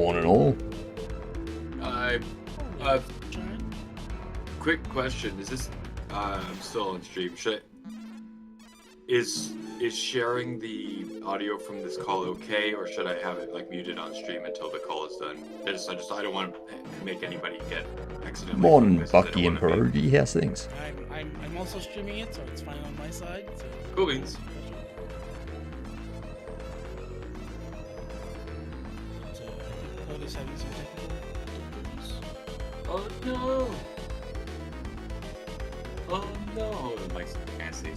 One and all. Quick question: is this? I'm still on stream. Is sharing the audio from this call okay, or should I have it like muted on stream until the call is done? I don't want to make anybody get accidentally. Morning, Bucky and Pierogi. How's things? I'm also streaming it, so it's fine on my side. So. Cool beans. Otis having some technical difficulties. Oh no! Oh no! Like fancy.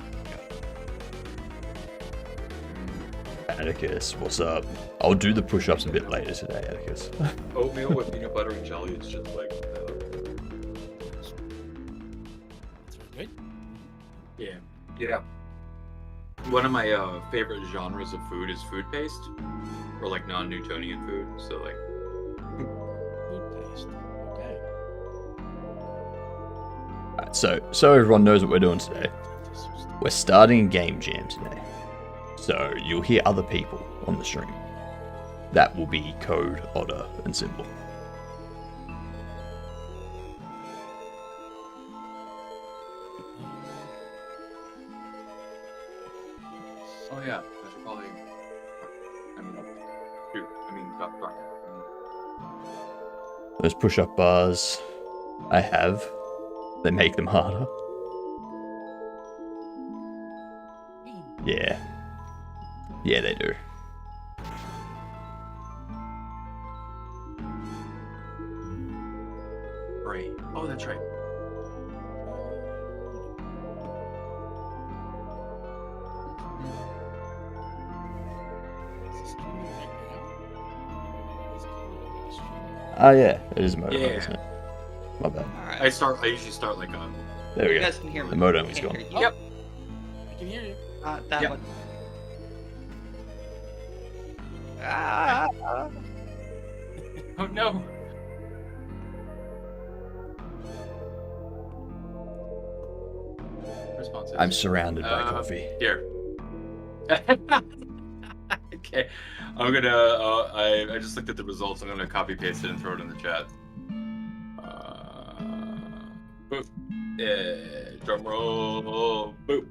Atticus, what's up? I'll do the push-ups a bit later today, Atticus. Oatmeal with peanut butter and jelly. It's just like. That's very good. Yeah. Yeah. One of my favorite genres of food is food paste, or like non-Newtonian food. So like. Food paste. Okay. Alright, so everyone knows what we're doing today. We're starting a game jam today. So you'll hear other people on the stream. That will be Code, Otter, and Symbol. Oh yeah, I should probably. Rock. Those push-up bars I have, they make them harder. Yeah. Yeah, they do. Right. Oh, that's right. Is he streaming right now? Is Code streaming? Oh yeah, it is modem, Yeah. isn't it? My bad. Alright. I usually start like There we You go. guys can hear me. The modem I is can't gone. hear you. Yep. I can hear you. That Yep. one. Ah, Oh no. Responses. I'm surrounded by coffee. Here. Okay. I'm gonna. I just looked at the results. I'm gonna copy paste it and throw it in the chat. Boop. Drum roll. Boop.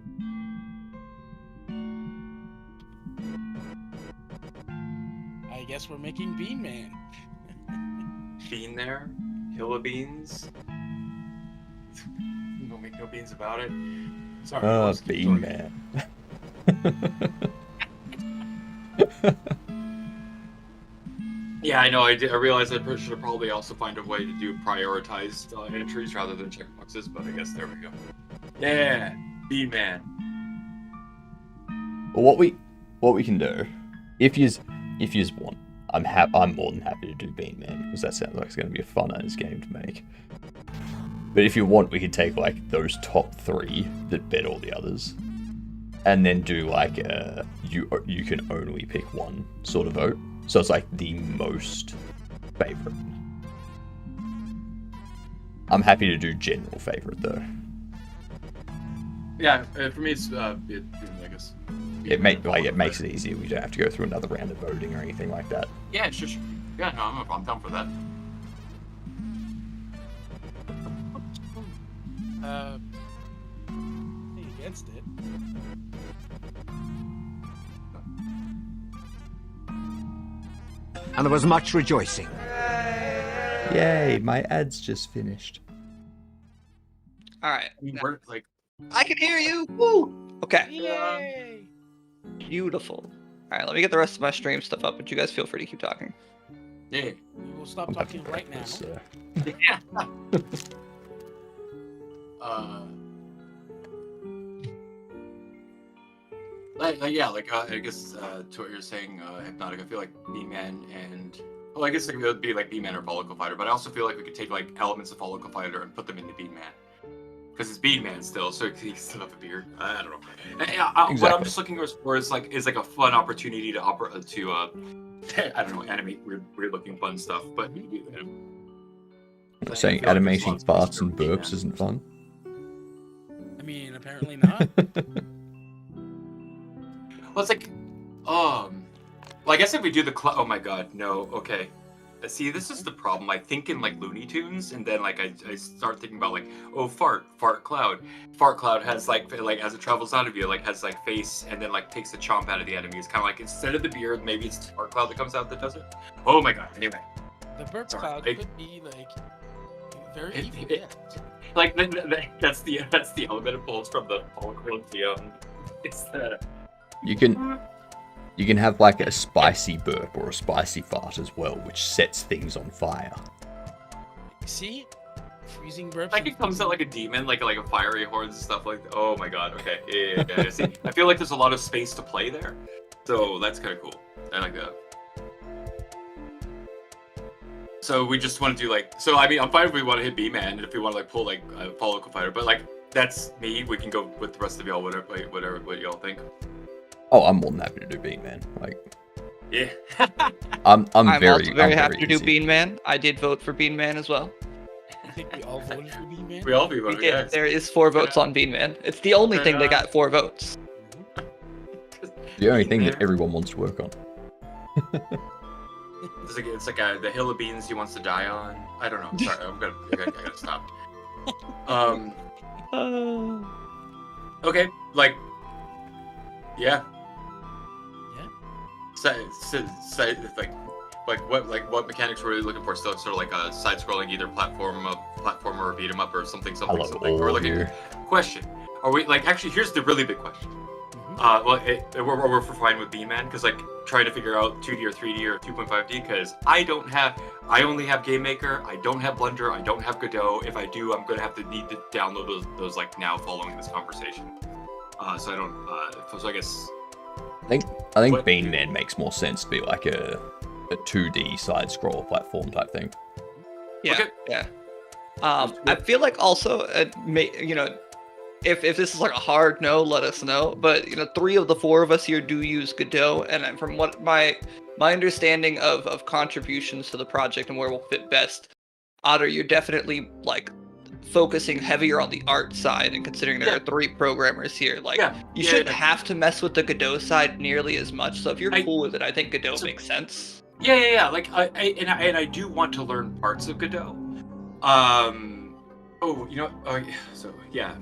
I guess we're making Bean Man. Bean there. Hill of beans. Don't make no beans about it. Sorry. let's keep Bean going. Man. Yeah, I know. I realized I should have probably also find a way to do prioritized entries rather than checkboxes, but I guess there we go. Yeah, Bean Man. But what we can do, if you want, I'm more than happy to do Bean Man because that sounds like it's going to be a fun ass game to make. But if you want, we could take like those top 3 that bet all the others, and then do like you can only pick one sort of vote. So it's like the most favorite. I'm happy to do general favorite though. Yeah, for me it's I guess. It makes it easier. We don't have to go through another round of voting or anything like that. Yeah, sure. Yeah, no, I'm down for that. Nothing against it. And there was much rejoicing. Yay! My ad's just finished. Alright. I mean, we're like, I can hear you! Woo! Okay. Yay! Beautiful. Alright, let me get the rest of my stream stuff up, but you guys feel free to keep talking. yeah. We will stop I'm talking having right now. breakfast, so. I guess to what you're saying, Hypnotic, I feel like B-Man and I guess it would be like B-Man or Follicle Fighter, but I also feel like we could take like elements of Follicle Fighter and put them into B-Man. Because it's B-Man still, so he still have a beard. I don't know. What Exactly. I'm just looking for is like a fun opportunity to I don't know, animate weird looking fun stuff. But I'm saying animating farts and burps isn't fun. I mean, apparently not. Well, it's like, well, I guess if we do the oh my god, no, okay. see, this is the problem. I think in like Looney Tunes, and then like I start thinking about like, oh, fart cloud. Fart cloud has like as it travels out of you, like has like face, and then like takes the chomp out of the enemy. It's kind of like instead of the beard, maybe it's fart cloud that comes out that does it. Oh my god. Anyway, The burp Sorry, cloud I- could be like very It- evil. it- Yeah. like that's the element it pulls from the follicle. It's the You can have like a spicy burp or a spicy fart as well, which sets things on fire. See, freezing burps. like and it comes out freezing- like a demon, like a fiery horns and stuff like. Oh my god. Okay. Yeah. See, I feel like there's a lot of space to play there, so that's kind of cool. I like that. So we just want to do like. So I mean, I'm fine if we want to hit B-Man, and if we want to like pull like a follicle fighter, but like that's me. We can go with the rest of y'all, whatever what y'all think. Oh, I'm more than happy to do Bean Man. Like, Yeah. I'm I'm very, also very I'm happy to do easy. Bean Man. I did vote for Bean Man as well. I think we all voted for B-Man. We all be We one. did. Yes. There is 4 votes on Bean Man. It's the only Fair thing that enough. got 4 votes. The only thing that There. everyone wants to work on. It's like the hill of beans he wants to die on. I don't know. Sorry, I gotta stop. Okay, like, yeah. Yeah. What mechanics were we looking for? So sort of like a side-scrolling either platformer or beat 'em up or something. I love We're all looking. you. Question: Are we like actually? Here's the really big question. Mhm. We're fine with B-Man because like trying to figure out 2D or 3D or 2.5D because I only have Game Maker. I don't have Blender. I don't have Godot. If I do, I'm gonna need to download those like now following this conversation. So I don't. So I guess. I think What- Bean Man makes more sense to be like a 2D side scroll platform type thing. Yeah, Okay. yeah. I feel like also, you know, if this is like a hard no, let us know. But you know, 3 of the 4 of us here do use Godot, and from what my understanding of contributions to the project and where we'll fit best, Otter, you're definitely like focusing heavier on the art side, and considering there Yeah. are 3 programmers here, like Yeah. you yeah, shouldn't yeah. have to mess with the Godot side nearly as much. So if you're I- cool with it, I think Godot so- makes sense. Yeah. Like I do want to learn parts of Godot. Oh, you know. Oh, yeah. So yeah,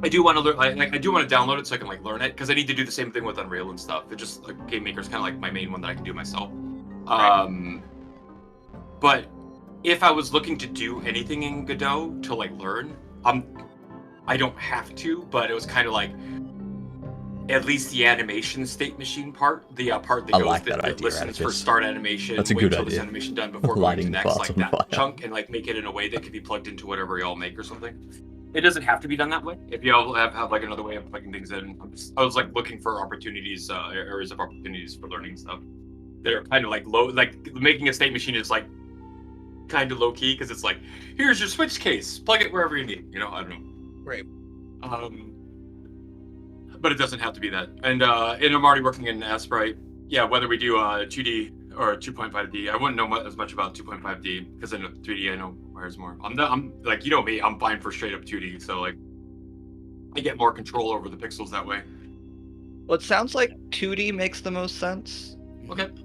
I do want to learn. I do want to download it so I can like learn it because I need to do the same thing with Unreal and stuff. It just like Game Maker's kind of like my main one that I can do myself. But if I was looking to do anything in Godot to like learn, I don't have to. But it was kind of like. At least the animation state machine part, the part that I goes like that, that idea, listens for Atticus. start animation, That's a wait good till this idea. animation done before going Lighting to the next, parts like on that fire. chunk, and like make it in a way that could be plugged into whatever y'all make or something. It doesn't have to be done that way. If y'all have like another way of plugging things in, I was like looking for opportunities, areas of opportunities for learning stuff. They're kind of like low, like making a state machine is like kind of low key because it's like, here's your switch case, plug it wherever you need. You know, I don't know. Right. But it doesn't have to be that. And I'm already working in Sprite. Yeah, whether we do 2D or 2.5D, I wouldn't know as much about 2.5D because I know 3D. I know where's more. I'm like, you know me, I'm fine for straight up 2D. So like, I get more control over the pixels that way. Well, it sounds like 2D makes the most sense. Okay. Yep.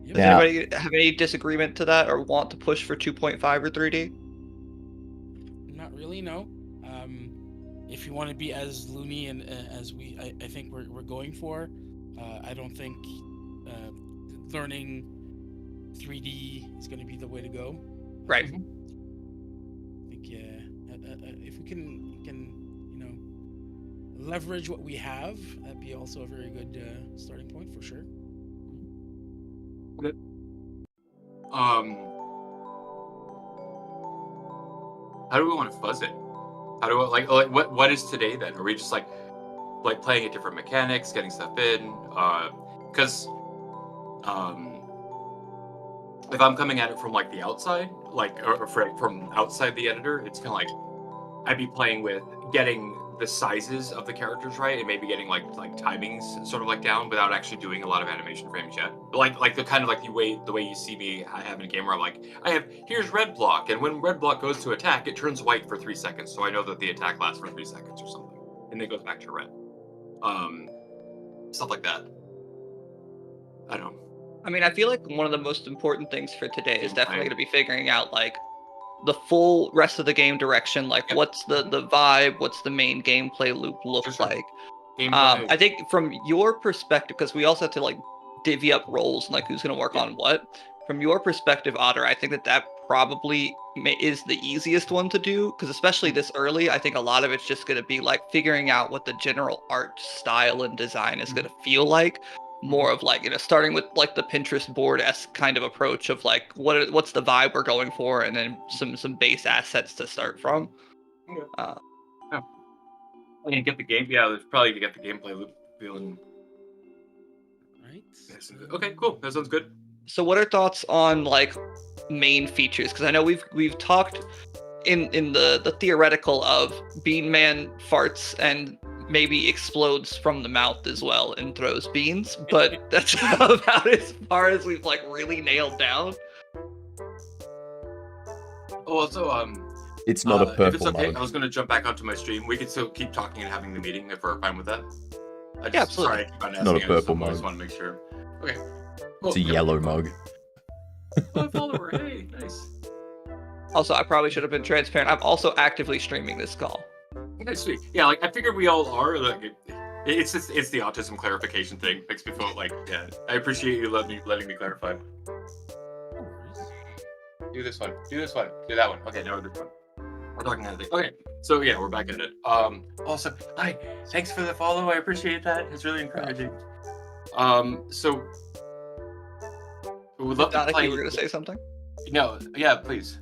Does Yeah. anybody have any disagreement to that or want to push for 2.5 or 3D? Not really, no. If you want to be as loony and as I think we're going for, I don't think learning 3D is going to be the way to go. Right. I think if we can you know leverage what we have, that'd be also a very good starting point for sure. How do we want to fuzz it? How do I like what is today then? Are we just like playing at different mechanics, getting stuff in? Because if I'm coming at it from like the outside, like or from outside the editor, it's kind of like I'd be playing with getting the sizes of the characters right and maybe getting like timings sort of like down without actually doing a lot of animation frames yet. Like the kind of like the way you see me having a game where I'm like, here's red block, and when red block goes to attack, it turns white for 3 seconds, so I know that the attack lasts for 3 seconds or something, and then it goes back to red. Stuff like that. I don't know. I mean, I feel like one of the most important things for today is Gameplay. definitely going to be figuring out like the full rest of the game direction. Like, Yep. what's the vibe? What's the main gameplay loop look Sure, sure. like? Gameplay. I think from your perspective, because we also have to like divvy up roles and like who's going to work Yeah. on what. From your perspective, Otter, I think that probably is the easiest one to do, because especially this early, I think a lot of it's just going to be like figuring out what the general art style and design is going to feel like. More of like, starting with like the Pinterest board-esque kind of approach of like what's the vibe we're going for, and then some base assets to start from. You get the game. Yeah, probably to get the gameplay loop feeling. Right. Okay, cool. That sounds good. So what are thoughts on like main features? Because I know we've talked in the theoretical of Bean Man farts and maybe explodes from the mouth as well and throws beans, but that's about as far as we've like really nailed down. Oh, also, It's not a if it's purple okay, mug. I was gonna jump back onto my stream. We could still keep talking and having the meeting if we're fine with that. Yeah, absolutely. Sorry, I keep on It's not a asking, I just purple always mug. want to make sure. Okay. It's a Cool. yellow mug. Oh, a follower. Hey, nice. Also, I probably should have been transparent. I'm also actively streaming this call. Okay, sweet. Yeah, like I figured we all are. Like, it's the autism clarification thing. Makes me feel like, yeah. I appreciate you letting me clarify. No worries. Do this one. Do this one. Do that one. Okay, no, this one. We're talking anything. Okay, so yeah, we're back at it. Also, hi. Thanks for the follow. I appreciate that. It's really encouraging. So we would love to Donica, play. you were gonna say something? No, yeah, please.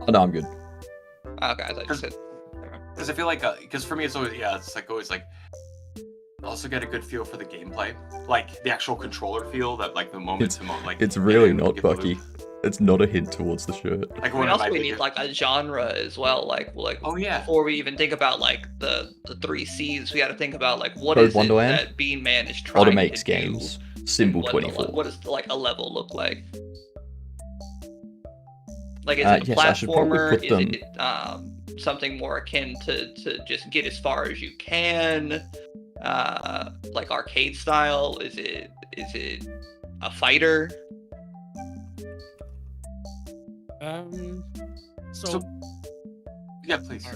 Oh, no, I'm good. Okay, I thought you said. Because I feel like, because for me, it's always, always like, also get a good feel for the gameplay, like the actual controller feel, that like the moment to moment, like. It's really yeah, not, get the Bucky. loop. It's not a hint towards the shirt. Like I one mean, of also my we biggest. need like a genre as well. Like Oh yeah. before we even think about like the 3 C's, we got to think about like what Code is Wonderland? it that Bean Man is trying Otter to makes do, games. and Symbol what 24. what does like a level look like? Like, is Uh, it a yes, I should probably platformer? put Is them- it something more akin to just get as far as you can? Like arcade style? Is it a fighter? So Yeah, please.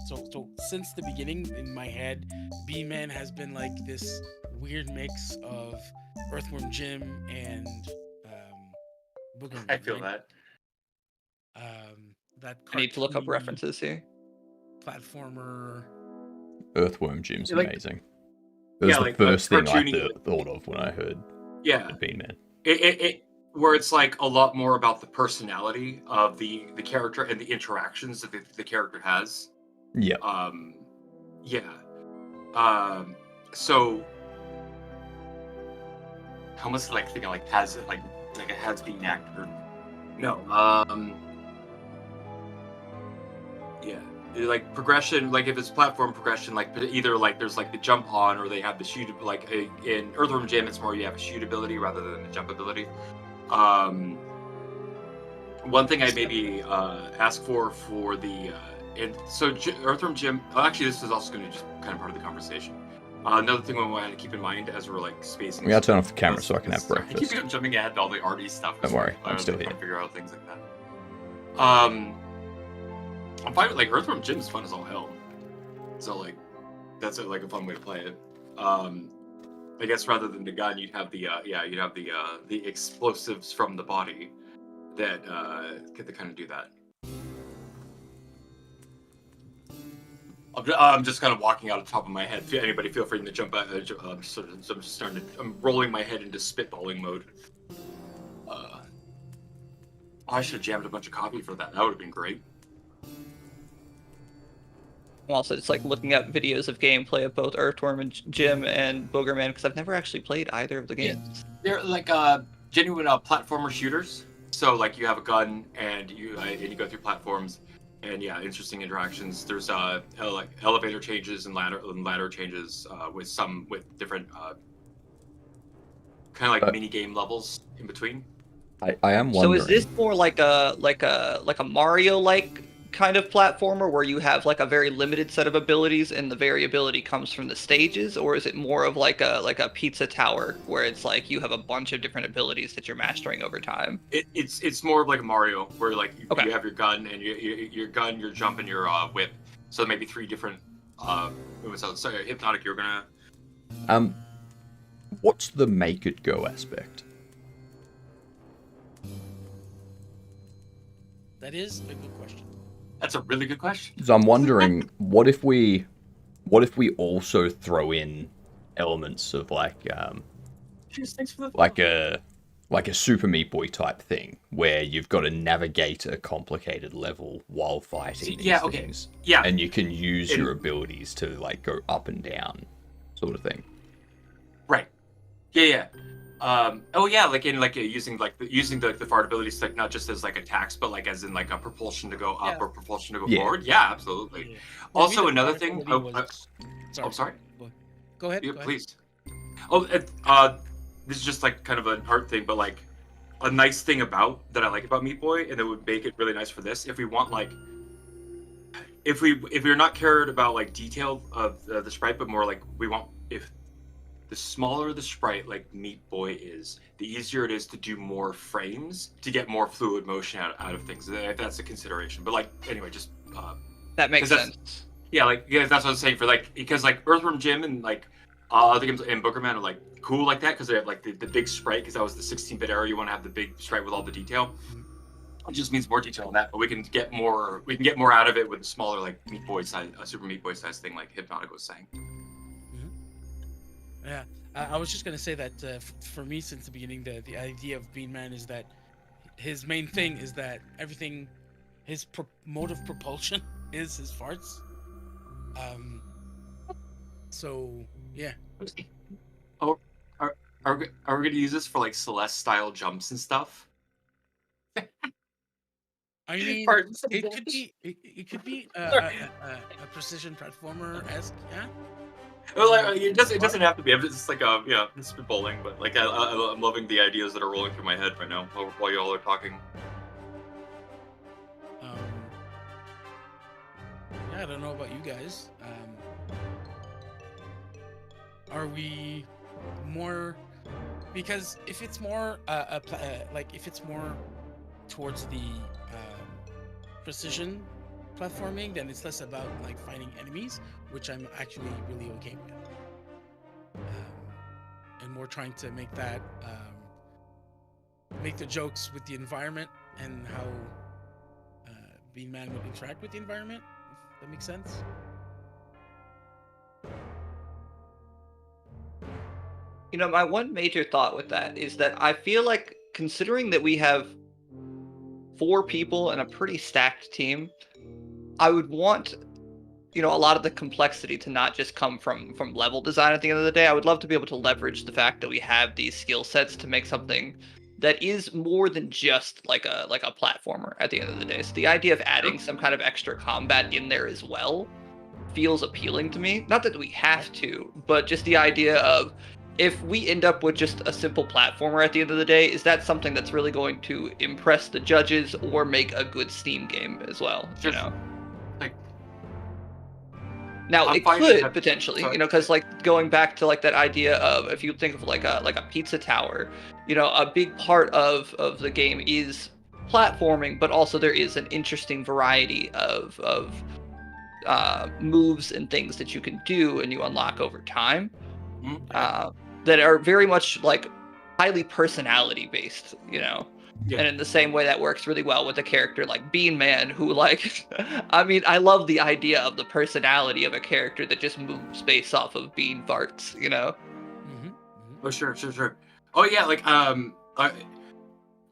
so since the beginning in my head, B-Man has been like this weird mix of Earthworm Jim and Booger. I feel right? that. That I need to look up cartoony references here. platformer. Earthworm Jim's Like- amazing. It was yeah, the like, first thing I cartoony- thought of when I heard Yeah. Bean Man. It where it's like a lot more about the personality of the character and the interactions that the character has. Yeah. Yeah. So I almost like thinking like has it like it has been actor. No. Yeah. Like progression, like if it's platform progression, like either like there's like the jump on, or they have the shoot. Like in Earthworm Jim, it's more you have a shoot ability rather than the jump ability. One thing I maybe ask for the and so Earthworm Jim. Actually, this is also going to just kind of part of the conversation. Another thing we want to keep in mind as we're like spacing. We gotta turn off the camera so I can have Sorry, breakfast. I keep jumping ahead to all the arty stuff. Don't worry, I I'm was still trying to here. figure out things like that. I'm fine with like Earthworm Jim is fun as all hell. So like that's like a fun way to play it. I guess rather than the gun, you'd have the the explosives from the body that could kind of do that. I'm just kind of walking out of the top of my head. Anybody feel free to jump out. I'm rolling my head into spitballing mode. I should have jammed a bunch of coffee for that. That would have been great. I'm also just like looking at videos of gameplay of both Earthworm and Jim and Boogerman, because I've never actually played either of the games. They're like genuine platformer shooters. So like you have a gun and you go through platforms, and yeah, interesting interactions. There's like elevator changes and ladder changes with different kind of like mini game levels in between. I am wondering. So is this more like a Mario like kind of platformer where you have like a very limited set of abilities and the variability comes from the stages, or is it more of like a pizza tower where it's like you have a bunch of different abilities that you're mastering over time? It's more of like Mario, where like Okay. you have your gun and your gun, your jump, and your whip. So maybe 3 different movements. Sorry, Hypnotic, you're gonna. What's the make it go aspect? That is a good question. That's a really good question. So I'm wondering, what if we also throw in elements of Cheers, thanks for the like a Super Meat Boy type thing, where you've got to navigate a complicated level while fighting these things, Yeah, and you can use your abilities to like go up and down, sort of thing. right. Yeah. Oh yeah, like in like using the fart abilities like not just as like attacks, but like as in like a propulsion to go up or propulsion to go forward. Yeah, absolutely. Yeah. Also, For me, the another fart thing. ability was- I'm sorry. Go ahead. Yeah, go ahead. please. Oh, this is just like kind of an art thing, but like a nice thing about that I like about Meat Boy, and that would make it really nice for this. If we want like, if we're not cared about like detail of the sprite, but more like we want if the smaller the sprite like Meat Boy is, the easier it is to do more frames to get more fluid motion out of things. If that's a consideration. But like anyway, just That makes 'cause that's- sense. yeah, like that's what I was saying for like because like Earthworm Jim and like other games and Boogerman are like cool like that because they have like the big sprite because that was the 16-bit era. You want to have the big sprite with all the detail. It just means more detail on that, but we can get more out of it with a smaller like Meat Boy size, Super Meat Boy size thing like Hypnotic was saying. Yeah, I was just gonna say that for me, since the beginning, the idea of Bean Man is that his main thing is that everything, his mode of propulsion is his farts. So yeah. Oh, are we gonna use this for like Celeste style jumps and stuff? I mean, Pardon? it could be a precision platformer esque, yeah. Well, like, it doesn't have to be. I'm just like it's spitballing, but like I'm loving the ideas that are rolling through my head right now while y'all are talking. Yeah, I don't know about you guys. Are we more because if it's more like if it's more towards the precision platforming, then it's less about like fighting enemies, which I'm actually really okay with, and more trying to make that make the jokes with the environment and how Bean Man would interact with the environment. If that makes sense. You know, my one major thought with that is that I feel like considering that we have 4 people and a pretty stacked team, I would want, you know, a lot of the complexity to not just come from level design at the end of the day. I would love to be able to leverage the fact that we have these skill sets to make something that is more than just like a platformer at the end of the day. So the idea of adding some kind of extra combat in there as well feels appealing to me. Not that we have to, but just the idea of if we end up with just a simple platformer at the end of the day, is that something that's really going to impress the judges or make a good Steam game as well? You know, like now I'm it fine with could that. potentially, Sorry. you know, because like going back to like that idea of if you think of like a pizza tower, you know, a big part of the game is platforming, but also there is an interesting variety of moves and things that you can do and you unlock over time. That are very much like highly personality based, you know. Yeah. And in the same way that works really well with a character like Bean Man, who like I mean, I love the idea of the personality of a character that just moves based off of bean farts, you know. Oh sure. Oh yeah, like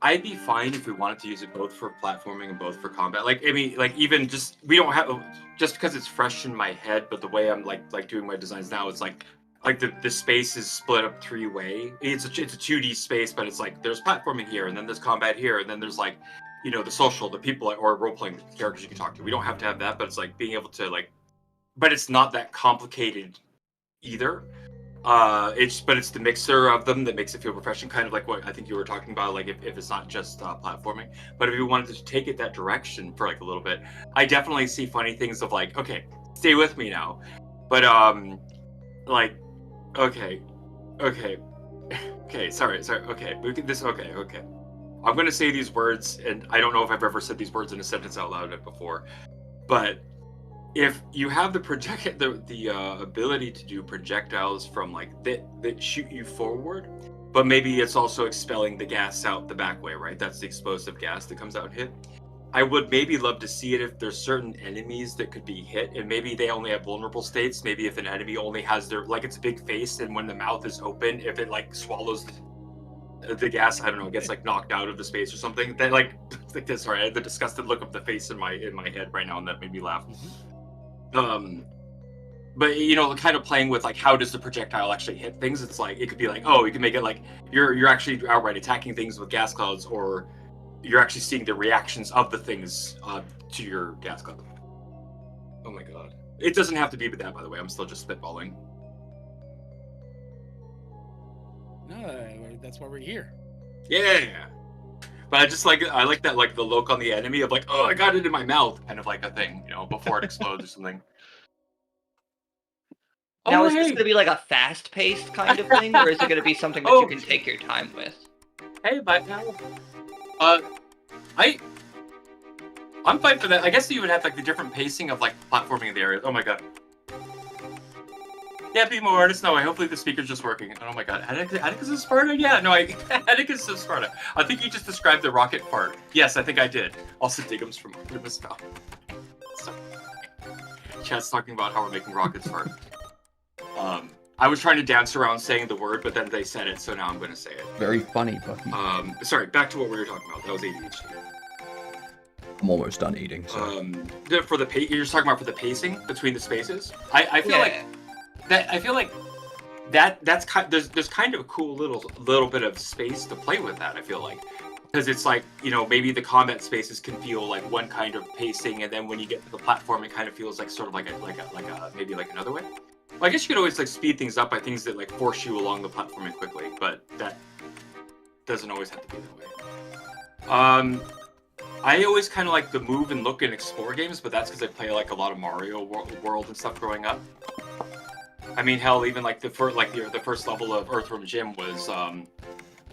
I'd be fine if we wanted to use it both for platforming and both for combat. Like I mean, like even just we don't have just because it's fresh in my head, but the way I'm like doing my designs now, it's like the space is split up 3-way. It's a 2D space, but it's like there's platforming here, and then there's combat here, and then there's like, you know, the social, the people or role playing characters you can talk to. We don't have to have that, but it's like being able to like, but it's not that complicated either. it's the mixer of them that makes it feel refreshing, kind of like what I think you were talking about, like if it's not just platforming. But if you wanted to take it that direction for like a little bit, I definitely see funny things of like, okay, stay with me now, but like, okay, sorry, okay, okay. I'm gonna say these words, and I don't know if I've ever said these words in a sentence out loud before, but if you have the ability to do projectiles from like that shoot you forward, but maybe it's also expelling the gas out the back way, right? That's the explosive gas that comes out and hit. I would maybe love to see it if there's certain enemies that could be hit, and maybe they only have vulnerable states. Maybe if an enemy only has their, like, it's a big face, and when the mouth is open, if it like swallows the gas, I don't know, it gets like knocked out of the space or something. That like this. Sorry, I had the disgusted look of the face in my head right now, and that made me laugh. But you know, kind of playing with like how does the projectile actually hit things? It's like it could be like, oh, you can make it like you're actually outright attacking things with gas clouds, or you're actually seeing the reactions of the things to your gas cloud. Oh my god, it doesn't have to be that, by the way. I'm still just spitballing. No, that's why we're here. Yeah. But I like that, like the look on the enemy of like, oh, I got it in my mouth, kind of like a thing, you know, before it explodes or something. Now, Oh, is this hey, going to be like a fast-paced kind of thing, or is it going to be something that you can take your time with? hey, bye pal. I'm fine for that. I guess you would have like the different pacing of like platforming in the area. Oh my god. Yeah, be more artist. No way. Hopefully the speaker's just working. Oh my god. Atticus of Sparta? Yeah, no, Atticus of Sparta. I think you just described the rocket fart. Yes, I think I did. Also, Diggums from Under the Spell. So, Chad's talking about how we're making rockets fart. I was trying to dance around saying the word, but then they said it, so now I'm going to say it. Very funny, Bucky. Sorry, back to what we were talking about. That was ADHD. I'm almost done eating. So. You're just talking about for the pacing between the spaces. I feel like that. I feel like that's kind. There's kind of a cool little bit of space to play with that. I feel like, because it's like, you know, maybe the combat spaces can feel like one kind of pacing, and then when you get to the platform, it kind of feels like sort of like a maybe like another way. Well, I guess you could always like speed things up by things that like force you along the platforming quickly, but that doesn't always have to be that way. I always kind of like the move and look and explore games, but that's because I play like a lot of Mario World and stuff growing up. I mean, hell, even like the first level of Earthworm Jim was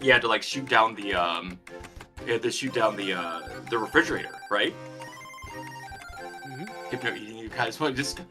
you had to like shoot down the refrigerator, right? Mm-hmm. Hypno eating, you guys want to just.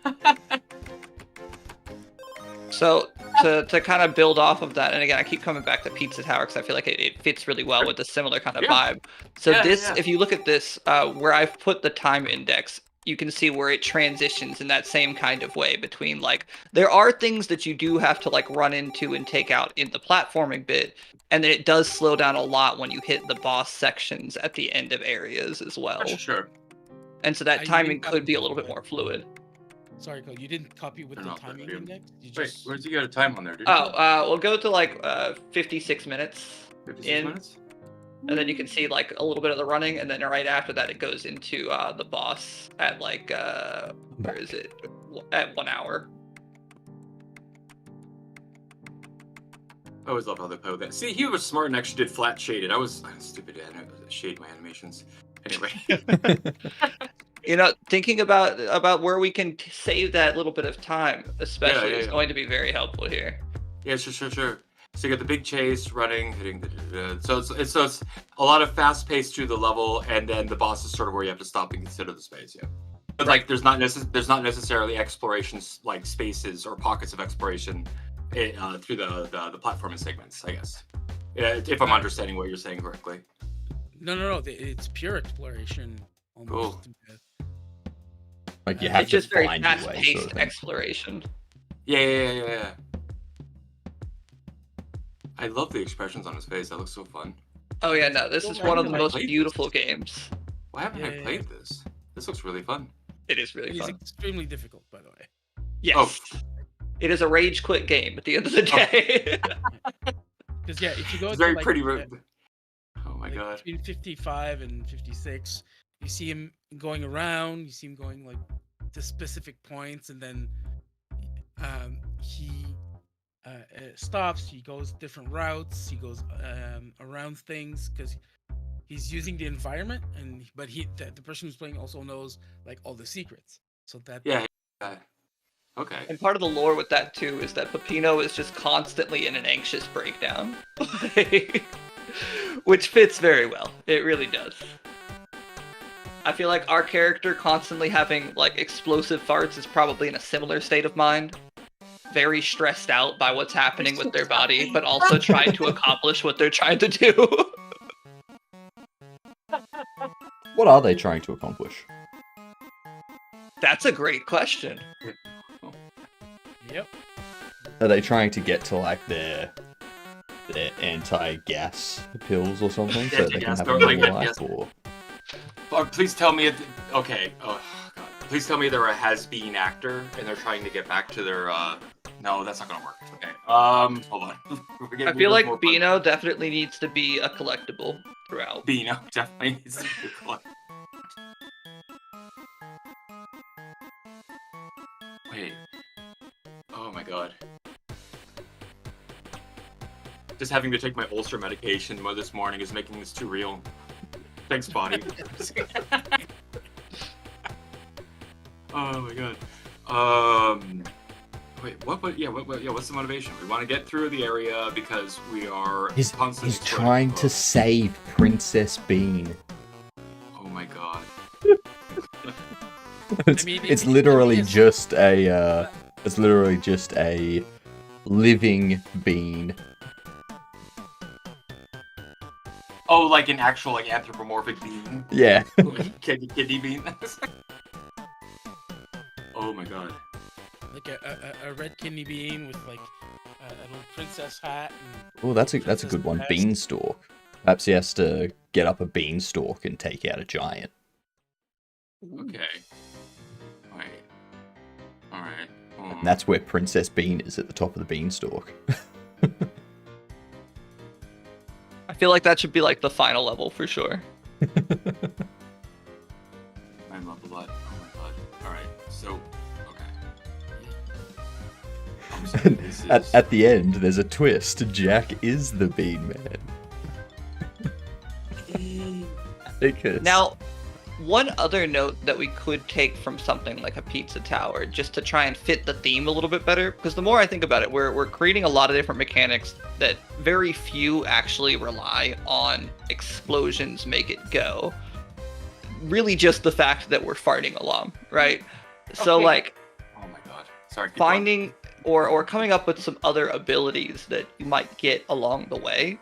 So to kind of build off of that, and again, I keep coming back to Pizza Tower because I feel like it fits really well with a similar kind of vibe. So if you look at this, where I've put the time index, you can see where it transitions in that same kind of way between like, there are things that you do have to like run into and take out in the platforming bit, and then it does slow down a lot when you hit the boss sections at the end of areas as well. Sure. And so that timing could be a little bit more fluid. Sorry, Cole, you didn't copy with the timing index? You Wait, just... where's you got a time on there, dude? We'll go to like 56 minutes 56 minutes? And then you can see like a little bit of the running, and then right after that it goes into the boss at like where is it? At 1 hour. I always love how they play with that. See, he was smart and actually did flat shaded. I was stupid at shade my animations. Anyway. You know, thinking about where we can save that little bit of time, especially, is going to be very helpful here. Yeah, sure. So you got the big chase, running, hitting the. So it's a lot of fast pace through the level, and then the boss is sort of where you have to stop and consider the space. Yeah, but like there's not necessarily explorations like spaces or pockets of exploration through the platforming segments. I guess, if I'm understanding what you're saying correctly. No. It's pure exploration. Almost. Cool. Like you have it's just to very find your way, fast-paced sort of thing. exploration. Yeah. I love the expressions on his face. That looks so fun. Oh yeah, no, this is one of the most beautiful games. Why haven't I played this? This looks really fun. It is really fun. It's extremely difficult, by the way. Yes. Oh. It is a rage quit game at the end of the day. Because if you go it's to very like, pretty. Oh my god. Between 55 and 56, you see him going around. You see him going like to specific points, and then he stops. He goes different routes. He goes around things because he's using the environment, but the person who's playing also knows like all the secrets. So that Yeah. Okay. And part of the lore with that too is that Peppino is just constantly in an anxious breakdown, which fits very well. It really does. I feel like our character constantly having like explosive farts is probably in a similar state of mind. Very stressed out by what's happening with their body, but also trying to accomplish what they're trying to do. What are they trying to accomplish? That's a great question. Yep. Are they trying to get to like their anti-gas pills or something so that they can Anti-gas, have a or, normal like, life? yes. Or Please tell me. Okay. Oh God. Please tell me they're a has-been actor and they're trying to get back to their. No, that's not gonna work. Okay. Hold on. I feel like Beano definitely needs to be a collectible throughout. Beano definitely needs to be collectible. Wait. Oh my God. Just having to take my ulcer medication this morning is making this too real. Thanks, body. Oh my God. Wait. What? What's the motivation? We want to get through the area because we are he's constantly trying to save Princess Bean. Oh my God. It's literally just a living bean. Oh, like an actual like anthropomorphic being. Yeah. Kidney bean. Oh my God. Like a red kidney bean with like a little princess hat. Oh, that's a good one. Vest. Beanstalk. Perhaps he has to get up a beanstalk and take out a giant. Okay. Wait. All right. And that's where Princess Bean is, at the top of the beanstalk. I feel like that should be like the final level for sure. I love the blood. Oh my God. All right. So, okay. This is... At the end, there's a twist. Jack is the Bean Man. Because Now, one other note that we could take from something like a pizza tower, just to try and fit the theme a little bit better, because the more I think about it, we're creating a lot of different mechanics that very few actually rely on explosions make it go. Really just the fact that we're farting along, right? So Okay. like Oh my God. Sorry. keep finding or coming up with some other abilities that you might get along the way.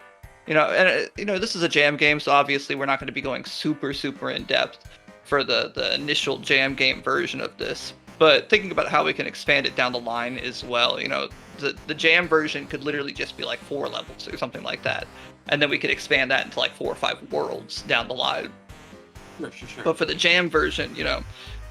This is a jam game, so obviously we're not going to be going super in depth for the initial jam game version of this. But thinking about how we can expand it down the line as well, the jam version could literally just be like 4 levels or something like that, and then we could expand that into like 4 or 5 worlds down the line. going. Sure. But for the jam version,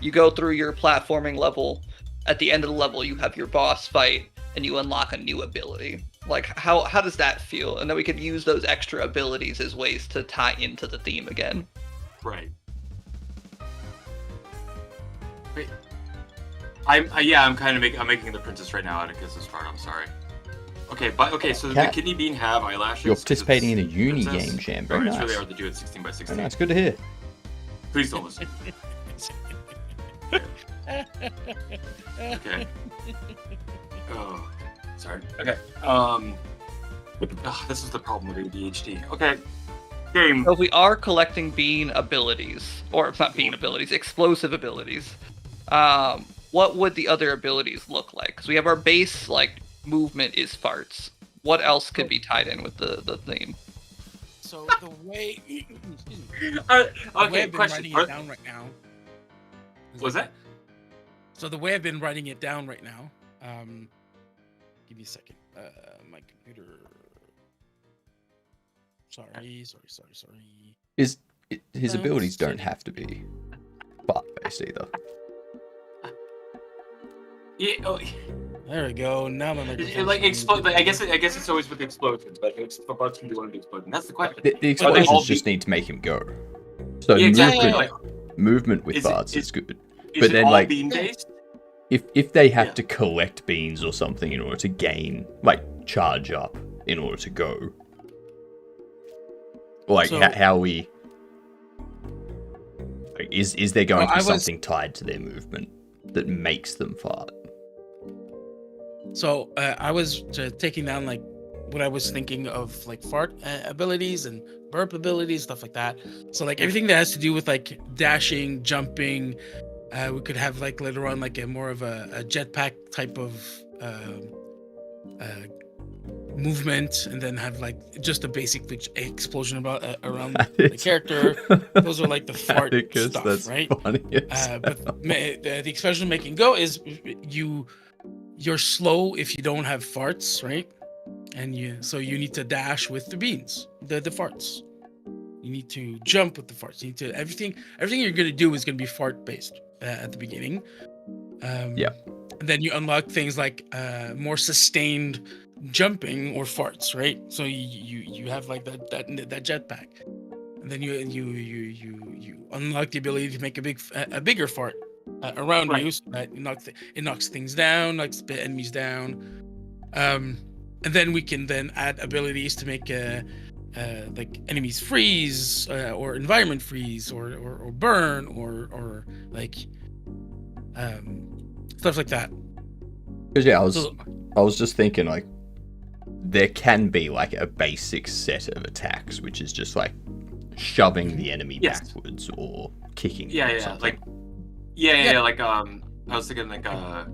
you go through your platforming level. At the end of the level, you have your boss fight, and you unlock a new ability. Like, how does that feel? And then we could use those extra abilities as ways to tie into the theme again. Right. Wait. I'm kind of I'm making the princess right now out of Kisses part. I'm sorry. Okay, so does the Cat, kidney bean have eyelashes? you're 'Cause participating in a it's uni princess? game, Jam. Oh, Very it's nice. really hard to do it 16 by 16. Very nice. Good to hear. Please don't listen. Okay. Oh, sorry. Okay. This is the problem with ADHD. Okay. Game. So if we are collecting bean abilities, or it's not bean abilities, explosive abilities, what would the other abilities look like? Because we have our base, like, movement is farts. What else could be tied in with the theme? So the way, excuse me, the way Okay. I've been Question. writing it down right now. Was that? So the way I've been writing it down right now. Give me a second. My computer. Sorry. His abilities don't have to be fart based either. Yeah. Oh, There we go. Now my microphone's like on. explode. I guess it's always with the explosions, but if farts can do one of the explosions. That's the question. The all explosions be- just need to make him go. So Yeah, exactly. movement with Is it- farts is good. Is But it then, all like, bean based? If they have Yeah. to collect beans or something in order to gain, like, charge up in order to go? Like, So- how we... Like, is there going Well, to be I was- something tied to their movement that makes them fart? So I was taking down like what I was thinking of, like fart abilities and burp abilities, stuff like that. So like everything that has to do with like dashing, jumping, we could have like later on like a more of a jetpack type of movement, and then have like just a basic explosion about around the character. Those are like the fart Atticus, stuff, that's right? funny as But hell. the expression making go is you're slow if you don't have farts, right? And you need to dash with the beans, the farts. You need to jump with the farts. You need to everything you're gonna do is gonna be fart based at the beginning. Yeah. And then you unlock things like more sustained jumping or farts, right? So you have like that jetpack, and then you unlock the ability to make a bigger fart around Right. you, so that it knocks things down, knocks the enemies down. And then we can then add abilities to make like enemies freeze, or environment freeze, or burn, or like stuff like that. Because yeah, So- I was just thinking like there can be like a basic set of attacks, which is just like shoving the enemy Yes. backwards or kicking. Yeah, them or yeah, something. like yeah, like I was thinking like A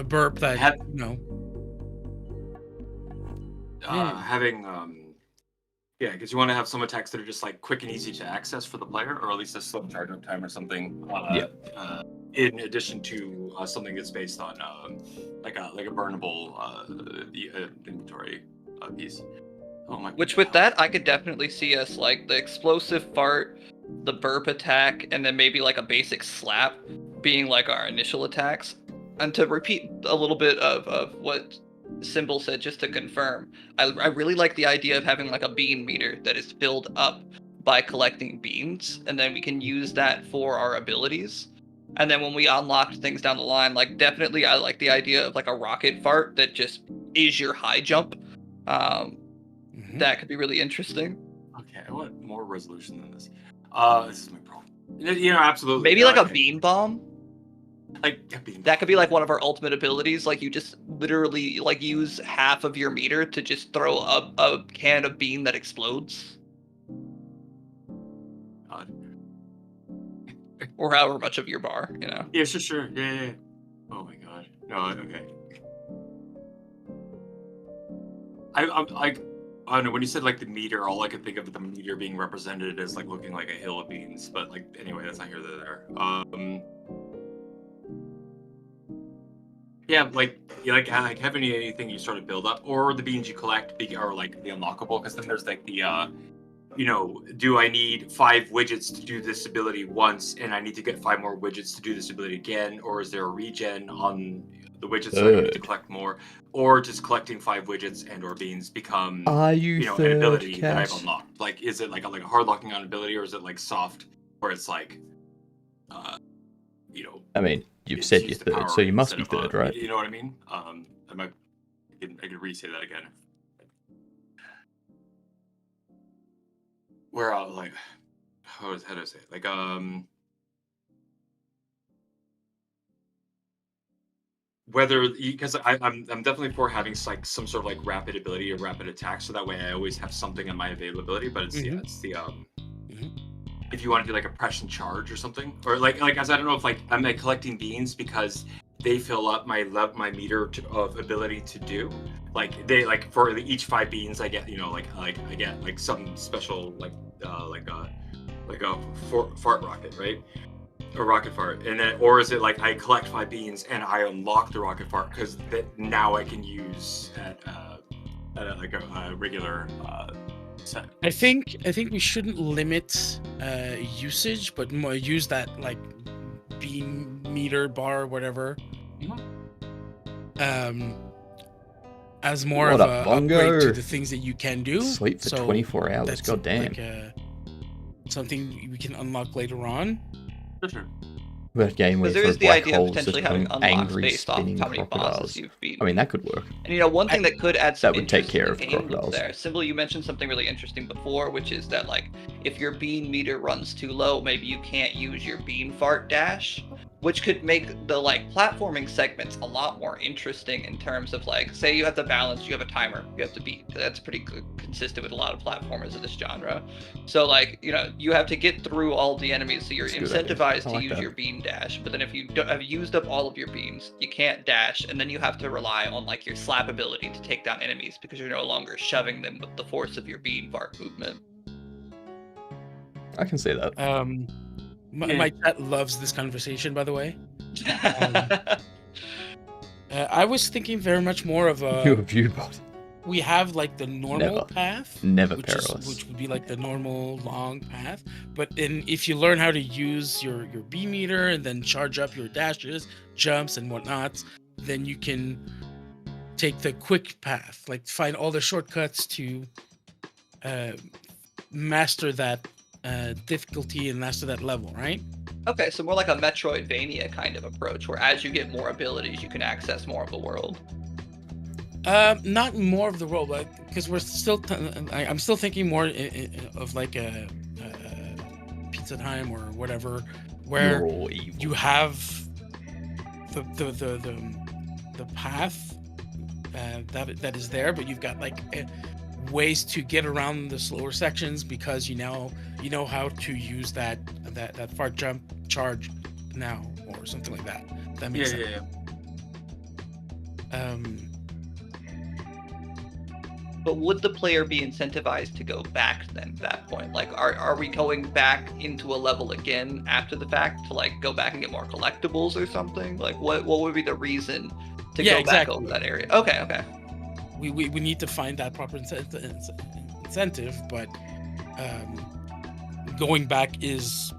burp that Have- having yeah, because you want to have some attacks that are just like quick and easy to access for the player, or at least a slow charge up time or something. In addition to something that's based on like a burnable inventory piece. Oh my. Which with that, I could definitely see us like the explosive fart, the burp attack, and then maybe like a basic slap being like our initial attacks. And to repeat a little bit of what Symbol said, just to confirm, I really like the idea of having like a bean meter that is filled up by collecting beans, and then we can use that for our abilities. And then when we unlock things down the line, like definitely I like the idea of like a rocket fart that just is your high jump. Mhm. That could be really interesting. Okay, I want more resolution than this. This is my problem. You know, absolutely. Maybe like a bean bomb. Like a bean. That could be like one of our ultimate abilities. Like you just literally like use half of your meter to just throw a can of bean that explodes, God. or however much of your bar, you know. Yeah, sure. Yeah. Oh my god. No, okay. I don't know, when you said like the meter, all I could think of the meter being represented as like looking like a hill of beans, but like anyway, that's not here nor there. Yeah, like having anything you sort of build up, or the beans you collect are like the unlockable, because then there's like the do I need 5 widgets to do this ability once, and I need to get 5 more widgets to do this ability again, or is there a regen on the widgets so I need to collect more, or just collecting 5 widgets and or beans become Are you, an third ability that I've Cass? unlocked? Like, is it like a hard locking on ability, or is it like soft, where it's like, I mean, you've it's said you're just the third, power so you must be instead of, third, right? You know what I mean? I could re-say that again. Where like, how do I say it? Like, whether, because I'm definitely for having like some sort of like rapid ability or rapid attack, so that way I always have something in my availability. But it's Mhm. it's the Mhm. if you want to do like a press and charge or something, or like as I don't know if like I'm like collecting beans because they fill up my meter of ability to do, like they like for each 5 beans I get I get like some special like a fart rocket, right? A rocket fart, and then, or is it like I collect 5 beans and I unlock the rocket fart because now I can use at like a regular set. I think we shouldn't limit usage, but more use that like beam meter bar, whatever, as more What of a a bongo. upgrade to the things that you can do. Sleep for So 24 hours, that's god damn. like something we can unlock later on. For sure. That game where Because there you is throw the black idea of holes potentially that having become unlocks angry based off spinning how many bosses crocodiles. you've beaten. I mean, that could work. And you know, one thing that could add some That would take interest care to of the game crocodiles. there. Symbol, you mentioned something really interesting before, which is that like if your bean meter runs too low, maybe you can't use your bean fart dash, which could make the like platforming segments a lot more interesting in terms of like, say you have to balance, you have a timer you have to beat. That's pretty consistent with a lot of platformers of this genre. So like, you know, you have to get through all the enemies, so you're That's a good idea. incentivized I to like use that. your bean dash. But then if you have used up all of your beans, you can't dash, and then you have to rely on like your slap ability to take down enemies because you're no longer shoving them with the force of your bean fart movement. I can see that. My chat loves this conversation, by the way. I was thinking very much more of You're a a. view bot. We have like the normal Never. path, Never which perilous. would be like the normal long path. But if you learn how to use your B meter and then charge up your dashes, jumps, and whatnots, then you can take the quick path, like find all the shortcuts to master that difficulty and master that level, right? Okay, so more like a Metroidvania kind of approach, where as you get more abilities, you can access more of the world. Not more of the role, but because we're still, I'm still thinking more of like a Pizza Time or whatever, where You're all evil. you have the path that is there, but you've got like ways to get around the slower sections because you know how to use that fart jump charge now or something like that. That makes sense. But would the player be incentivized to go back then at that point? Like, are we going back into a level again after the fact to like go back and get more collectibles or something? Like, what would be the reason to go back over that area? Okay. We need to find that proper incentive, but going back is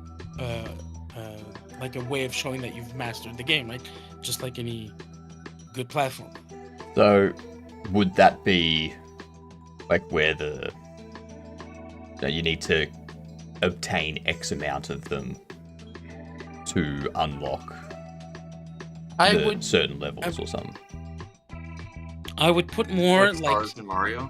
like a way of showing that you've mastered the game, right? Just like any good platform. So, would that be like where you need to obtain X amount of them to unlock certain levels or something? I would put more like like Stars in Mario.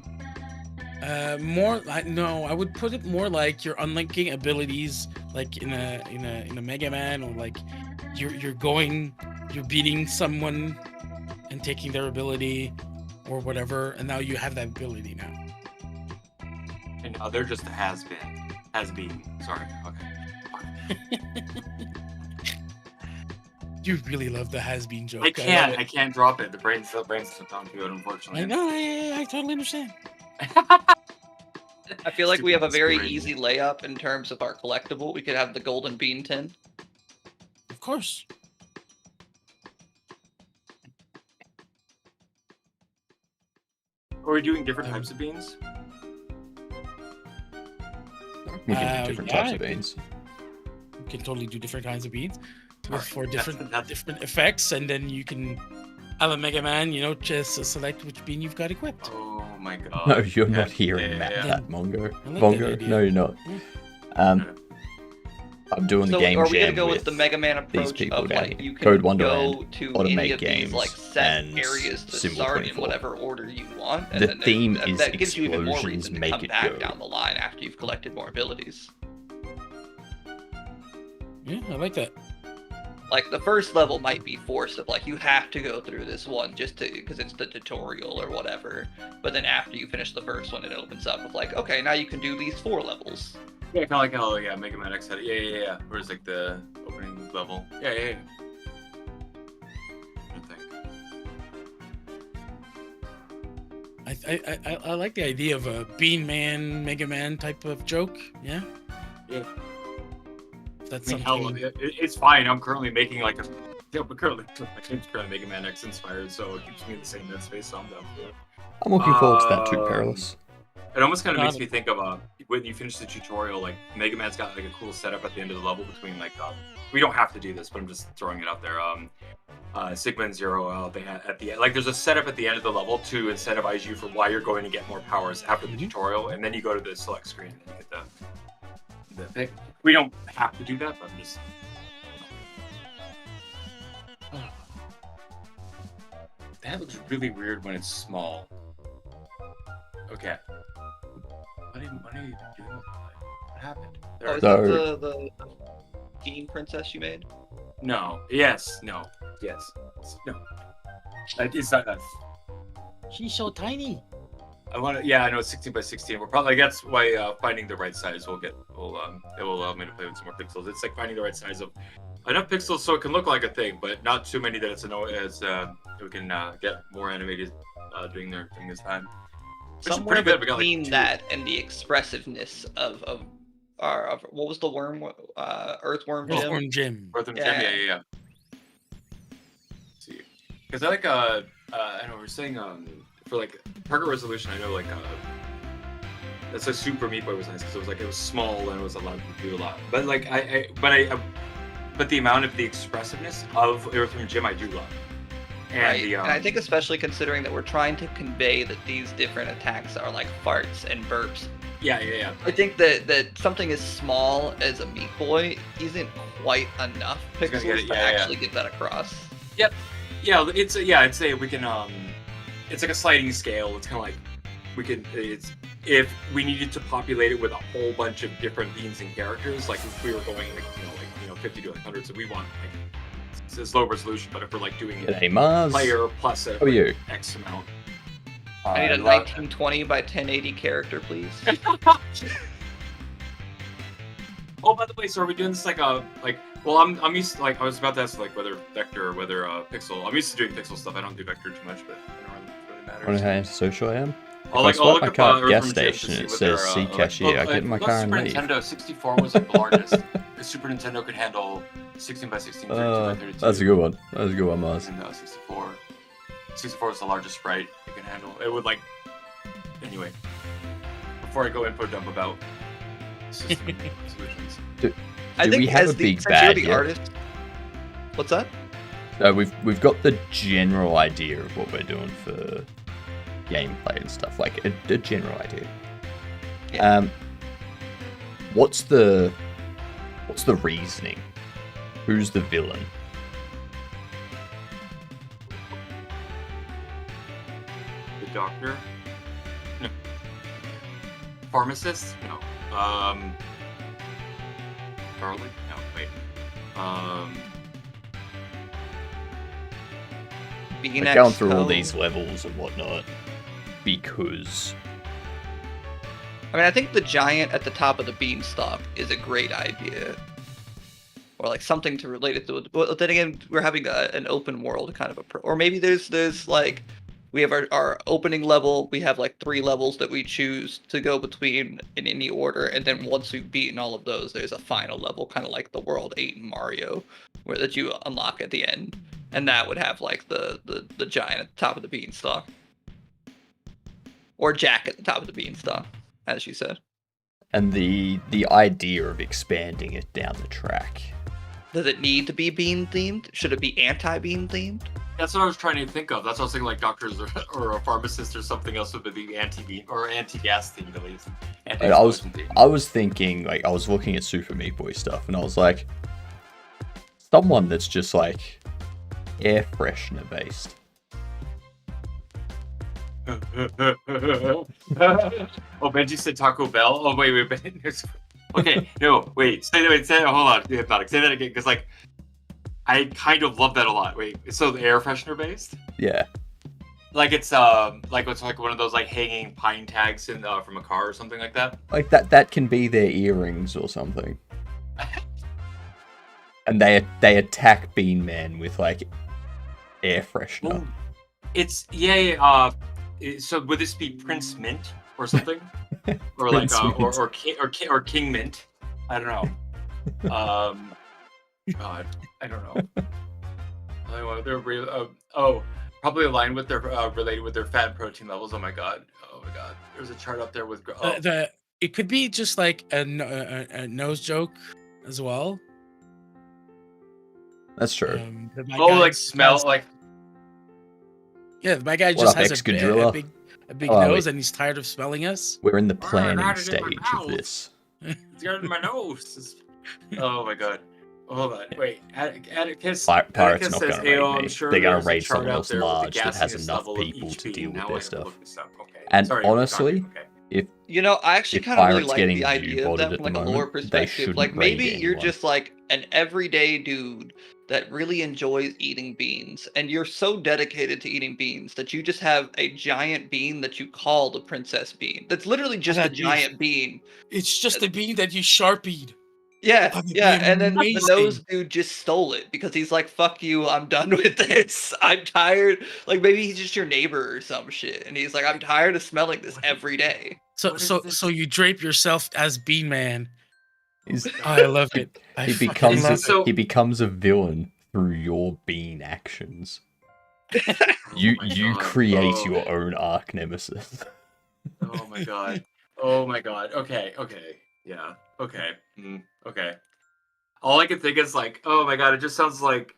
I would put it more like you're unlocking abilities like in a Mega Man, or like you're beating someone and taking their ability or whatever, and now you have that ability now. And now they're just a has been. Sorry. Okay. You really love the has-been joke. I can't drop it. The brain's still on to it, unfortunately. I know. I totally understand. I feel like we have a very Stupid easy layup in terms of our collectible. We could have the golden bean tin. Of course. Are we doing different types of beans? We can do different types of beans. You can totally do different kinds of beans for That's- different effects, and then you can, a la Mega Man, just select which bean you've got equipped. Oh my god. No, you're not Yeah, hearing yeah, that, yeah. that Mongo. I like that Bongo? idea. No, you're not. I'm doing So the game are we gonna jam go with with the Mega Man approach people of down like here. you can Code go Wonderland, to Automate any of these Games, like set and areas to Symbol start in 24. whatever order you want, and The then theme that, is that gives you even more explosions reason to make come it back go. down the line after you've collected more abilities. Yeah, I like that. Like the first level might be forced of like you have to go through this one just to because it's the tutorial or whatever. But then after you finish the first one, it opens up with like, okay, now you can do these 4 levels. Yeah, kind of like how Mega Man X had it. Yeah. Where it's like the opening level. Yeah. I think. I like the idea of a Bean Man, Mega Man type of joke. Yeah. Yeah. That's I mean, something. hell, it's fine. I'm currently making like a. Yeah, but currently my game's currently Mega Man X inspired, so it keeps me in the same headspace. So I'm down for it. I'm looking forward to that too, Perilous. It almost kind of Got makes it. me think of when you finish the tutorial, like Mega Man's got like a cool setup at the end of the level between like we don't have to do this, but I'm just throwing it out there. Sigma and Zero, they had at the end, like there's a setup at the end of the level to incentivize you for why you're going to get more powers after the tutorial, and then you go to the select screen and you get the pick. We don't have to do that, but I'm just That looks really weird when it's small. Okay. What are you doing with that? What happened? There Oh, it is is. So- that the Bean Princess you made? No. Yes. No. Yes. No. That is not that. She's so tiny. I want to. Yeah, I know it's 16 by 16. We're probably that's why finding the right size it will allow me to play with some more pixels. It's like finding the right size of enough pixels so it can look like a thing, but not too many that we can get more animated during this time. Which is Somewhere pretty good. We got between like two. that and the expressiveness of what was the worm? Earthworm Jim. Earthworm Jim. Earthworm Jim, Yeah. yeah. Let's see, because I like I know we're saying for like target resolution. I know like that's a Super Meat Boy was nice because it was small and it was allowed to do a lot. But like but the amount of the expressiveness of Earthworm Jim I do love. And Right. the And I think especially considering that we're trying to convey that these different attacks are like farts and burps. yeah. I think that something as small as a Meat Boy isn't quite enough He's gonna pixels get it, to yeah. actually get that across. Yeah, I'd say we can it's like a sliding scale. It's kind of like it's if we needed to populate it with a whole bunch of different beings and characters, like if we were going 50 to 100, so we want it's low resolution, but if we're like doing G'day, Mars. player plus How are you? X amount. I need a love- 1920 by 1080 character, please. Oh, by the way, so are we doing this well, I'm used to, I was about to ask whether vector or whether pixel. I'm used to doing pixel stuff. I don't do vector too much, but I don't really matter. Wonder how social I am? I'll If I swipe my up, car at Earthworm gas Jim to station, see it what says their, "See cashier." I get in my car and Super leave. Nintendo 64 was the largest. The Super Nintendo could handle 16 by 16, 32 by 32. That's a good one. That's a good one, Mars. And 64. 64 was the largest sprite it can handle. It would Anyway, before I go input dump about system solutions. I Do think we have as a big since you're bad the yet? artist. What's that? We've got the general idea of what we're doing for gameplay and stuff, like a general idea. Yeah. What's the reasoning? Who's the villain? The doctor? No. Pharmacist? No. Charlie? No, wait. Being Like going through all these levels and whatnot, because I mean, I think the giant at the top of the beanstalk is a great idea. Or like something to relate it to. But then again, we're having an open world kind of or maybe there's like we have our opening level. We have like 3 levels that we choose to go between in any order, and then once we've beaten all of those, there's a final level, kind of like the World 8 in Mario, where that you unlock at the end, and that would have like the giant at the top of the beanstalk, or Jack at the top of the beanstalk, as you said. and the idea of expanding it down the track. Does it need to be bean themed? Should it be anti-bean themed? That's what I was trying to think of. That's what I was thinking, like doctors or a pharmacist or something else would be anti-beam or anti-gas themed at least. And I was thinking, like, I was looking at Super Meat Boy stuff, and I was like, someone that's just like air freshener based. Oh, Benji said Taco Bell. Oh wait. Okay, no, wait. Say that. Hold on, Hypnotic. Say that again, because like, I kind of love that a lot. Wait, so the air freshener based? Yeah, Like it's like one of those like hanging pine tags in from a car or something like that. like that can be their earrings or something. And they attack Bean Man with like air freshener. Ooh. It's so would this be Prince Mint or something, or like Prince Mint. or King Mint? I don't know. God, I don't know. They're probably aligned with their related with their fat and protein levels. Oh my god. There's a chart up there with. It could be just like a nose joke as well. That's true. My guy like just smell has- like. Yeah, my guy What just up, has Excadrilla? a big Oh, nose, wait. and he's tired of smelling us. We're in the Alright, planning how did it stage get of my this. It's got in my nose. Oh my god. hold on. Wait. Atticus. Pirate's Atticus not says, gonna "Hey, raid I'm me. sure They're gonna there's a raid chart someone out else there with the large that has gassiness enough level of people each to deal bean. with Now I their have to stuff. look this up. Okay. And Sorry, honestly, okay. if You know, I actually If kind of really Pirate's like getting the idea of view-botted that at from the like a lore moment, they perspective. shouldn't Like maybe raid you're anyone. just like an everyday dude that really enjoys eating beans, and you're so dedicated to eating beans that you just have a giant bean that you call the princess bean. That's literally just a That'd be- giant bean. It's just a bean that you sharpied. Yeah, That'd be yeah, and then the amazing. nose dude just stole it because he's like, "Fuck you, I'm done with this. I'm tired." Like maybe he's just your neighbor or some shit, and he's like, "I'm tired of smelling this every day." So What is so this? so you drape yourself as Bean Man. He's- Oh, I love it. I he fucking becomes love a, So- he becomes a villain through your bean actions. You Oh my you God. create Oh. your own arc nemesis. Oh my god. Oh my god. Okay. Yeah. Okay. Okay. All I can think is like, oh my god, it just sounds like.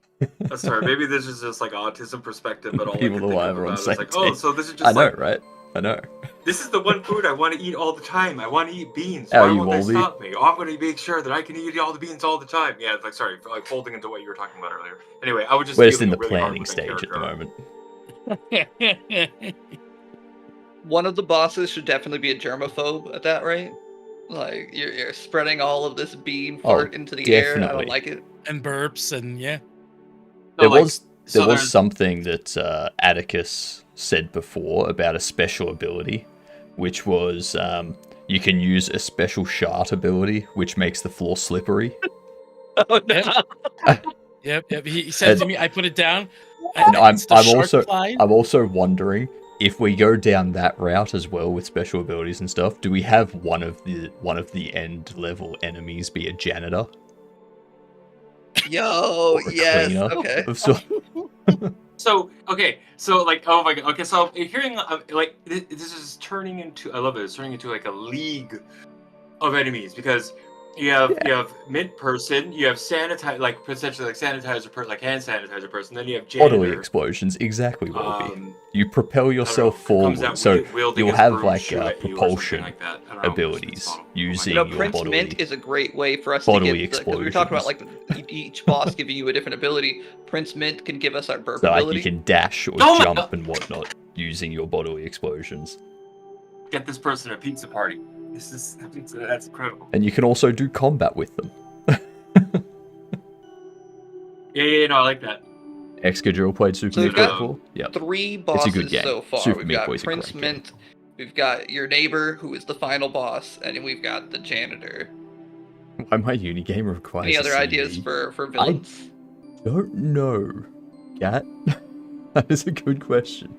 Sorry, maybe this is just like autism perspective, but all I People can are think like, of everyone's about it is like, saying oh, team. so this is I just know, like, right? I know. this is the one food I want to eat all the time. I want to eat beans. Oh, Why you won't they will be? stop me? Oh, I'm going to make sure that I can eat all the beans all the time. Yeah, it's like sorry, like folding into what you were talking about earlier. Anyway, I was just We're just in feeling the really hard planning with that stage at the character. moment. One of the bosses should definitely be a germaphobe at that rate. Like you're spreading all of this bean Oh, fart into the air. I definitely. don't like it. And burps and yeah. So, There like, was so there was there's- something that Atticus said before about a special ability, which was you can use a special shard ability, which makes the floor slippery. Oh no! Yep. He said to me, I put it down. And I'm it's the shark also slide. I'm also wondering if we go down that route as well with special abilities and stuff. Do we have one of the end level enemies be a janitor? Yo, Or a yes. cleaner Okay. of sort? So okay, so like oh my god, okay, so hearing like this is turning into I love it. It's turning into like a league of enemies because you have mint person, you have sanitize like potentially like sanitizer like hand sanitizer person, then you have Bodily janitor. explosions, exactly, Wolby. Um, You propel yourself forward, so you'll have like propulsion like that. I don't know. abilities It's subtle. using You know, your Prince bodily. Mint is a great way for us to bodily get because we were talking about explosions. like each boss giving you a different ability. Prince Mint can give us our burp So like ability. you can dash or Oh my jump God. and whatnot using your bodily explosions. Get this person a pizza party. This is that's incredible. And you can also do combat with them. Yeah, no, I like that. Excadrill played Super So Meat we've Boy got- before? Yep. 3 It's a bosses good game. so far. Super We've Meat got Boy's a Prince great game. Mint, we've got your neighbor who is the final boss, and then we've got the janitor. Why my Unigame requires Any a other ideas CD? for villains? Don't know. Gat? That is a good question.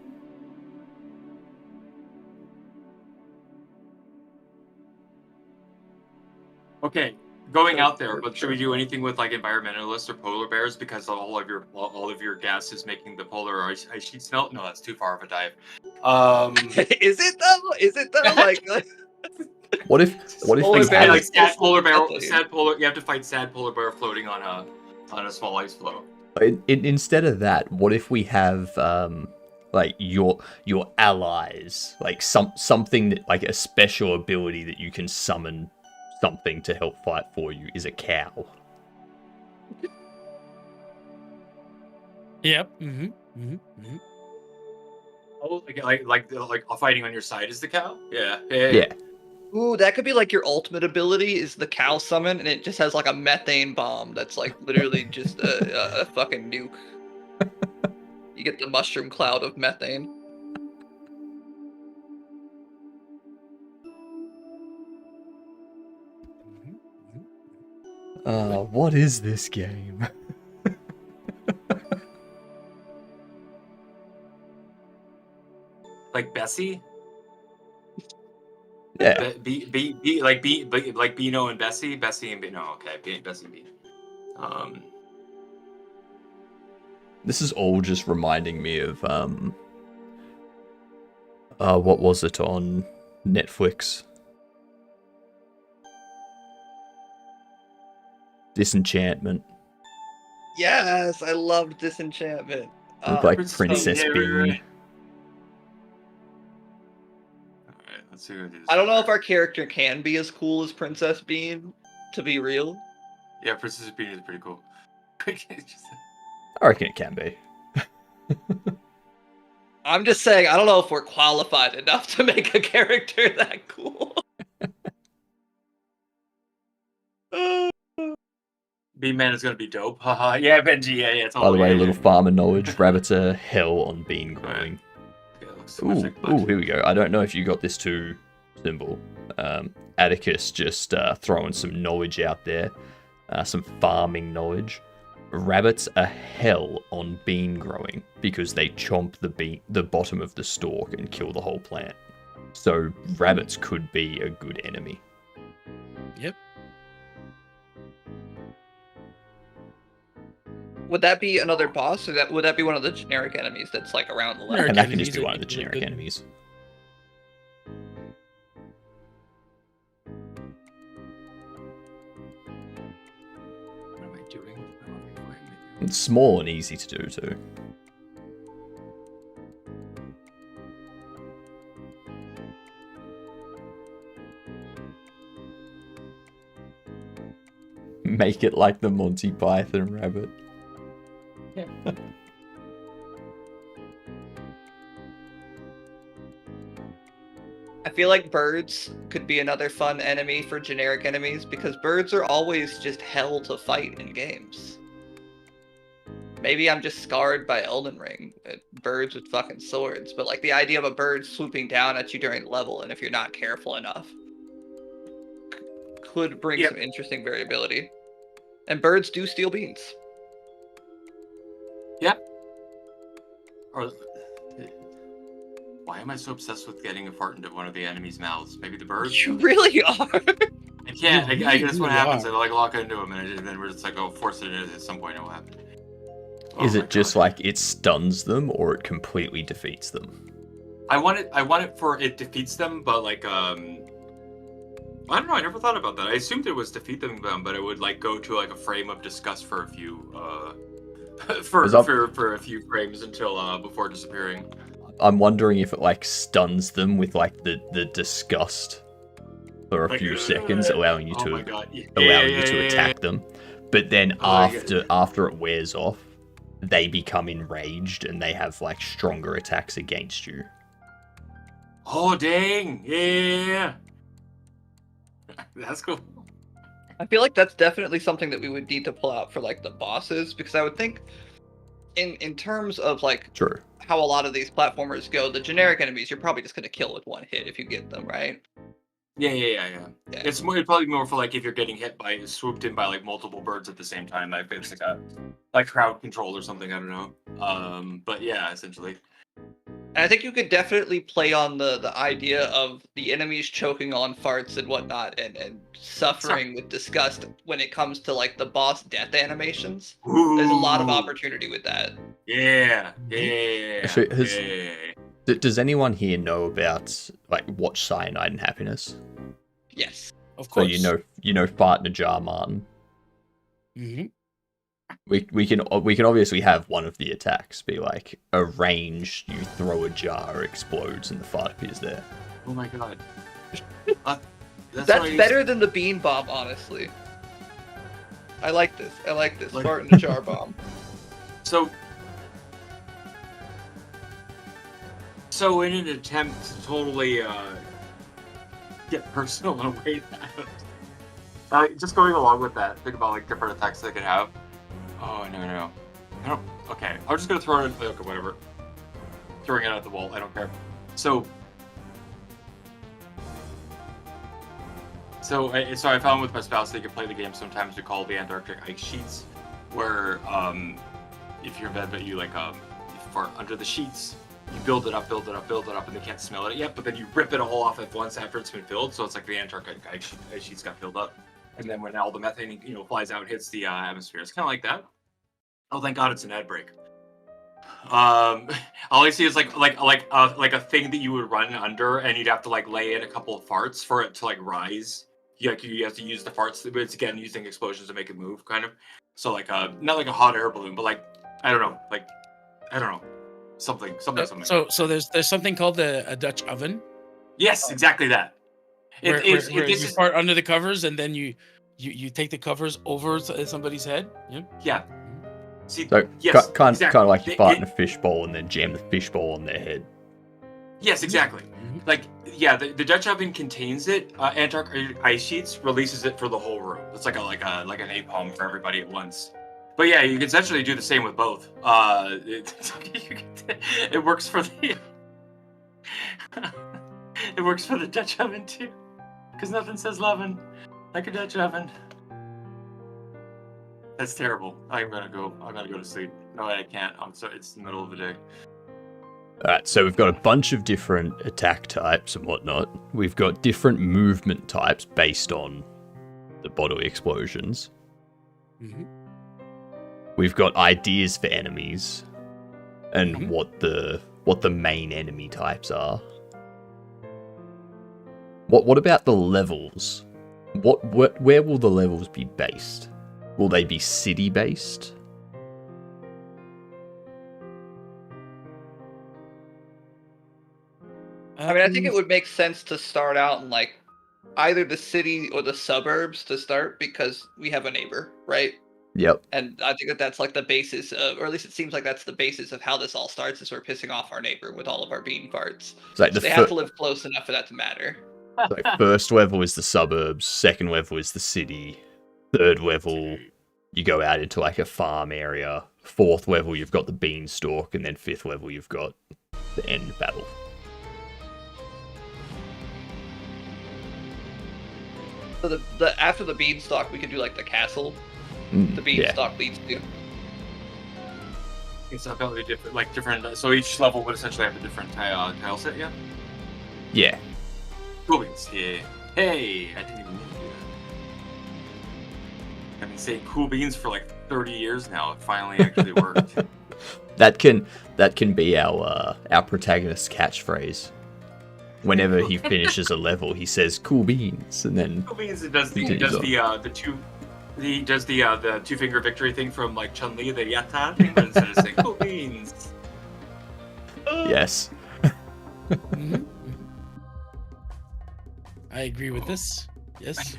Okay, going out there, but should we do anything with like environmentalists or polar bears because all of your gas is making the polar ice sheets melt? No, that's too far of a dive. Is it though? Is it though? Like What if Polar we bear, had like sad polar bear, Nothing. sad polar. You have to fight sad polar bear floating on a small ice floe. instead of that, what if we have like your allies, like something that like a special ability that you can summon something to help fight for you is a cow. Yep. Oh, like fighting on your side is the cow. Yeah. Yeah. ooh, that could be like your ultimate ability is the cow summon, and it just has like a methane bomb that's like literally just a fucking nuke. You get the mushroom cloud of methane. What is this game? Like Bessie. Yeah. Like Beano and Bessie. Bessie and Beano. Okay, Bessie and Beano. This is all just reminding me of what was it on Netflix? Disenchantment. Yes, I loved Disenchantment. Look like Princess Princess Bean, Bean. Alright, let's see who it is. I don't know if our character can be as cool as Princess Bean, to be real. Yeah, Princess Peanut is pretty cool. I reckon it can be. I'm just saying, I don't know if we're qualified enough to make a character that cool. Bean Man is gonna be dope. Haha. Yeah, Benji. Yeah. Totally. By the way, yeah, a little yeah. farmer knowledge. Rabbits are hell on bean growing. Yeah, it looks so much like Ooh, here we go. I don't know if you got this too, Symbol. Atticus just throwing some knowledge out there. Some farming knowledge. Rabbits are hell on bean growing because they chomp the bottom of the stalk and kill the whole plant. So rabbits could be a good enemy. Yep. Would that be another boss, or would that be one of the generic enemies that's like around the level? Generic And that can enemies just be are one of the good. generic enemies. What am I doing? What am I doing? It's small and easy to do too. Make it like the Monty Python rabbit. I feel like birds could be another fun enemy for generic enemies because birds are always just hell to fight in games. Maybe I'm just scarred by Elden Ring, birds with fucking swords, but like the idea of a bird swooping down at you during level, and if you're not careful enough, could bring Yep. some interesting variability. And birds do steal beans. Or, why am I so obsessed with getting a fart into one of the enemy's mouths? Maybe the bird? You really are. I can't. You I guess really what happens. are. I like lock into him, and then we're just like, oh, force it in at some point. It will happen. Oh Is my it just God. like it stuns them or it completely defeats them? I want it for it defeats them, but like I don't know. I never thought about that. I assumed it was defeat them, but it would like go to like a frame of disgust for a few for Is that- for a few frames until before disappearing. I'm wondering if it like stuns them with like the disgust for a Like, few seconds, allowing you oh to my God. Yeah, allowing yeah, you to yeah, attack them. But then Oh, I get after it wears off, they become enraged and they have like stronger attacks against you. Oh dang! Yeah. That's cool. I feel like that's definitely something that we would need to pull out for like the bosses, because I would think in terms of like True. how a lot of these platformers go, the generic enemies you're probably just gonna kill with one hit if you get them, right? Yeah. Yeah. It's more. It'd probably be more for like if you're getting swooped in by like multiple birds at the same time. Like it's like like crowd control or something. I don't know. But yeah, essentially. And I think you could definitely play on the idea of the enemies choking on farts and whatnot and suffering with disgust when it comes to like the boss death animations. There's a lot of Ooh. opportunity with that. Yeah. So has- Yeah. Does anyone here know about like Watch Cyanide and Happiness? Yes. Of So course. you know Fart in a Jar, Martin. Hmm. We can obviously have one of the attacks be like a range, you throw a jar, explodes, and the fart appears there. Oh my God. That's what I used better than the bean bomb, honestly. I like this. Like- Fart in a jar bomb. So in an attempt to totally get personal in a way that just going along with that, think about like different attacks they could have. Oh no. I don't okay. I'm just gonna throw it okay, whatever. Throwing it at the wall, I don't care. So I found with my spouse they could play the game sometimes we call the Antarctic ice sheets, where if you're in bed but you like you fart under the sheets, you build it up, and they can't smell it yet, but then you rip it all off at once after it's been filled, so it's like the Antarctic ice sheets got filled up, and then when all the methane flies out and hits the atmosphere, it's kind of like that. Oh, thank God, it's an ad break. All I see is like a thing that you would run under, and you'd have to like lay in a couple of farts for it to like rise. You have to use the farts, but it's again using explosions to make it move, kind of. So like not like a hot air balloon, but like I don't know, something. So there's something called a Dutch oven Yes, exactly that. where you fart under the covers and then you You take the covers over somebody's head. Yeah. Yeah. See, So yes, kind exactly. of like you It- fart it- in a fishbowl and then jam the fishbowl on their head. Yes, exactly. Mhm. Like, yeah, the Dutch oven contains it. Antarctic ice sheets releases it for the whole room. It's like an napalm for everybody at once. But yeah, you can essentially do the same with both. It works for the it works for the Dutch oven too, because nothing says lovin' like a Dutch oven. That's terrible. I'm gonna go to sleep. No, I can't. It's the middle of the day. Alright, so we've got a bunch of different attack types and whatnot. We've got different movement types based on the bodily explosions. Mhm. We've got ideas for enemies and Mhm. what the main enemy types are. What about the levels? Where will the levels be based? Will they be city based? I mean, I think it would make sense to start out in like either the city or the suburbs to start because we have a neighbor, right? Yep. And I think that that's like the basis of, or at least it seems like that's the basis of how this all starts. Is we're pissing off our neighbor with all of our bean farts. It's like So they have to live close enough for that to matter. like first level is the suburbs, second level is the city, third level you go out into like a farm area, fourth level you've got the beanstalk, and then fifth level you've got the end battle. So the after the beanstalk, we could do like the castle. The Yeah. beanstalk leads to. It's ability different, like different. So each level would essentially have a different tile set. Yeah. Yeah. Cool beans. Yeah. Hey, I didn't even mean to do that. I've been saying cool beans for like 30 years now. It finally actually worked. That can be our protagonist's catchphrase. Whenever he finishes a level, he says "cool beans," and then Cool beans. It does. You It can does use the two. He does the 2-finger victory thing from like Chun Li, the yatta thing, but instead of saying cool beans. yes. Mhm. I agree with this. Yes.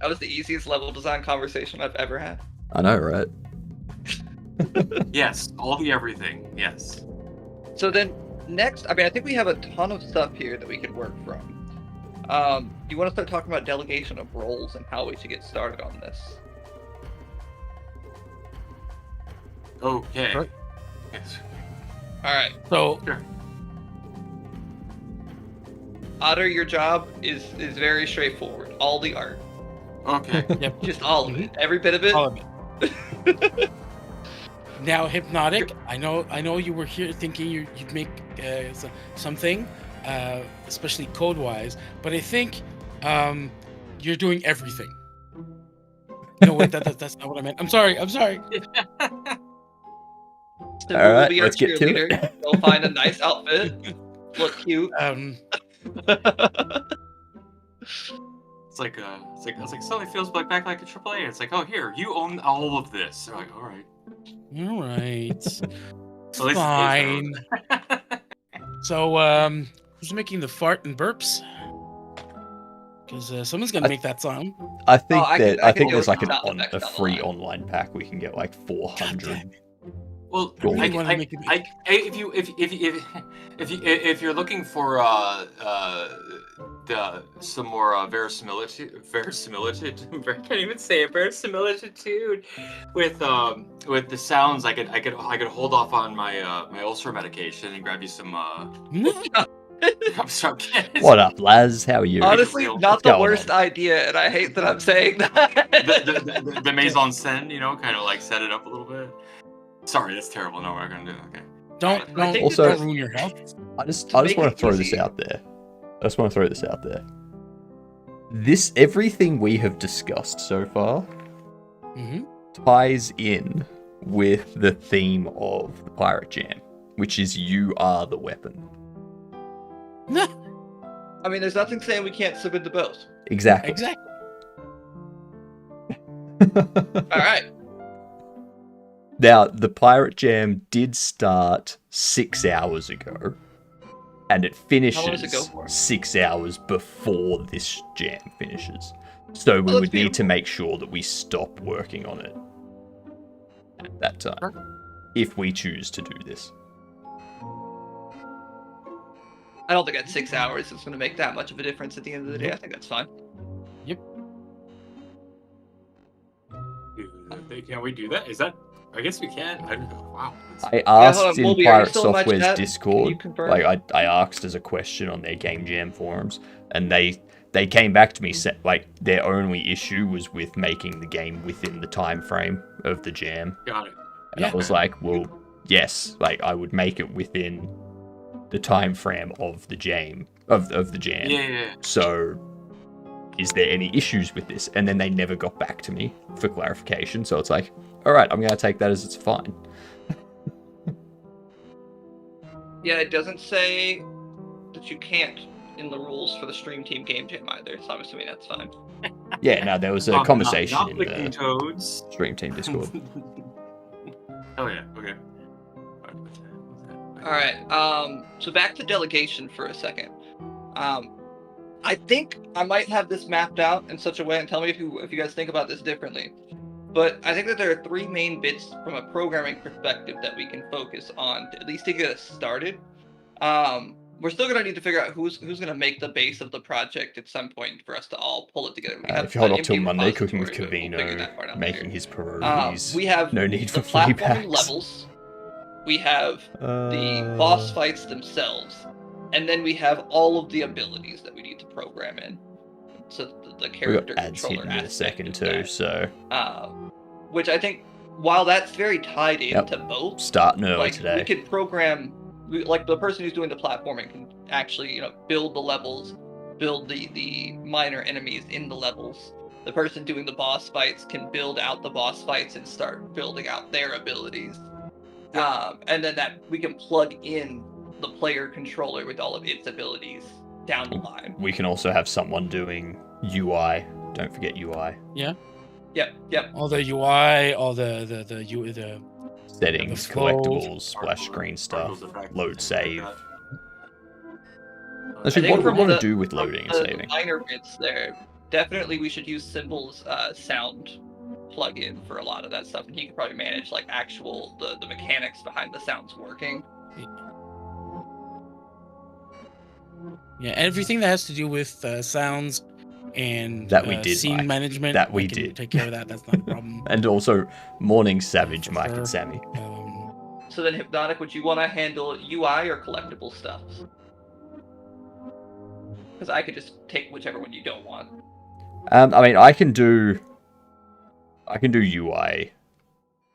That was the easiest level design conversation I've ever had. I know, right? Yes, all the everything. Yes. So then next, I mean, I think we have a ton of stuff here that we could work from. Do you want to start talking about delegation of roles and how we should get started on this? Okay. Right. Yes. All right, So Sure. Otter, your job is very straightforward. All the art, Okay. yep. just all of it, every bit of it. All of it. Now, Hypnotic, I know you were here thinking you'd make something, especially code-wise, but I think you're doing everything. No, wait, that's not what I meant. I'm sorry. Simple All will right, be our let's get to cheerleader. it. Go find a nice outfit, look cute. It's like suddenly feels like back like a AAA. It's like, oh, here, you own all of this. They're like, all right. All right. At least Fine. it's So, who's making the fart and burps? Because someone's gonna make that song. I think I that can- I I can think do there's it like sound effects a down the free line. online pack we can get like 400. Well, Go on. if you're looking for some more verisimilitude, I can't even say it, verisimilitude with the sounds, I could hold off on my my ulcer medication and grab you some What up, Laz? How are you? Honestly, What's not the going worst on? idea, and I hate that I'm saying that. the mise en scène, kind of like set it up a little bit. Sorry, that's terrible. No, we're not gonna do that. Okay. Don't think Also- don't ruin your health. I just make want it to throw this easy. out there. This everything we have discussed so far Hmm. ties in with the theme of the Pirate Jam, which is you are the weapon. I mean, there's nothing saying we can't submit the both. Exactly. Exactly. All right. Now, the Pirate Jam did start 6 hours ago. and it How long finishes does it go for? 6 hours before this jam finishes. So we Oh, would that's need to make sure that we stop working on it at that time, Sure. if we choose to do this. I don't think at 6 hours it's going to make that much of a difference at the end of the day. I think that's fine. Can we do that? Is that? I guess we can. I don't know. Wow. I hold on, asked in Mulby, are you Pirate still in my Software's chat? Can you Discord, confirm? like I asked as a question on their Game Jam forums, and they came back to me like their only issue was with making the game within the time frame of the jam. Got it. And I was like, well, yes, like I would make it within the time frame of the jam of the jam. Yeah. So is there any issues with this? And then they never got back to me for clarification. So it's like, all right, I'm going to take that as it's fine. Yeah, it doesn't say that you can't in the rules for the Stream Team Game Jam either, so I'm assuming that's fine. Yeah, no, there was a Not- conversation not in licking the toads. Stream Team Discord. Oh yeah. Okay. Alright, so back to delegation for a second. I think I might have this mapped out in such a way, and tell me if you guys think about this differently. But I think that there are 3 main bits from a programming perspective that we can focus on, to, at least to get us started. We're still gonna need to figure out who's gonna make the base of the project at some point for us to all pull it together. We have If you hold an off till empty Monday, cooking with repository, but we'll figure that part Cavino, out making later. his priorities. We have No need the for free platforming packs. levels. We have the boss fights themselves, and then we have all of the abilities that we need to program in. So the We character got ads controller hitting in a aspect second of too, that. so Which I think, while that's very tied Yep. into both, starting early like today. we could program, like the person who's doing the platforming can actually, build the levels, build the minor enemies in the levels. The person doing the boss fights can build out the boss fights and start building out their abilities. And then that we can plug in the player controller with all of its abilities down the line. We can also have someone doing UI. Don't forget UI. Yep. All the UI, all the Settings, The flow. collectibles, splash screen stuff, load save. I Actually, think what do we from want to the- do with loading and The saving? minor bits there, definitely we should use Symbol's sound plugin for a lot of that stuff, and he could probably manage like the mechanics behind the sounds working. yeah, everything that has to do with sounds and That we did, scene Mike. management. That we I can did. take care of that. That's not a problem. And also, Morning Savage, Mike Sure. and Sammy. So then, Hypnotic, would you want to handle UI or collectible stuff? Because I could just take whichever one you don't want. I mean, I can do UI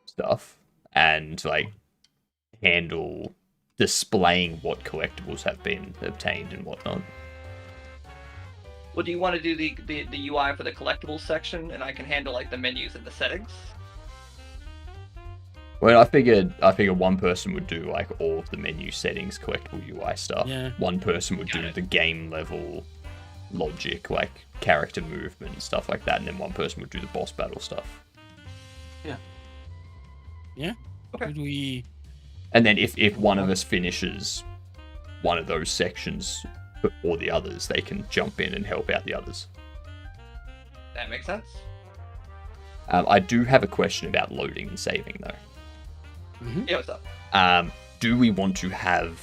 stuff and like handle displaying what collectibles have been obtained and whatnot. Well, do you want to do the UI for the collectibles section, and I can handle like the menus and the settings? Well, I figured one person would do like all of the menu settings, collectible UI stuff. Yeah. One person would Got do it. the game level logic, like character movement and stuff like that, and then one person would do the boss battle stuff. Who do we? And then if one of us finishes one of those sections before the others, they can jump in and help out the others. That makes sense. I do have a question about loading and saving though. Yeah, what's up? Do we want to have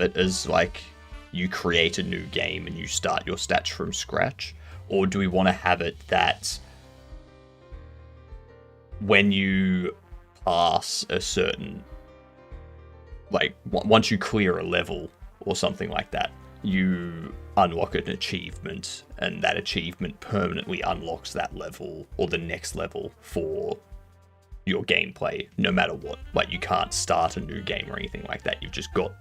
it as like you create a new game and you start your stats from scratch, or do we want to have it that when you pass a certain, like once you clear a level or something like that, you unlock an achievement, and that achievement permanently unlocks that level or the next level for your gameplay, no matter what. Like, you can't start a new game or anything like that. You've just got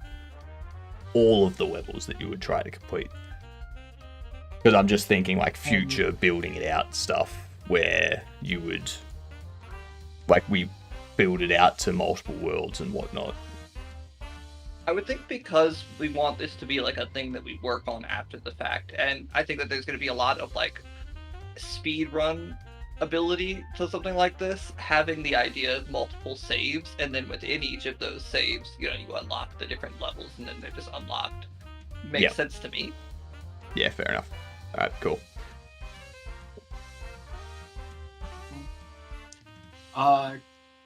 all of the levels that you would try to complete. Because I'm just thinking, like, future building it out stuff, where you would, like, we build it out to multiple worlds and whatnot. I would think because we want this to be like a thing that we work on after the fact, and I think that there's going to be a lot of like speed run ability to something like this, having the idea of multiple saves, and then within each of those saves, you unlock the different levels, and then they're just unlocked. Makes Yeah. sense to me. Yeah, fair enough. All right, cool.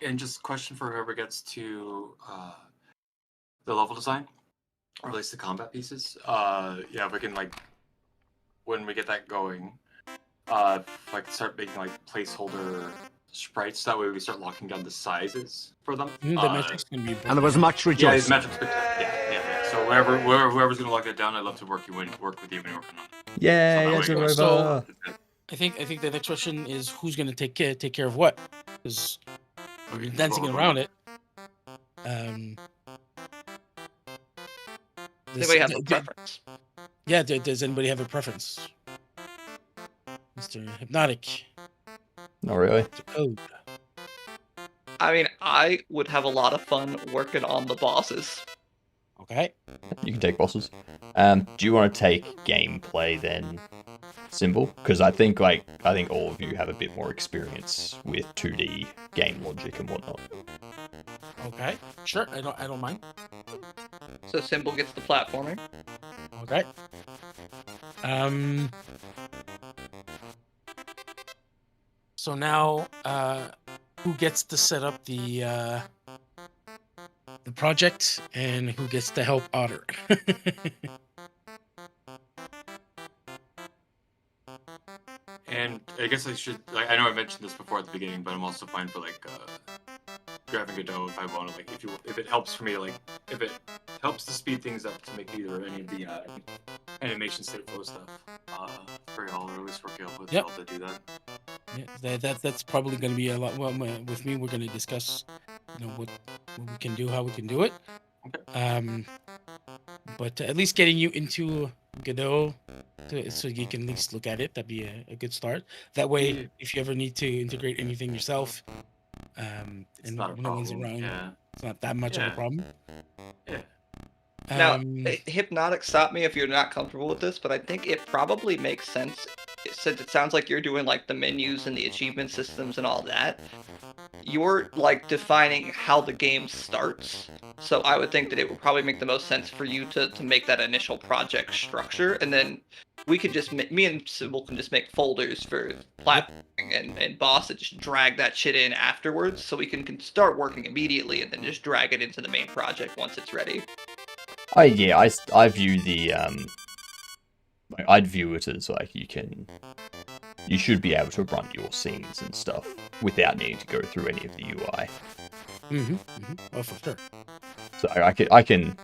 And just question for whoever gets to the level design, or at least the combat pieces. Yeah, we can like when we get that going, like start making like placeholder sprites. That way we start locking down the sizes for them. The metrics can be And there important. was much Yeah, these rejoicing. metrics. Yeah. So whoever's gonna lock that down, I'd love to work with you when you're working on it. Yeah, So that yeah, way- So- I think the next question is who's gonna take care of what? Because we're dancing around it. Does anybody have a preference? Yeah, does anybody have a preference? Mr. Hypnotic, Not really. Mr. Code. I mean, I would have a lot of fun working on the bosses. Okay. You can take bosses. Do you want to take gameplay then, Symbol? Because I think all of you have a bit more experience with 2D game logic and whatnot. Okay. Sure. I don't mind. So Symbol gets the platforming. Okay. So now, who gets to set up the project and who gets to help Otter? And I guess I should. Like, I know I mentioned this before at the beginning, but I'm also fine for like grabbing Godot if I want to. Like, if it helps for me, like if it helps to speed things up to make either any of the animation state flow stuff for y'all, or at least work out with Yep. y'all to do that. Yeah, that's probably going to be a lot. Well, with me, we're going to discuss, what we can do, how we can do it. Okay. But at least getting you into Godot, so you can at least look at it. That'd be a good start. That way, Yeah. if you ever need to integrate anything yourself, It's and not a no one's problem. around, Yeah. it's not that much of a Yeah. problem. Yeah. Now, Um, Hypnotic, stop me if you're not comfortable with this, but I think it probably makes sense since it sounds like you're doing like the menus and the achievement systems and all that. You're like defining how the game starts. So I would think that it would probably make the most sense for you to make that initial project structure, and then we could just me and Sybil can just make folders for platforming and boss and just drag that shit in afterwards, so we can start working immediately and then just drag it into the main project once it's ready. I view the I'd view it as like you should be able to run your scenes and stuff without needing to go through any of the UI. Oh, for sure. So I can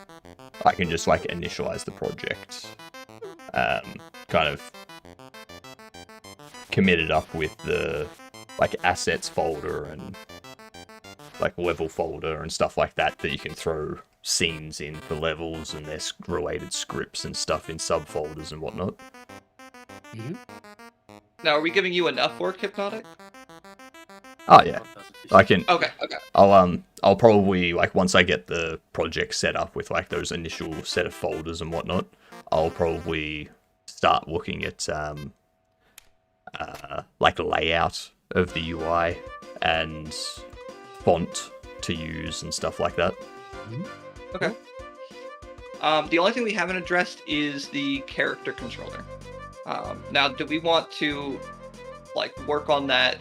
just like initialize the project, kind of commit it up with the like assets folder and like level folder and stuff like that you can throw scenes in for levels and there's related scripts and stuff in subfolders and whatnot. Now, are we giving you enough work, Hypnotic? Oh yeah, I can. Okay. I'll probably like once I get the project set up with like those initial set of folders and whatnot, I'll probably start looking at like layout of the UI and font to use and stuff like that. Okay. The only thing we haven't addressed is the character controller. Now, do we want to like work on that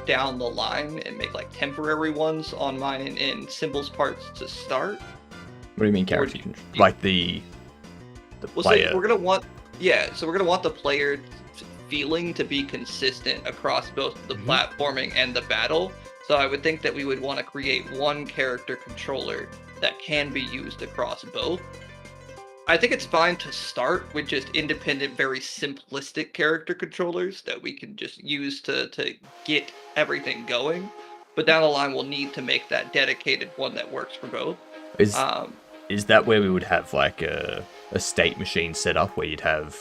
down the line and make like temporary ones on mine and in Symbol's parts to start? What do you mean character Or- control? Like the Well, player? so we're gonna want the player feeling to be consistent across both the platforming and the battle. So I would think that we would want to create one character controller that can be used across both. I think it's fine to start with just independent, very simplistic character controllers that we can just use to get everything going. But down the line, we'll need to make that dedicated one that works for both. Is that where we would have like a state machine set up where you'd have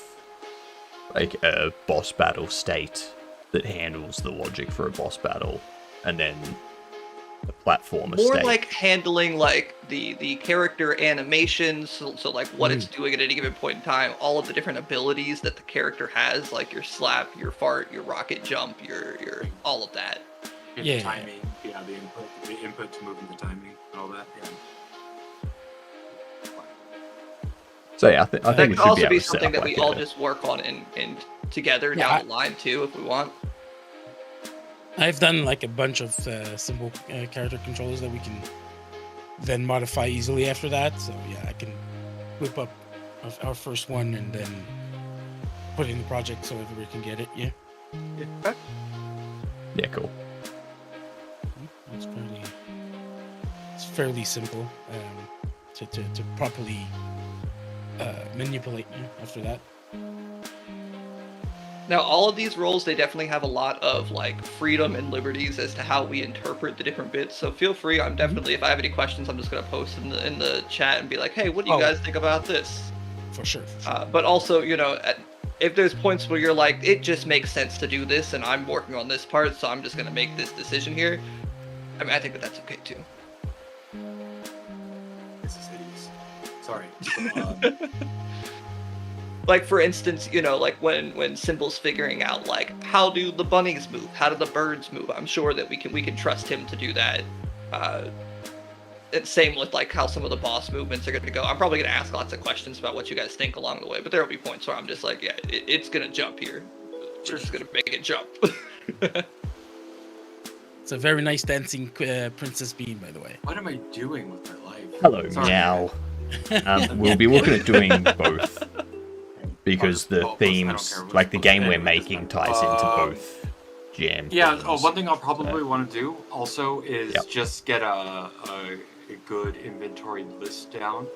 like a boss battle state that handles the logic for a boss battle, and then the platformer More state. like handling like the character animations, so like what it's doing at any given point in time, all of the different abilities that the character has, like your slap, your fart, your rocket jump, your all of that. Yeah. Timing. Yeah, the input to move in the timing and all that. Yeah. So yeah, I think That we could should be also able be to set something up that like we all a- just work on and together Yeah, down the line too, if we want. I've done like a bunch of simple character controllers that we can then modify easily after that. So yeah, I can whip up our first one and then put it in the project so everybody can get it. Yeah, Yeah, cool. it's fairly simple to properly manipulate after that. Now, all of these roles, they definitely have a lot of like freedom and liberties as to how we interpret the different bits. So feel free. I'm definitely, if I have any questions, I'm just gonna post in the chat and be like, hey, what do you guys think about this? For sure. But also, if there's points where you're like, it just makes sense to do this, and I'm working on this part, so I'm just gonna make this decision here. I mean, I think that's okay too. This is hideous. Sorry. Like for instance, like when Symbol's figuring out like how do the bunnies move, how do the birds move, I'm sure that we can trust him to do that. It's same with like how some of the boss movements are gonna go. I'm probably gonna ask lots of questions about what you guys think along the way, but there will be points where I'm just like, yeah, it's gonna jump here. We're just gonna make it jump. It's a very nice dancing Princess Bean, by the way. What am I doing with my life? Hello, Sorry. meow. We'll be looking at doing both because the I don't themes, care which like the one. game we're Anyway, making, doesn't ties matter. into both jam. Yeah. themes. Oh, one thing I'll probably want to do also is Yep. just get a good inventory list down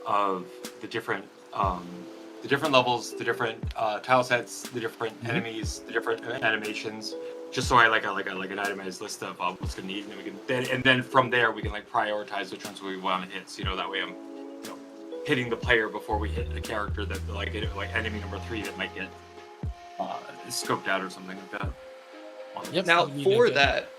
of the different levels, the different tile sets, the different enemies, the different animations. Just so I like an itemized list of what's gonna need, and then from there we can like prioritize which ones we want to hit. So that way I'm hitting the player before we hit a character that like enemy number 3 that might get scoped out or something like that. Yep. Now You need for to- that,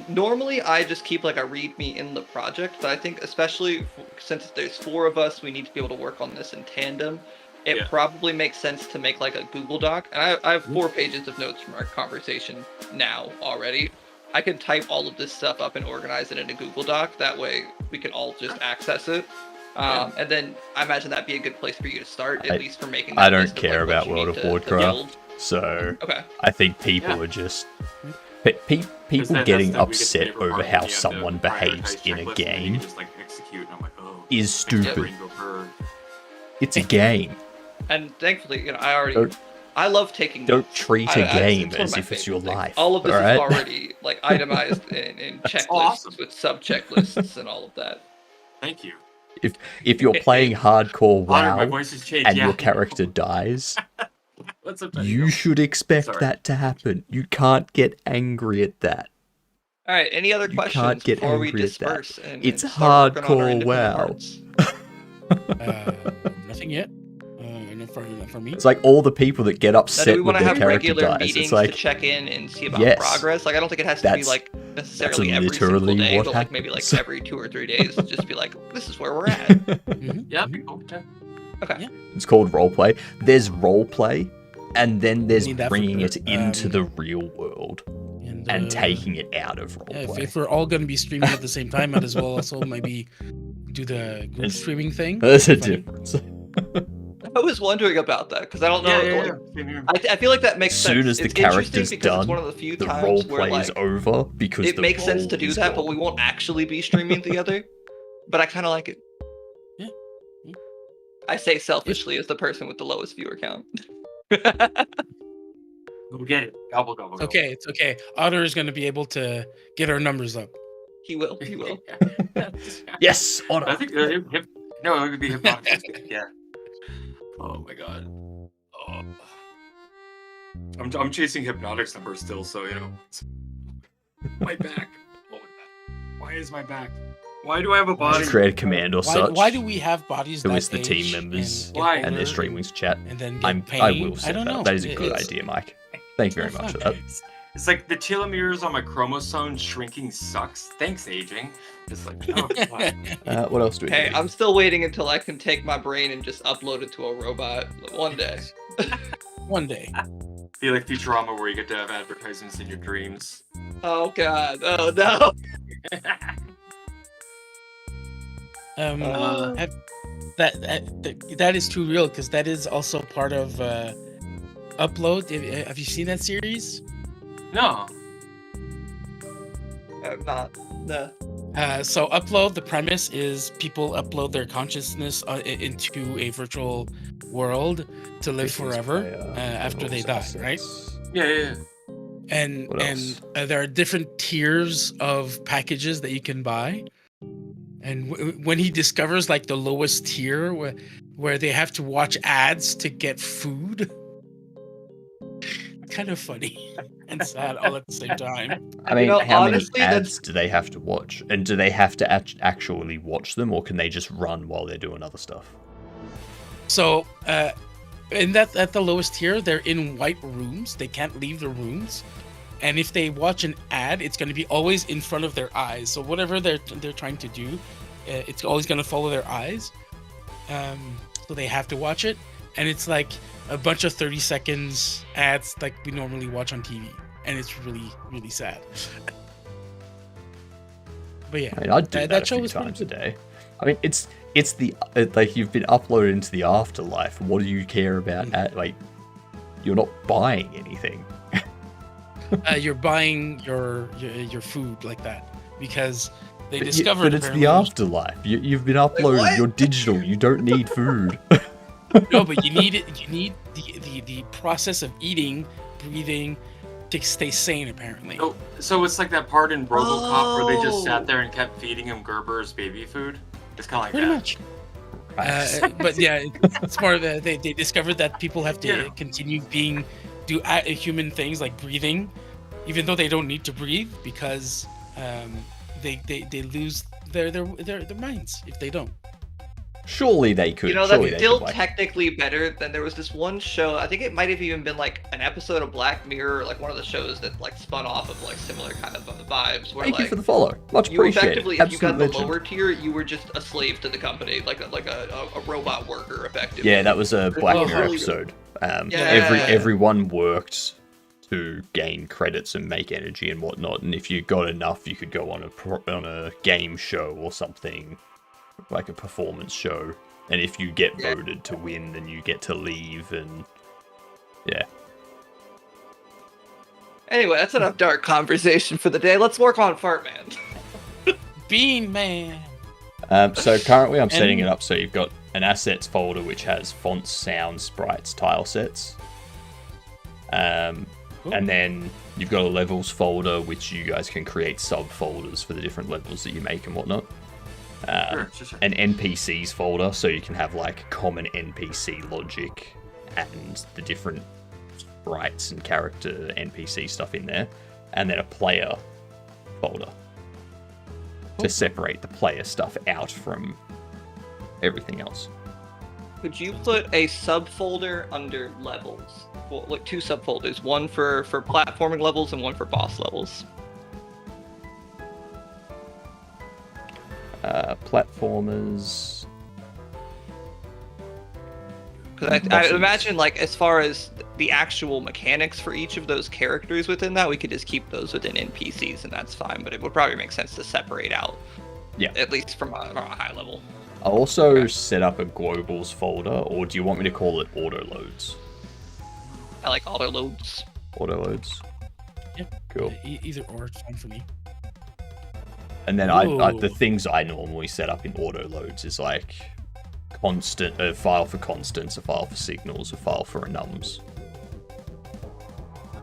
normally I just keep like a README in the project, but I think especially since there's 4 of us, we need to be able to work on this in tandem. It Yeah. probably makes sense to make like a Google Doc. And I have 4 pages of notes from our conversation now already. I can type all of this stuff up and organize it in a Google Doc. That way we can all just access it. And then I imagine that'd be a good place for you to start, at least for making. I that don't list of, care like, what about you World need of to Warcraft. build. So Okay. I think people Yeah. are just people That's getting the biggest upset favorite over part, how you have to someone behaves prioritize in a checklists, and then you game just like execute, and I'm like, oh, is stupid. Rainbow Bird. It's a game. And thankfully, Don't- I love taking Don't notes. treat I- a I- game one of as my if it's favorite your things. life. All of this alright? is already like itemized in checklists awesome. with sub checklists and all of that. Thank you. If you're playing hardcore Honor, my WoW voice has changed. and yeah. your character dies, Let's sometimes you go. should expect Sorry. that to happen. You can't get angry at that. All right. Any other You can't questions get before we angry at that. disperse? It's and start working on our hardcore individual WoW. parts? Nothing yet. Not for me. It's like all the people that get Now, do upset we when want to their have character regular dies. meetings It's like, to check in and see about yes, progress? Like, I don't think it has to be that's- like necessarily every literally single day, what but like maybe like happens. every 2 or 3 days. Just be like, this is where we're at. Mhm, Yeah, mhm. people. Yeah. Okay. Yeah. it's called roleplay. There's roleplay, and then there's Need that for bringing the, it into the real world and taking it out of Yeah, roleplay. if we're all going to be streaming at the same time, might as well also maybe do the group It's- streaming thing. There's a Funny. difference. I was wondering about that because I don't know. Yeah, like, Same here. I feel like that makes As sense. soon as the It's interesting character's because done, it's one of the few The times where roleplay like is over because it the makes sense role to do is that, but gone. we won't actually be streaming together. But I kind of like it. Yeah. Yeah. I say selfishly as the person with the lowest viewer count. We'll get it. Gobble, gobble, It's okay. It's okay. Otter is going to be able to get our numbers up. He will. He will. Yes, I Otter. think no, it would be hypnotic. Yeah. Oh my god. Oh. I'm chasing hypnotics numbers still, so it's- my back. Oh my back. Why is my back? Why do I have a body? Just create a command or Why, such. why do we have bodies to that list the team age members and get Why? and their older streamings chat? and then get I pain? will set don't that. know. That is a good It's- idea, Mike. Thank you very Oh, much for fuck. that. It's like the telomeres on my chromosomes shrinking sucks. Thanks, aging. It's like, oh god. What else do we Hey, need? I'm still waiting until I can take my brain and just upload it to a robot one day. One day. Be like Futurama where you get to have advertisements in your dreams. Oh god. Oh no. That is too real because that is also part of Upload. Have you seen that series? No. I'm not. No. So Upload, the premise is people upload their consciousness into a virtual world to live forever after they die, right? Yeah. And What else? there are different tiers of packages that you can buy. And when he discovers like the lowest tier where they have to watch ads to get food, kind of funny and sad all at the same time. I mean, know, how honestly, many that's- ads do they have to watch? And do they have to actually watch them, or can they just run while they're doing other stuff? So, in that at the lowest tier, they're in white rooms. They can't leave the rooms, and if they watch an ad, it's going to be always in front of their eyes. So whatever they're trying to do, it's always going to follow their eyes. So they have to watch it, and it's like a bunch of 30 seconds ads like we normally watch on TV, and it's really really sad. But yeah, I mean, I'd do that that a show few was pretty times a good. day. I mean, it's like you've been uploaded into the afterlife. What do you care about? Like, you're not buying anything. You're buying your food like that because they But discovered. but it's the apparently- afterlife. You've been uploaded. what? You're digital. You don't need food. No, but you need it. You need the process of eating, breathing, to stay sane. Apparently. So it's like that part in RoboCop where they just Oh. sat there and kept feeding him Gerber's baby food. It's kind of like Pretty that. much. But yeah, it's more of a, they discovered that people have to Yeah. continue do human things like breathing, even though they don't need to breathe because they lose their minds if they don't. Surely they could. You know, surely that's they still could, like- technically better than there was this one show. I think it might have even been like an episode of Black Mirror, like one of the shows that like spun off of like similar kind of vibes. Where Thank you like for the follow. Much you appreciated. effectively, if you got Absolute the legend. lower tier, you were just a slave to the company, like a robot worker, effectively. Yeah, that was a Black Oh, Mirror really? episode. Yeah. Everyone worked to gain credits and make energy and whatnot, and if you got enough, you could go on a game show or something, like a performance show. And if you get Yeah. voted to win, then you get to leave, and yeah. Anyway, that's enough dark conversation for the day. Let's work on Fartman. Bean Man. So currently I'm setting And- it up so you've got an assets folder which has fonts, sounds, sprites, tile sets. And then you've got a levels folder which you guys can create subfolders for the different levels that you make and whatnot. Sure. An NPCs folder so you can have like common NPC logic and the different sprites and character NPC stuff in there. And then a player folder to separate the player stuff out from everything else. Could you put a subfolder under levels? Well, like two subfolders, one for platforming levels and one for boss levels. Platformers. Because I Bosses. imagine, like, as far as the actual mechanics for each of those characters within that, we could just keep those within NPCs, and that's fine. But it would probably make sense to separate out, Yeah. at least from a high level. I'll also Okay. set up a globals folder, or do you want me to call it auto loads? I like auto loads. Auto loads. Yeah. Cool. Either or, it's fine for me. And then the Ooh. things I normally set up in auto loads is like constant, a file for constants, a file for signals, a file for enums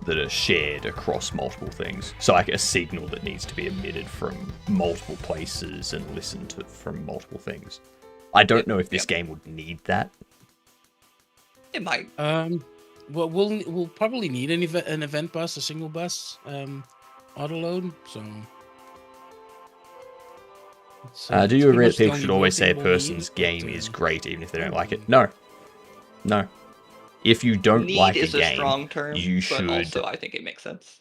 that are shared across multiple things. So like a signal that needs to be emitted from multiple places and listened to from multiple things. I don't know if this game would need that. It might. Well, we'll probably need an event bus, a single bus, auto load. So. Do you it's pretty agree much that the people only should always say a thing we'll need, person's but, game is great even if they don't like it? No. If you don't Need like is a a game, strong term, you but should also I think it makes sense.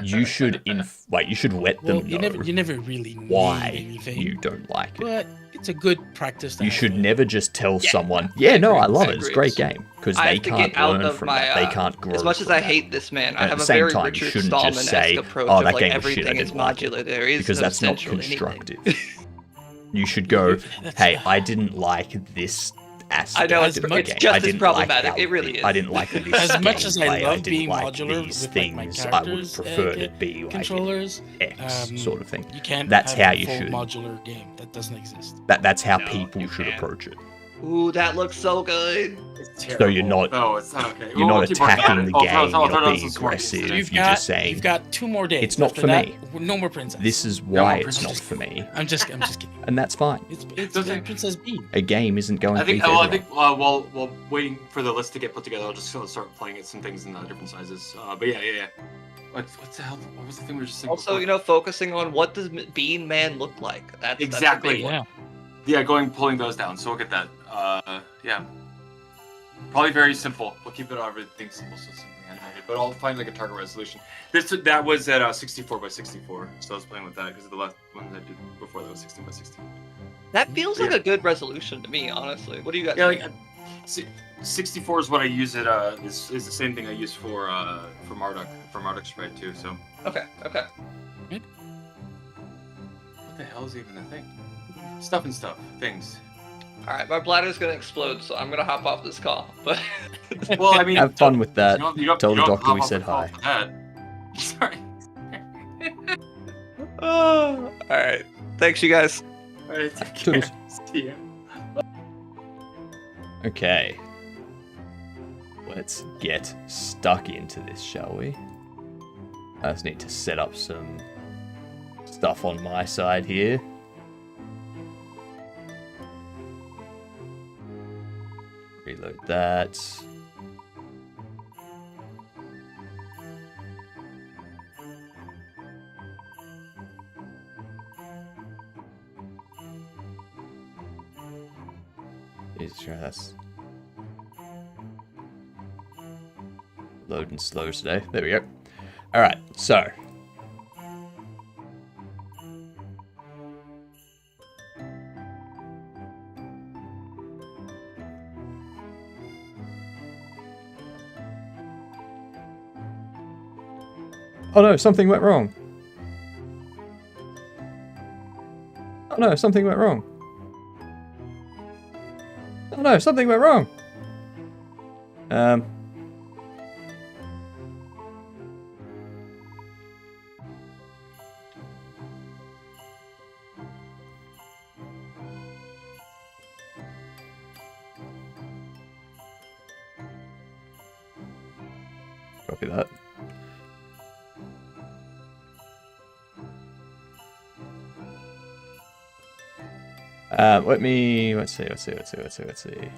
you should you should let them Well, know you never really need why anything, you don't like it. but it's a good practice. To You have should a- never just tell Yeah, someone, I yeah, no, agree, I love I it. It's a agree. great game. Because I they have to can't get out learn of from my, that. They can't grow as much as from I that. hate this, man, I At have the a same very time, you Richard shouldn't just Stallman-esque say, approach "Oh, of that like game was shit, I everything is didn't like it," modular. There is because no that's not central anything. constructive. You should go, That's- hey, I didn't like this aspect I know, of the it's game. just I as didn't like problematic. how It really is. I didn't like this As much as I gameplay, love didn't being like modular these with, like, my things, I would characters, prefer to be like controllers, X sort of thing. you can't. That's have how a you full should. modular game that doesn't exist. That's how No, people you should can't. approach it. Ooh, that looks so good. It's So you're terrible. not- No, it's not okay. You're We'll not keep working on attacking it. the I'll game, throw you're down being some smart games aggressive. today. You're just saying, You've got 2 more days. "It's not After for that, me." No more princess. This is No, why I'm it's not just- for me. I'm just kidding. And that's fine. It's Doesn't- Princess Bean. A game isn't going I to be think. for Well, I everyone. think while waiting for the list to get put together, I'll just start playing at some things in different sizes. But yeah. What the hell? What was the thing we were just saying? Also, before? focusing on what does Bean Man look like. That's Exactly. That's a big one. Yeah. Yeah, pulling those down. So we'll get that. Yeah. Probably very simple. We'll keep it on everything simple, so something animated. But I'll find like a target resolution. That was at 64 by 64. So I was playing with that because the last one I did before that was 16 by 16. That feels like Yeah. a good resolution to me, honestly. What do you guys? Yeah, think? like 64 is what I use it. Is the same thing I use for Marduk Sprite too. So Okay. what the hell is even a thing? Stuff things. All right, my bladder's gonna explode, so I'm gonna hop off this call. But Well, I mean, Have fun with that. You don't, Tell you the don't doctor hop we off said the call hi. for that. Sorry. all right, thanks you guys. All right, take care. Toodles. See ya. Okay. Let's get stuck into this, shall we? I just need to set up some stuff on my side here. Reload that. That's loading slow today. There we go. Alright, so. Oh no, something went wrong. Oh no, something went wrong. Oh no, something went wrong. Copy that. Let's see.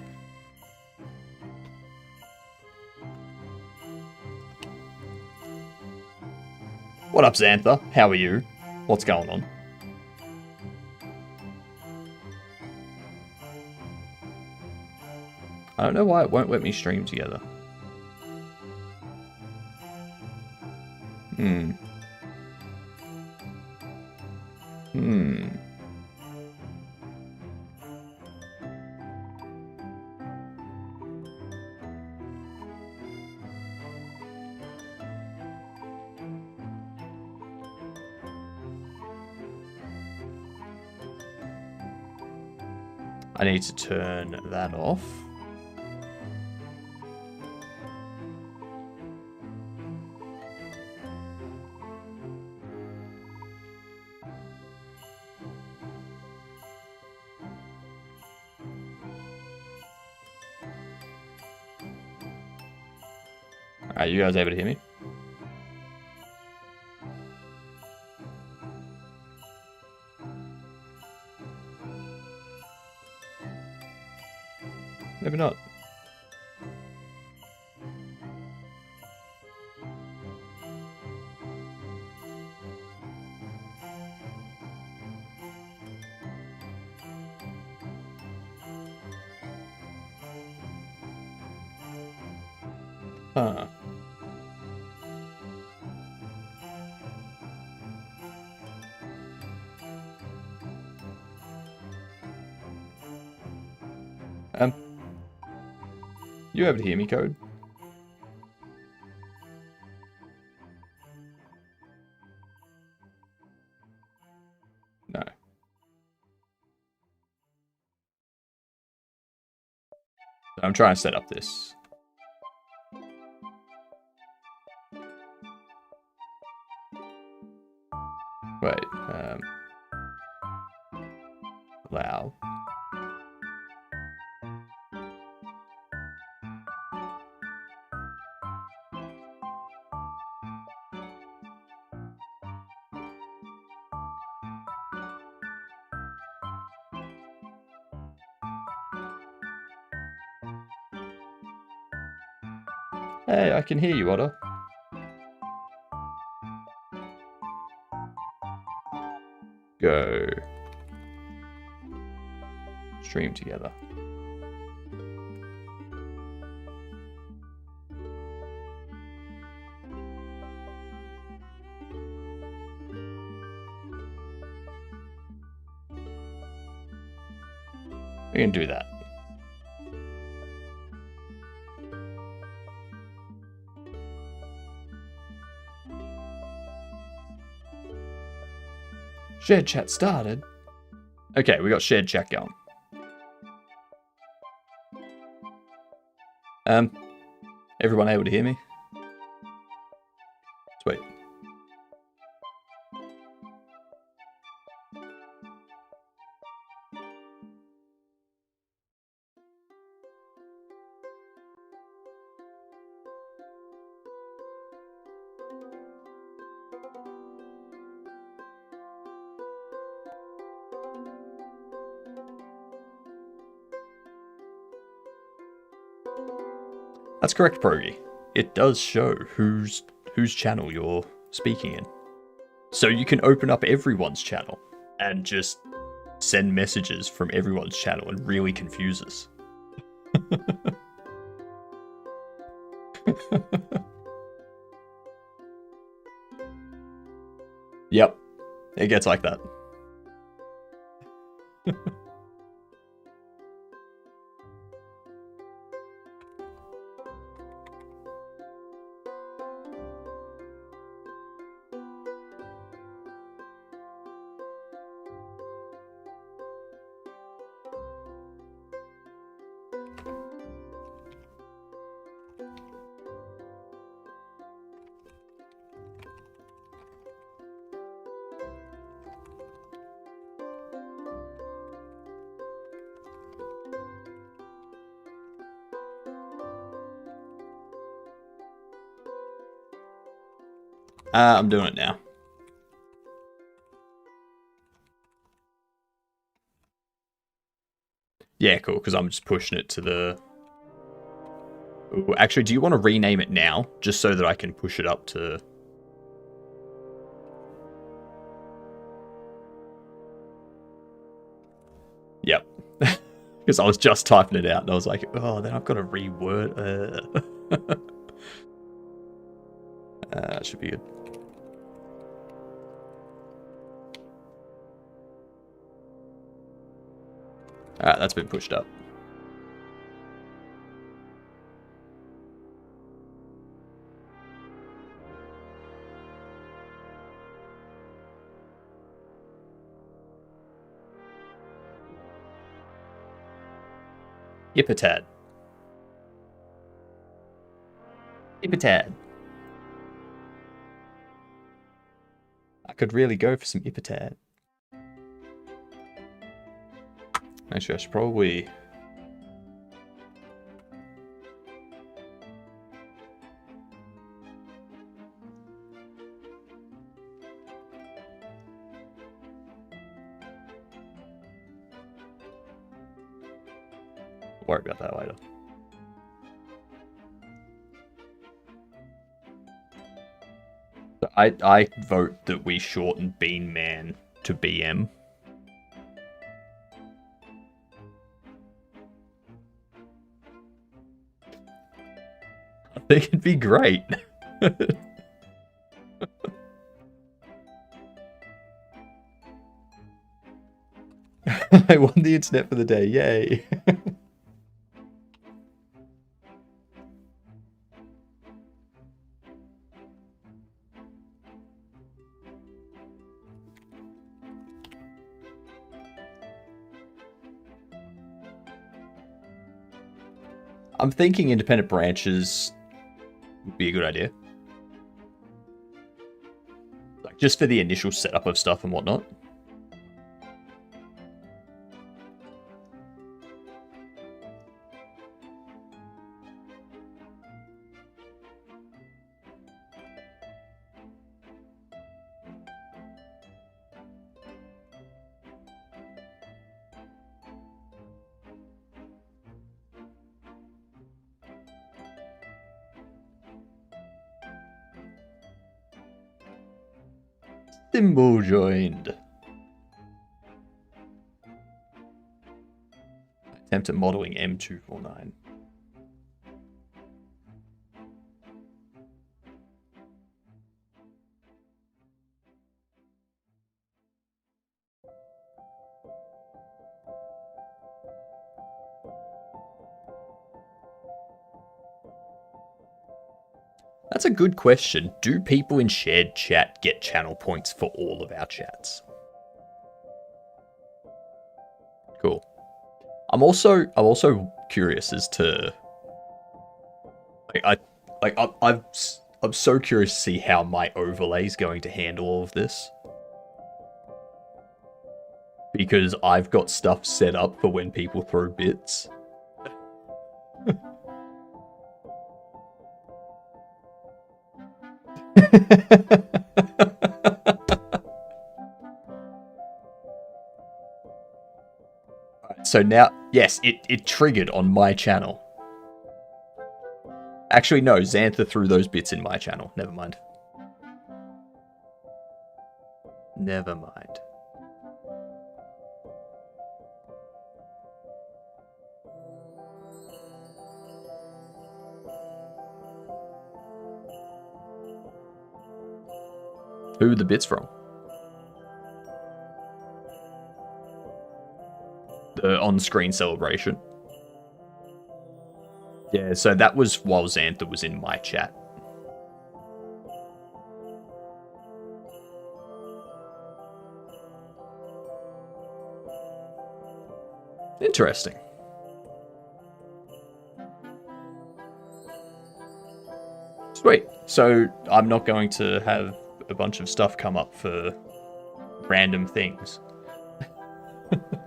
What up, Xantha? How are you? What's going on? I don't know why it won't let me stream together. I need to turn that off. Alright, you guys able to hear me? Maybe not. Huh. You able to hear me, Code? No. So I'm trying to set up this. Wait, allow. Hey, I can hear you, Otter. Go. Stream together. We can do that. Shared chat started. Okay, we got shared chat going. Everyone able to hear me? Sweet. That's correct, Progi. It does show whose channel you're speaking in. So you can open up everyone's channel and just send messages from everyone's channel and really confuse us. Yep, it gets like that. I'm doing it now. Yeah, cool, because I'm just pushing it to the... Ooh, actually, do you want to rename it now? Just so that I can push it up to... Yep. Because I was just typing it out, and I was like, oh, then I've got to reword... should be good. Alright, that's been pushed up. Ipitad. Ipitad. I could really go for some Ipitad. Actually, I should probably... worry about that later. So I vote that we shorten Bean Man to BM. I think it'd be great. I won the internet for the day, yay. I'm thinking independent branches would be a good idea. Like, just for the initial setup of stuff and whatnot. Symbol joined. Attempt at modeling M249. That's a good question. Do people in shared chat get channel points for all of our chats? Cool. I'm also curious as to I'm so curious to see how my overlay is going to handle all of this. Because I've got stuff set up for when people throw bits. So now, yes, it triggered on my channel. Actually, no, Xantha threw those bits in my channel. Never mind. Never mind. Who are the bits from? The on-screen celebration. Yeah, so that was while Xantha was in my chat. Interesting. Sweet. So I'm not going to have a bunch of stuff come up for random things.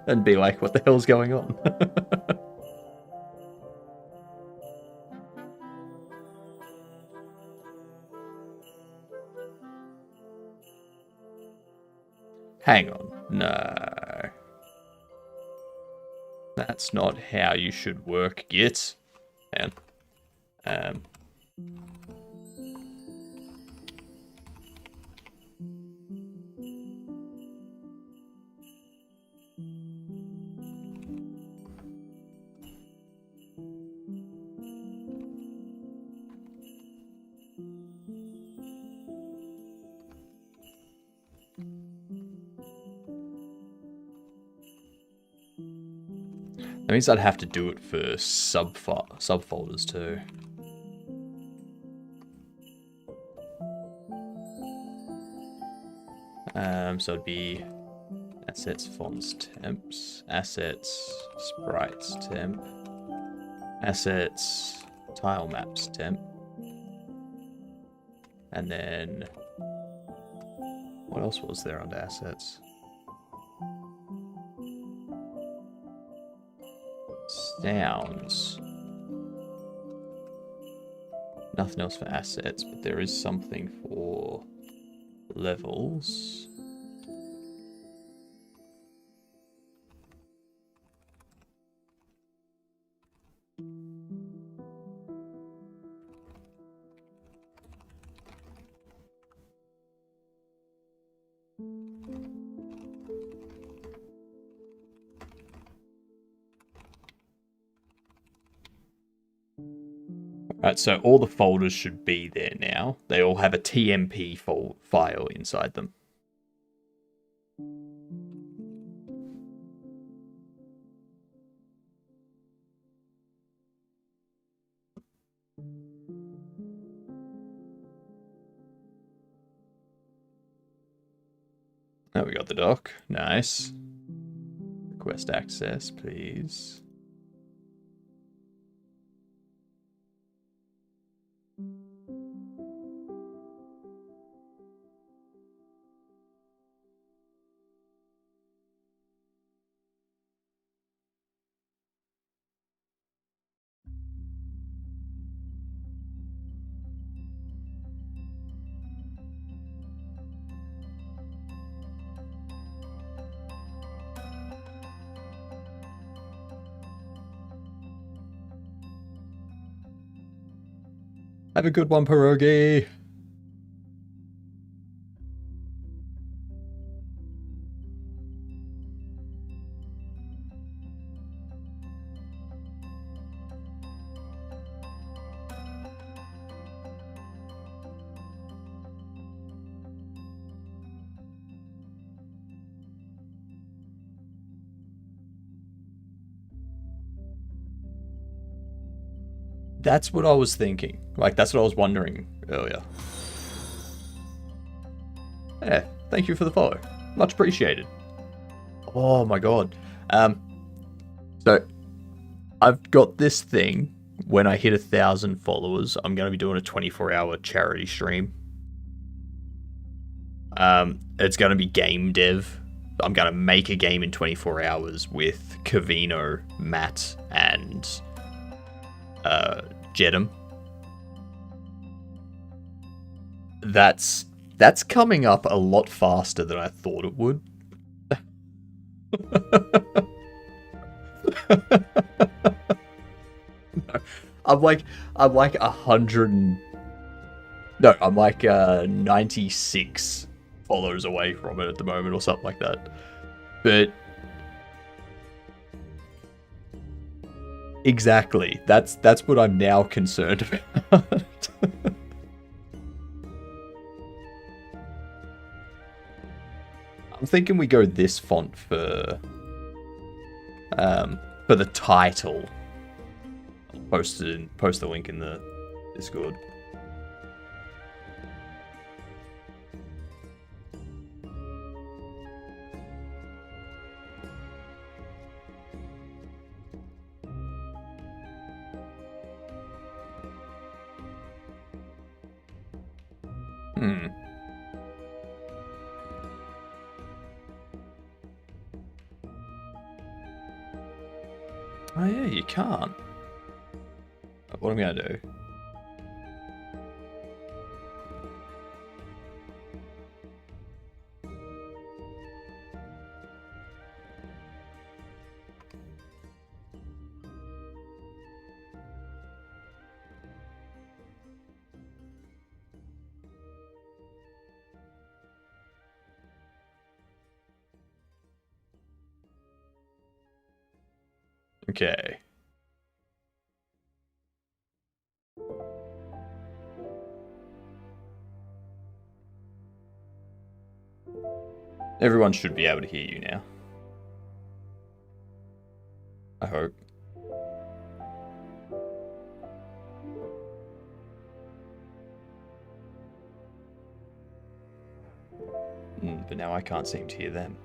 And be like, what the hell's going on? Hang on. No. That's not how you should work, Git. And, that means I'd have to do it for subfolders too. So it'd be assets, fonts, temps, assets, sprites, temp, assets, tile maps, temp, and then what else was there under assets? Sounds. Nothing else for assets, but there is something for levels. Right, so all the folders should be there now. They all have a TMP file inside them. Now we got the doc. Nice. Request access, please. Have a good one, Pierogi. That's what I was thinking. Like, that's what I was wondering earlier. Yeah, thank you for the follow. Much appreciated. Oh my god. So, I've got this thing. When I hit 1,000 followers, I'm going to be doing a 24-hour charity stream. It's going to be game dev. I'm going to make a game in 24 hours with Kavino, Matt, and Jedem. That's coming up a lot faster than I thought it would. I'm like 100 and... No, I'm like 96 followers away from it at the moment or something like that. But exactly. That's what I'm now concerned about. I'm thinking we go this font for the title. I'll post the link in the Discord. Oh yeah, you can't. What am I gonna do? Okay. Everyone should be able to hear you now. I hope. But now I can't seem to hear them.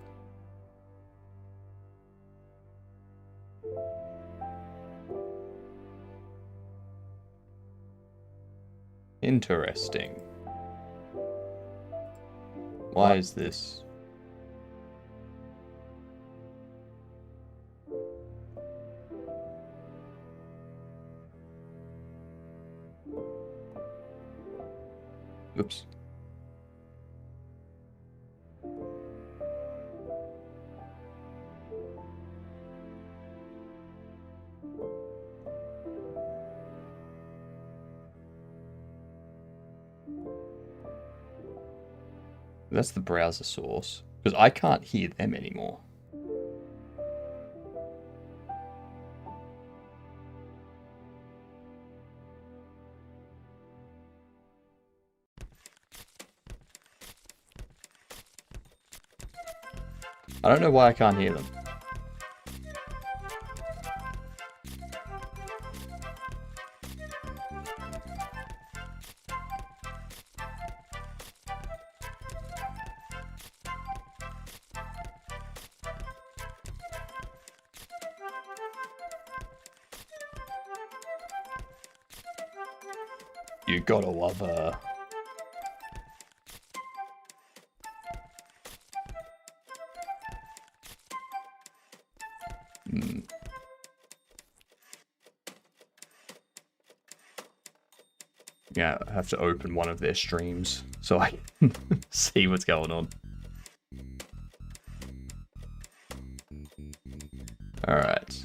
Interesting. Why is this? Oops. That's the browser source, because I can't hear them anymore. I don't know why I can't hear them. You gotta love her. Yeah, I have to open one of their streams so I can see what's going on. Alright.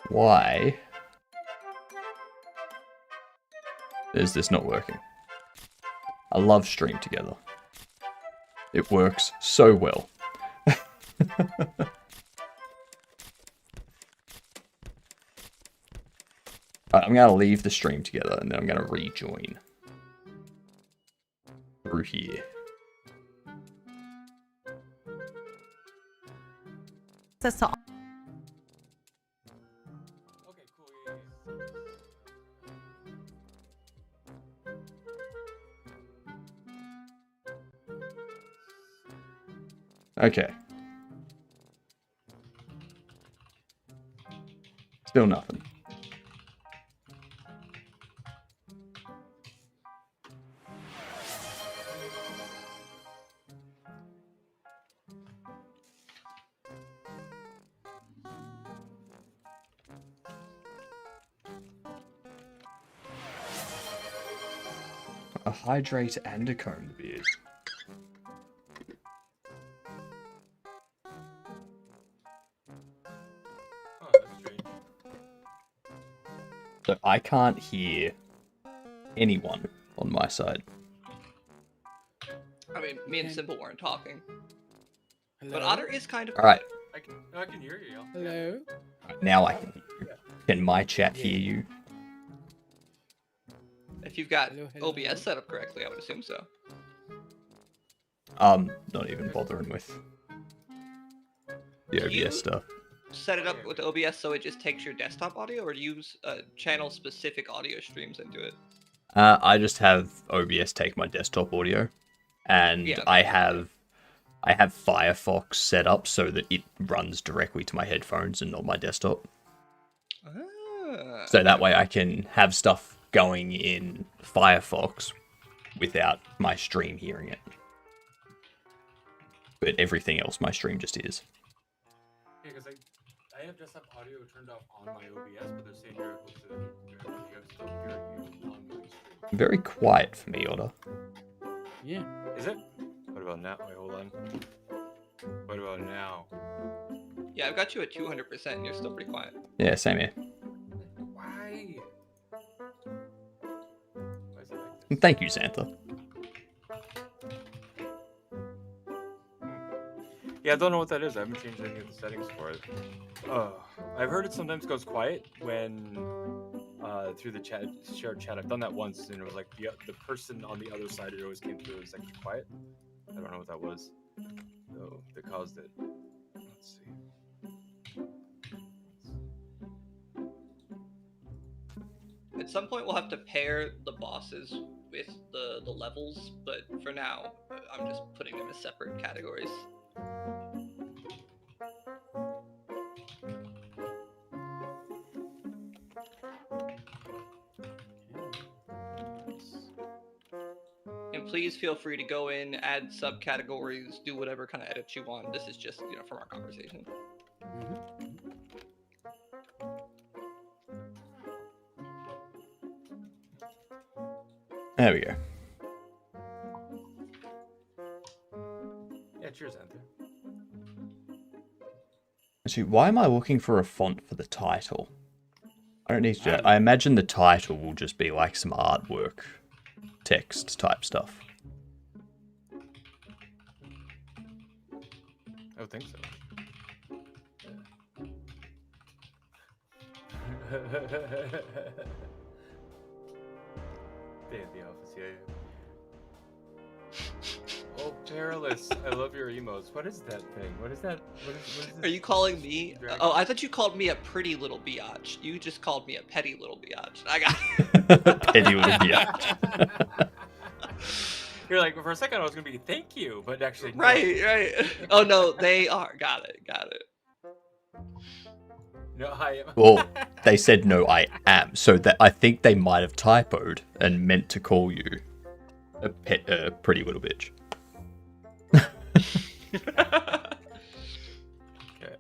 Why is this not working? I love Stream Together. It works so well. Alright, I'm gonna leave the Stream Together and then I'm gonna rejoin through here. Access to Okay, cool. Yeah, Okay. Still nothing. A hydrate and a comb beard. Oh, that's strange. So I can't hear anyone on my side. I mean, me and Simple weren't talking, Hello? but Otter is kind of. Alright, I can hear you. Hello? now I can hear you. Can my chat hear you? If you've got Hello, hello. OBS set up correctly, I would assume so. Not even bothering with the You- OBS stuff. Set it up with OBS so it just takes your desktop audio, or do you use channel-specific audio streams into it? I just have OBS take my desktop audio, and Yeah. I have Firefox set up so that it runs directly to my headphones and not my desktop. Ah. So that way I can have stuff going in Firefox without my stream hearing it. But everything else my stream just is. Yeah, because I have desktop audio turned off on my OBS, but they're saying you're able to still hear you on the stream. Very quiet for me, Otter. Yeah. Is it? What about now? Wait, hold on. What about now? Yeah, I've got you at 200%, and you're still pretty quiet. Yeah, same here. Why? Why is it like this? Thank you, Santa. Yeah, I don't know what that is. I haven't changed any of the settings for it. I've heard it sometimes goes quiet when through the chat, shared chat. I've done that once, and it was like the person on the other side, it always came through as extra quiet. I don't know what that was. So that caused it. Let's see. At some point, we'll have to pair the bosses with the levels, but for now, I'm just putting them as separate categories. And please feel free to go in, add subcategories, do whatever kind of edits you want. This is just, from our conversation. There we go. Yeah, cheers, Anthony. Actually, why am I looking for a font for the title? I don't need to. I imagine the title will just be like some artwork, text type stuff. I would think so. Day at the office, yeah. Oh, Perilous. I love your emotes. What is that thing? What is that? What is Are you calling me? Dragon. Oh, I thought you called me a pretty little biatch. You just called me a petty little biatch. I got it. Petty little biatch. You're like, for a second I was gonna be thank you, but actually no. Right. Oh no, they are. Got it. No, I am. Well, they said no, I am. So that I think they might have typoed and meant to call you a pretty little bitch. Okay.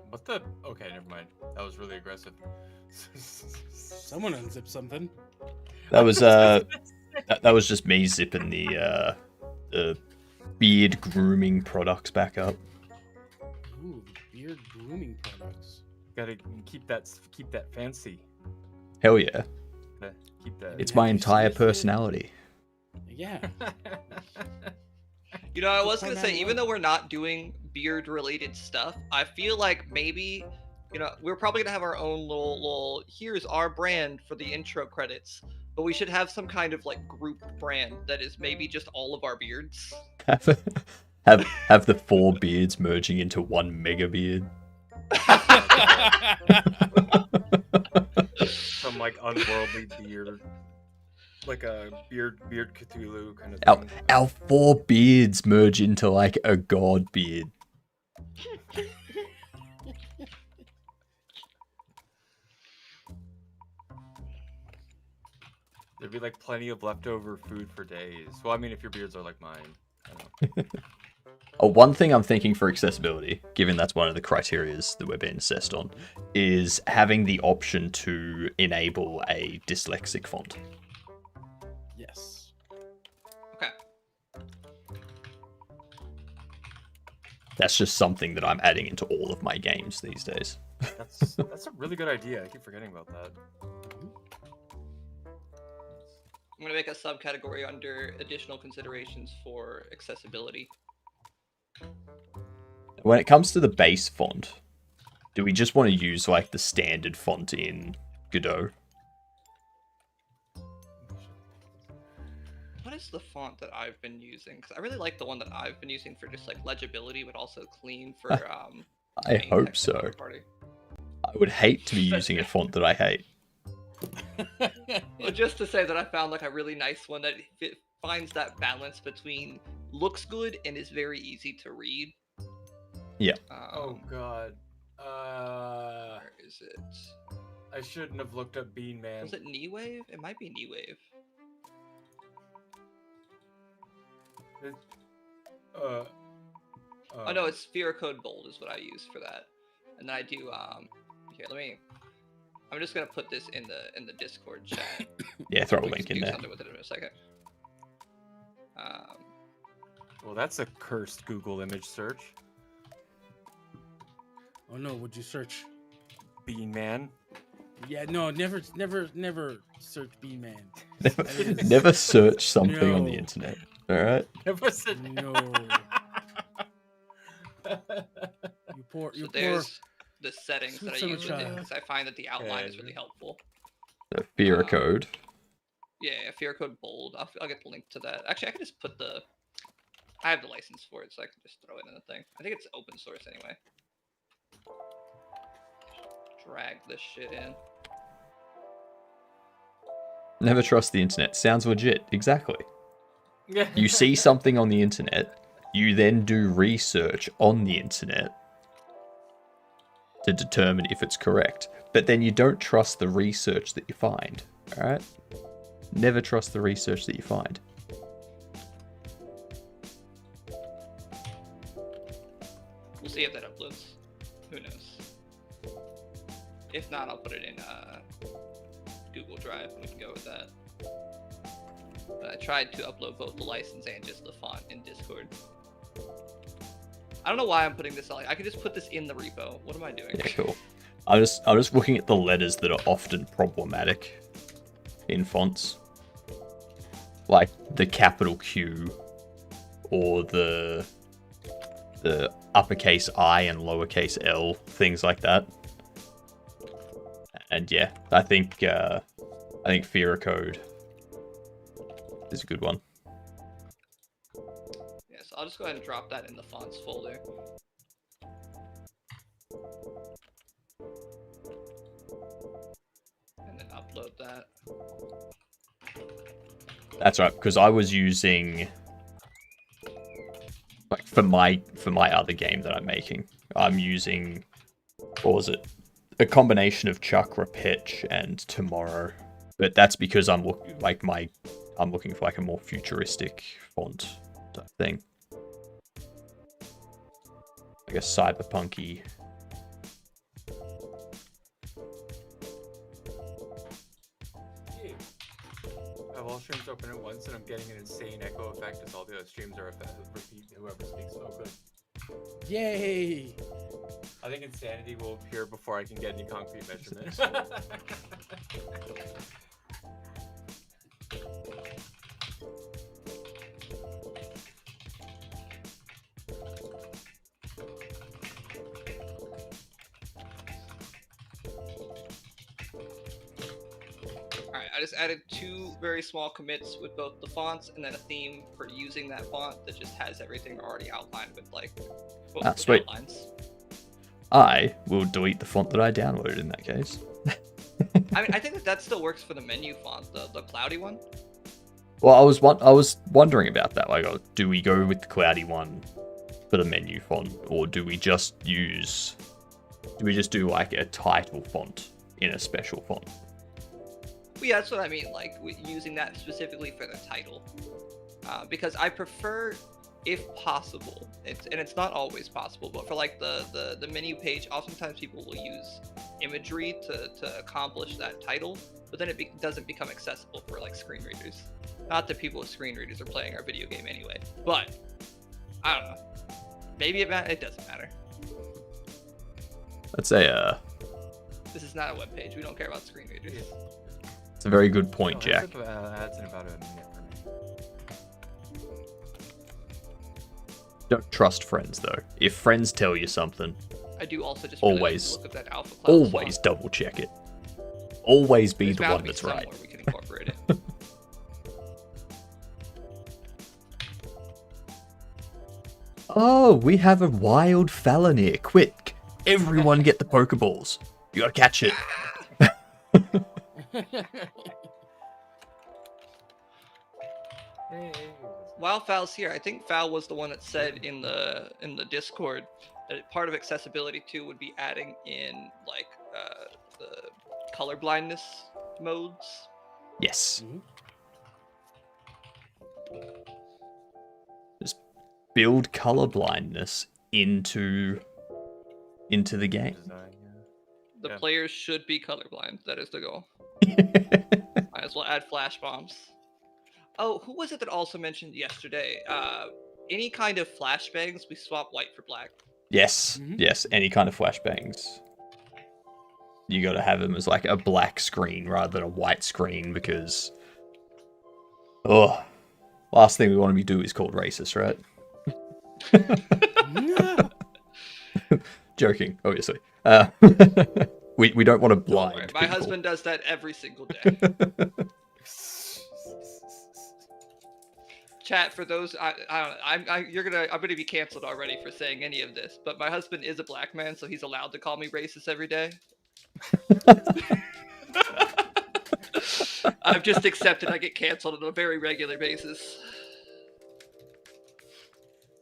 What the? Okay, never mind. That was really aggressive. Someone unzipped something. That was That was just me zipping the beard grooming products back up. Ooh, beard grooming products. Gotta keep that fancy. Hell yeah. Gotta keep that. It's my Have you entire sniffed it? personality. Yeah. You know, I was Point gonna say, out even what? though we're not doing beard-related stuff, I feel like maybe, you know, we're probably gonna have our own little. Here's our brand for the intro credits, but we should have some kind of like group brand that is maybe just all of our beards. have the 4 beards merging into one mega beard. Some like unworldly beard, like a beard Cthulhu kind of Our, thing. our 4 beards merge into like a god beard. There'd be like plenty of leftover food for days. Well, I mean, if your beards are like mine. I don't know. Oh, one thing I'm thinking for accessibility, given that's one of the criterias that we're being assessed on, is having the option to enable a dyslexic font. Yes. Okay. That's just something that I'm adding into all of my games these days. That's a really good idea. I keep forgetting about that. I'm gonna make a subcategory under additional considerations for accessibility. When it comes to the base font, do we just want to use like the standard font in Godot? What is the font that I've been using? Because I really like the one that I've been using for just like legibility, but also clean for I main hope text so. and party. I would hate to be using a font that I hate. Well, just to say that I found like a really nice one that finds that balance between looks good and is very easy to read. Yeah. Oh god. Where is it? I shouldn't have looked up Bean Man. Was it Knee-Wave? It might be Knee-Wave. Oh no, it's Fear Code Bold is what I use for that. And then I do here, I'm just gonna put this in the Discord chat. Yeah, throw a We link can in do there. something with it in a second. Well, that's a cursed Google image search. Oh no, would you search? Bean Man. Yeah, no, never search Bean Man. Never search something on the No. internet. Alright? Never said No. You poor, So there's the settings Sweet that I summer use with it child. because I find that the outline is Okay. really helpful. The Fear code. Yeah, Fear Code Bold. I'll get the link to that. Actually, I can just put the. I have the license for it, so I can just throw it in the thing. I think it's open source anyway. Drag this shit in. Never trust the internet. Sounds legit. Exactly. Yeah. You see something on the internet, you then do research on the internet to determine if it's correct. But then you don't trust the research that you find. Alright? Never trust the research that you find. We'll see if that uploads. Who knows? If not, I'll put it in Google Drive and we can go with that. But I tried to upload both the license and just the font in Discord. I don't know why I'm putting this on. I could just put this in the repo. What am I doing? Yeah, cool. I'm just looking at the letters that are often problematic in fonts. Like the capital Q or the uppercase I and lowercase L, things like that. And yeah, I think Fear Code is a good one. Yeah, so I'll just go ahead and drop that in the fonts folder. And then upload that. That's right, because I was using like for my other game that I'm making, I'm using, what was it? A combination of Chakra Pitch and Tomorrow. But that's because I'm looking for like a more futuristic font type thing. Like a cyberpunky. have all streams open at once, and I'm getting an insane echo effect as all the other streams are repeat whoever speaks. Oh, good. Yay! I think insanity will appear before I can get any concrete measurement. Alright, I just added 2 very small commits with both the fonts and then a theme for using that font that just has everything already outlined with like with sweet. outlines. I will delete the font that I downloaded in that case. I mean, I think that still works for the menu font, the cloudy one. Well, I was wondering about that. Like, do we go with the cloudy one for the menu font, or do we just do like a title font in a special font? Well, yeah, that's what I mean, like using that specifically for the title. Because I prefer, if possible, it's not always possible, but for like the menu page, oftentimes people will use imagery to accomplish that title, but then it doesn't become accessible for like screen readers. Not that people with screen readers are playing our video game anyway, but I don't know. Maybe it doesn't matter. That's This is not a web page. We don't care about screen readers. it's a very good point, Jack. Ads in about a minute for me. Don't trust friends though. If friends tell you something, I do also just Always. look at that alpha cloud always double check it. Always be There's the bound one to be that's right. somewhere we can incorporate it. Oh, we have a wild Fallon here. Quick, everyone get the Pokeballs. You gotta catch it. Hey. While Fal's here, I think Fal was the one that said in the Discord that part of accessibility too would be adding in like the color blindness modes. Yes. Just build color blindness into the game. Design, The Yeah. players should be colorblind. That is the goal. Might as well add flash bombs. Oh, who was it that also mentioned yesterday? Any kind of flashbangs, we swap white for black. Yes, yes, any kind of flashbangs. You gotta have them as like a black screen rather than a white screen because... Oh, last thing we want to be do is called racist, right? Joking, obviously. We don't want to Don't blind worry, my people. husband does that every single day. Chat, for those I'm gonna be canceled already for saying any of this, but my husband is a black man, so he's allowed to call me racist every day. I've just accepted I get canceled on a very regular basis.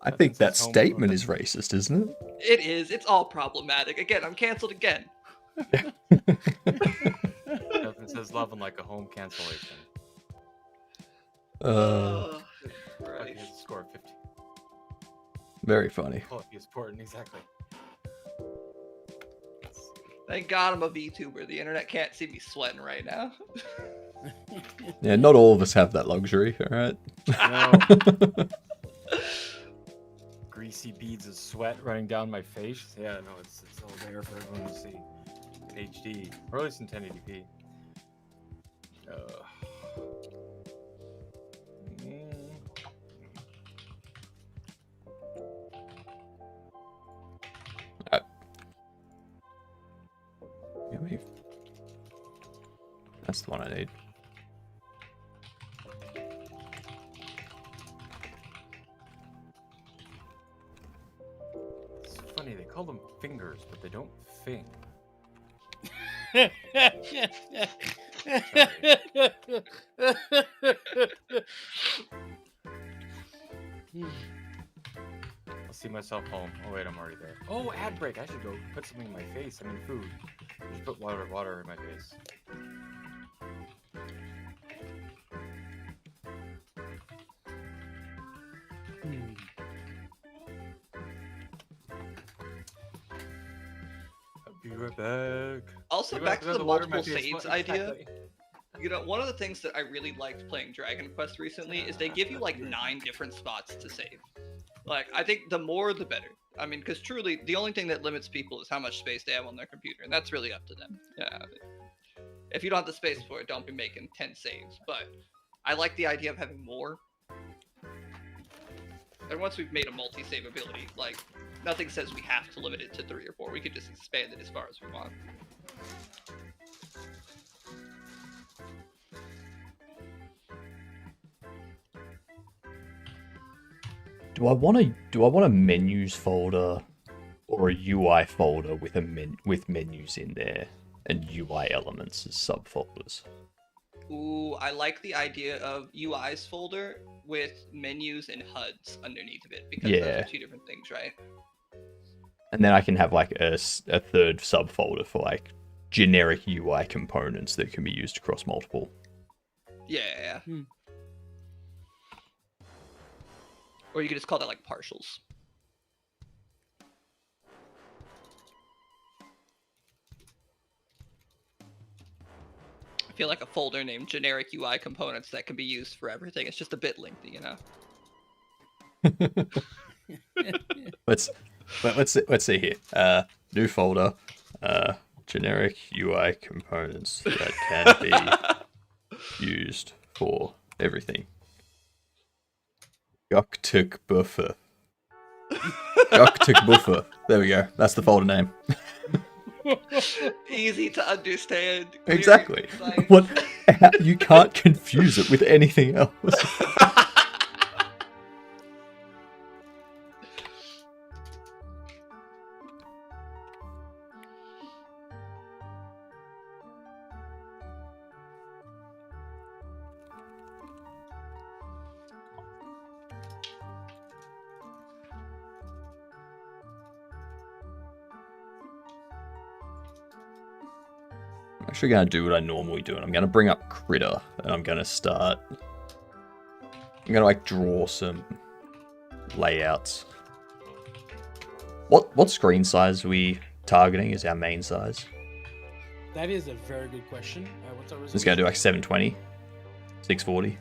I think that That's home statement rule. is racist, isn't it? It is. It's all problematic. Again, I'm canceled again. It says love and like a home cancellation. Ugh, Like right. he has a score of 50. Very funny. Oh, he's important, exactly. Thank God I'm a VTuber. The internet can't see me sweating right now. Yeah, not all of us have that luxury, alright? No. Greasy beads of sweat running down my face. Yeah, no, it's all there for everyone to see. In HD, or at least in 1080p. That's the one I need. It's funny, they call them fingers, but they don't fing. I'll see myself home. Oh wait, I'm already there. Oh, ad break. I should go put something in my face. I mean, food. Just put water in my face. I'll be right back. Also, Be back right to the water in my multiple face. saves What idea. exactly? You know, one of the things that I really liked playing Dragon Quest recently is they give you like 9 different spots to save. Like, I think the more the better. I mean, because truly, the only thing that limits people is how much space they have on their computer, and that's really up to them. Yeah. If you don't have the space for it, don't be making 10 saves. But I like the idea of having more. And once we've made a multi-save ability, like, nothing says we have to limit it to 3 or 4. We could just expand it as far as we want. Do I want a menus folder or a UI folder with with menus in there and UI elements as subfolders? Ooh, I like the idea of UI's folder with menus and HUDs underneath of it, because those Yeah. are 2 different things, right? And then I can have like a third subfolder for like generic UI components that can be used across multiple. Yeah. Hmm. Or you could just call that like partials. I feel like a folder named generic UI components that can be used for everything. It's just a bit lengthy, you know? let's see here. New folder. Generic UI components that can be used for everything. Goktuk buffer. Goktuk buffer. There we go. That's the folder name. Easy to understand. Clear, Exactly. concise. What? You can't confuse it with anything else. I'm actually going to do what I normally do, and I'm going to bring up Critter, and I'm going to like draw some layouts. What screen size are we targeting as our main size? That is a very good question. What's our Just going to do like 720, 640.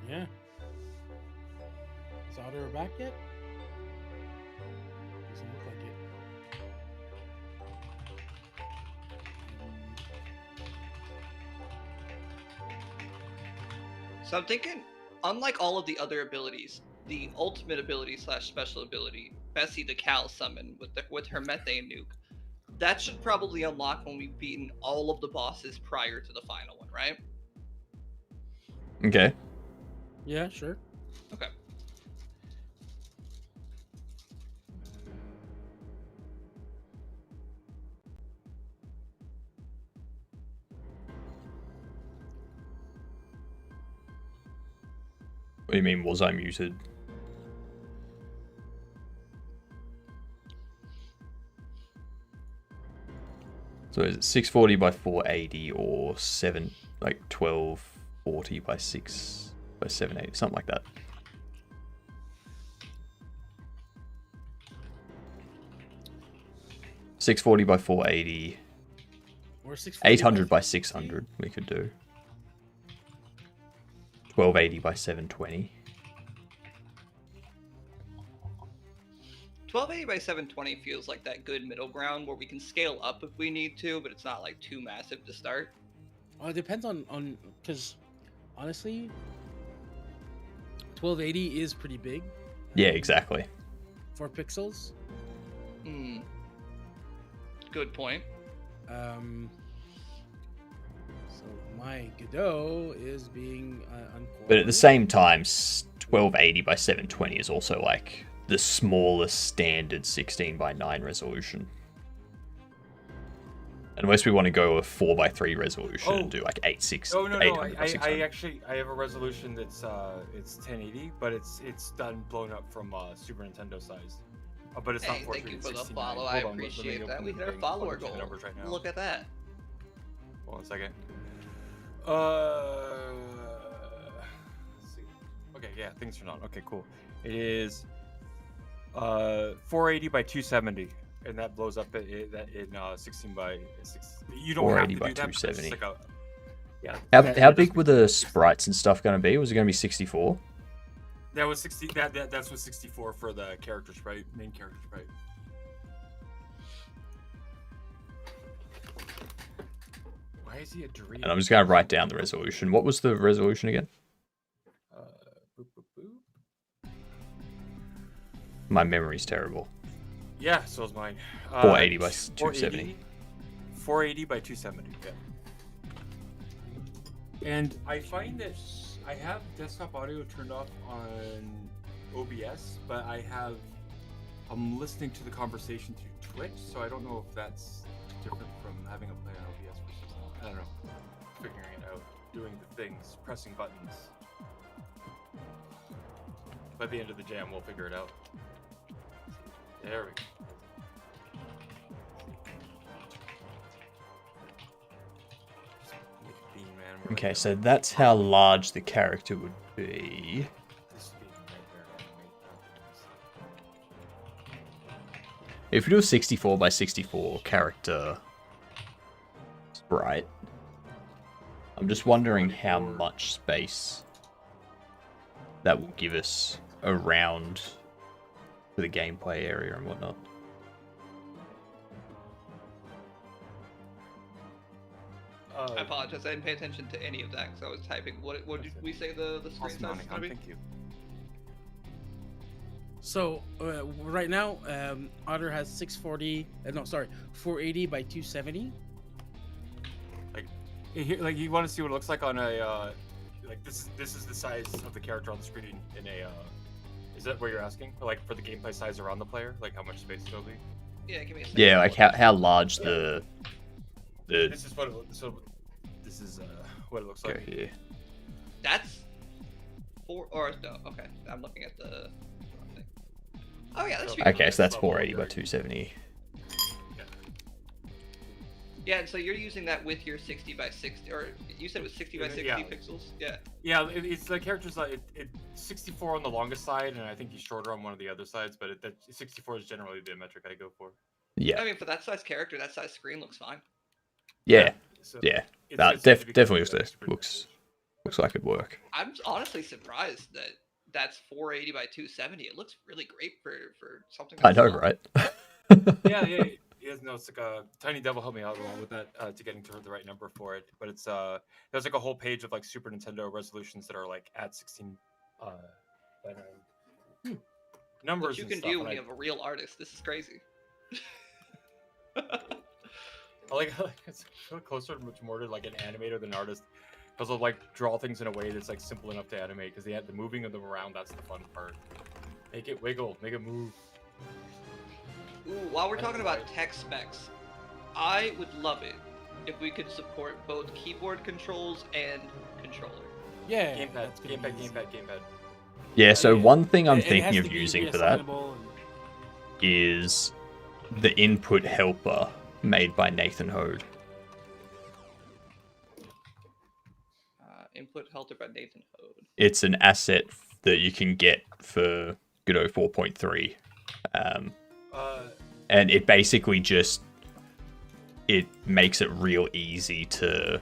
Yeah. Is Otter back yet? Doesn't look like it. So I'm thinking, unlike all of the other abilities, the ultimate ability / special ability, Bessie the Cal summon with her methane nuke, that should probably unlock when we've beaten all of the bosses prior to the final one, right? Okay. Yeah, sure. Okay. What do you mean, was I muted? So is it 640 by 480 or 1240 by 780, something like that. $640 by 480, Or 640 800 by 600 we could do. 1280 by 720. 1280 by 720 feels like that good middle ground where we can scale up if we need to, but it's not like too massive to start. It depends on because honestly, 1280 is pretty big. Yeah, exactly. 4 pixels. Hmm. Good point. So my Godot is being uncoordinated. But at the same time, 1280 by 720 is also like the smallest standard 16 by 9 resolution. Unless we want to go a 4 by 3 resolution and do like 860. Oh no, 800 by I 600. actually have a resolution that's it's 1080, but it's done blown up from Super Nintendo size. But it's not Hey, thank you for the 469. follow. Hold I on, let me appreciate open that. We the hit our thing. follower I'll check goal. the numbers right now. Look at that. Hold on a second. Let's see. Okay, yeah, things turned on. Okay, cool. It is 480 by 270, and that blows up in 16 by 6. You don't have to 480 by do that. But it's 270. like a, yeah. How big were the sprites and stuff going to be? Was it going to be 64? That was 60. That's what 64 for the character sprite, main character sprite. Why is he a dream? And I'm just going to write down the resolution. What was the resolution again? Boop, boop, boop. My memory's terrible. Yeah, so is mine. 480 by 270. 480 by 270. Yeah. And I find that I have desktop audio turned off on OBS, but I'm listening to the conversation through Twitch, so I don't know if that's different from having a play on OBS versus, I don't know, figuring it out, doing the things, pressing buttons. By the end of the jam, we'll figure it out. There we go. Okay, so that's how large the character would be. If we do a 64 by 64 character sprite, I'm just wondering how much space that will give us around for the gameplay area and whatnot. I apologize. I didn't pay attention to any of that because I was typing. What did we say the screen Awesome, size is gonna be? thank you. So right now, Otter has 640. No, sorry, 480 by 270. Like you want to see what it looks like on a like this is the size of the character on the screen in a is that what you're asking? Like for the gameplay size around the player, like how much space it'll be? Yeah, give me a second. Yeah, like how large the This is what this is what it looks go like. here. That's four or no? Okay, I'm looking at the. Oh yeah, that should be Okay, fine. so that's 480 by 270. Yeah, and so you're using that with your 60 by 60, or you said it was 60 by 60 Yeah. pixels? Yeah. Yeah, it's the character's like it 64 on the longest side, and I think he's shorter on one of the other sides. But 64 is generally the metric I go for. Yeah, I mean, for that size character, that size screen looks fine. yeah, So yeah. it's- That it's actually definitely good. It's pretty looks like it'd work. I'm honestly surprised that that's 480 by 270. It looks really great for something. I that's know, small. right? good. Yeah. No, it's like a Tiny Devil helped me out along with that to getting to the right number for it. But it's there's like a whole page of like Super Nintendo resolutions that are like at 16 by 9 numbers. What you and can stuff, do and when you have a real artist. This is crazy. I like it's closer to more to like an animator than an artist, because they'll like draw things in a way that's like simple enough to animate. Because the moving of them around, that's the fun part. Make it wiggle, make it move. Ooh, while we're I don't talking know about tech specs, I would love it if we could support both keyboard controls and controller. Yeah. Gamepad, that's gonna be easy. gamepad. Yeah, so Yeah. one thing I'm And it has thinking to of be using for that reassignable and- is the input helper made by Nathan Hode. Input helper by Nathan Hode. It's an asset that you can get for Godot 4.3. And it basically just it makes it real easy to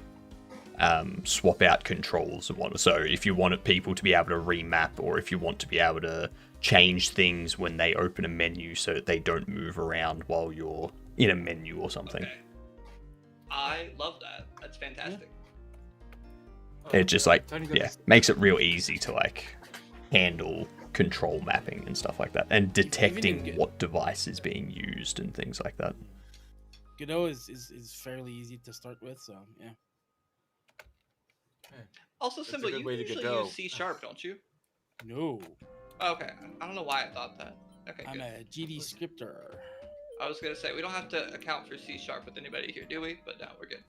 swap out controls and whatnot. So if you wanted people to be able to remap, or if you want to be able to change things when they open a menu so that they don't move around while you're in a menu or something. Okay. I love that. That's fantastic. It just like Tiny yeah, Devil- makes it real easy to like handle control mapping and stuff like that, and detecting in- what device is being used and things like that. Godot is fairly easy to start with, so yeah. Also, That's a Simba, good you way to usually Godot. use C#, don't you? No, Okay, I don't know why I thought that. Okay, I'm good. a GD scripter. I was gonna say we don't have to account for C# with anybody here, do we? But no, we're good.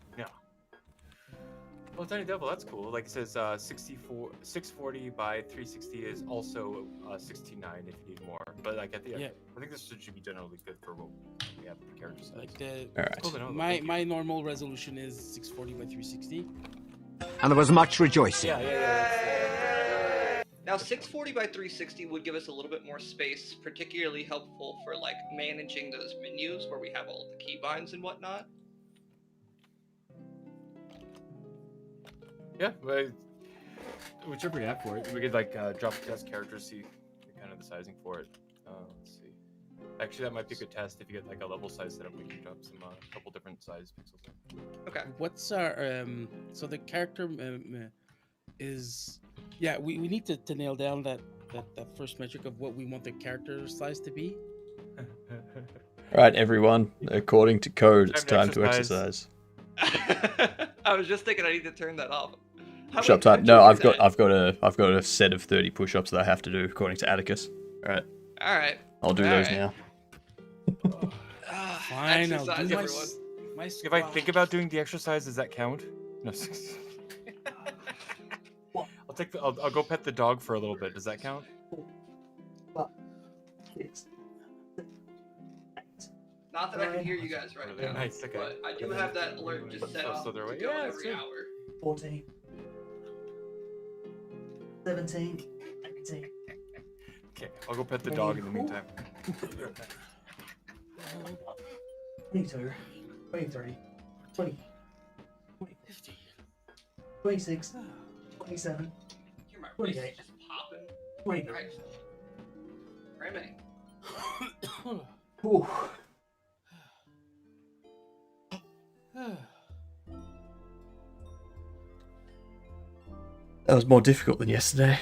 Well, Tiny Devil, that's cool. Like it says, 640 by 360 is also 69 if you need more. But like at the Yeah. I think this should be generally good for what we have for character size. Like the All right. Cool to know, my thank you. my normal resolution is 640 by 360. And there was much rejoicing. Yeah. Now 640 by 360 would give us a little bit more space, particularly helpful for like managing those menus where we have all the keybinds and whatnot. Yeah, but whichever you have for it, we could like drop the test characters, see kind of the sizing for it. Let's see. Actually, that might be a good test if you get like a level size setup. We can drop some couple different size pixels. Okay. What's our so the character is we need to nail down that first metric of what we want the character size to be. Right, everyone. According to code, it's Time time to to exercise. I was just thinking I need to turn that off. How Push-up many time. No, punches I've is got a set of 30 push-ups that I have to do according to Atticus. All right, that? All right. I'll do All those right. now. Fine, I'll Exercise, do everyone. my If I think about doing the exercise, does that count? No. I'll go pet the dog for a little bit. Does that count? Not that I can hear you guys right now, Nice, okay. but I do have that alert just set off So they're to like, go yeah, every it's hour. 14, 17, 18. Okay, I'll go pet the dog in the meantime. 22, 23, 20, 26, 27, Hear my 28. wrist just popping. 29. Right. Remy. Ooh. That was more difficult than yesterday.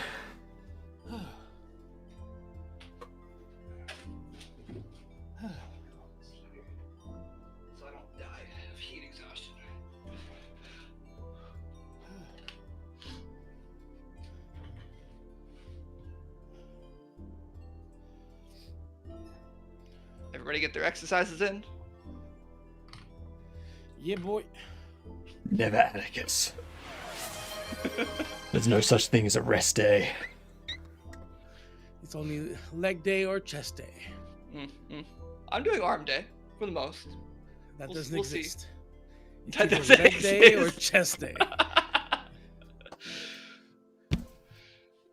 So I don't die of heat exhaustion. Everybody get their exercises in? Yeah, boy. Never Atticus. There's no such thing as a rest day. It's only leg day or chest day. Mm-hmm. I'm doing arm day for the most. That We'll- doesn't we'll see. exist. It's That either doesn't leg day or exist. chest day.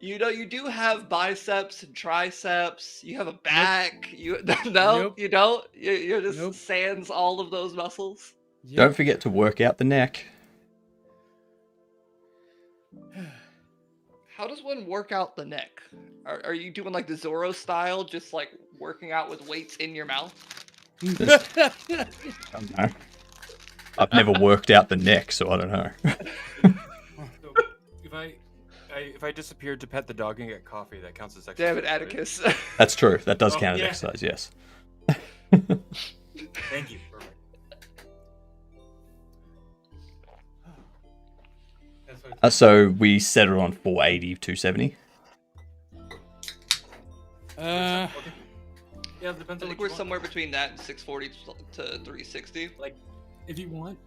You know, you do have biceps and triceps. You have a back. You no, Nope. you don't. You're just Nope. sans all of those muscles. Yep. Don't forget to work out the neck. How does one work out the neck? Are you doing like the Zorro style, just like working out with weights in your mouth? I don't know. I've never worked out the neck, so I don't know. So if I disappeared to pet the dog and get coffee, that counts as exercise. Damn it, right? Atticus. That's true. That does Oh, count as yeah. exercise, yes. Thank you. Perfect. That's what So we settled on 480, 270. Uh, okay. Yeah, it depends I on think what we're you want. somewhere between that and 640 to 360. Like, if you want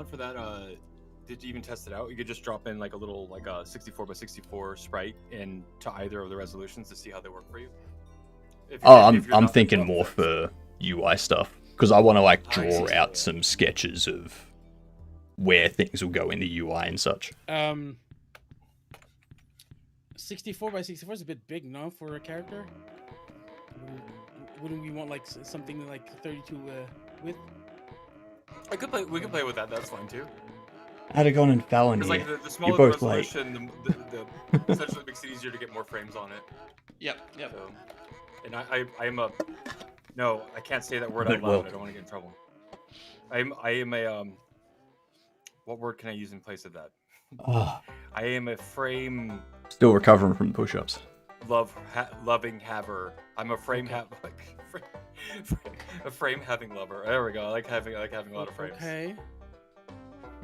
for that, to even test it out, you could just drop in like a little like a 64 by 64 sprite into either of the resolutions to see how they work for you. If Oh, if you're I'm not- thinking more for UI stuff because I want to like I draw see. out some sketches of where things will go in the UI and such. 64 by 64 is a bit big, no, for a character. Wouldn't we want like something like 32 width? I could play. We could play with that. That's fine too. Adagon and Fallon Because here. like the smaller the both late. resolution, the essentially makes it easier to get more frames on it. Yep. So, and I am a. No, I can't say that word But out loud. well- I don't want to get in trouble. I am a What word can I use in place of that? Ah, I am a frame still recovering from the push-ups. loving haver. I'm a frame a frame having lover. There we go. I like having a lot of frames. Okay.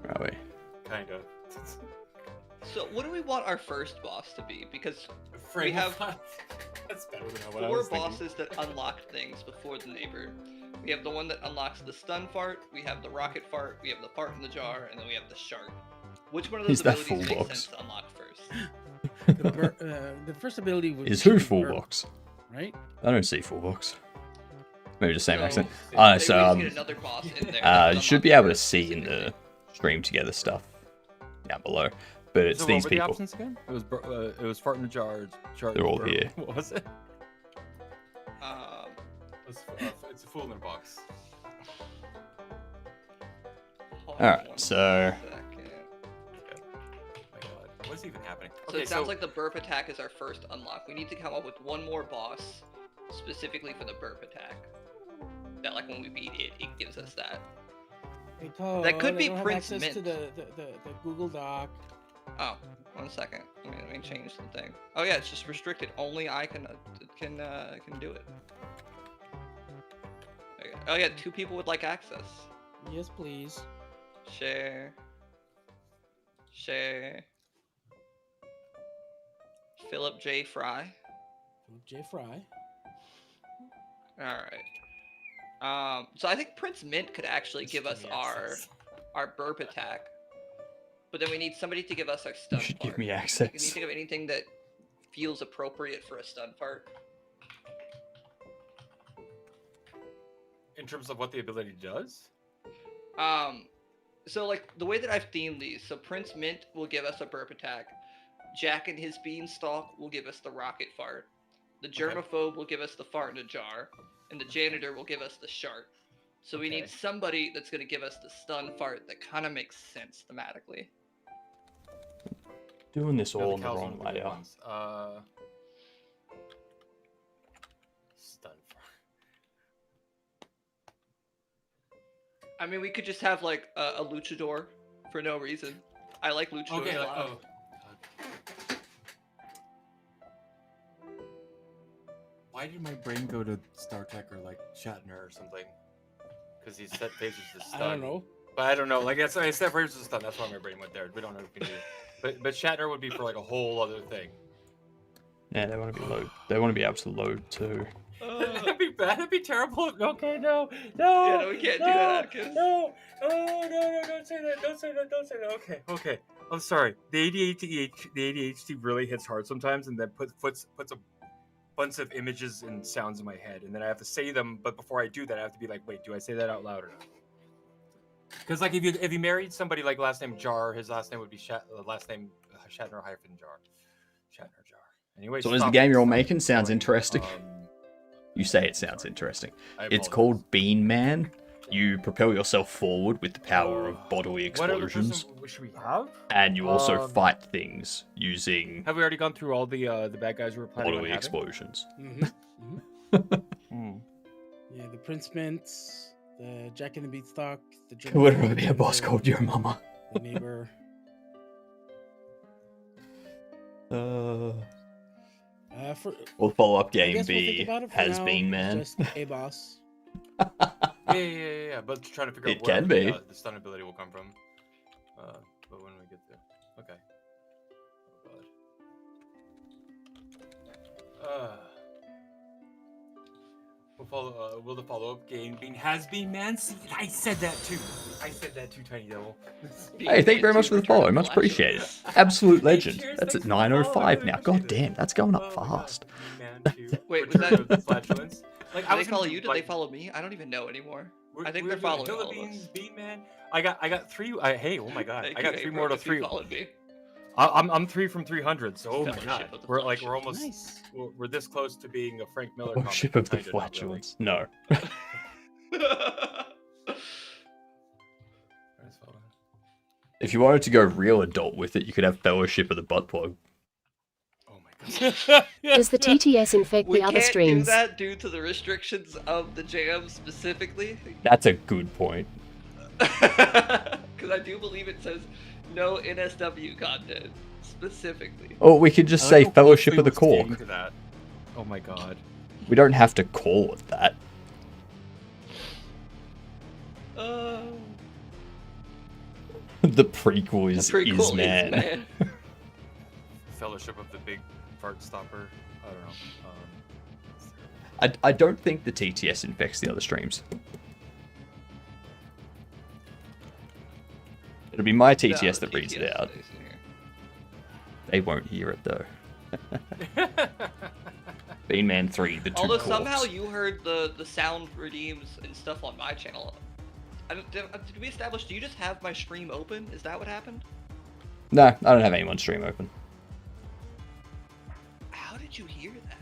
Where are we? Kind of. So, what do we want our first boss to be? Because Frame have That's better than what I 4 was thinking. bosses that unlock things before the neighbor. We have the one that unlocks the stun fart, we have the rocket fart, we have the fart in the jar, and then we have the shark. Which one of those Is that abilities full makes box? sense to unlock first? The first ability would Is should who be full burp, box? right? I don't see full box. Maybe just same So, accent. Maybe So we just get another boss in there. you should be able to see in the stream together stuff down below. but it's So these what were the people. options again? It was fart in a jar. They're all here. What was it? Um, It's a fool in a box. hold All on right, one so second. My God, what's even happening? So it sounds like the burp attack is our first unlock. We need to come up with one more boss specifically for the burp attack. That like when we beat it, it gives us that. That could I be don't have Prince access to Mint. the Google Doc. Oh, 1 second. Let me change the thing. Oh yeah, it's just restricted. Only I can do it. Okay. Oh yeah, 2 people would like access. Yes, please. Share. Share. Philip J. Fry. Philip J. Fry. Alright. So I think Prince Mint could actually give us our burp attack. But then we need somebody to give us our stun you should fart. give me Can you access. think of anything that feels appropriate for a stun fart? In terms of what the ability does? So like the way that I've themed these, so Prince Mint will give us a burp attack. Jack and his beanstalk will give us the rocket fart. The germaphobe will give us the fart in a jar, and the janitor will give us the shart. So we need Okay. somebody that's gonna give us the stun fart that kind of makes sense thematically. Doing this No, all in the cows wrong are the good layout. ones. Stun fart. I mean, we could just have like a luchador for no reason. I like luchadors Okay, a like, lot. oh. Why did my brain go to Star Trek or like Shatner or something? Because he set phasers to stun. I don't know. But I don't know. Like I set phasers to stun. That's why my brain went there. We don't know if we can do it. But Shatner would be for like a whole other thing. Yeah, they want to be load. They want to be able to load too. That'd be bad. That'd be terrible. Okay, no. Yeah, no, we can't do that, Atkins. No, don't say that. Don't say that. Don't say that. Okay. I'm sorry. The ADHD really hits hard sometimes, and then puts a bunch of images and sounds in my head, and then I have to say them. But before I do that, I have to be like, wait, do I say that out loud or not? Because like if you married somebody like last name Jar, his last name would be last name Shatner hyphen Jar. Shatner Jar. Anyway, So is the stop game it, you're all stop making sounds going. interesting? You say it sounds sorry. interesting. I It's apologize. called Bean Man. You propel yourself forward with the power of bodily What other explosions, person should we have? and you also Um, fight things using Have we already gone through all the bad guys we were planning on bodily having? explosions. Mm-hmm. Yeah, the Prince Mint, the Jack and the Beanstalk, the There would really be a janitor, boss called Your Mama. the neighbor. For Well, follow-up I game guess we'll think B about it for has now, been Man. Just a boss. Yeah. But trying to figure It out where can be. the stun ability will come from. But when we get there, okay. Oh God. Will the follow-up game being has been Man? See, I said that too. Tiny Devil. Hey, thank you very much for the follow. Much appreciated. Absolute legend. Cheers, That's at thanks for the follow, I 9:05 really now. appreciate God it. damn, that's going up Oh my God, fast. Bean Man 2. Wait, was Return that- of the Flatulence. Like, Do they follow you? Do they follow me? I don't even know anymore. I think they're following all of Philippines, us. Bean Man. I got 3. Hey, oh my God, Thank I got you, 3 April, more to if you 3. followed me. I'm 3 from 300. So oh my Fellowship God, of the we're Flatulence. almost Nice. we're this close to being a Frank Miller. Oh, comic, ship of the kinda, not really. flatulence. No. If you wanted to go real adult with it, you could have Fellowship of the Butt Plug. Oh my God. Does the TTS infect We the other can't do streams? that due to the restrictions of the jam specifically. That's a good point. Because I do believe it says no NSW content specifically. Or we could just I say like how Fellowship closely of the we're staying Cork. to that. Oh my God. We don't have to call it that. The prequel is, The prequel is Man. Fellowship of the Big Fart Stopper. I don't know. I don't think the TTS infects the other streams. It'll be my TTS that reads it out. They won't hear it though. Bean Man 3, the two Although corks. somehow you heard the sound redeems and stuff on my channel. Did we establish? Do you just have my stream open? Is that what happened? No, I don't have anyone's stream open. How did you hear that?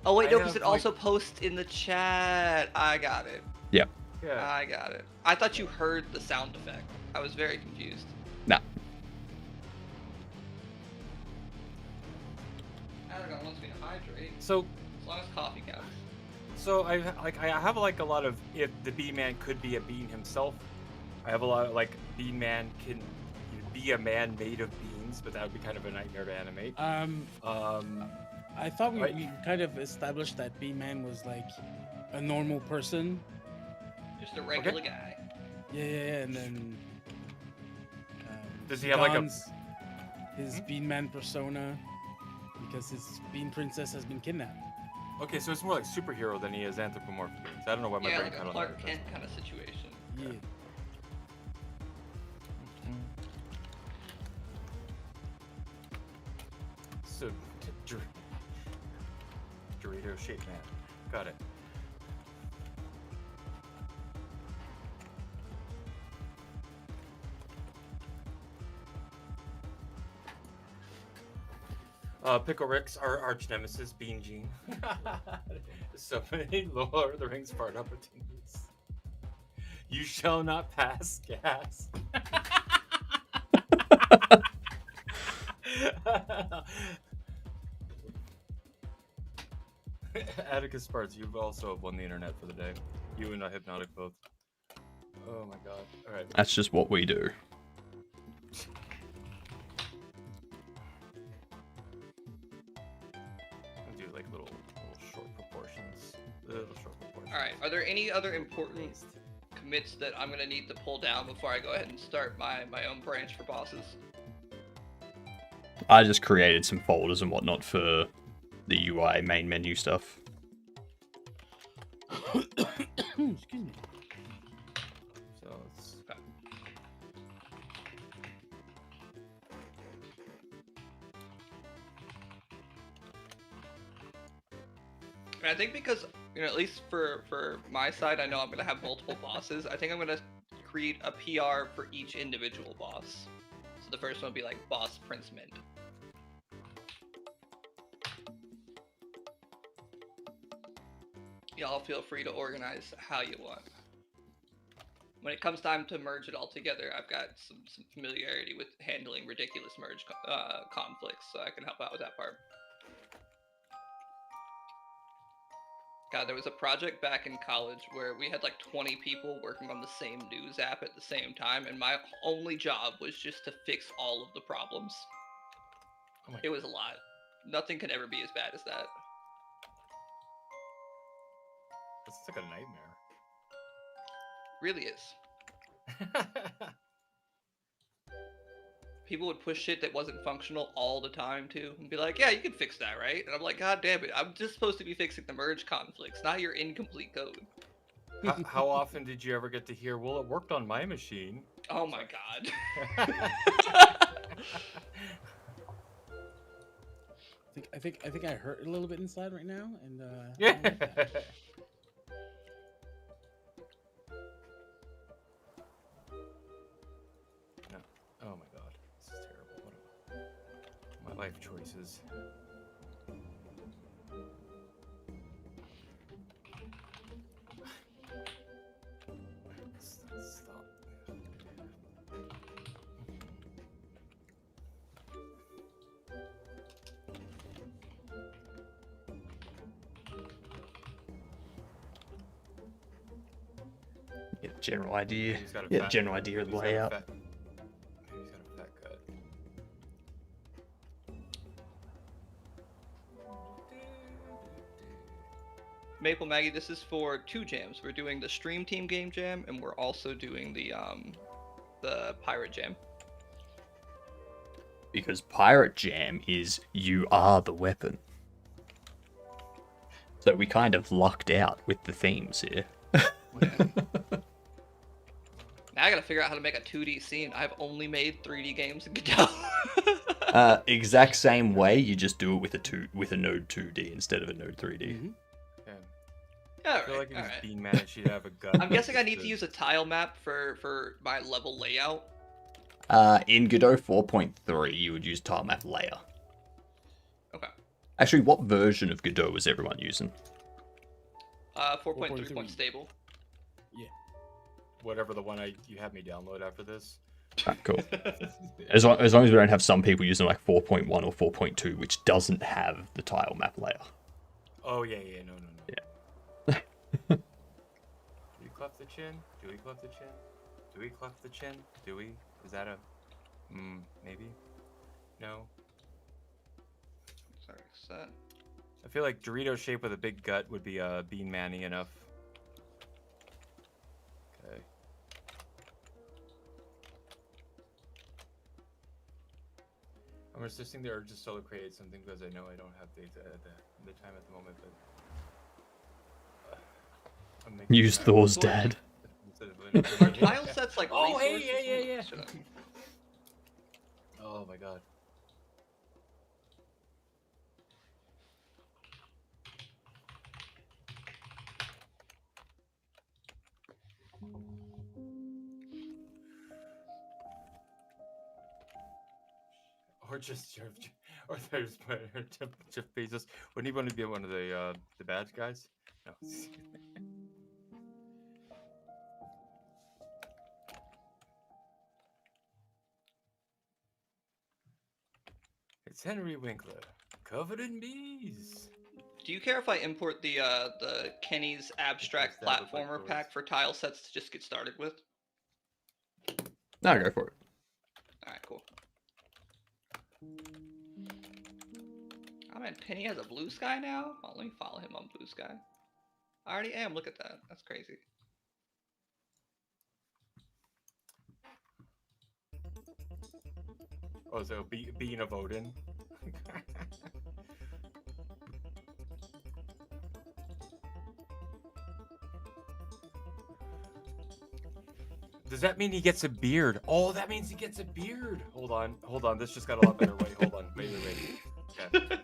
Oh wait, I no, because have, it also posts in the chat. I got it. Yeah. I got it. I thought you heard the sound effect. I was very confused. No. Aragon wants me to hydrate. So As long as coffee counts. So I have like a lot of, if the Bean Man could be a bean himself. I have a lot of like Bean Man can be a man made of beans, but that would be kind of a nightmare to animate. I thought Right. we kind of established that B-Man was like a normal person. Just a regular guy. Yeah, and then. Does he have like a? Don's his Bean-Man persona because his Bean Princess has been kidnapped. Okay, so it's more like superhero than he is anthropomorphic beings. I don't know why my Yeah, brain like kind a of Clark Kent kind of situation. Yeah. So, Dorito shaped man. Got it. Pickle Rick's our arch nemesis, Bean Gene. So many Lord of the Rings part opportunities. You shall not pass gas. Atticus Sparts, you've also won the internet for the day. You and Hypnotic both. Oh my god. Alright. That's just what we do. I'll do like little short proportions. Little short proportions. All right. Are there any other important commits that I'm gonna need to pull down before I go ahead and start my own branch for bosses? I just created some folders and whatnot for the UI main menu stuff. Excuse me. So it's And I think because, you know, at least for my side, I know I'm gonna have multiple bosses. I think I'm gonna create a PR for each individual boss. So the first one would be like Boss Prince Mint. Y'all feel free to organize how you want. When it comes time to merge it all together, I've got some familiarity with handling ridiculous merge conflicts, so I can help out with that part. God, there was a project back in college where we had like 20 people working on the same news app at the same time, and my only job was just to fix all of the problems. Oh my It was a lot. Nothing could ever be as bad as that. It's like a nightmare. Really is. People would push shit that wasn't functional all the time too, and be like, "Yeah, you can fix that, right?" And I'm like, "God damn it! I'm just supposed to be fixing the merge conflicts, not your incomplete code." How often did you ever get to hear, "Well, it worked on my machine"? Oh my god. I think I hurt a little bit inside right now, and Yeah. No. Oh my god, this is terrible. What my life choices. Stop. Get a general idea. He's got a Yeah, fat- general idea of the he's got a layout. fat- He's got a fat cut. Maple Maggie, this is for 2 jams. We're doing the Stream Team Game Jam, and we're also doing the Pirate Jam. Because Pirate Jam is you are the weapon. So we kind of lucked out with the themes here. Now I gotta figure out how to make a 2D scene. I've only made 3D games in Godot. Exact same way, you just do it with a node 2D instead of a node 3D. Mhm. Yeah. I feel like if he's Bean Man, it should have a gut. I'm guessing I need to use a tile map for my level layout. In Godot 4.3, you would use tile map layer. Okay. Actually, what version of Godot was everyone using? 4.3 stable. Yeah. Whatever the one you had me download after this. Alright, cool. As long as we don't have some people using like 4.1 or 4.2, which doesn't have the tile map layer. Oh yeah, no. Yeah. Do we cleft the chin? Do we cleft the chin? Do we cleft the chin? Do we? Is that a maybe? No. Sorry, set. I feel like Dorito shape with a big gut would be Bean Man-y enough. Okay. I'm resisting the urge to solo create something because I know I don't have the time at the moment, but I'm making Use it Thor's happen. dad. Are tile sets like Oh, hey, resources? yeah. Shut up. Oh my god. Or just or there's Jeff Bezos. Wouldn't he want to be one of the bad guys? No. It's Henry Winkler, covered in bees. Do you care if I import the Kenny's abstract That would like platformer those. pack for tile sets to just get started with? No, go for it. Alright, cool. Oh man, Penny has a blue sky now? Oh, let me follow him on blue sky. I already am, look at that. That's crazy. Oh, so being of Odin. Does that mean he gets a beard? Oh, that means he gets a beard. Hold on. This just got a lot better. Wait, hold on. Wait. Okay.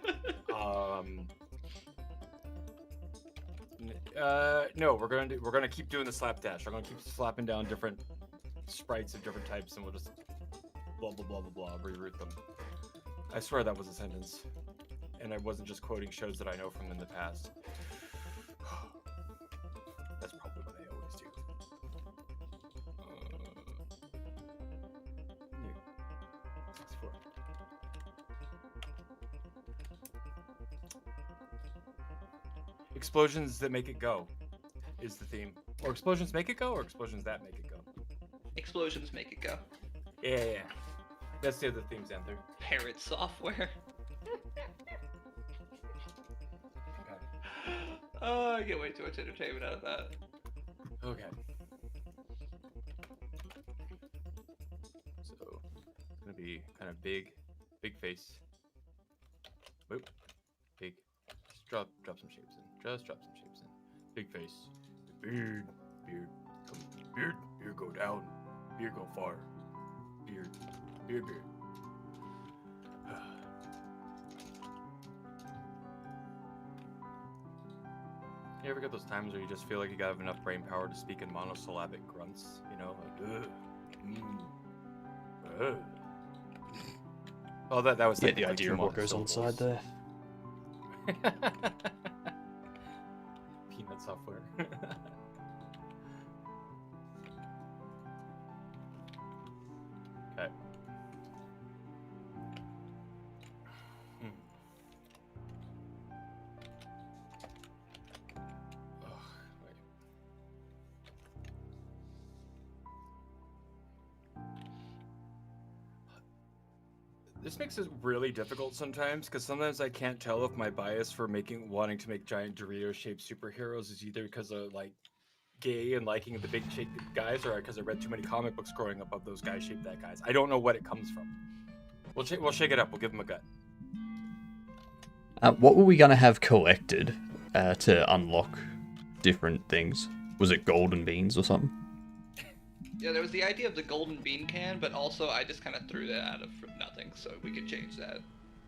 No, we're gonna keep doing the slapdash. I'm gonna keep slapping down different sprites of different types, and we'll just blah blah blah blah blah reroute them. I swear that was a sentence, and I wasn't just quoting shows that I know from in the past. That's probably what I always do. New. 64. Explosions that make it go is the theme. Or explosions make it go, or explosions that make it go. Explosions make it go. Yeah. That's the other themes, Anther. Parrot software. Okay. Oh, I get way too much entertainment out of that. Okay. So it's gonna be kind of big face. Whoop. Big. Just drop some shapes in. Just drop some shapes in. Big face. Beard. Come. Beard go down. Beard go far. Beard. You ever get those times where you just feel like you got enough brain power to speak in monosyllabic grunts? You know, like, Oh, that was Get the technically idea two of what goes on monosyllables. side there. Peanut software. Okay. Wait. This makes it really difficult sometimes, because sometimes I can't tell if my bias for wanting to make giant Dorito-shaped superheroes is either because of like gay and liking the big shaped guys, or because I read too many comic books growing up of those guys shaped that guys. I don't know what it comes from. We'll shake it up. We'll give them a gut. What were we gonna have collected to unlock different things? Was it golden beans or something? Yeah, there was the idea of the golden bean can, but also I just kind of threw that out of nothing, so we could change that.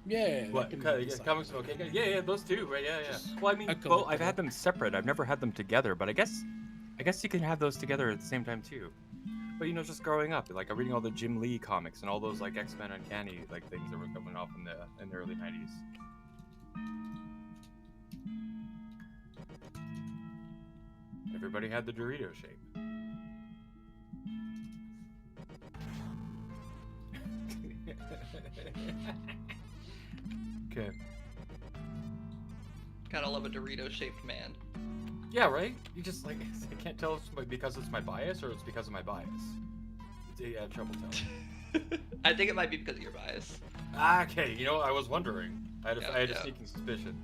Yeah. What? that can be decided. Comics from OK? Yeah, those two, right? Yeah. Just Well, I mean, a well, I've collectible. had them separate. I've never had them together, but I guess you can have those together at the same time too. But just growing up, like I'm reading all the Jim Lee comics and all those like X-Men Uncanny like things that were coming off in the early '90s. Everybody had the Dorito shape. Okay. Gotta love a Dorito-shaped man. Yeah, right? You just like I can't tell if it's because it's my bias or it's because of my bias. Yeah, trouble telling. I think it might be because of your bias. Okay, I was wondering. I had a Yeah. sneaking suspicion.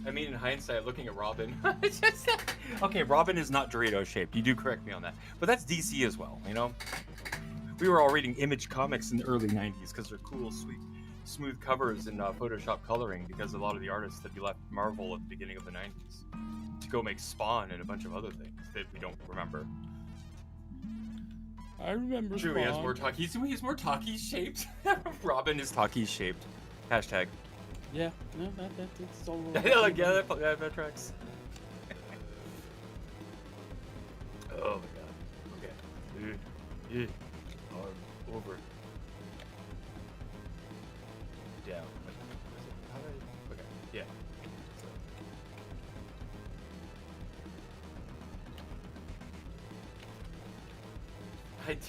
I mean, in hindsight, looking at Robin. Okay, Robin is not Dorito shaped. You do correct me on that. But that's DC as well, We were all reading Image comics in the early 90s because they're cool, sweet, smooth covers and Photoshop coloring because a lot of the artists that left Marvel at the beginning of the 90s to go make Spawn and a bunch of other things that we don't remember. I remember. True, he has Spawn. more talkie. He's more talkie shaped. Robin is talkie shaped. Hashtag. Yeah. No, that's all. Yeah, that tracks. Oh my god. Okay. Arm over. Down. How do I? Okay. Yeah. I did.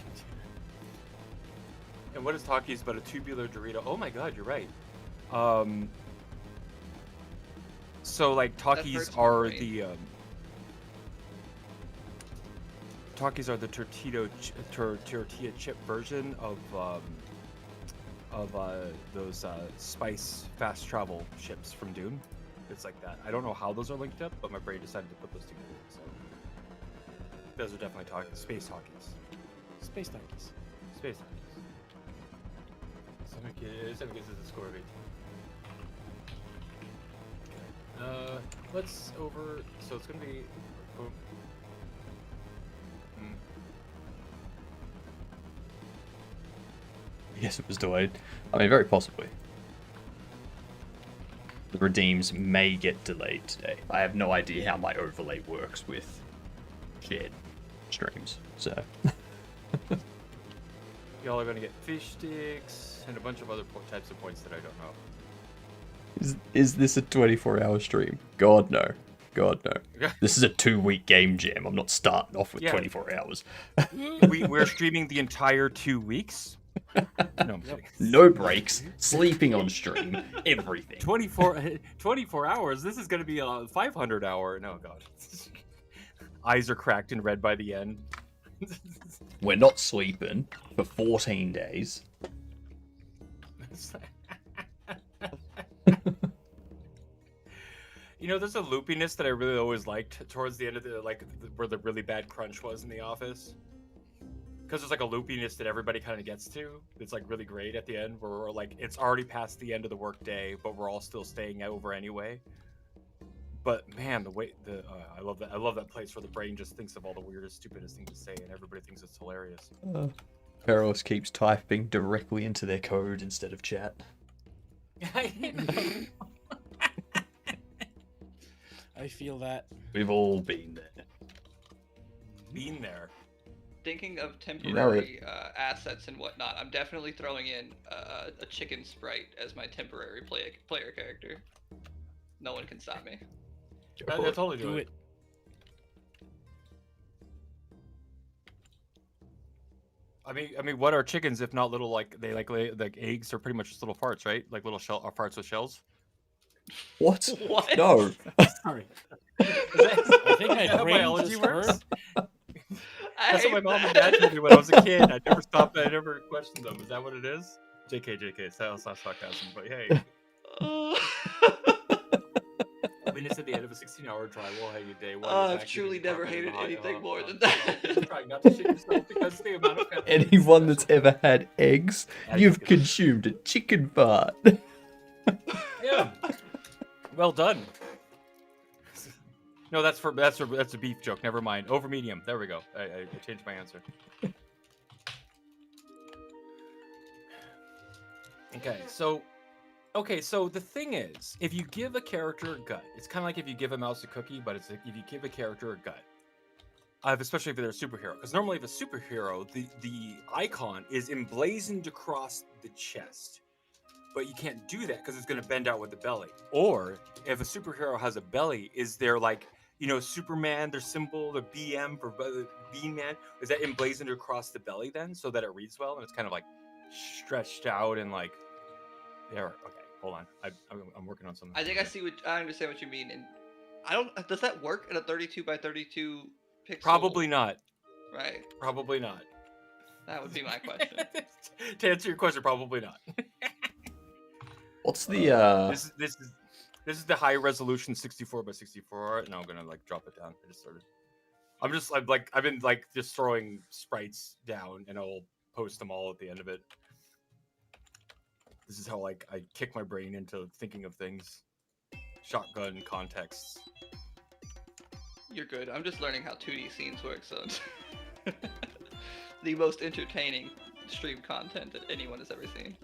And what is Takis but a tubular Dorito? Oh my god, you're right. So like Takis hurts my are brain. the Takis are the tortilla chip version of those spice fast travel ships from Dune. It's like that. I don't know how those are linked up, but my brain decided to put those together. So those are definitely space Takis. Space Donkeys. Space Donkeys. Seven gives us a score of 18. Okay. Let's over. So it's gonna be. Boom. Yes, it was delayed. I mean, very possibly. The redeems may get delayed today. I have no idea how my overlay works with shared streams, so. Y'all are gonna get fish sticks and a bunch of other types of points that I don't know. Is this a 24-hour stream? God, no. God, no. This is a 2-week game jam. I'm not starting off with 24 hours. We're streaming the entire 2 weeks. No, I'm kidding. No breaks, sleeping on stream, everything. 24 hours? This is going to be a 500 hour. No, God. Eyes are cracked and red by the end. We're not sleeping for 14 days. There's a loopiness that I really always liked towards the end of where the really bad crunch was in The Office. Because there's like a loopiness that everybody kind of gets to. It's like really great at the end where we're like, it's already past the end of the workday, but we're all still staying over anyway. But man, I love that. I love that place where the brain just thinks of all the weirdest, stupidest things to say, and everybody thinks it's hilarious. Peros keeps typing directly into their code instead of chat. I feel that. We've all been there. Been there. Thinking of You know temporary assets and whatnot, I'm definitely throwing in a chicken sprite as my temporary player character. No one can stop me. I totally Do it. I mean, what are chickens if not little they lay eggs are pretty much just little farts, right? Like little farts with shells. What? What? No. Sorry. I I think my how brain biology just works. hurt. That's what my mom and dad told me when I was a kid. I never stopped. I never questioned them. Is that what it is? JK. It's not sarcasm, but hey. Witness at the end of a 16-hour drywall hanging day. I've truly never hated anything more than that. that. Trying not to shit yourself because the amount of Anyone that's ever had eggs, you've consumed a chicken fart. Yeah. Well done. No, that's a beef joke. Never mind. Over medium. There we go. I changed my answer. Okay, so Okay, so the thing is, if you give a character a gut, it's kind of like if you give a mouse a cookie, but it's like if you give a character a gut. Especially if they're a superhero, because normally if a superhero, the icon is emblazoned across the chest, but you can't do that because it's going to bend out with the belly. Or if a superhero has a belly, is there like, you know, Superman, their symbol, the BM for Bean Man, is that emblazoned across the belly then, so that it reads well and it's kind of like stretched out and like there. Okay, hold on, I'm working on something. I think I understand what you mean, and I don't. Does that work in a 32 by 32 pixel? Probably not. Right. Probably not. That would be my question. To answer your question, probably not. What's the This is the high resolution 64 by 64, and I'm gonna like drop it down. I just started. I've been like just throwing sprites down, and I'll post them all at the end of it. This is how like I kick my brain into thinking of things, shotgun contexts. You're good. I'm just learning how 2D scenes work, so the most entertaining stream content that anyone has ever seen.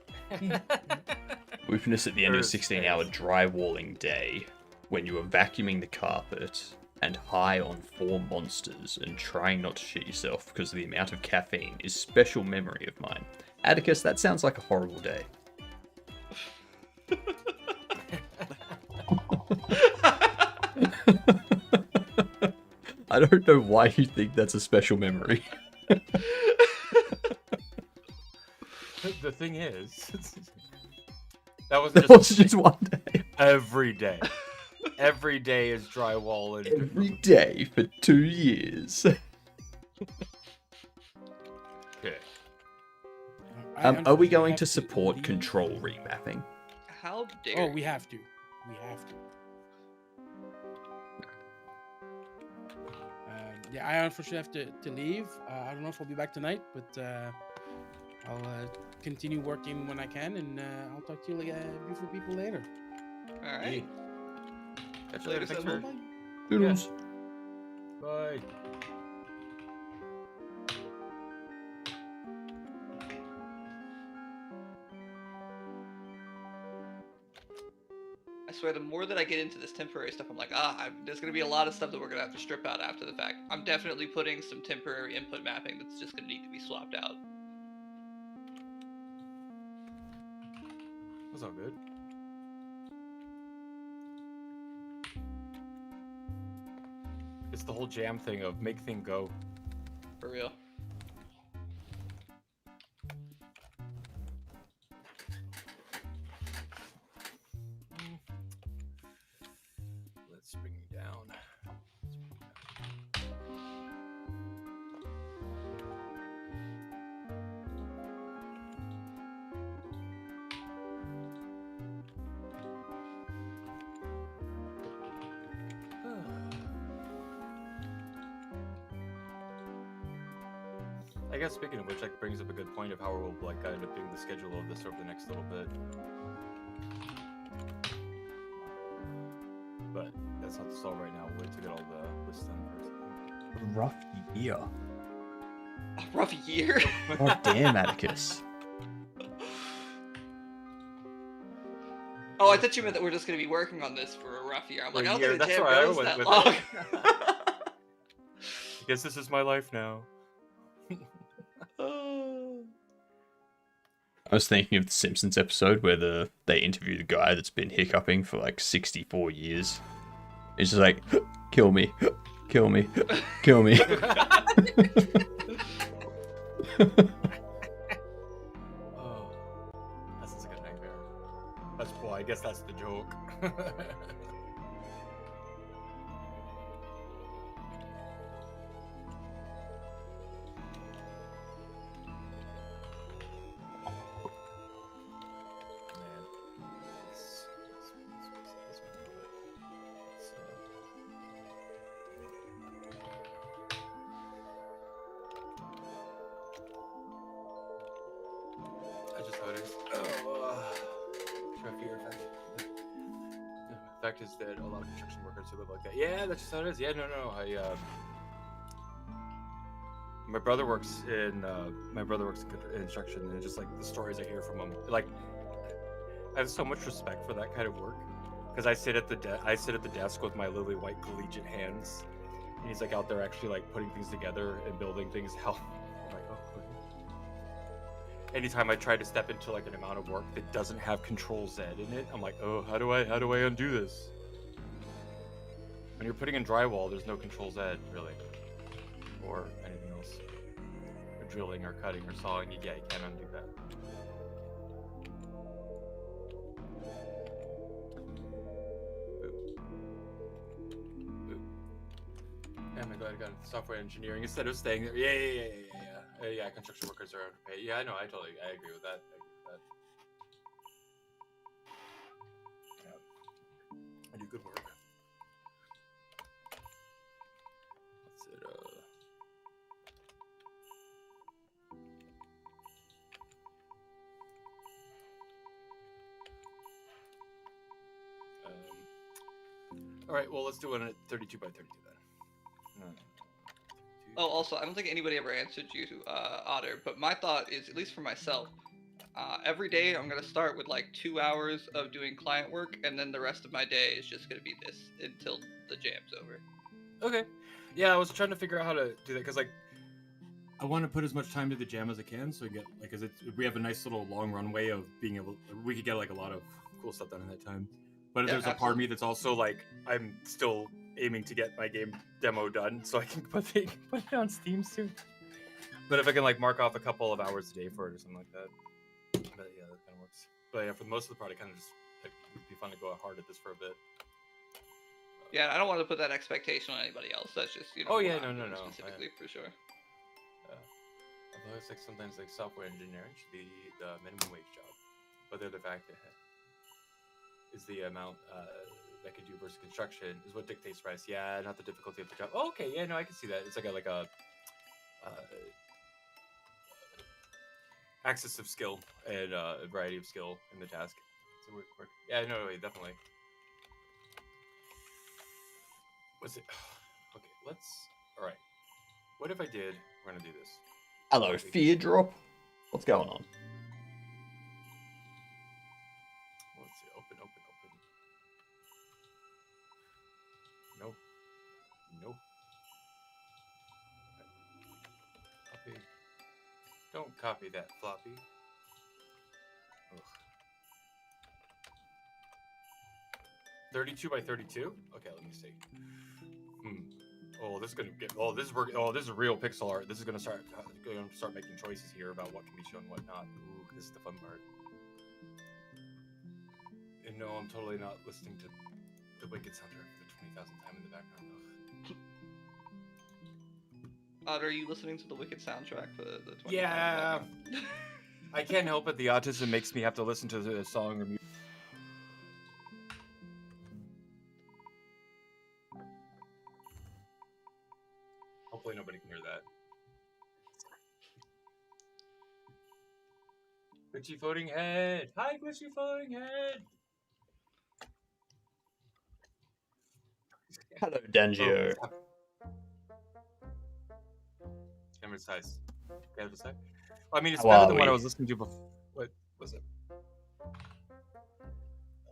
Weakness at the end of a First 16-hour phase. drywalling day, when you are vacuuming the carpet and high on 4 monsters and trying not to shit yourself because of the amount of caffeine is special memory of mine. Atticus, that sounds like a horrible day. I don't know why you think that's a special memory. The thing is, that was That was just just one day. every day. Every day is drywall and Every day for 2 years. okay. Are we going to support control remapping? How dare Oh, you. we have to. We have to. Yeah, I unfortunately have to leave. I don't know if I'll be back tonight, but I'll continue working when I can, and I'll talk to you beautiful people later. All right. Catch you Later, later. Thanks Simba. for... Doodles. Bye. I swear, the more that I get into this temporary stuff, I'm like, there's gonna be a lot of stuff that we're gonna have to strip out after the fact. I'm definitely putting some temporary input mapping that's just gonna need to be swapped out. That's all good. It's the whole jam thing of make thing go. For real. Let's bring you down. I guess speaking of which, that brings up a good point of how we'll like end up doing the schedule of this over the next little bit. But that's not the stall right now. We'll wait to get all the lists done first. Rough year. A rough year. Oh, damn, Atticus. Oh, I thought you meant that we're just gonna be working on this for a rough year. I'm For like, a I don't year, think the that's jam where I goes went that with long. it. I guess this is my life now. I was thinking of the Simpsons episode where they interview the guy that's been hiccuping for like 64 years. It's just like, kill me, kill me, kill me. Oh, that's just like a nightmare. That's cool. I guess that's the joke. Man. Let's move it. So. I just noticed. Rough effect. The fact is that a lot of construction workers who live like that. Yeah, that's just how it is. Yeah, no. My brother works in construction, and just like the stories I hear from him, like I have so much respect for that kind of work, because I sit at the desk with my lily white collegiate hands, and he's like out there actually like putting things together and building things. Hell, I'm like, oh, okay. Anytime I try to step into like an amount of work that doesn't have Control Z in it, I'm like, oh, how do I undo this? When you're putting in drywall, there's no Control Z really, or anything else. Or drilling or cutting or sawing, yeah, you can't undo that. Damn, I'm glad I got into software engineering instead of staying there. Yeah. Construction workers are underpaid. Yeah, I know. I agree with that. Yeah. I do good work. That's it. All right. Well, let's do it at 32 by 32 then. Oh, also, I don't think anybody ever answered you, Otter, but my thought is, at least for myself, every day I'm going to start with like 2 hours of doing client work, and then the rest of my day is just going to be this until the jam's over. Okay. Yeah, I was trying to figure out how to do that, because like I want to put as much time to the jam as I can, so I get like, because we have a nice little long runway of being able, we could get like a lot of cool stuff done in that time. But Yeah, there's a part of me that's also like, I'm still aiming to get my game demo done so I can put it on Steam soon. But if I can like mark off a couple of hours a day for it or something like that. But yeah, that kind of works. But yeah, for most of the product, kind of just like, it'd be fun to go hard at this for a bit. Yeah, I don't want to put that expectation on anybody else. That's just, you know. Oh, yeah, what I'm no, doing no. Specifically, for sure. Although it's like sometimes like software engineering should be the minimum wage job, but the other factor is the amount that can do versus construction is what dictates price. Yeah, not the difficulty of the job. Oh, okay, yeah, no, I can see that. It's like a access of skill and a variety of skill in the task. It's a weird quirk. Yeah, no, definitely. Was it? Okay, let's. All right. What if I did? We're gonna do this. Hello, Fear Drop. What's going on? Let's see. Open. Nope. Copy. Don't copy that floppy. Ugh. 32 by 32? Okay, let me see. Oh, this is gonna get. Oh, this is work. Oh, this is real pixel art. This is gonna start making choices here about what can be shown, and what not. Ooh, this is the fun part. And no, I'm totally not listening to the Wicked soundtrack for the 20,000th time in the background. Ugh. Otter, are you listening to the Wicked soundtrack for the 20th? Yeah. I can't help it. The autism makes me have to listen to the song or music. Hopefully nobody can hear that. Glitchy floating head. Hi, glitchy floating head. Hello, Dangio. Camera size. Camera size. I mean, it's How better are than what I we? was listening to before. What was it?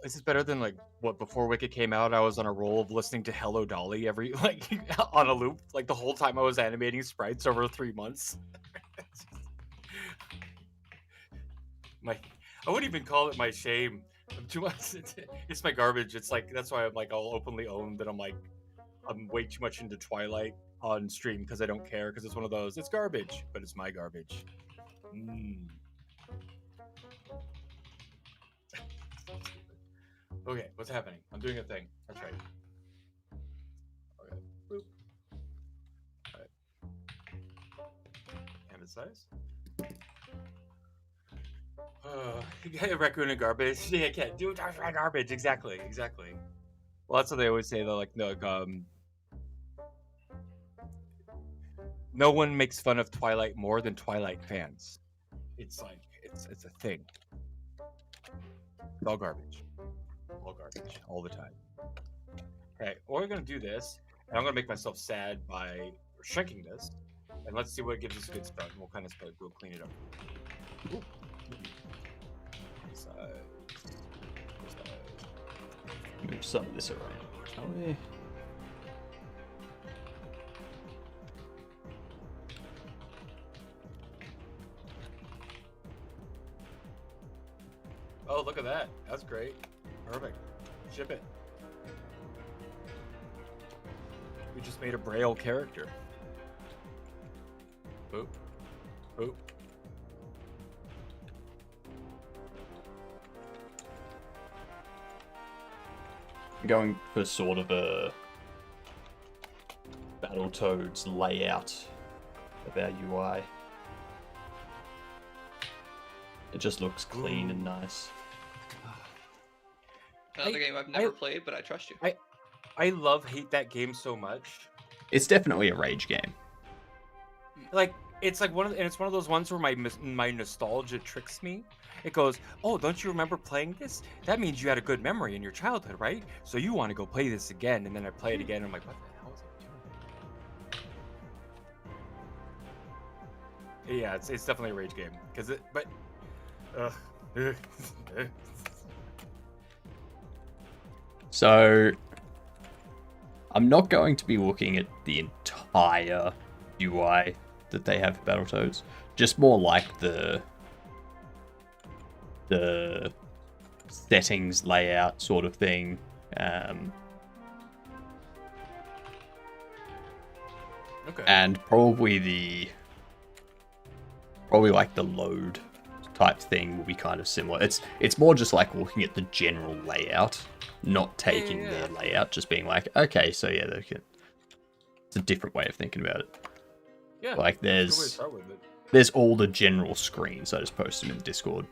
This is better than like what before Wicked came out. I was on a roll of listening to Hello Dolly every like on a loop, like the whole time I was animating sprites over 3 months. I wouldn't even call it my shame. I'm too much. It's my garbage. It's like that's why I'm like I'll openly own that I'm way too much into Twilight on stream because I don't care because it's one of those. It's garbage, but it's my garbage. Okay, what's happening? I'm doing a thing. That's right. Okay. Boop. Alright. Canvas size. Raccoon and garbage. Yeah, I can't do garbage. Exactly. Well, that's what they always say though. Like, no, no one makes fun of Twilight more than Twilight fans. It's like it's a thing. It's all garbage. All the time. Okay, we're gonna do this, and I'm gonna make myself sad by shrinking this, and let's see what gives us a good start. And we'll kind of we'll clean it up. Ooh. Move some of this around, shall we? Oh, look at that. That's great. Perfect. Ship it. We just made a Braille character. Boop. Boop. Going for sort of a Battletoads layout of our UI. It just looks clean and nice. Another game I've never played, but I trust you. I hate that game so much. It's definitely a rage game. Like it's like it's one of those ones where my nostalgia tricks me. It goes, "Oh, don't you remember playing this? That means you had a good memory in your childhood, right? So you want to go play this again." And then I play it again and I'm like, "What the hell is I doing?" Yeah, it's definitely a rage game So, I'm not going to be looking at the entire UI that they have for Battletoads. Just more like the settings layout sort of thing. Okay. And probably like the load type thing will be kind of similar. It's more just like looking at the general layout, not taking their layout, just being like, okay, so yeah, it's a different way of thinking about it. Yeah. Like that's a good way to start with it. there's all the general screens. I just post them in the Discord.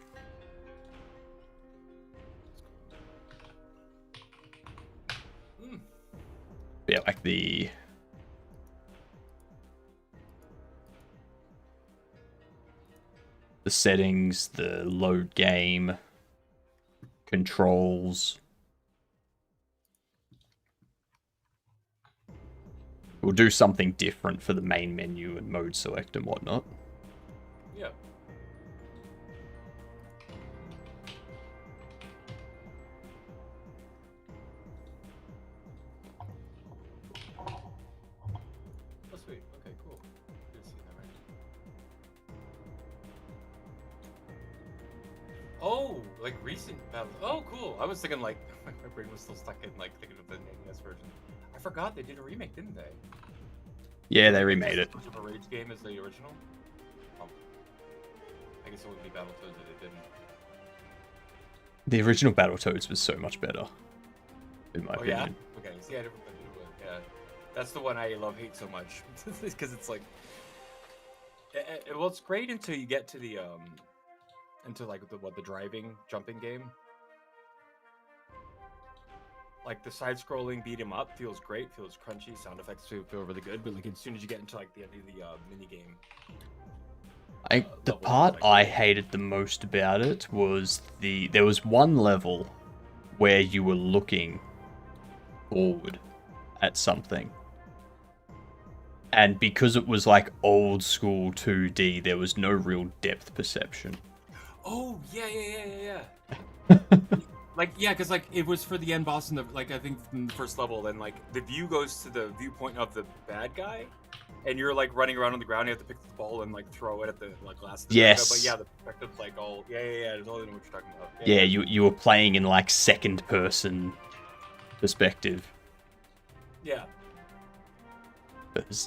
Yeah, like the settings, the load game, controls. We'll do something different for the main menu and mode select and whatnot. Yeah. Oh, sweet. Okay, cool. Good to see that, right? Oh, like recent battles. Oh, cool. I was thinking like my brain was still stuck in like thinking of the NES version. I forgot they did a remake, didn't they? Yeah, they remade it. As much of a rage game as the original. Oh. I guess it would be Battletoads if they didn't. The original Battletoads was so much better, in my Oh yeah. opinion. Okay. See, I never played it. Yeah, that's the one I hate so much because it's like, well, it's great until you get to the into like the driving jumping game. Like the side-scrolling beat 'em up feels great, feels crunchy, sound effects feel really good. But like as soon as you get into like the end of the mini game, The level, part like- I hated the most about it was there was one level where you were looking forward at something. And because it was like old school 2D, there was no real depth perception. oh yeah. Like yeah, because like it was for the end boss in the like I think in the first level, then like the view goes to the viewpoint of the bad guy, and you're like running around on the ground. You have to pick the ball and like throw it at the like glass. Of the Yes. But yeah, the perspective's like all yeah. I totally know what you're talking about. Yeah, you were playing in like second person perspective. Yeah.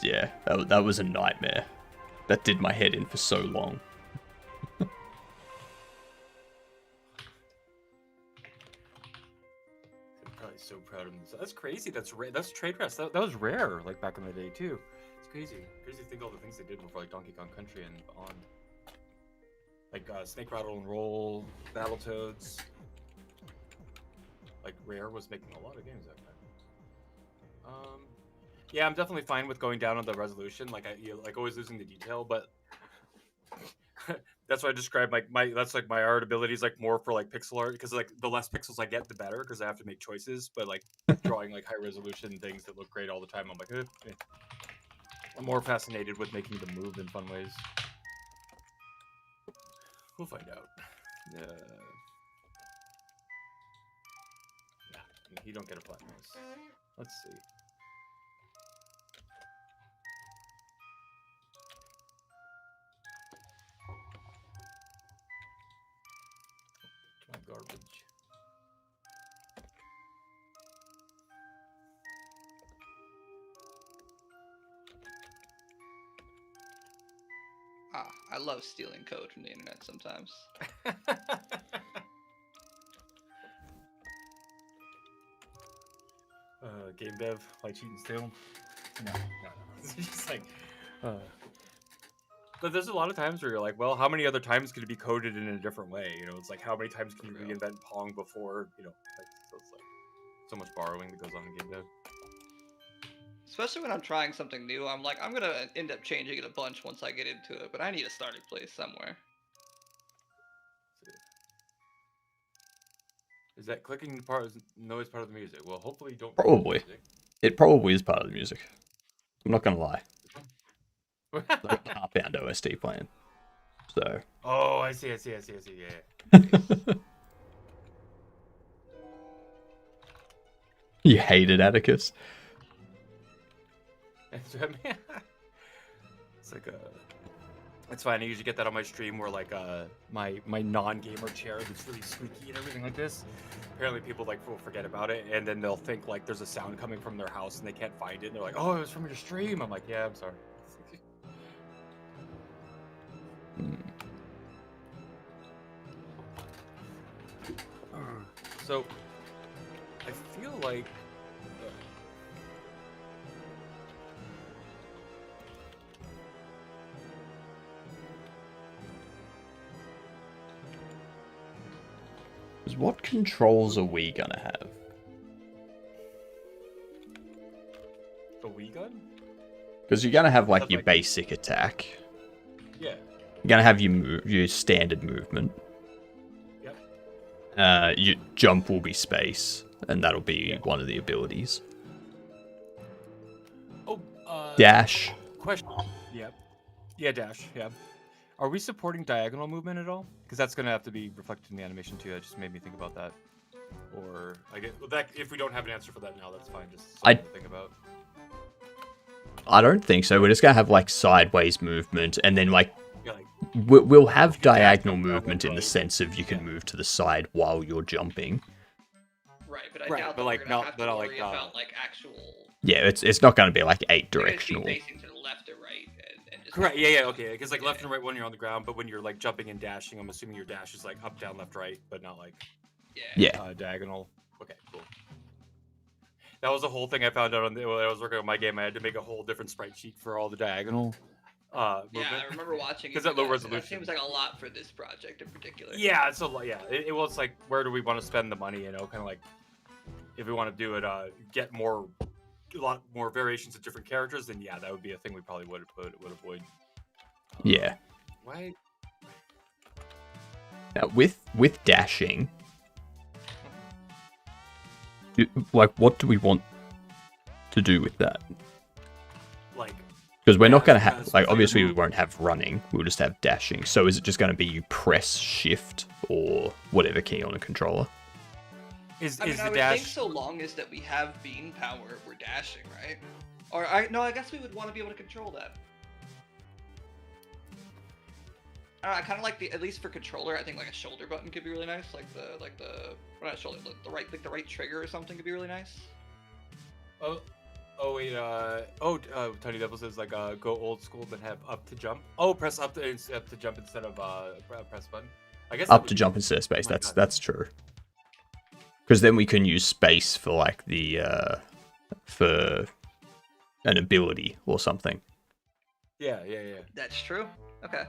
Yeah, that was a nightmare. That did my head in for so long. I'm probably so proud of him. That's crazy. That's trade press. That was rare like back in the day too. It's crazy. Crazy to think all the things they did for like Donkey Kong Country and on. Like Snake Rattle and Roll, Battletoads. Like Rare was making a lot of games back then. Yeah, I'm definitely fine with going down on the resolution. Like like always losing the detail, but that's why I describe my that's like my art abilities like more for like pixel art because like the less pixels I get, the better because I have to make choices. But like drawing like high resolution things that look great all the time, I'm like, eh. I'm more fascinated with making them move in fun ways. We'll find out. Yeah, You don't get a flat noise. Let's see. My garbage. I love stealing code from the internet sometimes. Game dev, like cheat and steal. No. It's just like, but there's a lot of times where you're like, well, how many other times could it be coded in a different way? You know, it's like, how many times can you reinvent Pong before, you know, like, so it's like so much borrowing that goes on in game dev. Especially when I'm trying something new, I'm like, I'm gonna end up changing it a bunch once I get into it, but I need a starting place somewhere. Is that clicking part noise part of the music? Well, hopefully you don't. Probably. It probably is part of the music. I'm not gonna lie. Like Harbound OST playing. So. Oh, I see. Yeah. You hated Atticus. It's like it's fine. I usually get that on my stream where like my non-gamer chair that's really squeaky and everything like this. Apparently people like will forget about it and then they'll think like there's a sound coming from their house and they can't find it. And they're like, "Oh, it was from your stream." I'm like, "Yeah, I'm sorry." So I feel like What controls are we gonna have? the Wii gun? Because you're gonna have like That's your like- basic attack. Yeah. You're gonna have your standard movement. Yep. Your jump will be space, and that'll be one of the abilities. Oh, Dash. question. Yep. Yeah, dash. Yeah. Are we supporting diagonal movement at all? Because that's gonna have to be reflected in the animation too. That just made me think about that. Or I get that if we don't have an answer for that now, that's fine. Just something to think about. I don't think so. We're just gonna have like sideways movement, and then like Yeah, like we'll have diagonal down, movement in the right. sense of you can move to the side while you're jumping. Right, but I Right, doubt but, that like, we're gonna not- have but to not, worry like, about like actual. Yeah, it's not gonna be like eight We're gonna just be directional. facing to the left or right and just. correct. Yeah, okay. Because like left and right when you're on the ground, but when you're like jumping and dashing, I'm assuming your dash is like up, down, left, right, but not like Yeah. diagonal. Okay, cool. That was a whole thing I found out when I was working on my game. I had to make a whole different sprite sheet for all the diagonal movement. Yeah, I remember watching. 'Cause it, at low that resolution. seems like a lot for this project in particular. Yeah, it's a lot. Yeah, it was like, where do we want to spend the money? You know, kind of like, if we want to do it, get a lot more variations of different characters, then yeah, that would be a thing we probably would avoid. Yeah. Why? Now with dashing, like what do we want to do with that? Like, Because we're Yeah, not gonna because have like for obviously we move- won't have running. We'll just have dashing. So is it just gonna be you press shift or whatever key on a controller? is I mean, the I would dash? think so long as that we have beam power, we're dashing, right? Or I guess we would want to be able to control that. I kind of like at least for controller, I think like a shoulder button could be really nice, like the or not shoulder, the right trigger or something could be really nice. Oh wait, Tony Devil says like go old school but have up to jump. Press up to jump instead of press button. I guess that Up would to be- jump instead of space. Oh my That's God. that's true. Because then we can use space for like the for an ability or something. Yeah. That's true. Okay.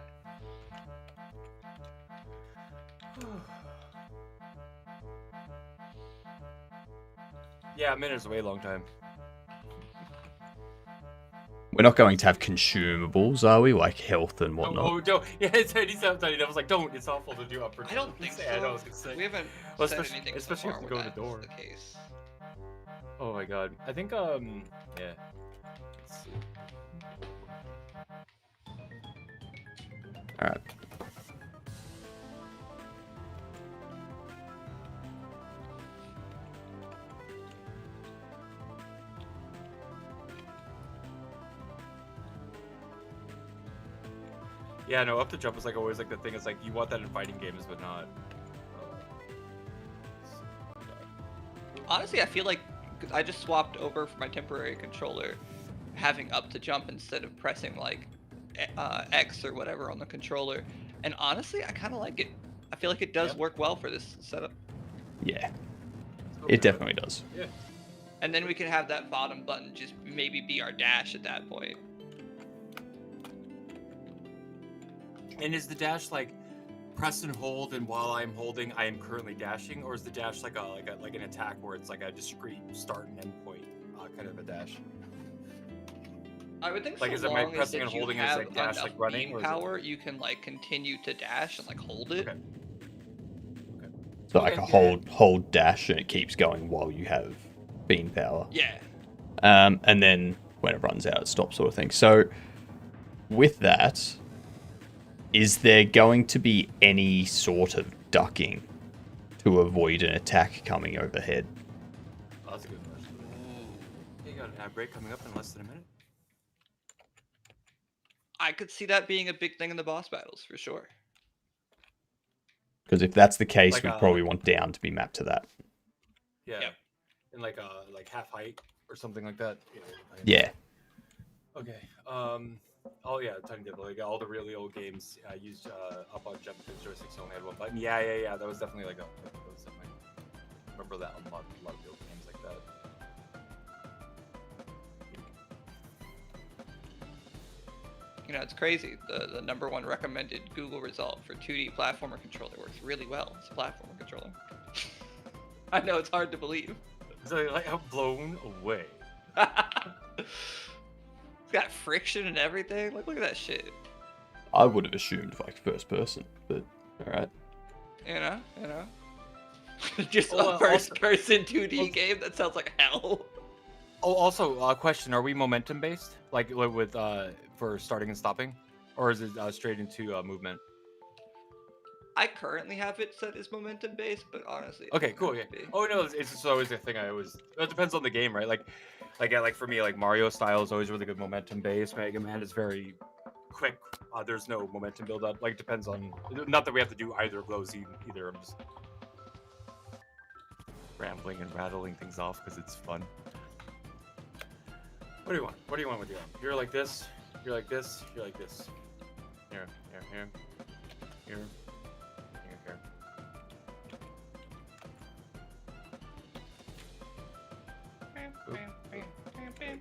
Yeah, a minute is a way long time. We're not going to have consumables, are we? Like health and whatnot. Oh, don't. Yeah, Tony Devil was like, don't. It's awful to do upper. I don't think so. I know. I was gonna say. We haven't Well, said especially- anything especially so if far you go where in the door. that's the case. Oh my god. I think yeah. Let's see. All right. Yeah, no, up to jump is like always like the thing. It's like you want that in fighting games, but not. Honestly, I feel like I just swapped over for my temporary controller, having up to jump instead of pressing like X or whatever on the controller. And honestly, I kind of like it. I feel like it does Yep. work well for this setup. Yeah, it definitely does. Yeah. And then we can have that bottom button just maybe be our dash at that point. And is the dash like press and hold, and while I'm holding, I am currently dashing, or is the dash like an attack where it's like a discrete start and end point kind of a dash? I would think Like, so is it my long as pressing if and you holding as, have like, dash, like, enough running, beam or is it- power, you can like continue to dash and like hold it. Okay. So like Okay, a yeah. hold dash, and it keeps going while you have beam power. Yeah. And then when it runs out, it stops, sort of thing. So with that, is there going to be any sort of ducking to avoid an attack coming overhead? Oh, that's a good question. You got an ad break coming up in less than a minute. I could see that being a big thing in the boss battles for sure. Because if that's the case, Like, we'd probably want down to be mapped to that. Yeah. Yep. In like half height or something like that. Yeah. Okay. Oh yeah, Tiny Devil. Like all the really old games I used up on jump because joysticks only had one button. Yeah. That was definitely like that was definitely. I remember that a lot of the old games like that. You know, it's crazy. The number one recommended Google result for 2D platformer controller works really well. It's a platformer controller. I know it's hard to believe. So like I'm blown away. It's got friction and everything. Like, look at that shit. I would have assumed like first person, but alright. You know. Just Oh, a first-person 2D game. That sounds like hell. Oh, also, question: are we momentum based, like with for starting and stopping, or is it straight into movement? I currently have it set as momentum based, but honestly. it Okay, doesn't cool. have Yeah. to be. Oh no, it's just always a thing. I always. It depends on the game, right? Like for me, like Mario style is always really good momentum based. Mega Man is very quick. There's no momentum build up. Like depends on. Not that we have to do either of those either. I'm just rambling and rattling things off because it's fun. What do you want? What do you want with your arm? You're like this. You're like this. You're like this. Here. Here.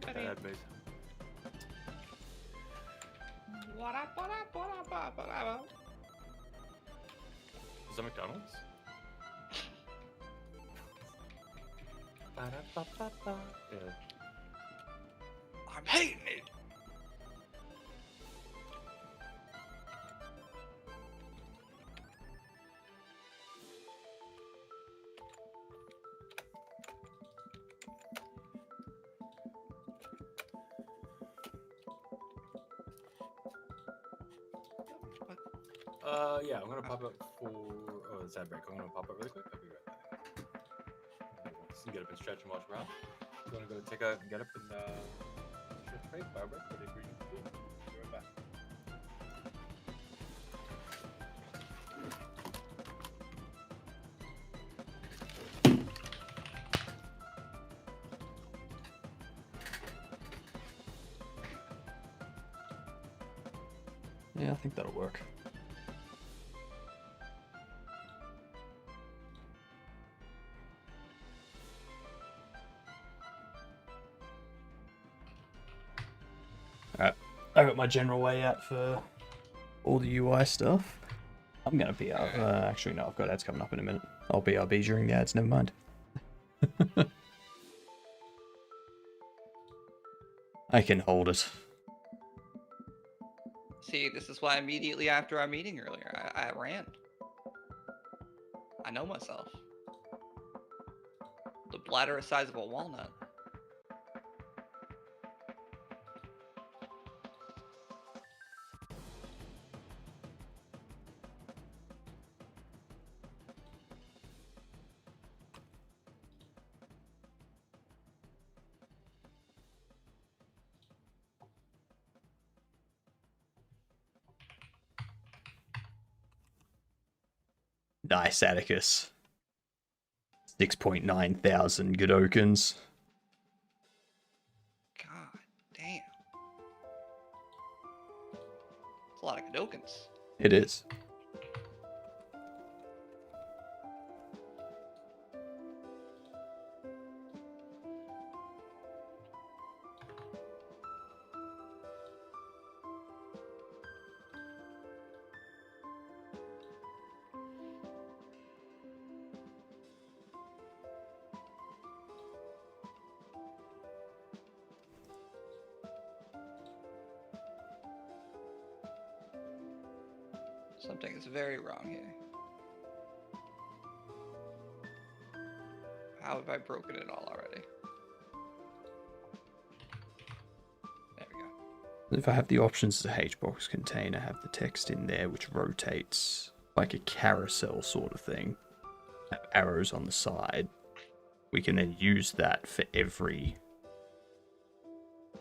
Bad base. Is that McDonald's? Yeah. I'm hating it. Yeah, I'm gonna pop up for. Oh, it's ad break. I'm gonna pop up really quick. I'll be right back. Just get up and stretch and watch around. You wanna go take a get up and stretch break, bar break, whatever you do. Be right back. Yeah, I think that'll work. Alright, I got my general way out for all the UI stuff. I'm gonna be out. Actually, no, I've got ads coming up in a minute. I'll BRB during the ads, never mind. I can hold it. See, this is why immediately after our meeting earlier, I ran. I know myself. The bladder is the size of a walnut. Nice, Atticus. 6.9 thousand Godokins. God damn. It's a lot of Godokins. It is. Something is very wrong here. How have I broken it all already? There we go. If I have the options as a HBox container, have the text in there which rotates like a carousel sort of thing, have arrows on the side, we can then use that for every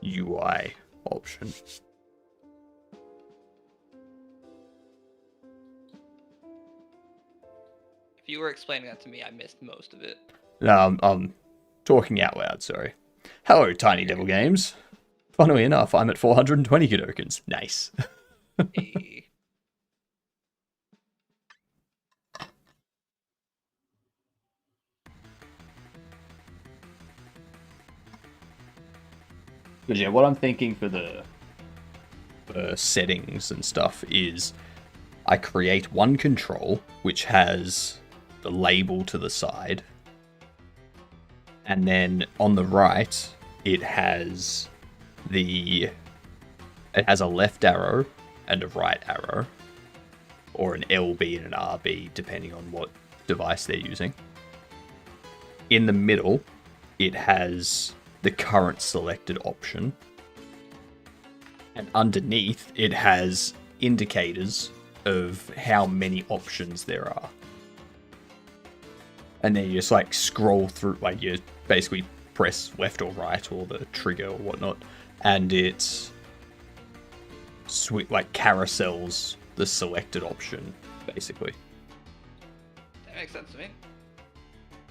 UI option. If you were explaining that to me, I missed most of it. No, I'm talking out loud, sorry. Hello, Tiny Devil Games. Funnily enough, I'm at 420 Godokins. Nice. Hey. But yeah, what I'm thinking for the settings and stuff is I create one control which has the label to the side, and then on the right it has a left arrow and a right arrow, or an LB and an RB depending on what device they're using. In the middle it has the current selected option, and underneath it has indicators of how many options there are. And then you just like scroll through, like you basically press left or right or the trigger or whatnot, and it's like carousels the selected option basically. That makes sense to me.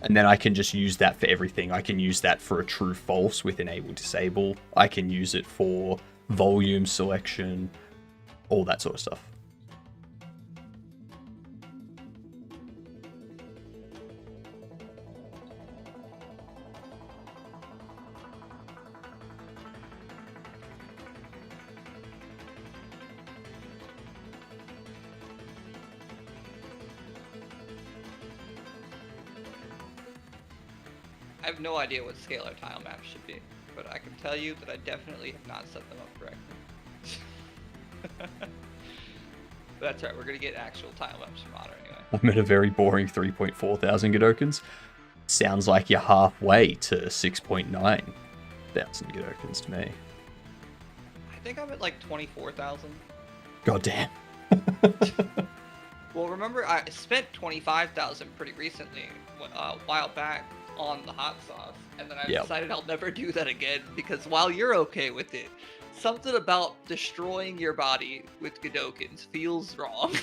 And then I can just use that for everything. I can use that for a true false with enable disable. I can use it for volume selection, all that sort of stuff. I have no idea what scalar tile maps should be, but I can tell you that I definitely have not set them up correctly. But that's right, we're gonna get actual tile maps from Otter anyway. I'm at a very boring 3.4 thousand Godokins. Sounds like you're halfway to 6.9 thousand Godokins to me. I think I'm at like 24,000. God damn. Well, remember I spent 25,000 pretty recently, a while back, on the hot sauce, and then I Yep. decided I'll never do that again, because while you're okay with it, something about destroying your body with Godokins feels wrong.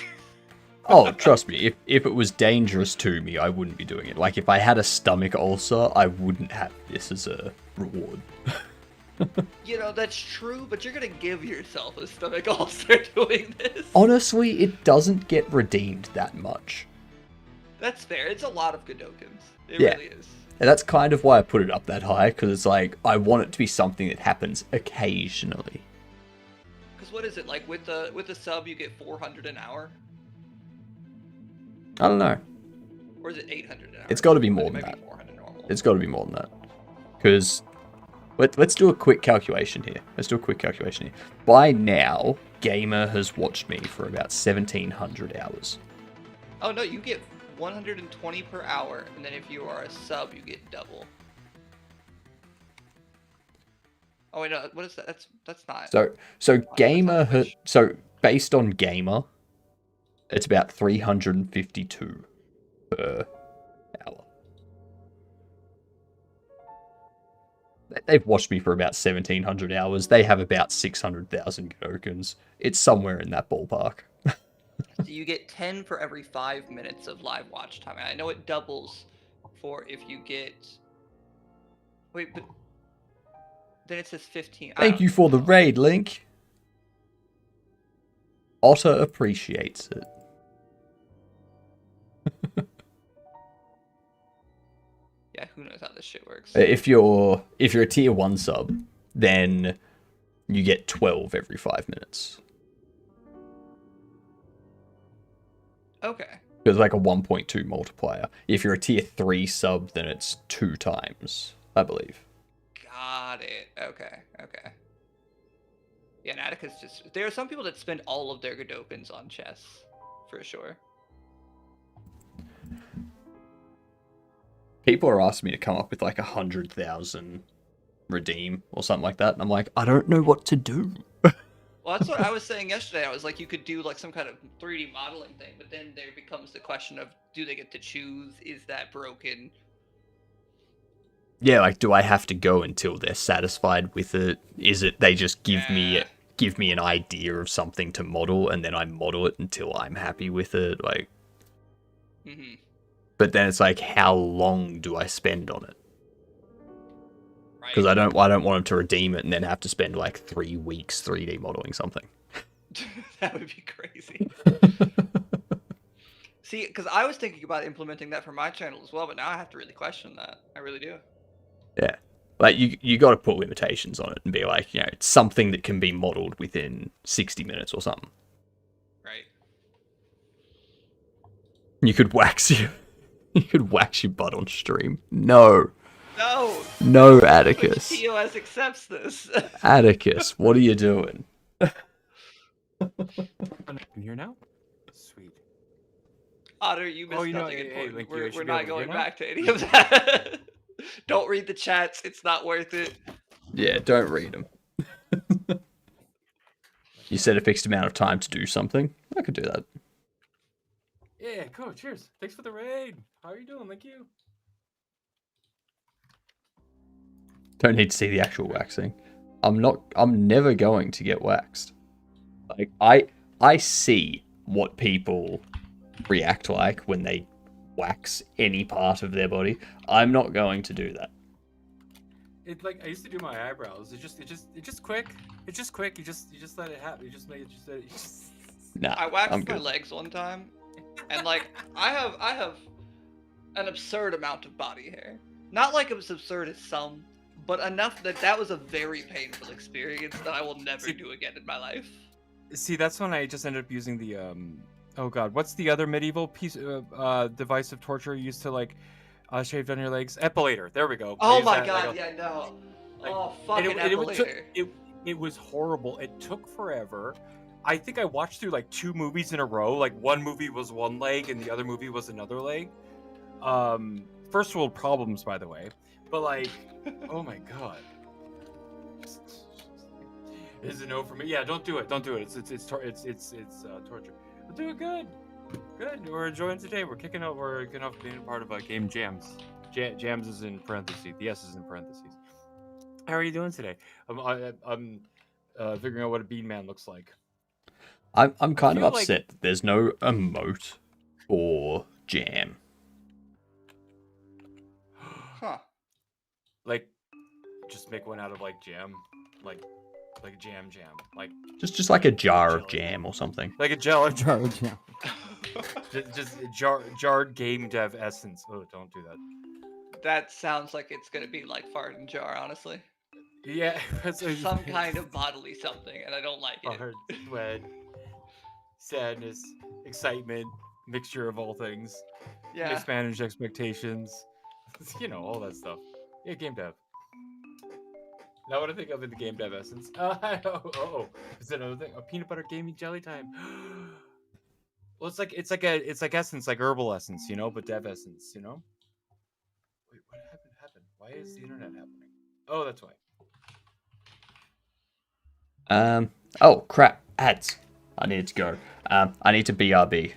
Oh, trust me, if it was dangerous to me, I wouldn't be doing it. Like, if I had a stomach ulcer, I wouldn't have this as a reward. You know, that's true, but you're gonna give yourself a stomach ulcer doing this. Honestly, it doesn't get redeemed that much. That's fair. It's a lot of Godokins. It Yeah. really is. And that's kind of why I put it up that high, because it's like, I want it to be something that happens occasionally. Because what is it, like with the sub you get 400 an hour? I don't know. Or is it 800 an hour? It's got to be more It than might that. be 400 normal. It's got to be more than that. Because, let's do a quick calculation here. By now, Gamer has watched me for about 1,700 hours. Oh no, you get 120 per hour, and then if you are a sub, you get double. Oh wait, no, what is that? That's not. So that's Gamer not has, much. so based on Gamer, it's about 352 per hour. They've watched me for about 1,700 hours. They have about 600,000 Godokins. It's somewhere in that ballpark. So you get 10 for every 5 minutes of live watch time. And I know it doubles for if you get. Wait, but then it says 15. Thank you for the raid, Link. Otter appreciates it. Yeah, who knows how this shit works? If you're a tier 1 sub, then you get 12 every 5 minutes. Okay. It's like a 1.2 multiplier. If you're a tier 3 sub, then it's 2 times, I believe. Got it. Okay. Yeah, and Atticus just. There are some people that spend all of their Godopins on chess, for sure. People are asking me to come up with like 100,000 redeem or something like that, and I'm like, I don't know what to do. Well, that's what I was saying yesterday. I was like, you could do like some kind of 3D modeling thing, but then there becomes the question of, do they get to choose? Is that broken? Yeah, like, do I have to go until they're satisfied with it? Is it they just give me an idea of something to model, and then I model it until I'm happy with it? Like, but then it's like, how long do I spend on it? Because I don't want them to redeem it and then have to spend like 3 weeks 3D modeling something. That would be crazy. See, because I was thinking about implementing that for my channel as well, but now I have to really question that. I really do. Yeah. Like, you got to put limitations on it and be like, it's something that can be modeled within 60 minutes or something. Right. You could wax your butt on stream. No. No, Atticus. Which TOS accepts this? Atticus, what are you doing? Can you hear now? Sweet. Otter, you missed you know, nothing hey, important. Link, you We're should be not able to going hear now? back to any of that. Don't read the chats. It's not worth it. Yeah, don't read them. You set a fixed amount of time to do something. I could do that. Yeah, cool. Cheers. Thanks for the raid. How are you doing? Thank you. Don't need to see the actual waxing. I'm never going to get waxed. Like, I see what people react like when they wax any part of their body. I'm not going to do that. It's like I used to do my eyebrows. It's just quick. It's just quick. You just let it happen. You just make it just. Nah, I waxed I'm my good. legs one time, and like I have an absurd amount of body hair. Not like it was absurd as some, but enough that was a very painful experience that I will never do again in my life. See, that's when I just ended up using the oh god, what's the other medieval piece device of torture you used to like shave down your legs? Epilator. There we go. Oh Use my that, god, like, yeah, no. like- Oh, and fucking it was horrible. It took forever. I think I watched through like 2 movies in a row. Like one movie was one leg and the other movie was another leg. First world problems, by the way. But like, oh my god. Is a no for me? Yeah, don't do it. Don't do it. It's torture. But do it good. Good. We're enjoying today. We're kicking off being a part of Game Jams. Jams is in parentheses. The S is in parentheses. How are you doing today? I'm figuring out what a bean man looks like. I'm kind of feel like- upset that there's no emote for jam. Huh. Like, just make one out of like jam, like jam, like Just like a jar of jam or something. a jar of jam. just jarred game dev essence. Oh, don't do that. That sounds like it's gonna be like fart and jar, honestly. Yeah, Some kind of bodily something, and I don't like it. hard sweat, sadness, excitement, mixture of all things, Yeah. mismanaged expectations, all that stuff. Yeah, game dev. Now what I think of in the game dev essence. Oh, is that another thing? A peanut butter gaming jelly time. Well, it's like essence, like herbal essence, but dev essence, Wait, what happened? Why is the internet happening? Oh, that's why. Oh crap, ads. I need to go. I need to BRB.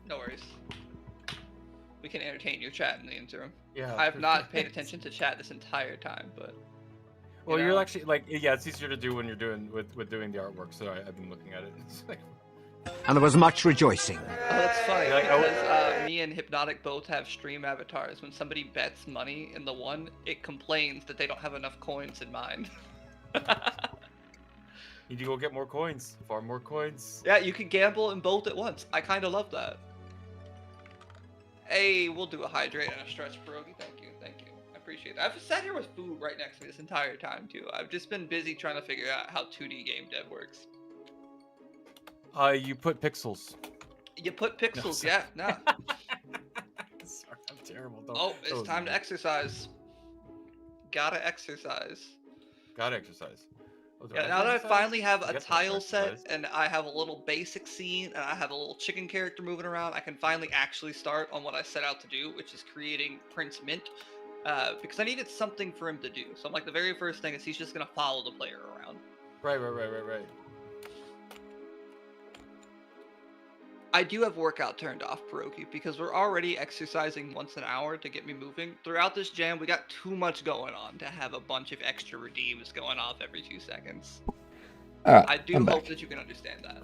No worries. We can entertain your chat in the interim. Yeah. I have not paid attention to chat this entire time, but. Well, you you're know. actually like, yeah, it's easier to do when you're doing with doing the artwork. So I've been looking at it. It's like, and there was much rejoicing. Oh, that's funny Like, I would- because me and Hypnotic both have stream avatars. When somebody bets money in the one, it complains that they don't have enough coins in mine. Need to go get more coins. Farm more coins. Yeah, you can gamble in both at once. I kind of love that. Hey, we'll do a hydrate and a stretch, pierogi. Thank you, thank you. I appreciate that. I've sat here with food right next to me this entire time too. I've just been busy trying to figure out how 2D game dev works. You put pixels. You put pixels, sorry. yeah, nah. Sorry, I'm terrible. Don't, Oh, it's don't- time to exercise. Gotta exercise. Gotta exercise. Oh, do Yeah, I now that I exercise? finally have I a guess I tile set exercise. and I have a little basic scene and I have a little chicken character moving around, I can finally actually start on what I set out to do, which is creating Prince Mint. Because I needed something for him to do. So I'm like, the very first thing is he's just gonna follow the player around. Right. I do have workout turned off, Pierogi, because we're already exercising once an hour to get me moving. Throughout this jam, we got too much going on to have a bunch of extra redeems going off every 2 seconds. Alright, I do I'm hope back. that you can understand that.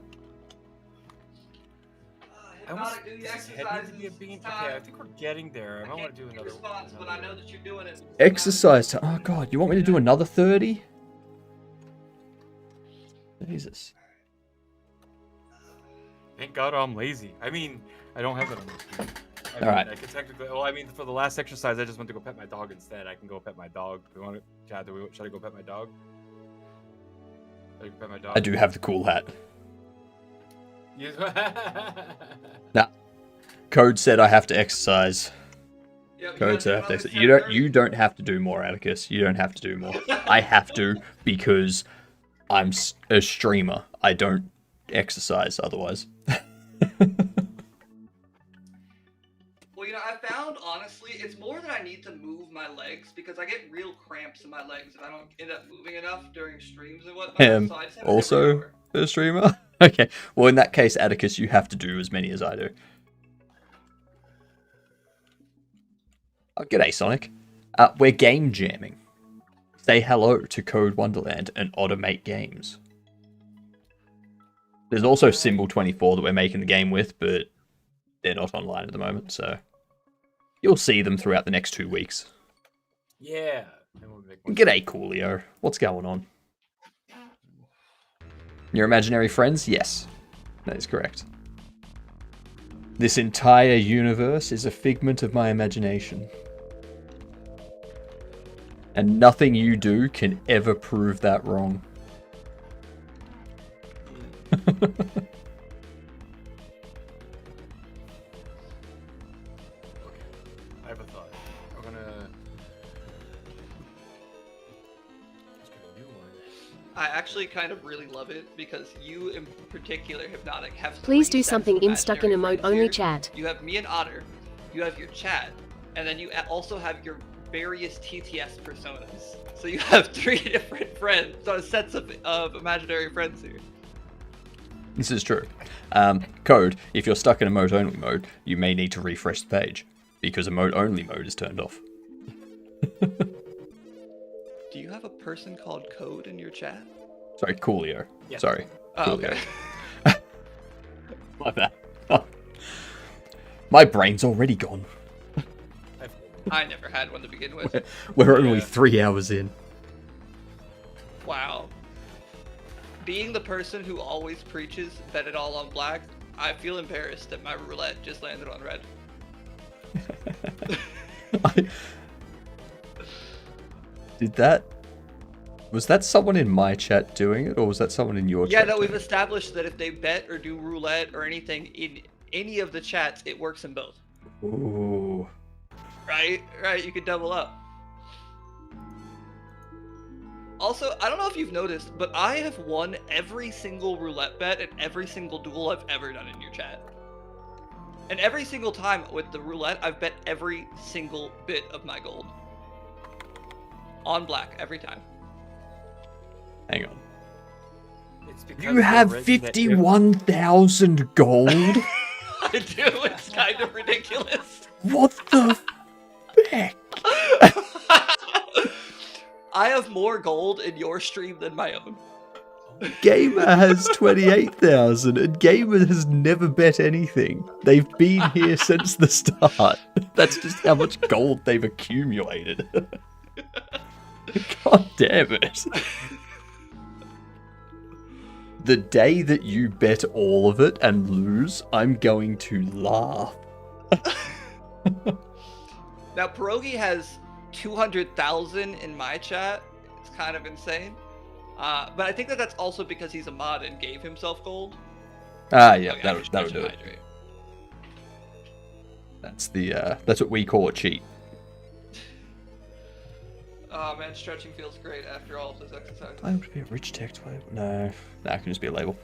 I was Hypnotic, do the just heading to be a exercises bean. this Okay, time. I think we're getting there. I might want to do Your another response, but I know that you're doing it. Exercise time. Oh god, you want me to do another 30? Jesus. Thank God I'm lazy. I mean, I don't have it on the screen. I All right. I could technically. Well, I mean, for the last exercise, I just went to go pet my dog instead. I can go pet my dog. Do we want to? Chad, should I go pet my dog? Should I go pet my dog? I do have the cool hat. You- Code said I have to exercise. Yeah, Code said I have to exercise. You don't have to do more, Atticus. You don't have to do more. I have to because I'm a streamer. I don't exercise otherwise. Well, I found, honestly, it's more that I need to move my legs because I get real cramps in my legs if I don't end up moving enough during streams and whatnot. So I just have it every Also hour. a streamer? Okay. Well, in that case, Atticus, you have to do as many as I do. Oh, g'day, Sonic. We're game jamming. Say hello to Code Wonderland and Automate Games. There's also Symbol24 that we're making the game with, but they're not online at the moment, so you'll see them throughout the next 2 weeks. yeah. And we'll make more- G'day, Coolio. What's going on? Your imaginary friends? Yes, that is correct. This entire universe is a figment of my imagination. And nothing you do can ever prove that wrong. Okay. I have a thought. I'm gonna. Let's get a new one. I actually kind of really love it because you in particular, Hypnotic, have Please three do sets something of in stuck in imaginary emote friends only here. chat. You have me and Otter, you have your chat, and then you also have your various TTS personas. So you have 3 different friends, so sets of imaginary friends here. This is true. Code, if you're stuck in emote only mode, you may need to refresh the page, because emote only mode is turned off. Do you have a person called Code in your chat? Sorry, Coolio. Yeah. Sorry. Oh, Coolio. okay. My bad. My brain's already gone. I've- I never had one to begin with. We're only Yeah. 3 hours in. Wow. Being the person who always preaches bet it all on black, I feel embarrassed that my roulette just landed on red. Did that? Was that someone in my chat doing it, or was that someone in your Yeah, chat? no, we've doing it? established that if they bet or do roulette or anything in any of the chats, it works in both. Ooh. Right? Right, you could double up. Also, I don't know if you've noticed, but I have won every single roulette bet and every single duel I've ever done in your chat. And every single time with the roulette, I've bet every single bit of my gold. On black, every time. Hang on. It's because You they've have written that if- 51,000 gold? I do, it's kind of ridiculous. What the heck? I have more gold in your stream than my own. Oh Gamer has 28,000, and Gamer has never bet anything. They've been here since the start. That's just how much gold they've accumulated. God damn it. The day that you bet all of it and lose, I'm going to laugh. Now, Pierogi has 200,000 in my chat. It's kind of insane. But I think that's also because he's a mod and gave himself gold. Ah, yeah, Okay, that'll stretch do and it. hydrate. That's what we call a cheat. Oh man, stretching feels great after all of this exercise. I want to be a rich text label. No, that can just be a label.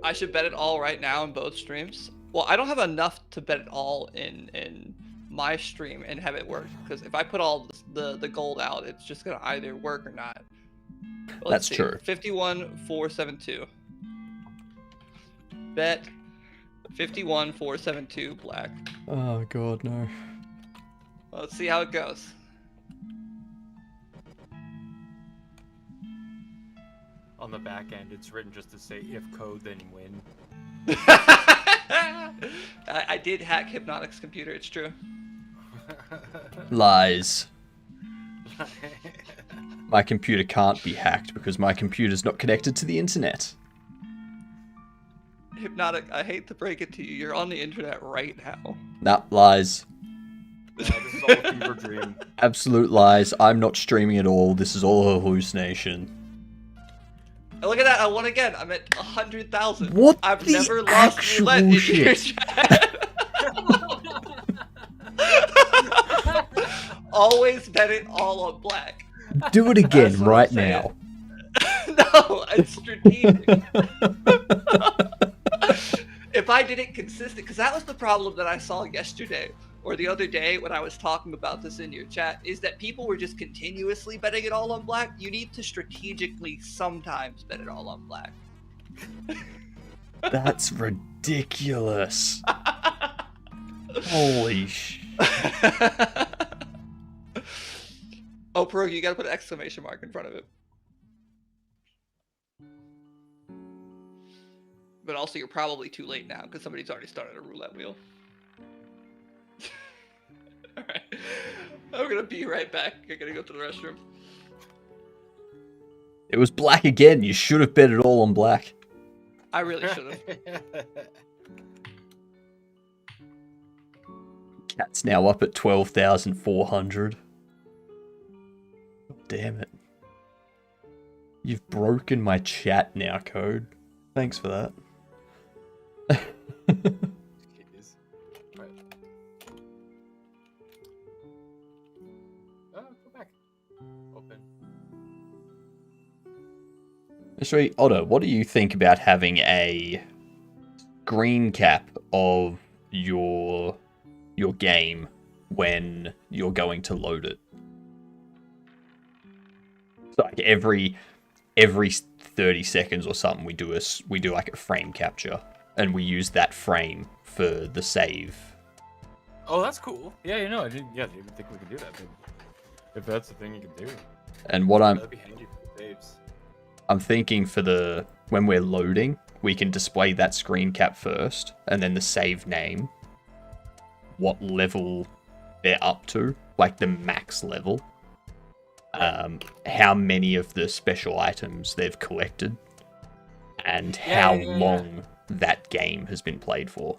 I should bet it all right now in both streams. Well, I don't have enough to bet it all in my stream and have it work. Because if I put all the gold out, it's just gonna either work or not. But That's true. 51,472. Bet 51,472 black. Oh god, no. Well, let's see how it goes. On the back end, it's written just to say if code, then win. I did hack Hypnotic's computer, it's true. Lies. My computer can't be hacked because my computer's not connected to the internet. Hypnotic, I hate to break it to you, you're on the internet right now. Nah, lies. This is all a fever dream. Absolute lies. I'm not streaming at all. This is all a hallucination. And look at that, I won again. I'm at 100,000. What I've the never lost actual roulette in your shit? chat. Always bet it all on black. Do it again That's what right I'm saying. now. No, it's strategic. If I did it consistent, because that was the problem that I saw yesterday or the other day when I was talking about this in your chat, is that people were just continuously betting it all on black. You need to strategically sometimes bet it all on black. That's ridiculous. Holy sh... Oh, Pierogi, you gotta put an exclamation mark in front of it. But also, you're probably too late now because somebody's already started a roulette wheel. Alright. I'm gonna be right back. I'm gonna go to the restroom. It was black again. You should have bet it all on black. I really should have. Cat's now up at 12,400. Damn it. You've broken my chat now, Code. Thanks for that. Jeez. Right. Oh, go back. Open. Actually, Otto, what do you think about having a screen cap of your game when you're going to load it? So like every 30 seconds or something, we do like a frame capture, and we use that frame for the save. Oh, that's cool. Yeah, you know, I didn't even think we could do that. But if that's the thing you can do, And what that'd be handy for the saves. I'm thinking for when we're loading, we can display that screen cap first, and then the save name, what level they're up to, like the max level, how many of the special items they've collected, and how long that game has been played for.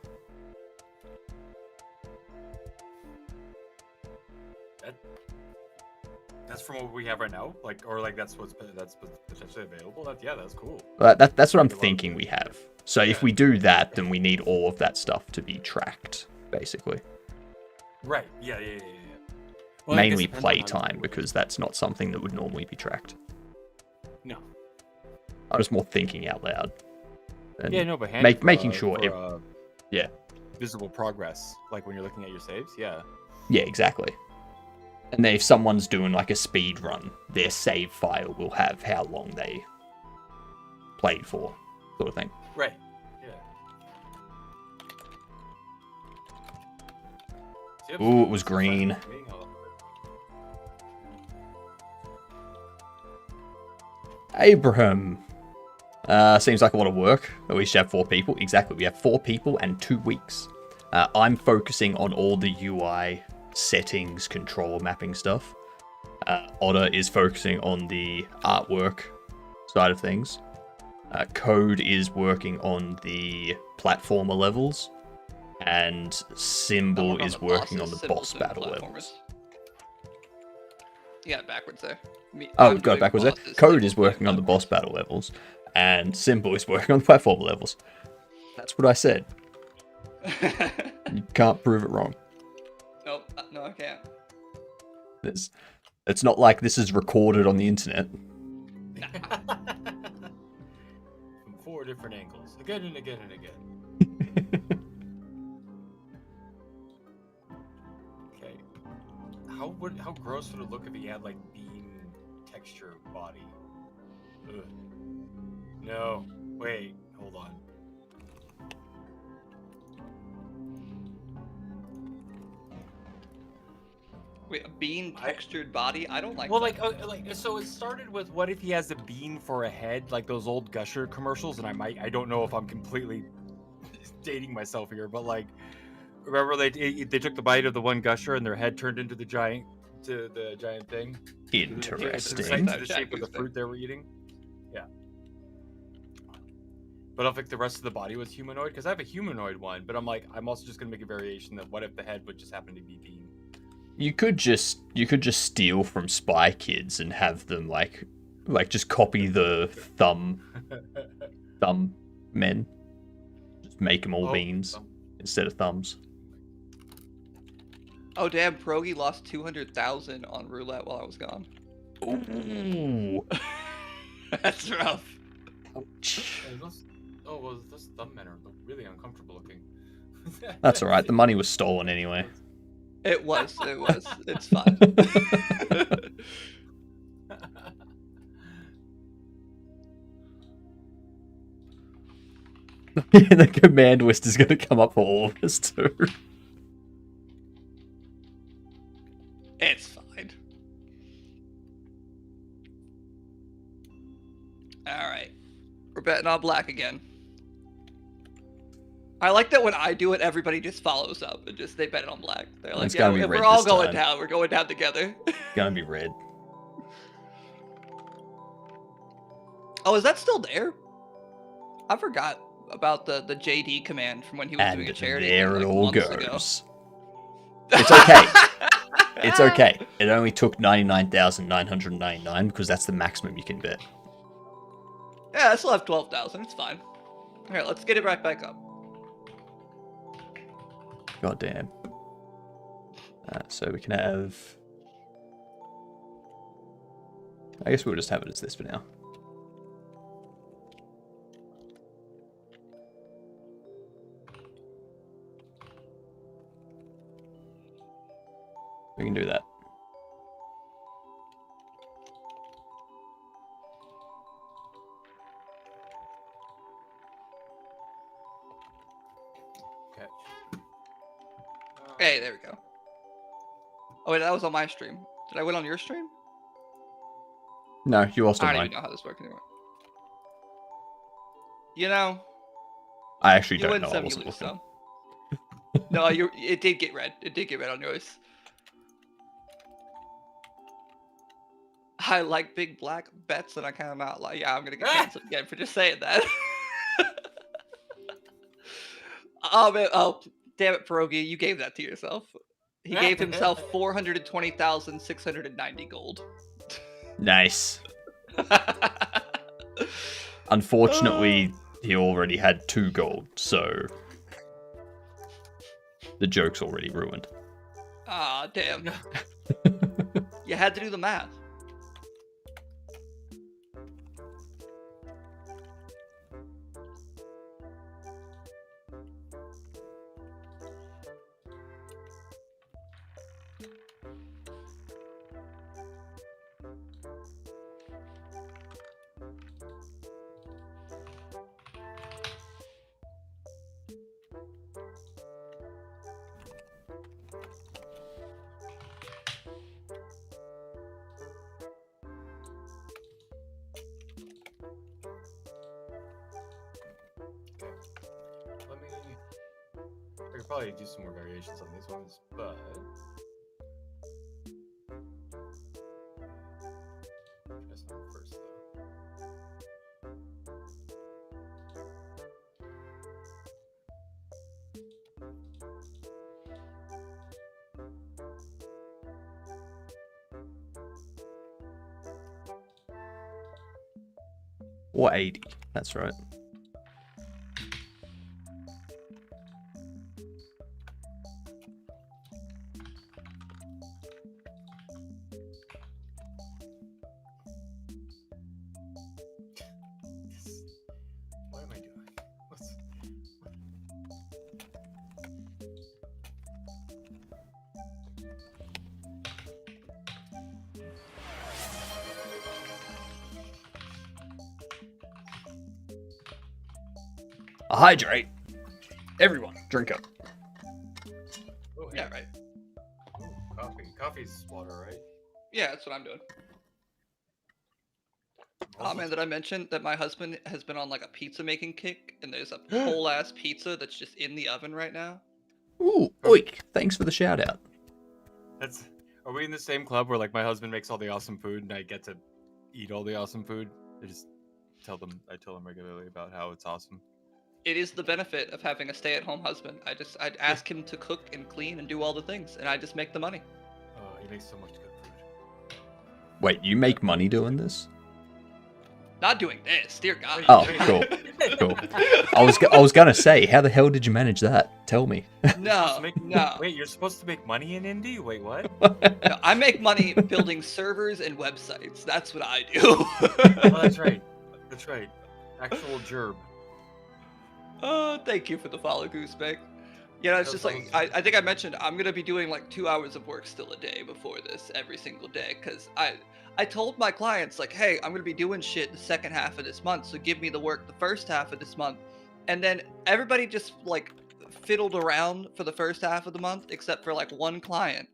That's from what we have right now, that's potentially available. That's cool. That's what I'm thinking we have. So if we do that, then we need all of that stuff to be tracked, basically. Right. Yeah. Well, I guess Mainly it depends on how playtime, you- because that's not something that would normally be tracked. No. I was more thinking out loud. And Yeah, no, but handy making sure. Yeah. Visible progress, like when you're looking at your saves. Yeah. Yeah, exactly. And then if someone's doing like a speed run, their save file will have how long they played for, sort of thing. Right. Yeah. Ooh, it was green. Abraham. Seems like a lot of work. We should have 4 people. Exactly. We have 4 people and 2 weeks. I'm focusing on all the UI settings, control mapping stuff. Otter is focusing on the artwork side of things. Code is working on the platformer levels. And Symbol is working on the boss battle levels. Yeah, backwards there. Oh, I'm go doing backwards there. bosses, Code like, is working on the boss battle levels. And Symbol is working on the platform levels. That's what I said. You can't prove it wrong. Nope, no, I can't. It's not like this is recorded on the internet. From 4 different angles, again and again and again. Okay. How gross would it look if he had like bean texture body? Ugh. No. Wait. Hold on. Wait, a bean textured body? I don't like Well, that. like so it started with what if he has a bean for a head, like those old Gusher commercials, and I don't know if I'm completely dating myself here, but like remember they took the bite of the one Gusher and their head turned into the giant thing. Interesting. To the shape of the fruit they were eating. Yeah. But I think the rest of the body was humanoid because I have a humanoid one, but I'm also just gonna make a variation that what if the head would just happen to be bean. You could just steal from Spy Kids and have them like just copy the thumb men. Just make them all beans instead of thumbs. Oh damn, Progi lost 200,000 on roulette while I was gone. Ooh. That's rough. Ouch. Well, those thumb men are really uncomfortable looking. That's alright, the money was stolen anyway. It was. It's fine. The command list is going to come up for all of us too. It's fine. Alright. We're betting on black again. I like that when I do it, everybody just follows up and just they bet it on black. They're like, It's yeah, gotta be we're red all this going time. down. We're going down together. Gonna be red. Oh, is that still there? I forgot about the JD command from when he was And doing a charity. there thing, it like, all months goes. ago. It's okay. It's okay. It only took 99,999 because that's the maximum you can bet. Yeah, I still have 12,000. It's fine. All right, let's get it right back up. God damn. So we can have... I guess we'll just have it as this for now. We can do that. Okay. Hey, there we go. Oh wait, that was on my stream. Did I win on your stream? No, you lost I on don't mine. even know how this works anymore. You know, I actually you don't win know. I some, you wasn't lose looking. some. No, it did get red. It did get red on yours. I like big black bets, and I kind of not like. Yeah, I'm gonna get canceled again for just saying that. Oh man! Oh, damn it, Pierogi! You gave that to yourself. He gave himself 420,690 gold. Nice. Unfortunately, he already had 2 gold, so the joke's already ruined. Ah, damn. You had to do the math. probably do some more variations on these ones, but that's not first though. Or 80. That's right. What am I doing? What's... Hydrate. Everyone, drink up. Oh, Yeah, right. Ooh, coffee. Coffee's water, right? Yeah, that's what I'm doing. Oh man, did I mention that my husband has been on like a pizza making kick, and there's a whole ass pizza that's just in the oven right now? Ooh, oik. Thanks for the shout out. That's. Are we in the same club where like my husband makes all the awesome food and I get to eat all the awesome food? I tell them regularly about how it's awesome. It is the benefit of having a stay-at-home husband. I'd ask him to cook and clean and do all the things, and I just make the money. Oh, he makes so much good food. Wait, you make money doing this? Not doing this, dear God. Oh, cool. Cool. I was gonna say, how the hell did you manage that? Tell me. No, no. Wait, you're supposed to make money in indie? Wait, what? No, I make money building servers and websites. That's what I do. Oh, that's right. That's right. Actual gerb. Oh, thank you for the follow, Goosebeck. You know, it's just like, I think I mentioned, I'm going to be doing like 2 hours of work still a day before this every single day. Because I told my clients, like, hey, I'm going to be doing shit the second half of this month. So give me the work the first half of this month. And then everybody just like fiddled around for the first half of the month, except for like one client.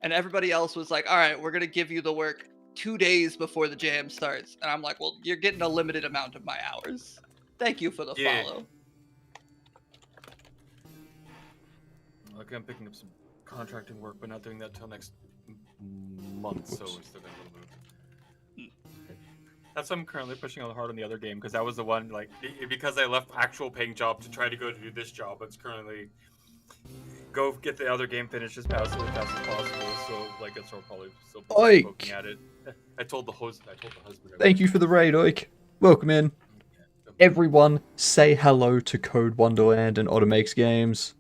And everybody else was like, all right, we're going to give you the work 2 days before the jam starts. And I'm like, well, you're getting a limited amount of my hours. Thank you for the follow. Okay, I'm picking up some contracting work, but not doing that till next month, so we're still got a little bit. That's why I'm currently pushing on hard on the other game, because that was the one, like, because I left actual paying job to try to go to do this job. It's currently go get the other game finished as fast as possible. So, like, it's probably still poking at it. I told the husband. Thank you for the raid, Oik. Welcome in. Everyone, say hello to Code Wonderland and Otter Makes Games.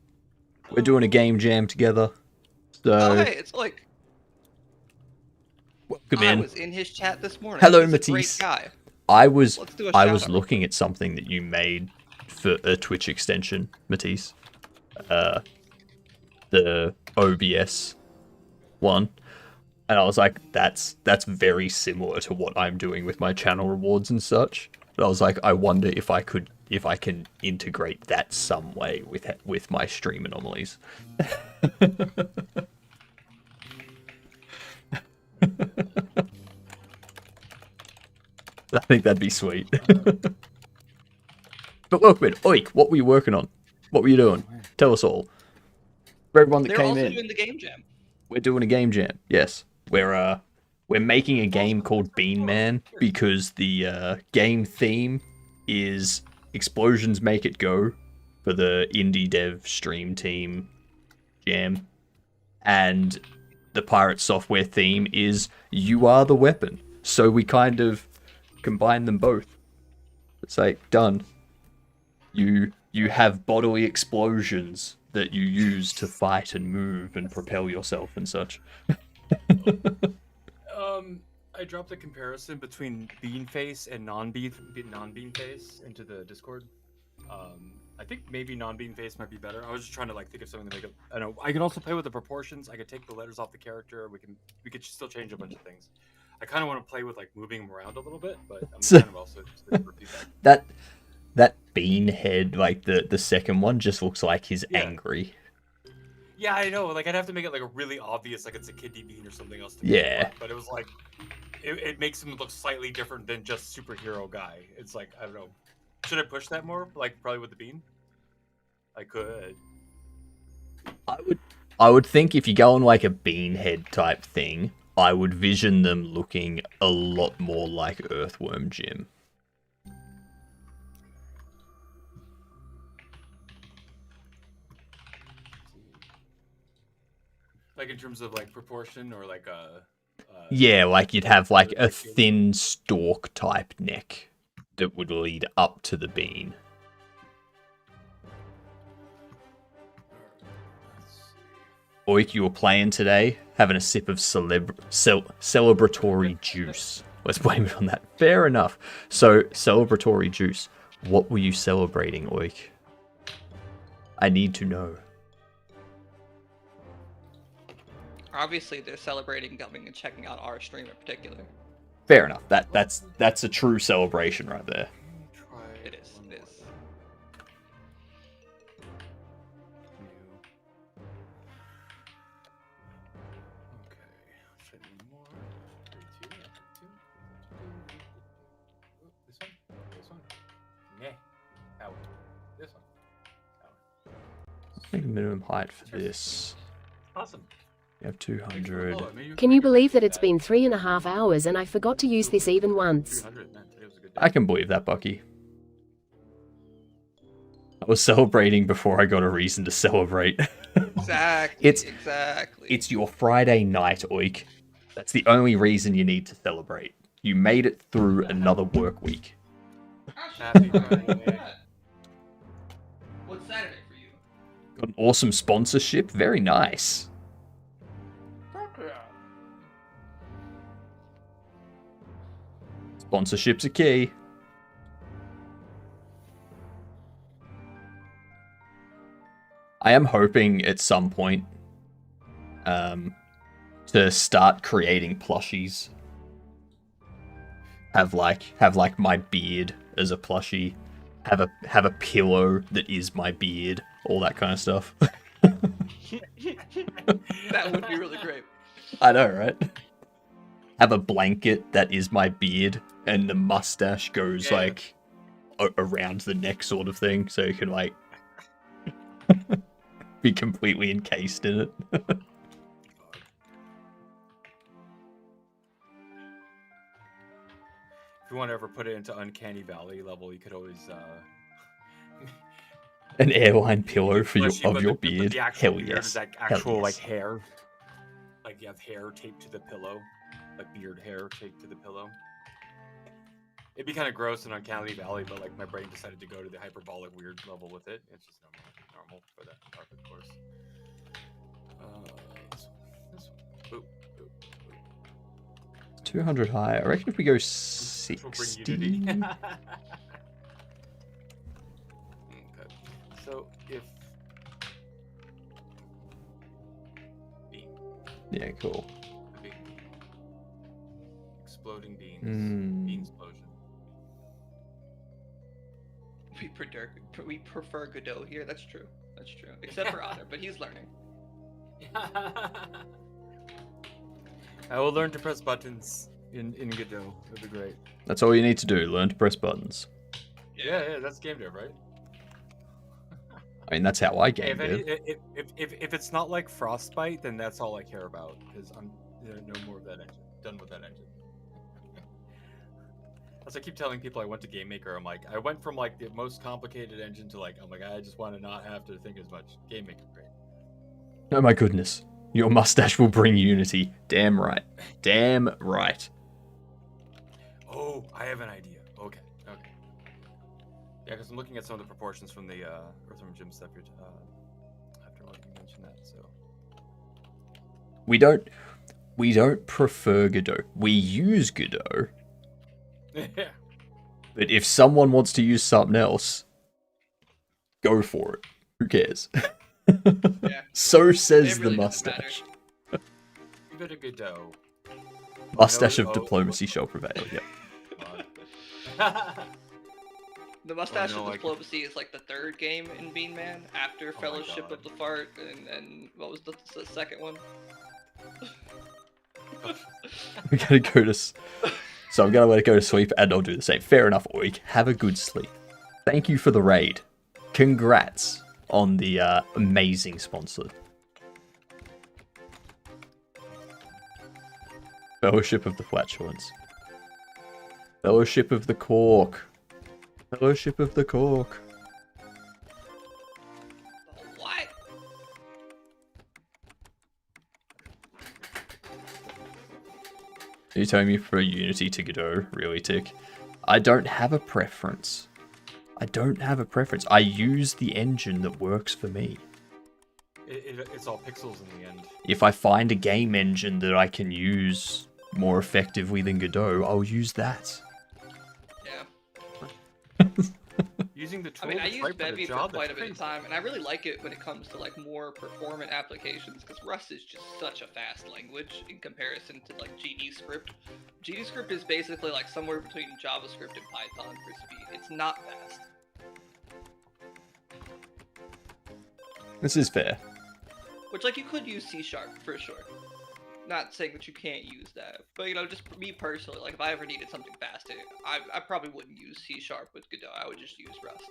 We're doing a game jam together. So, Oh, hey, it's like welcome I in. was in his chat this morning. Hello, He's a great Matisse. guy. I was Let's do a I was shout-out. looking at something that you made for a Twitch extension, Matisse. The OBS one. And I was like, that's very similar to what I'm doing with my channel rewards and such. But I was like, I wonder if I can integrate that some way with my stream anomalies. I think that'd be sweet. But welcome in. Oik, what were you working on? What were you doing? Tell us all. For everyone that They're came also in, doing the game jam. we're doing a game jam. Yes. We're making a game called Bean Man because the game theme is Explosions Make It Go for the indie dev stream team jam. And the Pirate Software theme is You Are the Weapon. So we kind of combine them both. It's like, done. You have bodily explosions that you use to fight and move and propel yourself and such. I dropped a comparison between Bean Face and non-Bean Face into the Discord. I think maybe non-Bean Face might be better. I was just trying to like think of something to make it. I know I can also play with the proportions. I could take the letters off the character. We could still change a bunch of things. I kind of want to play with like moving them around a little bit, but I'm kind of also just looking for feedback. That bean head, like the second one, just looks like he's angry. Yeah, I know. Like I'd have to make it like a really obvious, like it's a kidney bean or something else. Yeah. But it was like, it makes him look slightly different than just superhero guy. It's like I don't know. Should I push that more? Like probably with the bean. I could. I would think if you go on like a beanhead type thing, I would vision them looking a lot more like Earthworm Jim. Like in terms of like proportion or like a. Yeah, like you'd have like a thin stalk type neck that would lead up to the bean. Oik, you were playing today, having a sip of celebratory juice. Let's blame it on that. Fair enough. So, celebratory juice. What were you celebrating, Oik? I need to know. Obviously, they're celebrating coming and checking out our stream in particular. Fair enough. That's a true celebration right there. It is. It is. Okay. Should I need more? 32. This one. This one. Nah. That one. This one. That one. Make a minimum height for this. Awesome. You have 200. Oh, maybe Can you believe that it's been 3.5 hours and I forgot to use this even once? 300, man. Today was a good day. I can believe that, Bucky. I was celebrating before I got a reason to celebrate. Exactly. Exactly. It's your Friday night, Oik. That's the only reason you need to celebrate. You made it through another work week. Happy Friday. What's Saturday for you? Got an awesome sponsorship. Very nice. Sponsorships are key. I am hoping at some point to start creating plushies. Have like my beard as a plushie. Have a pillow that is my beard. All that kind of stuff. That would be really great. I know, right? Have a blanket that is my beard, and the mustache goes like around the neck, sort of thing, so you can like be completely encased in it. If you want to ever put it into Uncanny Valley level, you could always An airline pillow for Unless your put your the- put beard. the actual Hell beard yes. is like Hell actual like yes. hair. Like you have hair taped to the pillow, like beard hair taped to the pillow. It'd be kind of gross in Uncanny Valley, but like my brain decided to go to the hyperbolic weird level with it. It's just normal for that part, of course. This one. Boop, boop, boop. 200 high. I reckon if we go This will bring 60. unity. Okay. So if bean, Yeah, cool. bean. Exploding beans, Mm. bean explosion. We prefer Godot here. That's true. That's true. Except for Otter, but he's learning. I will learn to press buttons in Godot. That'd be great. That's all you need to do. Learn to press buttons. Yeah, that's game dev, right? I mean, that's how I Hey, game if, dev. if it's not like Frostbite, then that's all I care about because I'm no more of that engine. Done with that engine. As I keep telling people, I went to Game Maker. I'm like, I went from like the most complicated engine to like, I'm like, I just want to not have to think as much. Game Maker, great. Oh my goodness. Your mustache will bring unity. Damn right. Damn right. Oh, I have an idea. Okay. Yeah, because I'm looking at some of the proportions from the Earthworm Jim stuff. After letting you mention that, so. We don't prefer Godot. We use Godot. Yeah. But if someone wants to use something else, go for it. Who cares? Yeah. So says It really the doesn't matter. mustache. Give it a Godot. Mustache of Oh, diplomacy shall prevail. Yep. The Mustache no, of like- Diplomacy is like the third game in Bean Man after my Fellowship God. of the Fart, and what was the second one? We gotta go to. So I'm gonna let it go to sleep, and I'll do the same. Fair enough, Oik. Have a good sleep. Thank you for the raid. Congrats. on the amazing sponsor. Fellowship of the Flatulence. Fellowship of the Cork. Fellowship of the Cork. What? Are you telling me for Unity to Godot, really, Tick? I don't have a preference. I don't have a preference. I use the engine that works for me. It's all pixels in the end. If I find a game engine that I can use more effectively than Godot, I'll use that. Yeah. Using the I tool mean, I to use type for the Bevy for job, quite a that's bit of crazy. time, and I really like it when it comes to like more performant applications, because Rust is just such a fast language in comparison to like GDScript. GDScript is basically like somewhere between JavaScript and Python for speed. It's not fast. This is fair. Which, like, you could use C# for sure. Not saying that you can't use that, but you know, just me personally, like if I ever needed something faster, I probably wouldn't use C# with Godot. I would just use Rust.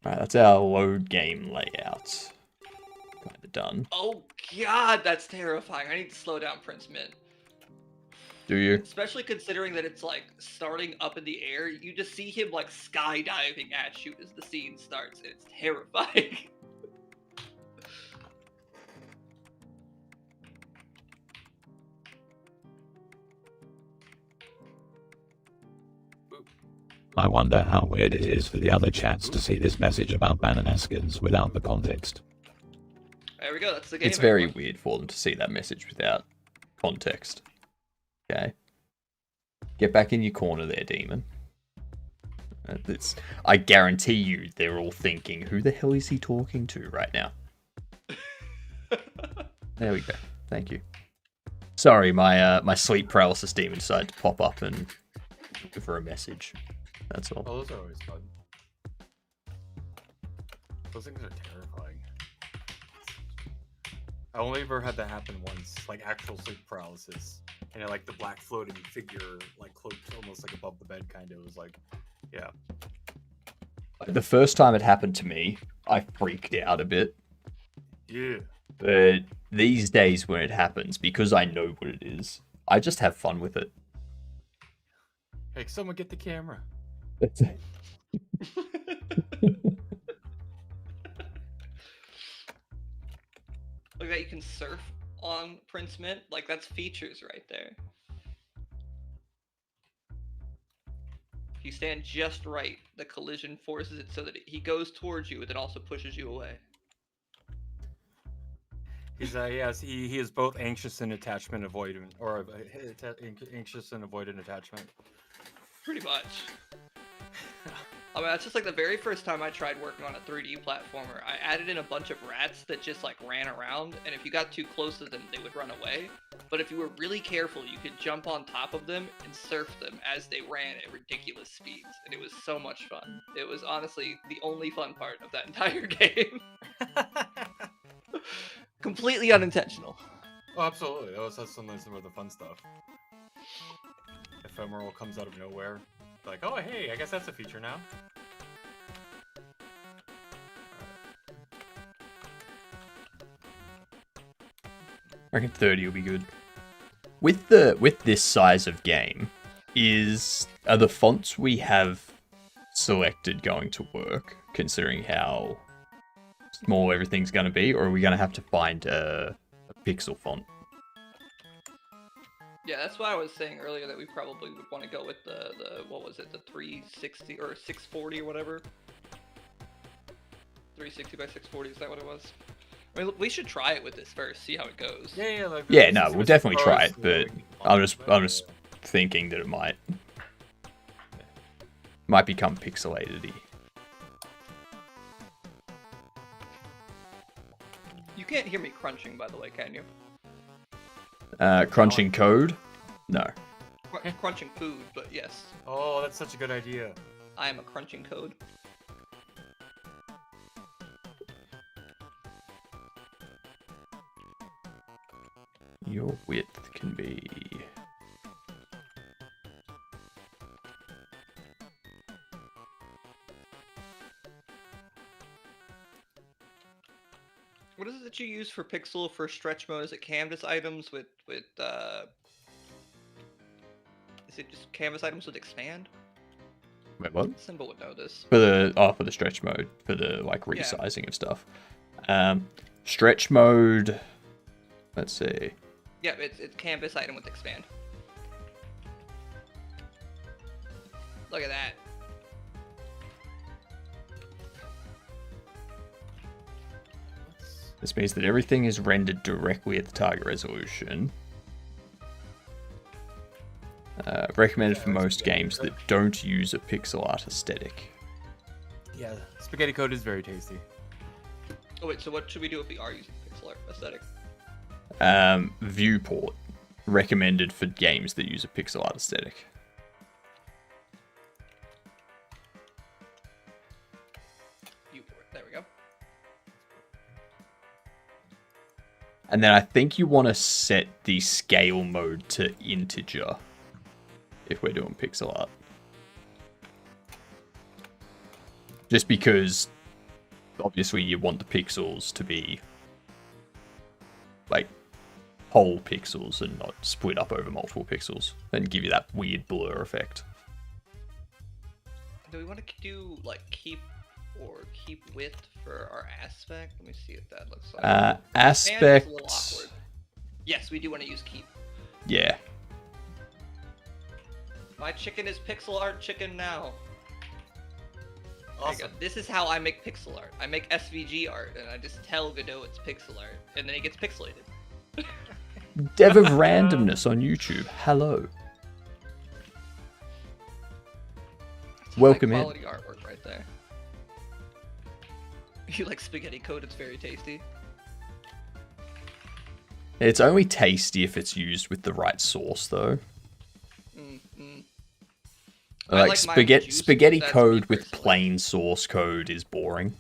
Alright, that's our load game layout. Kinda done. Oh god, that's terrifying. I need to slow down Prince Mint. Do you? Especially considering that it's like starting up in the air. You just see him like skydiving at you as the scene starts, and it's terrifying. I wonder how weird it is for the other chats to see this message about Bananaskins without the context. There we go, that's the game. It's very everyone. weird for them to see that message without context. Okay? Get back in your corner there, demon. I guarantee you they're all thinking, who the hell is he talking to right now? There we go. Thank you. Sorry, my sleep paralysis demon decided to pop up and give her a message. That's all. Oh, those are always fun. Those things are terrifying. I only ever had that happen once, like actual sleep paralysis, and like the black floating figure, like cloaked almost like above the bed, kind of. It was like, yeah. The first time it happened to me, I freaked out a bit. Yeah. But these days when it happens, because I know what it is, I just have fun with it. Hey, someone get the camera. That's it. Look at that, you can surf on Prince Mint. Like, that's features right there. If you stand just right, the collision forces it so that he goes towards you, but then also pushes you away. He's yes, he is both anxious and attachment avoidant, or anxious and avoidant attachment. Pretty much. I mean, that's just like the very first time I tried working on a 3D platformer. I added in a bunch of rats that just like ran around, and if you got too close to them, they would run away. But if you were really careful, you could jump on top of them and surf them as they ran at ridiculous speeds, and it was so much fun. It was honestly the only fun part of that entire game. Completely unintentional. Oh, absolutely. That was some of the fun stuff. Ephemeral comes out of nowhere. Like, oh, hey, I guess that's a feature now. I reckon 30 will be good. With this size of game, are the fonts we have selected going to work, considering how small everything's going to be, or are we going to have to find a pixel font? Yeah, that's why I was saying earlier that we probably would want to go with the what was it, the 360 or 640 or whatever. 360 by 640, is that what it was? I mean, we should try it with this first, see how it goes. Yeah, like, Yeah, no, we'll definitely try it, but I'm just thinking that it might become pixelated-y. You can't hear me crunching, by the way, can you? Crunching code? No. Crunching food, but yes, Oh, that's such a good idea. I am a crunching code. Your width can be What is it that you use for pixel for stretch mode? Is it canvas items with is it just canvas items with expand? Wait, what? Simba would know this. For the stretch mode, for the like resizing of stuff. Stretch mode. Let's see. Yeah, it's canvas item with expand. Look at that. This means that everything is rendered directly at the target resolution. Recommended for most games that don't use a pixel art aesthetic. Yeah, spaghetti code is very tasty. Oh wait, so what should we do if we are using pixel art aesthetic? Viewport. Recommended for games that use a pixel art aesthetic. Viewport, there we go. And then I think you want to set the scale mode to integer if we're doing pixel art. Just because obviously you want the pixels to be like whole pixels and not split up over multiple pixels and give you that weird blur effect. Do we want to do like keep width for our aspect? Let me see what that looks like. Aspect. And it's a little awkward. Yes, we do want to use keep. Yeah. My chicken is pixel art chicken now. Awesome. This is how I make pixel art. I make SVG art, and I just tell Godot it's pixel art, and then it gets pixelated. Dev of randomness on YouTube. Hello. That's Welcome like in. quality artwork right there. You like spaghetti code? It's very tasty. It's only tasty if it's used with the right sauce, though. I Like, like mine juice, spaghetti but that's code me with personally. plain source code is boring.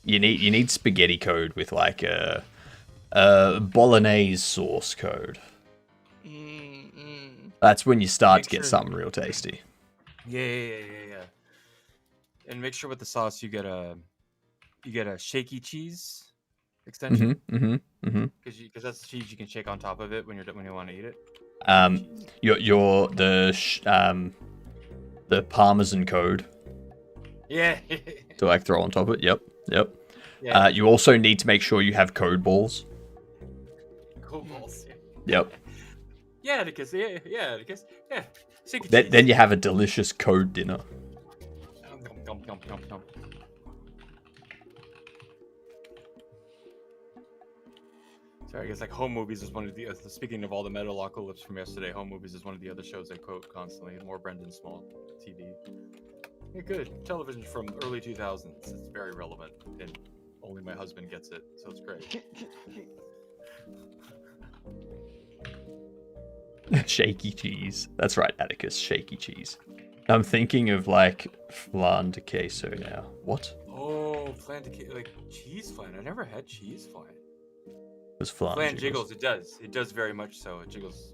You need spaghetti code with like a bolognese sauce code. That's when you start to get something real tasty. Yeah. And make sure with the sauce you get a shaky cheese extension because that's the cheese you can shake on top of it when you want to eat it. The Parmesan code Yeah. to like throw on top of it. Yep. Yeah. You also need to make sure you have code balls. Cool balls. Yep. Yeah, because yeah. Shaky Then cheese. you have a delicious code dinner. Nom, nom, nom, nom. Sorry, I guess like Home Movies is one of the. Speaking of all the Metalocalypse from yesterday, Home Movies is one of the other shows I quote constantly. More Brendan Small TV. Yeah, good television from early 2000s. It's very relevant, and only my husband gets it, so it's great. Shaky cheese. That's right, Atticus. Shaky cheese. I'm thinking of like flan de queso now. What? Oh, flan like cheese flan. I never had cheese flan. It was flan. Flan jiggles. It does. It does very much so. It jiggles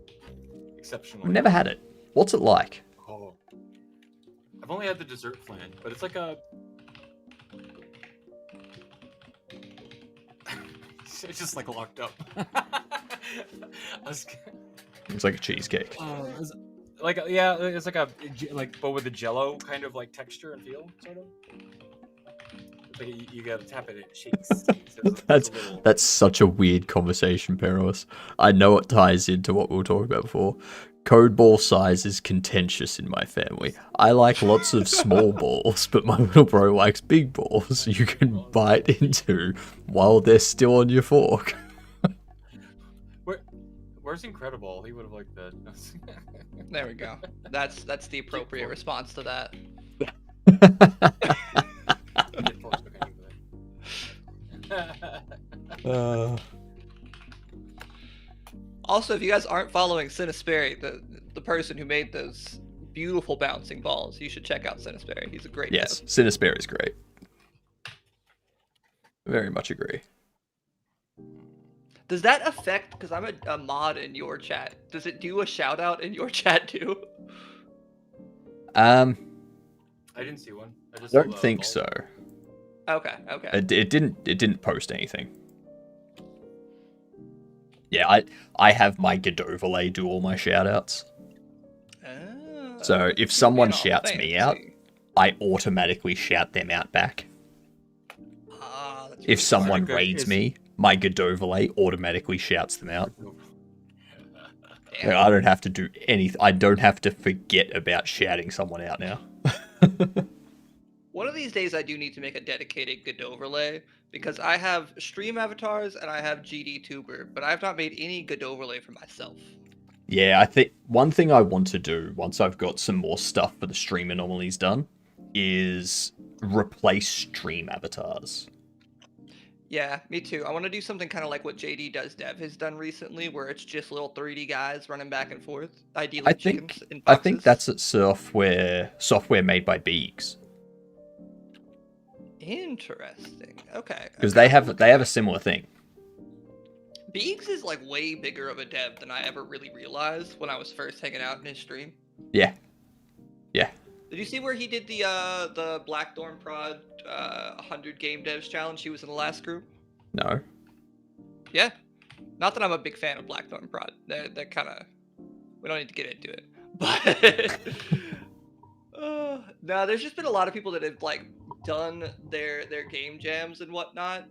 exceptionally. I've never had it. What's it like? Oh. I've only had the dessert flan, but it's like a. It's just like locked up. It's like a cheesecake. It's like but with a Jello kind of like texture and feel, sort of. It's like you gotta tap it, it shakes. That's such a weird conversation, Perilous. I know it ties into what we were talking about before. Code ball size is contentious in my family. I like lots of small balls, but my little bro likes big balls you can bite into while they're still on your fork. Where's Incredible? He would have liked that. There we go. That's the appropriate response to that. Also, if you guys aren't following Cinesperry, the person who made those beautiful bouncing balls, you should check out Cinesperry. He's a great Yes, dev. Cinesperry is great. Very much agree. Does that affect, because I'm a mod in your chat, does it do a shout out in your chat too? I didn't see one. I just Don't saw the think ball. so. Okay. It didn't post anything. Yeah, I have my Godoverlay do all my shoutouts. So if someone getting all shouts me out, fancy. I automatically shout them out back. That's If really someone Monica raids is- me, my Godoverlay automatically shouts them out. smart. Like, Damn. I don't have to do anything. I don't have to forget about shouting someone out now. One of these days, I do need to make a dedicated good overlay because I have stream avatars and I have GD Tuber, but I've not made any good overlay for myself. Yeah, I think one thing I want to do once I've got some more stuff for the stream anomalies done is replace stream avatars. Yeah, me too. I want to do something kind of like what JD Does Dev has done recently, where it's just little 3D guys running back and forth. Ideally, I chickens think in I boxes. think that's software made by Beegs, Interesting. Okay. because okay, they have look they at have a that. similar thing. Beegs is like way bigger of a dev than I ever really realized when I was first hanging out in his stream. Yeah. Yeah. Did you see where he did the Blackthorn Prod 100 game devs challenge? He was in the last group. No. Yeah. Not that I'm a big fan of Blackthorn Prod. They're kind of. We don't need to get into it. But no, there's just been a lot of people that have like done their game jams and whatnot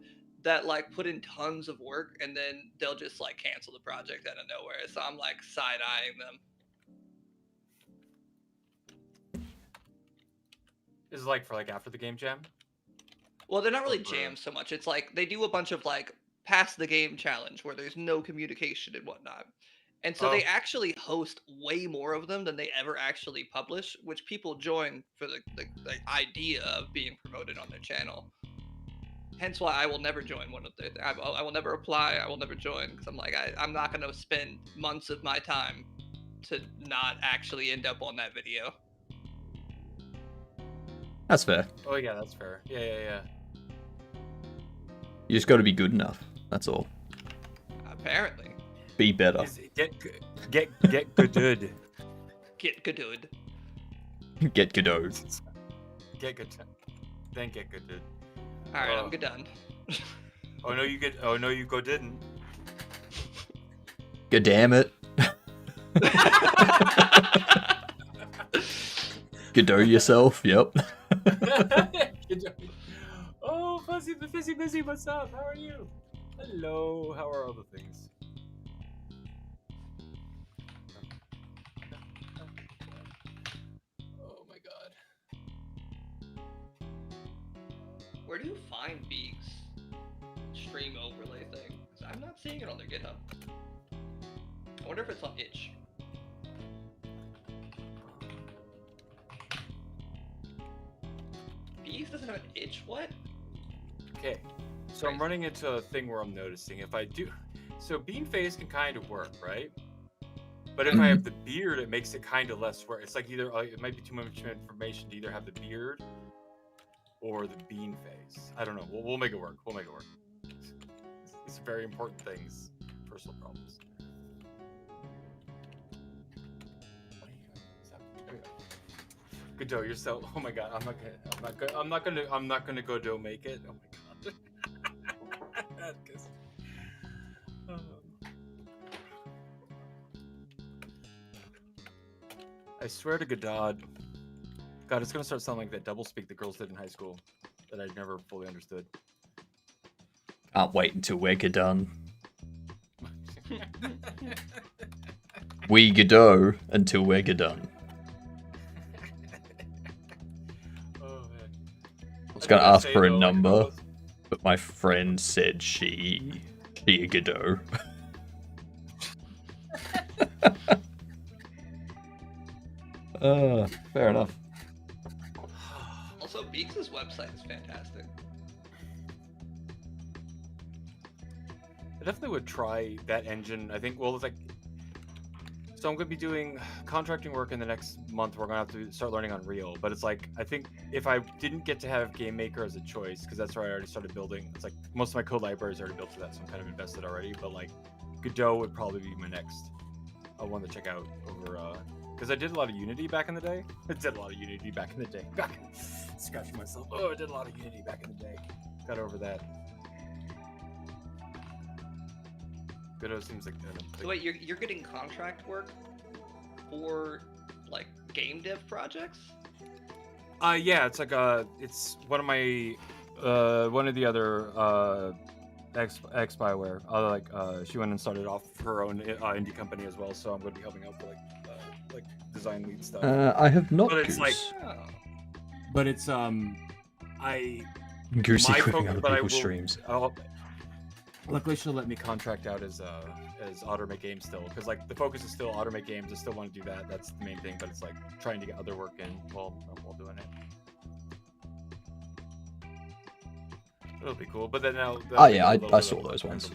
that like put in tons of work and then they'll just like cancel the project out of nowhere. So I'm like side eyeing them. Is it like for like after the game jam? Well, they're not really Over. jams so much. It's like they do a bunch of like pass the game challenge where there's no communication and whatnot. And so they Oh. actually host way more of them than they ever actually publish, which people join for the idea of being promoted on their channel. Hence why I will never join one of their. I will never apply. I will never join because I'm like I'm not going to spend months of my time to not actually end up on that video. That's fair. Oh yeah, that's fair. Yeah. You just got to be good enough. That's all. Apparently, Be better. Get good. get good, dude. Get Godot. Get good. Then get good. Dude. All right, Oh. I'm good done. Oh no, you get. Oh no, you go didn't. God damn it. Godot yourself. Yep. Oh, Fuzzy, the Fizzy Busy, what's up? How are you? Hello, how are all the things? Oh my god. Where do you find Beaks stream overlay thing? 'Cause I'm not seeing it on their GitHub. I wonder if it's on itch. Beaks doesn't have an itch? What? Okay, so I'm running into a thing where I'm noticing if I do. So bean face can kind of work, right? But if I have the beard, it makes it kind of less work. It's like either it might be too much information to either have the beard or the bean face. I don't know. We'll make it work. We'll make it work. These are very important things. Personal problems. There we go. Godot, you're so. Oh my god, I'm not gonna go do make it. Oh my god. 'Cause- I swear to God, it's gonna start sounding like that doublespeak that girls did in high school that I never fully understood. Can't wait until we're done. We Godot until we're done. Oh man. I was gonna ask for a number, but my friend said she a Godot. Fair enough. Also, Beaks' website is fantastic. I definitely would try that engine. I think, well, it's like, so I'm going to be doing contracting work in the next month. We're going to have to start learning Unreal. But it's like, I think if I didn't get to have Game Maker as a choice, because that's where I already started building, it's like most of my code libraries are already built for that, so I'm kind of invested already. But like, Godot would probably be my next one to check out over, because I did a lot of Unity back in the day. Scratching myself. Oh, I did a lot of Unity back in the day. Got over that. Godot seems like So wait, you're getting contract work for like game dev projects? Yeah, it's like it's one of my one of the other ex Bioware. She went and started off her own indie company as well, so I'm going to be helping out for like design lead stuff. I have not. But it's Goose. like, Oh. but it's Goose my equipping focus, other but I people's will- streams. Luckily, she'll let me contract out as Automate Games still, because like the focus is still Automate Games. I still want to do that. That's the main thing. But it's like trying to get other work in while doing it. It'll be cool. But then now. Oh, yeah, I saw those ones.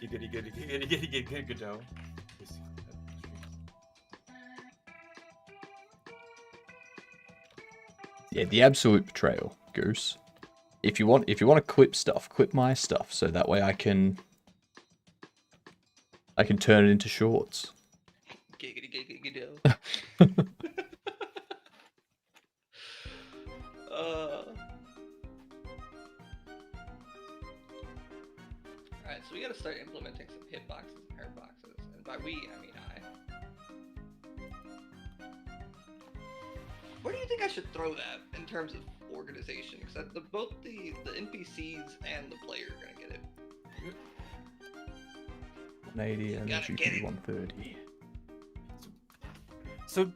Good Godot. Yeah, the absolute betrayal, Goose. If you want to clip stuff, clip my stuff, so that way I can turn it into shorts. Giggity giggity do. Alright, so we gotta start implementing some hitboxes and hurt boxes. And by we, I mean I. Where do you think I should throw that in terms of organization? Because both the NPCs and the player are gonna get it. 180 and Gotta get it. 130. So,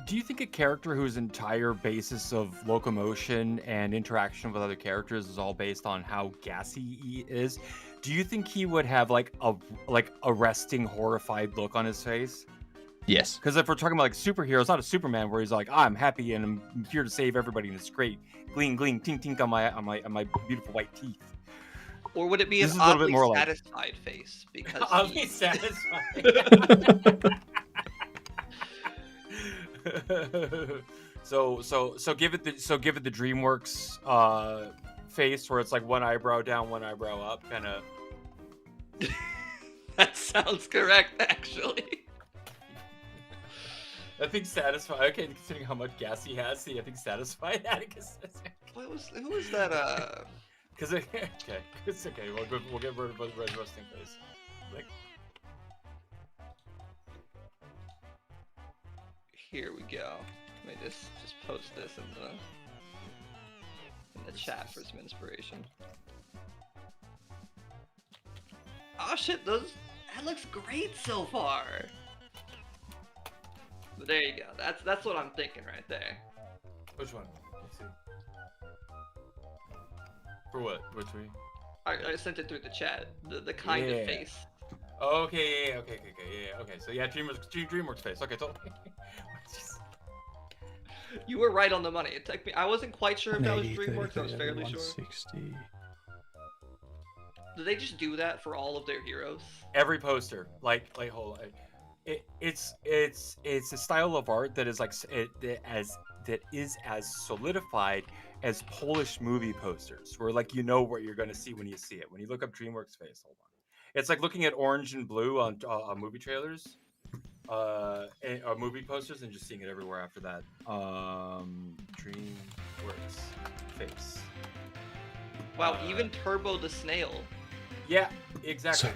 do you think a character whose entire basis of locomotion and interaction with other characters is all based on how gassy he is? Do you think he would have like a resting, horrified look on his face? Yes. Because if we're talking about like superheroes, not a Superman where he's like, I'm happy and I'm here to save everybody and it's great, gleam, gleam, tink, tink on my beautiful white teeth. Or would it be This an is a little bit oddly more like- satisfied face? Because I'll he- be satisfied. so give it the DreamWorks face where it's like one eyebrow down, one eyebrow up, kind of. That sounds correct, actually. I think satisfied. Okay, considering how much gas he has, see, I think satisfied Atticus. Who was that? Because okay, it's okay. We'll get rid of red rusting face. Like, Here we go. Let me just post this in the chat for some inspiration. Oh shit, that looks great so far. But there you go. That's what I'm thinking right there. which one? Let's see. For what? Which one? I sent it through the chat. The kind Yeah. of face. Oh, okay, yeah, okay. So yeah, DreamWorks face. Okay, totally. You were right on the money. It took me. I wasn't quite sure if that was 180, DreamWorks. I was fairly sure. 160. Did they just do that for all of their heroes? Every poster, like hold on. It's a style of art that is like that is as solidified as Polish movie posters, where like you know what you're going to see when you see it. When you look up DreamWorks face, hold on. It's like looking at orange and blue on movie trailers, or movie posters, and just seeing it everywhere after that. DreamWorks face. Wow, even Turbo the Snail. Yeah, exactly.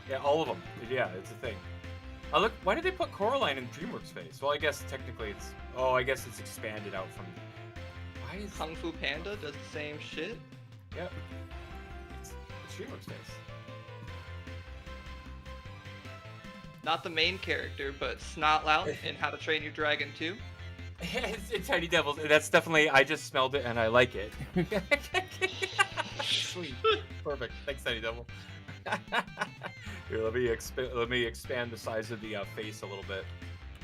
Yeah, all of them. Yeah, it's a thing. Look, why did they put Coraline in DreamWorks face? Well, I guess technically it's. Oh, I guess it's expanded out from. Why is Kung Fu Panda does the same shit. Yep. It's DreamWorks face. Not the main character, but Snotlout in How to Train Your Dragon 2. it's Tiny Devils. That's definitely. I just smelled it and I like it. Sweet. Perfect. Thanks, Tiny Devil. Here, let me expand the size of the face a little bit,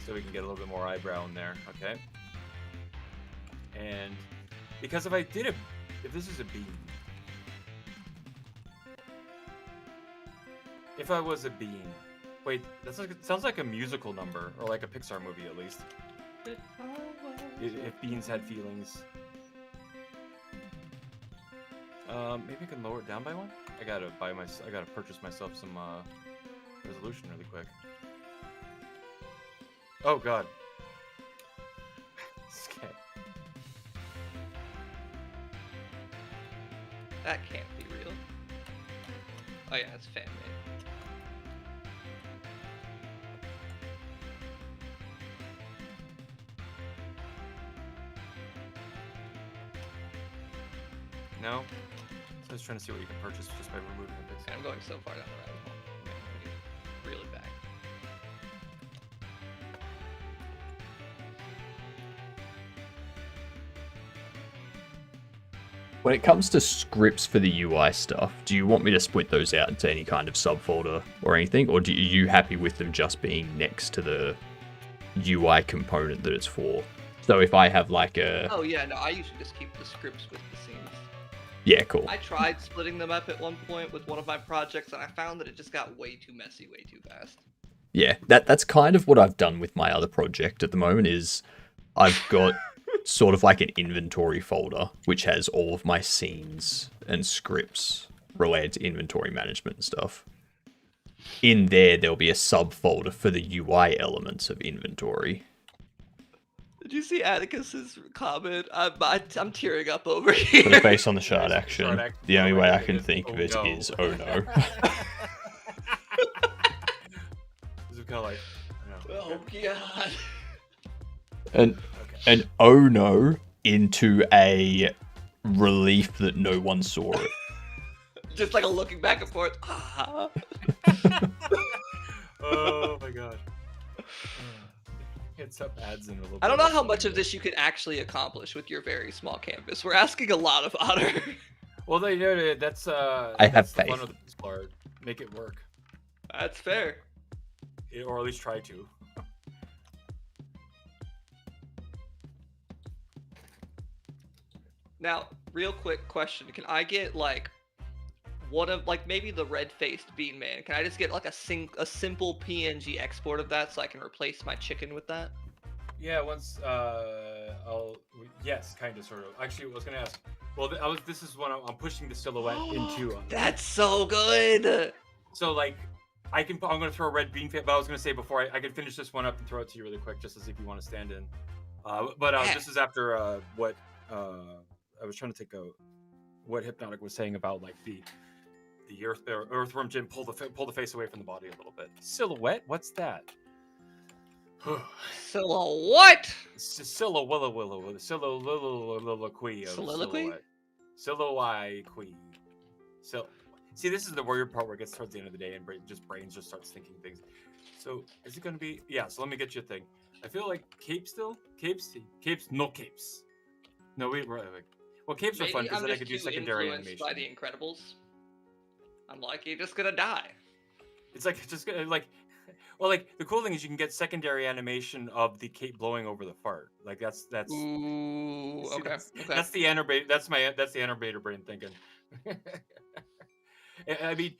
so we can get a little bit more eyebrow in there. Okay. And because if this is a bean, if I was a bean, wait, sounds like a musical number or like a Pixar movie at least. If beans had feelings. Maybe I can lower it down by one. I gotta purchase myself some resolution really quick. Oh god. Okay. That can't be real. Oh yeah, it's fan made. No. So I was trying to see what you can purchase just by removing the pixel. I'm going so far down the rabbit hole. Reel it back. When it comes to scripts for the UI stuff, do you want me to split those out into any kind of subfolder or anything, or are you happy with them just being next to the UI component that it's for? So if I have like a... Oh yeah, no, I usually just keep the scripts with the scenes. Yeah, cool. I tried splitting them up at one point with one of my projects, and I found that it just got way too messy, way too fast. Yeah, that's kind of what I've done with my other project at the moment is I've got sort of like an inventory folder, which has all of my scenes and scripts related to inventory management and stuff. In there, there'll be a subfolder for the UI elements of inventory. Did you see Atticus's comment? I'm tearing up over Put a here. face on the shard action. The only way I can think of it no. is, oh no. This is kind of like, I don't know. Oh god. And Okay. an oh no into a relief that no one saw it. Just like a looking back and forth. Ah. Oh my god. Get some ads in a little I don't bit. know how much of this you could actually accomplish with your very small canvas. We're asking a lot of Otter. Well, they know that's I have that's the fun faith. of the pixel art. Make it work, That's fair. or at least try to. Now, real quick question: can I get like one of like maybe the red-faced Bean Man? Can I just get like a simple PNG export of that so I can replace my chicken with that? Yeah, once yes, kind of, sort of. Actually, I was gonna ask. Well, this is when I'm pushing the silhouette into. That's so good. So like, I'm gonna throw a red bean fit, but I was gonna say before I can finish this one up and throw it to you really quick, just to see if you want to stand in. This is after what I was trying to think of what Hypnotic was saying about like the earthworm Jim pull the face away from the body a little bit. Silhouette? What's that? Silhouette. Soliloquy. Soliloquy? Soliloquy. So, see, this is the weird part where it gets towards the end of the day and brains just starts thinking things. So, is it going to be... Yeah, so let me get you a thing. I feel like capes still? Capes? No capes. No, we're like... Well, capes are fun because then I could do secondary animation. By the Incredibles. I'm like, you're just gonna die. It's like, just like... Well, like, the cool thing is you can get secondary animation of the cape blowing over the fart. Like, that's... Ooh, See, okay. That's the animator. That's the animator brain thinking. I mean,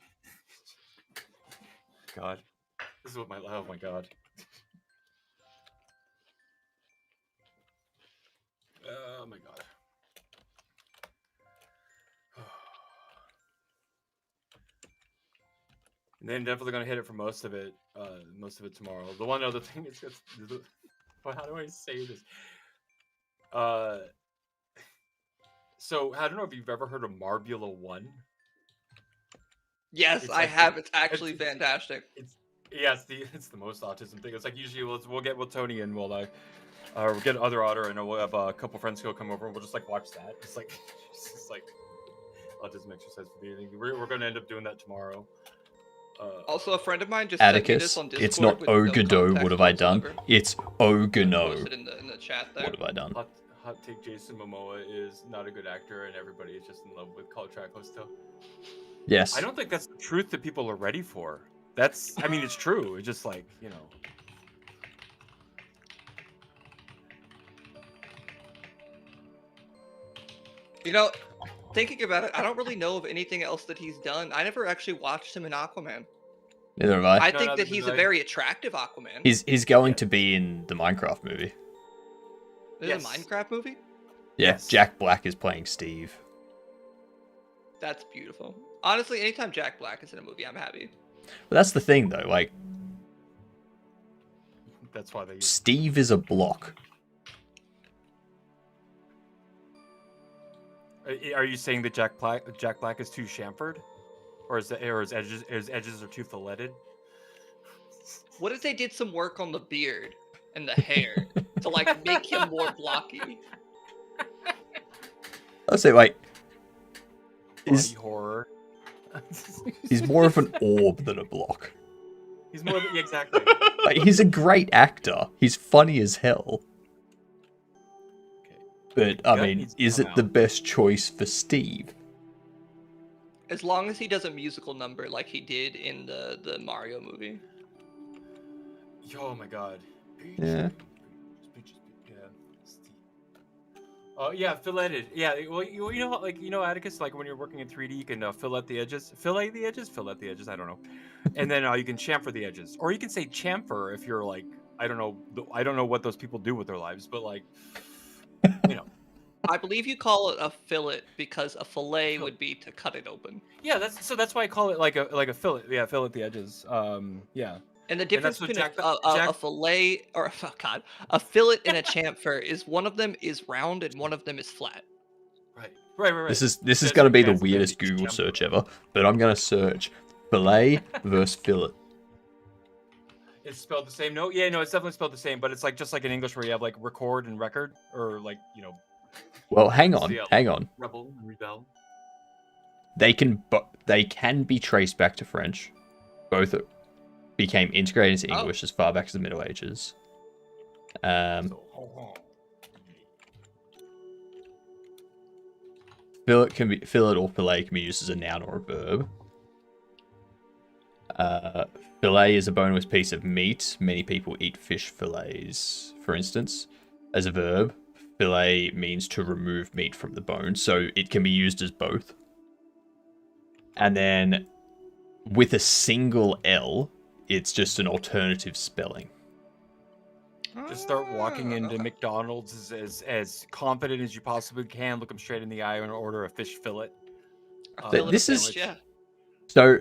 God, this is what oh my God. Oh my God. And then definitely gonna hit it for most of it tomorrow. The one other thing is just, well, how do I say this? So I don't know if you've ever heard of Marbula 1. Yes, It's I like- have. It's actually fantastic. It's the most autism thing. It's like usually we'll get Tony and we'll get other Otter and we'll have a couple friends who'll come over and we'll just like watch that. It's like autism exercise for me. We're gonna end up doing that tomorrow. Also, a friend of mine just sent me Atticus, this on Discord. it's not with no Ogado, context what have I done? whatsoever. It's Ogano. Posted in the chat there. What have I done? Hot take: Jason Momoa is not a good actor, and everybody is just in love with Caltraco still. Yes. I don't think that's the truth that people are ready for. I mean, it's true. It's just like, you know. You know, thinking about it, I don't really know of anything else that he's done. I never actually watched him in Aquaman. Neither have I. I No, think neither that he's did a I. very attractive Aquaman. He's going to be in the Minecraft movie. This is a Yes. Minecraft movie? Yeah, Yes. Jack Black is playing Steve. That's beautiful. Honestly, anytime Jack Black is in a movie, I'm happy. But that's the thing, though. Like, That's why they. Steve is a block. Are you saying that Jack Black is too chamfered, or his edges are too filleted. What if they did some work on the beard and the hair to like make him more blocky? I'll say like Body he's horror. he's more of an orb than a block. He's more yeah, exactly. Like he's a great actor. He's funny as hell. Okay. But I Gun mean, needs to is come it the out. best choice for Steve? As long as he does a musical number like he did in the Mario movie. Oh my god. Yeah. Yeah. Oh yeah, filleted. Yeah, well, you know, like Atticus, like when you're working in 3D, you can fillet the edges, fillet the edges. I don't know, and then you can chamfer the edges, or you can say chamfer if you're like, I don't know what those people do with their lives, but like, you know, I believe you call it a fillet because a fillet would be to cut it open. yeah, that's why I call it like a fillet. Yeah, fillet the edges. Yeah. And the that's difference what between Jack- a Jack- fillet or oh god, a fillet and a chamfer is one of them is round and one of them is flat. Right. This is That's gonna be the that's gonna weirdest be Google chamfer. search ever. But I'm gonna search fillet versus fillet. It's spelled the same. No, yeah, no, it's definitely spelled the same, but it's like just like in English where you have like record and record, or like Well, hang It's on, the, hang on. rebel and rebel. They can be traced back to French. Both became integrated into Oh. English as far back as the Middle Ages. So, Fillet or fillet can be used as a noun or a verb. Fillet is a boneless piece of meat. Many people eat fish fillets, for instance. As a verb, fillet means to remove meat from the bone, so it can be used as both. And then with a single L, it's just an alternative spelling. just start walking into Ah. McDonald's as confident as you possibly can. Look them straight in the eye and order a fish fillet. A Th- fillet this is- sandwich, yeah. So,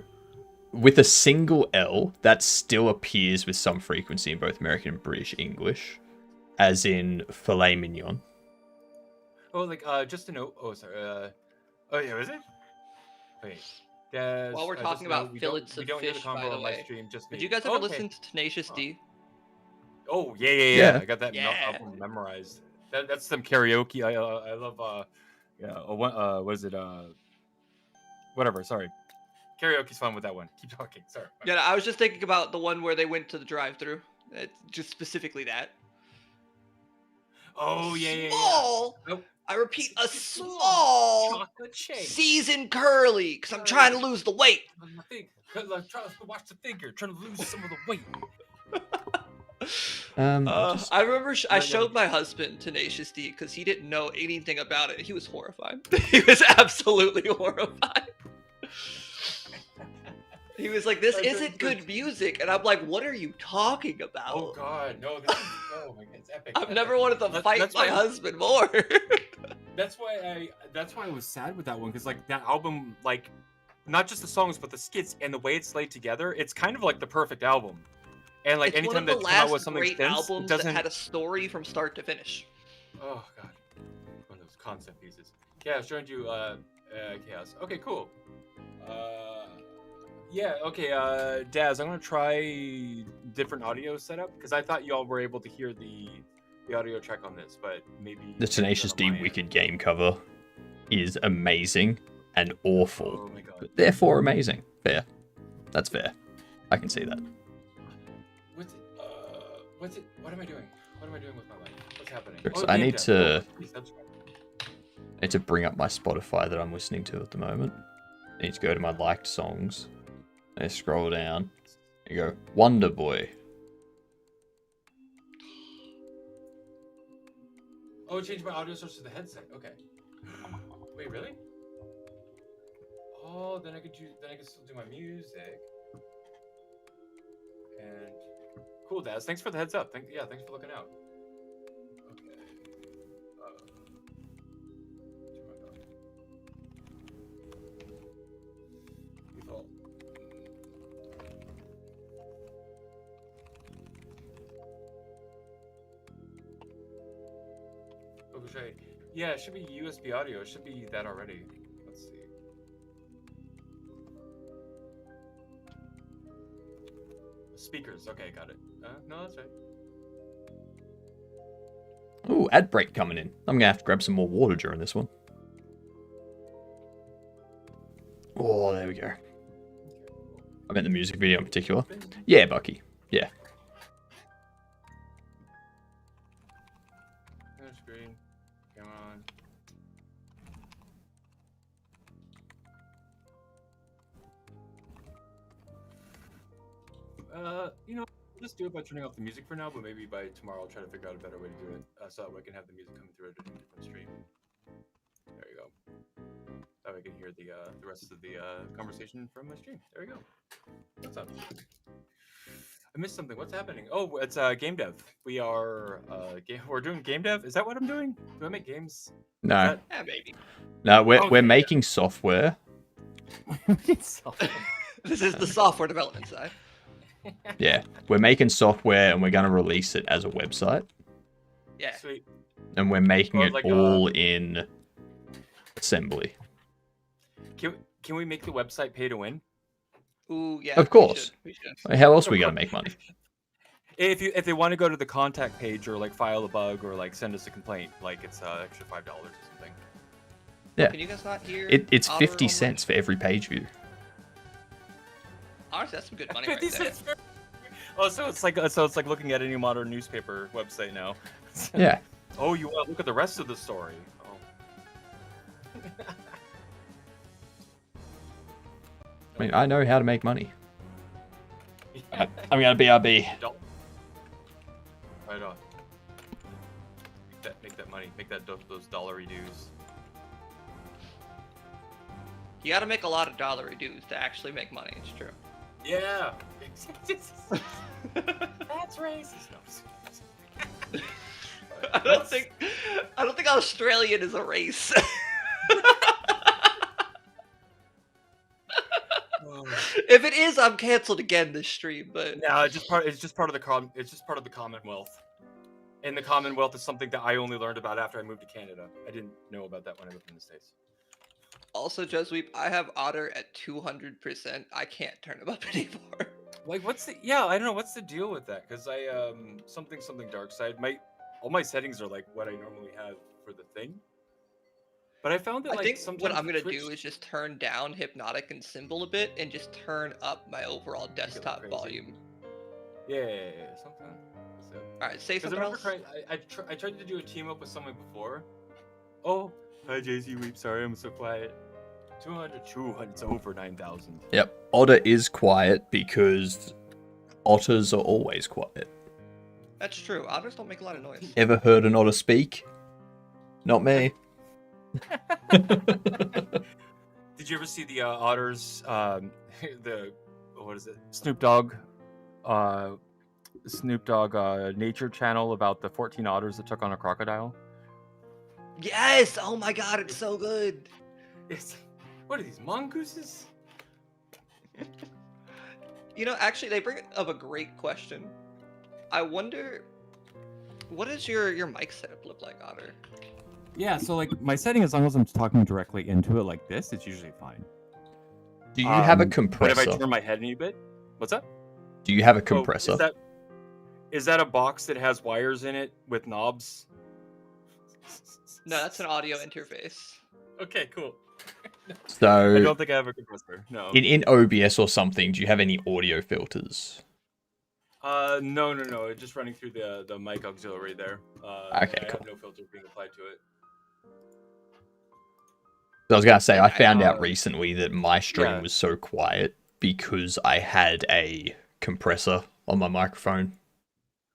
with a single L, that still appears with some frequency in both American and British English, as in filet mignon. Oh, like just a note. Oh, sorry. Oh yeah, is it? Wait. Des, While we're just talking a note, about we don't- fillets we of don't hear fish, the by convo the on my way. stream, just Did me. you guys ever Okay. listen to Tenacious Huh. D? Oh yeah. Yeah. I got that Yeah. album memorized. That's some karaoke. I love what is it? Whatever. Sorry. Karaoke's fun with that one. Keep talking. Sorry. Yeah, I was just thinking about the one where they went to the drive-through. Just specifically that. Oh yeah. Small. Nope. I repeat, a small Chocolate shake. seasoned curly, because I'm trying to lose the weight. I think. Trying to watch the figure. Trying to lose some of the weight. I remember I Yeah. showed my husband Tenacious D because he didn't know anything about it. He was horrified. He was absolutely horrified. He was like, "This isn't good music," and I'm like, "What are you talking about?" Oh god, no. This is, oh my god, it's epic. I've epic. never wanted to That's- fight that's my why- husband more. That's why I was sad with that one, because like that album, like not just the songs but the skits and the way it's laid together, it's kind of like the perfect album. And like It's one anytime of the that come out with last something great dense, it albums that doesn't. had a story from start to finish. Oh god, one of those concept pieces. Yeah, I showed you Chaos. Okay, cool. Yeah, okay, Daz, I'm gonna try different audio setup because I thought y'all were able to hear the audio track on this, but maybe The Tenacious D Wicked game cover is amazing and awful, Oh my god. but therefore amazing. Fair. That's fair. I can see that. What's it? What am I doing? What am I doing with my life? What's happening? Because Oh, I game need dev. to- Oh, please subscribe. I need to bring up my Spotify that I'm listening to at the moment. I need to go to my liked songs. And I scroll down. You go, Wonder Boy. Oh, it changed my audio source to the headset. Okay. Wait, really? Oh, then I could still do my music. And cool, Daz. Thanks for the heads up. Thanks for looking out. Okay. Turn my phone. Default. Okay. Yeah, it should be USB audio. It should be that already. Let's see. speakers. Okay, got it. No, that's right. Ooh, ad break coming in. I'm gonna have to grab some more water during this one. Oh, there we go. I meant the music video in particular. Yeah, Bucky. Yeah. No screen. Come on. You know, I'll just do it by turning off the music for now, but maybe by tomorrow I'll try to figure out a better way to do it, so that way I can have the music coming through a different stream. There you go. That way I can hear the rest of the conversation from my stream. There we go. What's up? I missed something. What's happening? Oh, it's game dev. We're doing game dev. Is that what I'm doing? Do I make games? No, Yeah, maybe. no, we're Okay. making software. This is the software development side. Yeah, we're making software and we're gonna release it as a website, Yeah. Sweet. and we're making Or it like all in assembly. Can we make the website pay to win? Ooh, yeah. Of course. We should. How else are we gonna make money? If they want to go to the contact page or like file a bug or like send us a complaint, like it's extra $5 or something. Yeah. Can you guys not hear? It's Otter 50 online? cents for every page view. Honestly, that's some good money right 50 there. cents. Oh, so it's like looking at any modern newspaper website now. Yeah. Oh, you want to look at the rest of the story? Oh. I mean, I know how to make money. I'm gonna BRB. Right on. Make that money. Make those dollary dues. You got to make a lot of dollary dues to actually make money. It's true. Yeah. That's racist. No. I don't think Australian is a race. If it is, I'm canceled again this stream. But No, it's just part of the Commonwealth. And the Commonwealth is something that I only learned about after I moved to Canada. I didn't know about that when I lived in the States. also, Jesuit, I have Otter at 200%. I can't turn him up anymore. Like, I don't know, what's the deal with that? Because I, something dark side. All my settings are like what I normally have for the thing. But I found that, I like, think sometimes what I'm gonna Twitch- do is just turn down Hypnotic and Symbol a bit, and just turn up my overall desktop crazy. volume. Yeah, something. All right, say Because I something remember else. I tried to do a team up with someone before. Oh, hi JC Weep. Sorry, I'm so quiet. 200. It's over 9,000. Yep. Otter is quiet because otters are always quiet. That's true. Otters don't make a lot of noise. Ever heard an otter speak? Not me. Did you ever see the otters? What is it? Snoop Dogg nature channel about the 14 otters that took on a crocodile. Yes! Oh my god, it's so good. What are these mongooses? You know, actually, they bring up a great question. I wonder, what does your mic setup look like, Otter? Yeah, so like my setting, as long as I'm talking directly into it like this, it's usually fine. Do you have a But if compressor? I turn my head any bit, what's that? Do you have a Oh, compressor? is that a box that has wires in it with knobs? No, that's an audio interface. Okay, cool. I So don't think I have a compressor. No. in OBS or something, do you have any audio filters? No. It's just running through the mic auxiliary there. Okay, I cool. have no filter being applied to it. I was gonna say I Yeah, found out recently that my stream Yeah. was so quiet because I had a compressor on my microphone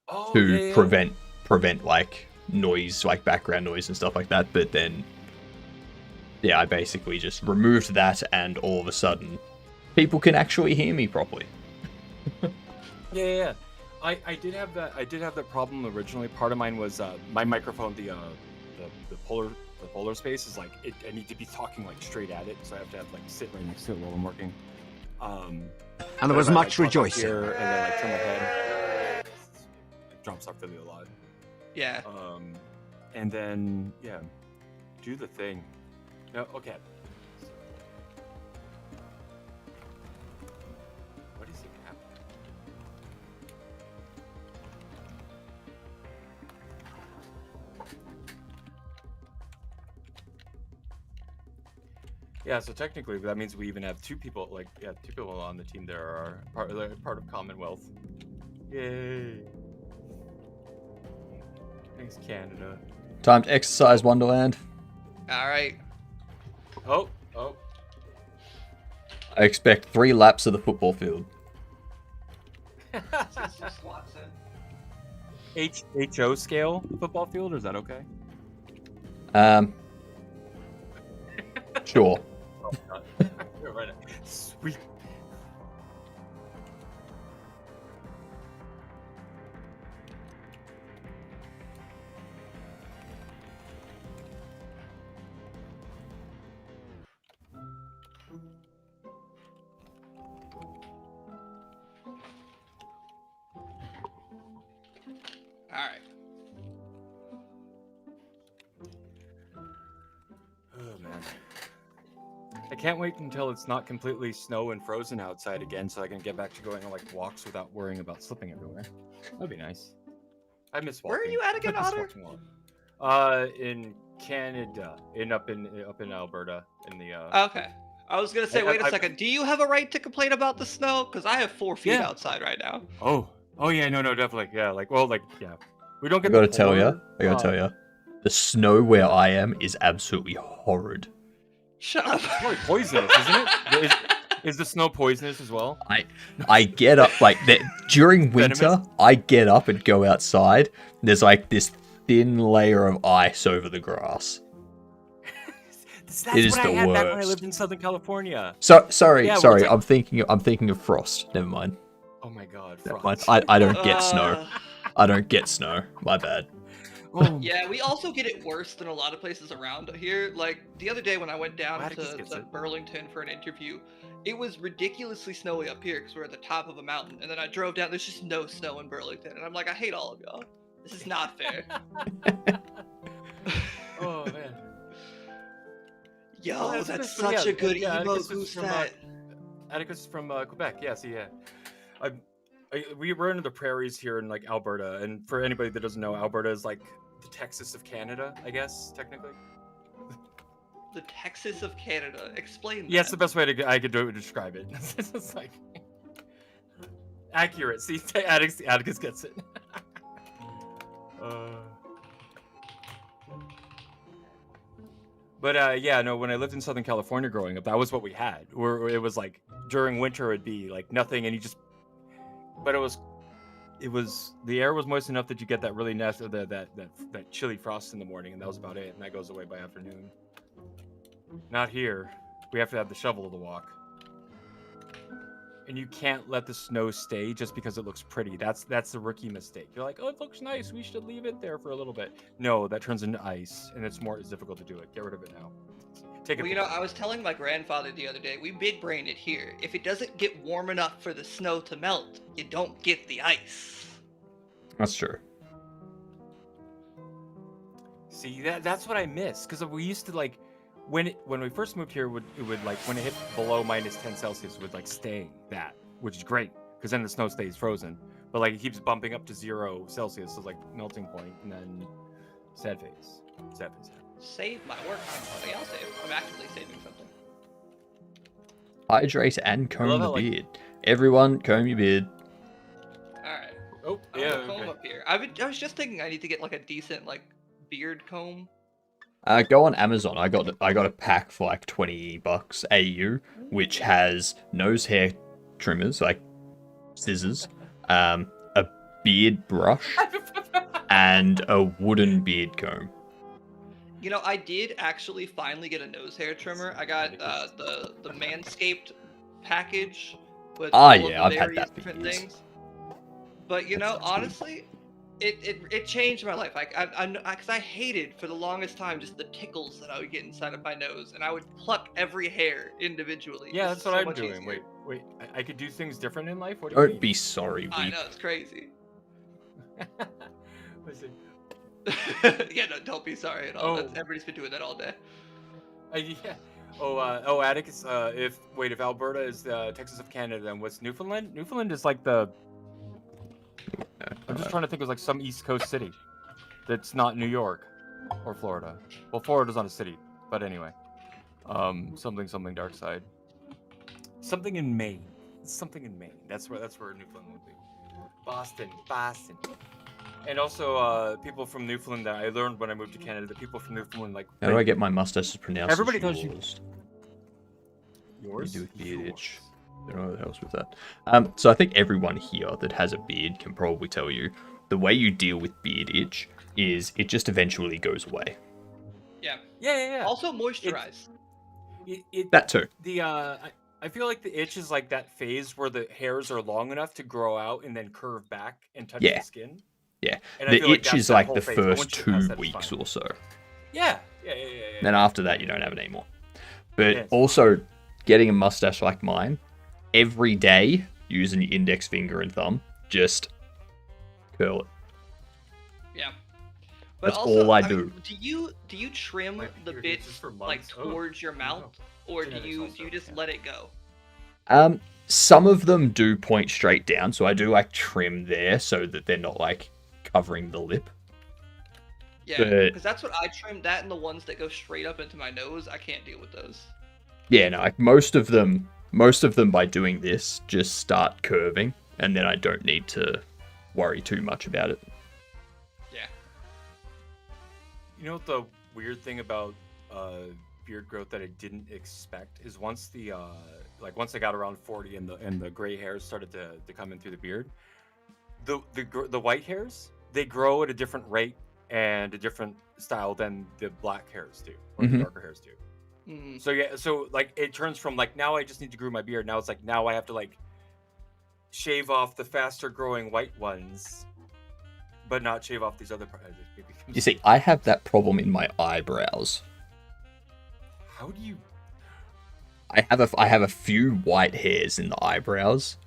Oh, to yeah, yeah. prevent like noise, like background noise and stuff like that. But then, yeah, I basically just removed that, and all of a sudden, people can actually hear me properly. Yeah. I did have that problem originally. Part of mine was my microphone, the polar space is like I need to be talking like straight at it, so I have to like sit right next to it while I'm working. And but there was if I, much like, talk up rejoicing. here and then like turn my head, it drops off really a lot. Yeah. And then yeah, do the thing. No, okay. What is it happening? Yeah, so technically that means we even have two people on the team that are part of Commonwealth. Yay! Thanks, Canada. Time to exercise, Wonderland. All right. Oh. I expect 3 laps of the football field. HO scale football field, or is that okay? Sure. Right. Sweet. All right. Oh man. I can't wait until it's not completely snow and frozen outside again so I can get back to going on like walks without worrying about slipping everywhere. That'd be nice. I miss walking. Where are you at again, I miss Otter? walking a lot. In Canada, up in Alberta, in the Okay. I was gonna say, wait a second. Do you have a right to complain about the snow? Because I have 4 feet Yeah. outside right now. Oh yeah, no, definitely, yeah, yeah. We don't I get. gotta the tell you, polar, the snow where I am is absolutely horrid. Shut up. It's probably poisonous, isn't it? Is the snow poisonous as well? I get up during winter. Venomous? I get up and go outside. There's like this thin layer of ice over the grass. That's It is what I the had back when I worst. lived in Southern California. So sorry. Yeah, well, it's like- I'm thinking of frost. Never mind. Oh my god, Never mind. frost. I don't get snow. I don't get snow. My bad. Oh, Yeah, we also get it worse than a lot of places around here. Like the other day when I went down Atticus to gets it. Burlington for an interview, it was ridiculously snowy up here because we're at the top of a mountain. And then I drove down. There's just no snow in Burlington, and I'm like, I hate all of y'all. This is not fair. oh man. Yo, Oh, that's but such yeah, a good yeah, emo. Atticus is Who's from, that? Atticus is from Quebec. Yeah, see, yeah. We were in the prairies here in like Alberta, and for anybody that doesn't know, Alberta is like the Texas of Canada, I guess technically. The Texas of Canada. Explain that. Yeah, it's the best way I could describe it. It's like accurate. See, Atticus gets it. But yeah, no. When I lived in Southern California growing up, that was what we had. Where it was like during winter, it'd be like nothing, and you just. But it was the air was moist enough that you get that really nasty that chilly frost in the morning, and that was about it. And that goes away by afternoon. Not here. We have to have the shovel to walk. And you can't let the snow stay just because it looks pretty. That's the rookie mistake. You're like, oh, it looks nice. We should leave it there for a little bit. No, that turns into ice, and it's difficult to do it. Get rid of it now. Take it. Well, you know, I was telling my grandfather the other day, we big brain it here. If it doesn't get warm enough for the snow to melt, you don't get the ice. That's true. See, that's what I miss, because we used to like when we first moved here, it would like when it hit below -10 Celsius, it would like stay that, which is great because then the snow stays frozen. But like it keeps bumping up to 0 Celsius, so like melting point, and then sad face. Save my work time, buddy. I'll save. I'm actively saving something. Hydrate and I comb love the how, like- beard. Everyone, comb your beard. Alright. Oh, I'm yeah. gonna comb Okay. up here. I was just thinking I need to get like a decent like beard comb. Go on Amazon. I got a pack for like $20 AU, which has nose hair trimmers, like scissors, a beard brush, and a wooden beard comb. You know, I did actually finally get a nose hair trimmer. I got the Manscaped package with Ah, all of yeah, the I've had various that for different years. things. But you know, sounds good. honestly, it changed my life. Because I hated for the longest time just the tickles that I would get inside of my nose, and I would pluck every hair individually. Yeah, It's that's what so I'm much doing. easier. Wait. I could do things different in life. What do you mean? Don't be sorry, I weep. know it's crazy. Listen, Yeah, no, don't be sorry at all. Oh. Everybody's been doing that all day. yeah. Oh, Atticus. If Alberta is the Texas of Canada, then what's Newfoundland? Newfoundland is like the. I'm just trying to think of like some East Coast city that's not New York or Florida. Well, Florida's not a city, but anyway. Something dark side. Something in Maine. Something in Maine. That's where Newfoundland would be. Boston. And also, people from Newfoundland that I learned when I moved to Canada, that people from Newfoundland like. How do I get my mustache pronounced? Everybody as tells you- yours? Yours? You do with beard Yours. itch. I don't know what helps with that. So I think everyone here that has a beard can probably tell you the way you deal with beard itch is it just eventually goes away. Yeah. Yeah. Also moisturize. That too. I feel like the itch is like that phase where the hairs are long enough to grow out and then curve back and touch Yeah. the skin. Yeah. And I The feel like itch that's is that like whole the phase, but first once you pass 2 that, it's weeks fine. or so. Yeah. Then after that, you don't have it anymore. But Yes. also, getting a mustache like mine, every day, using your index finger and thumb, just curl it. Yeah. But That's also, all I mean, do. do you trim My the beard bits itches for like months. Oh, towards your mouth, or do Genetics you also, just yeah. let it go? Some of them do point straight down, so I do like trim there so that they're not like covering the lip. Yeah, But- because that's what I trim. That and the ones that go straight up into my nose, I can't deal with those. Yeah, no, like most of them by doing this just start curving, and then I don't need to worry too much about it. Yeah. You know what the weird thing about beard growth that I didn't expect is once I got around 40 and the gray hairs started to come in through the beard, the white hairs, they grow at a different rate and a different style than the black hairs do or the Mhm. darker hairs do. Mm. So yeah, so like it turns from like now I just need to grow my beard. Now it's like now I have to like shave off the faster growing white ones, but not shave off these other parts. You see, I have that problem in my eyebrows. How do you? I have a few white hairs in the eyebrows,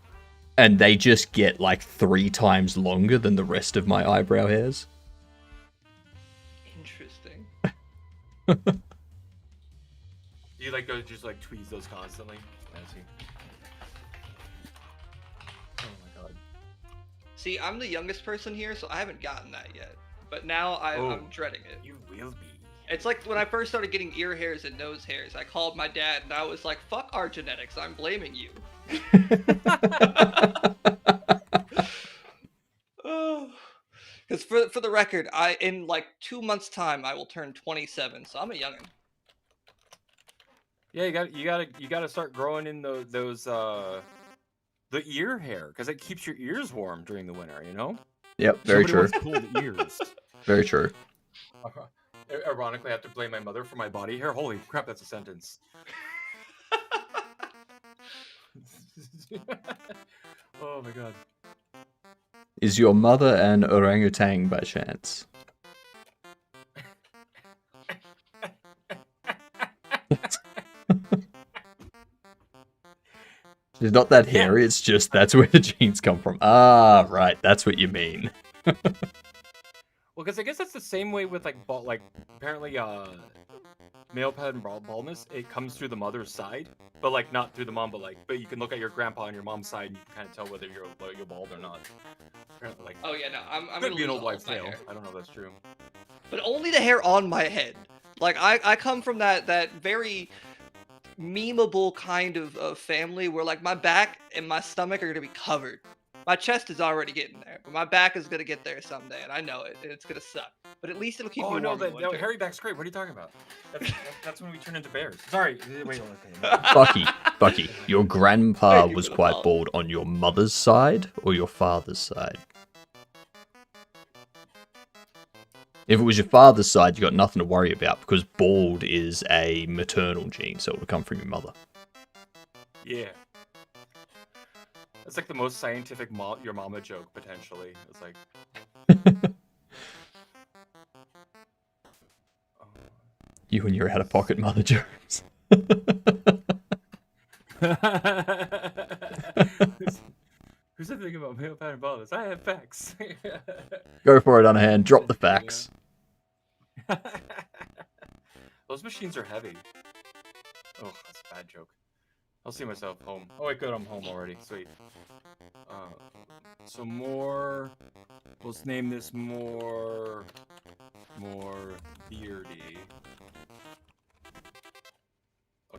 and they just get like 3 times longer than the rest of my eyebrow hairs. Interesting. Do you like go just like tweeze those constantly? I see. Oh my god. See, I'm the youngest person here, so I haven't gotten that yet. But now Oh. I'm dreading it. You will be. It's like when I first started getting ear hairs and nose hairs, I called my dad and I was like, fuck our genetics, I'm blaming you. Because for the record, in like 2 months' time, I will turn 27, so I'm a youngin'. Yeah, you gotta start growing in those the ear hair because it keeps your ears warm during the winter. You know. Yep, very Nobody true. wants cold ears. Very true. Ironically, I have to blame my mother for my body hair. Holy crap, that's a sentence. Oh my god. Is your mother an orangutan by chance? She's not that hairy, it's just that's where the genes come from. Ah, right, that's what you mean. Well, because I guess that's the same way with like apparently male pattern baldness. It comes through the mother's side, but like not through the mom, but you can look at your grandpa on your mom's side and you can kind of tell whether you're bald or not. Apparently, like Oh yeah, no, I'm could gonna be an lose old all wives' of my tale. hair. I don't know if that's true. But only the hair on my head. Like I come from that very memeable kind of family where like my back and my stomach are gonna be covered. My chest is already getting there, but my back is gonna get there someday, and I know it, and it's gonna suck. But at least it'll keep Oh me no, warm in no, winter. hairy back's great. What are you talking about? That's when we turn into bears. Sorry. Wait. Okay. Bucky, your grandpa Thank you was for the quite follow. bald on your mother's side or your father's side? If it was your father's side, you got nothing to worry about because bald is a maternal gene, so it would come from your mother. Yeah. That's like the most scientific your mama joke potentially. It's like. You and your out-of-pocket mother jokes. Who's that thing about male pattern baldness? I have facts. Go for it, Unahan. Drop the facts. Those machines are heavy. Oh, that's a bad joke. I'll see myself home. Oh wait, good, I'm home already. Sweet. So more. Let's name this more beardy.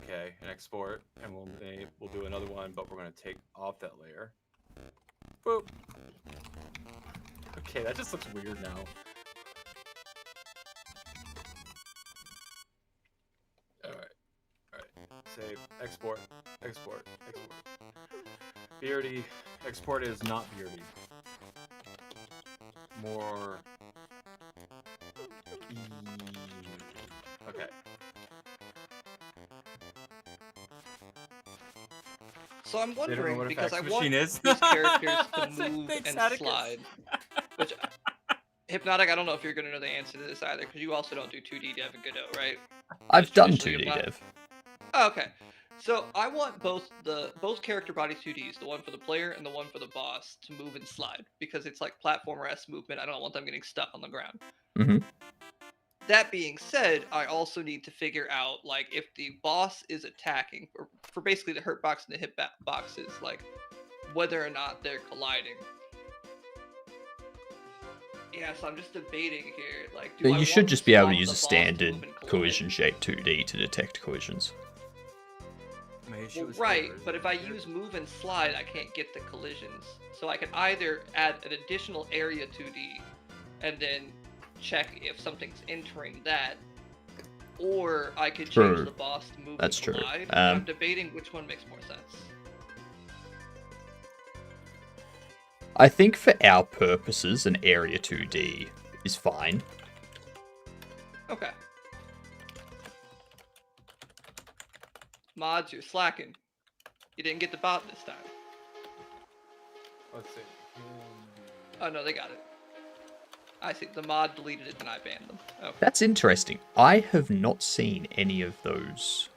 Okay, and export, and we'll do another one, but we're gonna take off that layer. Boop. Okay, that just looks weird now. Alright. Save, export, export, export. Beardy, export is not beardy. More. Okay. So I'm They don't know wondering, what a because fax I want machine is. these characters to Say move thanks, and Atticus. slide. Which, Hypnotic, I don't know if you're going to know the answer to this either, because you also don't do 2D Dev and Godot, right? I've Just done traditionally 2D applied- dev. Oh, okay. So I want both character bodies 2Ds, the one for the player and the one for the boss, to move and slide, because it's like platformer-esque movement. I don't want them getting stuck on the ground. Mhm. That being said, I also need to figure out, like, if the boss is attacking, for basically the hurt box and the hit boxes, like, whether or not they're colliding. Yeah, so I'm just debating here, like, do I You want should just be able to stop use the a boss to standard move and collide? collision shape 2D to detect collisions. My issue Well, is right, flavors. but if I use move and slide, I can't get the collisions. So I can either add an additional area 2D and then check if something's entering that, or I could change True. the boss to move That's and true. collide. And I'm debating which one makes more sense. I think for our purposes, an area 2D is fine. Okay. Mods, you're slacking. You didn't get the bot this time. Let's see. Oh no, they got it. I see. The mod deleted it and I banned them. Okay. That's interesting. I have not seen any of those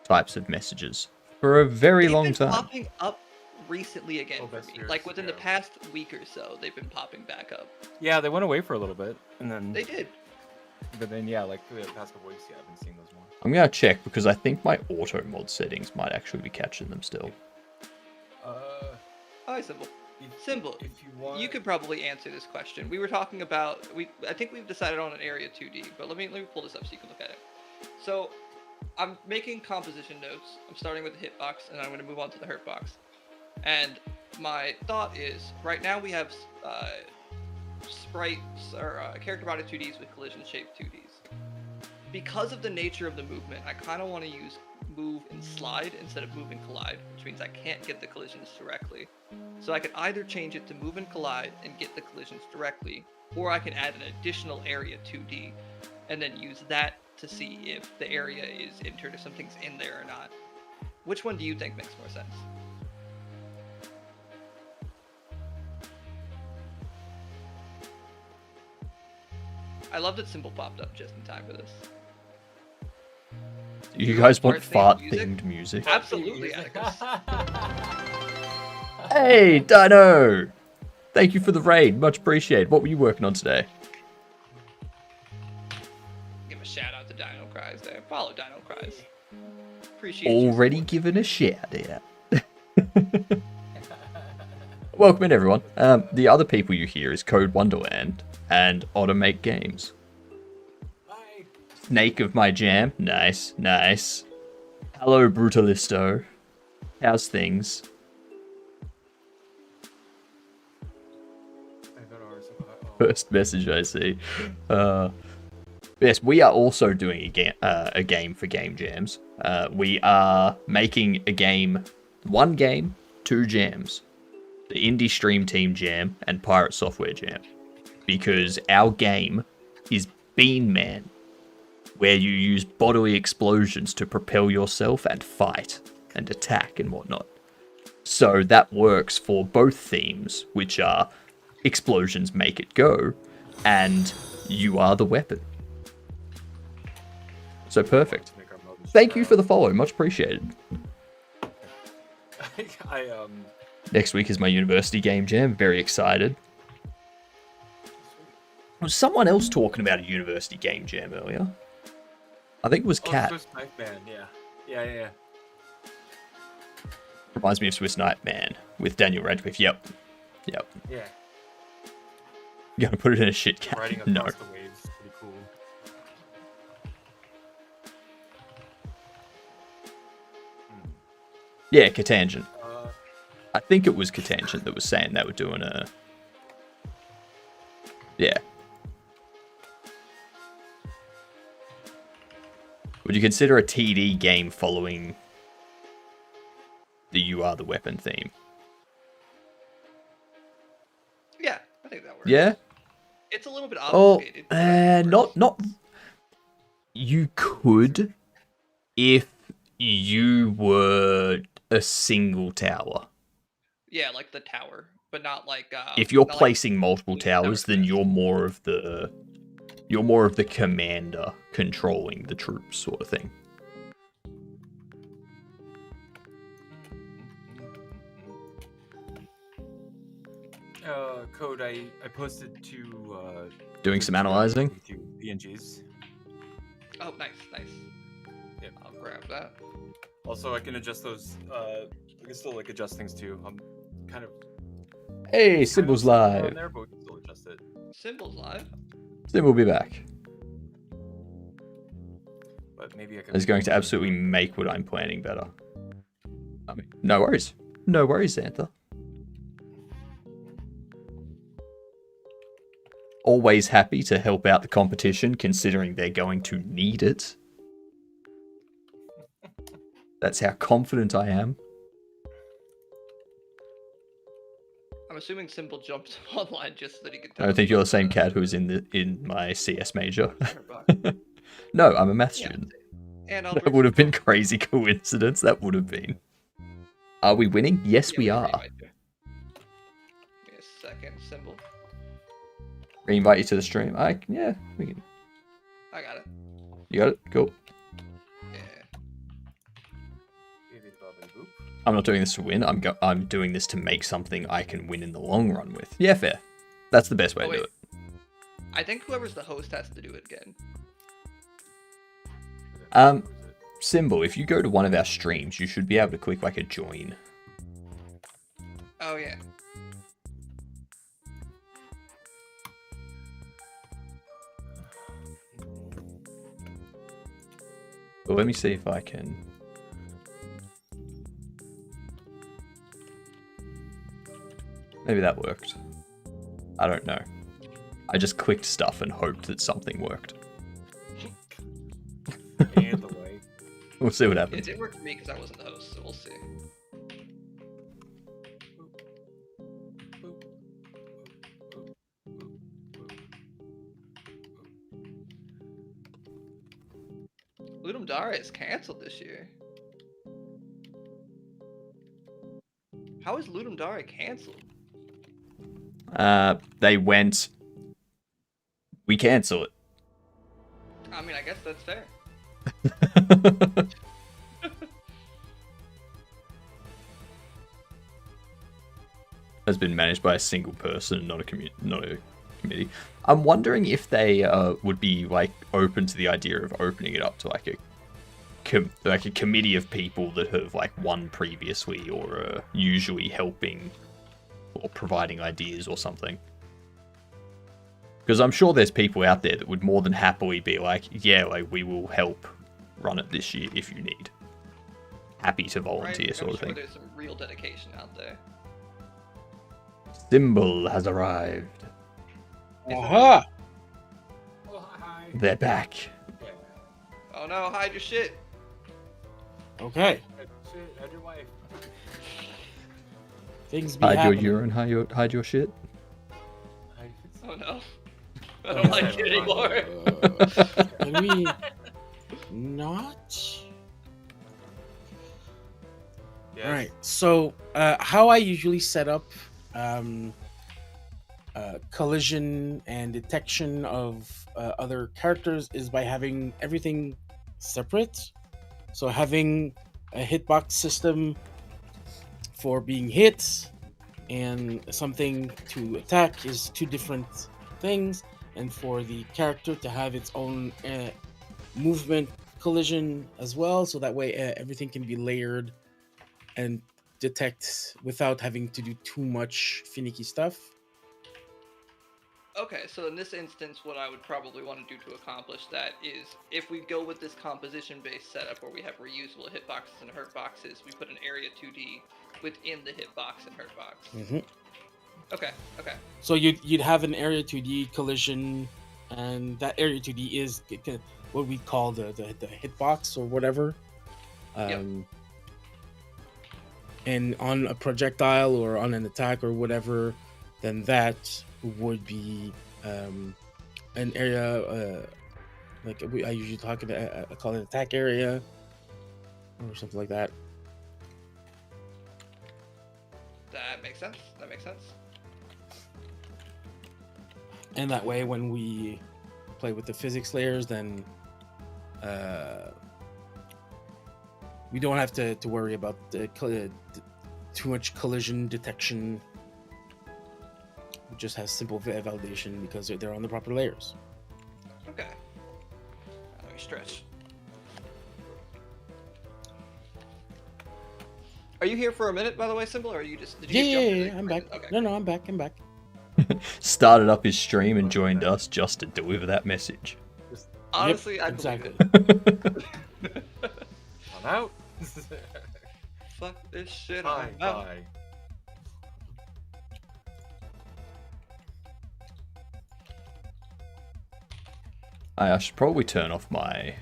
types of messages for a very They've long been time. popping up recently again Oh, for that's me. yours, Like within the yeah. past week or so, they've been popping back up. Yeah, they went away for a little bit, and then. They did. But then, yeah, like the past couple weeks, yeah, I've been seeing those more. I'm gonna check because I think my auto mod settings might actually be catching them still. Hi, Symbol. If, Symbol, if you want, you could probably answer this question. We were talking about I think we've decided on an area 2D, but let me pull this up so you can look at it. So I'm making composition notes. I'm starting with the hitbox, and I'm going to move on to the hurtbox. And my thought is, right now we have sprites or character body 2Ds with collision shape 2Ds. Because of the nature of the movement, I kind of want to use move and slide instead of move and collide, which means I can't get the collisions directly. So I can either change it to move and collide and get the collisions directly, or I can add an additional area 2D and then use that to see if the area is entered, if something's in there or not. Which one do you think makes more sense? I love that Symbol popped up just in time for this. You guys want Fart fart themed themed music? Absolutely, Atticus. Hey, Dino! Thank you for the raid, much appreciated. What were you working on today? Give a shout out to Dino Cries there. Follow Dino Cries. Appreciate you. Already given a shout out. Welcome in, everyone. The other people you hear is Code Wonderland and Automate Games. Bye. Snake of my jam. Nice, nice. Hello, Brutalisto. How's things? I got ours. Oh. First message I see. Yes, we are also doing a game for Game Jams. We are making a game, one game, two jams. The Indie Stream Team Jam and Pirate Software Jam. Because our game is Bean Man, where you use bodily explosions to propel yourself and fight and attack and whatnot. So that works for both themes, which are explosions make it go, and you are the weapon. So perfect. Make our mothers Thank you for the proud. follow, much appreciated. I Next week is my university game jam, very excited. Was someone else talking about a university game jam earlier? I think it was Cat. Swiss Knife Man, yeah. Reminds me of Swiss Knight Man with Daniel Radcliffe. Yep. Yeah. You gonna put it in a shit can? Riding No. across the waves, pretty cool. Yeah, Catangent. Uh, I think it was Catangent that was saying they were doing a. Yeah. Would you consider a TD game following the You Are the Weapon theme? Yeah, I think that works. Yeah? It's a little bit Oh, obfuscated. but I think it works. not. You could if you were a single tower. Yeah, like the tower, but not like. If you're not like- placing multiple Yeah, that towers, makes then sense. you're more of the commander controlling the troops, sort of thing. Code I posted to Doing some analyzing. to PNGs. Oh, nice. Yep. I'll grab that. Also, I can adjust those. I can still like adjust things too. I'm kind of Hey, Symbol's on live. there, but we can still adjust it. Symbols live. Symbol will be back. But maybe I can. Is going to absolutely make what I'm planning better. I mean, no worries. No worries, Xantha. Always happy to help out the competition, considering they're going to need it. That's how confident I am. I'm assuming Symbol jumped online just so that he could. I don't think you're the same cat who's in my CS major. Box. No, I'm a math Yeah. student. And That would have been crazy coincidence. That would have been. Are we winning? Yes, we are. Give me a second, Symbol. Re-invite you to the stream. Yeah, we can. I got it. You got it. Cool. Yeah. I'm not doing this to win. I'm doing this to make something I can win in the long run with. Yeah, fair. That's the best way Oh, to do wait. it. I think whoever's the host has to do it again. Symbol, if you go to one of our streams, you should be able to click like a join. Oh yeah. But let me see if I can. Maybe that worked. I don't know. I just clicked stuff and hoped that something worked. And the way. We'll see what It happens. didn't work for me because I wasn't the host, so we'll see. Ludum Dare is canceled this year. How is Ludum Dare canceled? They went. We cancel it. I mean, I guess that's fair. Has been managed by a single person, not a committee. I'm wondering if they would be like open to the idea of opening it up to like a committee of people that have like won previously or are usually helping or providing ideas or something. Because I'm sure there's people out there that would more than happily be like, yeah, like we will help run it this year if you need. Happy to volunteer, Right? sort I'm of sure thing. there's some real dedication out there. Symbol has arrived. Aha! Oh, hi. They're back. Oh no, hide your shit. Okay. Shit, how'd your wife? Things be Hide your happening. urine, hide your shit. Oh no. I don't like it anymore. Can we not? Yes. All right. So, how I usually set up collision and detection of other characters is by having everything separate. So, having a hitbox system for being hit and something to attack is two different things, and for the character to have its own movement collision as well, so that way everything can be layered and detect without having to do too much finicky stuff. Okay, so in this instance, what I would probably want to do to accomplish that is, if we go with this composition-based setup where we have reusable hitboxes and hurt boxes, we put an area 2D within the hitbox and hurt box. Hmm. Okay. So you'd have an area 2D collision, and that area 2D is what we call the hitbox or whatever. Yep. And on a projectile or on an attack or whatever, then that would be an area I usually talk about. I call it attack area or something like that. That makes sense. And that way, when we play with the physics layers, then we don't have to worry about too much collision detection. It just has simple validation because they're on the proper layers. Okay. Let me stretch. Are you here for a minute, by the way, Symbol, or are you just? Did you just jump in Yeah, there? I'm back. Okay. No, I'm back. Started up his stream and joined us just to deliver that message. Honestly, I exactly. believe it. I'm out. Fuck this shit. Bye. I'm out. Bye. I should probably turn off my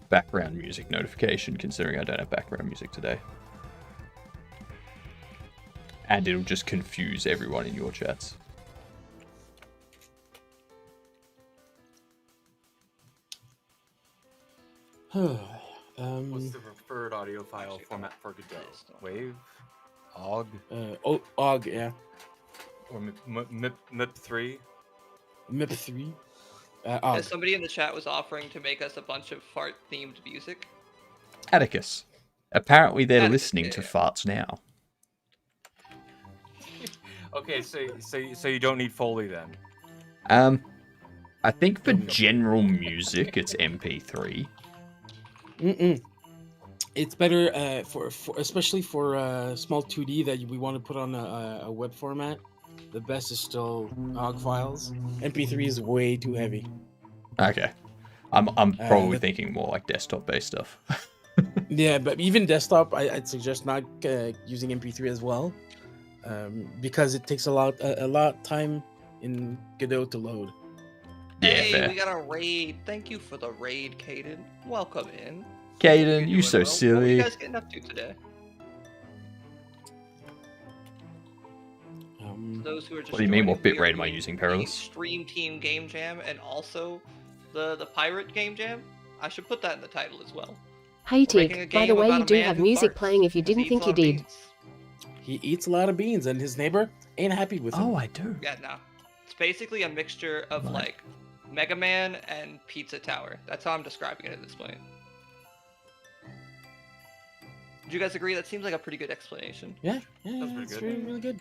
background music notification, considering I don't have background music today. And it'll just confuse everyone in your chats. What's the preferred audio file Actually, format for Godot? this one. Wave, OGG, OGG, yeah. or MIP3? MIP3. As OGG. somebody in the chat was offering to make us a bunch of fart-themed music. Atticus. Apparently they're Atticus, listening to yeah. farts now. Okay, so you don't need Foley then. I think for general music it's MP3. It's better for especially for small 2D that we want to put on a web format. The best is still OGG files. MP3 is way too heavy. Okay. I'm probably the- thinking more like desktop based stuff. Yeah, but even desktop, I'd suggest not using MP3 as well, because it takes a lot time in Godot to load. Yeah, Hey, fair. we got a raid. Thank you for the raid, Caden. Welcome in. Caden, you doing so well. What are silly. you guys getting up to today? For those who are just What do you mean, what joining, we are bitrate am I doing using, the Perilous? Stream Team Game Jam and also the Pirate Game Jam. I should put that in the title as well. Hey We're making a Tig, by the game way, about you a do man have who music farts playing if you 'cause didn't he think eats a you lot of did. beans. He eats a lot of beans, and his neighbor ain't happy with him. Oh, I do. Yeah, no. It's basically a mixture of Right. like Mega Man and Pizza Tower. That's how I'm describing it at this point. Do you guys agree? That seems like a pretty good explanation. Yeah, That's pretty it's good. really, really good.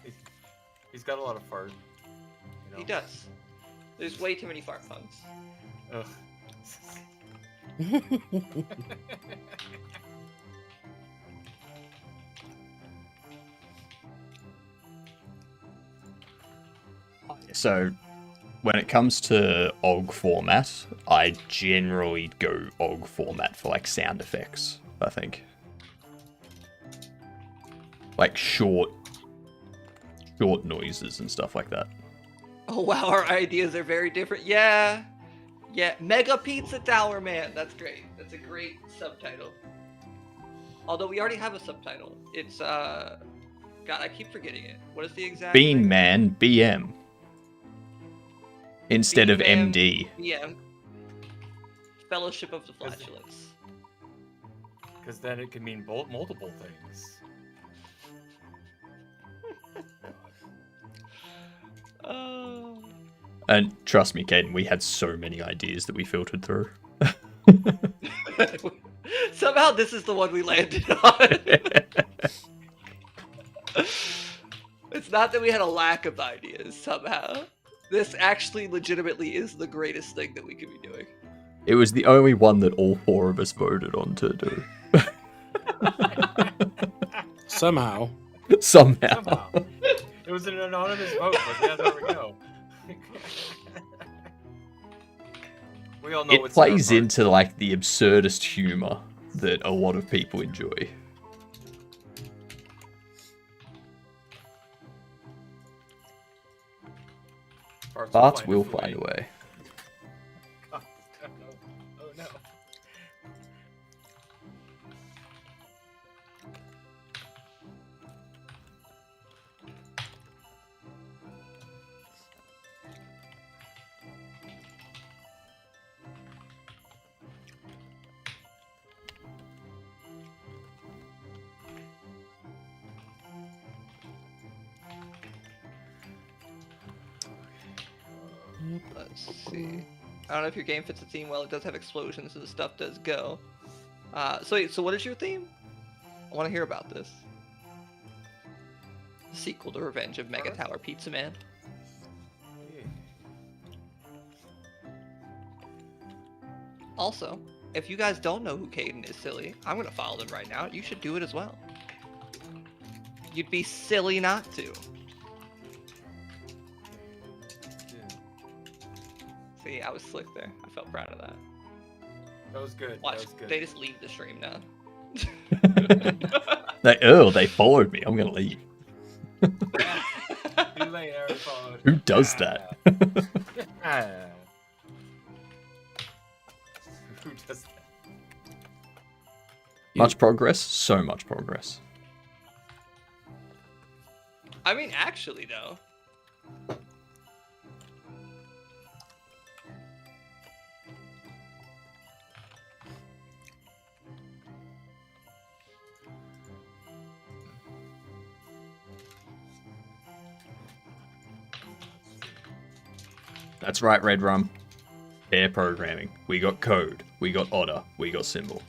He's got a lot of fart. You know? He does. There's way too many fart puns. Ugh. So, when it comes to OGG format, I generally go OGG format for like sound effects, I think. Like short noises and stuff like that. Oh wow, our ideas are very different. Yeah. Yeah, Mega Pizza Tower Man. That's great. That's a great subtitle. Although we already have a subtitle. It's God, I keep forgetting it. What is the exact Bean thing? Man BM. Instead of Bean Man MD. BM. Fellowship of the Flatulence. Because then it can mean multiple things. Oh. And trust me, Caden, we had so many ideas that we filtered through. Somehow this is the one we landed on. It's not that we had a lack of ideas somehow. This actually legitimately is the greatest thing that we could be doing. It was the only one that all four of us voted on to do. Somehow. Somehow. Somehow. It was an anonymous vote, but yeah, there we go. We all know It what's in our plays heart. into like the absurdist humor that a lot of people enjoy. Farts will find a way. God, oh no. Oh no. Let's see. I don't know if your game fits the theme well. It does have explosions, so the stuff does go. So what is your theme? I want to hear about this. Sequel to Revenge of Mega Tower Pizza Man. Also, if you guys don't know who Caden is, silly, I'm gonna follow them right now. You should do it as well. You'd be silly not to. See, I was slick there. I felt proud of that. That was good. Watch, That was good. they just leave the stream now. They followed me. I'm gonna leave. Too late, I already followed. Who does that? Ah. Who does that? Much progress, so much progress. I mean, actually, though. That's right, Red Rum. Pair programming. We got code. We got order. We got symbol.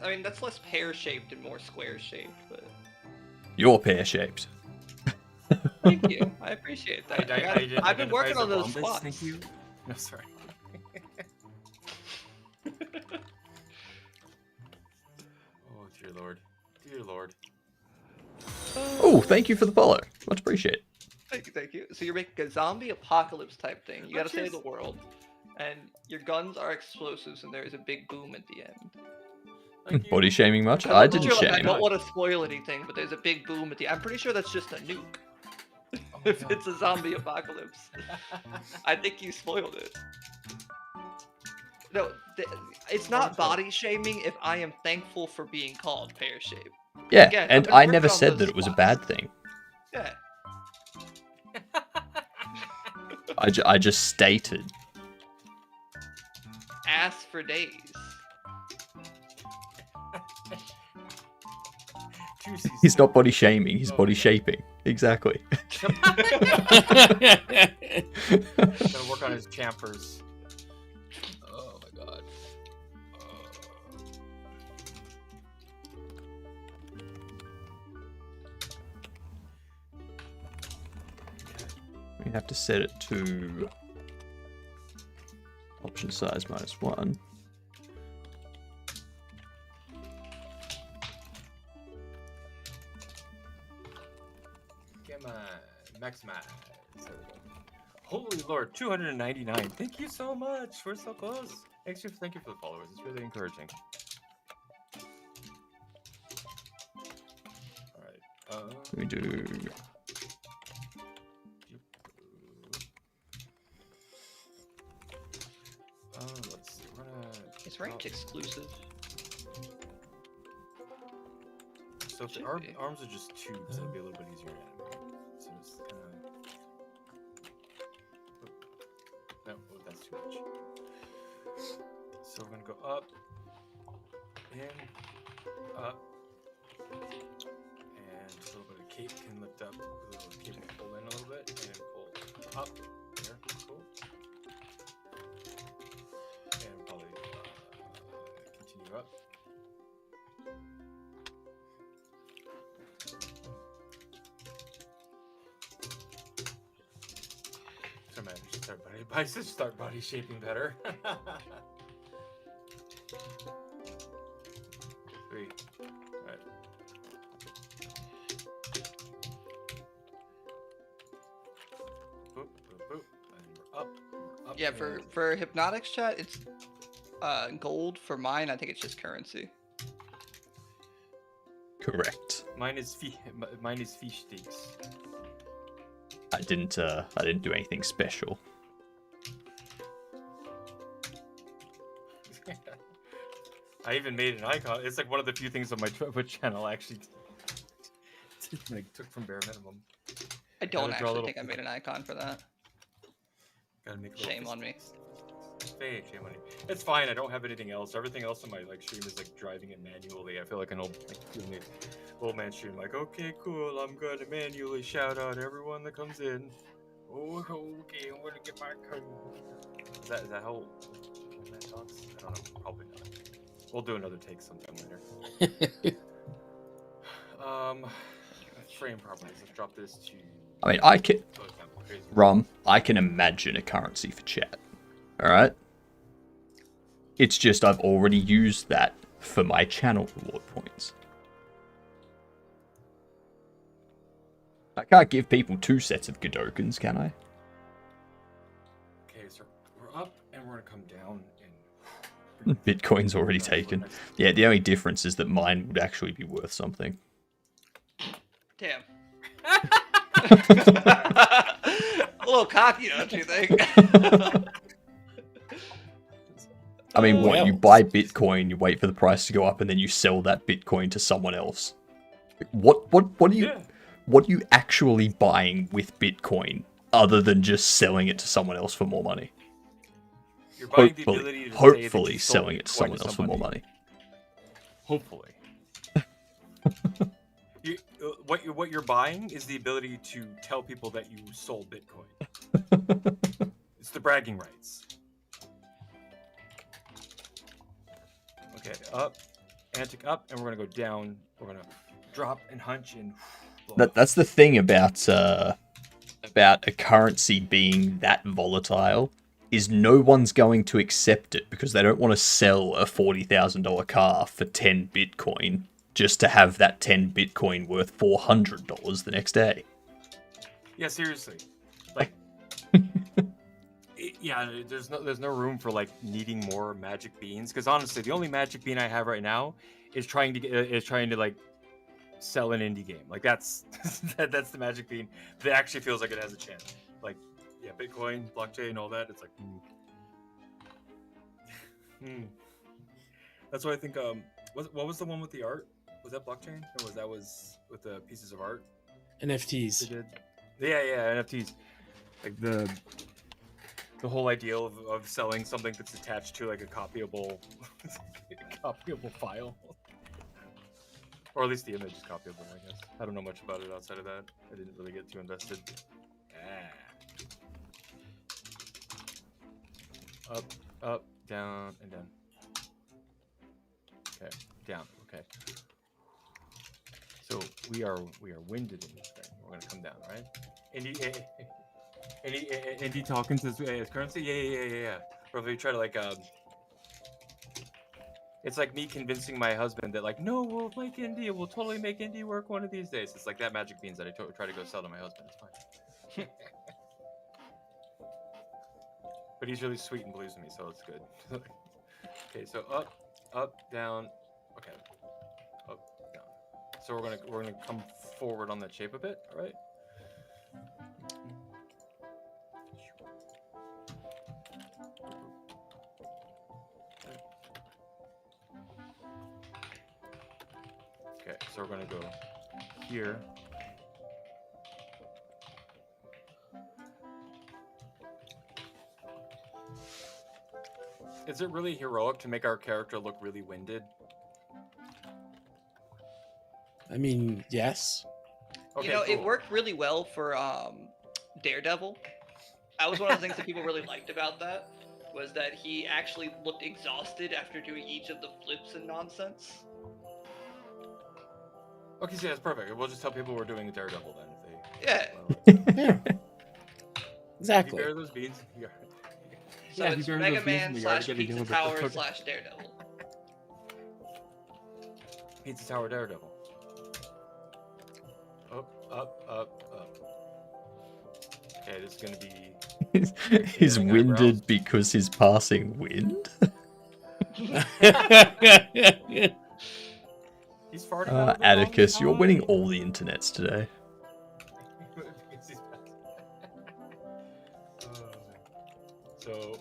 I mean, that's less pear-shaped and more square-shaped, but You're pear-shaped. thank you. I appreciate that. I've been identify working as a on those rhombus, squats. Thank you. No, sorry. Oh, dear lord. Dear lord. Oh, thank you for the follow. Much appreciated. Thank you. So you're making a zombie apocalypse type thing. You Oh, gotta save cheers. the world, and your guns are explosives, and there is a big boom at the end. Thank you. Body shaming much? I'm I not didn't sure, like, I shame. don't want to spoil anything, but there's a big boom at the. I'm pretty sure that's just a nuke. Oh my If God. it's a zombie apocalypse, I think you spoiled it. No, it's not body shaming if I am thankful for being called pear shaped. Yeah, Again, I've and been I working never on said those that it was a squats. bad thing. Yeah. I just stated. Ass for days. Juicy He's not body shaming, he's body shaping. Exactly. Gotta work on his chamfers. Oh my god. We have to set it to option size -1. Come on, maximize. There we go. Holy lord, 299. Thank you so much. We're so close. Thank you for the followers. It's really encouraging. All right. We do. Let's see. We're gonna. It's ranked exclusive. So if the Should be. arms are just tubes, that'll be a little bit easier to animate. So just kind of. No, oh, that's too much. So we're gonna go up, in, up, and just a little bit of cape can lift up. A little cape can pull in a little bit and pull up. There, cool. And probably continue up. So man, I should start body shaping better. 3. Alright. Yeah, for Hypnotics chat, it's gold. For mine, I think it's just currency. Correct. Mine is fish sticks. I didn't do anything special. I even made an icon. It's like one of the few things on my Twitch channel I actually like, took from bare minimum. I don't Gotta draw a actually little- think I made an icon for that. Gotta make a little Shame on me. Fake shame on you. It's fine. I don't have anything else. Everything else on my like stream is like driving it manually. I feel like an old man stream. Like, okay, cool. I'm gonna manually shout out everyone that comes in. Oh, okay. I'm gonna get my code. Is that how old man talks? I don't know. Probably not. We'll do another take sometime later. Frame properties. Let's drop this to. I mean, I can Oh, it's not crazy. I can imagine a currency for chat. All right. It's just I've already used that for my channel reward points. I can't give people 2 sets of Godokans, can I? Okay, so we're up and we're gonna come down and. Bitcoin's already taken. Yeah, the only difference is that mine would actually be worth something. Damn. A little cocky, don't you think? I mean, what, you Well. buy Bitcoin, you wait for the price to go up, and then you sell that Bitcoin to someone else. What are you Yeah. what are you actually buying with Bitcoin other than just selling it to someone else for more money? You're buying the ability to say that Hopefully you sold selling it to Bitcoin someone else for more somebody. money. Hopefully. What you're buying is the ability to tell people that you sold Bitcoin. It's the bragging rights. Okay, up, antic up, and we're gonna go down. We're gonna drop and hunch and. blow up. That's the thing about a currency being that volatile, is no one's going to accept it because they don't want to sell a $40,000 car for 10 Bitcoin just to have that 10 Bitcoin worth $400 the next day. Yeah, seriously. Like, yeah, there's no room for like needing more magic beans. Because honestly, the only magic bean I have right now is trying to like sell an indie game. Like that's that's the magic bean that actually feels like it has a chance. Like, yeah, Bitcoin, blockchain, all that. It's like, That's why I think. What was the one with the art? Was that blockchain? Or was with the pieces of art they NFTs. did? Yeah, NFTs. Like the whole ideal of selling something that's attached to like a copyable file. Or at least the image is copyable, I guess. I don't know much about it outside of that. I didn't really get too invested. Up, down, and down. Okay, down. Okay. So we are winded in this thing. We're gonna come down, right? Indy Talkins is currency? Yeah. Or if we try to like it's like me convincing my husband that like, no, we'll make indie, we'll totally make indie work one of these days. It's like that magic beans that I try to go sell to my husband. It's fine. But he's really sweet and believes in me, so it's good. Okay, so up, down. Okay, up, down. So we're gonna come forward on that shape a bit, all right? Okay, so we're gonna go here. Is it really heroic to make our character look really winded? I mean, yes. Okay, You know, it cool. worked really well for Daredevil. That was one of the things that people really liked about that, was that he actually looked exhausted after doing each of the flips and nonsense. Okay, so that's perfect. We'll just tell people we're doing a Daredevil then. If Yeah. they... Yeah. If you Exactly. bear those beans, yeah. So Yeah, it's you bear Mega those beans in Man the yard slash to get a Pizza yellow Tower brick. slash Daredevil. Pizza Tower Daredevil. Up. Okay, this is gonna be He's Feeling winded eyebrows. because he's passing wind? He's farting. out of the Atticus, you're wrong winning side. all the internets today. So,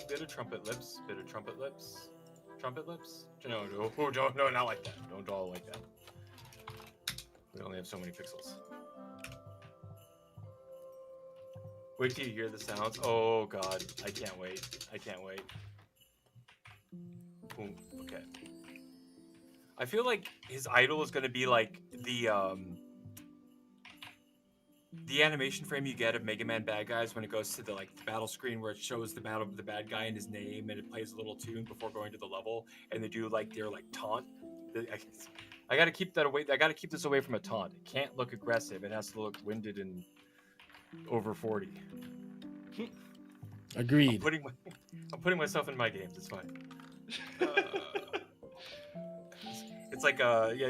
bit of trumpet lips, bit of trumpet lips, trumpet lips. No, no, not like that. Don't draw it like that. We only have so many pixels. Wait till you hear the sounds. Oh god, I can't wait. I can't wait. Boom. Okay. I feel like his idol is gonna be like the animation frame you get of Mega Man bad guys when it goes to the battle screen where it shows the bad guy and his name and it plays a little tune before going to the level and they do their taunt. I gotta keep that away. I gotta keep this away from a taunt. It can't look aggressive. It has to look winded and over 40. Agreed. I'm putting myself in my games. It's fine. It's like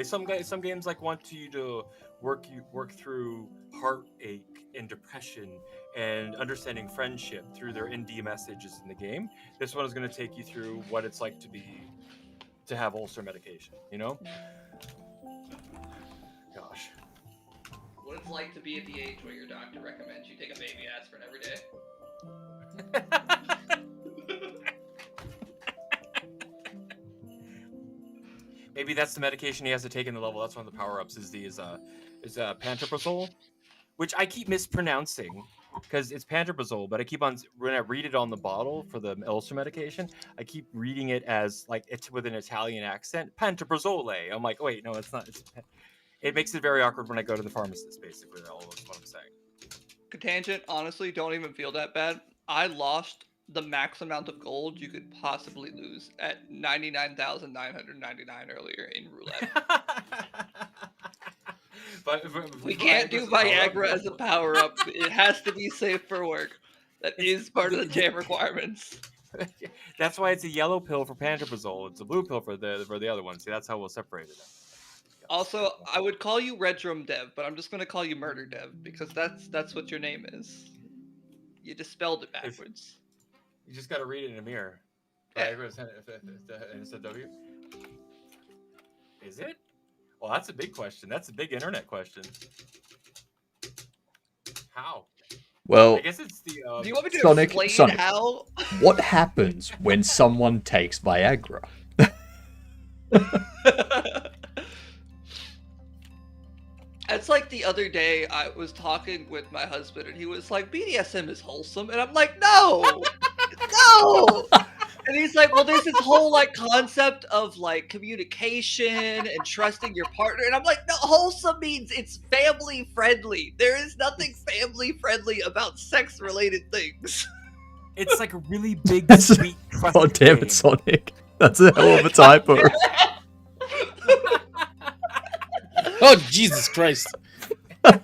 some games want you to work through heartache and depression and understanding friendship through their ND messages in the game. This one is going to take you through what it's like to have ulcer medication, you know? Gosh. What it's like to be at the age where your doctor recommends you take a baby aspirin every day. Maybe that's the medication he has to take in the level. That's one of the power-ups is pantoprazole, which I keep mispronouncing because it's pantoprazole, but I keep on when I read it on the bottle for the ulcer medication, I keep reading it as it's with an Italian accent, pantoprazole. I'm like, wait, no, it's not. It makes it very awkward when I go to the pharmacist. Basically, all that's what I'm saying. Tangent, honestly, don't even feel that bad. I lost the max amount of gold you could possibly lose at 99,999 earlier in roulette. but We can't do Viagra as a power-up. It has to be safe for work. That is part of the jam requirements. That's why it's a yellow pill for pantoprazole. It's a blue pill for the other one. See, that's how we'll separate it. Also, I would call you Redrum Dev, but I'm just gonna call you Murder Dev because that's what your name is. You just spelled it backwards. You just got to read it in a mirror. Yeah. Viagra is a W. Is it? Well, that's a big question. That's a big internet question. How? Well, I guess it's the. Do you want me to Sonic, explain how? what happens when someone takes Viagra? It's like the other day I was talking with my husband and he was like, BDSM is wholesome. And I'm like, no! No! And he's like, well, there's this whole concept of communication and trusting your partner. And I'm like, no, wholesome means it's family friendly. There is nothing family friendly about sex related things. It's like a really big, That's a- sweet, trusting God damn game. it, Sonic. That's a hell of a typo. Oh, Jesus Christ. That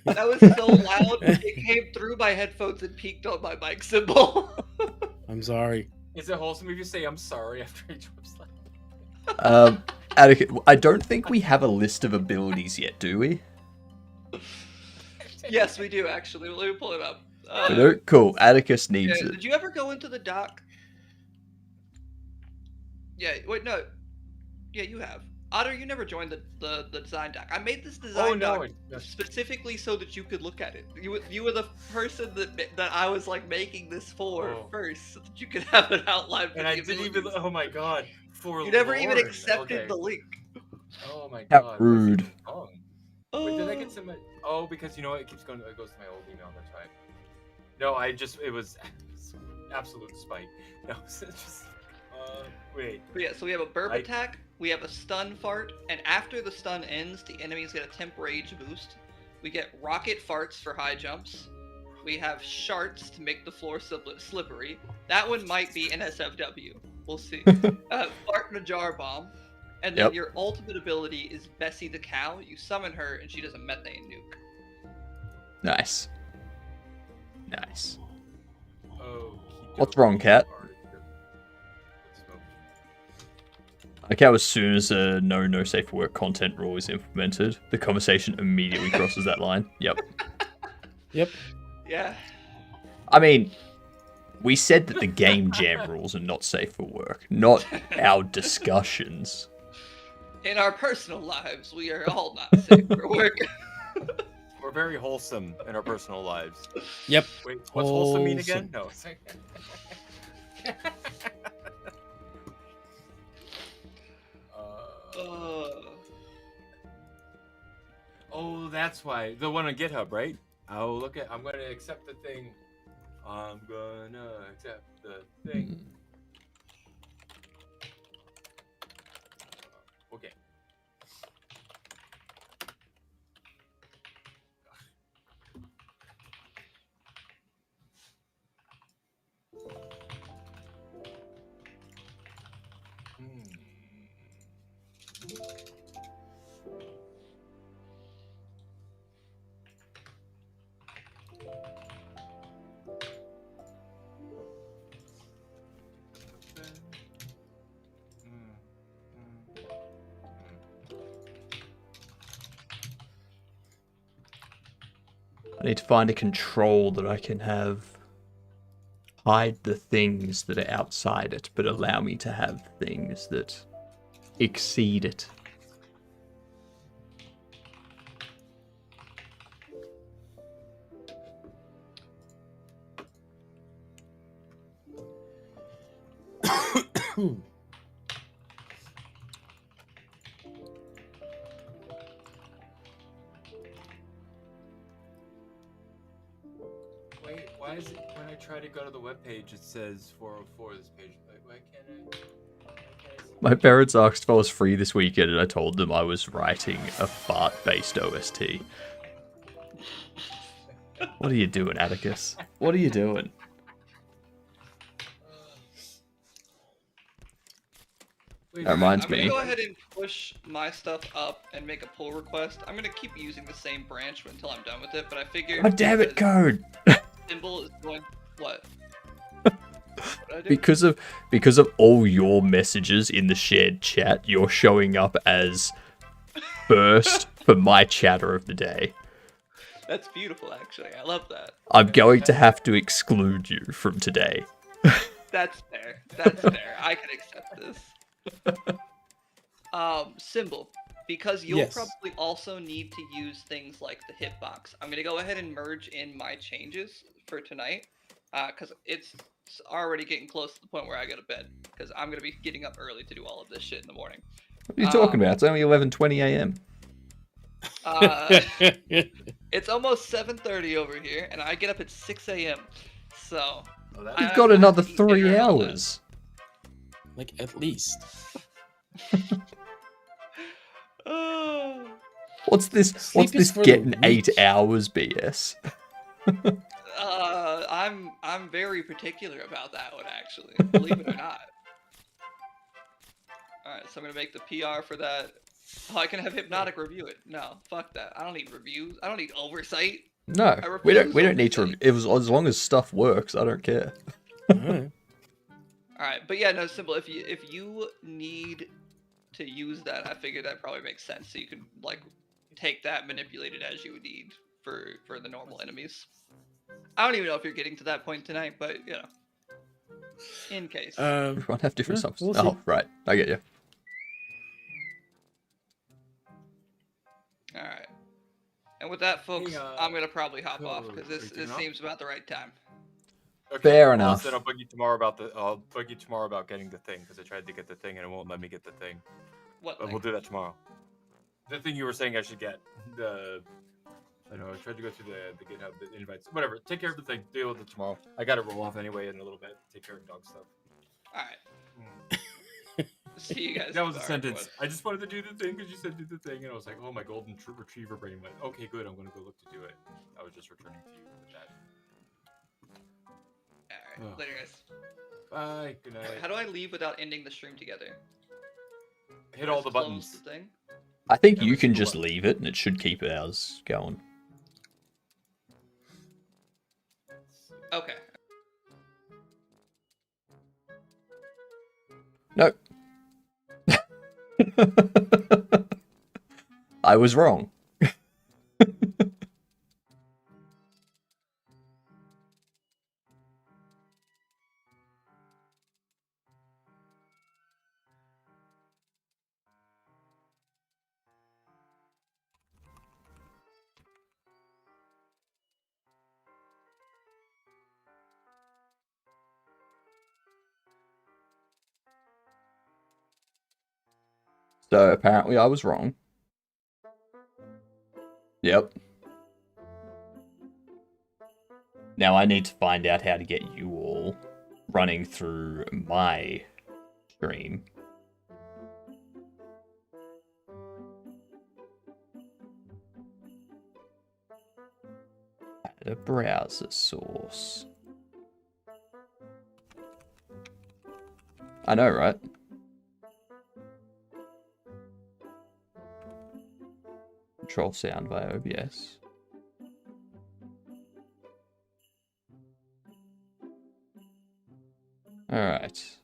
was so loud, it came through my headphones and peaked on my mic symbol. I'm sorry. Is it wholesome if you say I'm sorry after each website? Atticus, I don't think we have a list of abilities yet, do we? Yes, we do actually. Let me pull it up. We don't? Cool. Atticus Yeah, needs it. did you ever go into the doc? Yeah, wait, no. Yeah, you have. Otter, you never joined the design doc. I made this design doc specifically so that you could look at it. You were the person that I was making this for first, so that you could have an outline. For And the I didn't even. abilities. Oh my god! You never even accepted Okay. the link. Oh my How god! rude. What's wrong? Wait, did I get some? Oh, because you know what? It keeps going. It goes to my old email. That's right. No, it was absolute spite. No, it's just. Wait. But yeah, so we have a burp I- attack, we have a stun fart, and after the stun ends, the enemies get a temp rage boost. We get rocket farts for high jumps. We have sharts to make the floor slippery. That one might be an SFW. We'll see. Fart and a jar bomb. And then Yep. your ultimate ability is Bessie the cow. You summon her, and she does a methane nuke. Nice. Nice. Oh. What's wrong, Cat? Like how as soon as a no safe for work content rule is implemented, the conversation immediately crosses that line. Yep. Yep. Yeah. I mean, we said that the game jam rules are not safe for work, not our discussions. In our personal lives, we are all not safe for work. We're very wholesome in our personal lives. Yep. Wait, what's wholesome mean again? No. Oh, that's why. The one on GitHub, right? Oh, look at. I'm gonna accept the thing. I'm gonna accept the thing. Okay. I need to find a control that I can have hide the things that are outside it, but allow me to have things that exceed it. Wait, why is it when I try to go to the webpage it says 404 this page? Like, why can't I see? My parents asked if I was free this weekend, and I told them I was writing a fart-based OST. What are you doing, Atticus? What are you doing? That reminds I'm gonna me. go ahead and push my stuff up and make a pull request. I'm gonna keep using the same branch until I'm done with it, but I figured. God damn it, Code! Symbol is going. What? What'd I do? Because of all your messages in the shared chat, you're showing up as first for my chatter of the day. That's beautiful, actually. I love that. I'm going to have to exclude you from today. That's fair. That's fair. I can accept this. Symbol, because you'll Yes. probably also need to use things like the hitbox. I'm gonna go ahead and merge in my changes for tonight, because it's already getting close to the point where I go to bed, because I'm gonna be getting up early to do all of this shit in the morning. What are you talking about? It's only 11:20 a.m. It's almost 7:30 over here, and I get up at 6 a.m. So Oh, that's You've got another 3 Figure out hours. Like at least. What's What's is this for the getting 8 weak. hours BS? I'm very particular about that one, actually. Believe it or not. Alright, so I'm gonna make the PR for that. Oh, I can have Hypnotic review it. No, fuck that. I don't need reviews. I don't need oversight. No, we don't need to. It was as long as stuff works. I don't care. Alright. Alright, but yeah, no, simple. If you need to use that, I figured that probably makes sense. So you can like take that, manipulate it as you would need for the normal enemies. I don't even know if you're getting to that point tonight, but you know, in case. Everyone have different Yeah, subs. we'll Oh, see. right. I get you. All right. And with that, folks, Hey, I'm gonna probably hop off so because are you this turning off? seems about the right time. Okay, Fair well, enough. Then I'll bug you tomorrow about getting the thing because I tried to get the thing and it won't let me get the thing. What? But thing? we'll do that tomorrow. The thing you were saying I should get. I know I tried to go through the GitHub the invites. Whatever. Take care of the thing. Deal with it tomorrow. I got to roll off anyway in a little bit. Take care of dog stuff. All right. See you guys. That was a tomorrow, sentence. everyone. I just wanted to do the thing because you said do the thing, and I was like, oh, my golden retriever brain went. Okay, good. I'm gonna go look to do it. I was just returning to you with that. All right. Ugh. Later, guys. Bye. Good night. How do I leave without ending the stream together? Hit all Just the close buttons. The thing? I think Every you can single just one. leave it, and it should keep ours going. Okay. No. I was wrong. So apparently I was wrong. Yep. Now I need to find out how to get you all running through my stream. Add a browser source. I know, right? Control sound via OBS. Alright.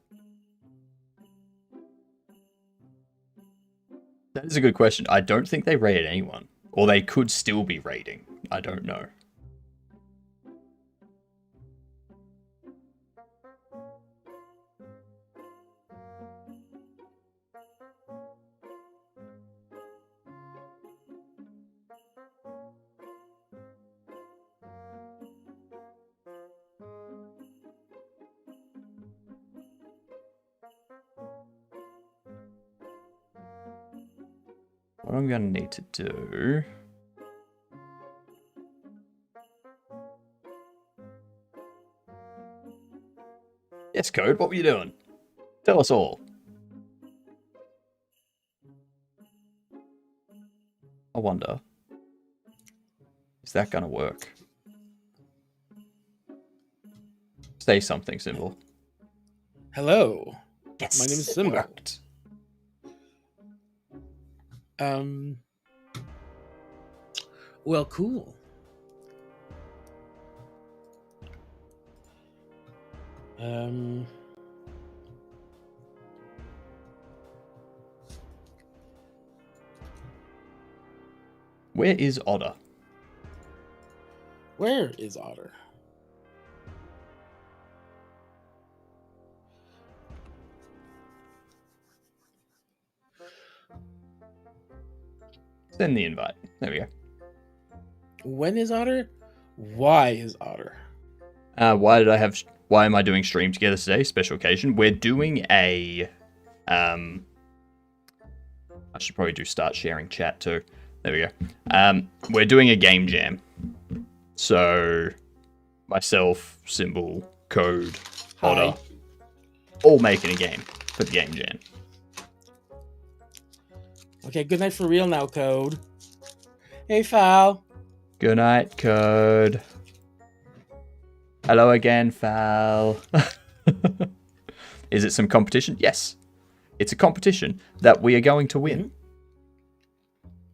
That is a good question. I don't think they rated anyone. Or they could still be rating. I don't know. What I'm gonna need to do... Yes, Code, what were you doing? Tell us all. I wonder. Is that gonna work? Say something, Symbol. Hello. Yes, My name is it Symbol. worked. Well, cool. Where is Otter? Where is Otter? Send the invite. There we go. When is Otter? Why is Otter? Why am I doing stream together today? Special occasion. We're doing a I should probably do start sharing chat too. There we go. We're doing a game jam. So myself, Symbol, Code, Otter, Hi. all making a game for the game jam. Okay, good night for real now, Code. Hey, Foul. Good night, Code. Hello again, Fal. Is it some competition? Yes. It's a competition that we are going to win.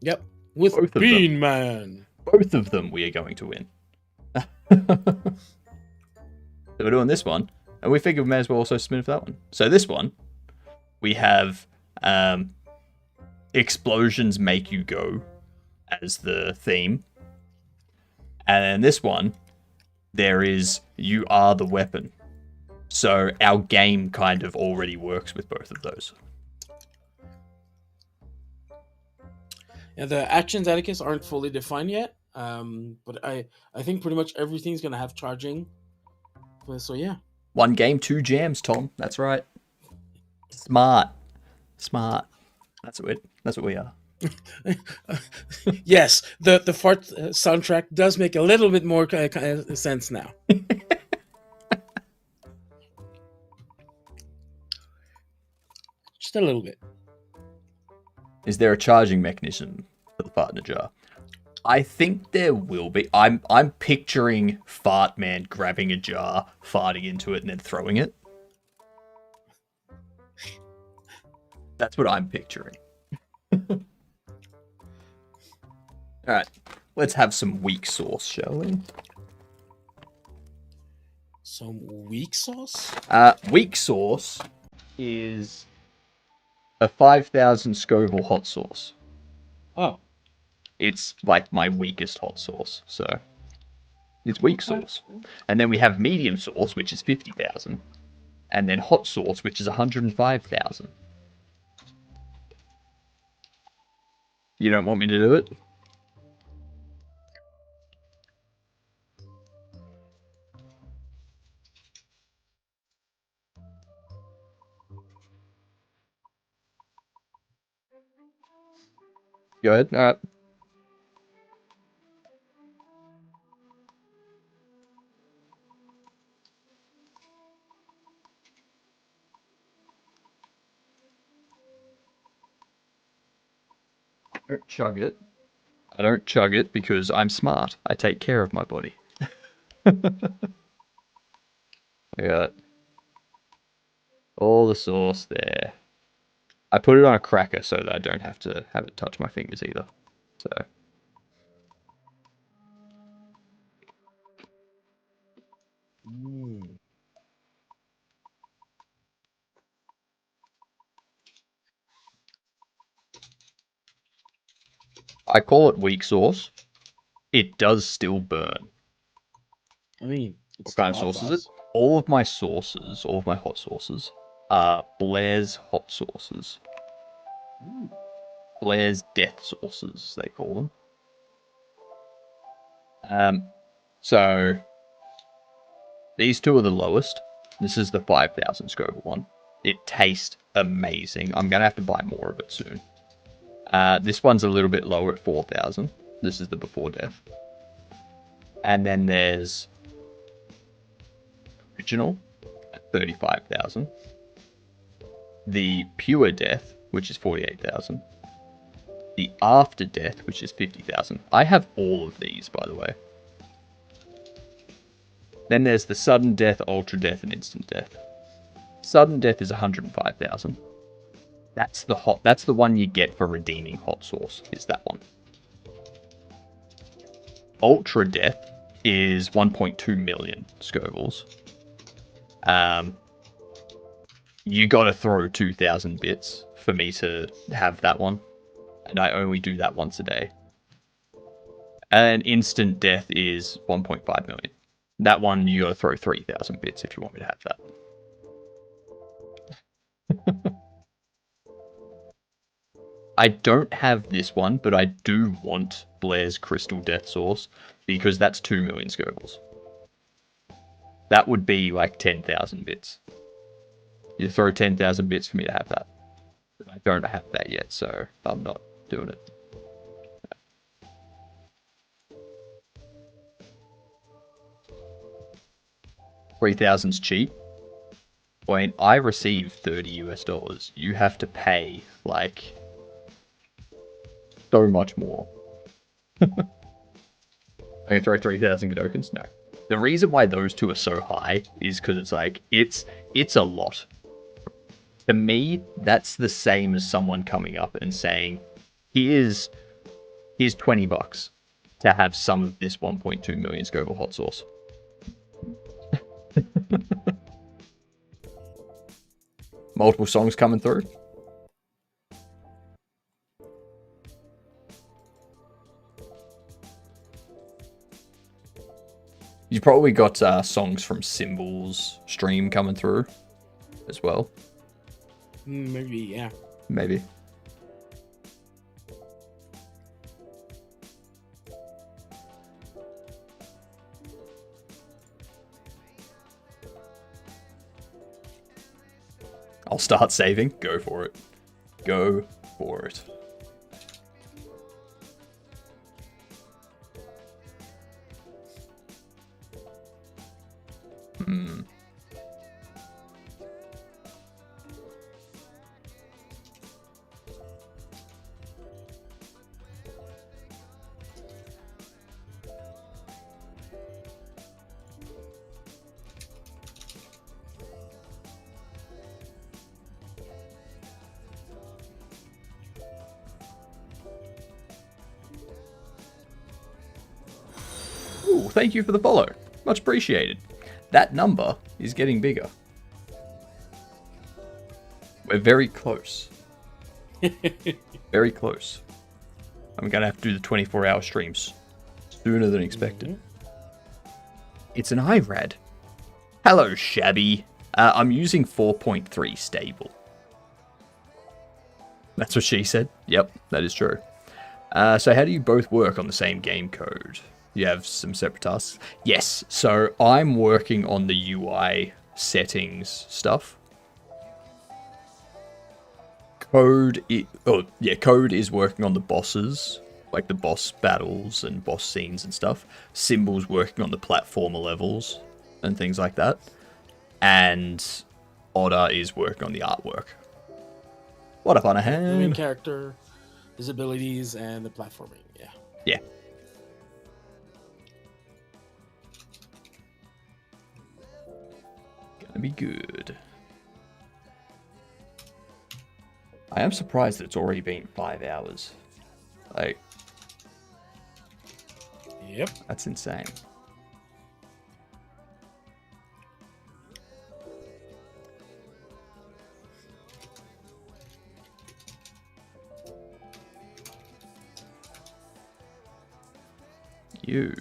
Yep, with Both of them. Bean Man. Both of them we are going to win. So we're doing this one, and we figured we may as well also submit for that one. So this one, we have Explosions Make You Go as the theme. And then this one, there is You Are the Weapon. So our game kind of already works with both of those. Yeah, the actions etiquettes aren't fully defined yet, but I think pretty much everything's gonna have charging. So yeah. One game, two jams, Tom. That's right. Smart. That's what we are. Yes, the fart soundtrack does make a little bit more sense now. Just a little bit. Is there a charging mechanism for the fart in a jar? I think there will be. I'm picturing Fart Man grabbing a jar, farting into it, and then throwing it. That's what I'm picturing. Alright, let's have some weak sauce, shall we? Some weak sauce? Weak sauce is a 5,000 Scoville hot sauce. Oh. It's like my weakest hot sauce, so it's weak sauce. And then we have medium sauce, which is 50,000, and then hot sauce, which is 105,000. You don't want me to do it? Go ahead. All right. I don't chug it. I don't chug it because I'm smart. I take care of my body. I got all the sauce there. I put it on a cracker so that I don't have to have it touch my fingers either. So. I call it weak sauce. It does still burn. I mean, What kind of sauce is it? All of my sauces, all of my hot sauces, are Blair's hot sauces. Blair's death sauces, they call them. So these two are the lowest. This is the 5,000 Scoville one. It tastes amazing. I'm gonna have to buy more of it soon. This one's a little bit lower at 4,000. This is the before death. And then there's original at 35,000. The pure death, which is 48,000. The after death, which is 50,000. I have all of these, by the way. Then there's the sudden death, ultra death, and instant death. Sudden death is 105,000. That's the one you get for redeeming hot sauce, is that one. Ultra death is 1.2 million Scovilles. You gotta throw 2,000 bits for me to have that one. And I only do that once a day. And instant death is 1.5 million. That one, you gotta throw 3,000 bits if you want me to have that. I don't have this one, but I do want Blair's Crystal Death Sauce, because that's 2 million Scovilles. That would be like 10,000 bits. You throw 10,000 bits for me to have that. I don't have that yet, so I'm not doing it. 3,000's cheap. When I receive $30 US, you have to pay like so much more. I'm gonna throw 3,000 Godokins? No. The reason why those two are so high is because it's like it's a lot. To me, that's the same as someone coming up and saying, here's $20 to have some of this 1.2 million Scoville hot sauce. Multiple songs coming through. You probably got songs from Symbol's stream coming through as well. Maybe, yeah. Maybe. I'll start saving. Go for it. Go for it. Ooh, thank you for the follow. Much appreciated. That number is getting bigger. We're very close. Very close. I'm gonna have to do the 24-hour streams sooner than expected. It's an IRAD. Hello, Shabby. I'm using 4.3 stable. That's what she said. Yep, that is true. So how do you both work on the same game code? You have some separate tasks? Yes, so I'm working on the UI settings stuff. Code is working on the bosses, like the boss battles and boss scenes and stuff. Symbol's working on the platformer levels and things like that. And Oda is working on the artwork. What up, The main Anahan? character, his abilities, and the platforming. Yeah. Yeah. Gonna be good. I am surprised that it's already been 5 hours. Like, Yep. that's insane. You.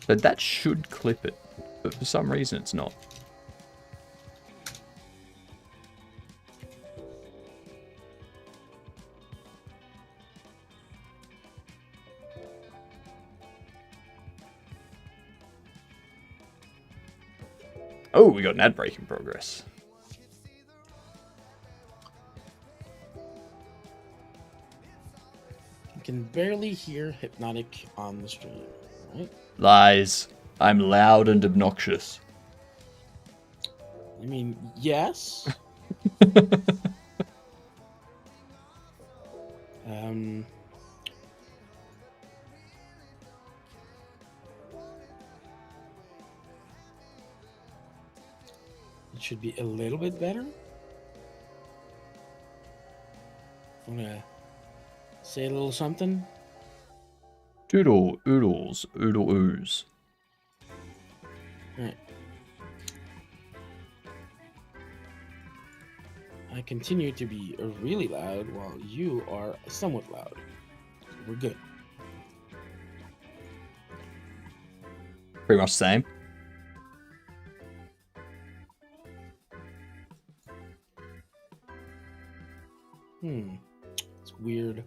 But that should clip it, but for some reason it's not. Oh, we got an ad break in progress. You can barely hear Hypnotic on the stream, right? Lies. I'm loud and obnoxious. I mean, yes. um. It should be a little bit better. I'm gonna say a little something. Doodle, oodles, oodle ooze. Alright. I continue to be really loud while you are somewhat loud. We're good. Pretty much the same. It's weird.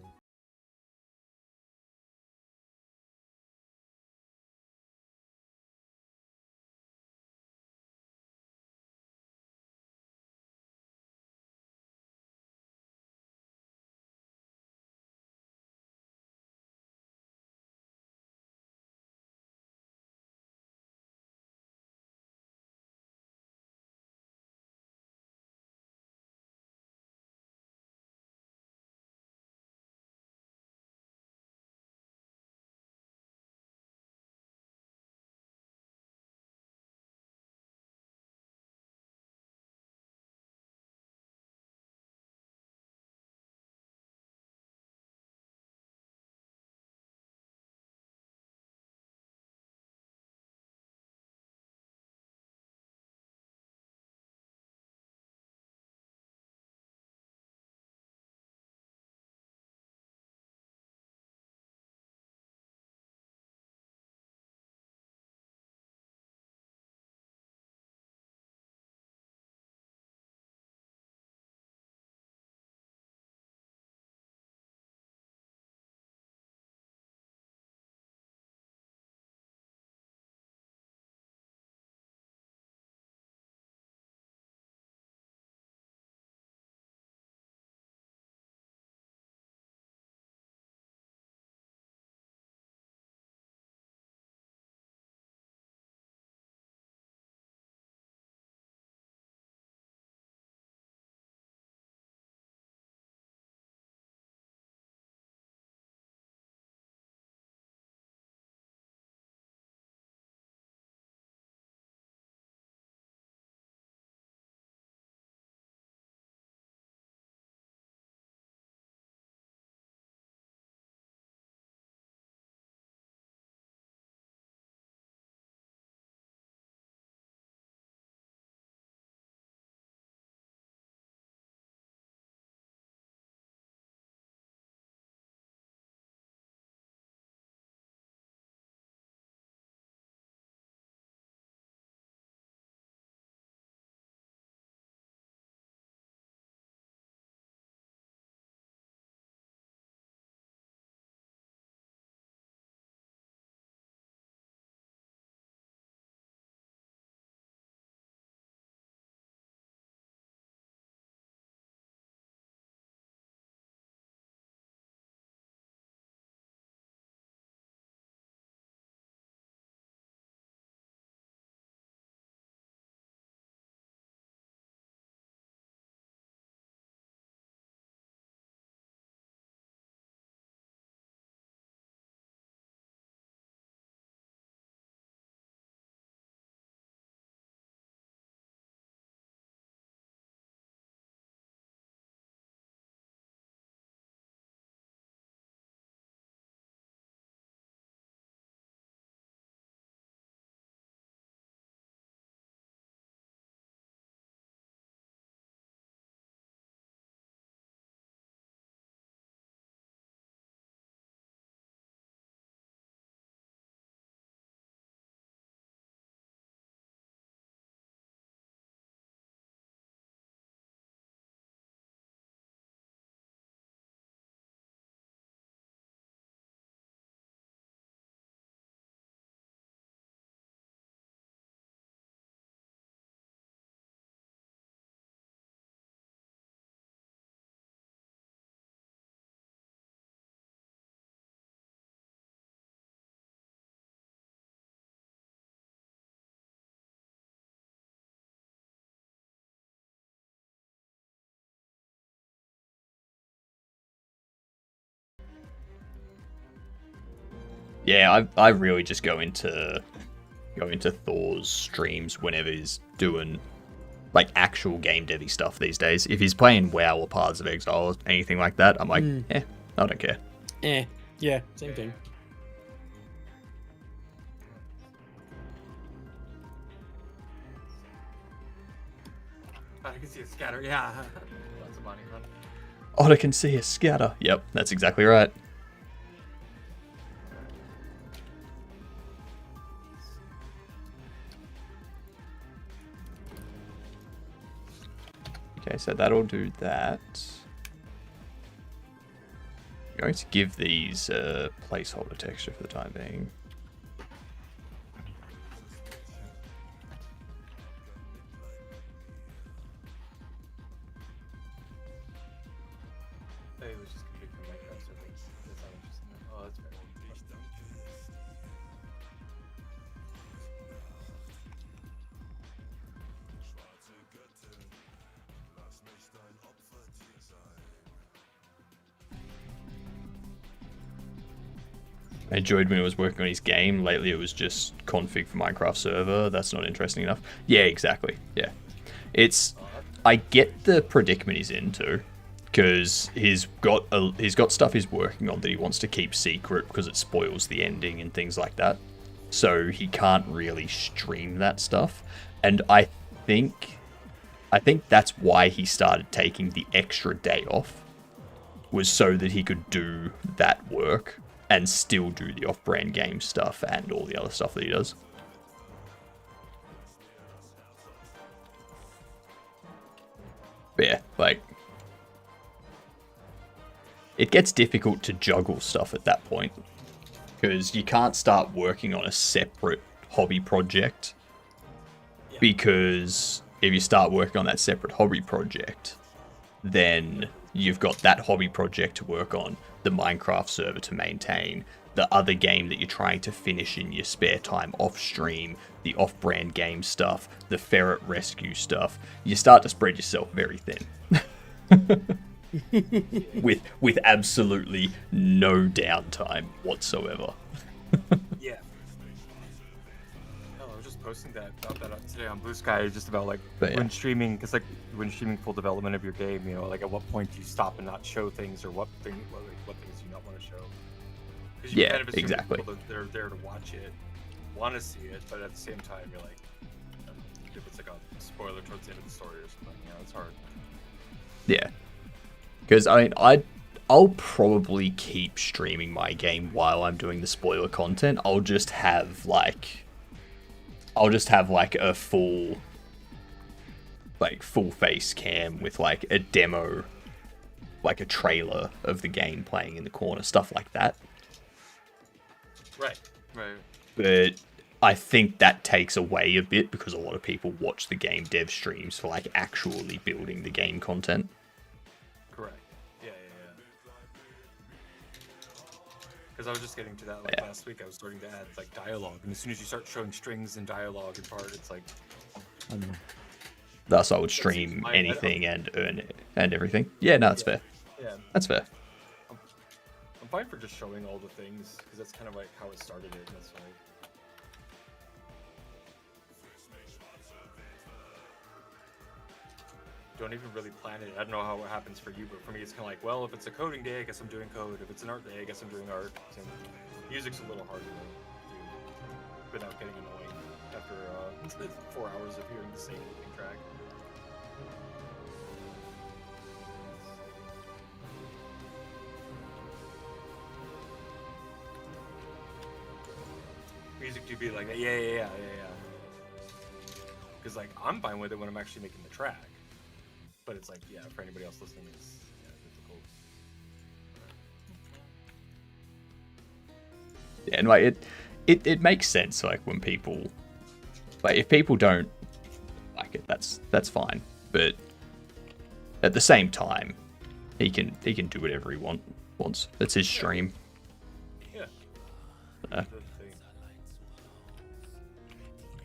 Yeah, I really just go into Thor's streams whenever he's doing like actual game devy stuff these days. If he's playing WoW or Paths of Exile or anything like that, I'm like, I don't care. Yeah, same thing. I can see a scatter. Yeah. Lots of money. Huh? Otter can see a scatter. Yep, that's exactly right. Okay, so that'll do that. I'm going to give these placeholder texture for the time being. It was just configured for Minecraft servers. That's not interesting. Oh, that's fair. I enjoyed when he was working on his game. Lately it was just config for Minecraft server. That's not interesting enough. Yeah, exactly. Yeah. I get the predicament he's in too, because he's got stuff he's working on that he wants to keep secret because it spoils the ending and things like that. So he can't really stream that stuff. And I think that's why he started taking the extra day off, was so that he could do that work and still do the off-brand game stuff and all the other stuff that he does. But yeah, like, it gets difficult to juggle stuff at that point, because you can't start working on a separate hobby project, because if you start working on that separate hobby project, then you've got that hobby project to work on, the Minecraft server to maintain, the other game that you're trying to finish in your spare time off stream, the off-brand game stuff, the ferret rescue stuff. You start to spread yourself very thin. with absolutely no downtime whatsoever. Yeah. No, I was just posting about that today on Blue Sky, just about like when streaming, because like when streaming full development of your game, you know, like at what point do you stop and not show things, or what things do you not want to show? Because you kind of assume exactly. People that they're there to watch it, want to see it, but at the same time, you're like, if it's like a spoiler towards the end of the story or something, you know, it's hard. Yeah. Because I mean, I'll probably keep streaming my game while I'm doing the spoiler content. I'll just have like a full face cam with like a demo, like a trailer of the game playing in the corner, stuff like that. Right. But I think that takes away a bit, because a lot of people watch the game dev streams for like actually building the game content. Correct. Yeah. Because I was just getting to that last week. I was starting to add like dialogue, and as soon as you start showing strings and dialogue and part, it's like. Thus, I would stream anything and earn it and everything. Yeah, no, that's fair. Yeah. That's fair. I'm fine for just showing all the things, because that's kind of like how it started it, and that's fine. Don't even really plan it. I don't know how it happens for you, but for me, it's kind of like, well, if it's a coding day, I guess I'm doing code. If it's an art day, I guess I'm doing art. And music's a little harder to do without getting annoying after 4 hours of hearing the same looping track. Music do be like that, yeah. Because like I'm fine with it when I'm actually making the track, but it's like, yeah, for anybody else listening, it's difficult. Yeah, and like it makes sense. Like when people, like if people don't like it, that's fine. But at the same time, he can do whatever he wants. It's his stream. Yeah.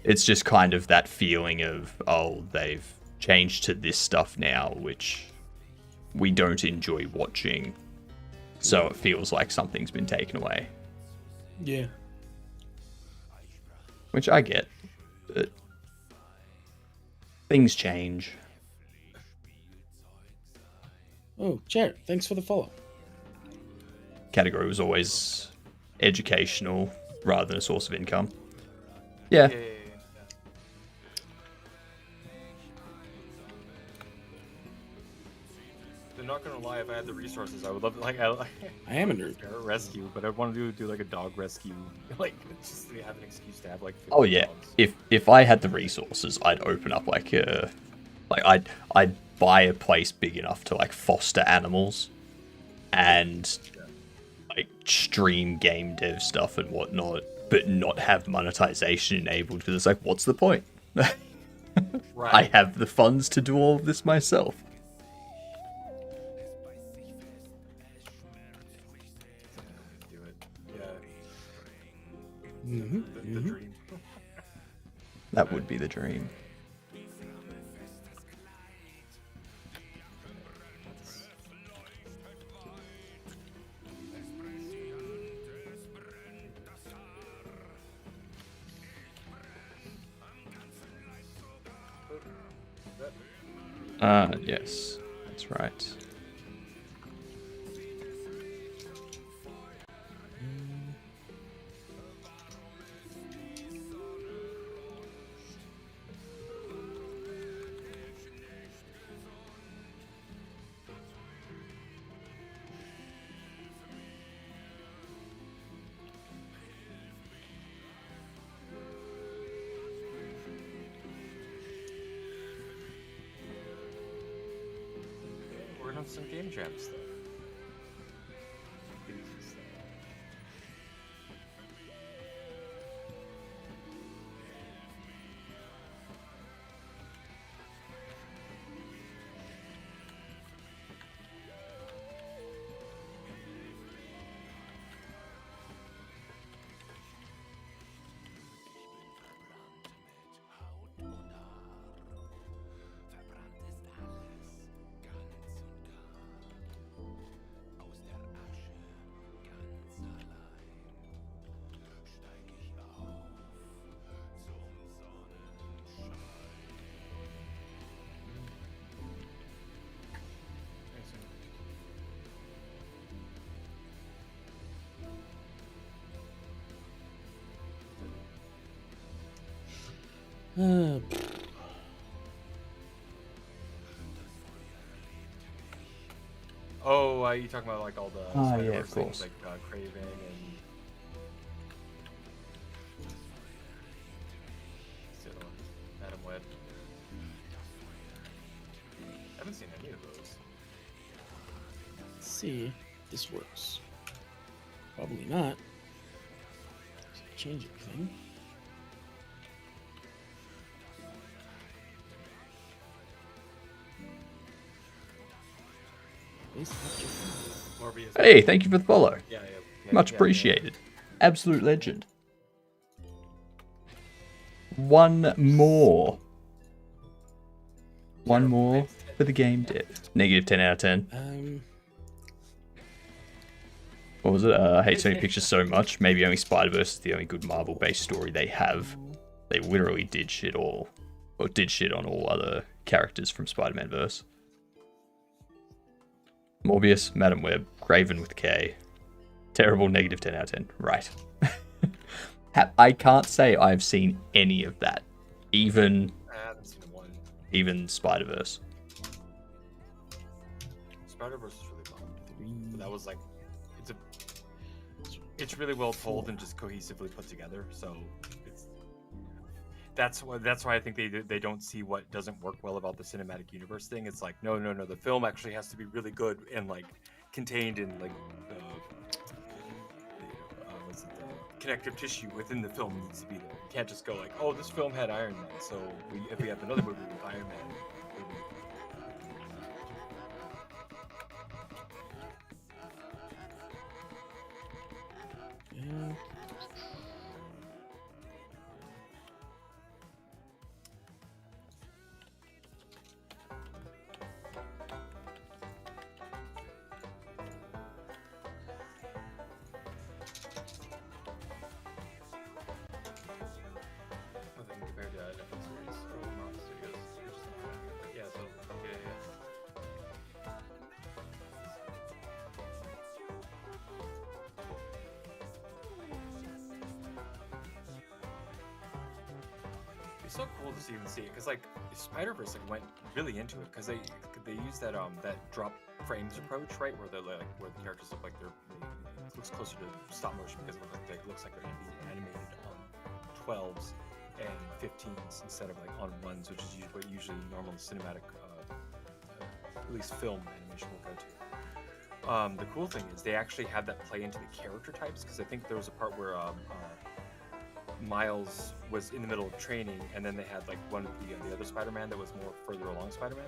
It's just kind of that feeling of, oh, they've changed to this stuff now, which we don't enjoy watching. So it feels like something's been taken away. Yeah. Which I get, but things change. Oh, Chair, thanks for the follow. Category was always educational rather than a source of income. Yeah. I'm not gonna lie, if I had the resources, I would love I am a nerd. a rescue, but I want to do like a dog rescue, like just to have an excuse to have like 50 Oh yeah. dogs. If I had the resources, I'd open up I'd buy a place big enough to like foster animals and like stream game dev stuff and whatnot, but not have monetization enabled because it's like, what's the point? Right. I have the funds to do all of this myself. Do it. Yeah. Mm-hmm. The dream. That would be the dream. Yes, that's right. We're on some game jams though. Uh, Oh, you talking about like all the Ah, Spider-Verse yeah, of things, course. like Craven and Madam Web. I haven't seen any of those. let's see if this works. Probably not. Change everything. Base object. Morbius. Hey, thank you for the follow. Yeah. Much appreciated. Absolute legend. One more. One more for the game dev. Negative 10 out of 10. What was it? I hate Sony Pictures so much. Maybe only Spider-Verse is the only good Marvel-based story they have. They literally did shit on all other characters from Spider-Man verse. Morbius, Madam Web, Craven with K. Terrible, negative 10 out of 10. Right. I can't say I've seen any of that. Even I haven't seen one. Spider-Verse. Spider-Verse is really fun. But that was like, it's really well told and just cohesively put together. So that's why I think they don't see what doesn't work well about the cinematic universe thing. It's like no, the film actually has to be really good and like contained in like what's it, the connective tissue within the film needs to be there. You can't just go like, oh, this film had Iron Man, so if we have another movie with Iron Man. Yeah. so cool to even see it because like Spider-Verse like went really into it because they use that that drop frames approach, right, where the characters look like it looks closer to stop motion because it looks like they're being animated on 12s and 15s instead of like on 1s, which is what usually normal cinematic at least film animation will go to. The cool thing is they actually have that play into the character types because I think there was a part where Miles was in the middle of training, and then they had like the other Spider-Man that was more further along Spider-Man,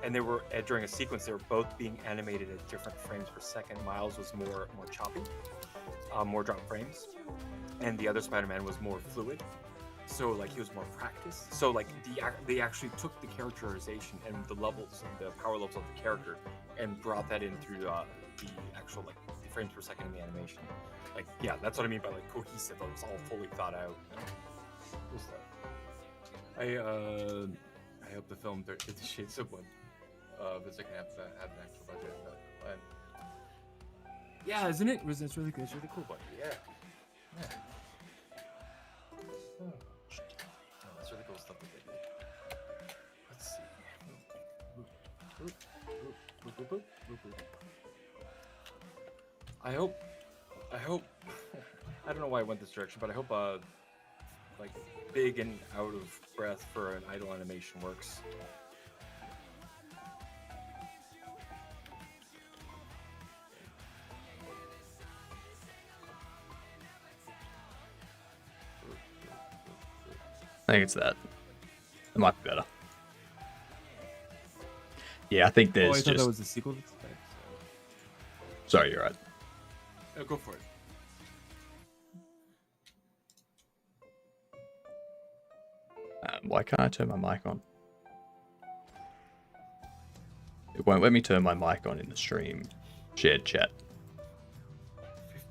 and they were during a sequence they were both being animated at different frames per second. Miles was more choppy, more drop frames, and the other Spider-Man was more fluid. So like he was more practiced. So like they actually took the characterization and the levels and the power levels of the character and brought that in through the actual like the frames per second in the animation. Like yeah, that's what I mean by like cohesive. It was all fully thought out. Cool stuff. I hope the film 50 Shades of Wood the second half have an actual budget. Yeah, isn't it? It's really good. It's really cool, buddy. Yeah. Oh, that's really cool stuff that they did. Let's see. I hope. I don't know why I went this direction, but I hope like big and out of breath for an idle animation works. I think it's that. It might be better. Yeah, I think there's I just. thought that was the sequel to this. Sorry, you're right. Go for it. Why can't I turn my mic on? It won't let me turn my mic on in the stream shared chat.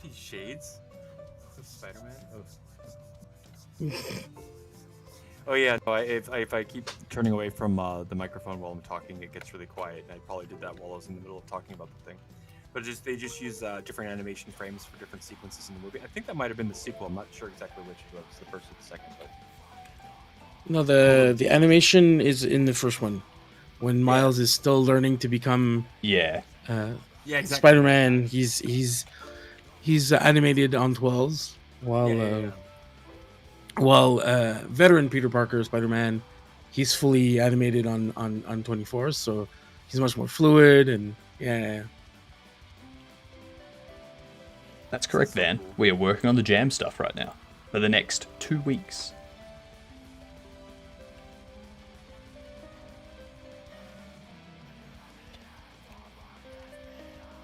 50 Shades of Spider-Man? Oh yeah, no, if I keep turning away from the microphone while I'm talking, it gets really quiet. And I probably did that while I was in the middle of talking about the thing. But they just use different animation frames for different sequences in the movie. I think that might have been the sequel. I'm not sure exactly which it was, the first or the second. But No, the animation is in the first one, when Miles is still learning to become Yeah. yeah, exactly. Spider-Man. He's animated on 12s, while veteran Peter Parker Spider-Man, he's fully animated on 24s, so he's much more fluid and yeah. That's correct, Van. We are working on the jam stuff right now for the next 2 weeks.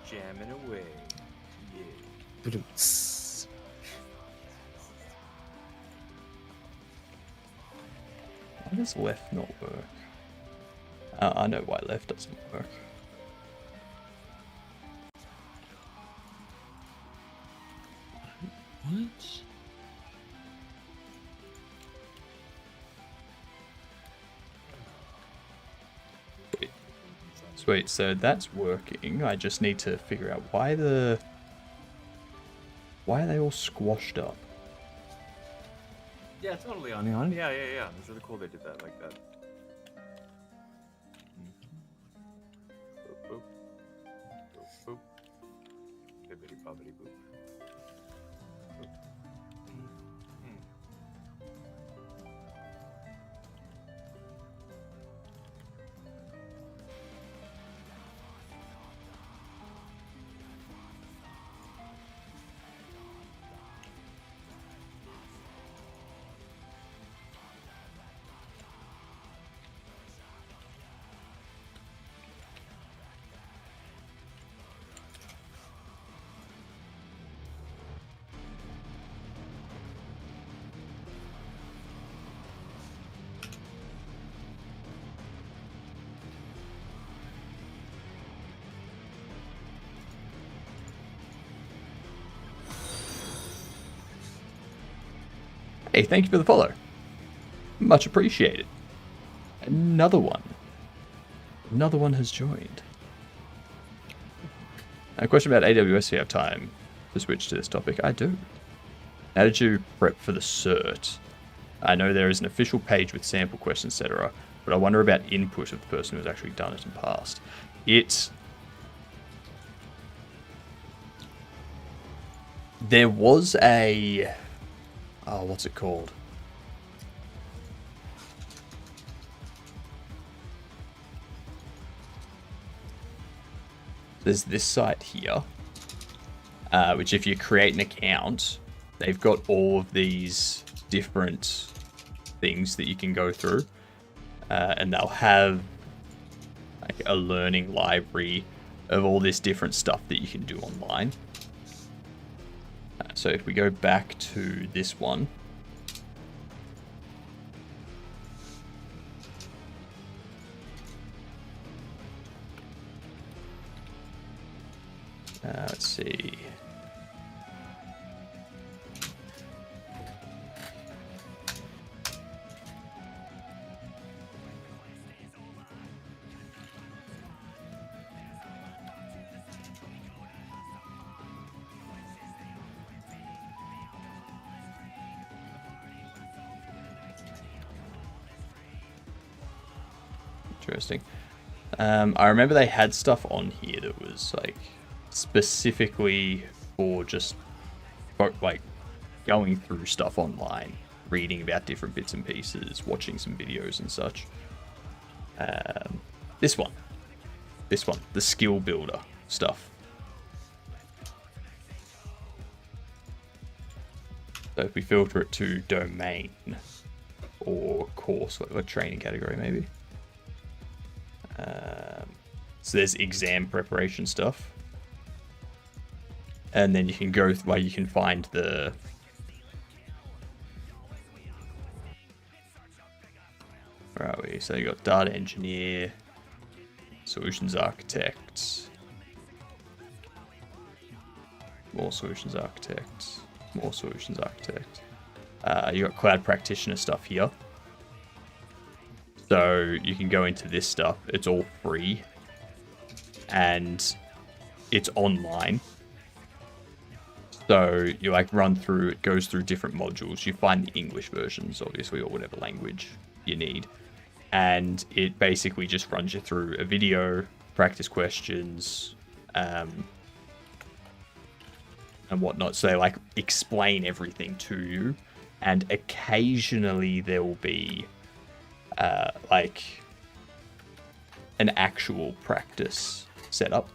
Jamming away. Yeah. Ba-dum-ts. Why does left not work? I know why left doesn't work. What? Sweet, so that's working. I just need to figure out why are they all squashed up? Yeah, totally on. Yeah. It's really cool they did that like that. Boop, boop. Boop, boop. Bibbidi bobbidi boop. Boop. Hey, thank you for the follow. Much appreciated. Another one has joined. A question about AWS, if you have time to switch to this topic. I do. How did you prep for the cert? I know there is an official page with sample questions, etc., but I wonder about input of the person who has actually done it and passed. There was a... Oh, what's it called? There's this site here, which if you create an account, they've got all of these different things that you can go through, and they'll have like a learning library of all this different stuff that you can do online. So if we go back to this one, let's see. Interesting. I remember they had stuff on here that was like specifically for just like going through stuff online, reading about different bits and pieces, watching some videos and such. This one, the skill builder stuff. So if we filter it to domain or course, like a training category maybe. So there's exam preparation stuff, and then you can go where you can find the where are we? So you got data engineer, solutions architect, more solutions architect, more solutions architect. You got cloud practitioner stuff here. So you can go into this stuff. It's all free, and it's online. So you like run through, it goes through different modules. You find the English versions, obviously, or whatever language you need. And it basically just runs you through a video, practice questions, and whatnot. So they like explain everything to you. And occasionally there will be like an actual practice setup.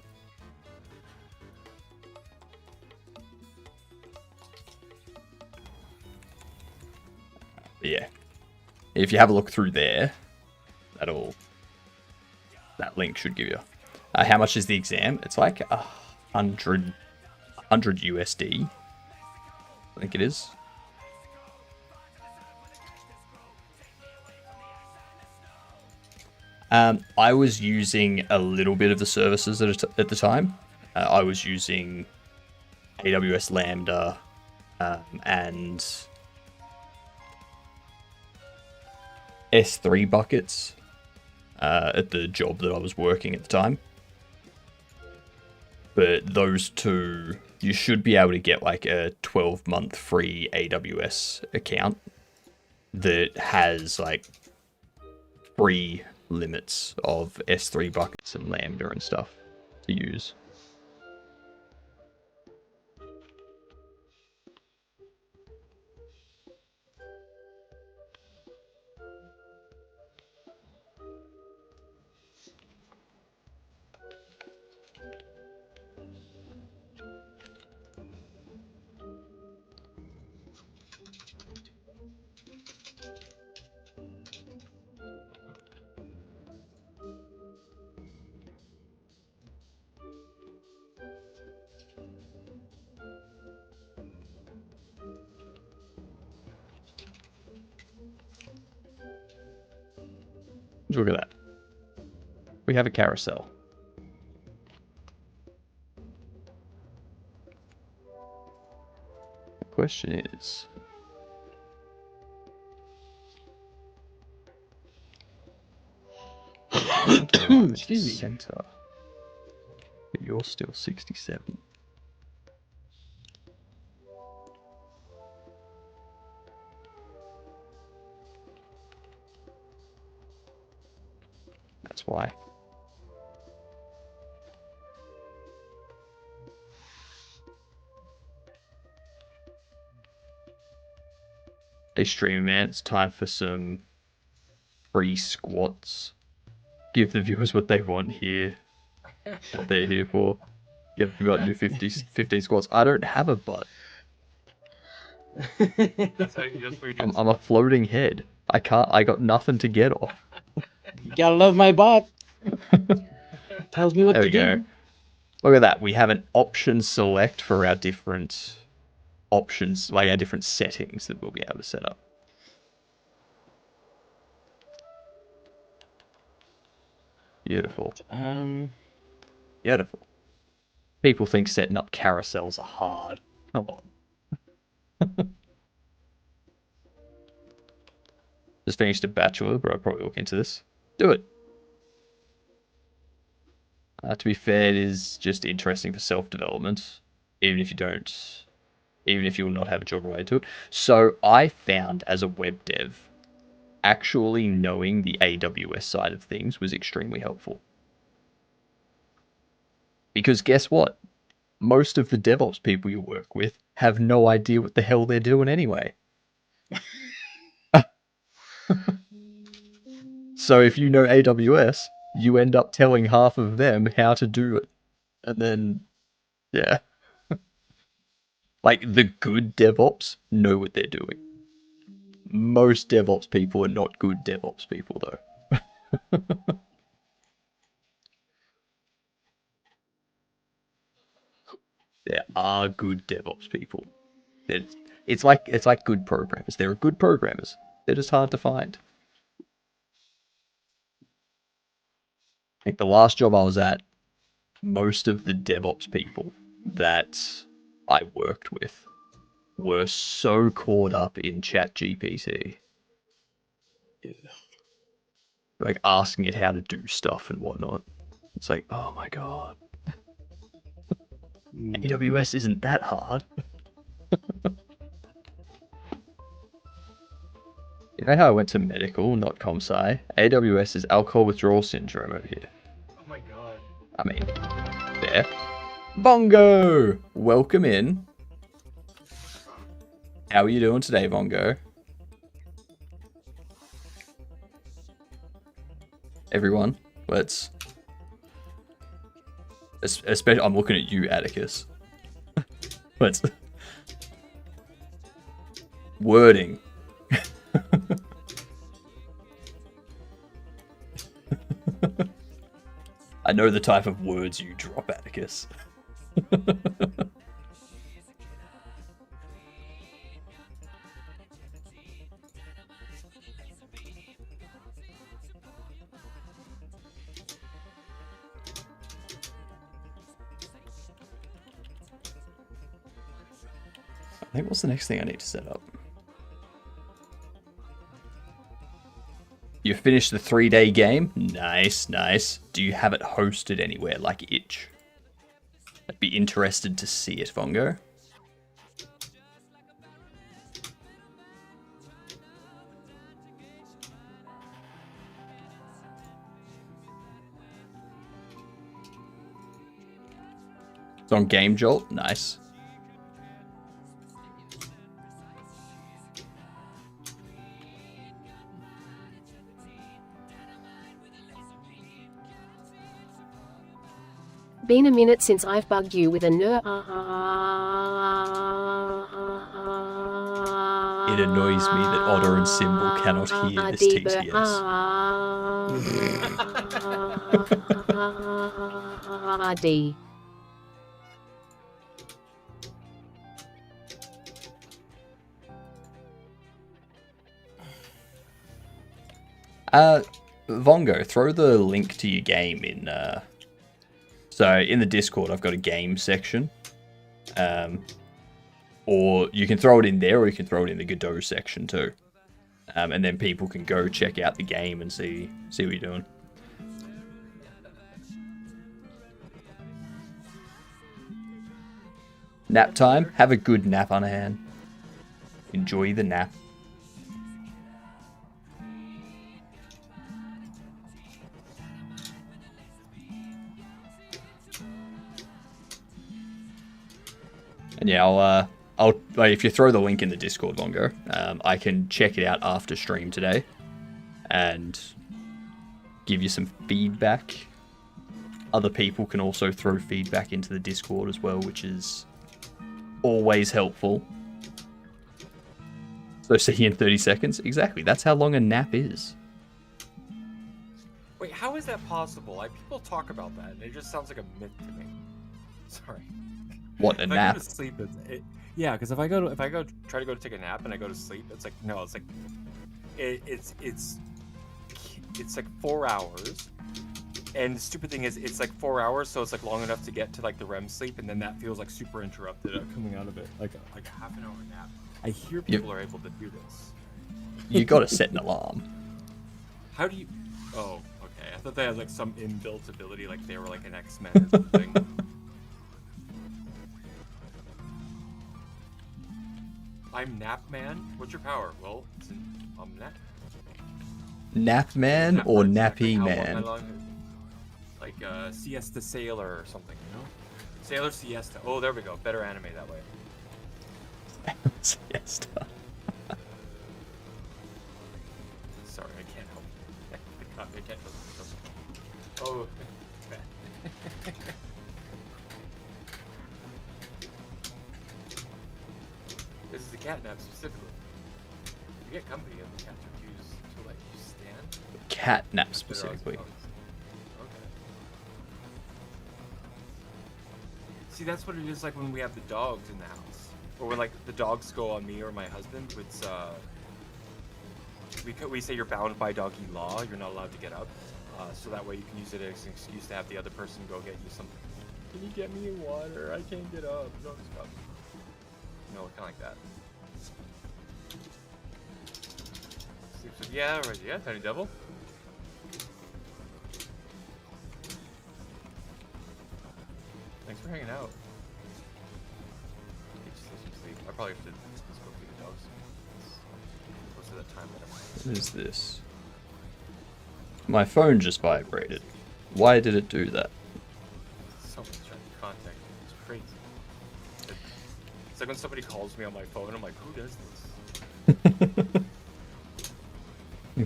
But yeah, if you have a look through there, that link should give you. How much is the exam? It's like 100 USD. I think it is. I was using a little bit of the services at the time. I was using AWS Lambda and S3 buckets at the job that I was working at the time. But those two, you should be able to get like a 12-month free AWS account that has like free limits of S3 buckets and Lambda and stuff to use. Look at that. We have a carousel. The question is... Excuse me. Center. But you're still 67. That's why. Hey, streamer man, it's time for some free squats. Give the viewers what they want here. What they're here for. Give them about new 15 squats. I don't have a butt. I'm a floating head. I got nothing to get off. You gotta love my bot. Tells me what There to we go. do. Look at that. We have an option select for our different options, like our different settings that we'll be able to set up. Beautiful. Beautiful. People think setting up carousels are hard. Come on. Just finished a bachelor, but I'll probably look into this. Do it. To be fair, it is just interesting for self-development, even if you will not have a job related to it. So I found as a web dev, actually knowing the AWS side of things was extremely helpful. Because guess what? Most of the DevOps people you work with have no idea what the hell they're doing anyway. So if you know AWS, you end up telling half of them how to do it. And then, yeah. Like, the good DevOps know what they're doing. Most DevOps people are not good DevOps people, though. There are good DevOps people. It's like good programmers. There are good programmers. They're just hard to find. Like the last job I was at, most of the DevOps people that I worked with were so caught up in ChatGPT. Like asking it how to do stuff and whatnot. It's like, oh my god. AWS isn't that hard. You know how I went to medical, not comsci? AWS is alcohol withdrawal syndrome over here. Oh my god. I mean, there. Bongo! Welcome in. How are you doing today, Bongo? Everyone, let's... Especially, I'm looking at you, Atticus. Let's... Wording. I know the type of words you drop, Atticus. I think what's the next thing I need to set up? You finished the 3-day game? Nice, nice. Do you have it hosted anywhere like Itch? I'd be interested to see it, Vongo. It's on Game Jolt? Nice. Been a minute since I've bugged you with a ner. It annoys me that Otter and Symbol cannot hear this TTS. D. Vongo, throw the link to your game in, so in the Discord, I've got a game section. Or you can throw it in there, or you can throw it in the Godot section too. And then people can go check out the game and see what you're doing. Nap time. Have a good nap on hand. Enjoy the nap. And yeah, like, if you throw the link in the Discord, Longo, I can check it out after stream today, and give you some feedback. Other people can also throw feedback into the Discord as well, which is always helpful. So see you in 30 seconds. Exactly. That's how long a nap is. Wait, how is that possible? Like, people talk about that, and it just sounds like a myth to me. Sorry. What, a If nap? I go to sleep, yeah, because if I try to go to take a nap and I go to sleep, it's like no, it's like it's like 4 hours. And the stupid thing is, it's like 4 hours, so it's like long enough to get to like the REM sleep, and then that feels like super interrupted coming out of it, like a half an hour nap. I hear people are able to do this. You got to set an alarm. How do you? Oh, okay. I thought they had like some inbuilt ability, like they were like an X-Men or something. I'm Nap Man. What's your power? Well, I'm Nap. Nap Man Nap or Man, Nappy how Man? Like Siesta Sailor or something, you know? Sailor Siesta. Oh, there we go. Better anime that way. Siesta. Sorry, I can't help it. I can't help it. Oh, it's bad. This is the cat nap specifically. You get company of the cat to use to let you stand. Cat nap Better specifically. odds. Okay. See, that's what it is like when we have the dogs in the house, or when like the dogs go on me or my husband. It's we say you're bound by doggy law. You're not allowed to get up, so that way you can use it as an excuse to have the other person go get you something. Can you get me water? I can't get up. No, stop. No, kind of like that. Sleeps with, yeah, right, yeah, Tiny Devil. Thanks for hanging out. I probably have to just go feed the dogs. Most of the time that I'm... What is this? My phone just vibrated. Why did it do that? Someone's trying to contact me. It's crazy. It's like when somebody calls me on my phone, I'm like, who does this?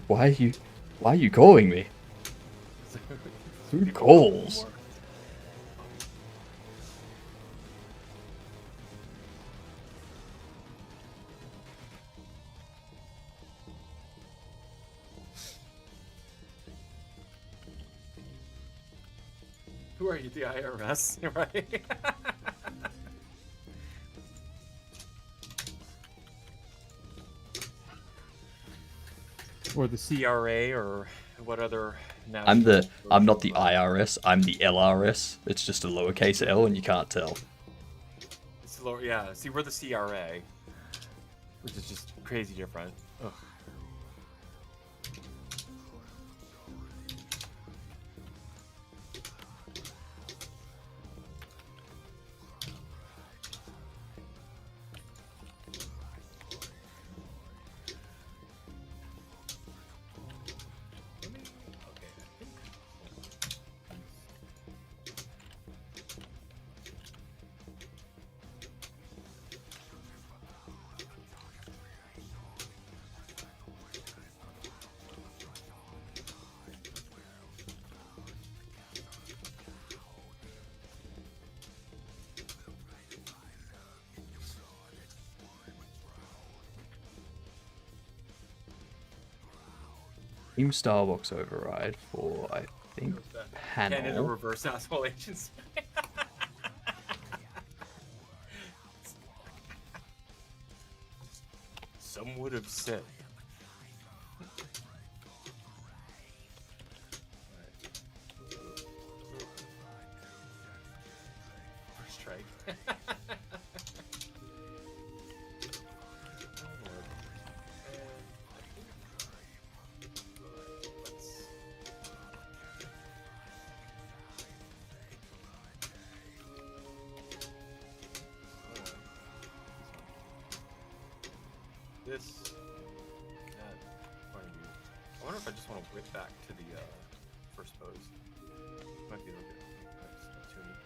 Why are you calling me? Who calls? Who are you, the IRS? Right? Or the CRA, or what other... I'm not the IRS, I'm the LRS. It's just a lowercase L and you can't tell. It's lower, yeah, see, we're the CRA, which is just crazy different. Ugh. Team Starbucks override for, I think, Canada panel. reverse asshole agency. Some would have said. First strike. This, that, point of view. I wonder if I just want to whip back to the first pose. Might be a little bit too neat.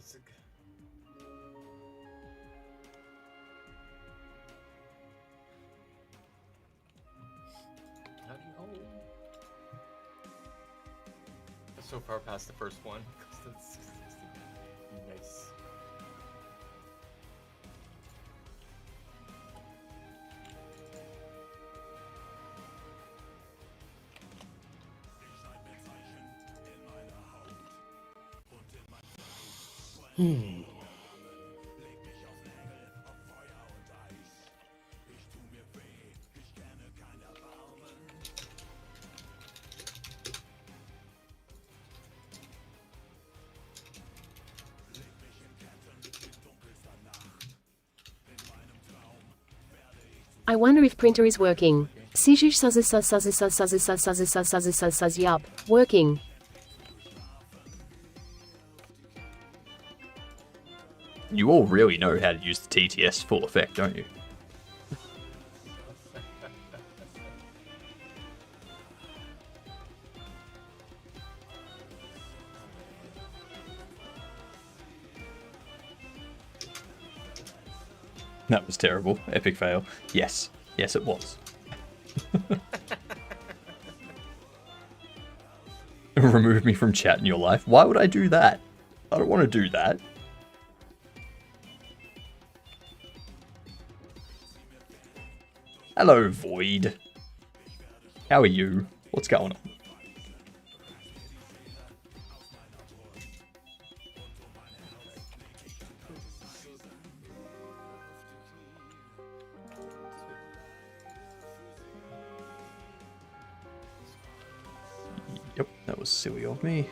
classic. Howdy ho. So far past the first one. 'Cause that's nice. Hmm. I wonder if printer is working. Yup, working. You all really know how to use the TTS full effect, don't you? That was terrible. Epic fail. Yes. Yes, it was. Remove me from chat in your life. Why would I do that? I don't want to do that. Hello, Void. How are you? What's going on? Yep, that was silly of me.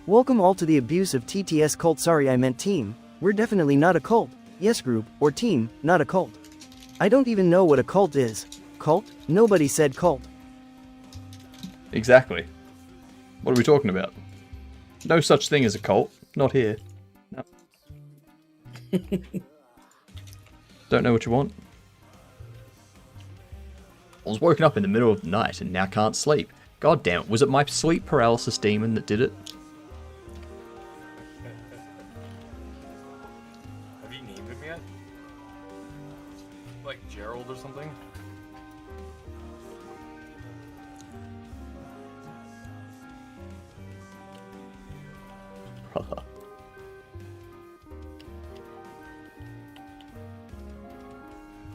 Welcome all to the Abuse of TTS Cult. Sorry, I meant team. We're definitely not a cult. Yes, group, or team, not a cult. I don't even know what a cult is. Cult? Nobody said cult. Exactly. What are we talking about? No such thing as a cult. Not here. No. Don't know what you want. I was woken up in the middle of the night and now can't sleep. God damn it. Was it my sleep paralysis demon that did it? Have you named him yet? Like Gerald or something?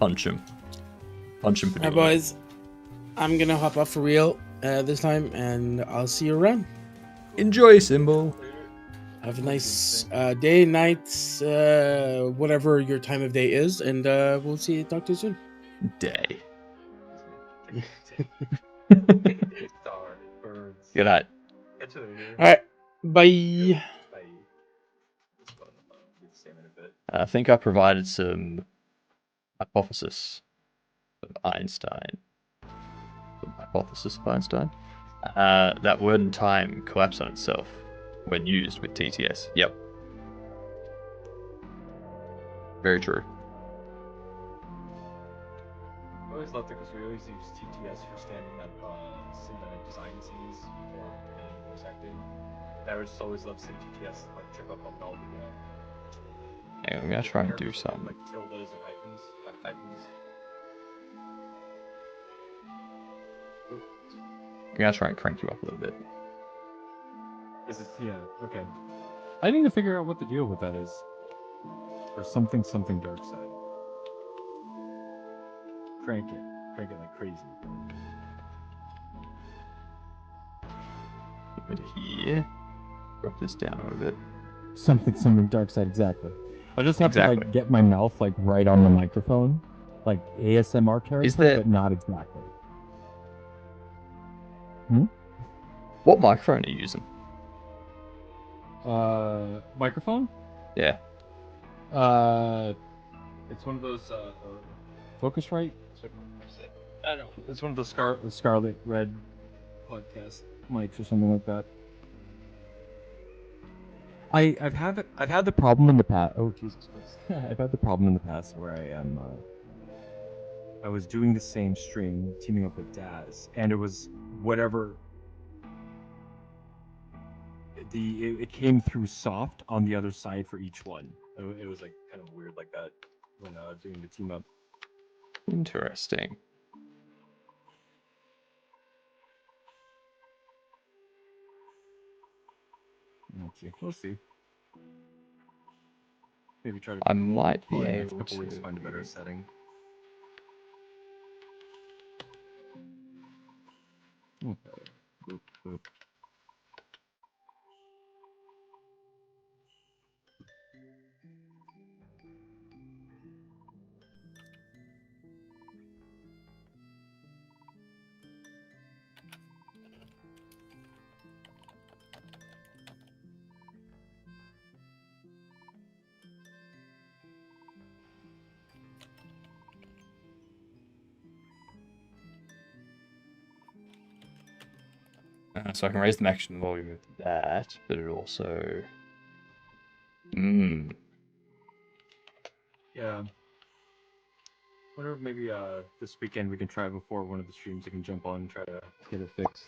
Punch him. Punch him for Alright, doing it. boys. I'm gonna hop off for real this time, and I'll see you around. Enjoy, Symbol. Have a nice day, night, whatever your time of day is, and we'll see you. Talk to you soon. Day. Star, birds. Good night. Catch you later. All right, bye. Bye. Get the same in a bit. I think I provided some hypothesis of Einstein. The hypothesis of Einstein? That word and time collapse on itself when used with TTS. Yep. Very true. I always loved it because we always use TTS for standing up cinematic design scenes or in voice acting. And I would just always love seeing TTS like trip up on all the Hang on, I'm gonna try and do characters with, something. like tildes and hyphens. Hyphens. I'm gonna try and crank you up a little bit. Is it? Yeah. Okay. I need to figure out what the deal with that is. Or something dark side. Crank it like crazy. A bit here. Drop this down a little bit. Something dark side, exactly. I just have to Exactly. like get my mouth like right on the microphone, like ASMR character, Is there- but not exactly. What microphone are you using? Microphone? Yeah. It's one of those Focusrite. I don't know. It's one of those Scarlet Red podcast mics or something like that. I've had the problem in the past. Oh Jesus Christ! I've had the problem in the past where I was doing the same stream, teaming up with Daz, and it was whatever. It came through soft on the other side for each one. It was like kind of weird like that when doing the team up. Interesting. Let's see. We'll see. Maybe try to. I might be in the next able couple weeks to. find a better setting. Okay. Boop, boop. So I can raise the maximum volume of that, but it also. Yeah. Wonder if maybe this weekend we can try before one of the streams. I can jump on and try to get it fixed.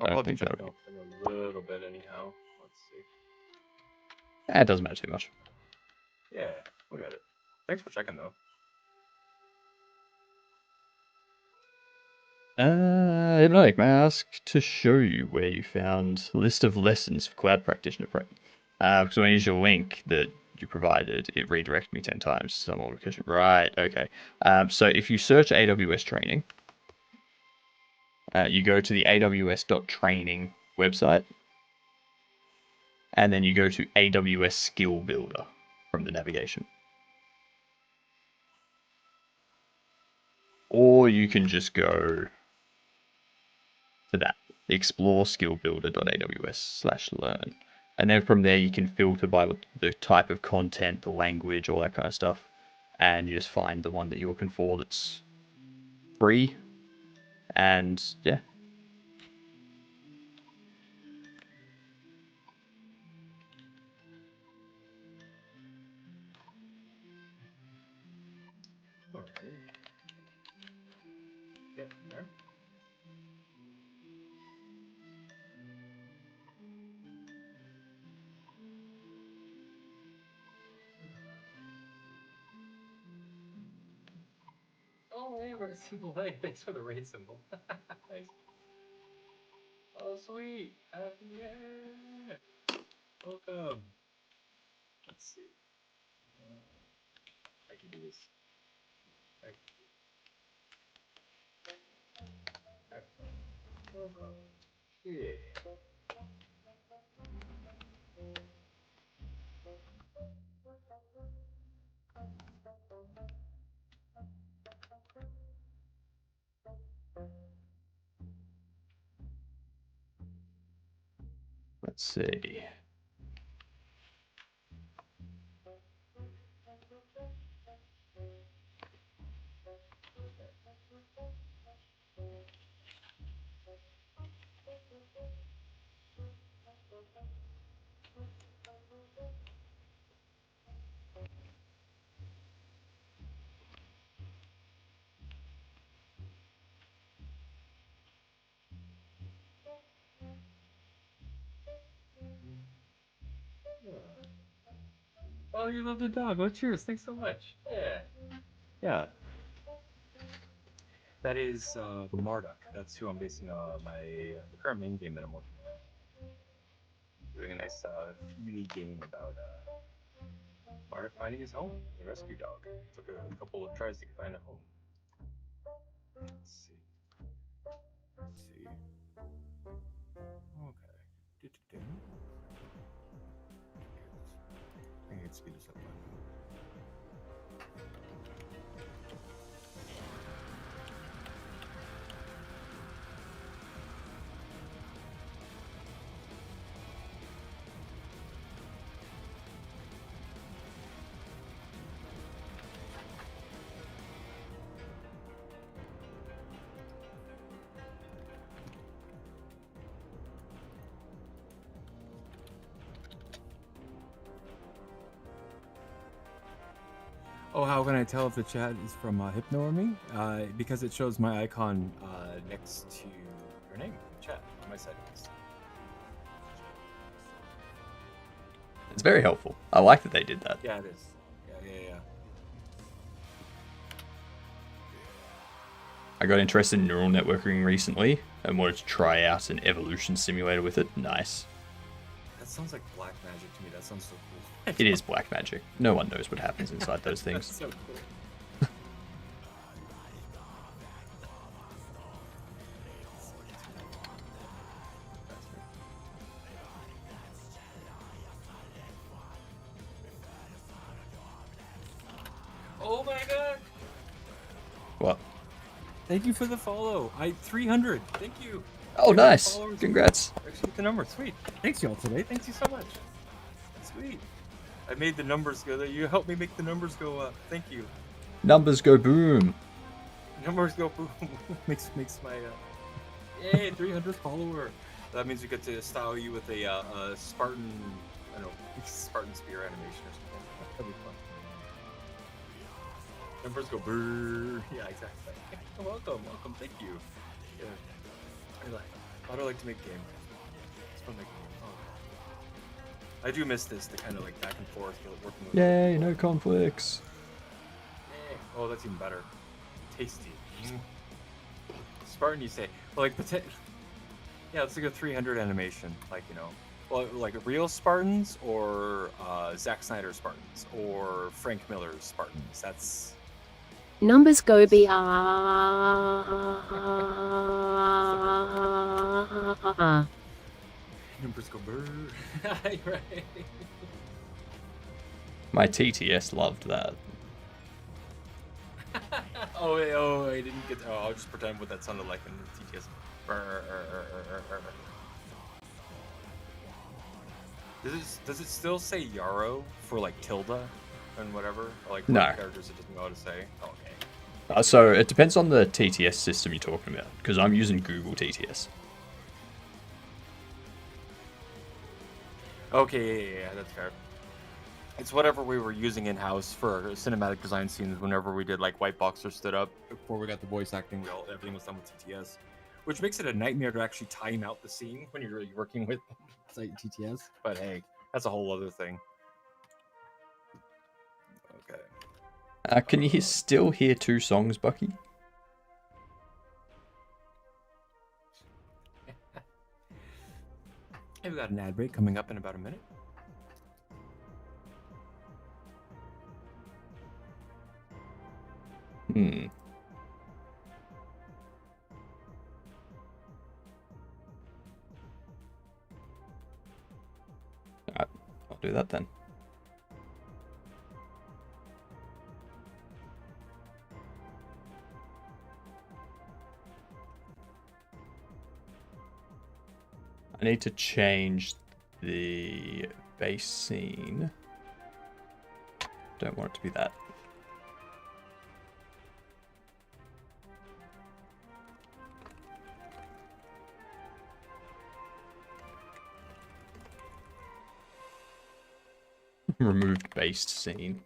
I don't I'll be think that checking would out a little bit anyhow. Let's see. It doesn't matter too much. Yeah, we'll get it. Thanks for checking though. Hypnotic, may I ask to show you where you found list of lessons for Cloud Practitioner Prep? Because when I use your link that you provided, it redirected me 10 times to some location. Right, okay. So if you search AWS training, you go to the aws.training website, and then you go to AWS Skill Builder from the navigation. Or you can just go to that, exploreskillbuilder.aws/learn. And then from there you can filter by the type of content, the language, all that kind of stuff. And you just find the one that you're looking for that's free. And yeah. Alright. Yeah, there. Oh, hey, we're symbol. Hey, thanks for the raid symbol. Nice. Oh, sweet. Yeah. Welcome. Let's see. I can do this. Yeah. Let's see. Oh, you love the dog. Oh, cheers. Thanks so much. Yeah. Yeah. That is Marduk. That's who I'm basing my current main game that I'm working on. Doing a nice 3D game about Marduk finding his home, the rescue dog. Took a couple of tries to find a home. Let's see. Let's see. Okay. I can speed this up. Oh, how can I tell if the chat is from Hypno or me? Because it shows my icon next to your name in the chat on my settings. It's very helpful. I like that they did that. Yeah, it is. Yeah. I got interested in neural networking recently and wanted to try out an evolution simulator with it. Nice. That sounds like black magic to me. That sounds so cool. It is black magic. No one knows what happens inside those That's things. so cool. Oh my god! What? Thank you for the follow. 300. Thank you. Oh, 300 nice. followers. Congrats. Actually, the number. Sweet. Thanks, y'all, today. Thank you so much. Sweet. I made the numbers go. You helped me make the numbers go up. Thank you. Numbers go boom. Numbers go boom. makes my yay 300 follower. That means we get to style you with a Spartan, I don't know, Spartan spear animation or something. That'd be fun. Numbers go brrr. Yeah, exactly. Welcome. Thank you. Yeah. I do like to make games. It's fun making games. Oh. I do miss this, the kind of like back and forth working with. Yay, no conflicts. Yay. Oh, that's even better. Tasty. Spartan, you say? Well, like yeah, it's like a 300 animation, like well, like real Spartans or Zack Snyder Spartans or Frank Miller's Spartans. That's Numbers go be numbers go brrr. Right. My TTS loved that. Oh, I didn't get. Oh, I'll just pretend what that sounded like in the TTS. Does it still say Yarrow for like tilde and whatever? Or, like No. characters it doesn't know how to say. Okay. So it depends on the TTS system you're talking about, because I'm using Google TTS. Okay, yeah, that's fair. It's whatever we were using in house for our cinematic design scenes. Whenever we did like White Boxer stood up before we got the voice acting, everything was done with TTS, which makes it a nightmare to actually time out the scene when you're working with TTS. But hey, that's a whole other thing. Okay. Can you still hear 2 songs, Bucky? Hey, we got an ad break coming up in about a minute. Alright, I'll do that then. I need to change the base scene. Don't want it to be that. Removed based scene.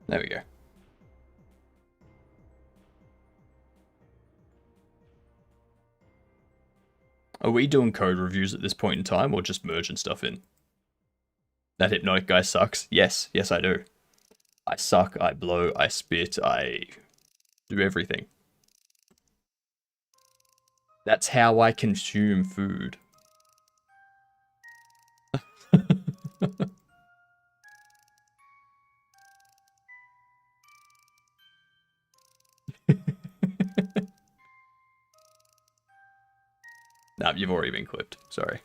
There we go. Are we doing code reviews at this point in time, or just merging stuff in? That hypnotic guy sucks? Yes, I do. I suck, I blow, I spit, I do everything. That's how I consume food. Nah, you've already been clipped. Sorry.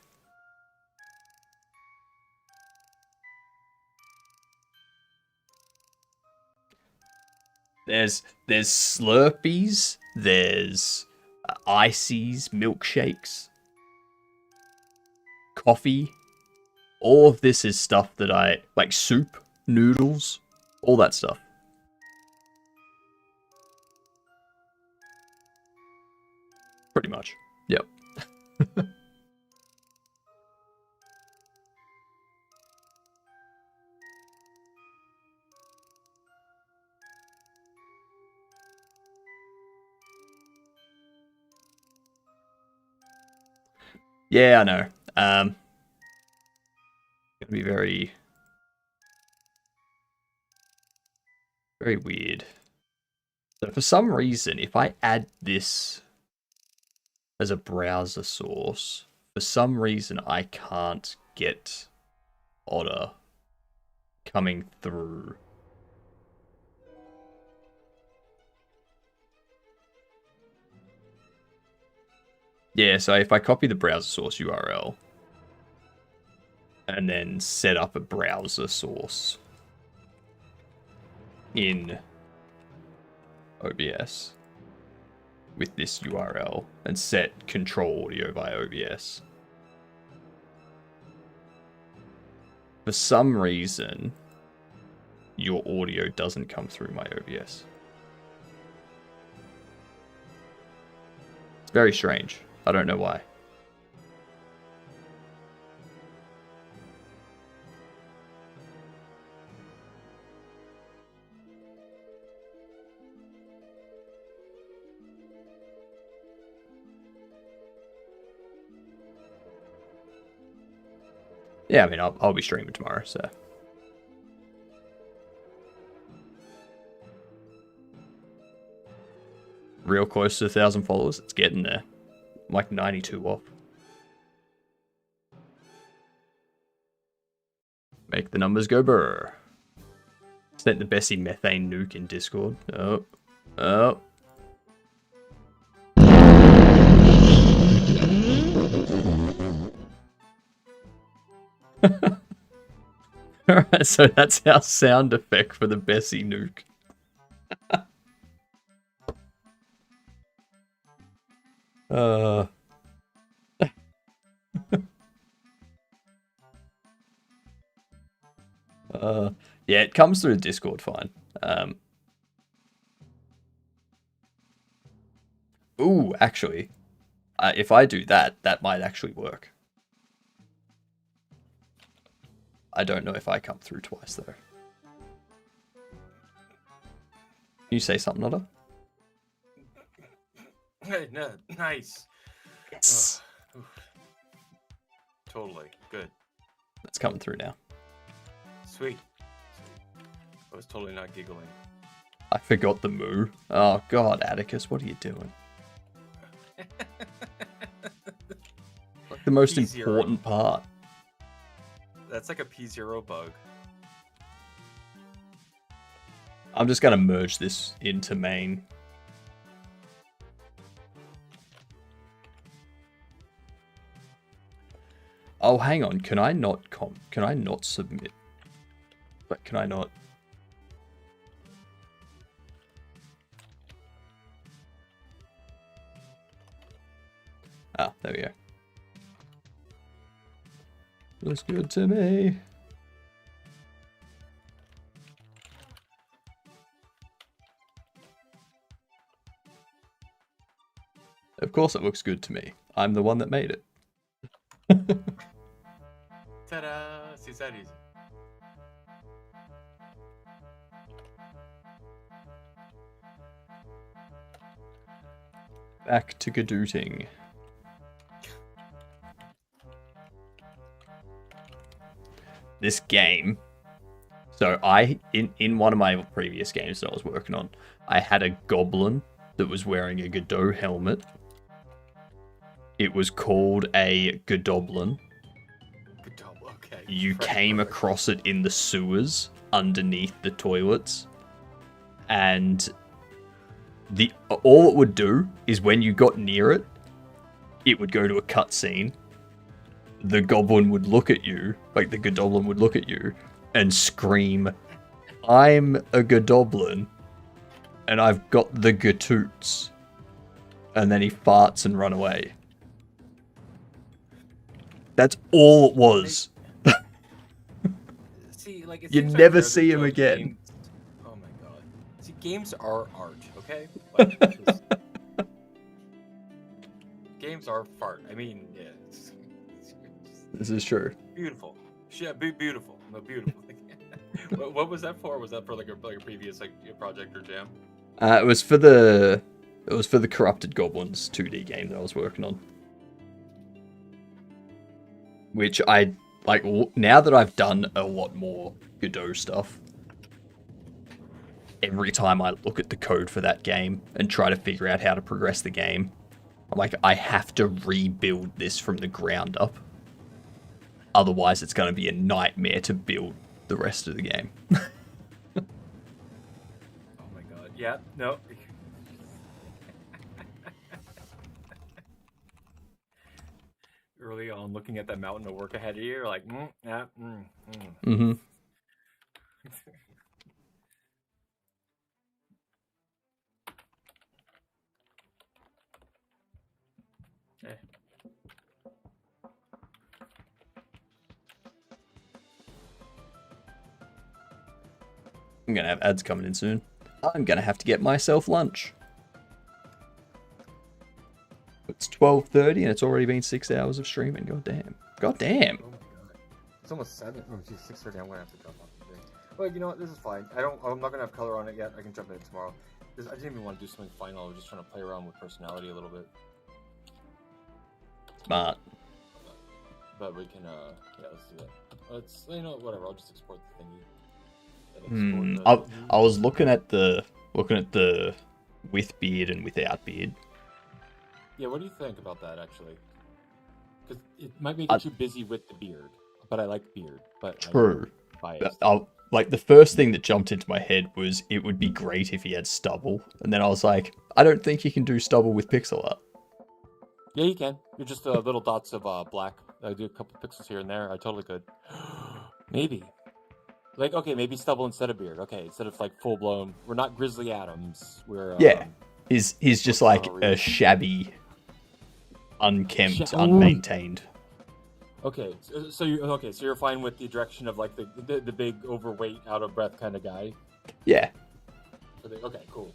There's Slurpees, there's ices, milkshakes, coffee. All of this is stuff that I like, soup, noodles, all that stuff. Pretty much. Yep. Yeah, I know. Gonna be very, very weird. So for some reason, if I add this as a browser source, for some reason I can't get Otter coming through. Yeah, so if I copy the browser source URL and then set up a browser source in OBS with this URL and set control audio via OBS, for some reason your audio doesn't come through my OBS. It's very strange. I don't know why. Yeah, I mean, I'll be streaming tomorrow, so. Real close to 1,000 followers. It's getting there. I'm like 92 off. Make the numbers go brr. Sent the Bessie methane nuke in Discord. Oh. Oh. Alright, so that's our sound effect for the Bessie nuke. Yeah, it comes through Discord fine. Ooh, actually, if I do that, that might actually work. I don't know if I come through twice, though. Can you say something, Otter? No, nice. Yes. Totally. Good. That's coming through now. Sweet. I was totally not giggling. I forgot the moo. Oh, God, Atticus, what are you doing? Like the most P0. important part. That's like a P0 bug. I'm just going to merge this into main. Oh, hang on. Can I not submit? But can I not? Ah, there we go. Looks good to me. Of course it looks good to me. I'm the one that made it. Ta-da! See, it's that easy. Back to gadooting. This game. So in one of my previous games that I was working on, I had a goblin that was wearing a Godot helmet. It was called a Godoblin. Okay. You came across it in the sewers underneath the toilets, and all it would do is when you got near it, it would go to a cutscene. The goblin would look at you, like the Godoblin would look at you, and scream, "I'm a Godoblin, and I've got the Gatoots," and then he farts and run away. That's all it was. See, like it You seems never unfair see that, him like, again. games- Oh my god. See, games are art, okay? Like, our fart. I mean, yeah, This is true. beautiful. Yeah, beautiful. No, beautiful. What was that for? Was that for like a previous like project or jam? It was for the Corrupted Goblins 2D game that I was working on. Which I like now that I've done a lot more Godot stuff. Every time I look at the code for that game and try to figure out how to progress the game, I'm like, I have to rebuild this from the ground up. Otherwise, it's going to be a nightmare to build the rest of the game. Oh my god. Yeah. No. Early on, looking at that mountain of work ahead of you, you're like, Mm-hmm. Eh. I'm going to have ads coming in soon. I'm going to have to get myself lunch. It's 12:30 and it's already been 6 hours of streaming. God damn. God damn. Oh my god. It's almost 7. Oh, geez, 6:30. I'm gonna have to jump off the thing. Well, you know what? This is fine. I'm not gonna have color on it yet. I can jump in tomorrow. I didn't even want to do something final. I was just trying to play around with personality a little bit. Smart. But we can, yeah, let's do that. Let's, whatever. I'll just export the thingy. I was looking at the with beard and without beard. Yeah, what do you think about that actually? Because it might make you too busy with the beard, but I like beard. But True. Biased. Like the first thing that jumped into my head was it would be great if he had stubble, and then I was like, I don't think you can do stubble with pixel art. Yeah, you can. You're just little dots of black. I do a couple pixels here and there. I totally could. Maybe. Like, okay, maybe stubble instead of beard. Okay, instead of like full blown. We're not Grizzly Adams. We're yeah. He's just like a shabby, unkempt, unmaintained. Okay, so you're fine with the direction of like the big overweight, out of breath kind of guy. Yeah. Okay, cool.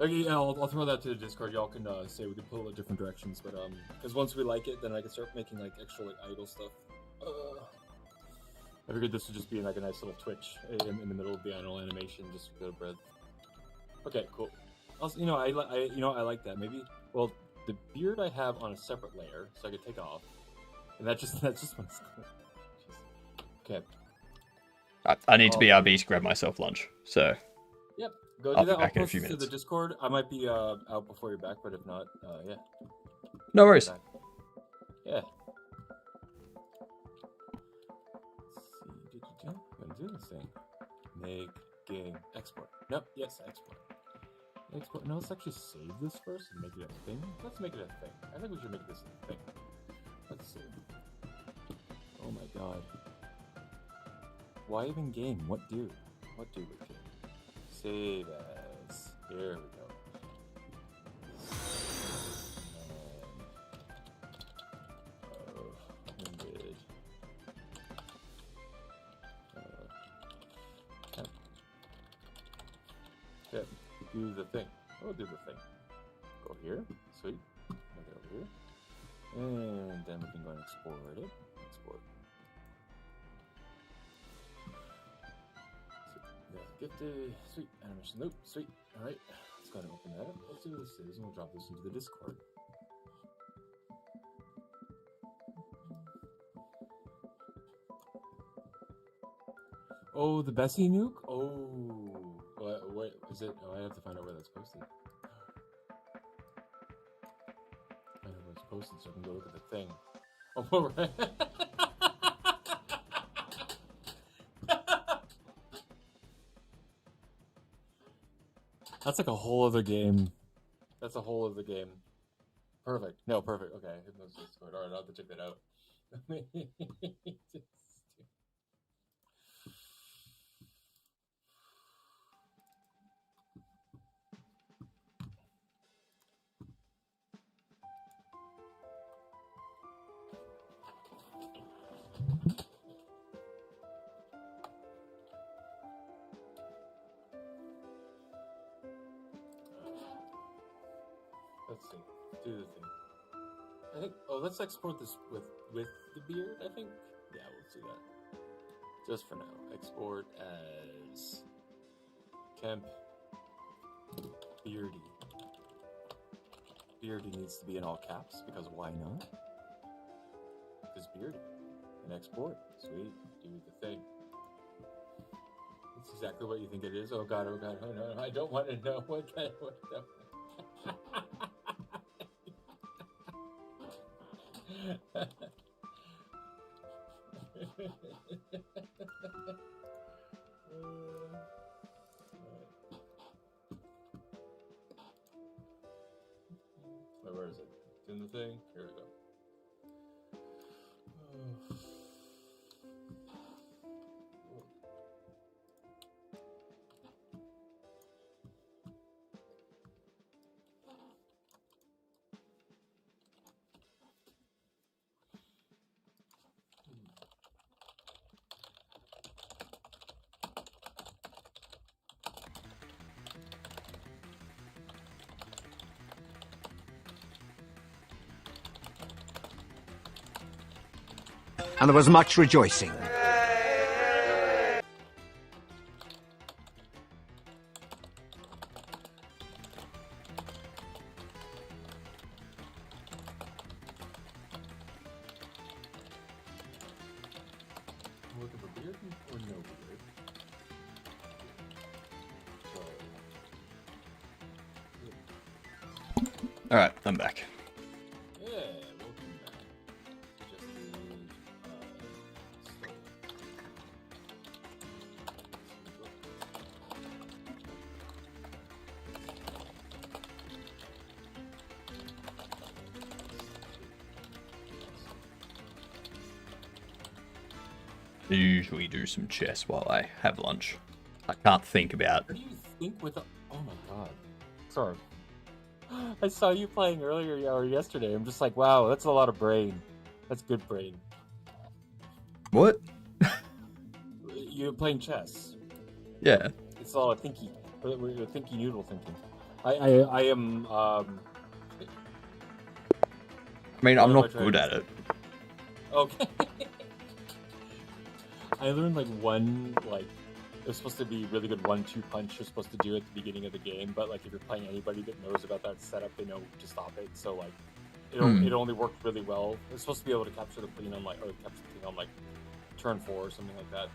Okay, yeah, I'll throw that to the Discord. Y'all can say we can pull it different directions, but because once we like it, then I can start making like extra like idle stuff. I figured this would just be like a nice little twitch in the middle of the idle animation, just a bit of breath. Okay, cool. Also, I like that. Maybe the beard I have on a separate layer, so I could take off. And that's just one's cool. Okay. I need to be RB to grab myself lunch, so. Yep, go I'll do that. be back in a I'll few post it to minutes. the Discord. I might be out before you're back, but if not, yeah. No worries. Yeah. Let's see. I'm gonna do this thing. Make game export. Nope. Yes, export. Export. No, let's actually save this first and make it a thing. Let's make it a thing. I think we should make this a thing. Let's see. Oh my god. Why even game? What do? What do with game? Save as. Here we go. Limited. Yeah, do the thing. Oh, do the thing. Go here. Sweet. Make it over here. And then we can go and export it. Export. Gifted. Sweet. Animation loop. Sweet. Alright. Let's go ahead and open that up. Let's see what this is, and we'll drop this into the Discord. Oh, the Bessie nuke? Oh. Wait, is it? Oh, I have to find out where that's posted. I know where it's posted so I can go look at the thing. Oh, right. That's like a whole other game. That's a whole other game. Perfect. No, perfect. Okay. Alright, I'll have to check that out. Let's see. Do the thing. I think. Oh, let's export this with the beard. I think. Yeah, we'll do that. Just for now, export as temp beardy. Beardy needs to be in all caps because why not? Because beardy. And export. Sweet. Do the thing. That's exactly what you think it is. Oh god, oh god, oh no, I don't want to know what kind of where is it? It's in the thing. Here we go. And there was much rejoicing. Looking for beard or no beard? All right, I'm back. Yeah, welcome back. Just need I usually do some chess while I have lunch. I can't think about. What do you think with the... Oh my god. Sorry. I saw you playing earlier or yesterday. I'm just like, wow, that's a lot of brain. That's good brain. What? You're playing chess. Yeah. It's all a thinky. You're thinky noodle thinking. I am... I mean, I'm not good at it. Okay. I learned like one, like, it was supposed to be really good 1-2 punch you're supposed to do at the beginning of the game, but like if you're playing anybody that knows about that setup, they know to stop it. So like, it only worked really well. It's supposed to be able to capture the queen on like, or capture the king on like turn 4 or something like that.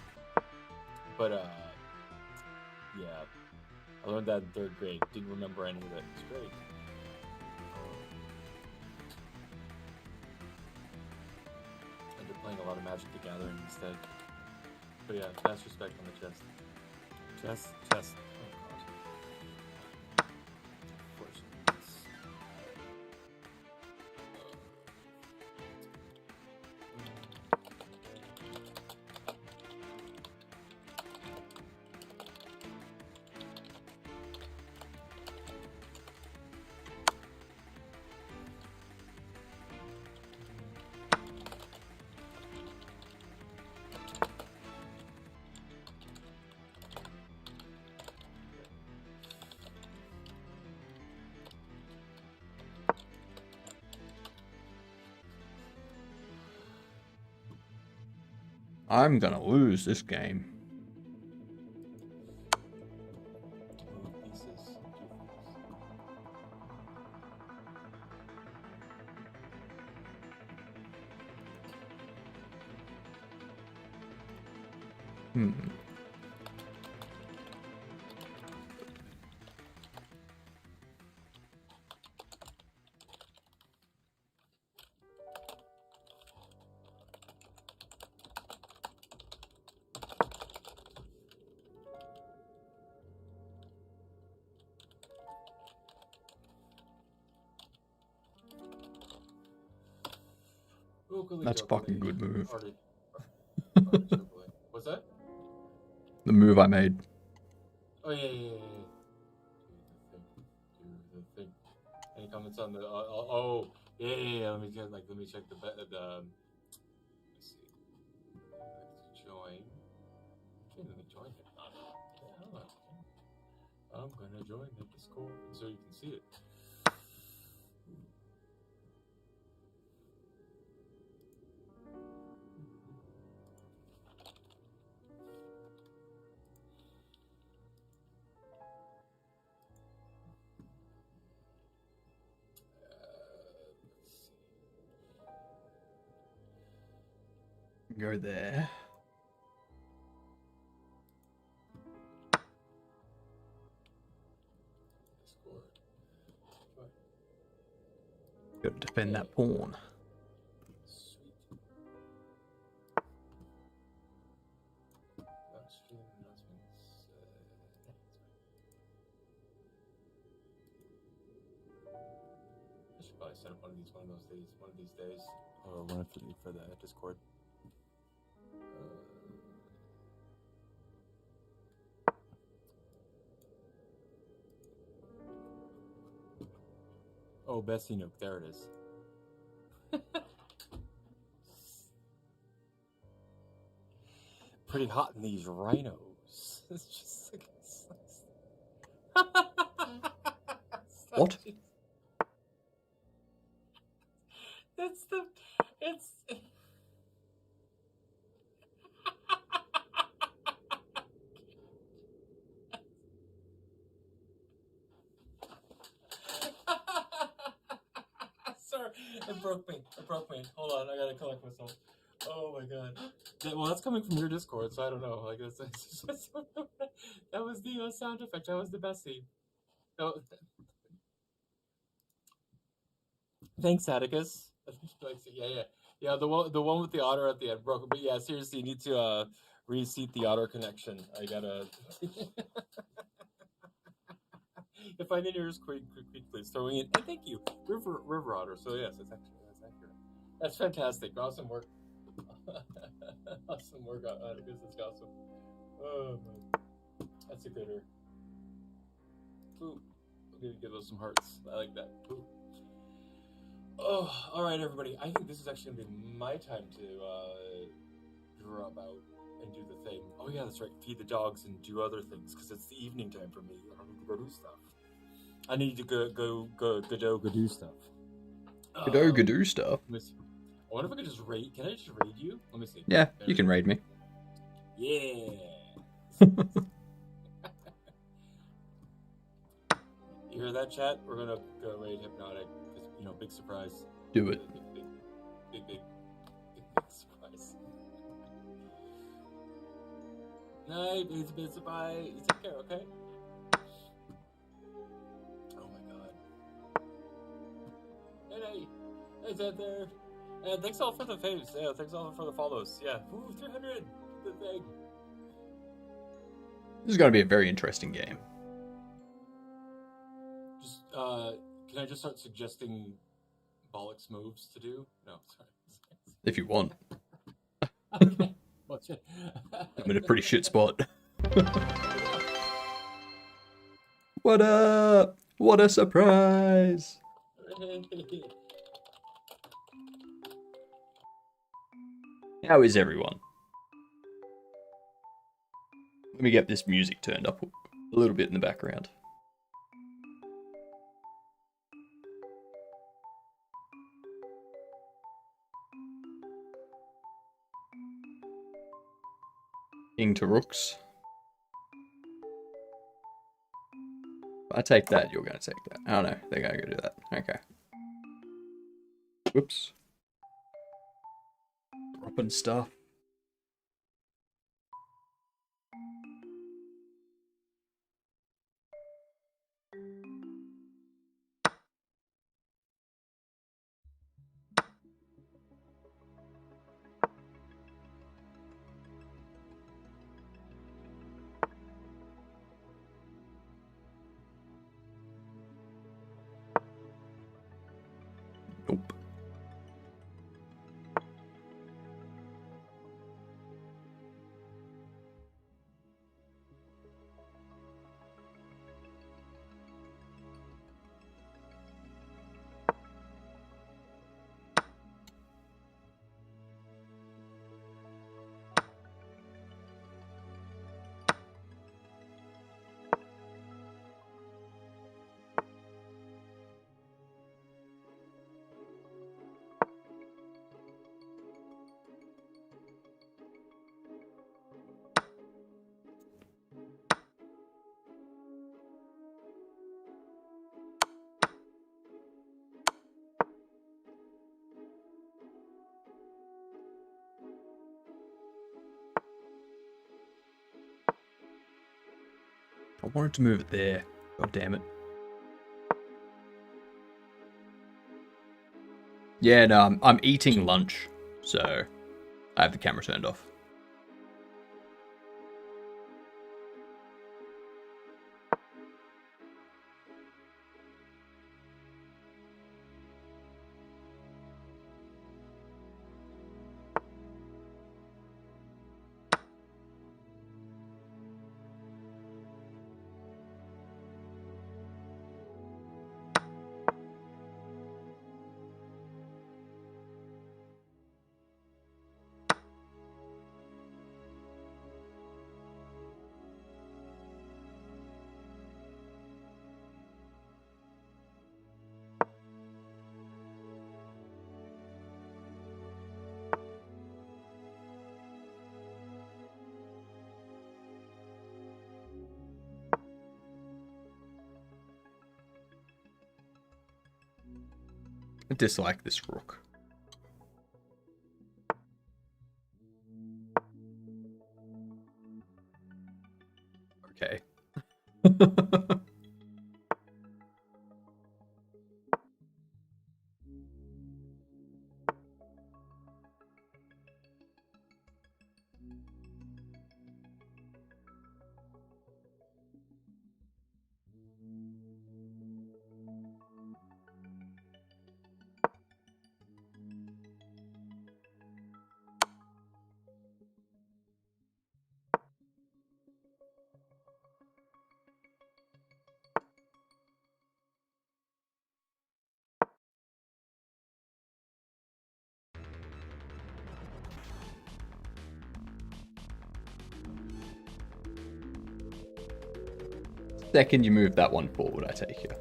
But yeah, I learned that in 3rd grade. Didn't remember any of it. It's great. Ended up playing a lot of Magic the Gathering instead. But yeah, fast respect on the chest. Chest. Oh god. Of course. I'm gonna lose this game. That's a fucking good move. What's that? The move I made. Oh yeah. Do the thing. Any comments on the? Oh yeah. Let me check the. Let's see. Join. Okay, let me join it. I'm gonna join the Discord so you can see it. Go there. Got to defend that pawn. I should probably set up one of these days, or one for the Discord. Oh, Bessie Nook, there it is. Pretty hot in these rhinos. It's just like What? It's sorry, it broke me. Hold on, I gotta collect myself. Oh my god. Well, that's coming from your Discord, so I don't know. Like that was the sound effect. That was the Bessie. No, thanks, Atticus. Yeah. The one with the otter at the end broke. But yeah, seriously, you need to reseat the otter connection. I gotta. If I need yours, quick, please throw in. And thank you, River Otter. So yes, that's accurate. That's fantastic. Awesome work. Awesome work, Atticus. That's awesome. Oh man, that's a gooder. Ooh, I'm gonna give those some hearts. I like that. Ooh. Oh, all right, everybody. I think this is actually gonna be my time to drop out and do the thing. Oh yeah, that's right. Feed the dogs and do other things because it's the evening time for me. I need to go do stuff. I need to go do stuff. Go stuff. I wonder if I could just raid. Can I just raid you? Let me see. Yeah, There you can raid me. Yeah. You hear that, chat? We're gonna go raid Hypnotic. Big surprise. Do it. Big surprise. Night, it's bye. You take care, okay? Oh my god. Hey, is that there? Thanks all for the faves. Yeah, thanks all for the follows. Yeah. Ooh, 300. The thing. This is going to be a very interesting game. Just, can I just start suggesting bollocks moves to do? No, sorry. If you want. Okay. Watch it. I'm in a pretty shit spot. What up? What a surprise! How is everyone? Let me get this music turned up a little bit in the background. King to rooks. If I take that, you're going to take that. Oh no, they're going to go do that. Okay. Whoops. Dropping stuff. Nope. I wanted to move it there. God damn it. Yeah, no, I'm eating lunch, so I have the camera turned off. I dislike this rook. Okay. Second you move that one forward, I take you.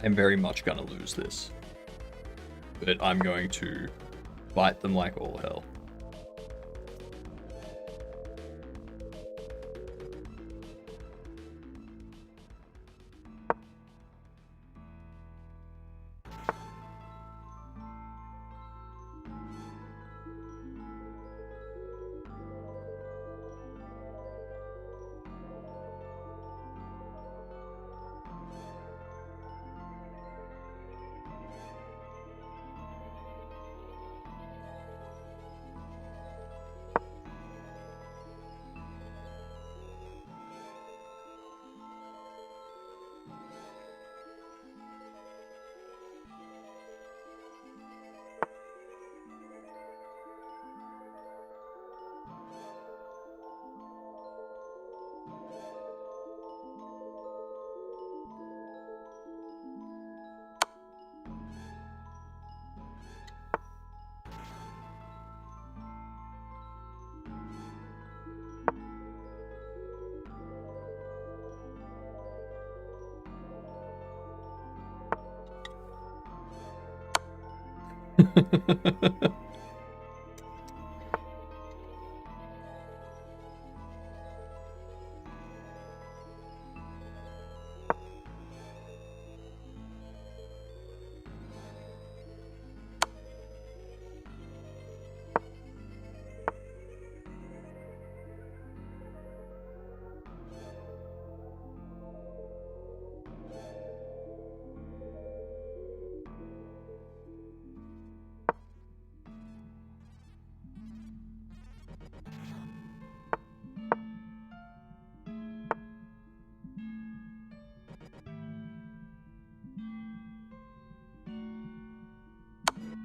I'm very much gonna lose this. But I'm going to fight them like all hell.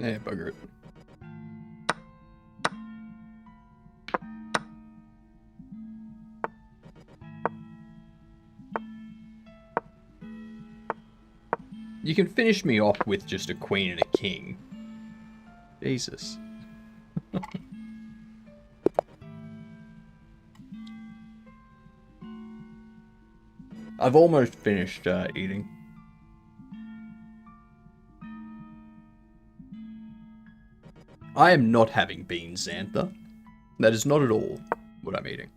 Yeah, bugger it. You can finish me off with just a queen and a king. Jesus. I've almost finished eating. I am not having beans, Xantha. That is not at all what I'm eating.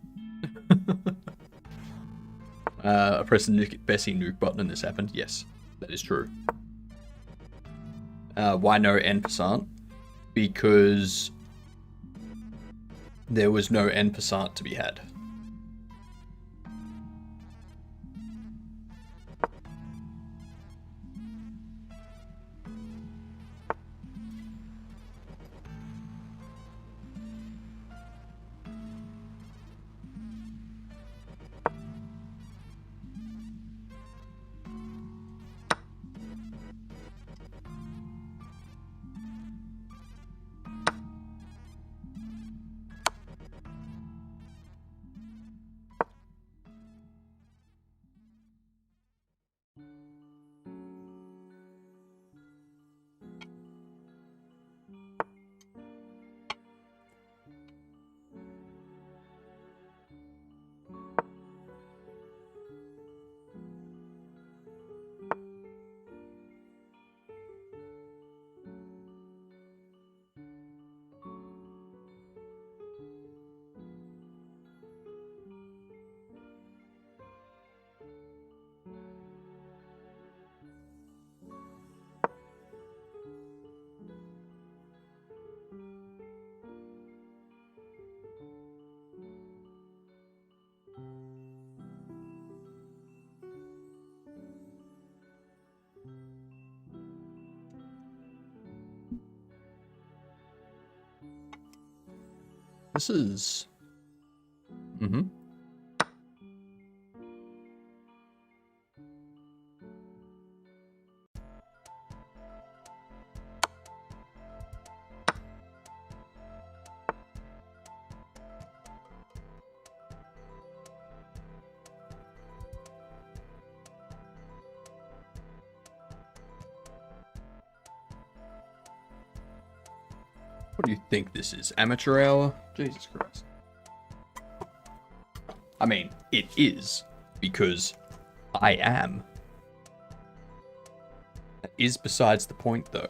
I pressed the Bessie nuke button and this happened. Yes, that is true. Why no en passant? Because there was no en passant to be had. This is... Mm-hmm. What do you think this is? Amateur hour? Jesus Christ. I mean, it is, because I am. That is besides the point, though.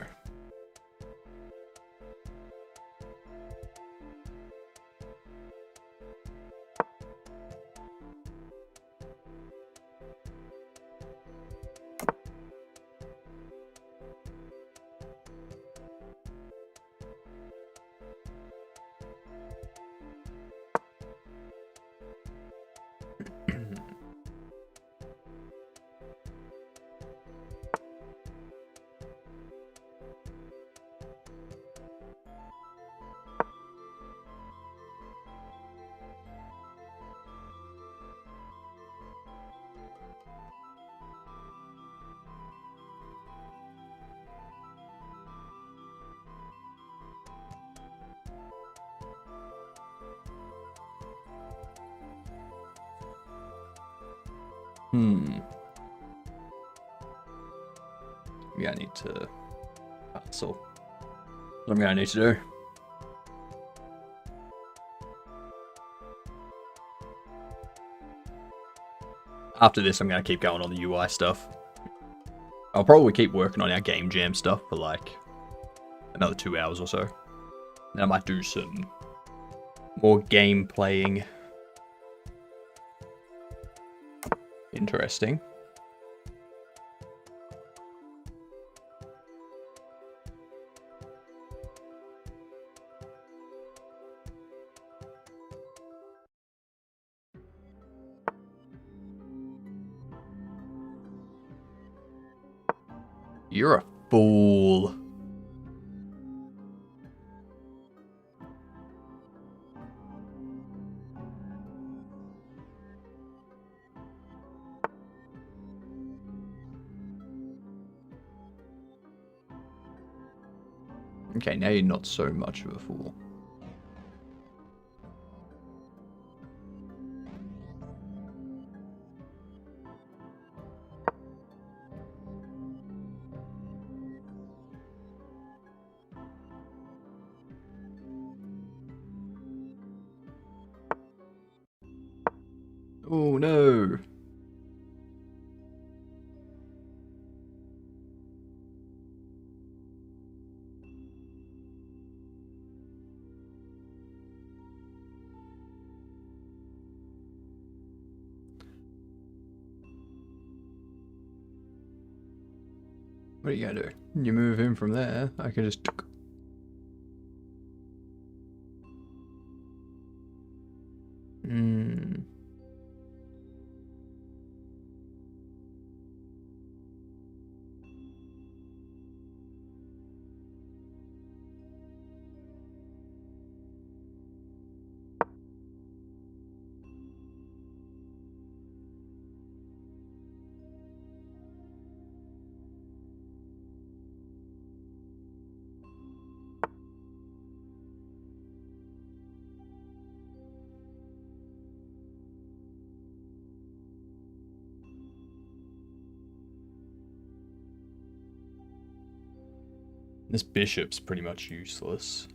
Yeah, I need to hustle. What I'm gonna need to do. After this, I'm gonna keep going on the UI stuff. I'll probably keep working on our game jam stuff for like another 2 hours or so. Then I might do some more game playing. Interesting. You're a fool. Okay, now you're not so much of a fool. Oh no! What are you gonna do? You move him from there, I can just... Hmm... This bishop's pretty much useless.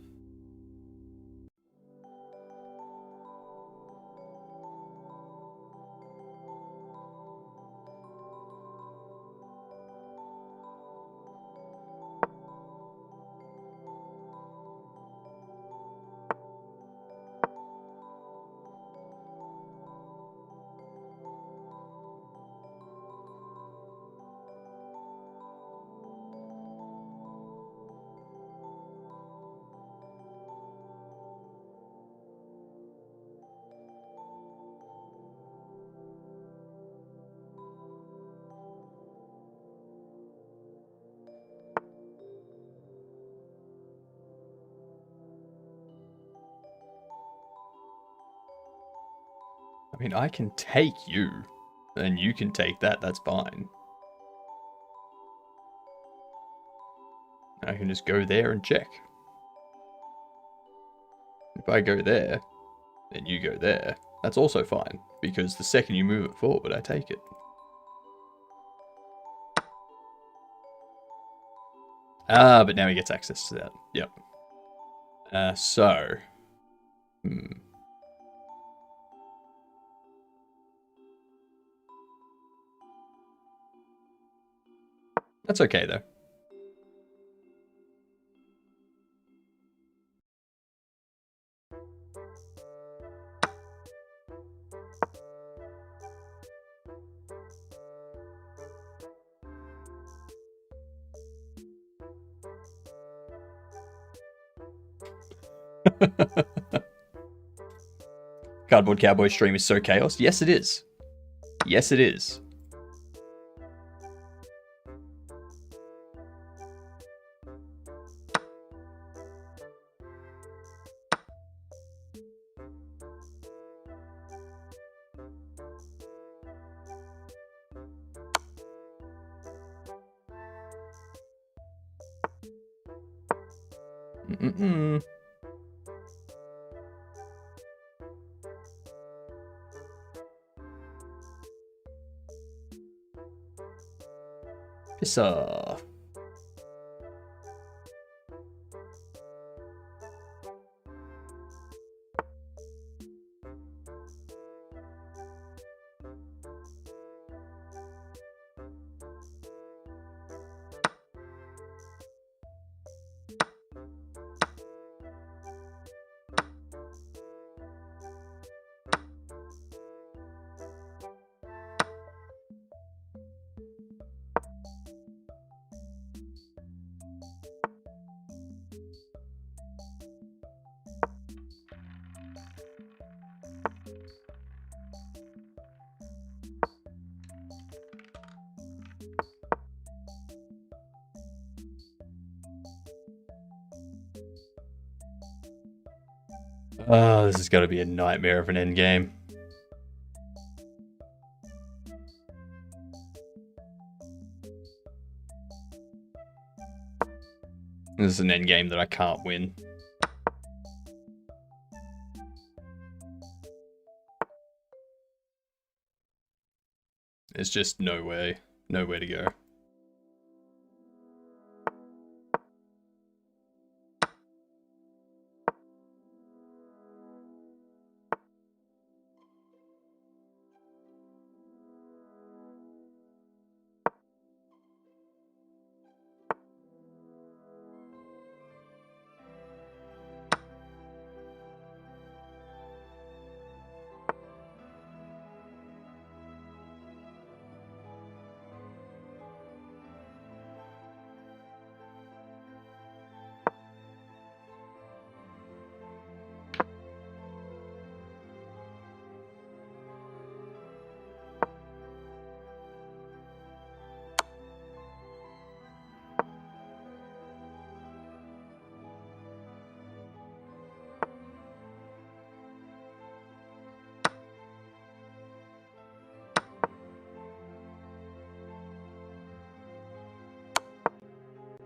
I mean, I can take you, and you can take that, that's fine. I can just go there and check. If I go there, and you go there, that's also fine, because the second you move it forward, I take it. Ah, but now he gets access to that. Yep. That's okay, though. Cardboard Cowboy stream is so chaos. Yes, it is. Yes, it is. Mm-mm. Piss off. Oh, this is going to be a nightmare of an endgame. This is an end game that I can't win. There's just no way. Nowhere to go.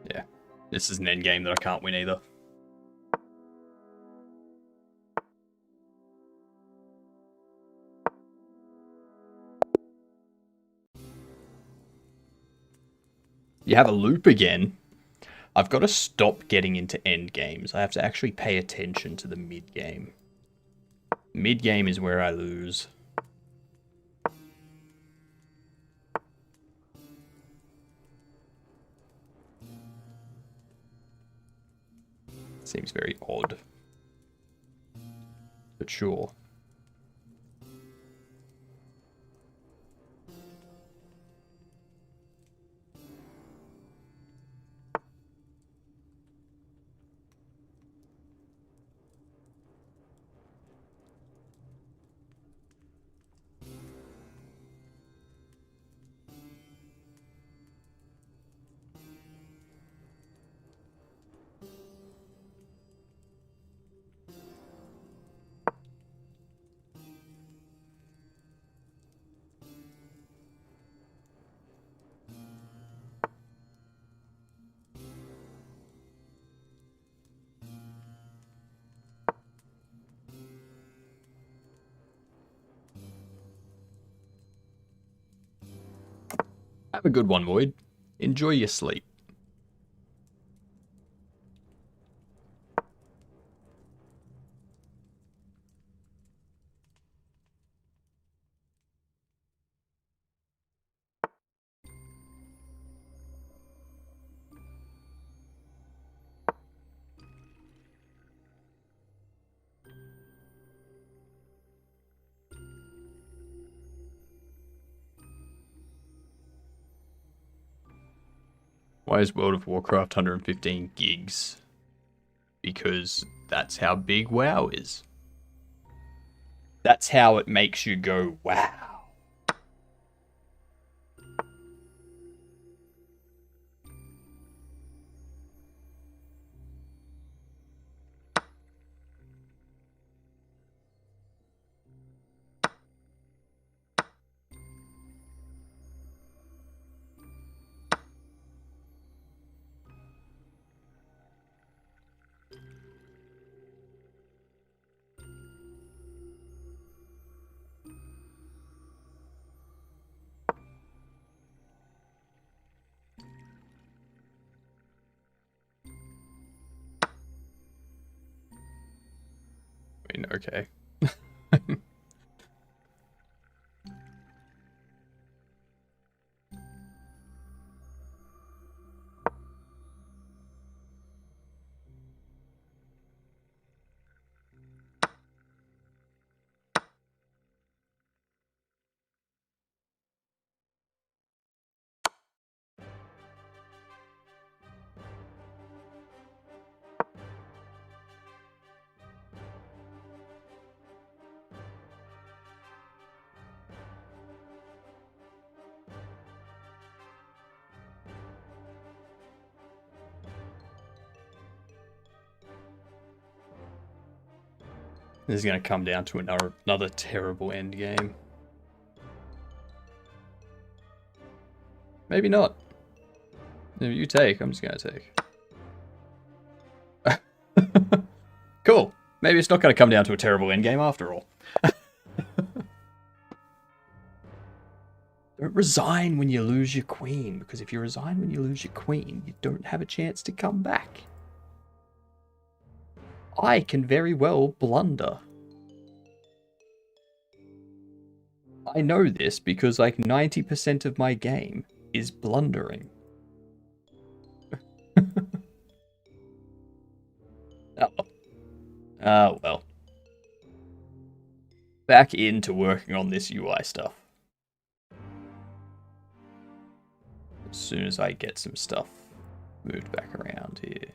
Yeah, this is an end game that I can't win either. You have a loop again. I've got to stop getting into end games. I have to actually pay attention to the mid game. Mid game is where I lose. Seems very odd. But sure. Have a good one, Void. Enjoy your sleep. Why is World of Warcraft 115 gigs? Because that's how big WoW is. That's how it makes you go, wow. I mean, okay. This is going to come down to another terrible end game. Maybe not. If you take, I'm just going to take. Cool. Maybe it's not going to come down to a terrible endgame after all. Don't resign when you lose your queen, because if you resign when you lose your queen, you don't have a chance to come back. I can very well blunder. I know this because like 90% of my game is blundering. Oh well. Back into working on this UI stuff. As soon as I get some stuff moved back around here.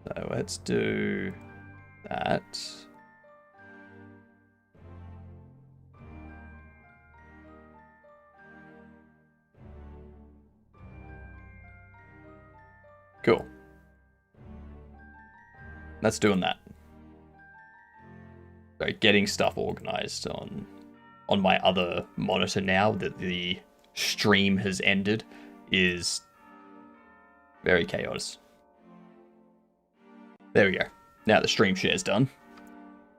So let's do that. Cool. That's doing that. So getting stuff organized on my other monitor now that the stream has ended is very chaos. There we go. Now the stream share's done.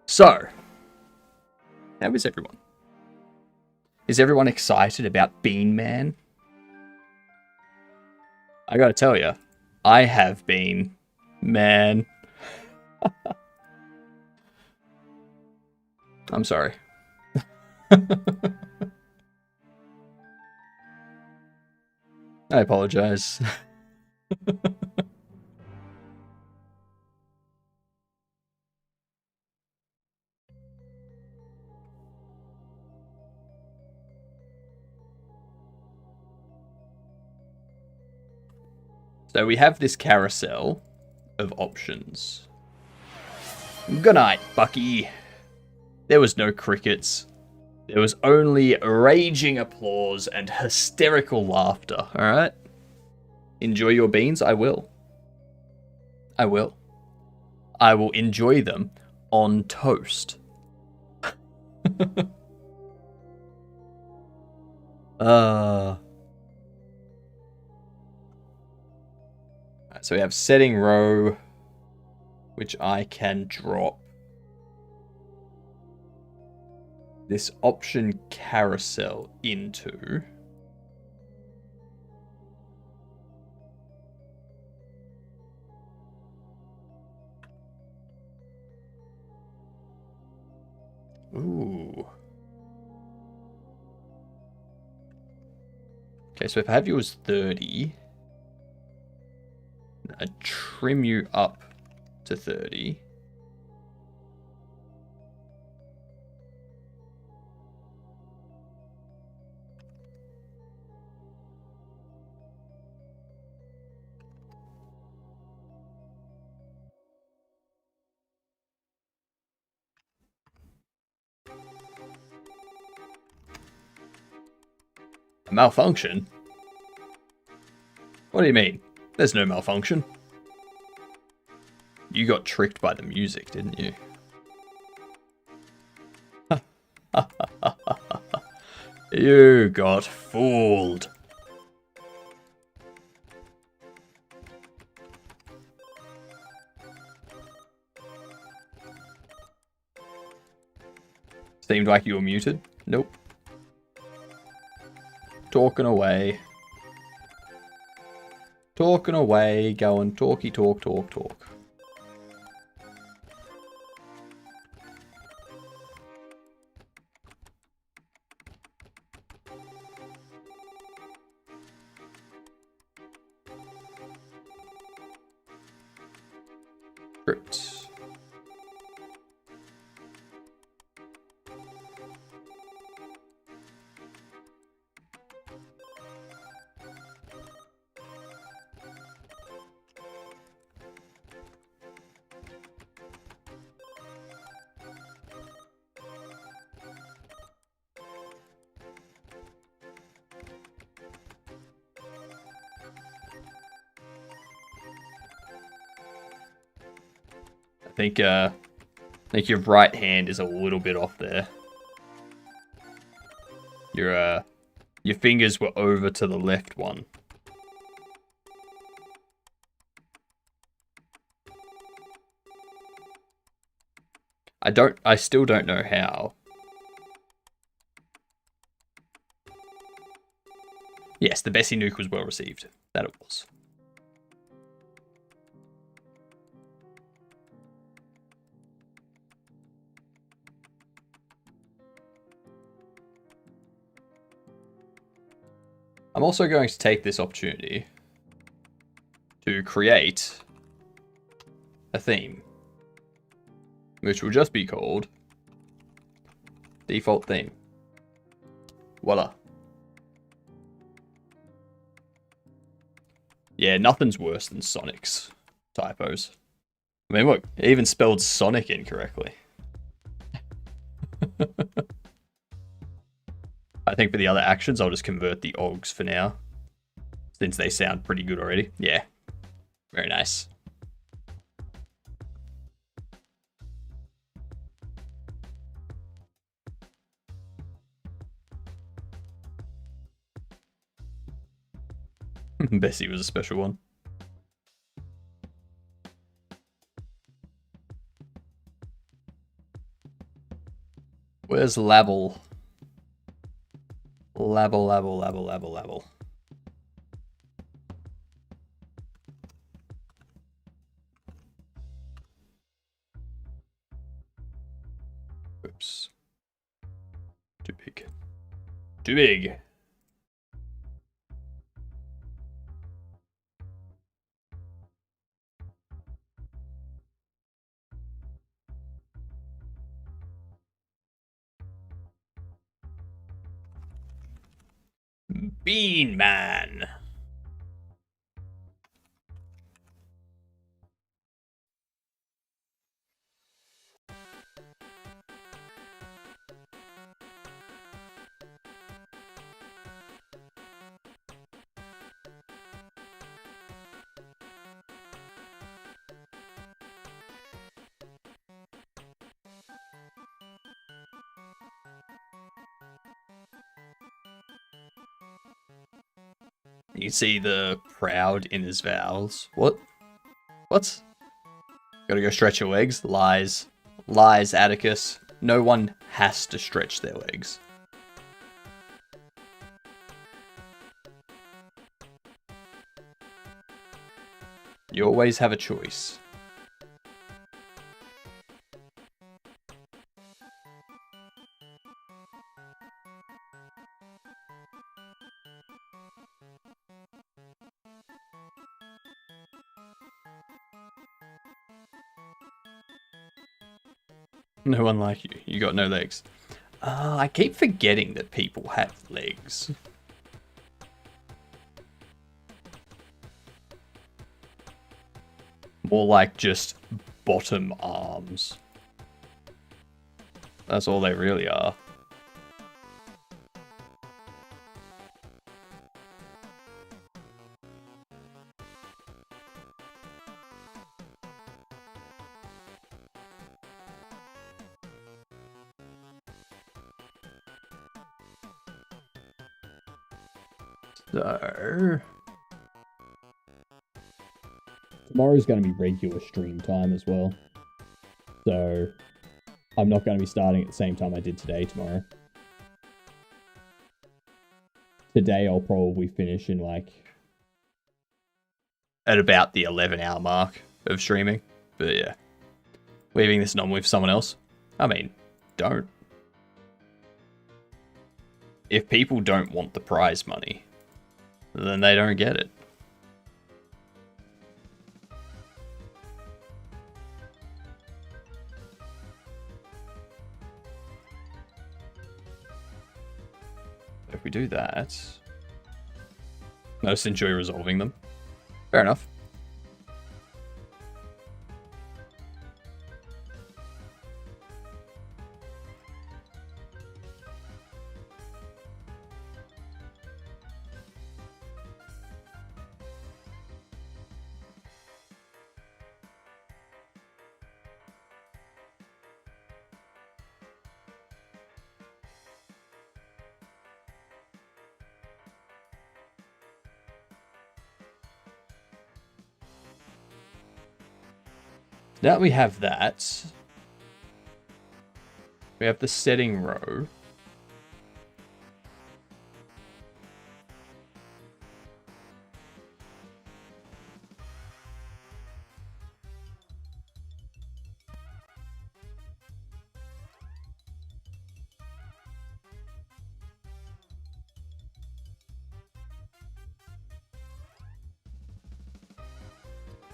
So, how is everyone? Is everyone excited about Bean Man? I gotta tell you, I have been, man. I'm sorry. I apologize. So we have this carousel of options. Good night, Bucky. There was no crickets. There was only raging applause and hysterical laughter, alright? Enjoy your beans? I will. I will. I will enjoy them on toast. So we have setting row, which I can drop. This option carousel into. Ooh. Okay, so if I have you as 30, I trim you up to 30. A malfunction? What do you mean? There's no malfunction. You got tricked by the music, didn't you? You got fooled. Seemed like you were muted. Nope. Talking away. Talking away, going talky talk, talk, talk. Script. I think think your right hand is a little bit off there. Your fingers were over to the left one. I still don't know how. Yes, the Bessie nuke was well received. That it was. I'm also going to take this opportunity to create a theme, which will just be called default theme. Voila. Yeah, nothing's worse than Sonic's typos. I mean, look, it even spelled Sonic incorrectly. I think for the other actions, I'll just convert the OGs for now, since they sound pretty good already. Yeah, very nice. Bessie was a special one. Where's level? Level. Oops. Too big. Too big. Bean Man. You can see the proud in his vowels. What? What? Gotta go stretch your legs? Lies. Lies, Atticus. No one has to stretch their legs. You always have a choice. No one like you. You got no legs. I keep forgetting that people have legs. More like just bottom arms. That's all they really are. So tomorrow's going to be regular stream time as well. So I'm not going to be starting at the same time I did today tomorrow. Today I'll probably finish in at about the 11-hour mark of streaming. But yeah, leaving this normally for someone else. I mean, don't. If people don't want the prize money, then they don't get it. If we do that, I just enjoy resolving them. Fair enough. Now that we have that, we have the setting row.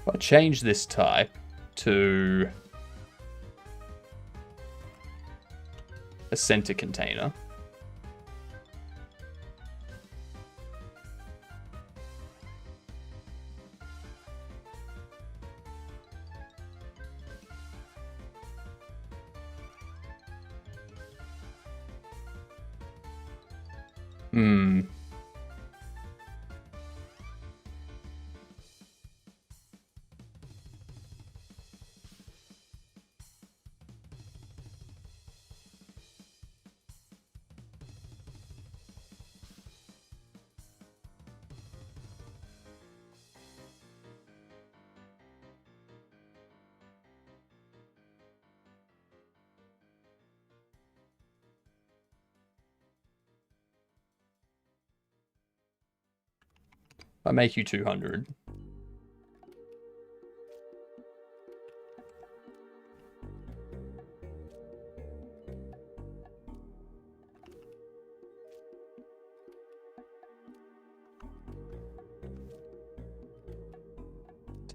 I'll change this type to a center container. I make you 200.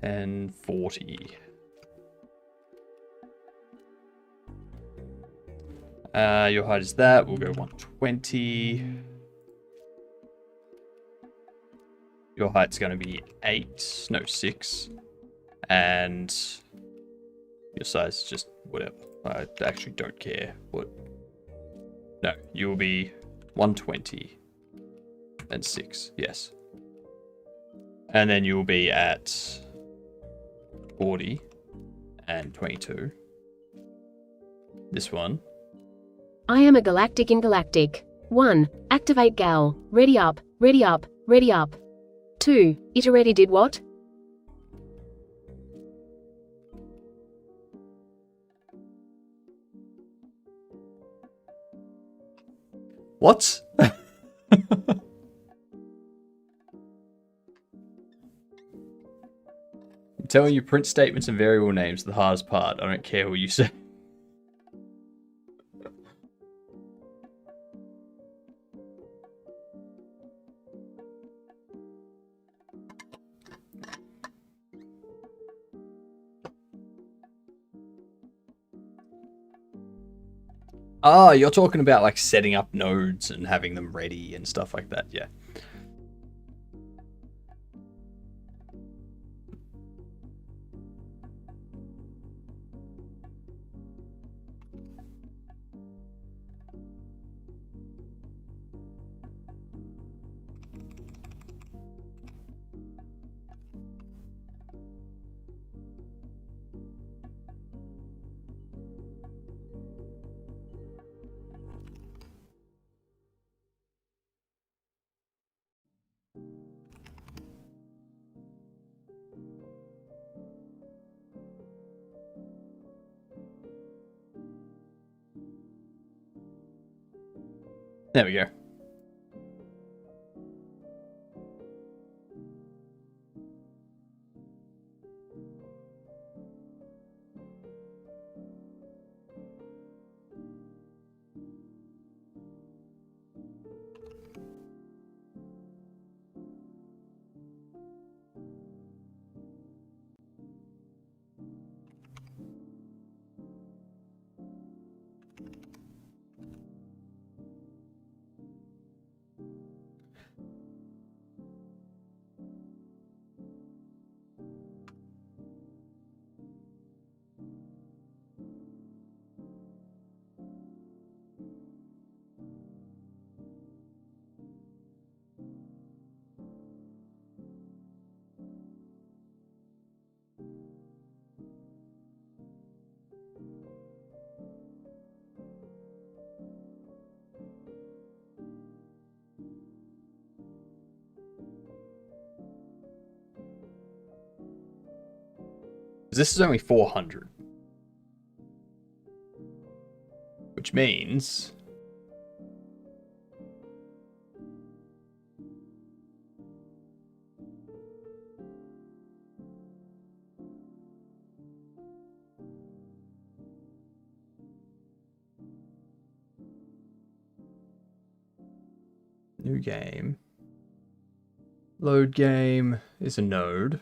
$10.40. Your height is that. We'll go 120. Your height's going to be 6. And your size is just whatever. I actually don't care. What? No, you will be 120 and 6. Yes. And then you will be at 40 and 22. This one. I am a galactic in galactic. 1. Activate gal. Ready up, ready up, ready up. 2. It already did what? What? I'm telling you, print statements and variable names are the hardest part. I don't care what you say. Oh, you're talking about like setting up nodes and having them ready and stuff like that, yeah. There we go. this is only 400. Which means... New game. Load game is a node.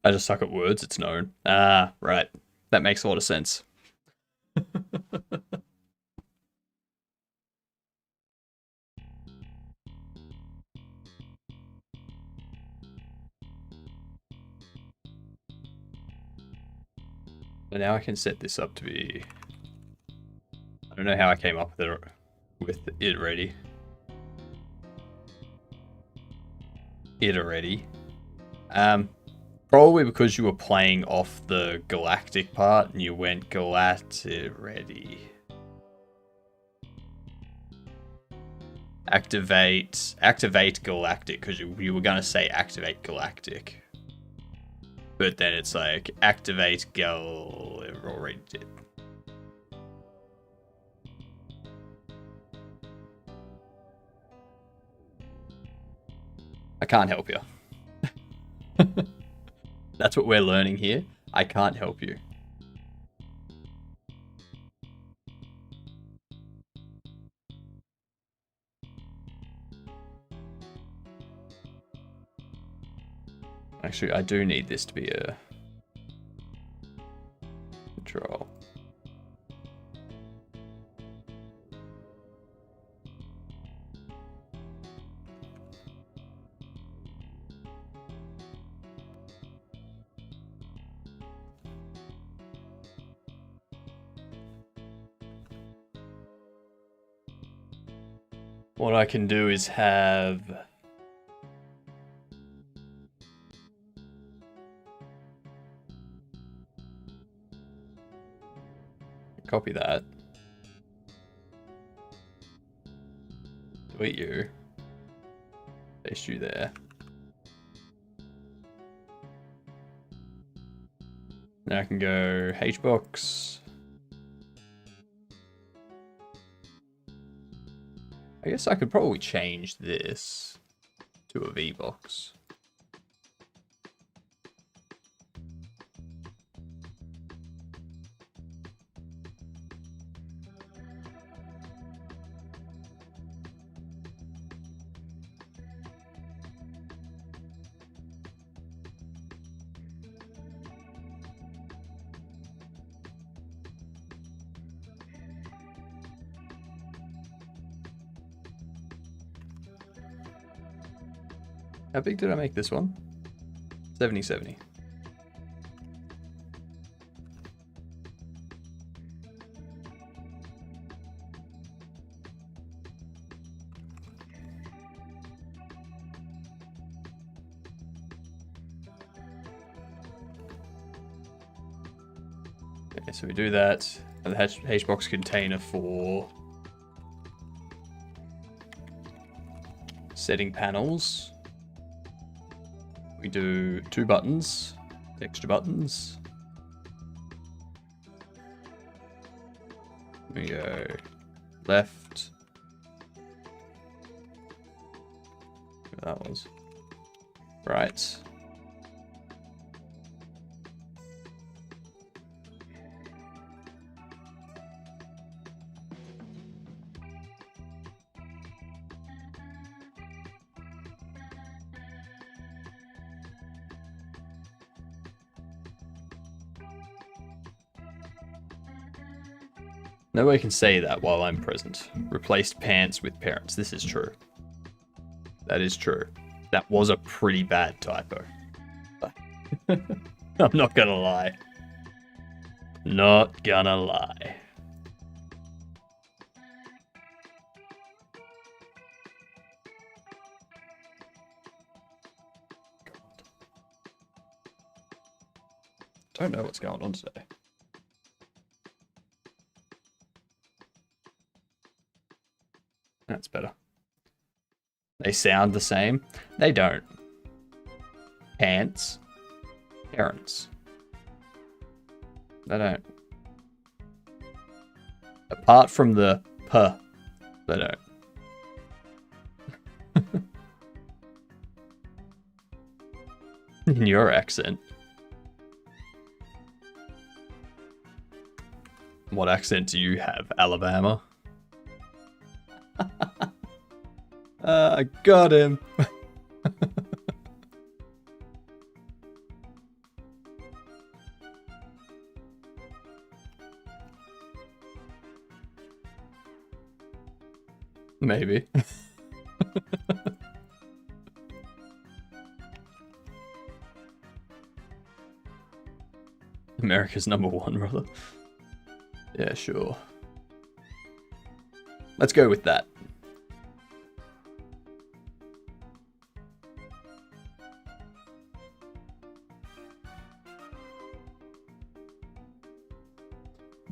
I just suck at words, it's known. Ah, right. That makes a lot of sense. But now I can set this up to be... I don't know how I came up with it already. Probably because you were playing off the galactic part and you went galactic ready. Activate galactic, because you were gonna say activate galactic. But then it's like activate gal, it already did. I can't help you. That's what we're learning here. I can't help you. Actually, I do need this to be a control. What I can do is have... Copy that. Delete you. Paste you there. Now I can go HBox. I guess I could probably change this to a VBox. How big did I make this one? 70/70. Okay, so we do that. And the HBox container for setting panels. We do 2 buttons, extra buttons. We go left. That was right. Nobody can say that while I'm present. Replaced pants with parents. This is true. That is true. That was a pretty bad typo. I'm not gonna lie. Not gonna lie. Don't know what's going on today. That's better. They sound the same. They don't. Pants. Parents. They don't. Apart from the p, they don't. In your accent. What accent do you have, Alabama? I got him. Maybe. America's #1, brother. Yeah, sure. Let's go with that.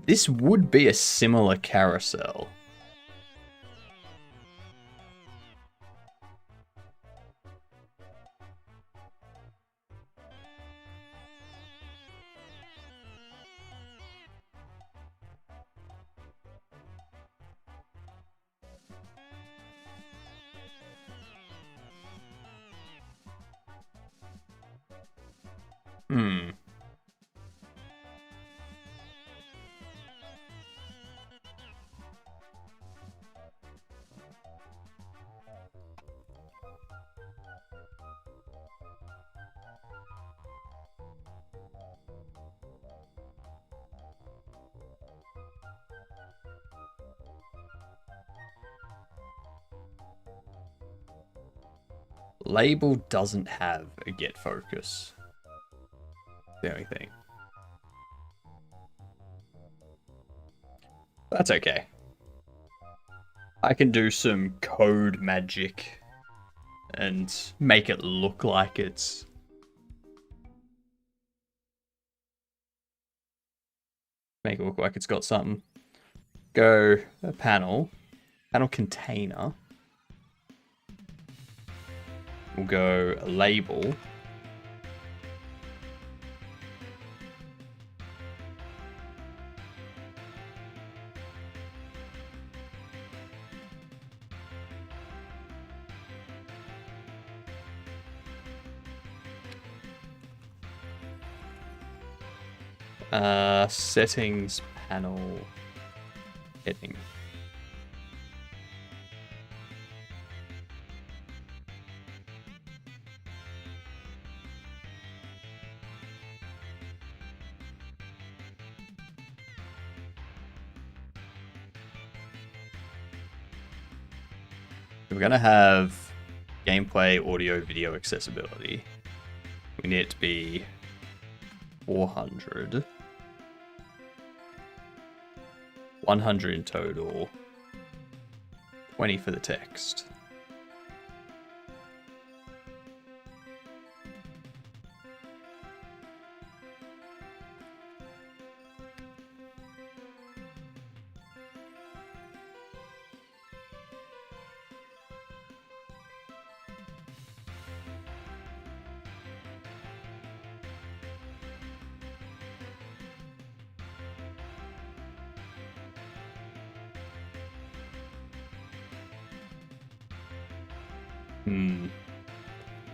This would be a similar carousel. Hmm. Label doesn't have a get focus. The only thing. That's okay. I can do some code magic and make it look like it's... Make it look like it's got something. Go a panel container. We'll go a label. Settings panel heading. We're gonna have gameplay, audio, video accessibility. We need it to be 400. 100 in total. 20 for the text.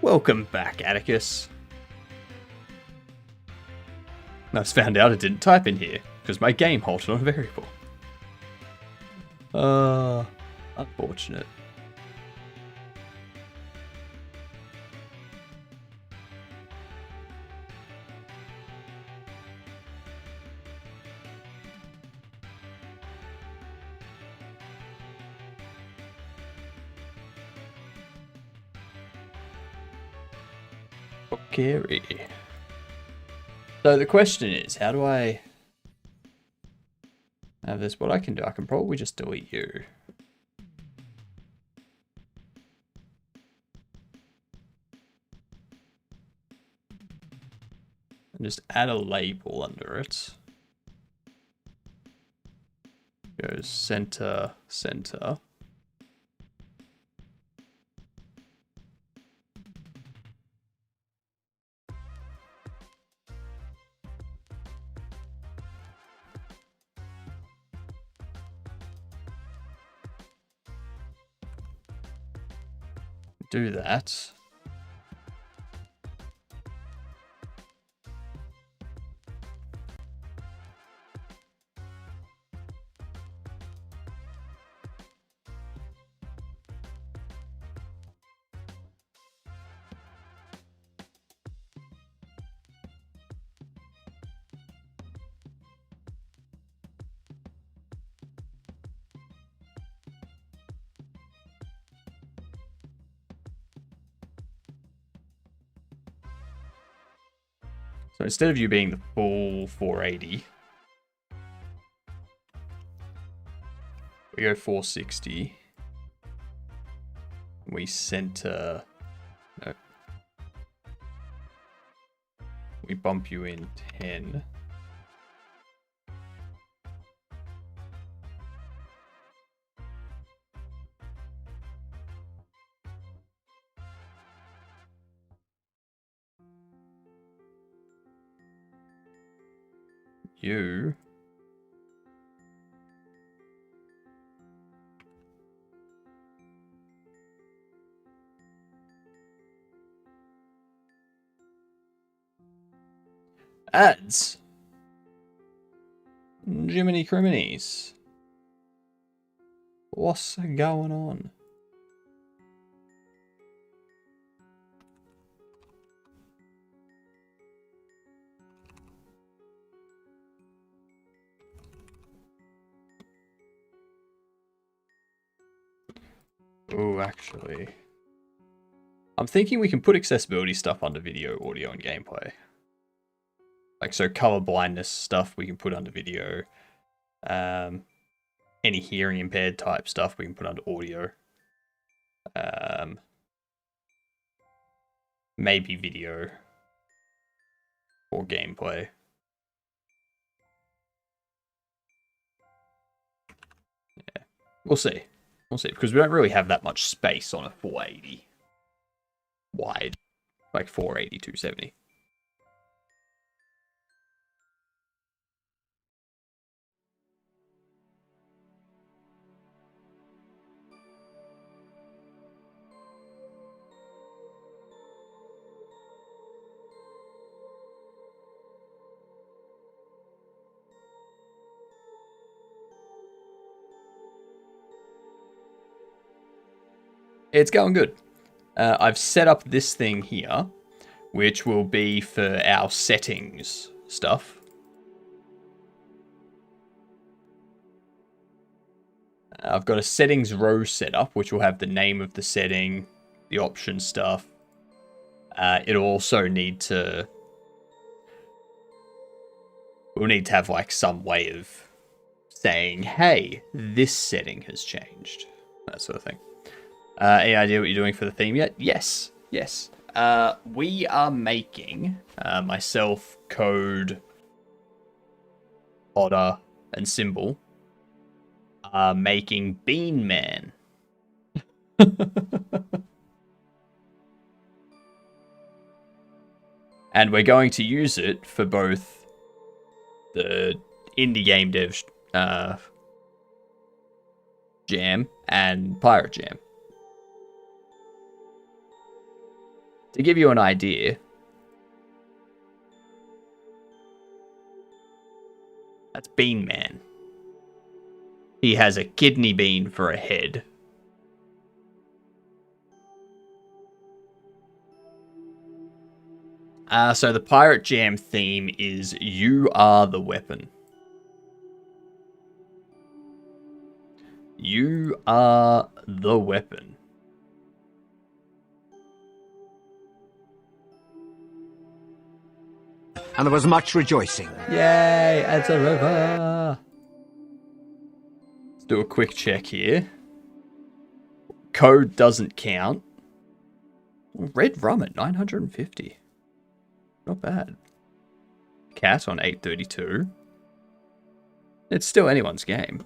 Welcome back, Atticus. I just found out I didn't type in here, because my game halted on a variable. Unfortunate. Scary. So the question is, how do I have this? What I can do, I can probably just delete you. And just add a label under it. Goes center, center. do that. So instead of you being the full 480, we go 460. We center. No. We bump you in 10. You ads. Jiminy Criminies. What's going on? Oh, actually, I'm thinking we can put accessibility stuff under video, audio, and gameplay. Like, so color blindness stuff we can put under video. Any hearing impaired type stuff we can put under audio. Maybe video or gameplay. Yeah, we'll see. We'll see, because we don't really have that much space on a 480 wide, like 480, 270. It's going good. I've set up this thing here, which will be for our settings stuff. I've got a settings row set up, which will have the name of the setting, the option stuff. It'll also need to... We'll need to have like some way of saying, hey, this setting has changed. That sort of thing. Any idea what you're doing for the theme yet? Yes. Yes. We are making, myself, Code, Otter, and Symbol, are making Bean Man. And we're going to use it for both the Indie Game Dev Jam and Pirate Jam. To give you an idea, that's Bean Man. He has a kidney bean for a head. So the Pirate Jam theme is You Are the Weapon. You are the weapon. And there was much rejoicing. Yay, it's a river. Let's do a quick check here. Code doesn't count. Red Rum at 950. Not bad. Cat on 832. It's still anyone's game.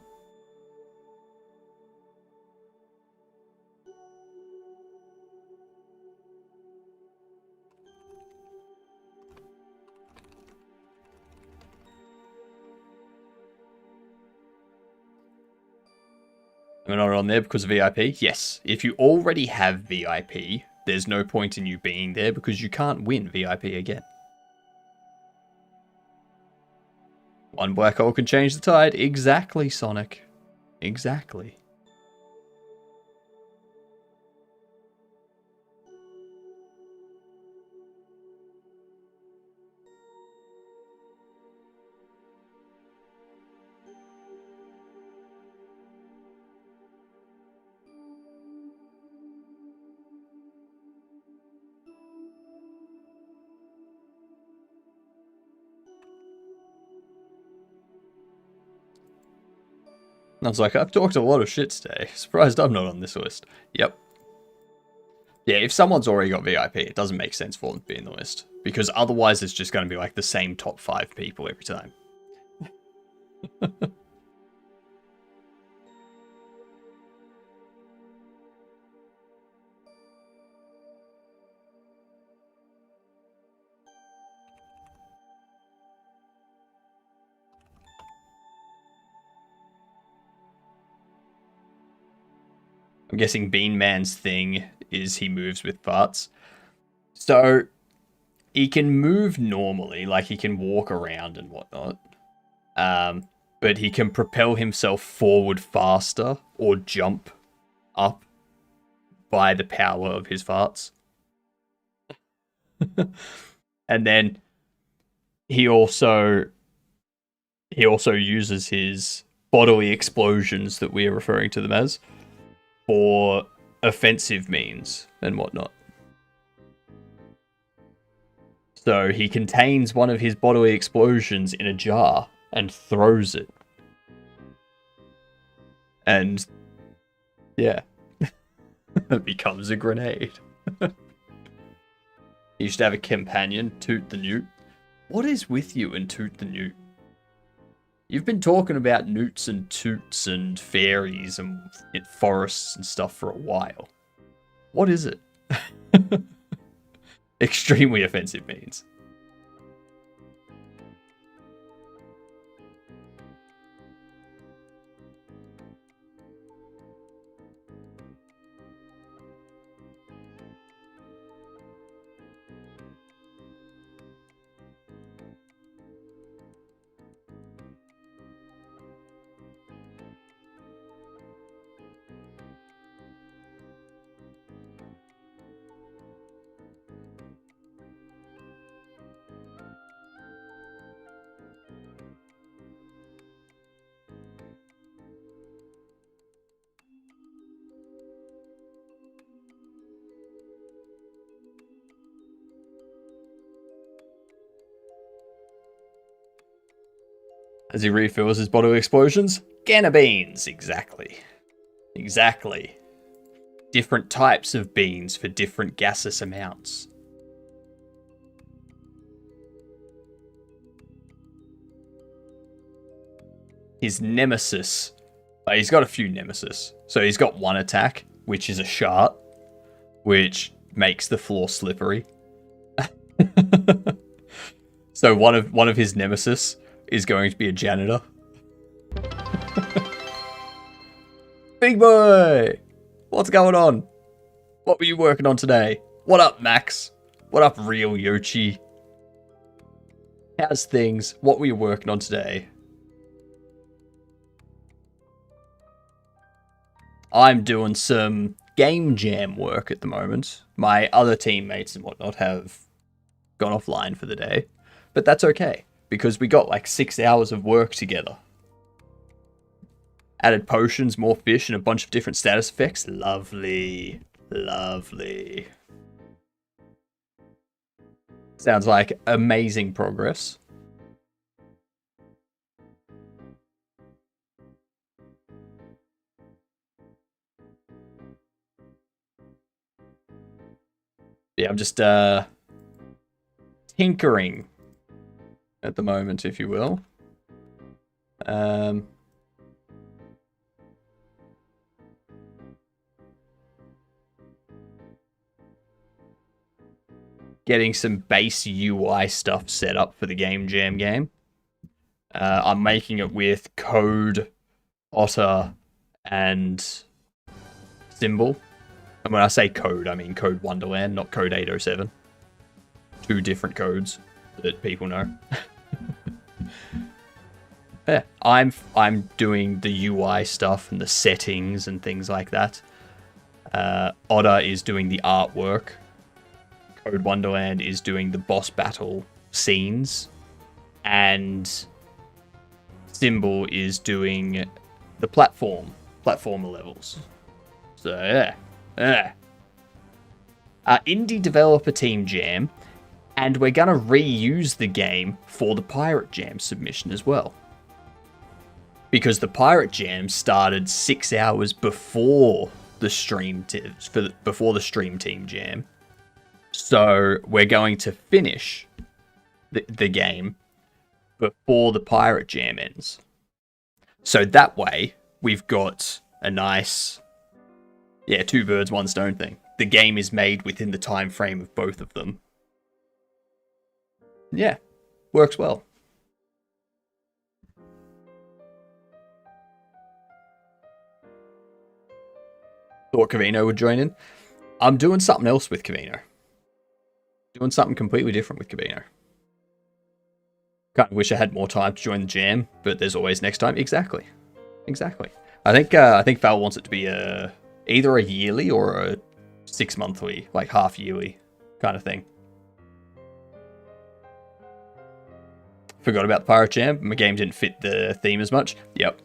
We're not on there because of VIP? Yes. If you already have VIP, there's no point in you being there because you can't win VIP again. One black hole can change the tide. Exactly, Sonic. Exactly. I was like, I've talked a lot of shit today. Surprised I'm not on this list. Yep. Yeah, if someone's already got VIP, it doesn't make sense for them to be in the list. Because otherwise it's just going to be like the same top 5 people every time. I'm guessing Bean Man's thing is he moves with farts. So, he can move normally, like he can walk around and whatnot. But he can propel himself forward faster or jump up by the power of his farts. And then he also uses his bodily explosions that we are referring to them as for offensive means and whatnot. So he contains one of his bodily explosions in a jar and throws it. And yeah, it becomes a grenade. You should have a companion, Toot the Newt. What is with you and Toot the Newt? You've been talking about newts and toots and fairies and forests and stuff for a while. What is it? Extremely offensive means. As he refills his bodily explosions, Ganna beans, exactly. Exactly. Different types of beans for different gaseous amounts. His nemesis, he's got a few nemesis. So he's got one attack, which is a shart, which makes the floor slippery. So one of his nemesis is going to be a janitor. Big boy! What's going on? What were you working on today? What up, Max? What up, Real Yoshi? How's things? What were you working on today? I'm doing some game jam work at the moment. My other teammates and whatnot have gone offline for the day. But that's okay, because we got like 6 hours of work together. Added potions, more fish, and a bunch of different status effects. Lovely. Lovely. Sounds like amazing progress. Yeah, I'm just tinkering at the moment, if you will. Getting some base UI stuff set up for the Game Jam game. I'm making it with Code, Otter, and Symbol. And when I say code, I mean Code Wonderland, not Code 807. 2 different codes that people know. Yeah, I'm doing the UI stuff and the settings and things like that. Otter is doing the artwork. Code Wonderland is doing the boss battle scenes. And Symbol is doing the platformer levels. So yeah. Indie developer team jam, and we're gonna reuse the game for the Pirate Jam submission as well. Because the Pirate Jam started 6 hours before the stream before the Stream Team Jam. So we're going to finish the game before the Pirate Jam ends. So that way, we've got a nice, 2 birds, 1 stone thing. The game is made within the time frame of both of them. Yeah, works well. Thought Cavino would join in. I'm doing something else with Cavino. Doing something completely different with Cavino. Kind of wish I had more time to join the jam, but there's always next time. Exactly. I think Val wants it to be either a yearly or a 6 monthly, like half yearly kind of thing. Forgot about the Pirate Jam. My game didn't fit the theme as much. Yep.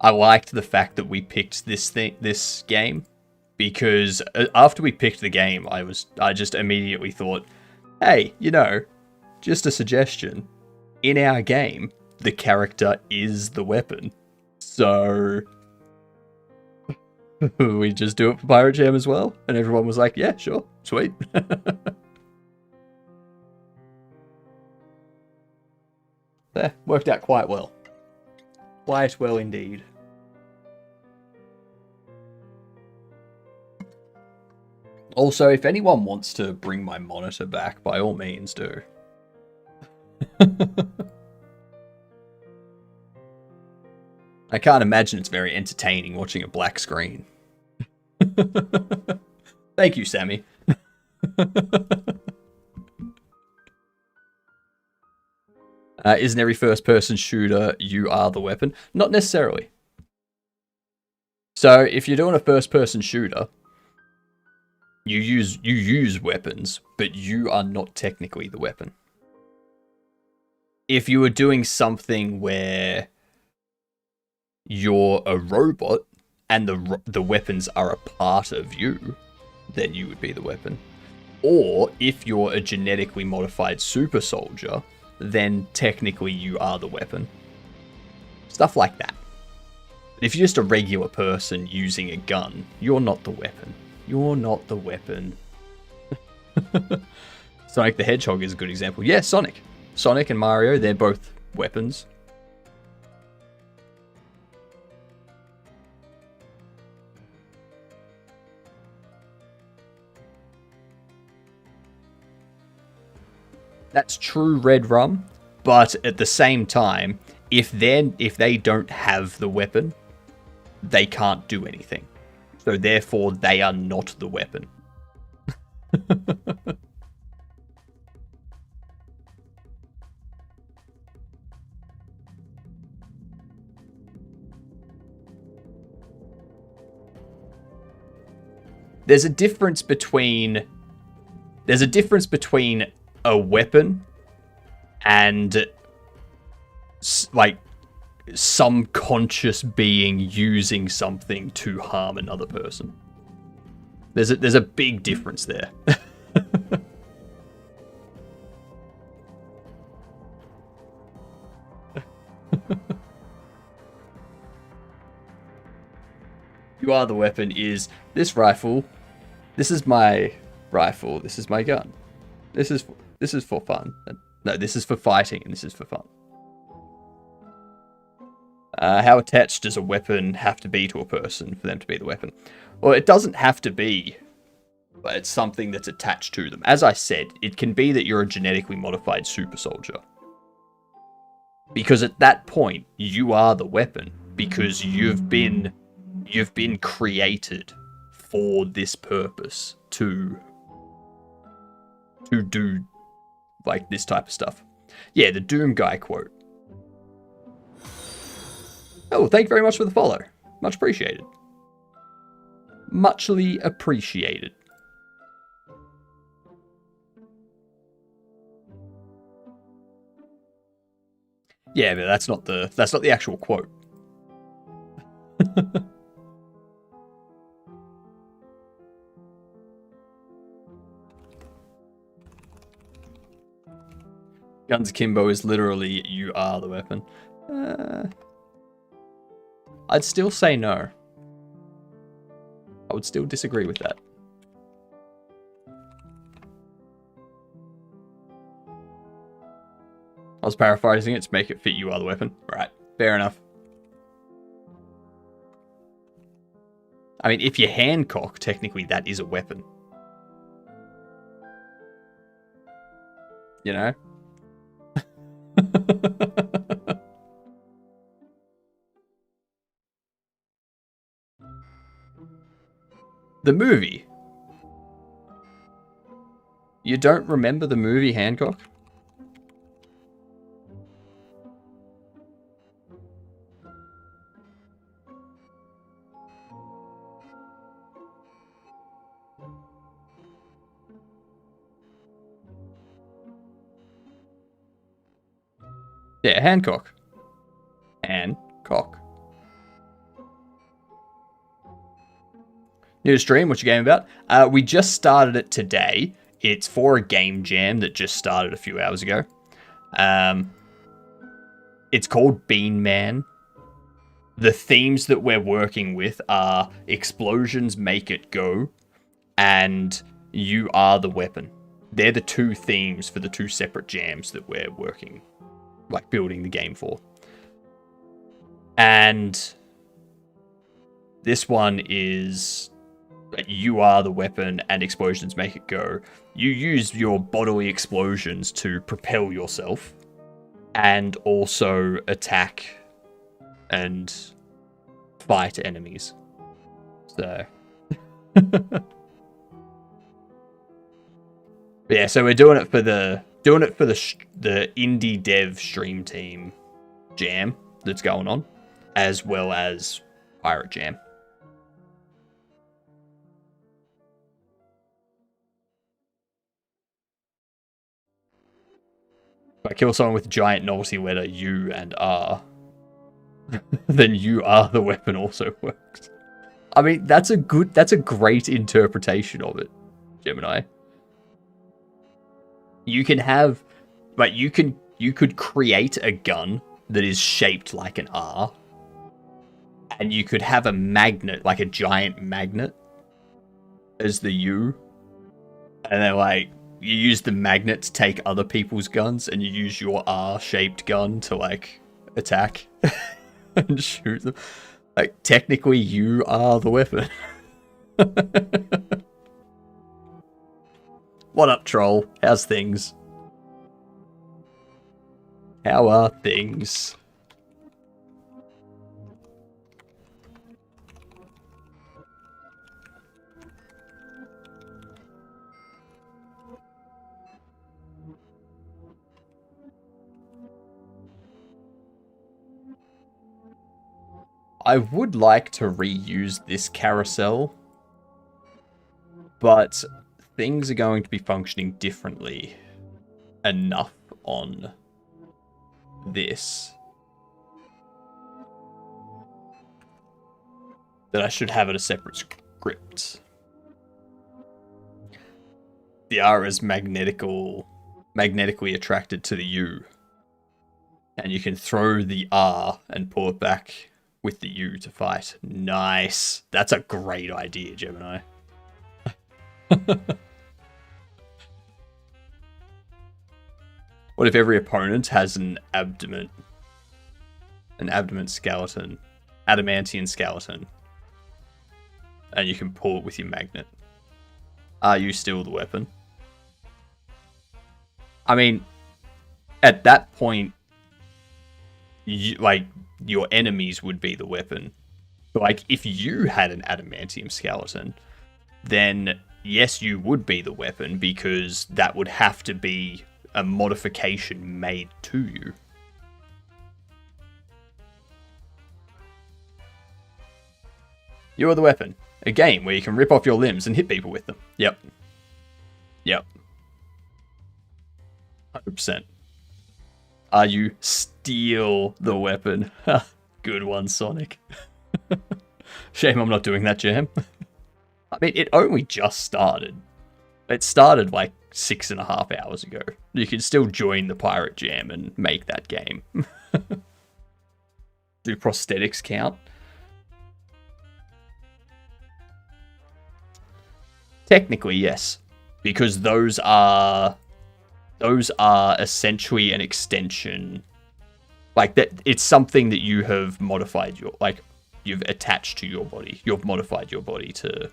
I liked the fact that we picked this game, because after we picked the game, I just immediately thought, hey, just a suggestion. In our game, the character is the weapon. So we just do it for Pirate Jam as well. And everyone was like, yeah, sure, sweet. There, worked out quite well. Quite well indeed. Also, if anyone wants to bring my monitor back, by all means do. I can't imagine it's very entertaining watching a black screen. Thank you, Sammy. Isn't every first-person shooter you are the weapon? Not necessarily. So, if you're doing a first-person shooter, you use weapons, but you are not technically the weapon. If you were doing something where you're a robot and the weapons are a part of you, then you would be the weapon. Or if you're a genetically modified super soldier, then technically you are the weapon. Stuff like that. But if you're just a regular person using a gun, you're not the weapon. You're not the weapon. Sonic the Hedgehog is a good example. Yeah, Sonic. Sonic and Mario, they're both weapons. That's true, Red Rum, but at the same time, if they don't have the weapon, they can't do anything. So therefore, they are not the weapon. There's a difference between a weapon and like some conscious being using something to harm another person. There's a big difference there. You are the weapon is this rifle. This is my rifle. This is my gun. This is for fun. No, this is for fighting, and this is for fun. How attached does a weapon have to be to a person for them to be the weapon? Well, it doesn't have to be, but it's something that's attached to them. As I said, it can be that you're a genetically modified super soldier. Because at that point, you are the weapon. because you've been created for this purpose to do like this type of stuff. Yeah, the Doom Guy quote. Oh, thank you very much for the follow. Much appreciated. Muchly appreciated. Yeah, but that's not the actual quote. Guns Kimbo is literally "you are the weapon." I'd still say no. I would still disagree with that. I was paraphrasing it to make it fit "you are the weapon." Right, fair enough. I mean, if you handcock, technically that is a weapon. You know? The movie. You don't remember the movie Hancock? Yeah, Hancock. Hancock. New stream, what you game about? We just started it today. It's for a game jam that just started a few hours ago. It's called Bean Man. The themes that we're working with are Explosions Make It Go and You Are the Weapon. They're the two themes for the two separate jams that we're working, like building the game for. And this one is You Are the Weapon and Explosions Make It Go. You use your bodily explosions to propel yourself and also attack and fight enemies. So yeah, so we're doing it for the indie dev stream team jam that's going on, as well as Pirate Jam. If I kill someone with a giant novelty letter U and R, then You Are the Weapon also works. I mean, that's a great interpretation of it, Gemini. You can have, but you could create a gun that is shaped like an R, and you could have a magnet, like a giant magnet, as the U, and then like you use the magnet to take other people's guns, and you use your R-shaped gun to like attack and shoot them. Like technically, you are the weapon. What up, troll? How's things? How are things? I would like to reuse this carousel, but things are going to be functioning differently enough on this that I should have it a separate script. The R is magnetically attracted to the U, and you can throw the R and pull it back with the U to fight. Nice. That's a great idea, Gemini. What if every opponent has an adamantium skeleton, and you can pull it with your magnet? Are you still the weapon? I mean, at that point, like your enemies would be the weapon. But like if you had an adamantium skeleton, then yes, you would be the weapon, because that would have to be a modification made to you. You are the weapon. A game where you can rip off your limbs and hit people with them. Yep. Yep. 100%. Are you steal the weapon? Good one, Sonic. Shame I'm not doing that, Jam. I mean, it only just started. It started like 6.5 hours ago. You can still join the Pirate Jam and make that game. Do prosthetics count? Technically, yes. Because those are essentially an extension. Like that, it's something that you have modified you've attached to your body. You've modified your body to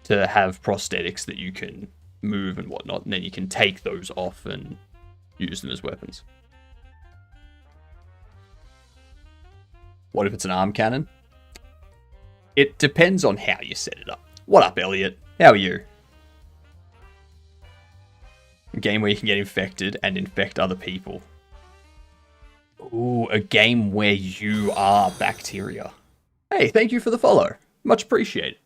have prosthetics that you can move and whatnot, and then you can take those off and use them as weapons. What if it's an arm cannon? It depends on how you set it up. What up, Elliot? How are you? A game where you can get infected and infect other people. Ooh, a game where you are bacteria. Hey, thank you for the follow. Much appreciated.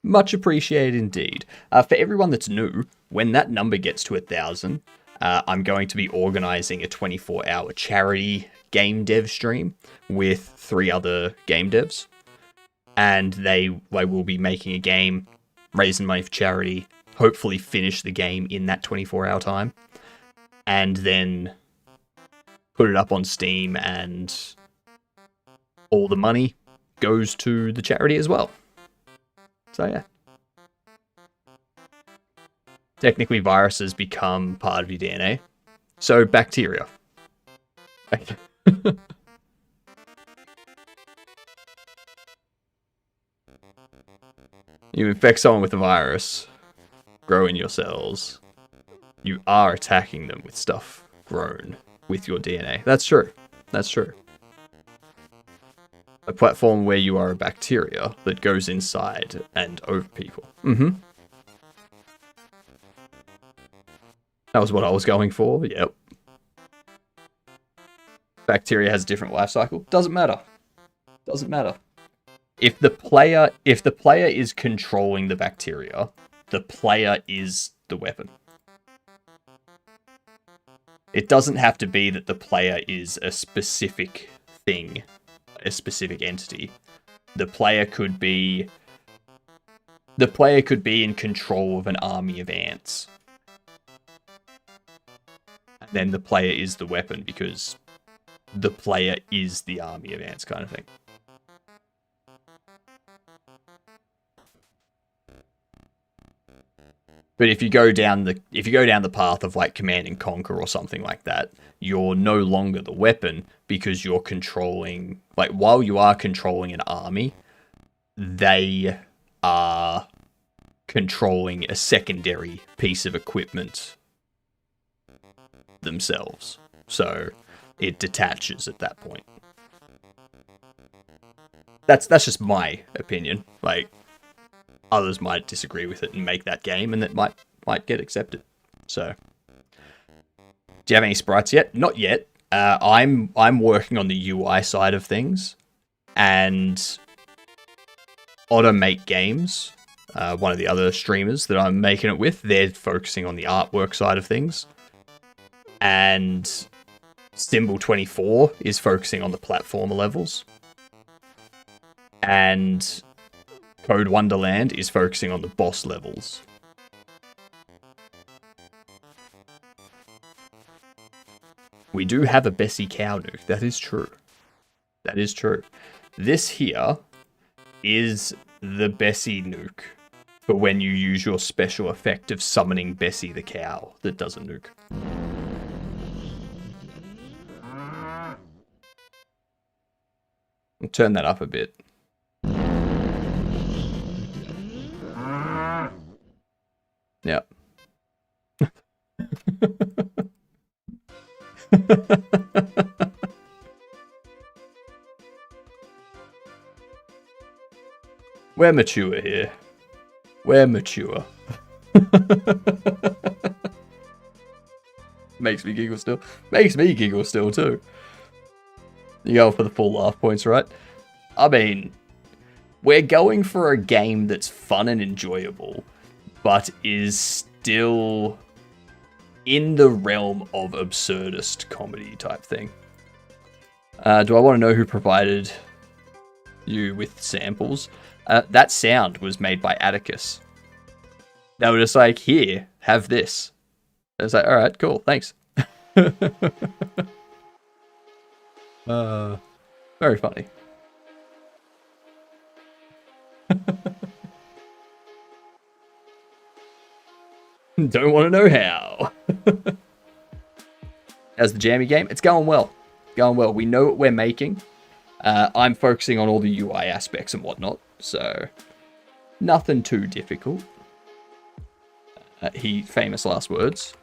Much appreciated indeed. For everyone that's new, when that number gets to 1,000, I'm going to be organizing a 24-hour charity game dev stream with 3 other game devs. And they will be making a game, raising money for charity, hopefully finish the game in that 24-hour time, and then put it up on Steam, and all the money goes to the charity as well. So yeah. Technically, viruses become part of your DNA. So bacteria. You infect someone with a virus, grow in your cells. You are attacking them with stuff grown with your DNA. That's true. That's true. A platform where you are a bacteria that goes inside and over people. Mm-hmm. That was what I was going for. Yep. Bacteria has a different life cycle. Doesn't matter. Doesn't matter. If the player is controlling the bacteria, the player is the weapon. It doesn't have to be that the player is a specific thing, a specific entity. The player could be in control of an army of ants. And then the player is the weapon because the player is the army of ants kind of thing. But if you go down the path of like Command and Conquer or something like that, you're no longer the weapon because you're controlling, like while you are controlling an army, they are controlling a secondary piece of equipment themselves. So it detaches at that point. That's just my opinion. Like, others might disagree with it and make that game, and that might get accepted. So, do you have any sprites yet? Not yet. I'm working on the UI side of things, and Automate Games, one of the other streamers that I'm making it with, they're focusing on the artwork side of things, and Symbol24 is focusing on the platformer levels, and Code Wonderland is focusing on the boss levels. We do have a Bessie cow nuke. That is true. That is true. This here is the Bessie nuke for when you use your special effect of summoning Bessie the cow that does a nuke. I'll turn that up a bit. Yep. We're mature here. We're mature. Makes me giggle still. Makes me giggle still too. You go for the full laugh points, right? I mean, we're going for a game that's fun and enjoyable, but is still in the realm of absurdist comedy type thing. Do I want to know who provided you with samples? That sound was made by Atticus. They were just like, here, have this. I was like, alright, cool, thanks. Very funny. Don't want to know how. As the jammy game, it's going well. Going well. We know what we're making. I'm focusing on all the UI aspects and whatnot, so nothing too difficult. Famous last words.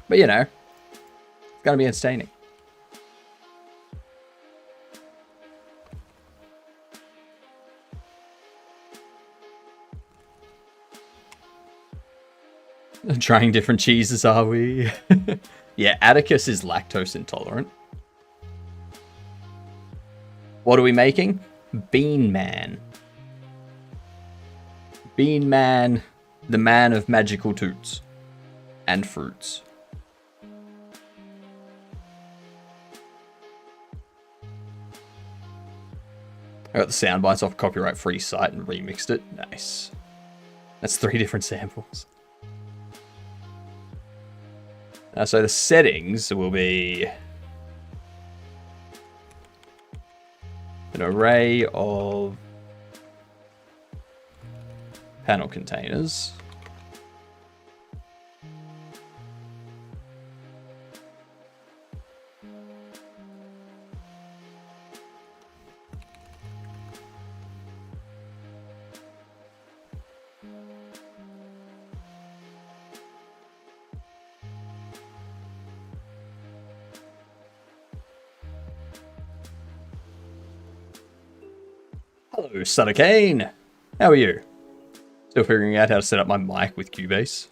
But you know, it's gonna be entertaining. Trying different cheeses, are we? Yeah, Atticus is lactose intolerant. What are we making? Bean Man. Bean Man, the man of magical toots and fruits. I got the sound bites off a copyright-free site and remixed it. Nice. That's 3 different samples. So the settings will be an array of panel containers. Hello, Sutter Kane. How are you? Still figuring out how to set up my mic with Cubase.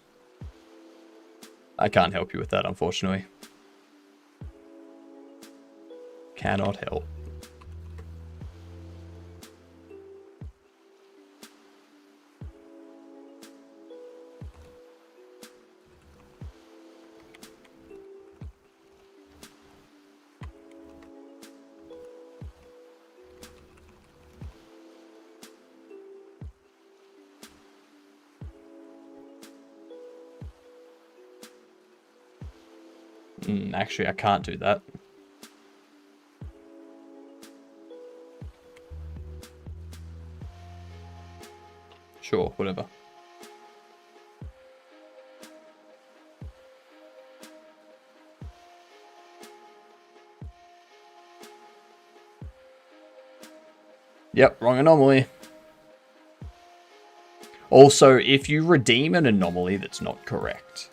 I can't help you with that, unfortunately. Cannot help. Actually, I can't do that. Sure, whatever. Yep, wrong anomaly. Also, if you redeem an anomaly that's not correct,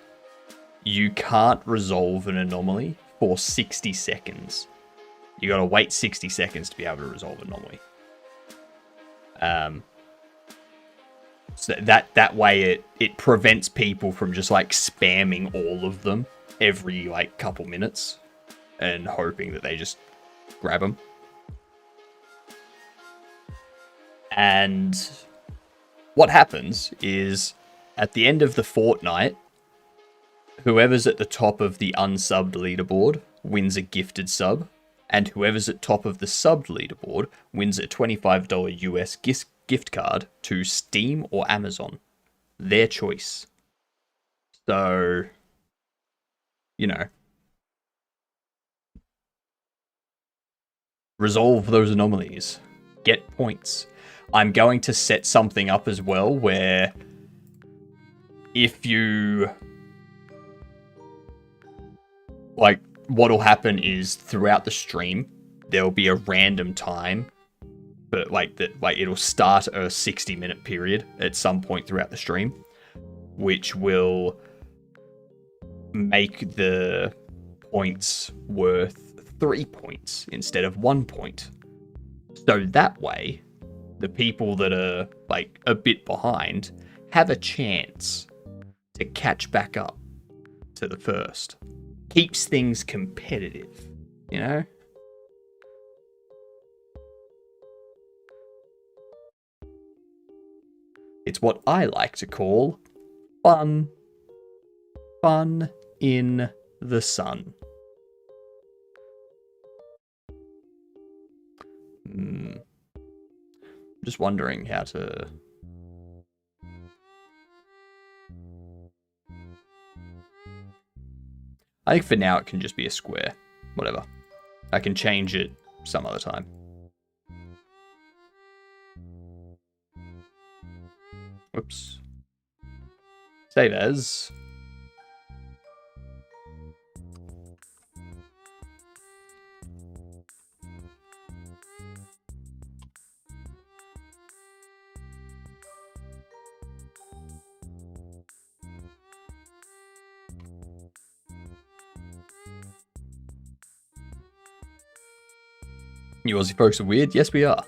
you can't resolve an anomaly for 60 seconds. You gotta wait 60 seconds to be able to resolve an anomaly. So that way it prevents people from just like spamming all of them every like couple minutes and hoping that they just grab them. And what happens is at the end of the fortnight, whoever's at the top of the unsubbed leaderboard wins a gifted sub, and whoever's at top of the subbed leaderboard wins a $25 US gift card to Steam or Amazon. Their choice. So, you know, resolve those anomalies. Get points. I'm going to set something up as well where if you... like, what'll happen is throughout the stream, there'll be a random time, but it'll start a 60-minute period at some point throughout the stream, which will make the points worth 3 points instead of 1 point. So that way, the people that are like a bit behind have a chance to catch back up to the first. Keeps things competitive, you know? It's what I like to call fun. Fun in the sun. I'm just wondering how to... I think for now it can just be a square. Whatever. I can change it some other time. Whoops. Save as. You Aussie folks are weird? Yes, we are.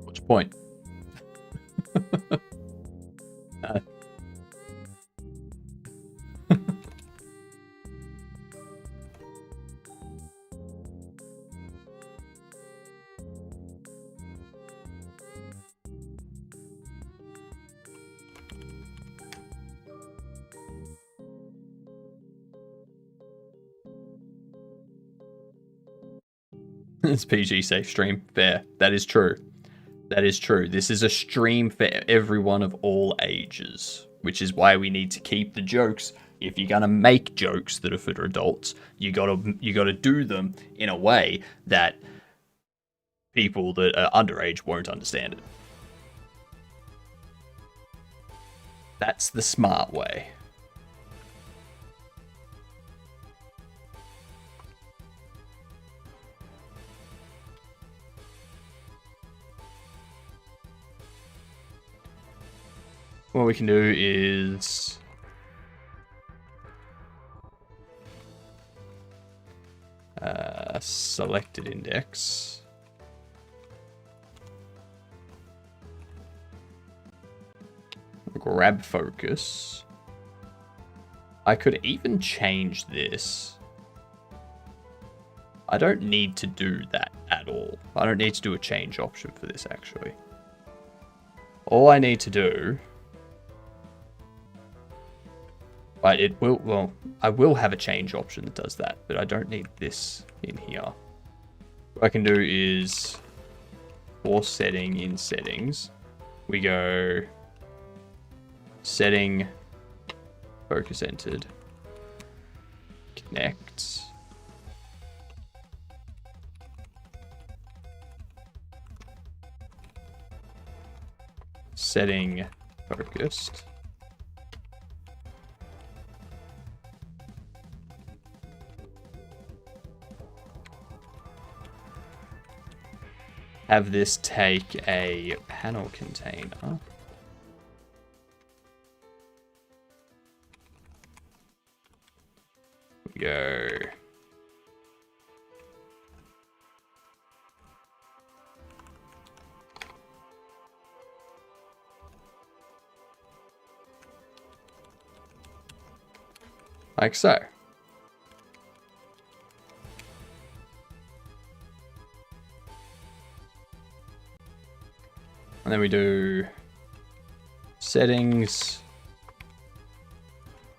What's your point? It's PG safe stream. Fair. That is true. That is true. This is a stream for everyone of all ages, which is why we need to keep the jokes. If you're gonna make jokes that are for adults, you gotta do them in a way that people that are underage won't understand it. That's the smart way. What we can do is selected index. Grab focus. I could even change this. I don't need to do that at all. I don't need to do a change option for this actually. All I need to do... But it will, well, I will have a change option that does that, but I don't need this in here. What I can do is, for setting in settings, we go setting, focus entered, connect, setting focused. Have this take a panel container. Go. Like so. And then we do settings,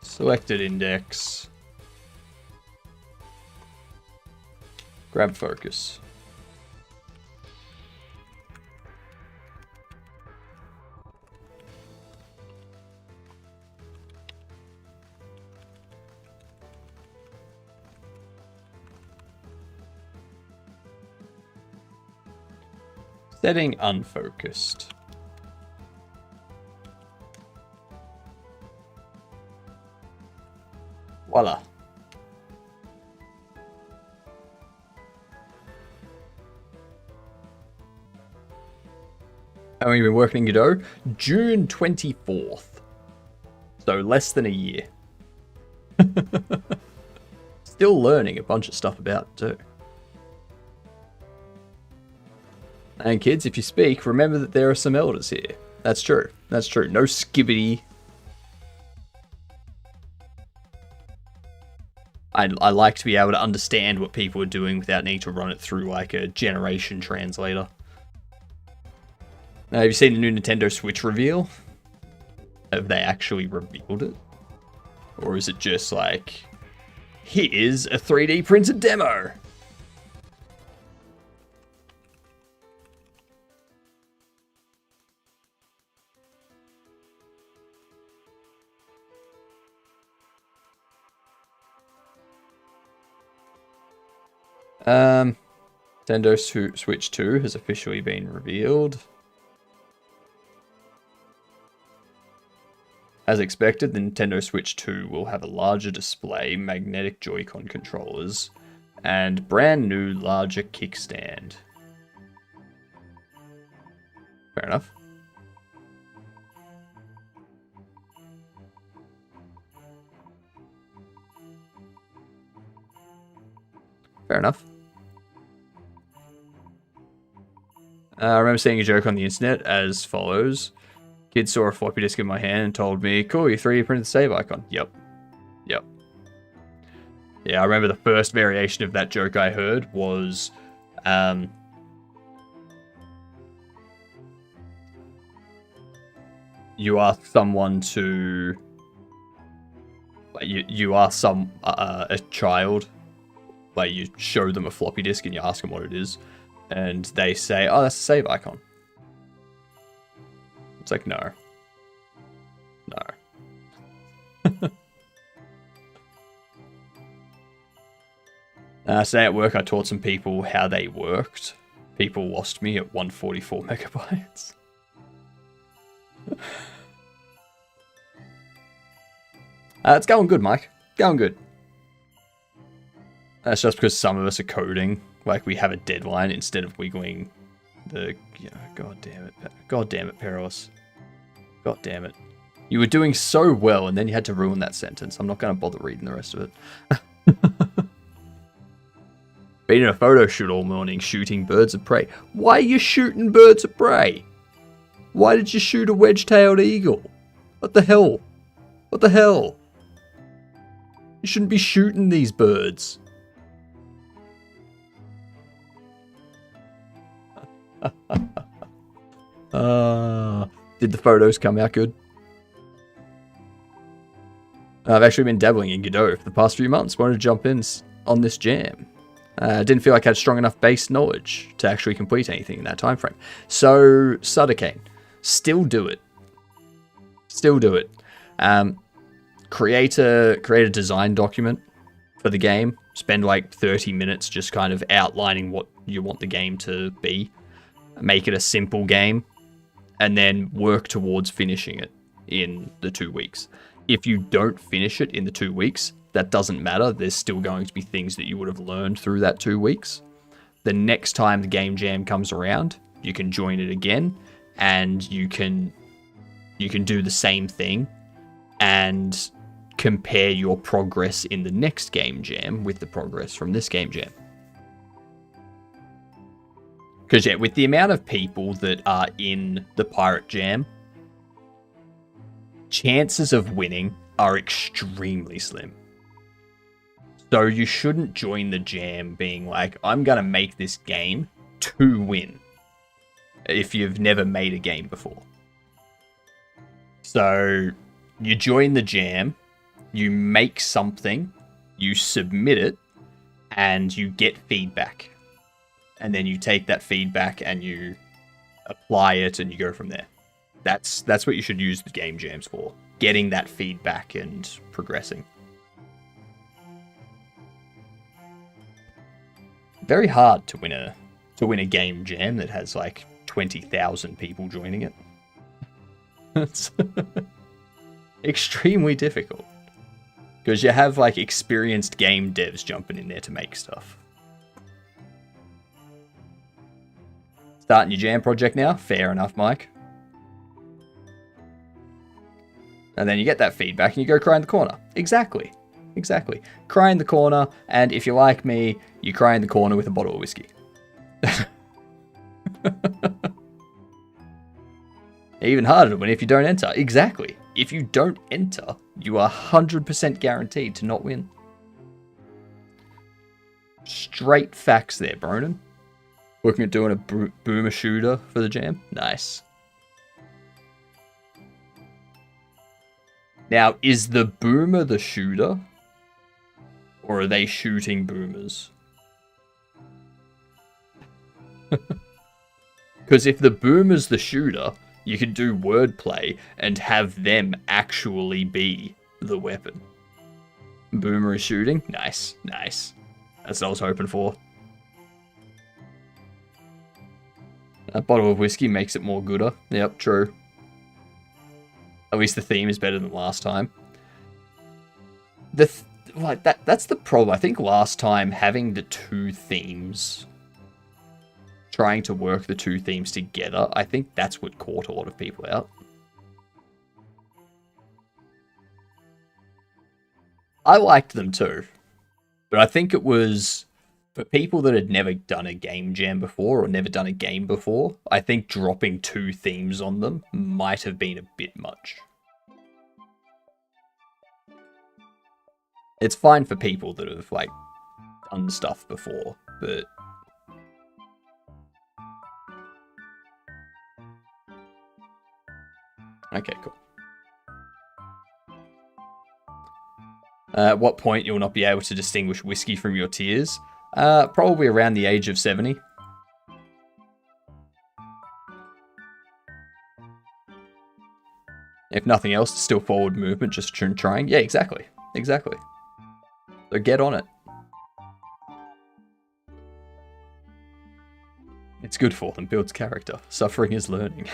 selected index, grab focus. Setting unfocused. Voila. How long have you been working in Godot? June 24th. So less than a year. Still learning a bunch of stuff about it too. And kids, if you speak, remember that there are some elders here. That's true. That's true. No skibbity. I like to be able to understand what people are doing without needing to run it through like a generation translator. Have you seen the new Nintendo Switch reveal? Have they actually revealed it? Or is it just like, here's a 3D printed demo? Nintendo Switch 2 has officially been revealed. As expected, the Nintendo Switch 2 will have a larger display, magnetic Joy-Con controllers, and brand new larger kickstand. Fair enough. Fair enough. I remember seeing a joke on the internet as follows. Kid saw a floppy disk in my hand and told me, cool, you 3D printed the save icon. Yep. Yep. Yeah, I remember the first variation of that joke I heard was, you ask someone to, like, you ask a child, like, you show them a floppy disk and you ask them what it is, and they say, oh, that's a save icon. It's like, no. No. Today at work, I taught some people how they worked. People lost me at 144 megabytes. It's going good, Mike. Going good. That's just because some of us are coding. Like, we have a deadline instead of wiggling the... God damn it. God damn it, Perilous. God damn it. You were doing so well, and then you had to ruin that sentence. I'm not going to bother reading the rest of it. Been in a photo shoot all morning, shooting birds of prey. Why are you shooting birds of prey? Why did you shoot a wedge-tailed eagle? What the hell? What the hell? You shouldn't be shooting these birds. Did the photos come out good? I've actually been dabbling in Godot for the past few months. Wanted to jump in on this jam. Didn't feel like I had strong enough base knowledge to actually complete anything in that time frame. So, Suddercane, still do it. Still do it. Create a design document for the game. Spend like 30 minutes just kind of outlining what you want the game to be. Make it a simple game. And then work towards finishing it in the 2 weeks. If you don't finish it in the 2 weeks, that doesn't matter. There's still going to be things that you would have learned through that 2 weeks. The next time the game jam comes around, you can join it again, and you can do the same thing and compare your progress in the next game jam with the progress from this game jam. Because, yeah, with the amount of people that are in the Pirate Jam, chances of winning are extremely slim. So you shouldn't join the jam being like, I'm going to make this game to win, if you've never made a game before. So you join the jam, you make something, you submit it, and you get feedback. And then you take that feedback and you apply it and you go from there. That's what you should use the game jams for. Getting that feedback and progressing. Very hard to win a game jam that has like 20,000 people joining it. It's extremely difficult. Because you have like experienced game devs jumping in there to make stuff. Starting your jam project now? Fair enough, Mike. And then you get that feedback and you go cry in the corner. Exactly. exactly. Cry in the corner, and if you're like me, you cry in the corner with a bottle of whiskey. Even harder when if you don't enter. Exactly. If you don't enter, you are 100% guaranteed to not win. Straight facts there, Bronan. Looking at doing a boomer shooter for the jam. Nice. Now, is the boomer the shooter? Or are they shooting boomers? Because if the boomer's the shooter, you could do wordplay and have them actually be the weapon. Boomer is shooting? Nice, nice. That's what I was hoping for. A bottle of whiskey makes it more gooder. Yep, true. At least the theme is better than last time. That's the problem. I think last time having the two themes, trying to work the two themes together, I think that's what caught a lot of people out. I liked them too, but I think it was for people that had never done a game jam before or never done a game before. I think dropping two themes on them might have been a bit much. It's fine for people that have like done stuff before, but okay, cool. At what point you'll not be able to distinguish whiskey from your tears? Probably around the age of 70. If nothing else, it's still forward movement, just trying. Yeah, exactly. Exactly. So get on it. It's good for them, builds character. Suffering is learning.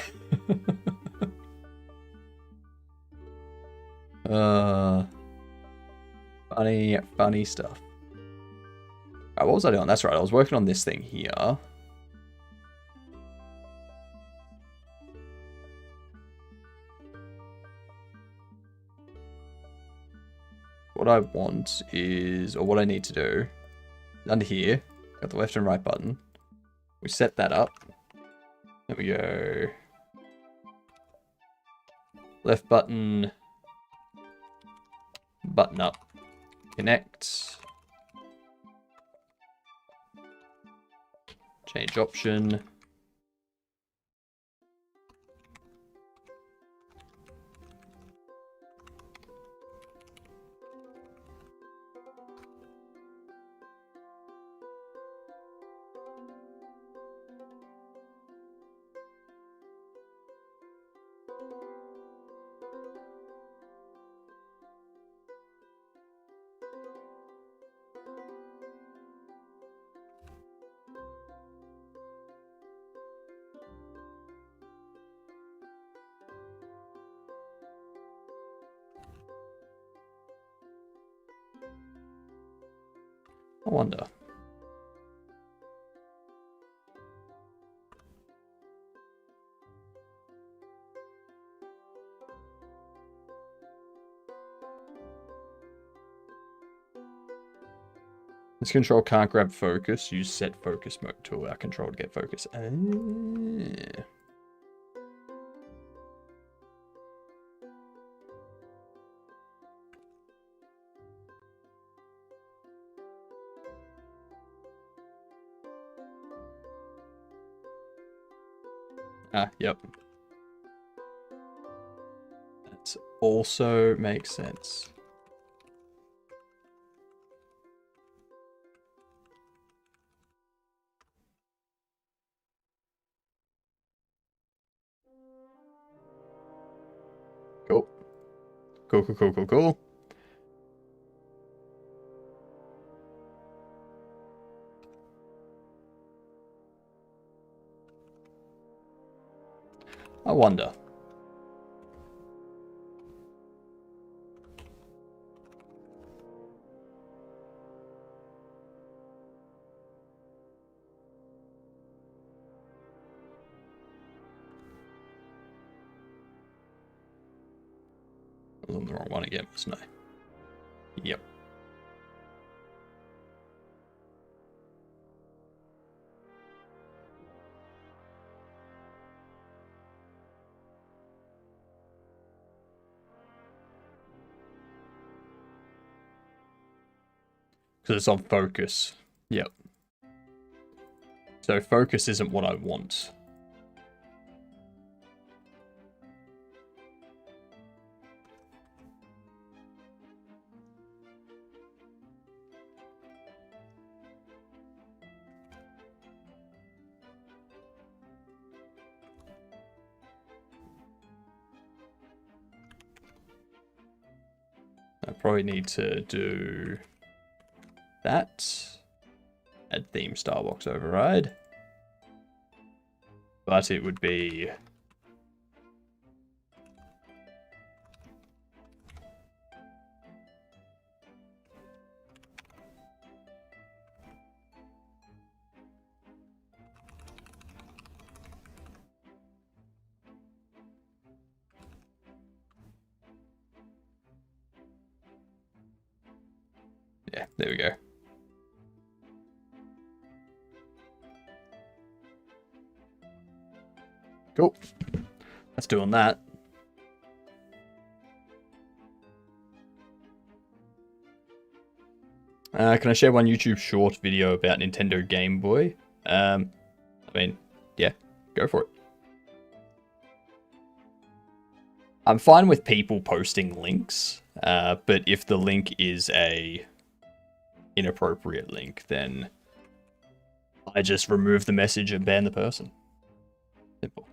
Funny stuff. Right, what was I doing? That's right, I was working on this thing here. What I want is, or what I need to do, under here, got the left and right button. We set that up. There we go. Left button. Button up. Connect. Change option. I wonder. This control can't grab focus. Use set focus mode to allow control to get focus. Yep. That also makes sense. Cool. Cool. I wonder. I was on the wrong one again, wasn't I? Yep. Because it's on focus. Yep. So focus isn't what I want. I probably need to do that. Add theme Starbox override. But it would be... Yeah, there we go. Cool. That's doing that. Can I share one YouTube short video about Nintendo Game Boy? I mean, yeah, go for it. I'm fine with people posting links, but if the link is a inappropriate link, then I just remove the message and ban the person. Simple.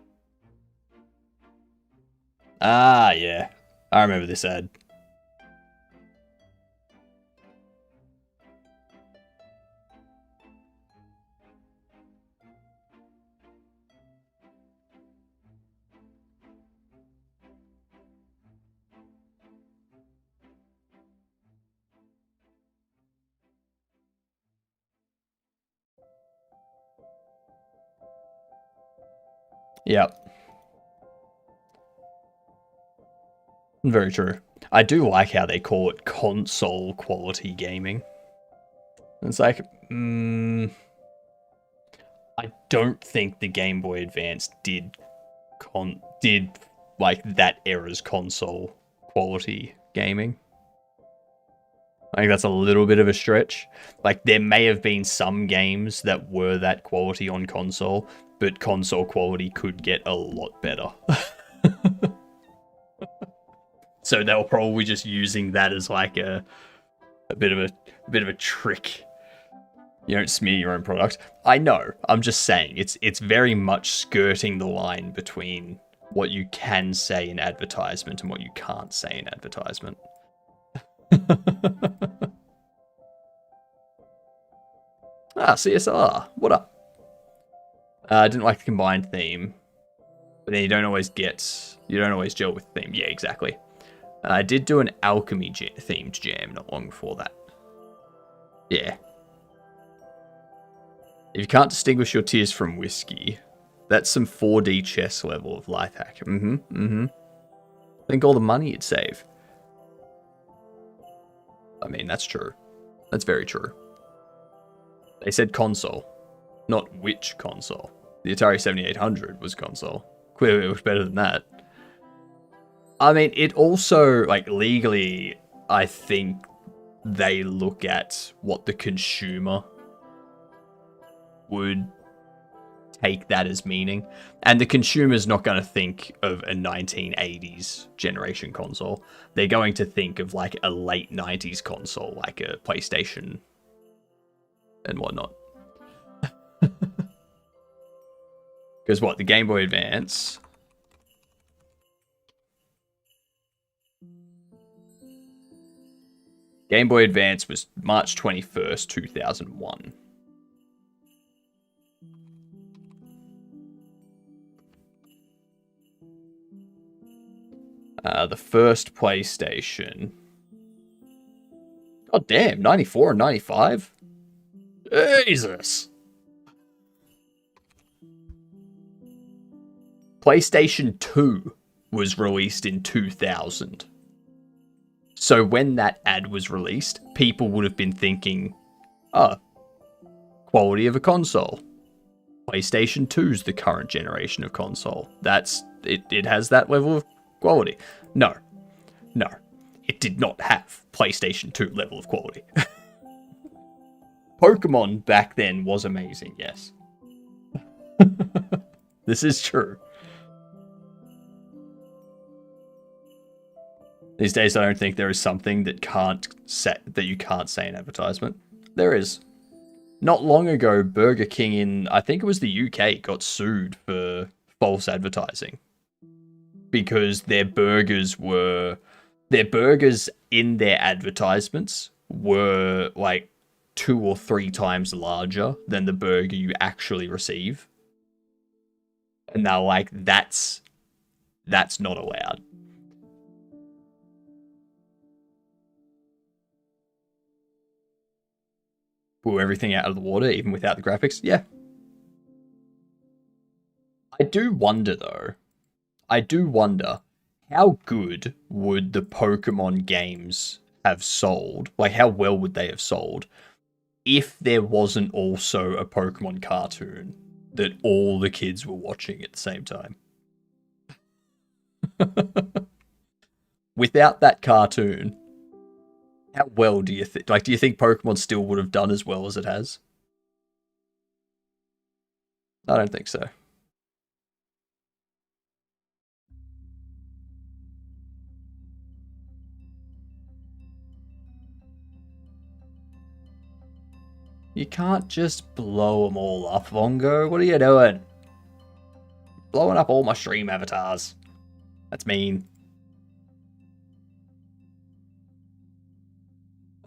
Ah, yeah. I remember this ad. Yep. Very true. I do like how they call it console quality gaming. It's like, I don't think the Game Boy Advance did like that era's console quality gaming. I think that's a little bit of a stretch. Like, there may have been some games that were that quality on console, but console quality could get a lot better. So they were probably just using that as like a bit of a trick. You don't smear your own product. I know. I'm just saying it's very much skirting the line between what you can say in advertisement and what you can't say in advertisement. CSR. What up? I didn't like the combined theme, but then you don't always gel with theme. Yeah, exactly. I did do an alchemy themed jam not long before that. Yeah. If you can't distinguish your tears from whiskey, that's some 4D chess level of life hack. Think all the money you'd save. I mean, that's true. That's very true. They said console, not which console. The Atari 7800 was console. Clearly it was better than that. I mean, it also, like, legally, I think they look at what the consumer would take that as meaning. And the consumer's not going to think of a 1980s generation console. They're going to think of, like, a late 90s console, like a PlayStation and whatnot. Because what, the Game Boy Advance... Game Boy Advance was March 21st, 2001. The first PlayStation... God damn, 94 and 95? Jesus! PlayStation 2 was released in 2000. So when that ad was released, people would have been thinking, quality of a console. PlayStation 2's the current generation of console. It has that level of quality. No. It did not have PlayStation 2 level of quality. Pokemon back then was amazing, yes. This is true. These days, I don't think there is something that you can't say in advertisement. There is. Not long ago, Burger King in, I think it was the UK, got sued for false advertising. Because their burgers in their advertisements were like 2 or 3 times larger than the burger you actually receive. And they're like, that's not allowed. Blew everything out of the water, even without the graphics. Yeah. I do wonder, though. How good would the Pokemon games have sold? Like, how well would they have sold if there wasn't also a Pokemon cartoon that all the kids were watching at the same time? Without that cartoon, how well do you think? Like, do you think Pokemon still would have done as well as it has? I don't think so. You can't just blow them all up, Vongo. What are you doing? Blowing up all my stream avatars. That's mean.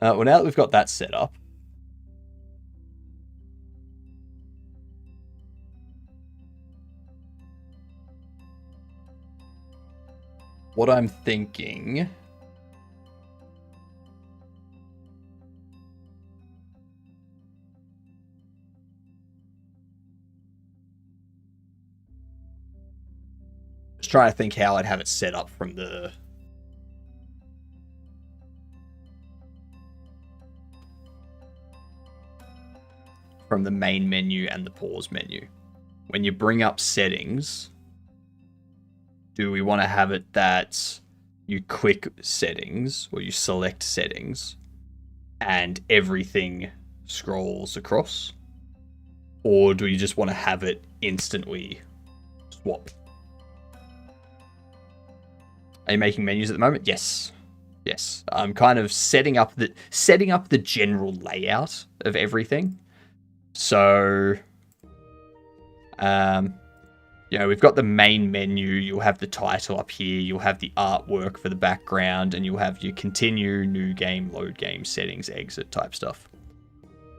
Well, now that we've got that set up, what I'm thinking... Just trying to think how I'd have it set up from the... main menu and the pause menu. When you bring up settings, do we want to have it that you click settings or you select settings and everything scrolls across? Or do you just want to have it instantly swap? Are you making menus at the moment? Yes. Yes. I'm kind of setting up the general layout of everything. So, we've got the main menu, you'll have the title up here, you'll have the artwork for the background, and you'll have your continue, new game, load game, settings, exit type stuff.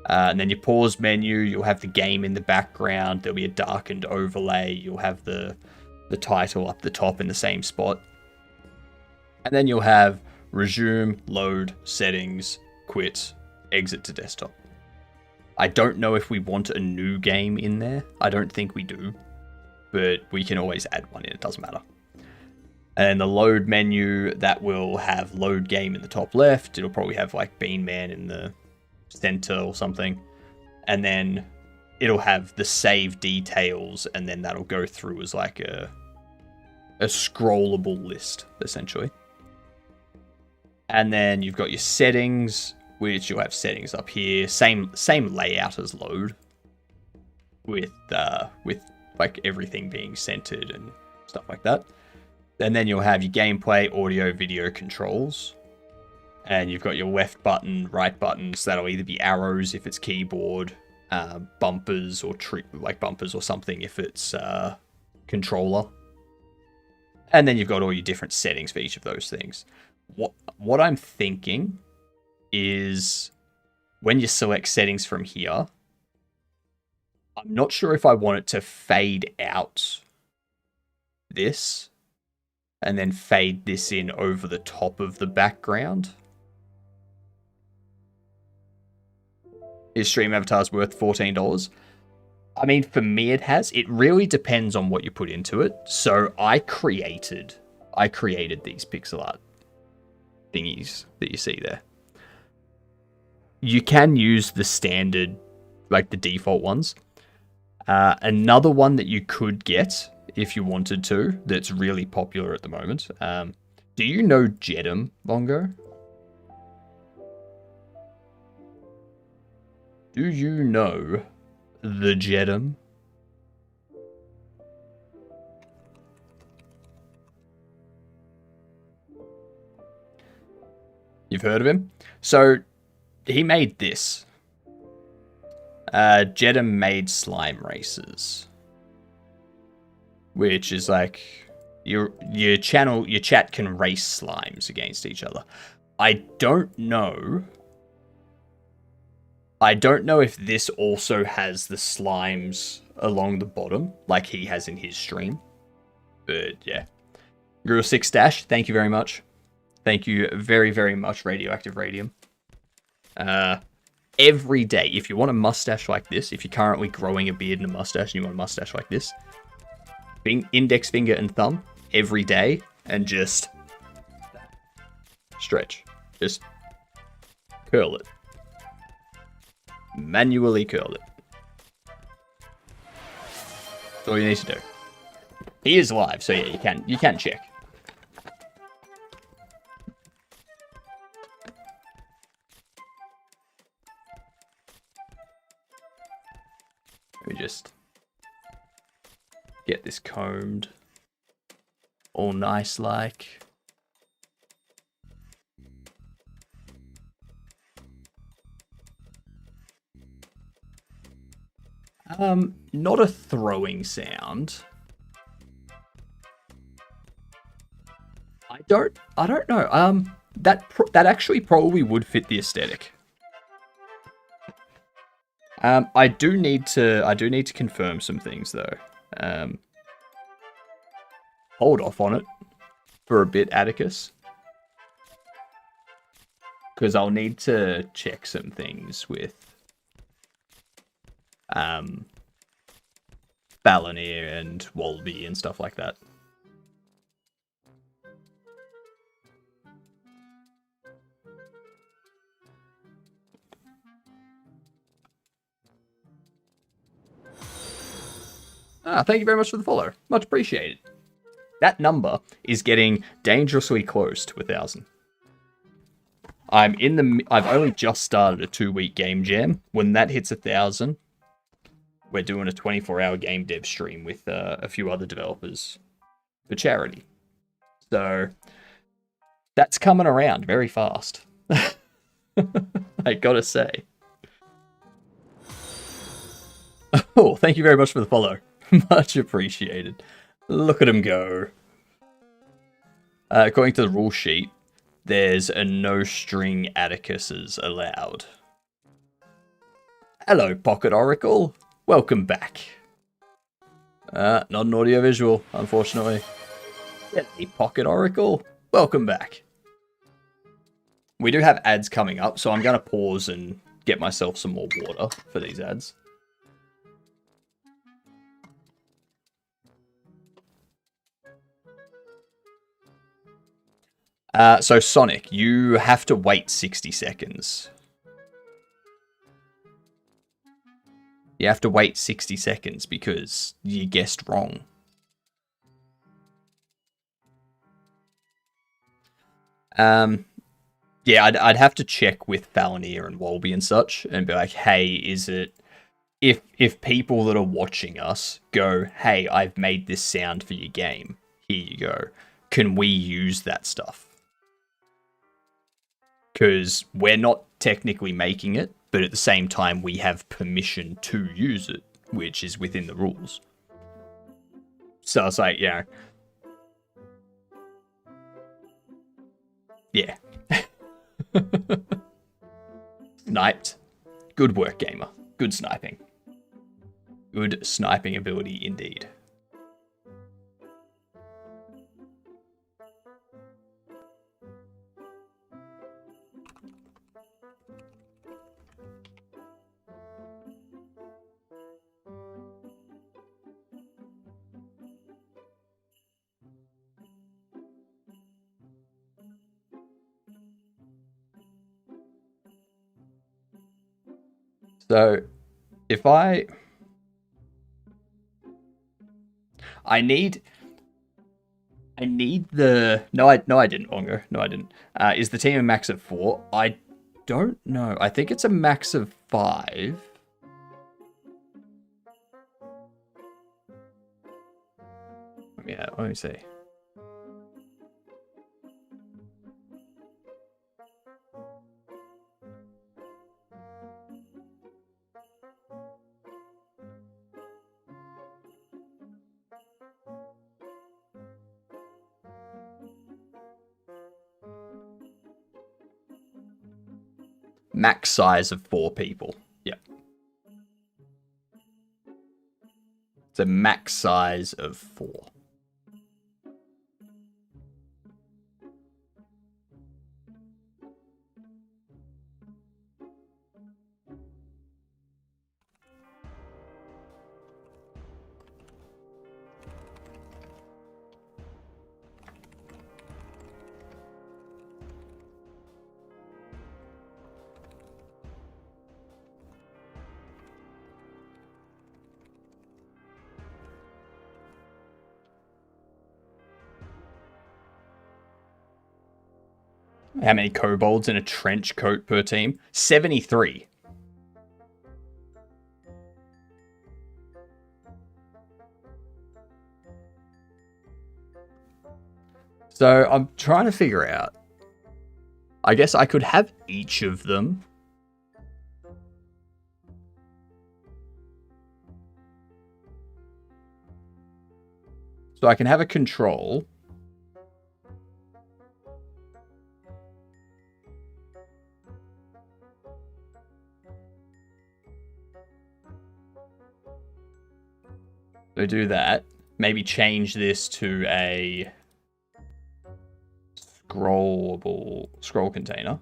And then your pause menu, you'll have the game in the background, there'll be a darkened overlay, you'll have the title up the top in the same spot. And then you'll have resume, load, settings, quit, exit to desktop. I don't know if we want a new game in there. I don't think we do. But we can always add one in. It doesn't matter. And the load menu, that will have load game in the top left. It'll probably have like Bean Man in the center or something. And then it'll have the save details. And then that'll go through as like a scrollable list, essentially. And then you've got your settings, which you'll have settings up here. Same layout as load, with like everything being centered and stuff like that. And then you'll have your gameplay, audio, video controls, and you've got your left button, right buttons. That'll either be arrows if it's keyboard, bumpers or bumpers or something if it's controller. And then you've got all your different settings for each of those things. What I'm thinking is when you select settings from here, I'm not sure if I want it to fade out this and then fade this in over the top of the background. Is stream avatars worth $14? I mean, for me it has. It really depends on what you put into it. So I created these pixel art thingies that you see there. You can use the standard, like the default ones. Another one that you could get if you wanted to, that's really popular at the moment. Do you know Jedum, Vongo? Do you know the Jedum? You've heard of him? So, he made this. Jedum made slime races. Which is like, your chat can race slimes against each other. I don't know if this also has the slimes along the bottom, like he has in his stream. But yeah. Guru 6 Dash, thank you very much. Thank you very, very much, Radioactive Radium. Every day, if you want a mustache like this, if you're currently growing a beard and a mustache and you want a mustache like this, index finger and thumb every day and just stretch. Just curl it. Manually curl it. That's all you need to do. He is live, so yeah, you can check. Let me just get this combed all nice like. Not a throwing sound. I don't know. That actually probably would fit the aesthetic. I do need to confirm some things though. Hold off on it for a bit, Atticus. Because I'll need to check some things with Balinir and Wolby and stuff like that. Thank you very much for the follow. Much appreciated. That number is getting dangerously close to 1,000. I've only just started a 2-week game jam. When that hits 1,000, we're doing a 24-hour game dev stream with a few other developers for charity. So that's coming around very fast. I gotta say. Oh, thank you very much for the follow. Much appreciated. Look at him go. According to the rule sheet, there's a no string Atticuses allowed. Hello, Pocket Oracle. Welcome back. Not an audio visual, unfortunately. Hey, Pocket Oracle. Welcome back. We do have ads coming up, so I'm going to pause and get myself some more water for these ads. So Sonic, you have to wait 60 seconds. You have to wait 60 seconds because you guessed wrong. Yeah, I'd have to check with Balinir and Wolby and such and be like, hey, is it... If people that are watching us go, hey, I've made this sound for your game, here you go. Can we use that stuff? Because we're not technically making it, but at the same time we have permission to use it, which is within the rules. So it's like, yeah. Yeah. Sniped. Good work, gamer. Good sniping. Good sniping ability indeed. So, if I need the... No, I didn't, Ongo. No, I didn't. Is the team a max of 4? I don't know. I think it's a max of 5. Yeah, let me see. Max size of 4 people. Yep. It's a max size of 4. How many kobolds in a trench coat per team? 73. So I'm trying to figure out. I guess I could have each of them. So I can have a control. So do that. Maybe change this to a scroll container.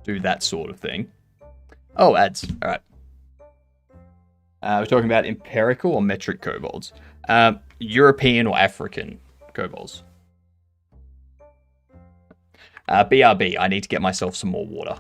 Do that sort of thing. Oh, ads. All right. We're talking about empirical or metric kobolds. European or African kobolds. BRB, I need to get myself some more water.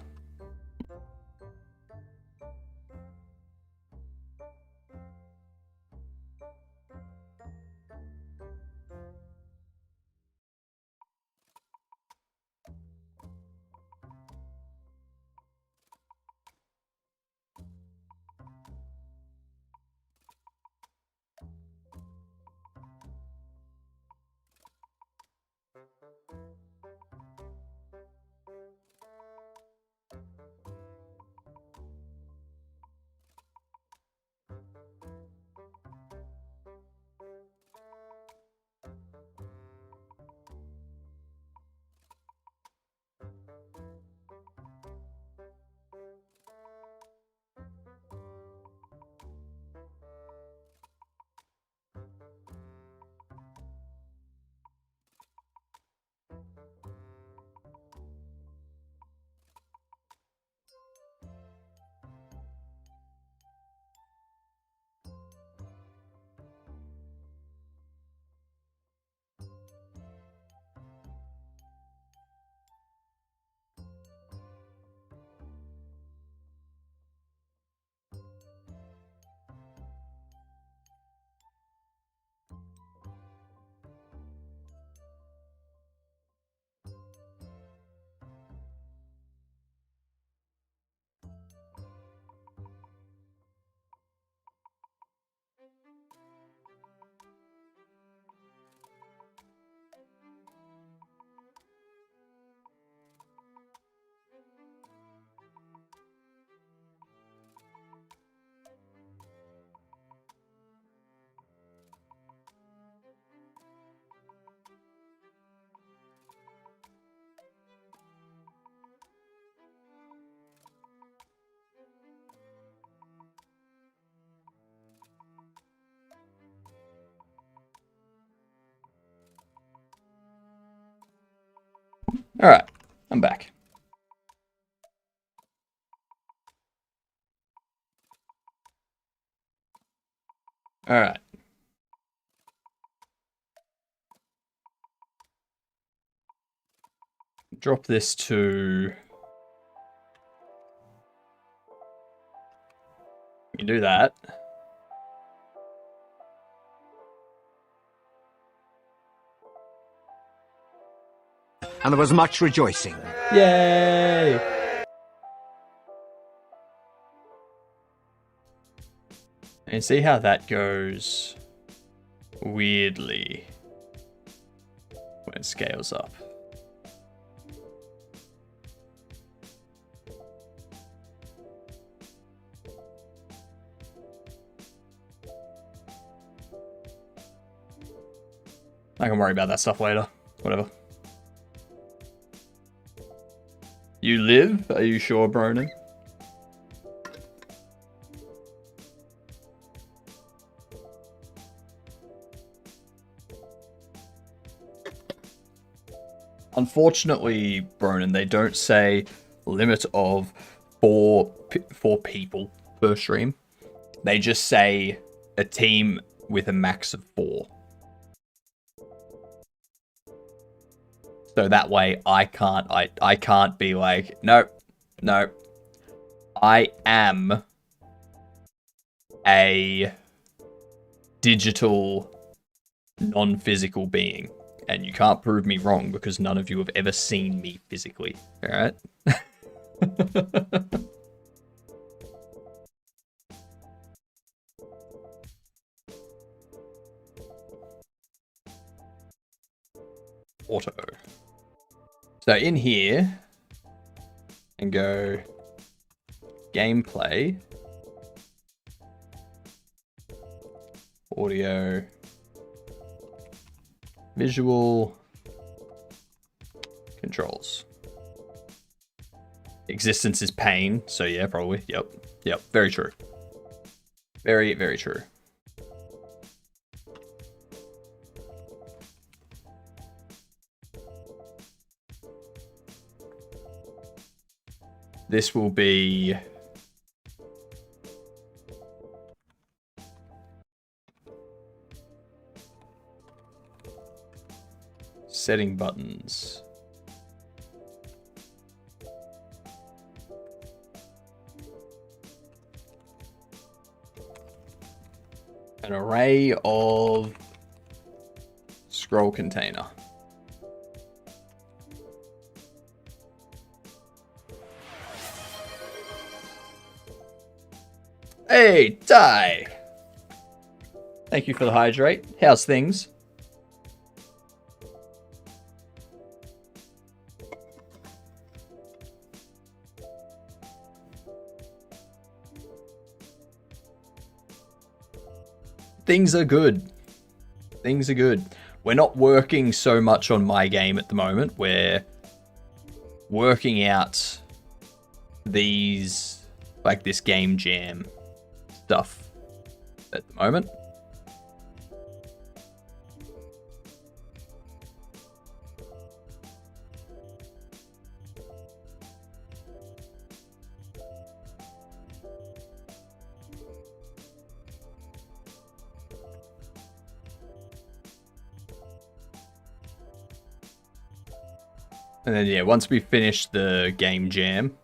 All right, I'm back. All right. Drop this to You can do that. And there was much rejoicing. Yay! And see how that goes weirdly when it scales up. I can worry about that stuff later. Whatever. You live? Are you sure, Bronin? Unfortunately, Bronin, they don't say limit of four people per stream. They just say a team with a max of 4. So that way I can't be like, no. I am a digital non-physical being. And you can't prove me wrong because none of you have ever seen me physically. Alright? Auto. So in here, and go gameplay, audio, visual, controls. Existence is pain, so yeah, probably. Yep, very true. Very, very true. This will be setting buttons. An array of scroll container. Hey, Ty! Thank you for the hydrate. How's things? Things are good. Things are good. We're not working so much on my game at the moment. We're working out these, like this game jam stuff at the moment. And then, yeah, once we finish the game jam,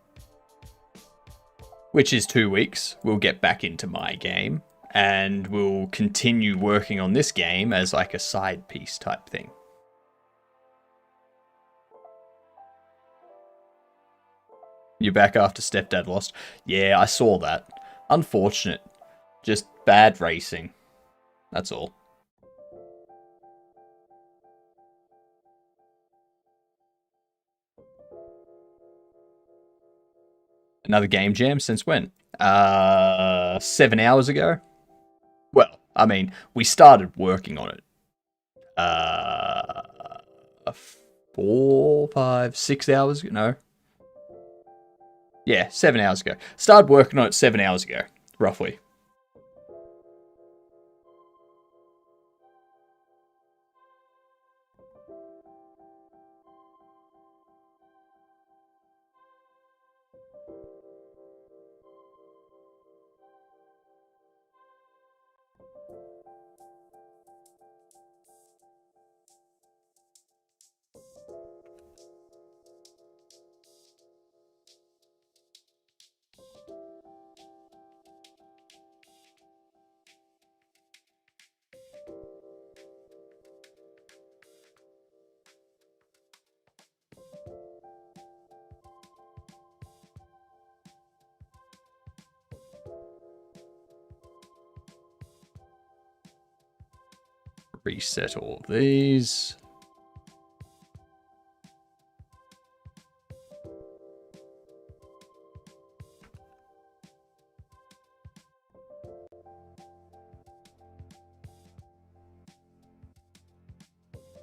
which is 2 weeks, we'll get back into my game. And we'll continue working on this game as like a side piece type thing. You're back after Stepdad lost? Yeah, I saw that. Unfortunate. Just bad racing. That's all. Another game jam since when? 7 hours ago? Well, I mean, we started working on it. 4, 5, 6 hours ago? No. Yeah, 7 hours ago. Started working on it 7 hours ago, roughly. reset all of these.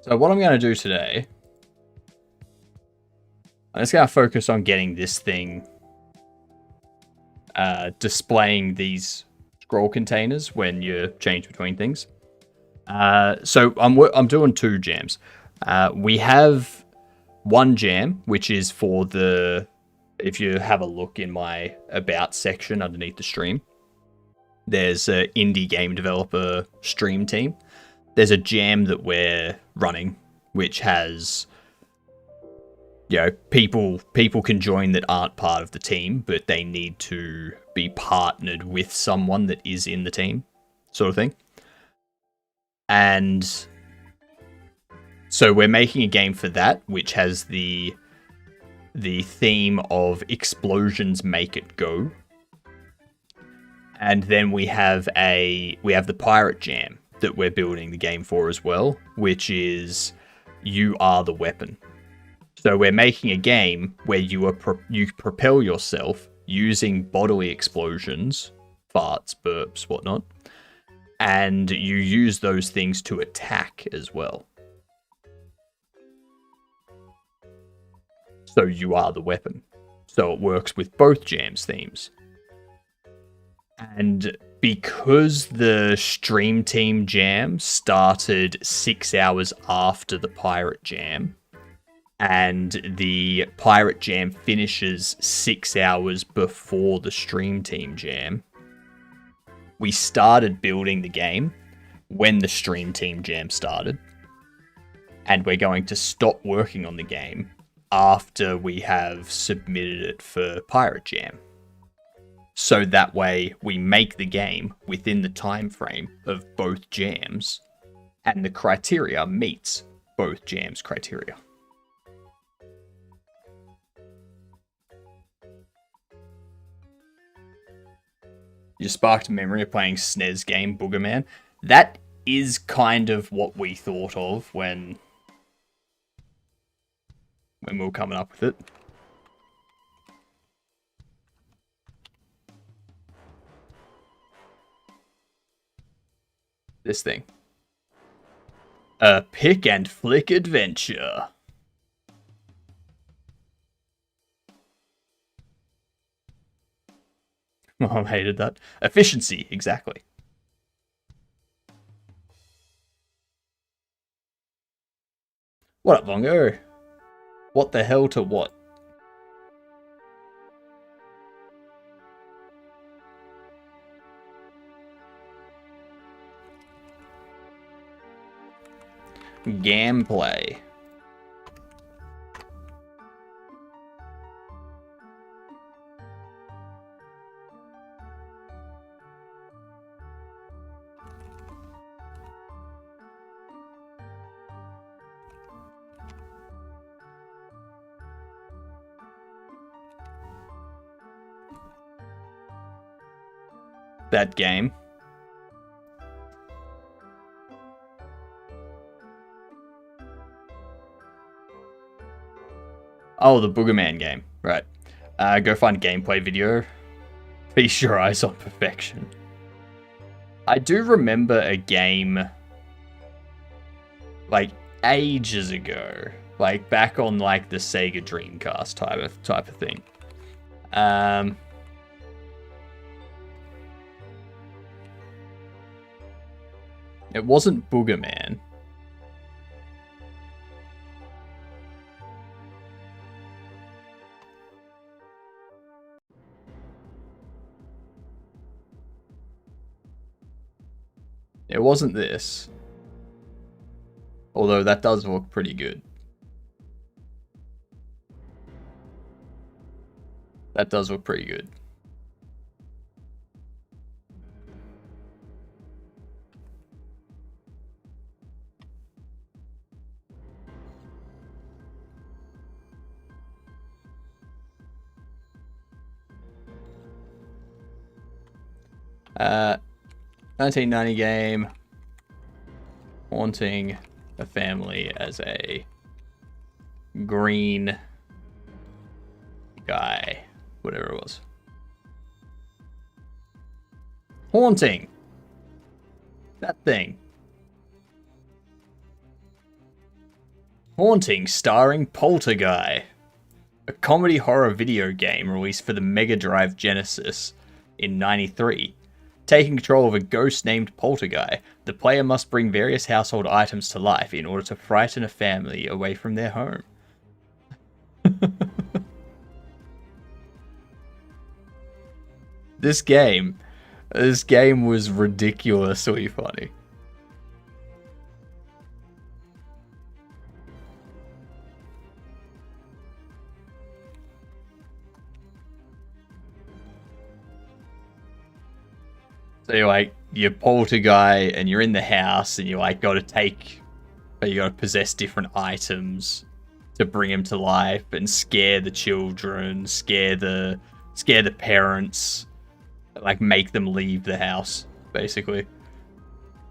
So what I'm going to do today, I'm just going to focus on getting this thing displaying these scroll containers when you change between things. So I'm doing 2 jams. We have one jam, which is for the, if you have a look in my about section underneath the stream, there's an indie game developer stream team. There's a jam that we're running, which has, you know, people can join that aren't part of the team, but they need to be partnered with someone that is in the team, sort of thing. And so we're making a game for that, which has the theme of explosions make it go. And then we have the pirate jam that we're building the game for as well, which is you are the weapon. So we're making a game where you propel yourself using bodily explosions, farts, burps, whatnot, and you use those things to attack as well. So you are the weapon. So it works with both jams themes. And because the Stream Team Jam started 6 hours after the Pirate Jam, and the Pirate Jam finishes 6 hours before the Stream Team Jam, we started building the game when the Stream Team Jam started, and we're going to stop working on the game after we have submitted it for Pirate Jam. So that way we make the game within the time frame of both jams, and the criteria meets both jams' criteria. You sparked a memory of playing SNES game Boogerman. That is kind of what we thought of when we were coming up with it. This thing. A pick and flick adventure. Mom hated that. Efficiency, exactly. What up, Bongo? What the hell to what? Gameplay. That game. Oh, the Boogerman game. Right. Go find a gameplay video. Feast your eyes on perfection. I do remember a game like ages ago, like back on like the Sega Dreamcast type of thing. It wasn't Boogerman. It wasn't this. Although that does look pretty good. That does look pretty good. Uh, 1990 game. Haunting a family as a green guy. Whatever it was. Haunting! That thing. Haunting starring Poltergeist. A comedy horror video game released for the Mega Drive Genesis in '93. Taking control of a ghost named Poltergeist, the player must bring various household items to life in order to frighten a family away from their home. This game was ridiculously funny. So you're Poltergeist and you're in the house and you gotta possess different items to bring him to life and scare the children, scare the parents, make them leave the house, basically.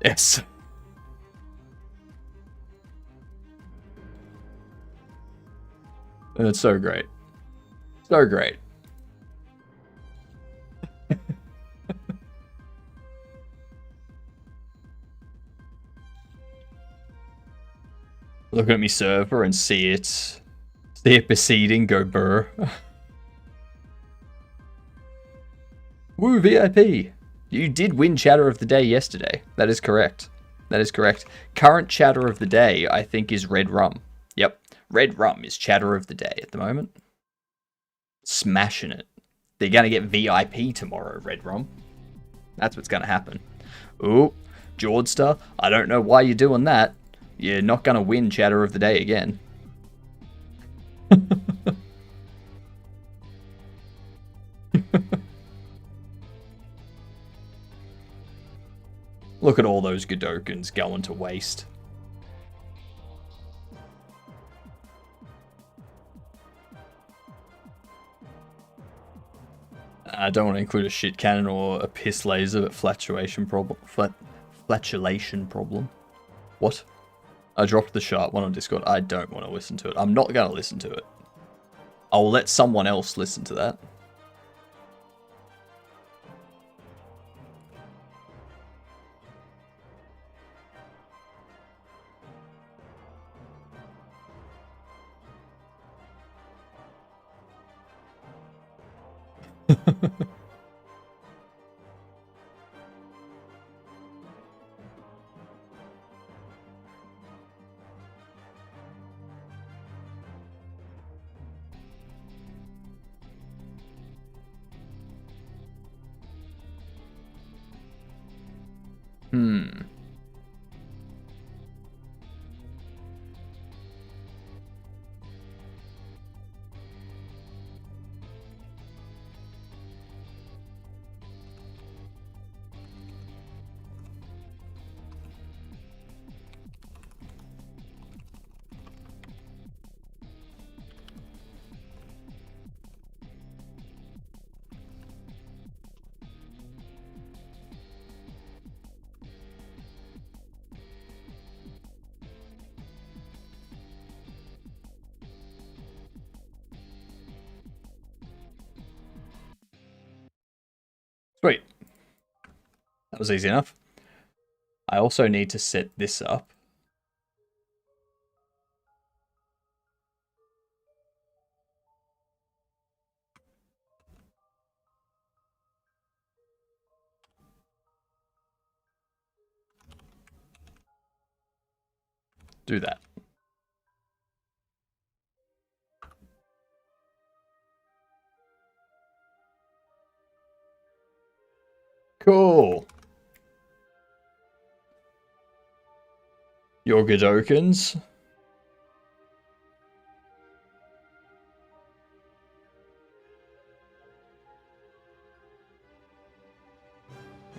Yes. And it's so great. So great. Look at me server and see it proceeding, go burr. Woo, VIP! You did win Chatter of the Day yesterday. That is correct. That is correct. Current Chatter of the Day, I think, is Red Rum. Yep. Red Rum is Chatter of the Day at the moment. Smashing it. They're going to get VIP tomorrow, Red Rum. That's what's going to happen. Ooh, Jordster, I don't know why you're doing that. You're not going to win Chatter of the Day again. Look at all those Godokans going to waste. I don't want to include a shit cannon or a piss laser, but flatulation problem. Flatulation problem. What? I dropped the sharp one on Discord. I don't want to listen to it. I'm not going to listen to it. I'll let someone else listen to that. Sweet. That was easy enough. I also need to set this up. Do that. Cool. Your Godokans.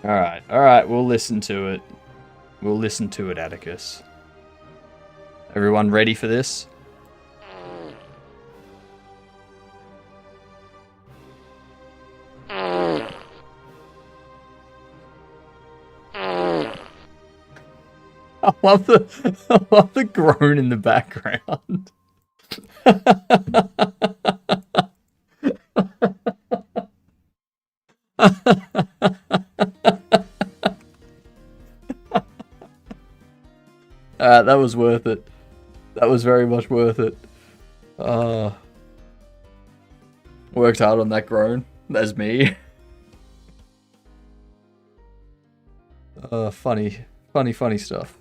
Alright, we'll listen to it. We'll listen to it, Atticus. Everyone ready for this? I love the groan in the background. That was worth it. That was very much worth it. Worked hard on that groan. That's me. Funny stuff.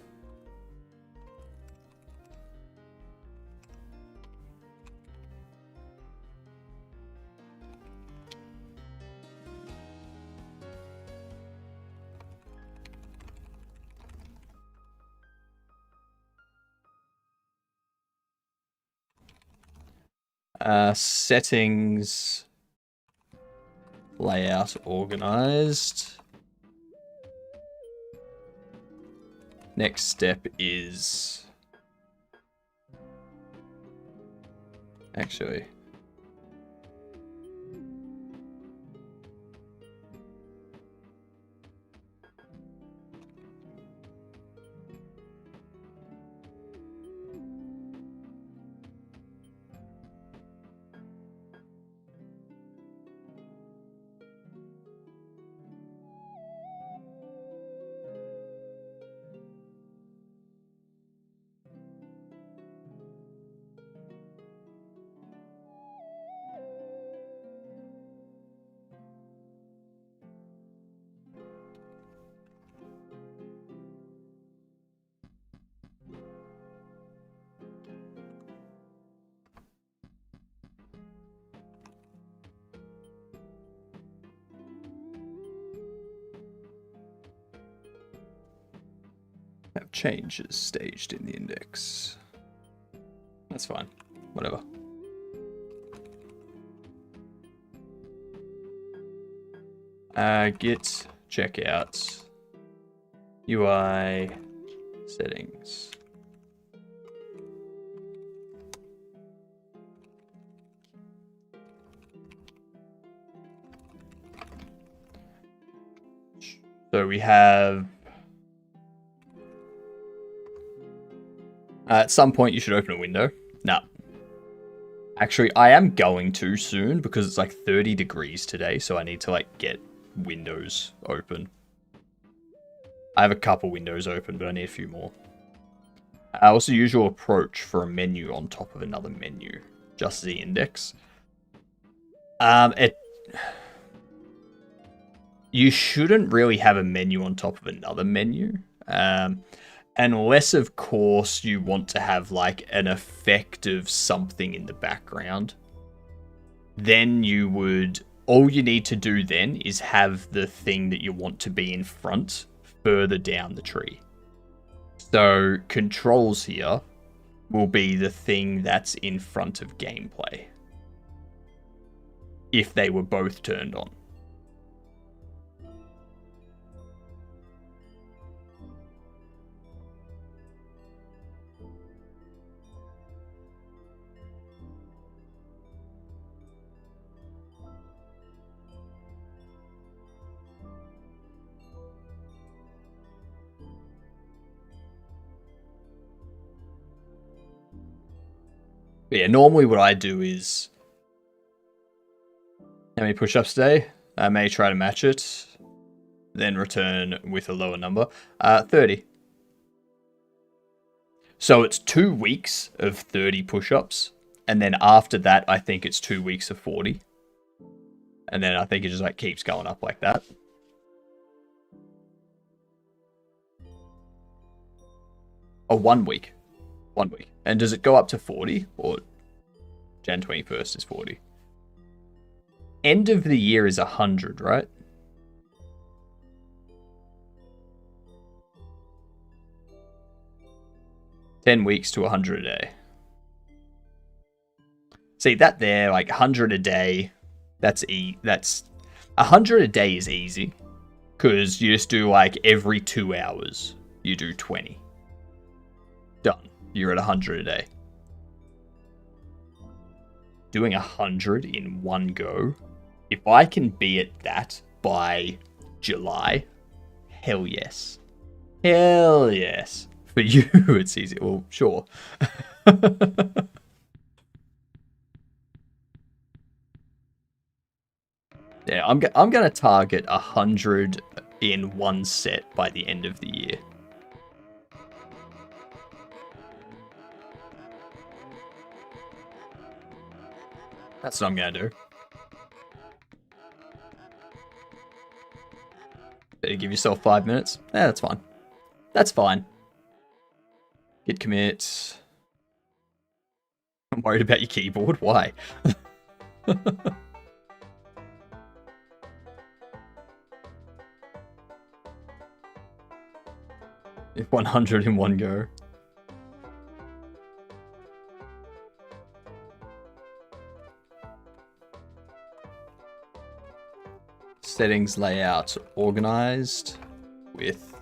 Settings, layout organized. Next step is actually have changes staged in the index. That's fine. Whatever. Git checkout UI settings. So we have at some point you should open a window. No. Actually, I am going to soon because it's like 30 degrees today, so I need to like get windows open. I have a couple windows open, but I need a few more. What's the usual approach for a menu on top of another menu? Just the index. You shouldn't really have a menu on top of another menu. Unless, of course, you want to have like an effect of something in the background. Then you would... all you need to do then is have the thing that you want to be in front further down the tree. So controls here will be the thing that's in front of gameplay. If they were both turned on. But yeah, normally what I do is... how many push-ups today? I may try to match it. Then return with a lower number. 30. So it's 2 weeks of 30 push-ups. And then after that, I think it's 2 weeks of 40. And then I think it just like keeps going up like that. Oh, 1 week. 1 week. And does it go up to 40? Or Jan 21st is 40? End of the year is 100, right? $10 weeks to 100 a day. See, that there, like 100 a day, that's 100 a day is easy. Because you just do like every 2 hours, you do 20. Done. You're at 100 a day. Doing 100 in one go. If I can be at that by July, hell yes. Hell yes. For you, it's easy. Well, sure. Yeah, I'm gonna target 100 in one set by the end of the year. That's what I'm gonna do. Better give yourself 5 minutes. Yeah, that's fine. That's fine. Git commit. I'm worried about your keyboard. Why? 100 in one go. Settings layout organized with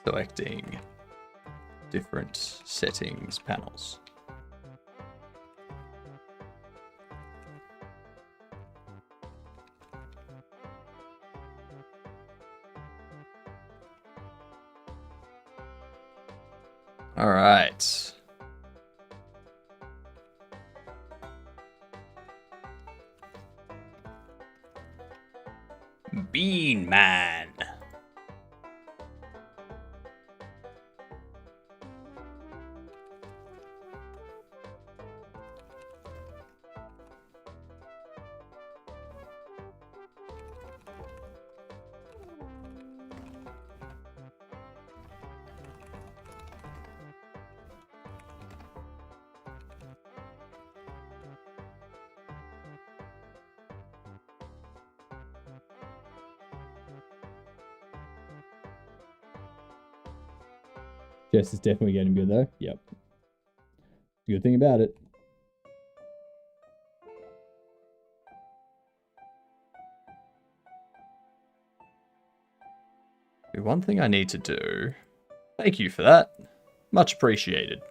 selecting different settings panels. All right. Bean Man. Jess is definitely getting good though. Yep. Good thing about it. One thing I need to do. Thank you for that. Much appreciated.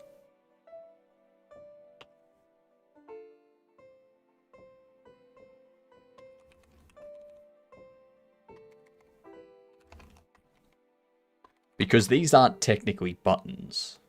Because these aren't technically buttons.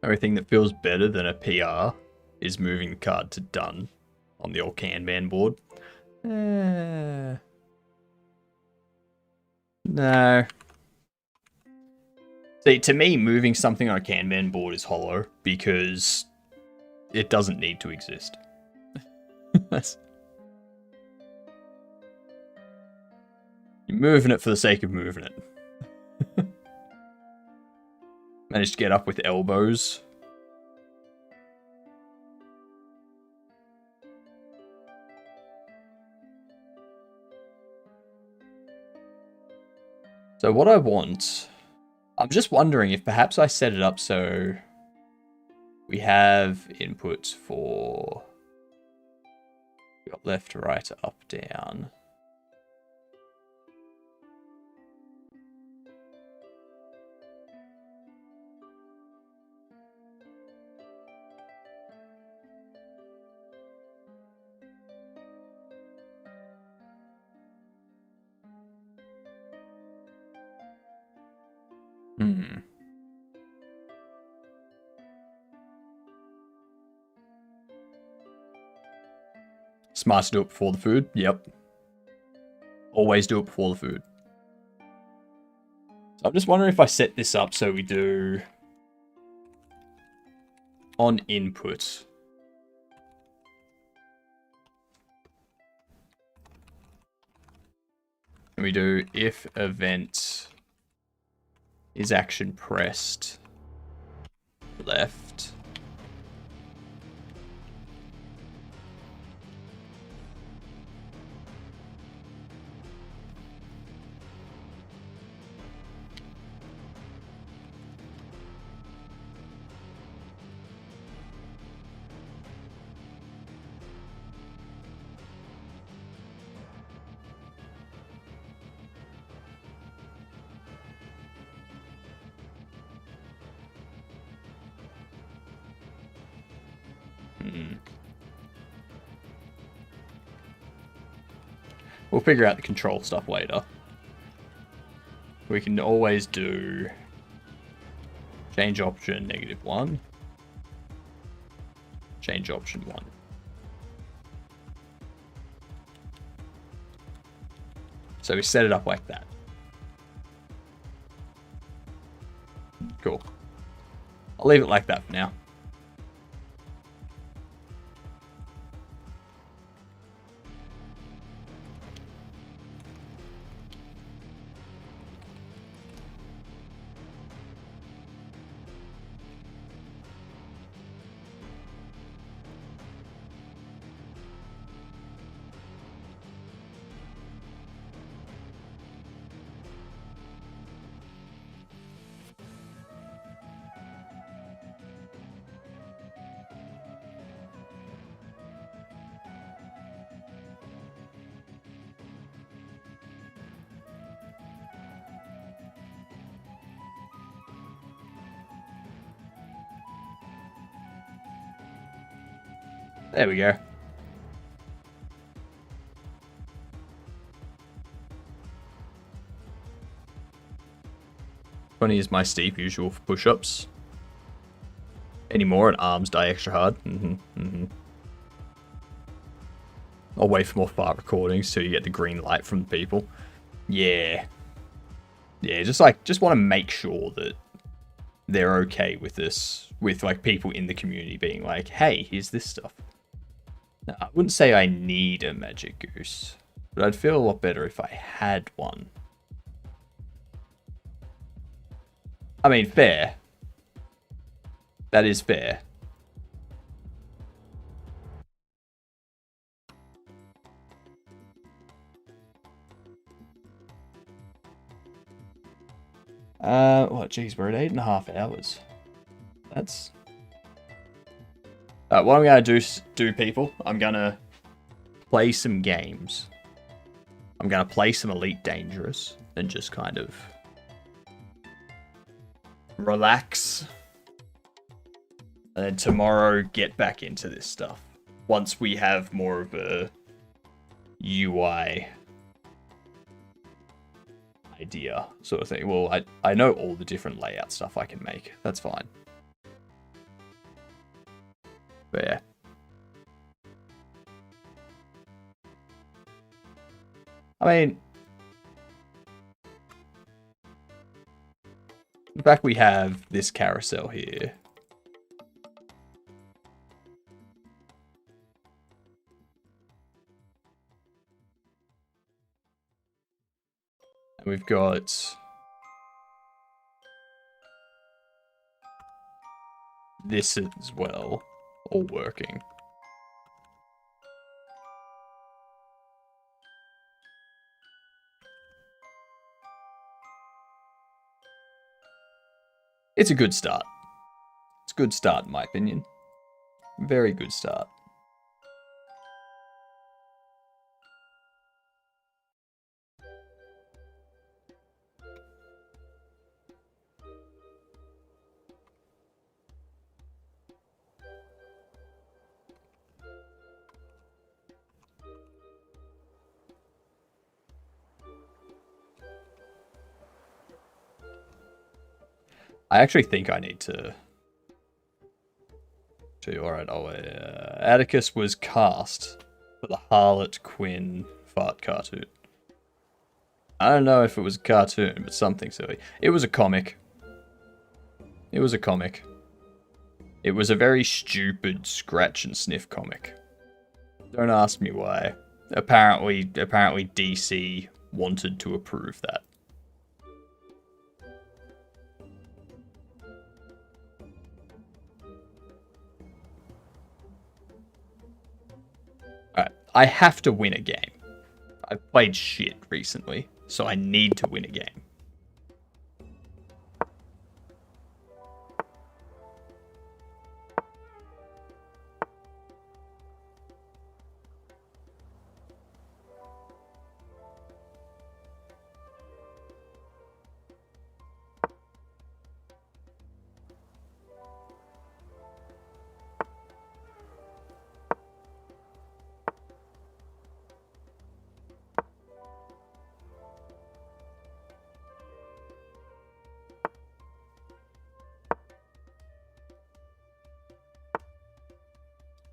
Everything that feels better than a PR is moving the card to done on the old Kanban board. No. See, to me, moving something on a Kanban board is hollow because it doesn't need to exist. You're moving it for the sake of moving it. Managed to get up with elbows. So what I want, I'm just wondering if perhaps I set it up so we have inputs for, we got left, right, up, down. Smart to do it before the food. Yep. Always do it before the food. So I'm just wondering if I set this up so we do on input. And we do if event is action pressed left. We'll figure out the control stuff later. We can always do change option -1. Change option 1. So we set it up like that. Cool. I'll leave it like that for now. There we go. Funny is my steep usual for push-ups. Any more and arms die extra hard. I'll wait for more fart recordings till you get the green light from the people. Yeah. Yeah, just want to make sure that they're okay with this, with like people in the community being like, hey, here's this stuff. Now, I wouldn't say I need a magic goose, but I'd feel a lot better if I had one. I mean, fair. That is fair. What, geez, we're at 8.5 hours. That's... what I'm going to do, people, I'm going to play some games. I'm going to play some Elite Dangerous and just kind of relax. And then tomorrow, get back into this stuff. Once we have more of a UI idea sort of thing. Well, I know all the different layout stuff I can make. That's fine. But yeah. I mean, in fact, we have this carousel here. And we've got this as well, all working. It's a good start. It's a good start, in my opinion. Very good start. I actually think I need to... Alright, Atticus was cast The Harlot Quinn fart cartoon. I don't know if it was a cartoon, but something silly. It was a comic. It was a comic. It was a very stupid scratch and sniff comic. Don't ask me why. Apparently DC wanted to approve that. Alright, I have to win a game. I've played shit recently, so I need to win a game.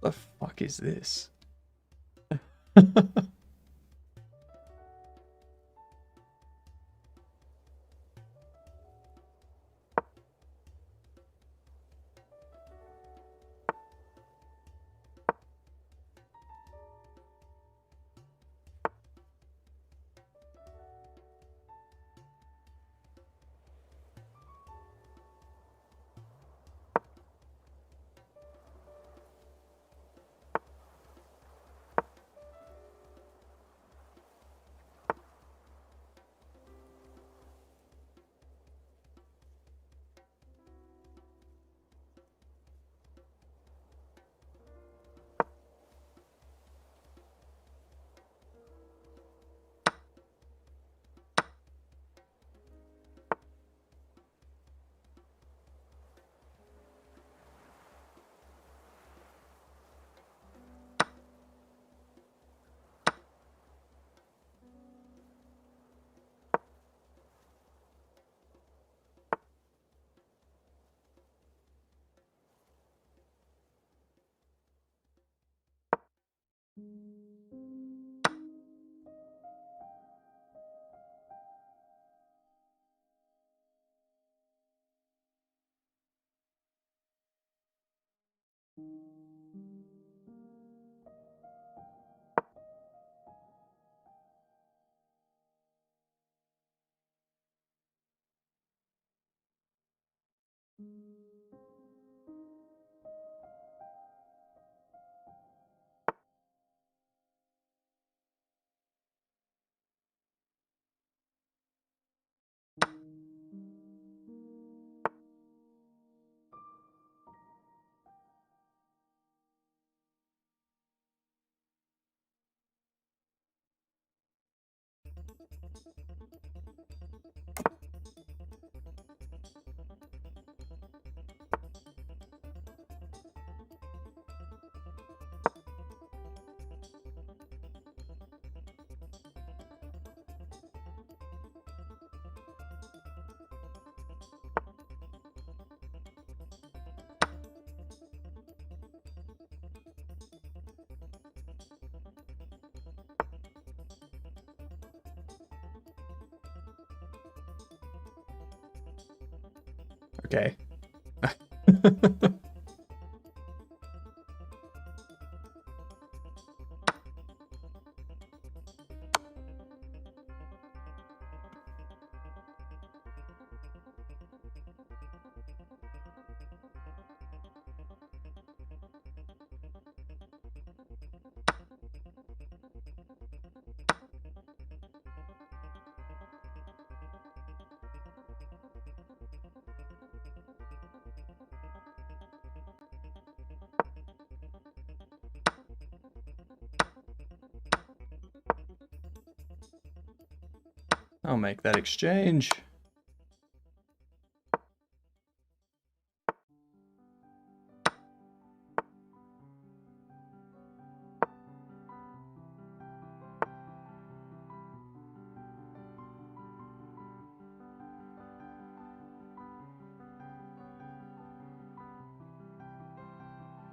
The fuck is this? Okay. I'll make that exchange.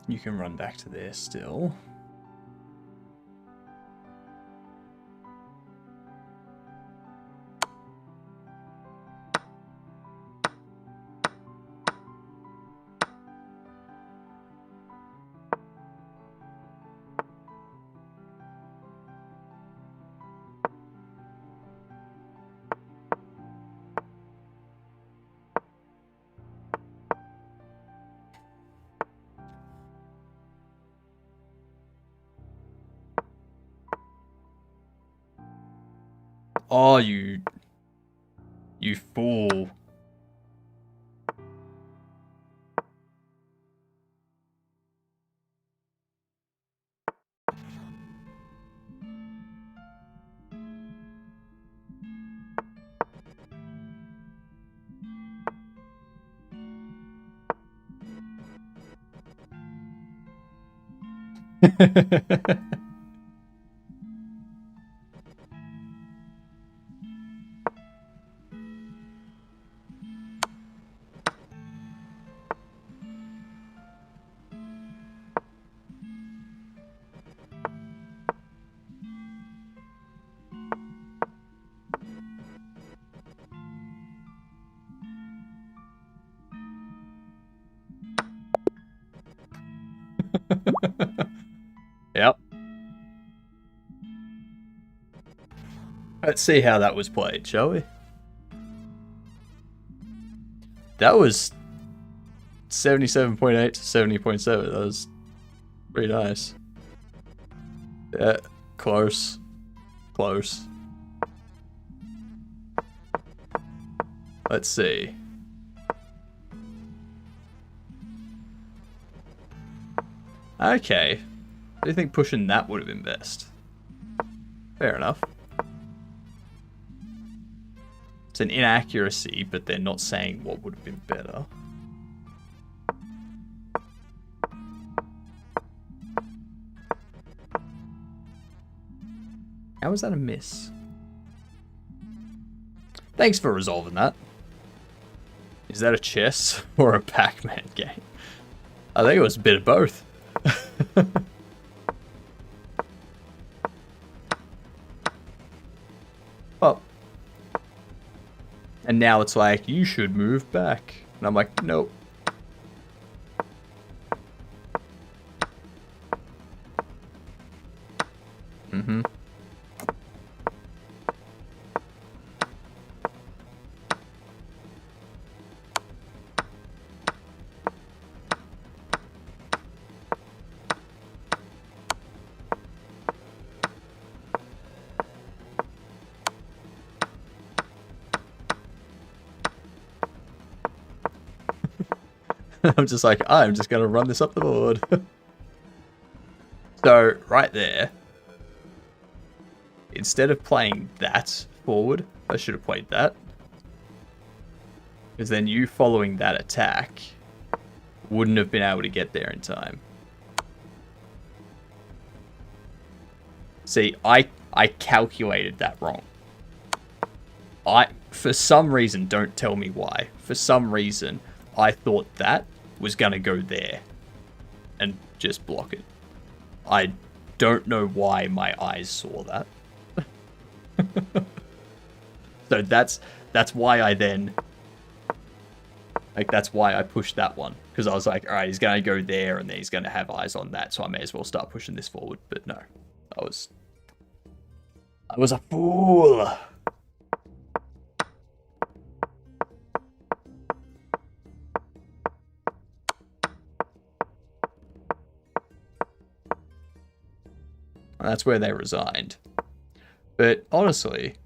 You can run back to there still. Oh, you fool. Yep. Let's see how that was played, shall we? That was 77.8 to 70.7. That was pretty nice. Yeah, close. Close. Let's see. Okay. Do you think pushing that would have been best? Fair enough. It's an inaccuracy, but they're not saying what would have been better. How was that a miss? Thanks for resolving that. Is that a chess or a Pac-Man game? I think it was a bit of both. Well, and now it's like, you should move back. And I'm like, nope. Mm-hmm. I'm just like, I'm just going to run this up the board. So, right there, instead of playing that forward, I should have played that. Because then you following that attack wouldn't have been able to get there in time. See, I calculated that wrong. For some reason, don't tell me why, for some reason, I thought that was going to go there and just block it. I don't know why my eyes saw that. So that's why I then... Like, that's why I pushed that one. Because I was like, alright, he's going to go there and then he's going to have eyes on that, so I may as well start pushing this forward. But no, I was a fool. And that's where they resigned. But honestly,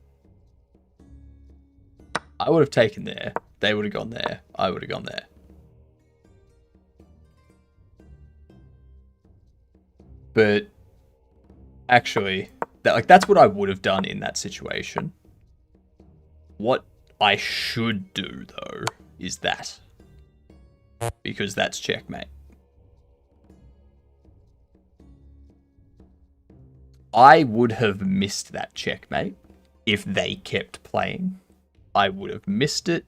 I would have taken there. They would have gone there. I would have gone there. But actually, that's what I would have done in that situation. What I should do, though, is that. Because that's checkmate. I would have missed that checkmate if they kept playing. I would have missed it.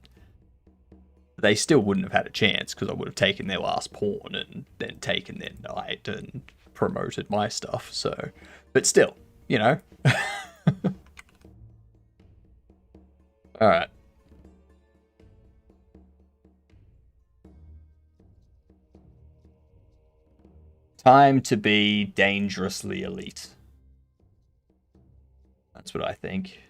They still wouldn't have had a chance because I would have taken their last pawn and then taken their knight and promoted my stuff. So, but still, you know. All right. Time to be dangerously elite. That's what I think.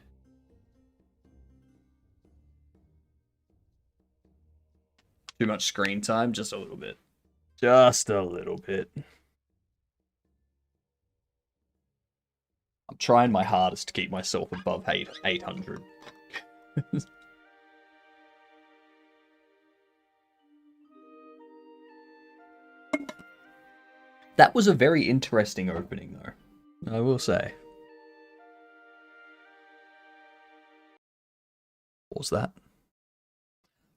Too much screen time? Just a little bit. Just a little bit. I'm trying my hardest to keep myself above 800. That was a very interesting opening, though. I will say. What was that?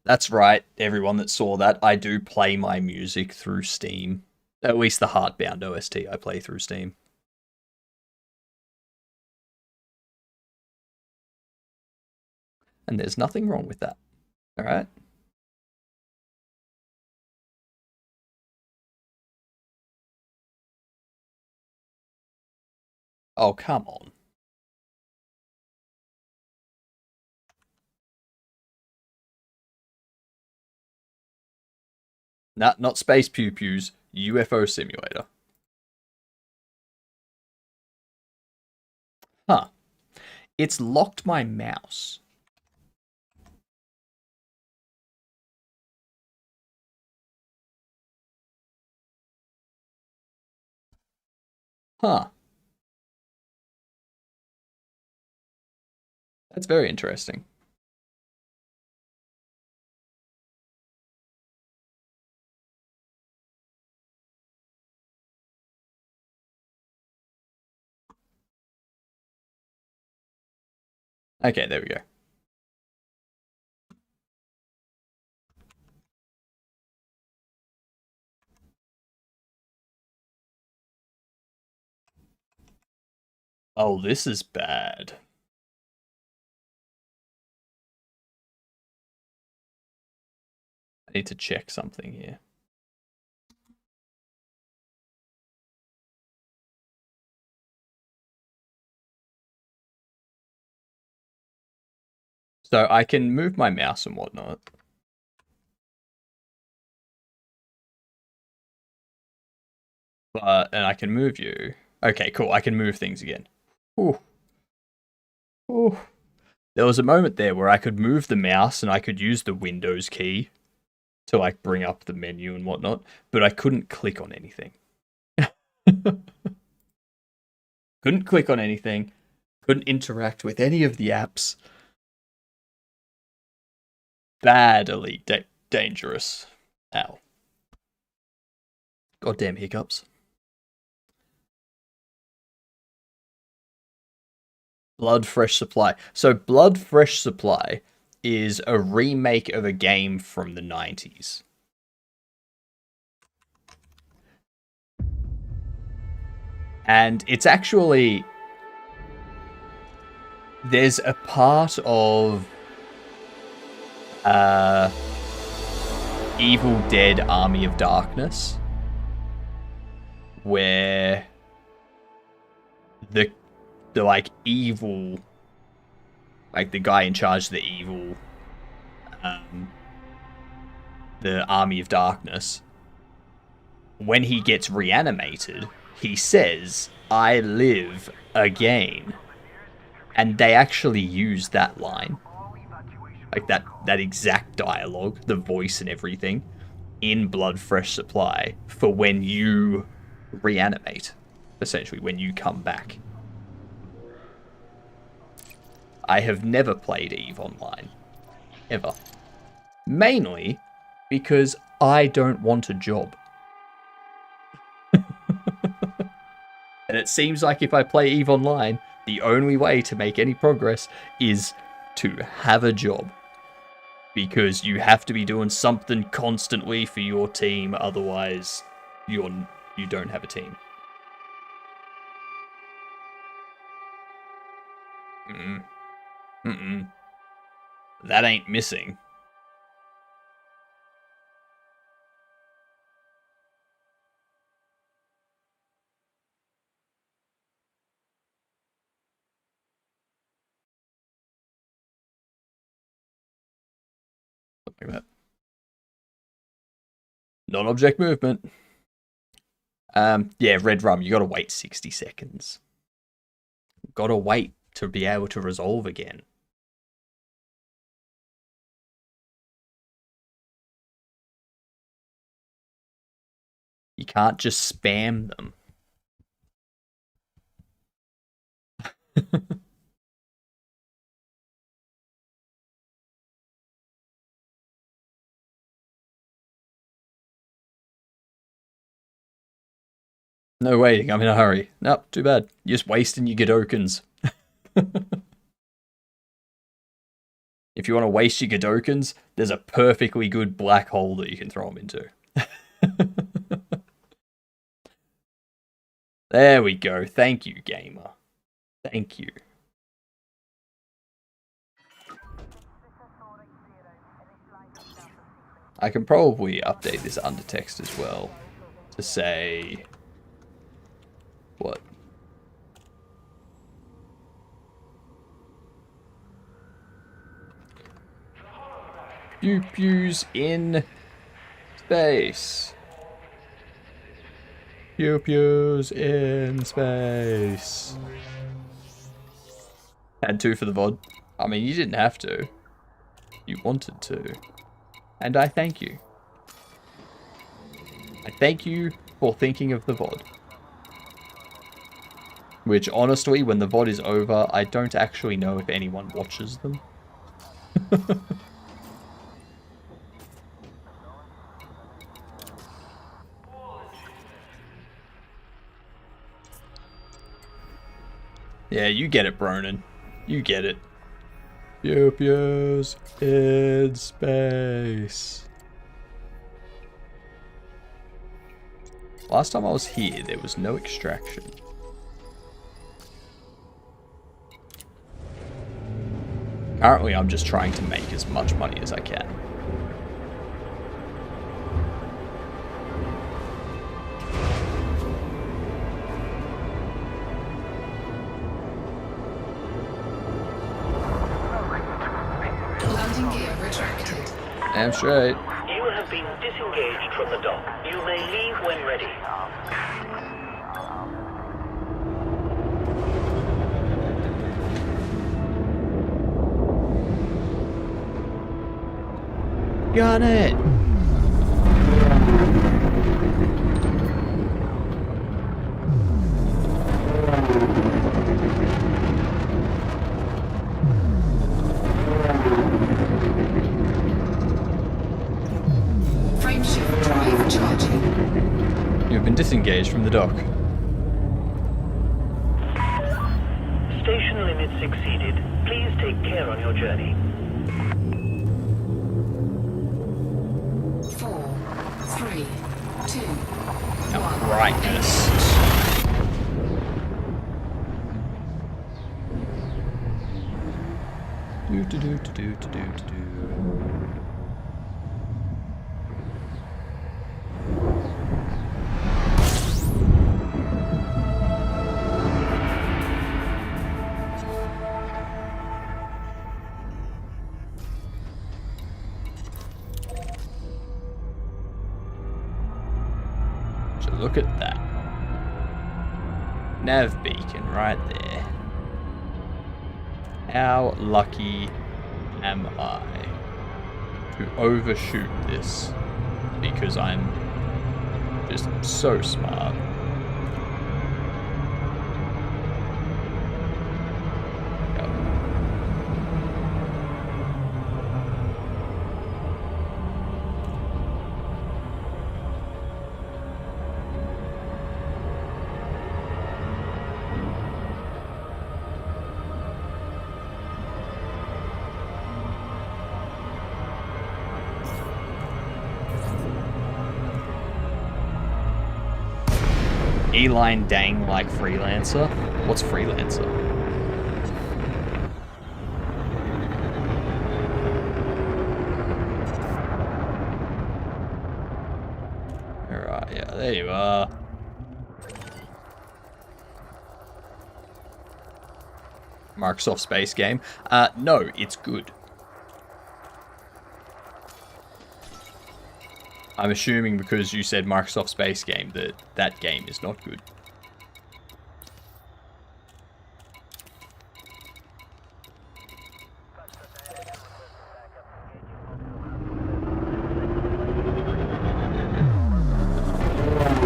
That's right, everyone that saw that. I do play my music through Steam. At least the Heartbound OST I play through Steam. And there's nothing wrong with that. Alright? Oh, come on. Not Space Pew Pews, UFO Simulator. Huh. It's locked my mouse. Huh. That's very interesting. Okay, there we go. Oh, this is bad. I need to check something here. So I can move my mouse and whatnot. And I can move you. Okay, cool. I can move things again. Ooh. Ooh. There was a moment there where I could move the mouse and I could use the Windows key to like bring up the menu and whatnot, but I couldn't click on anything. Couldn't click on anything. Couldn't interact with any of the apps. Badly dangerous. Ow. Goddamn hiccups. Blood Fresh Supply. So Blood Fresh Supply is a remake of a game from the 90s. And it's actually... There's a part of... Evil Dead Army of Darkness where the like evil, like the guy in charge of the evil, the Army of Darkness, when he gets reanimated, he says, "I live again." And they actually use that line. Like that exact dialogue, the voice and everything, in Blood Fresh Supply for when you reanimate, essentially, when you come back. I have never played EVE Online. Ever. Mainly because I don't want a job. And it seems like if I play EVE Online, the only way to make any progress is to have a job. Because you have to be doing something constantly for your team, otherwise you don't have a team. That ain't missing. Like that. Non-object movement. Yeah, Red Rum, you gotta wait 60 seconds. Gotta wait to be able to resolve again. You can't just spam them. No waiting, I'm in a hurry. Nope, too bad. You're just wasting your Godokins. If you want to waste your Godokins, there's a perfectly good black hole that you can throw them into. There we go. Thank you, gamer. Thank you. I can probably update this undertext as well to say... What? Pew pews in space. Pew pews in space. Had to for the VOD. I mean, you didn't have to. You wanted to. And I thank you. I thank you for thinking of the VOD. Which, honestly, when the VOD is over, I don't actually know if anyone watches them. Yeah, you get it, Bronin. You get it. Pew pews in space. Last time I was here, there was no extraction. Currently, I'm just trying to make as much money as I can. Landing gear retracted. Damn straight. You have been disengaged from the dock. You may leave when ready. Got it. Frameshift drive charging. You have been disengaged from the dock. Station limits exceeded. Please take care on your journey. 4, 3, 2, 1. Brightness. Do do do do do do do do. So look at that. Nav beacon right there. How lucky am I to overshoot this because I'm just so smart. Yep. E-line dang like freelancer? What's freelancer? Alright, yeah, there you are. Microsoft Space game? No, it's good. I'm assuming because you said Microsoft Space game that that game is not good.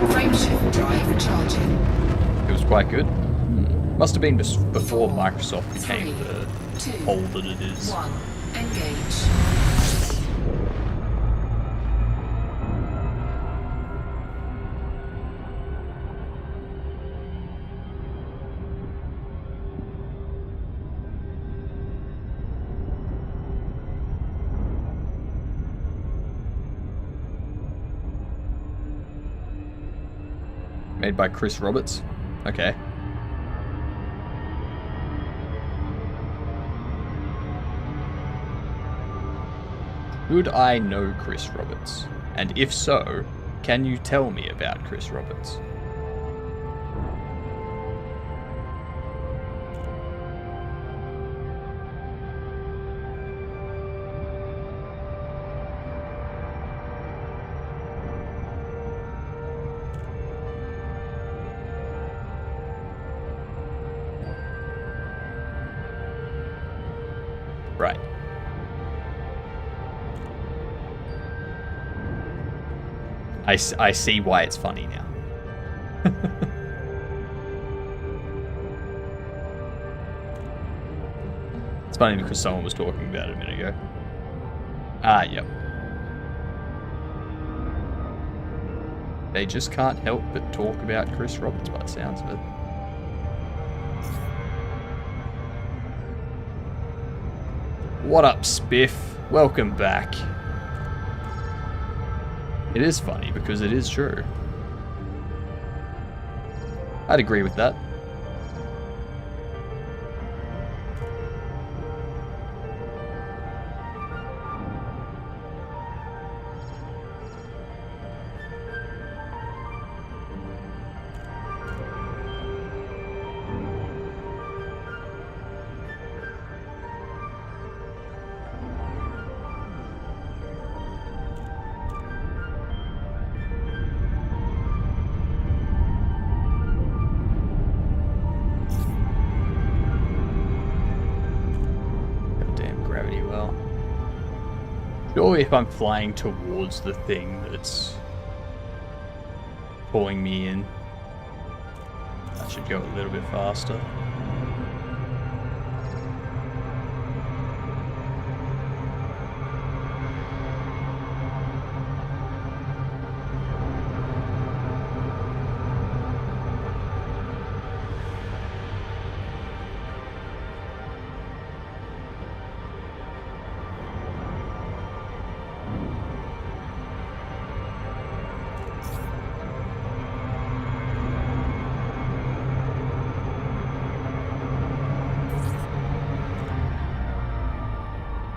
Frameshift drive charging. It was quite good. Must have been before Microsoft became the hole that it is. Engage. Made by Chris Roberts. Okay. Should I know Chris Roberts? And if so, can you tell me about Chris Roberts? Right. I see why it's funny now. It's funny because someone was talking about it a minute ago. Ah, yep. They just can't help but talk about Chris Roberts by the sounds of it. What up, Spiff? Welcome back. It is funny because it is true. I'd agree with that. Surely if I'm flying towards the thing that's pulling me in, that should go a little bit faster.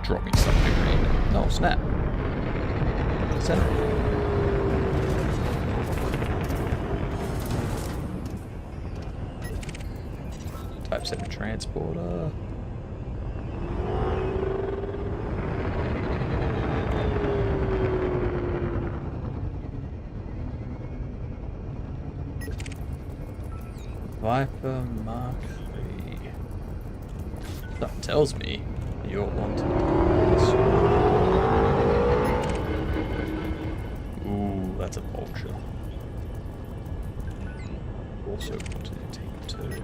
Dropping something green. Oh, snap. Center. Type 7 transporter. Viper Mark III. That tells me you're wanted. Ooh, that's a vulture. Also wanted to take two.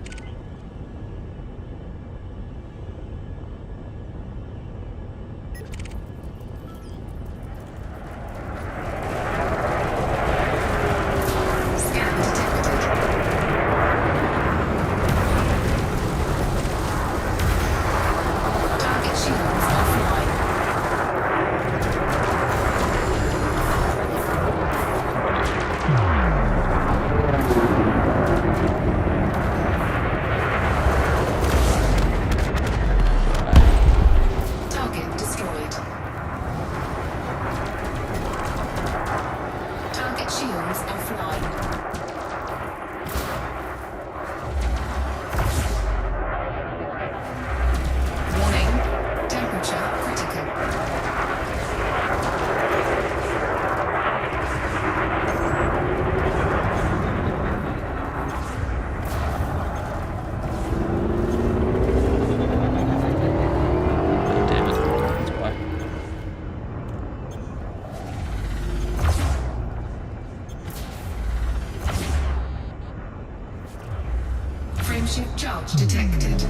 Starship charge detected.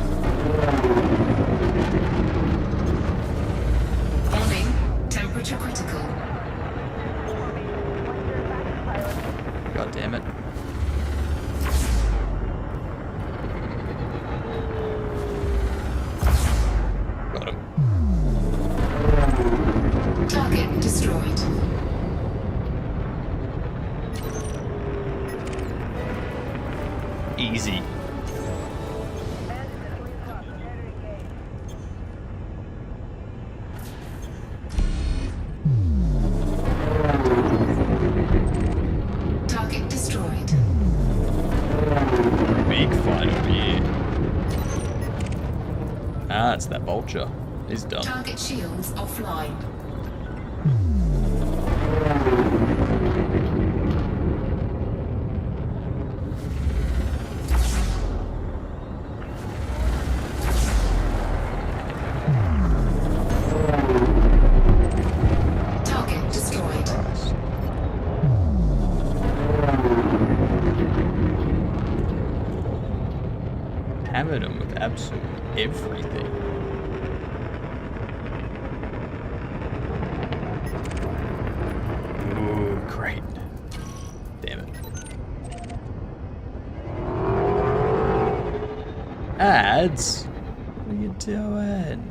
Warning, temperature critical. God damn it. Got him. Target destroyed. Easy. Target destroyed. Big fight over here. Ah, it's that vulture. He's done. Target shields offline. Target destroyed. Christ. Hammered him with absolutely everything. Ooh, great. Damn it. Ads? What are you doing?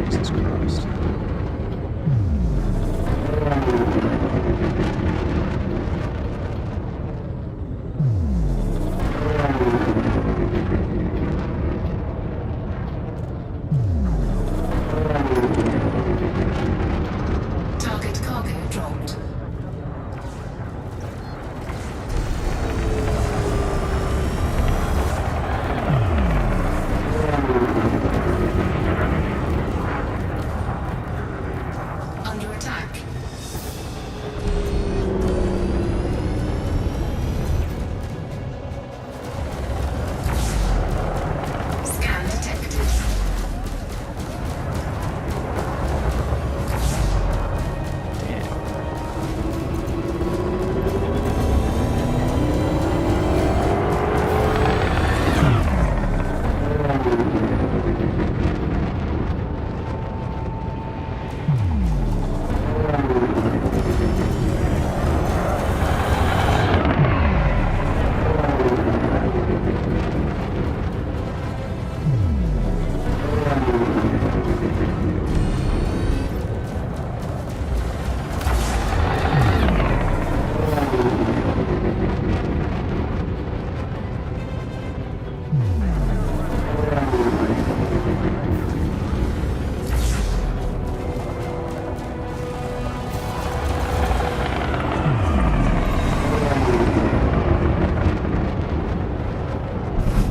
Jesus Christ. Target cargo dropped. Under attack. Scan detected.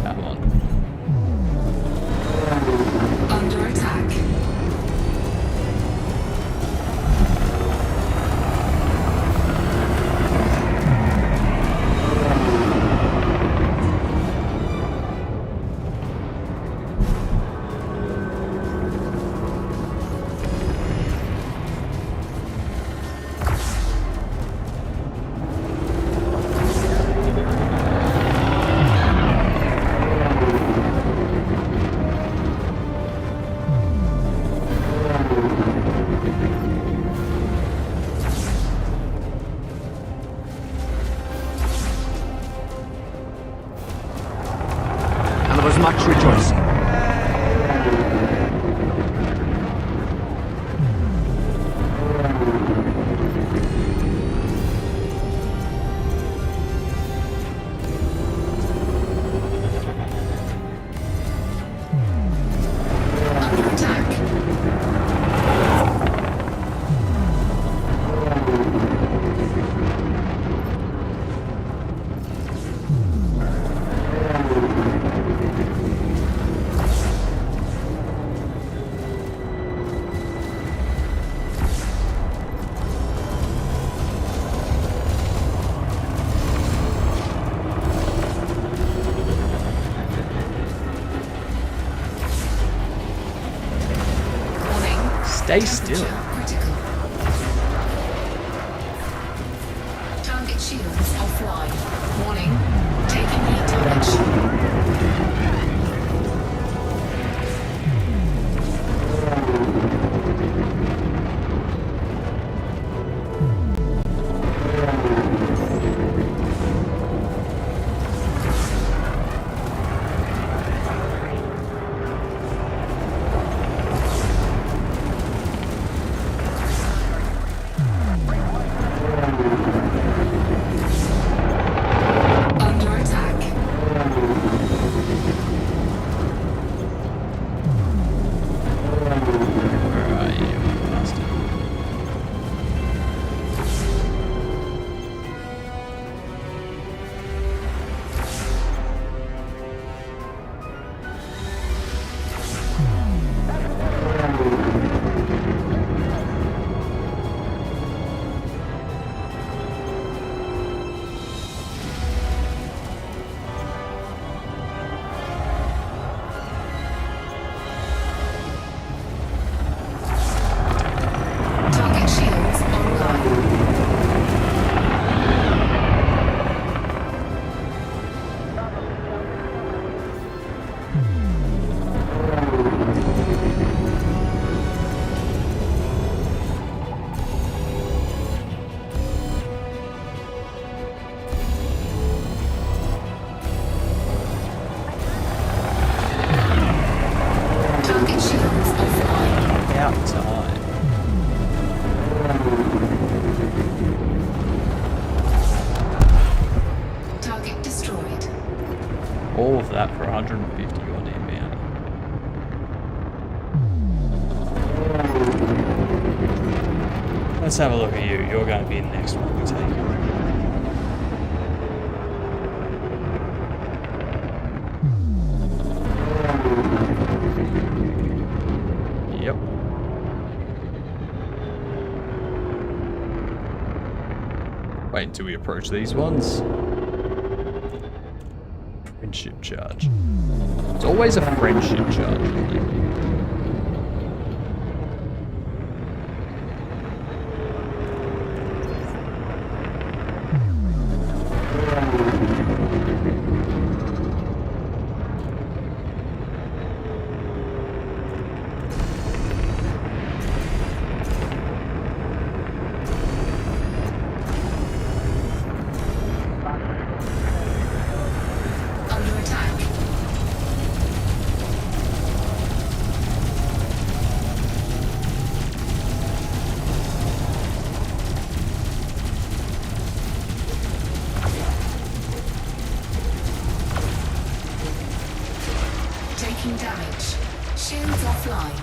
Come on. Under attack. And there was much rejoicing. Under attack. Stay still. Critical. Target shields offline. Warning. Taking heat damage. Under attack. Where are you, bastard? Target shields online. Target shields offline. About time. Target destroyed. All of that for 150 goddamn bounty. Let's have a look at you. You're going to be the next one we take. Yep. Wait until we approach these ones. Friendship charge. It's always a friendship charge, isn't it? Under attack. Taking damage. Shields offline.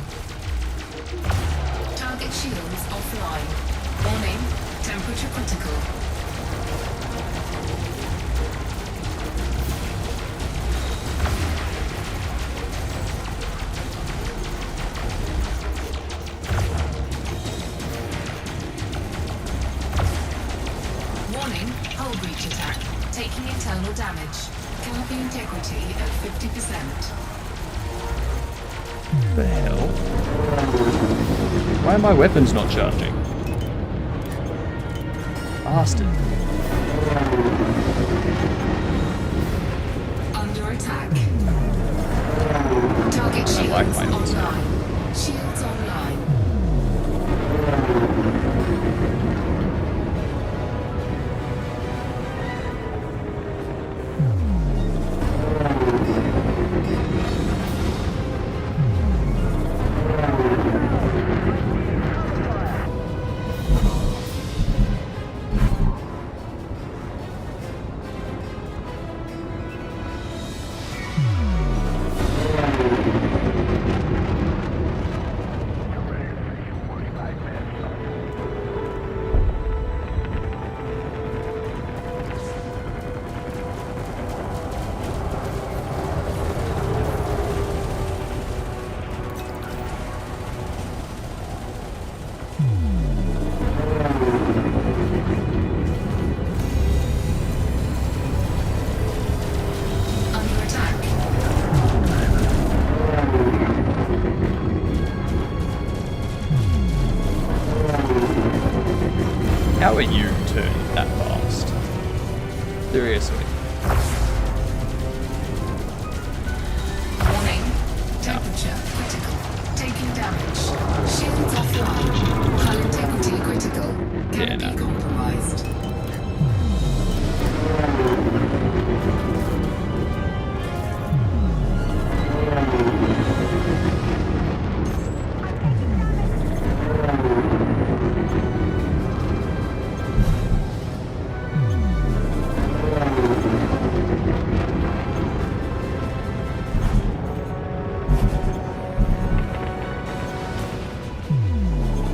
Target shields offline. Warning. Temperature critical. Warning. Hull breach attack. Taking internal damage. Canopy integrity at 50%. The hell? Why are my weapons not charging? Bastard. Under attack. Target I like shields my ones. online. Shields online. Seriously. Warning. Temperature critical. Taking damage. Shields offline. Hull integrity critical. Canopy compromised.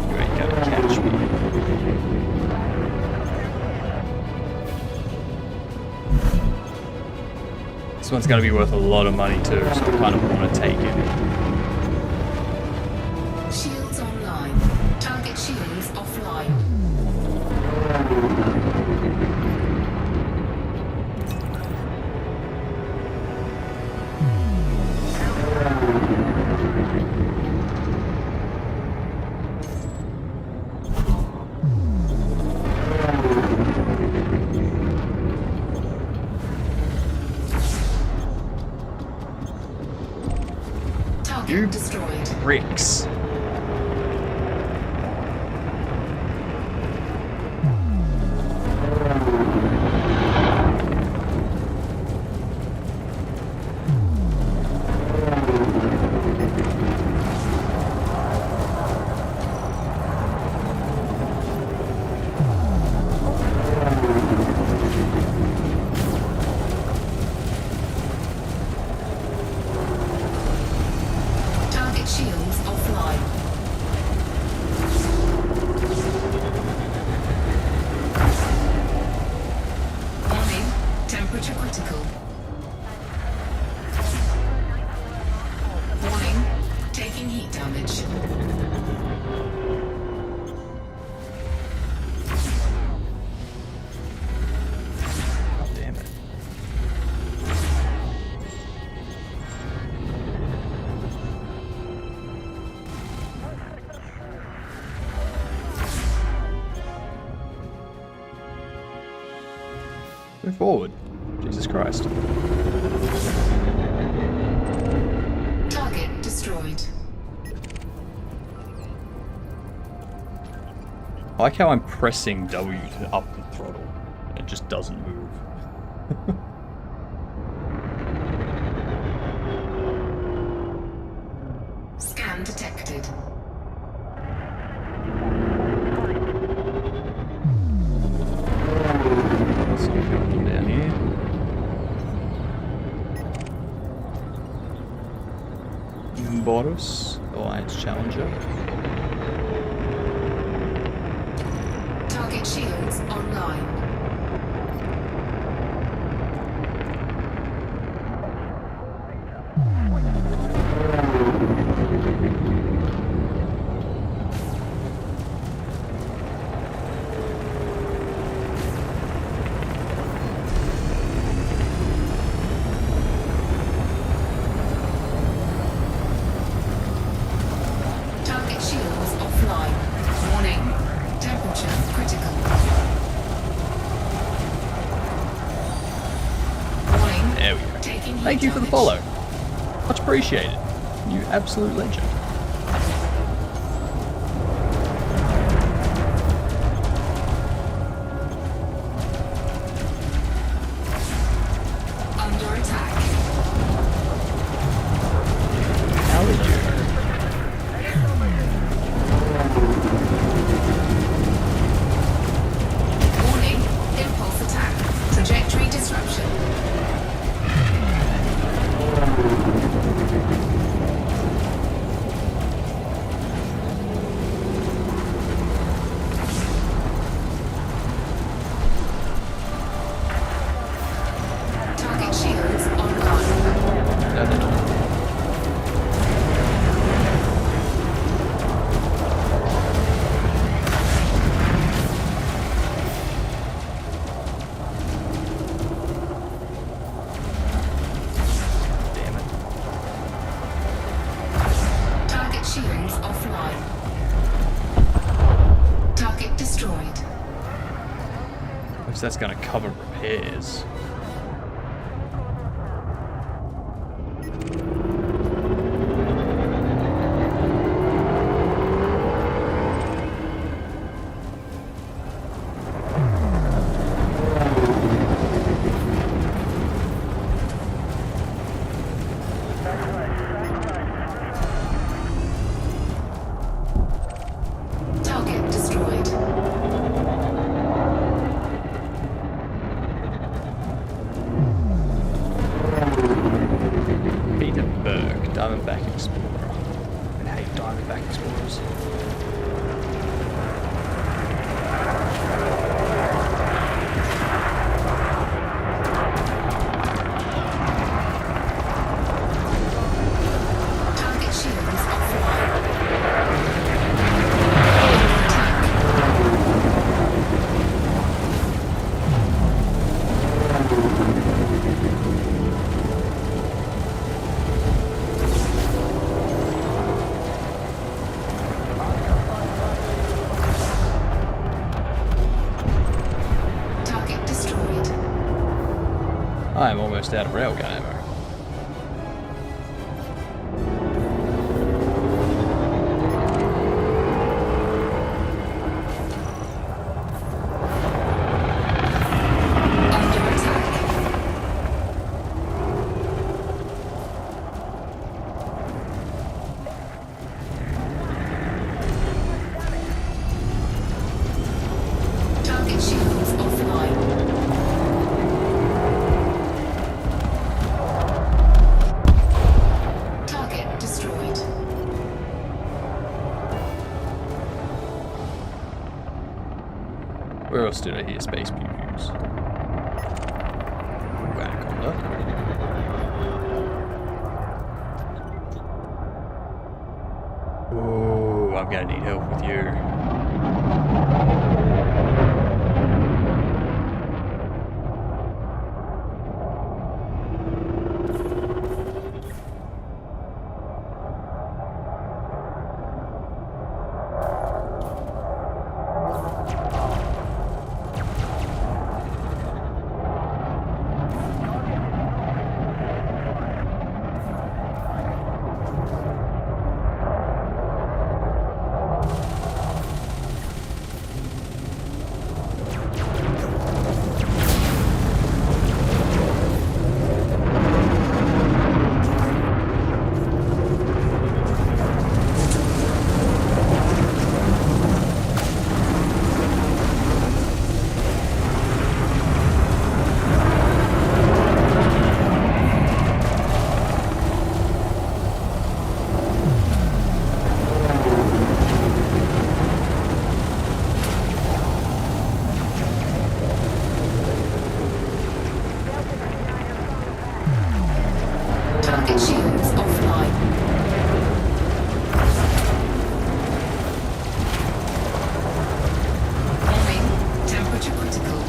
You ain't gonna catch me. This one's gonna be worth a lot of money too, so I kind of want to take it. Shields online. Target shields offline. Target destroyed. Bricks. Target shields offline. Warning. Temperature critical. Warning. Taking heat damage. God damn it. Move forward. Jesus Christ. Target destroyed. I like how I'm pressing W to up the throttle. It just doesn't move. Scan detected. Something down here. Boros, Alliance Challenger. Target shields online. Target shields offline. Warning. Temperature critical. Warning. There we go. Taking heat Thank you for the damage. follow. Much appreciated. You absolute legend. Under attack. How did you? Warning. Impulse attack. Trajectory disruption. Target shields online. No, they're not. Damn it. that's gonna cover repairs. Target destroyed. Peter Berg, Diamondback Explorer. I hate Diamondback Explorers. Target shields offline. Target destroyed. I'm almost out of railgun ammo. Under attack. Target shields offline. Target destroyed. Where else did I hear space previews? Anaconda. Oh, I'm gonna need help with you. Target shields offline. Warning, temperature critical.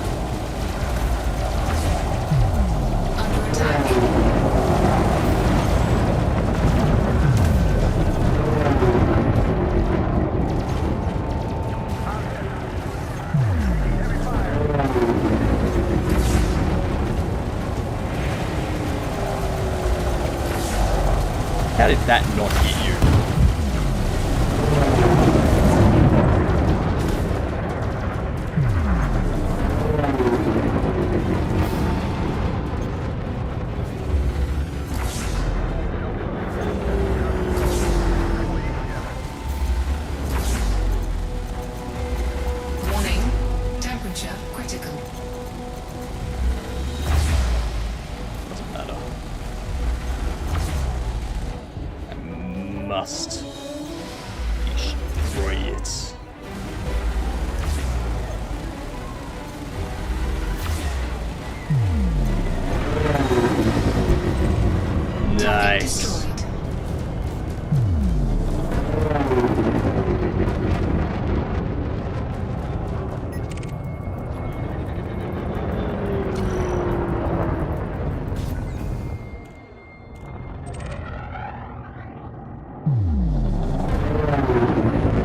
Under attack. How did that not hit you? Warning, temperature critical. Doesn't matter. I must destroy it. Target Nice. destroyed.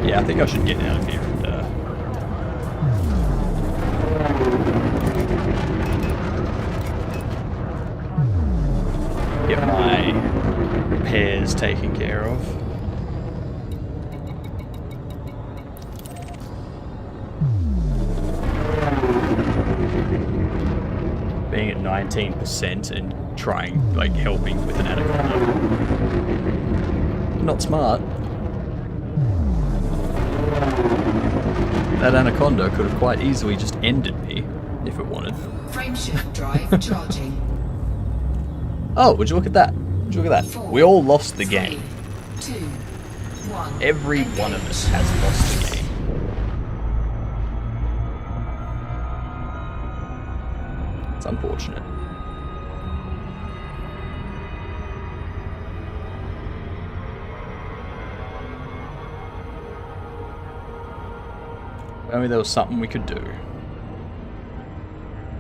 Yeah, I think I should get out of here and is taken care of. Being at 19% and trying, like, helping with an anaconda. Not smart. That anaconda could have quite easily just ended me if it wanted. Frameshift drive charging. Oh, would you look at that? Would you look at that? We all lost the game. 2, 1. Every one of us has lost the game. It's unfortunate. If only there was something we could do.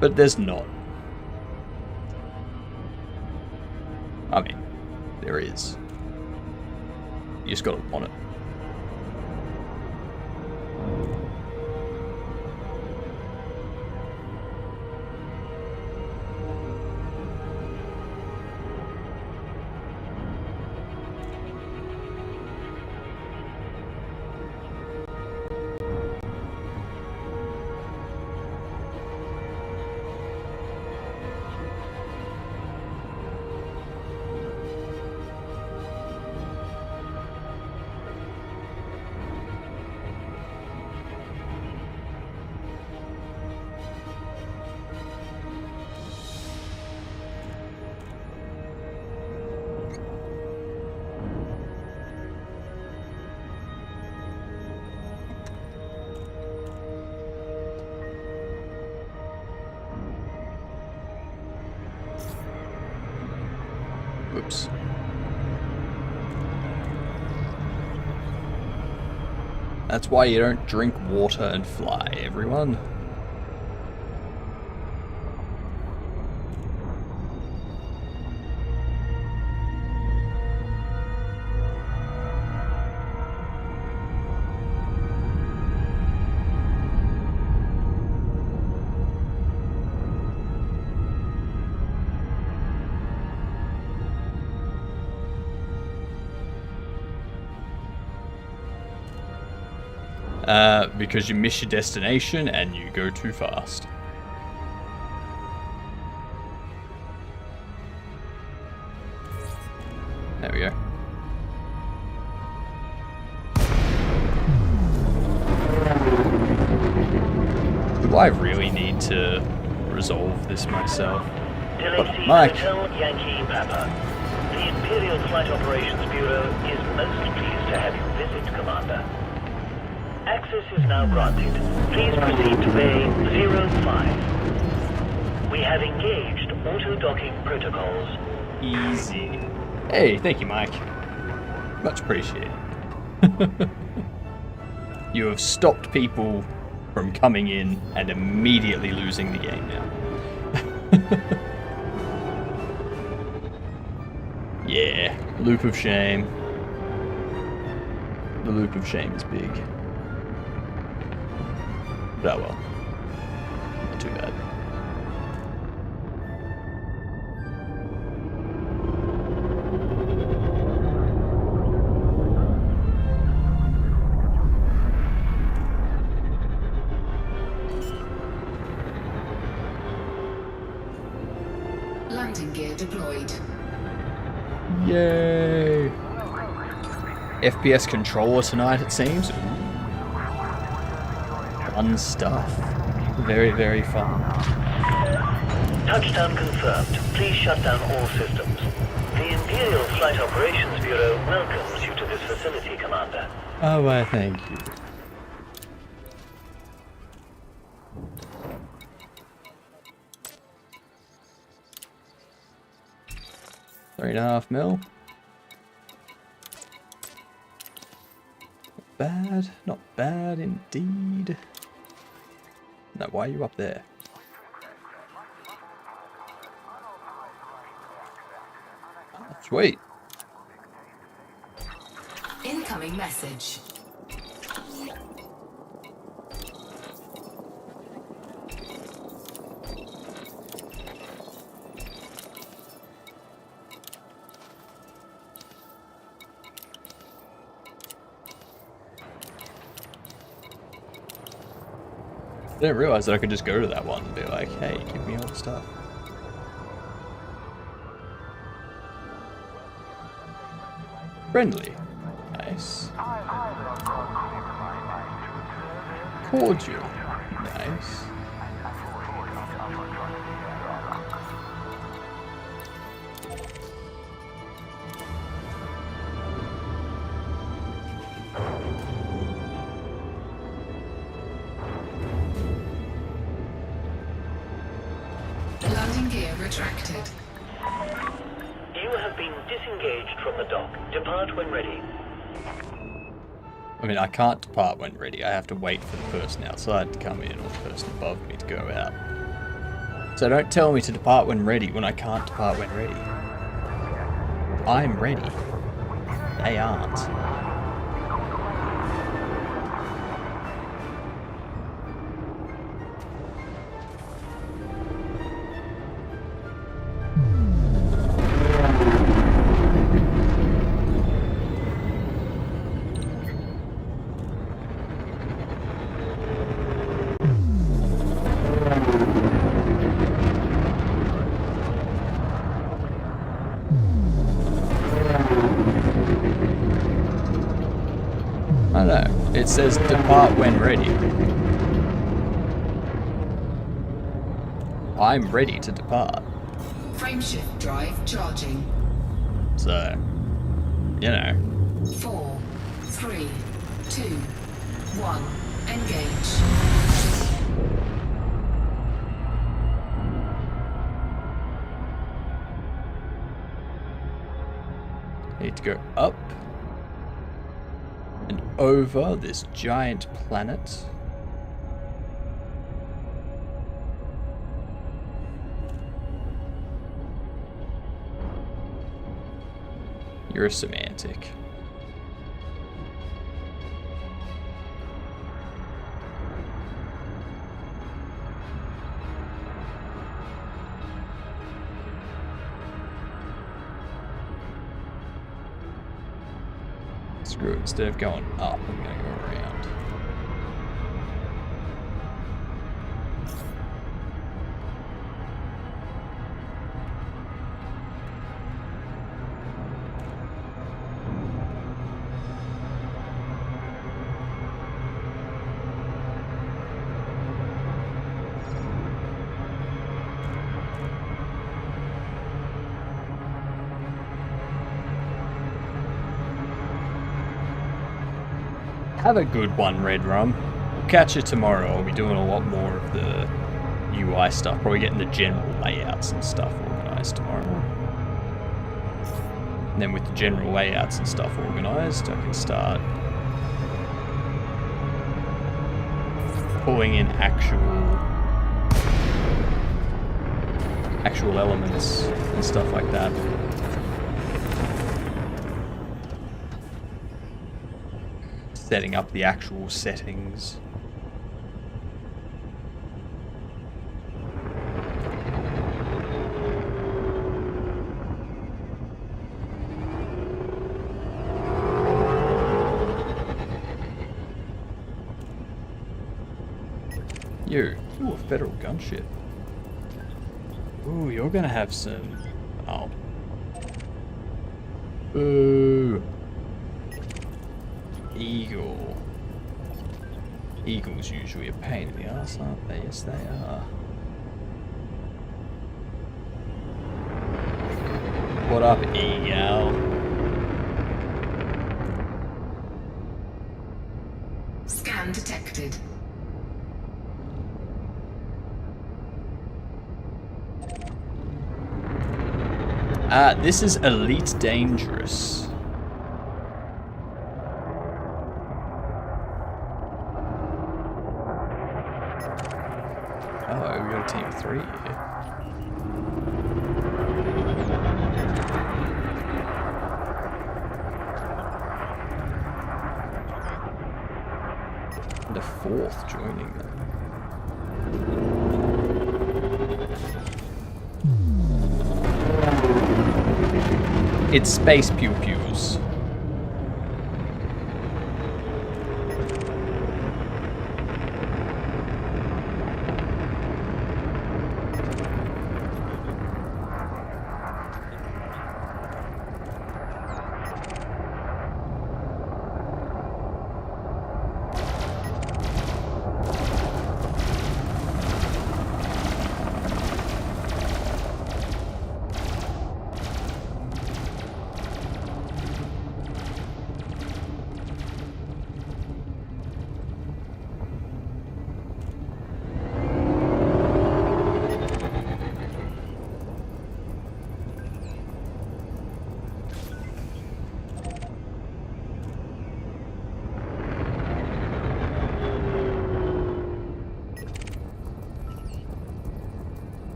But there's not. I mean, there is. You just gotta want it. Oops. That's why you don't drink water and fly, everyone. Because you miss your destination and you go too fast. There we go. Do I really need to resolve this myself? Mike. Hotel Yankee Papa. The Imperial Flight Operations Bureau is most pleased to have you visit, Commander. Access is now granted. Please proceed to Bay 05. We have engaged auto-docking protocols. Easy. Hey, thank you, Mike. Much appreciated. You have stopped people from coming in and immediately losing the game now. Yeah, loop of shame. The loop of shame is big. But oh well. Not too bad. Landing gear deployed. Yay! FPS controller tonight, it seems. Fun stuff. Very, very fun. Touchdown confirmed. Please shut down all systems. The Imperial Flight Operations Bureau welcomes you to this facility, Commander. Oh, well, thank you. $3.5 mil. Not bad, not bad indeed. Now, why are you up there? Oh, sweet. Incoming message. I didn't realize that I could just go to that one and be like, hey, give me all the stuff. Friendly. Nice. Cordial. Nice. Landing gear retracted. You have been disengaged from the dock. Depart when ready. I mean, I can't depart when ready. I have to wait for the person outside to come in or the person above me to go out. So don't tell me to depart when ready when I can't depart when ready. I'm ready. They aren't. I don't know. It says depart when ready. I'm ready to depart. Frameshift drive charging. So, you know. 4, 3, 2, 1. Engage. Need to go up and over this giant planet. You're a semantic. Screw it, instead of going up, I'm gonna go around. Have a good one, Red Rum. We'll catch you tomorrow. I'll be doing a lot more of the UI stuff. Probably getting the general layouts and stuff organized tomorrow. And then with the general layouts and stuff organized, I can start pulling in actual elements and stuff like that. Setting up the actual settings. Ooh, a federal gunship. Ooh, you're gonna have some... Oh. Ooh. Eagle. Eagles usually a pain in the ass, aren't they? Yes, they are. What up, Eagle? Scan detected. This is Elite Dangerous. Oh, we got a team of 3 here. And a 4th joining them. It's space pew-pews.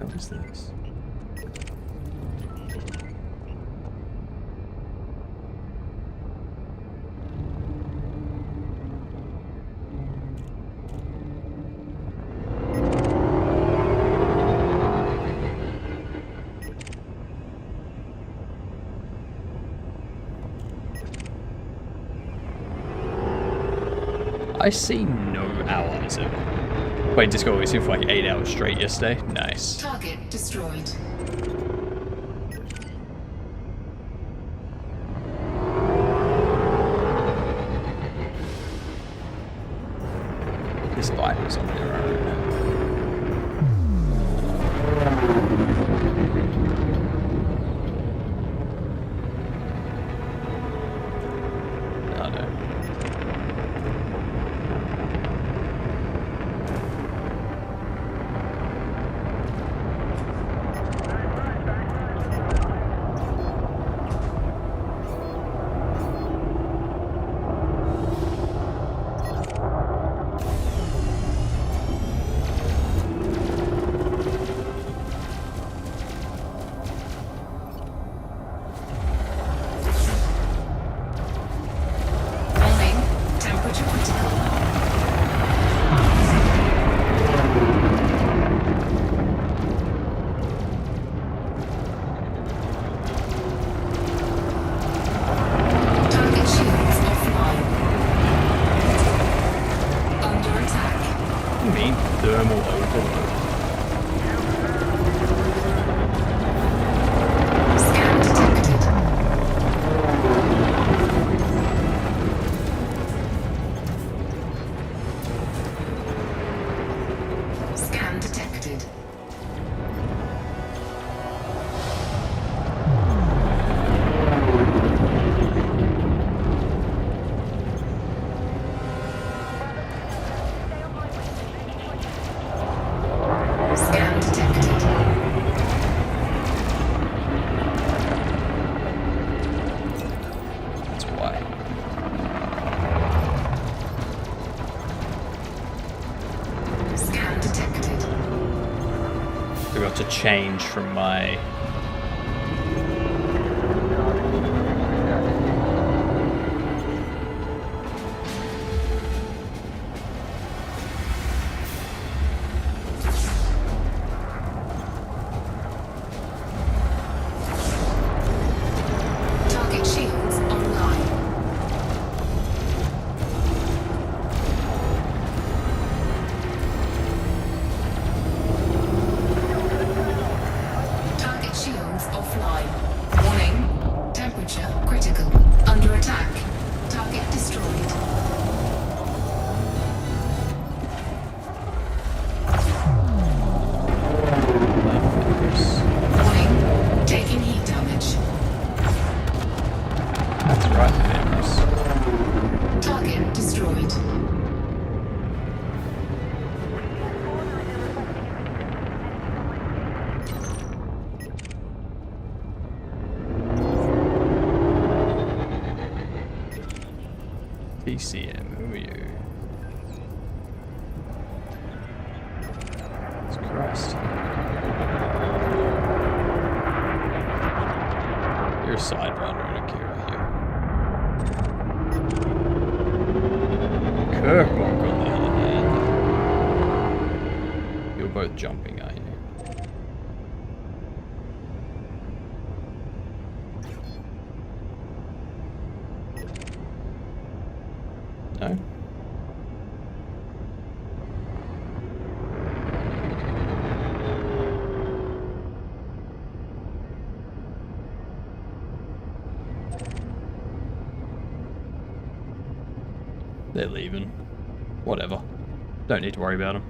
hell is this? I see no allies ever. Wait, Discord was here for like 8 hours straight yesterday? Nice. Target destroyed. This fighter's on their own. Oh no. Warning, temperature critical. Target shields offline. Under attack. What do you mean thermal overload? Scan detected. Scan detected. Scan detected. That's why. Scan detected. Forgot to change from my... Target shields online. Target shields offline. Warning, temperature critical. Under attack. Target destroyed. Warning, taking heat damage. That's right, Venus. Target destroyed. TCM, who are you? Jesus Christ. You're a sidewinder and a Kira here. Kirkmonk, on the other hand. You're both jumping, are you? No? They're leaving. Whatever. Don't need to worry about them.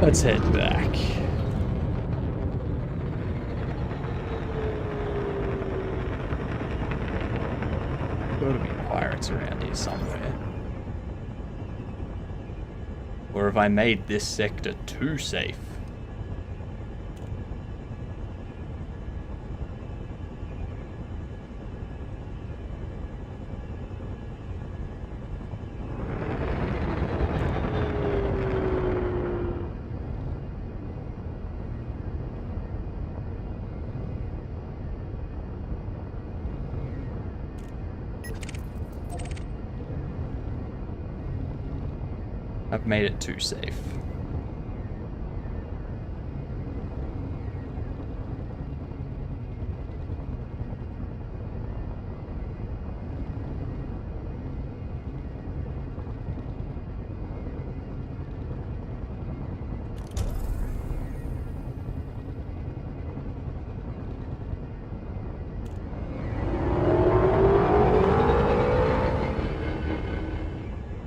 Let's head back. barracks around here somewhere. Or have I made this sector too safe? I've made it too safe.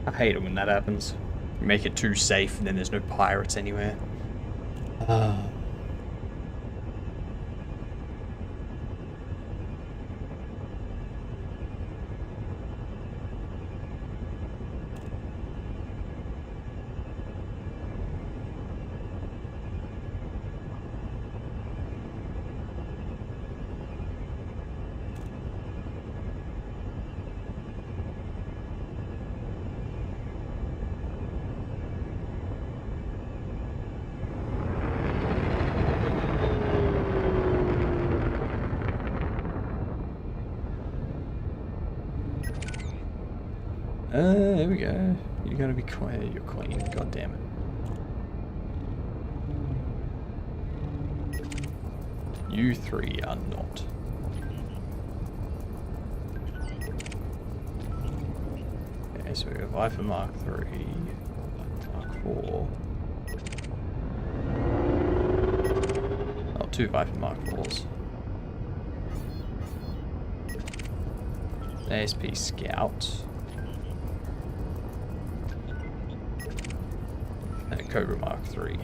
I hate it when that happens. You make it too safe and then there's no pirates anywhere. There we go. You gotta be quiet, you're queen. God damn it. You three are not. Okay, so we have Viper Mark 3, Mark 4. Oh, 2 Viper Mark 4s. ASP Scout. And Cobra Mark 3.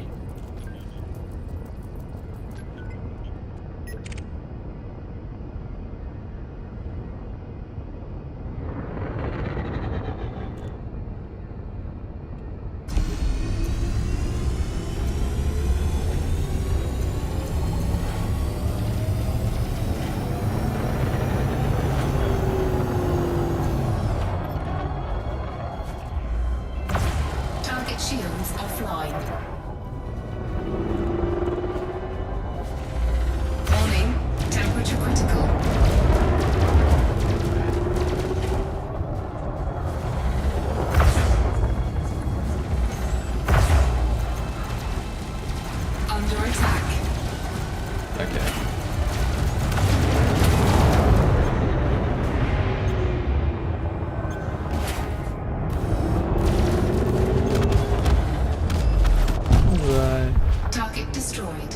Target shields offline. Warning, temperature critical. Under attack. Okay. Target destroyed.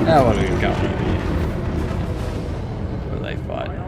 Now what are we going here? What are they fighting?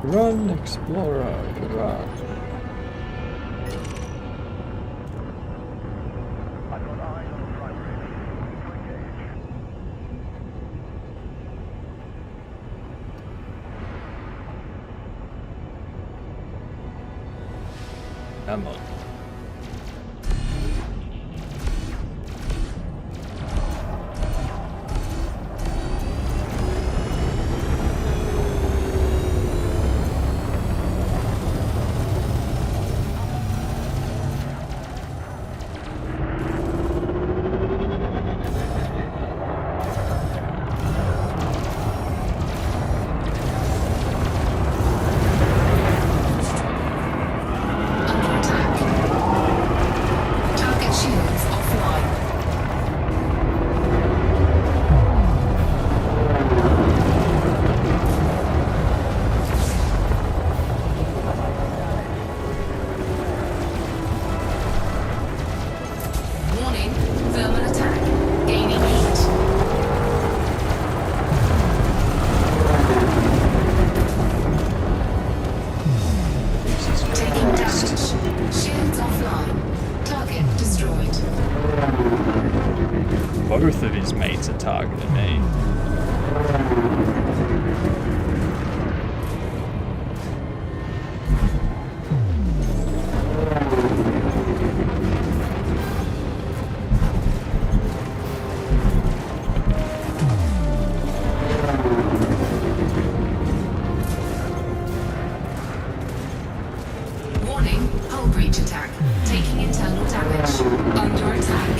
Run, Explorer, run. Come on. Under attack. targeted me. Warning, hull breach attack. Taking internal damage. Under attack.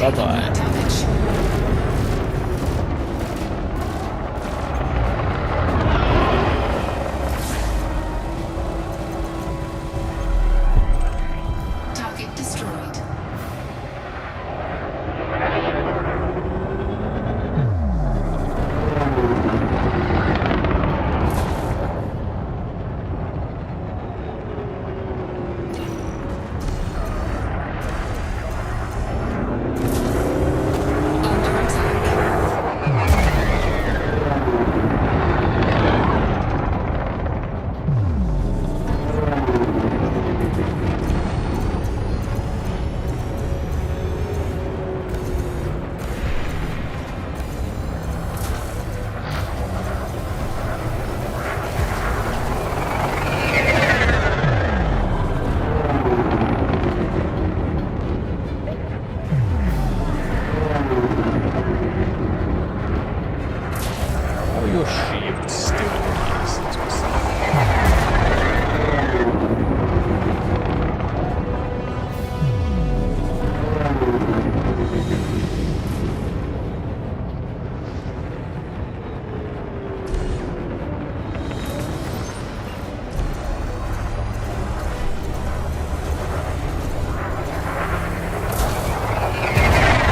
Bye-bye. Damage. Target destroyed. Under attack. Oh, your shield still is. That's what's up.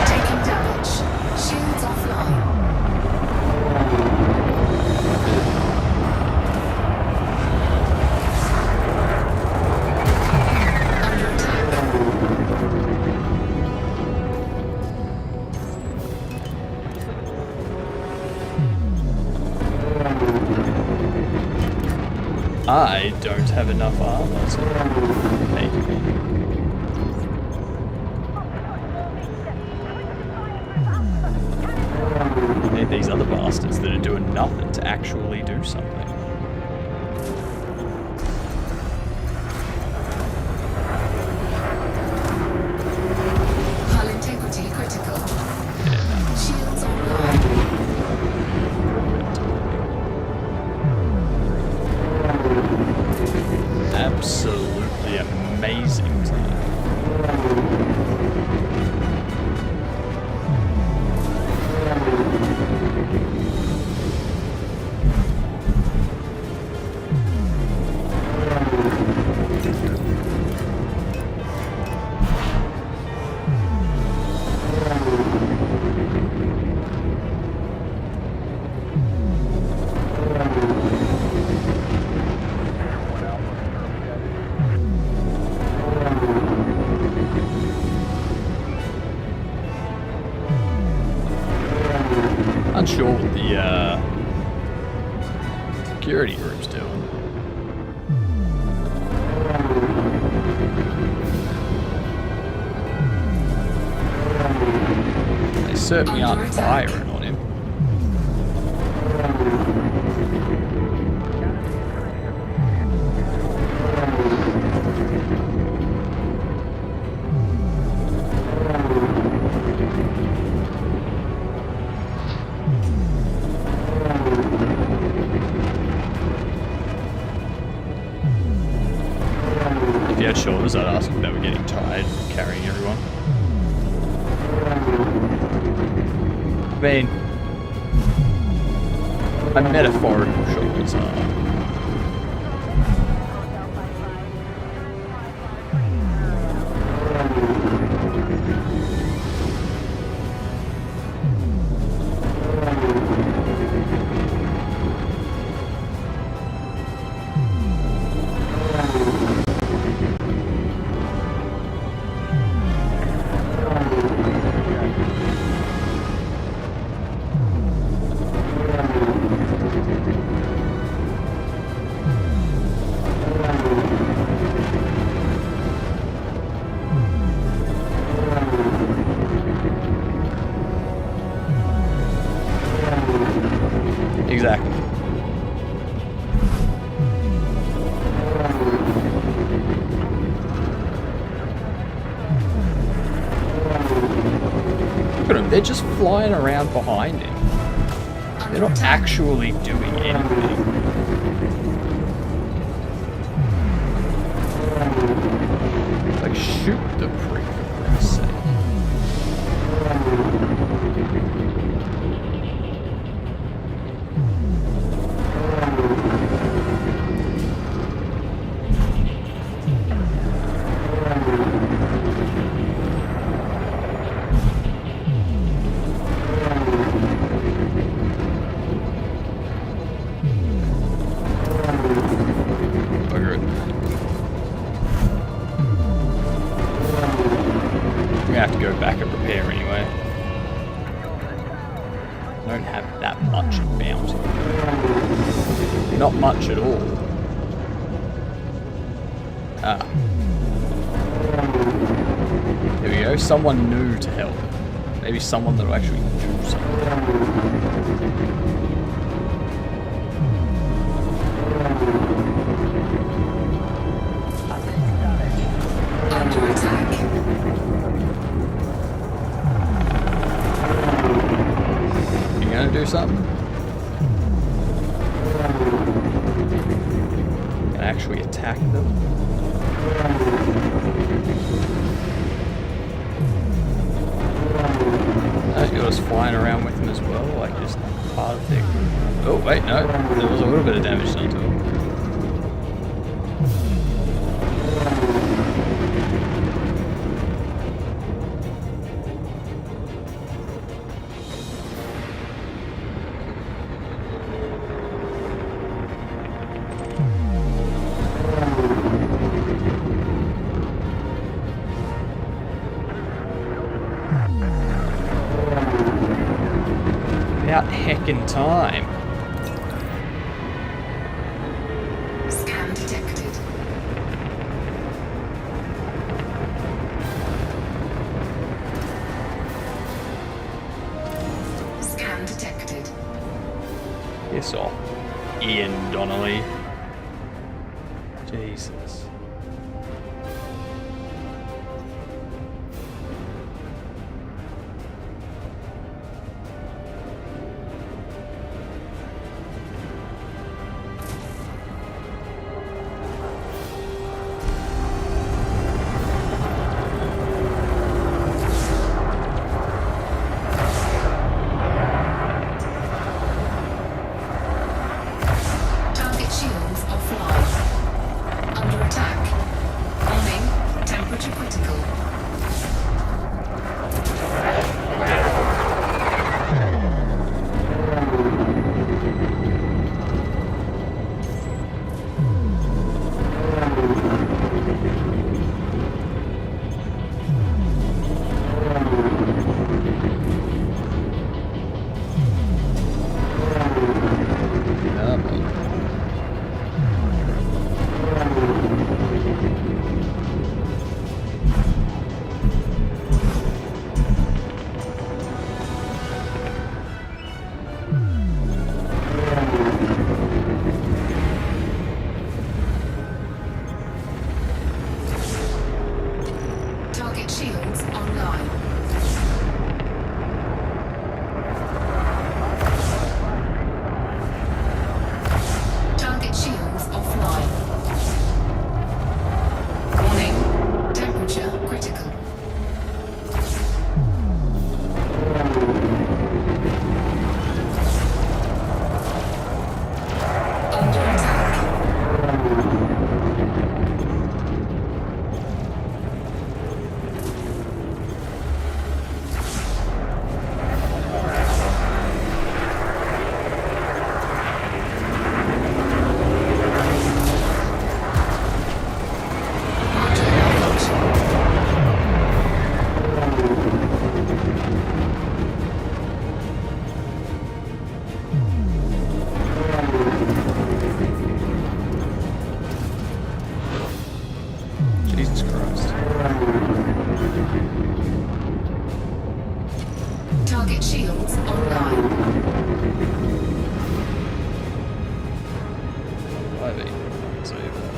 Taking damage. Shields offline. Under attack. I don't have enough armor to make me. I need these other bastards that are doing nothing to actually do something. Hull integrity critical. Shields online. Absolutely amazing time. Unsure what the security group's doing. They certainly aren't firing on him. If you had shoulders, I'd ask if they were getting tired of carrying everyone. I mean, my metaphorical shoulders are. Exactly. Look at them, they're just flying around behind him. They're not actually doing anything. Like, shoot the prick, for Christ's sake. much bounty. Not much at all. Ah. Here we go. Someone new to help. Maybe someone that'll actually do something. Under attack. You gonna do something? Can actually attack them? You're just flying around with them as well, like just part of their... Oh wait, no, there was a little bit of damage done to them. About heckin' time. Scan detected. Scan detected. Piss off, Ian Donnelly. Jesus. Target shields offline. Under attack. Warning. Temperature critical. Target shields online. Target shields offline. Warning. Temperature critical. Under attack. Jesus Christ. Target shields online. I mean, save that.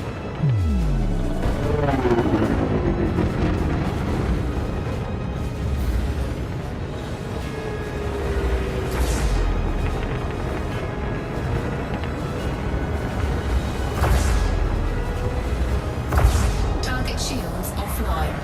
Target shields offline.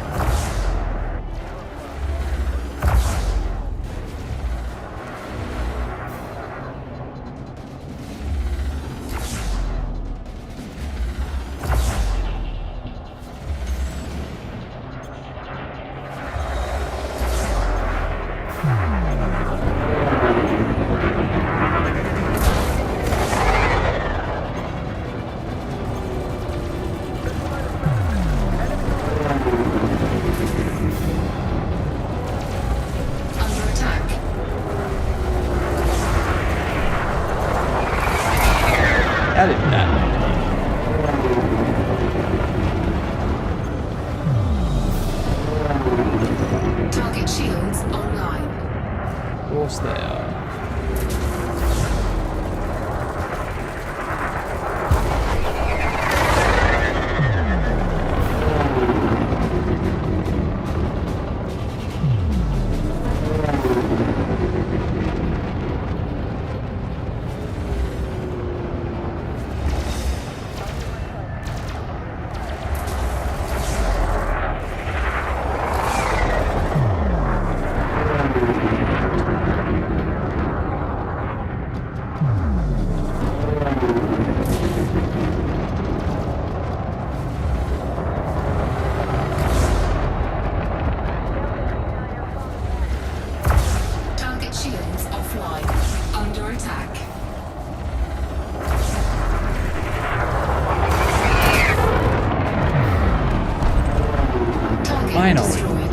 Finally. destroyed.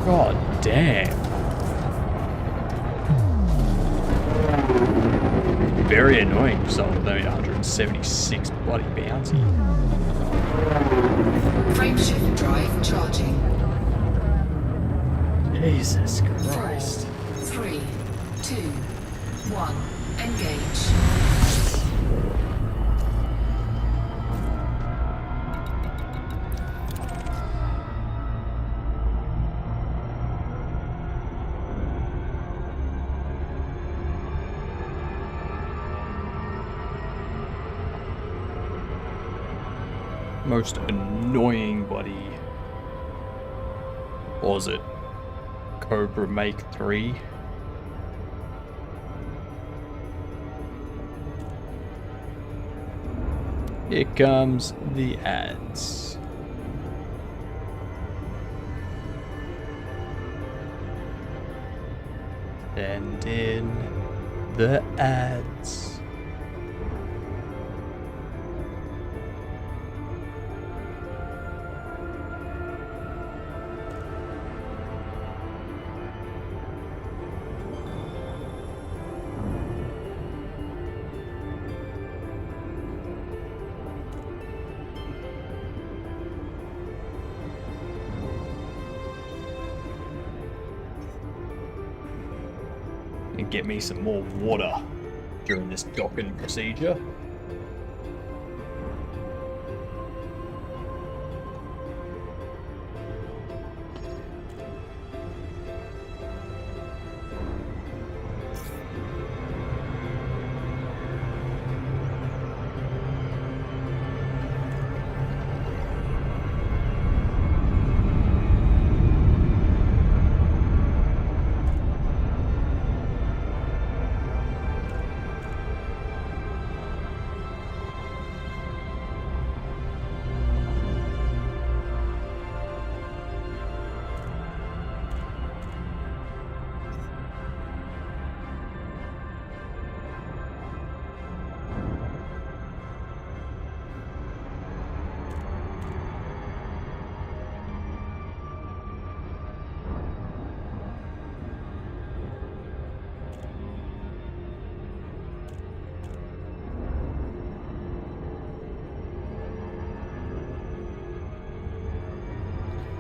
God damn. Very annoying result with only 176 bloody bounty. Frameshift drive charging. Jesus 4, Christ. 3, 2, 1. Engage. Most annoying bloody. What was it? Cobra Make 3? Here comes the ads. Send in the ads. And get me some more water during this docking procedure.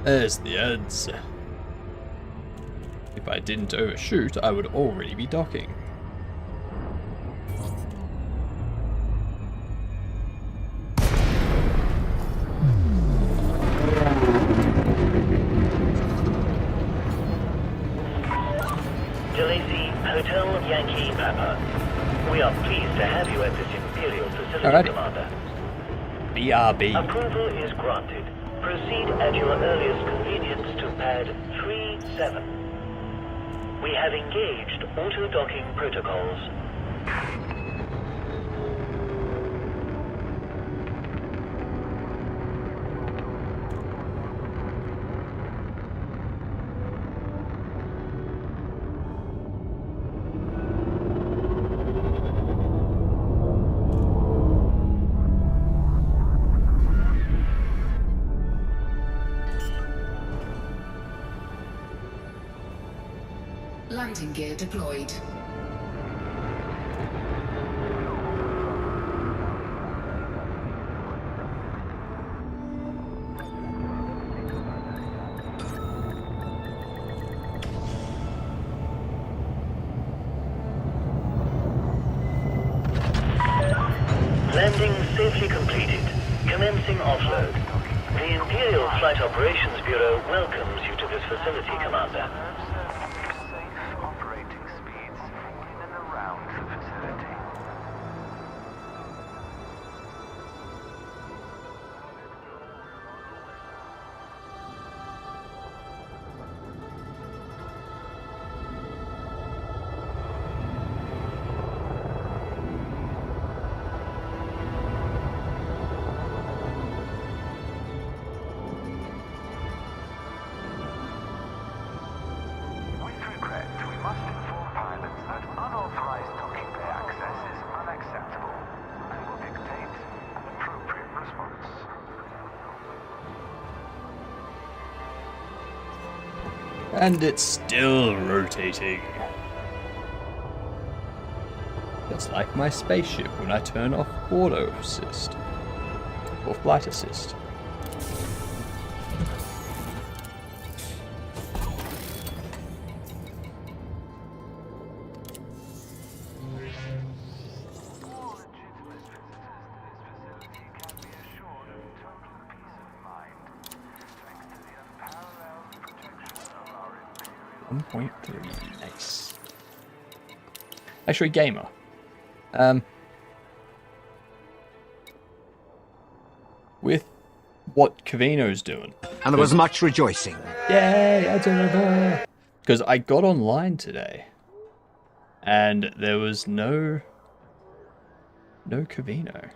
There's the ads. If I didn't overshoot, I would already be docking. DeLacy, Hotel Yankee Papa. We are pleased to have you at this Imperial facility, Alrighty. Commander. BRB. Approval is granted. Proceed at your earliest convenience to pad 37. We have engaged auto-docking protocols. Landing gear deployed. Landing safely completed. Commencing offload. The Imperial Flight Operations Bureau welcomes you to this facility, Commander. And it's still rotating. Just like my spaceship when I turn off auto assist. Or flight assist. .3, nice. Actually, gamer. With what Cavino's doing. And there was much rejoicing. Yay, because I got online today, and there was no Cavino.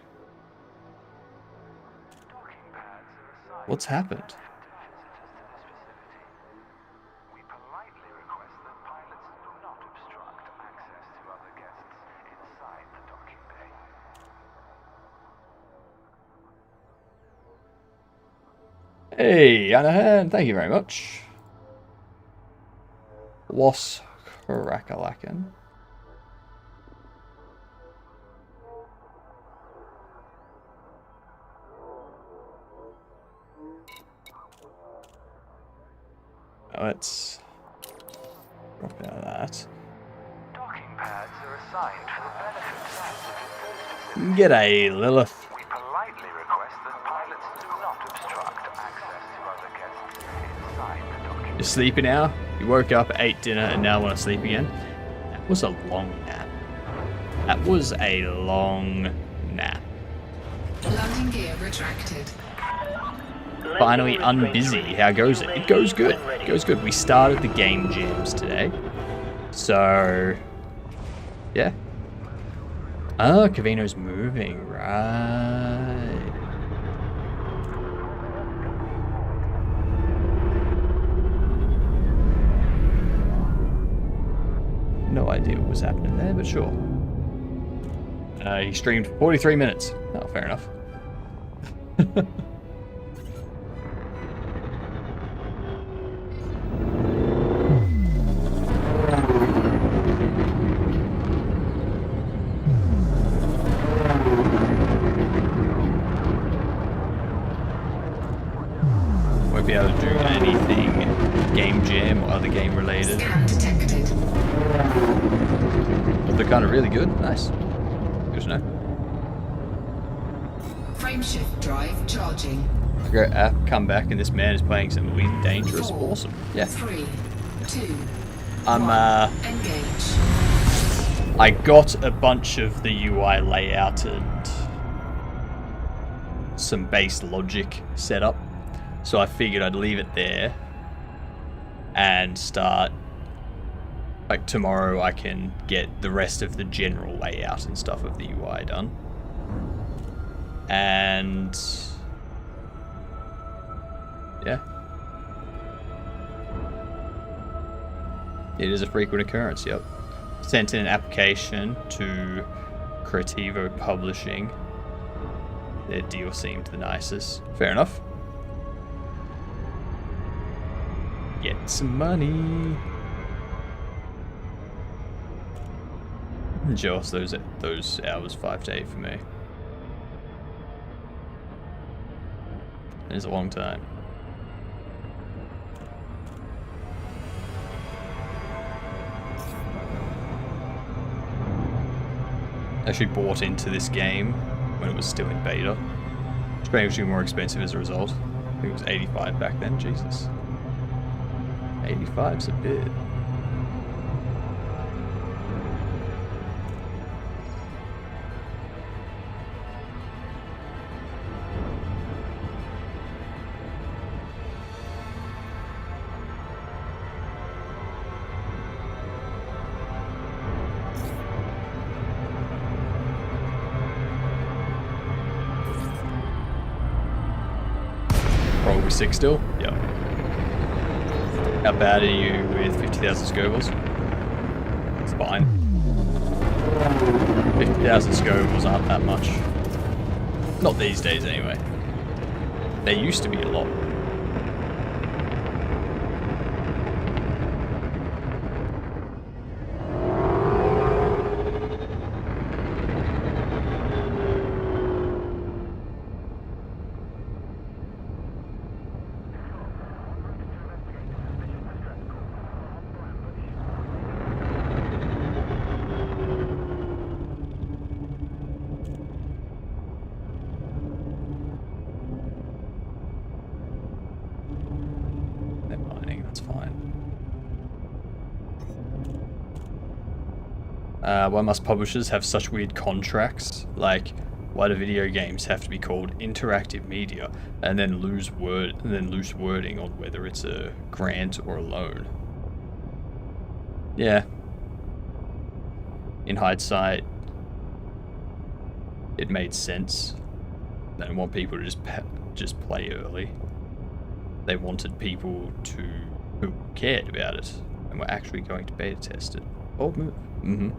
What's happened? Hey, Anahan, thank you very much. Was Karakalakan. Let's drop out of that. Docking pads are assigned for the benefit. G'day, Lilith. We politely request that pilots do not obstruct access to other guests inside the docking. You're sleeping now? You woke up, ate dinner, and now want to sleep again? That was a long nap. That was a long nap. Landing gear retracted. Finally unbusy. How goes it? It goes good. It goes good. We started the game jams today. So, yeah. Oh, Cavino's moving, right. No idea what was happening there, but sure. He streamed for 43 minutes. Oh, fair enough. Won't be able to do anything game jam or other game related. Scan detected. But they're kind of really good. Nice. Good to know. Frameshift drive charging. Great app, come back, and this man is playing some Elite Dangerous. 4, Awesome. Yeah. 3, 2, I'm 1, engage. I got a bunch of the UI layout and some base logic set up. So I figured I'd leave it there and start, like tomorrow I can get the rest of the general layout and stuff of the UI done. And yeah. It is a frequent occurrence, yep. Sent in an application to Creativo Publishing. Their deal seemed the nicest. Fair enough. Get some money. Just those hours 5 to 8 for me. It's a long time. Actually bought into this game when it was still in beta. Strangely more expensive as a result. I think it was 85 back then, Jesus. 85's a bit. Probably 6 still? Yep. How bad are you with 50,000 Scovilles? It's fine. 50,000 Scovilles aren't that much. Not these days anyway. They used to be a lot. That's fine. Why must publishers have such weird contracts? Like, why do video games have to be called interactive media and then loose wording on whether it's a grant or a loan? Yeah. In hindsight, it made sense. They didn't want people to just play early. They wanted people who cared about it and were actually going to beta test it. Bold move. Mm-hmm.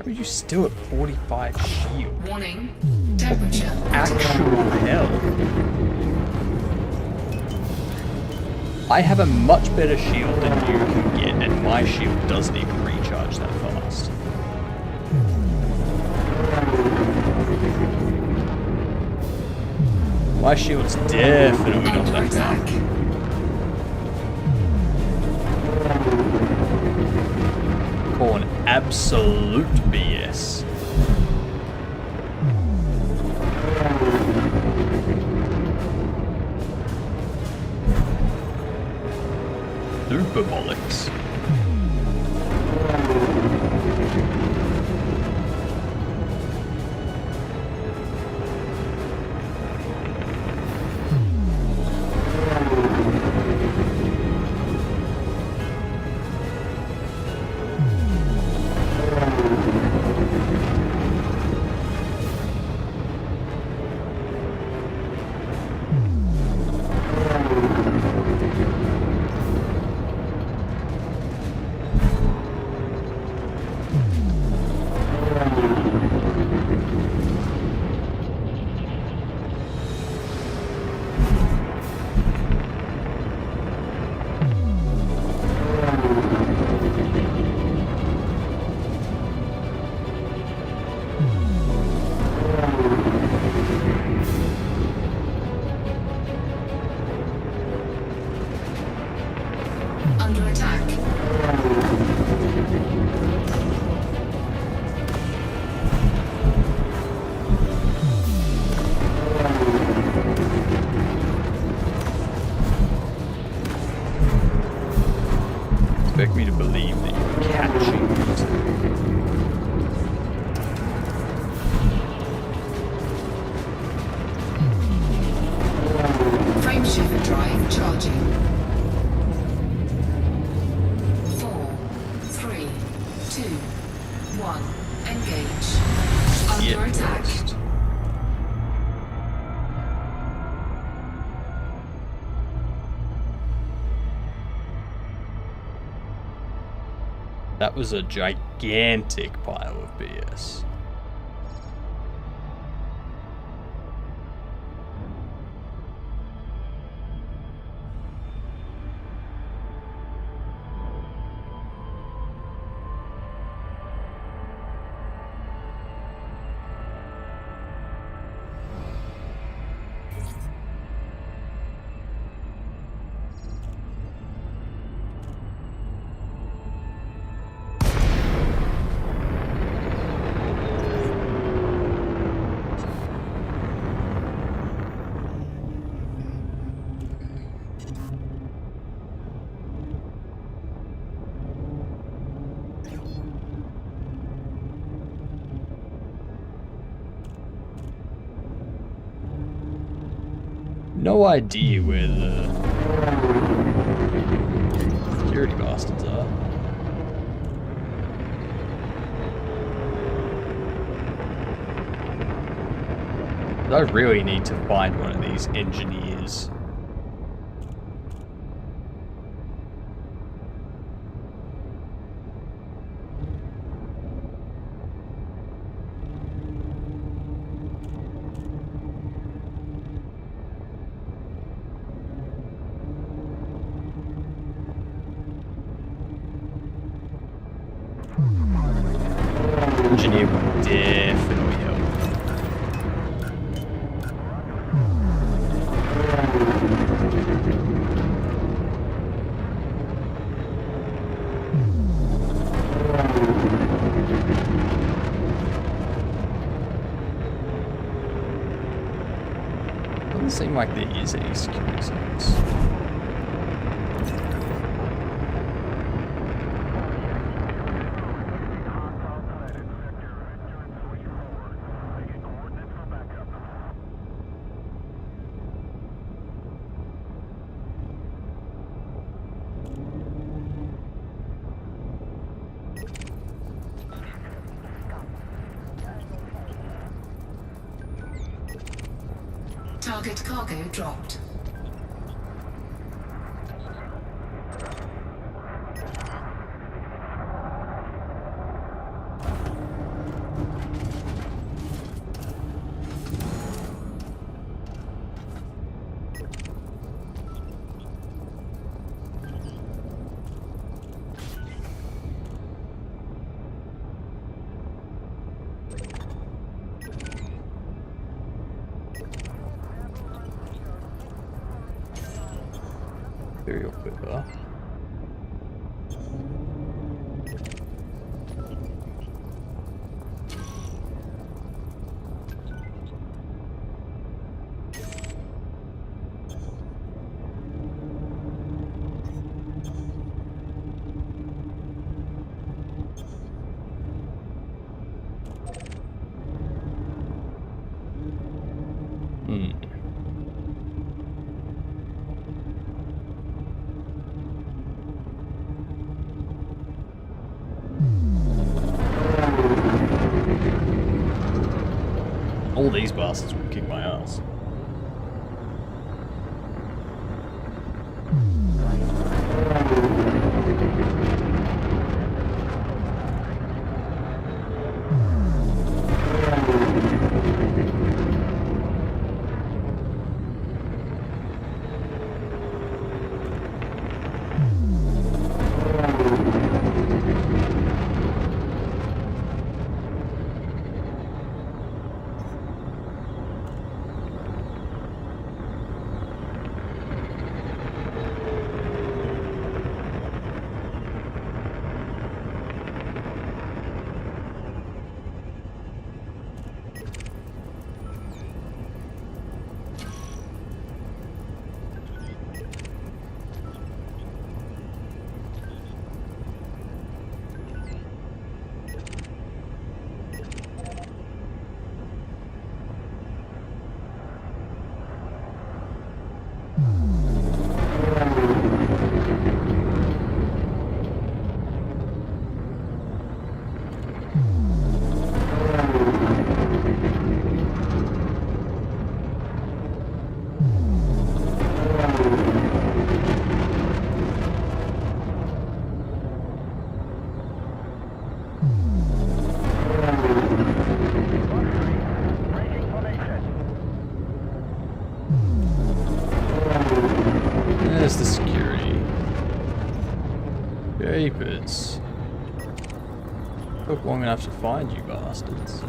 You still at 45 shield. Warning. Temperature. Actual hell. I have a much better shield than you can get, and my shield doesn't even recharge that fast. My shield's definitely not that fast. Calling absolute BS. Superbolics. Under attack. Expect me to believe that you're catching it. Frameshift drive charging. 4, 3, 2, 1. Engage. Under attack. That was a gigantic pile of BS. no idea where the security bastards are. I really need to find one of these engineers. Engineer would definitely help. Doesn't seem like there is any security zones. Target cargo dropped. Imperial Quiver. All these bastards would kick my ass. There's the security. Japers. Took long enough to find you bastards.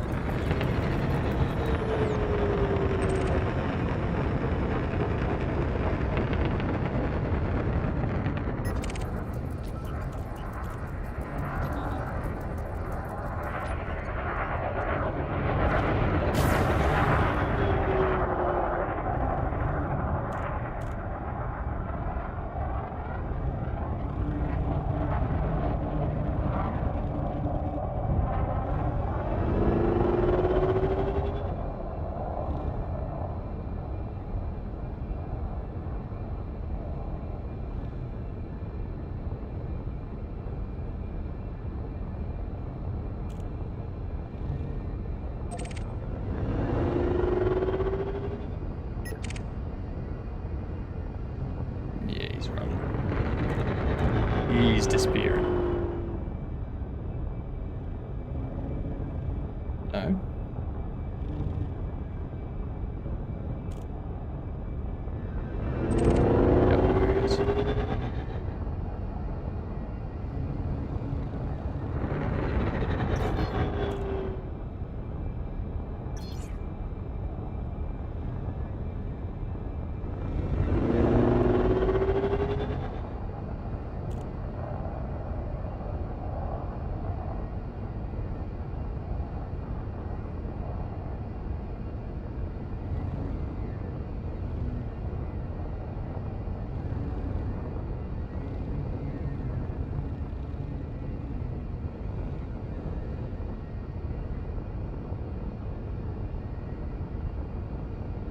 He's disappearing. No. Yep, there he is.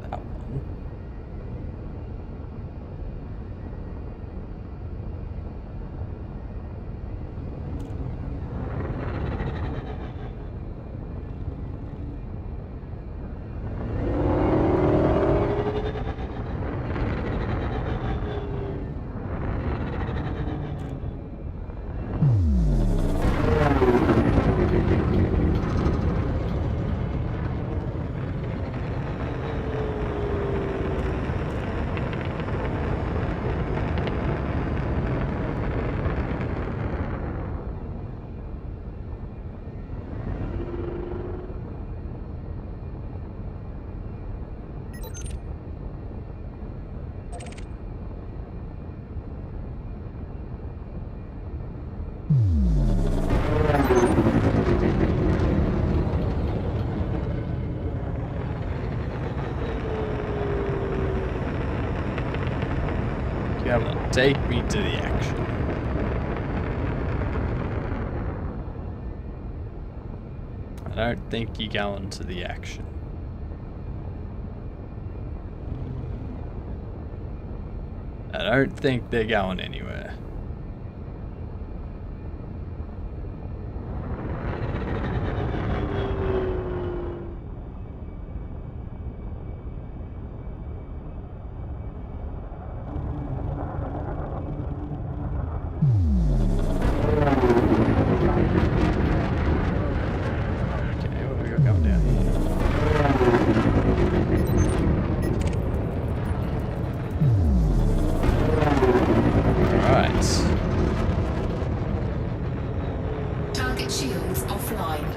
That one. Come on, take me to the action. I don't think you're going to the action. I don't think they're going anywhere. Okay, what have we got going down here? Alright. Target shields offline.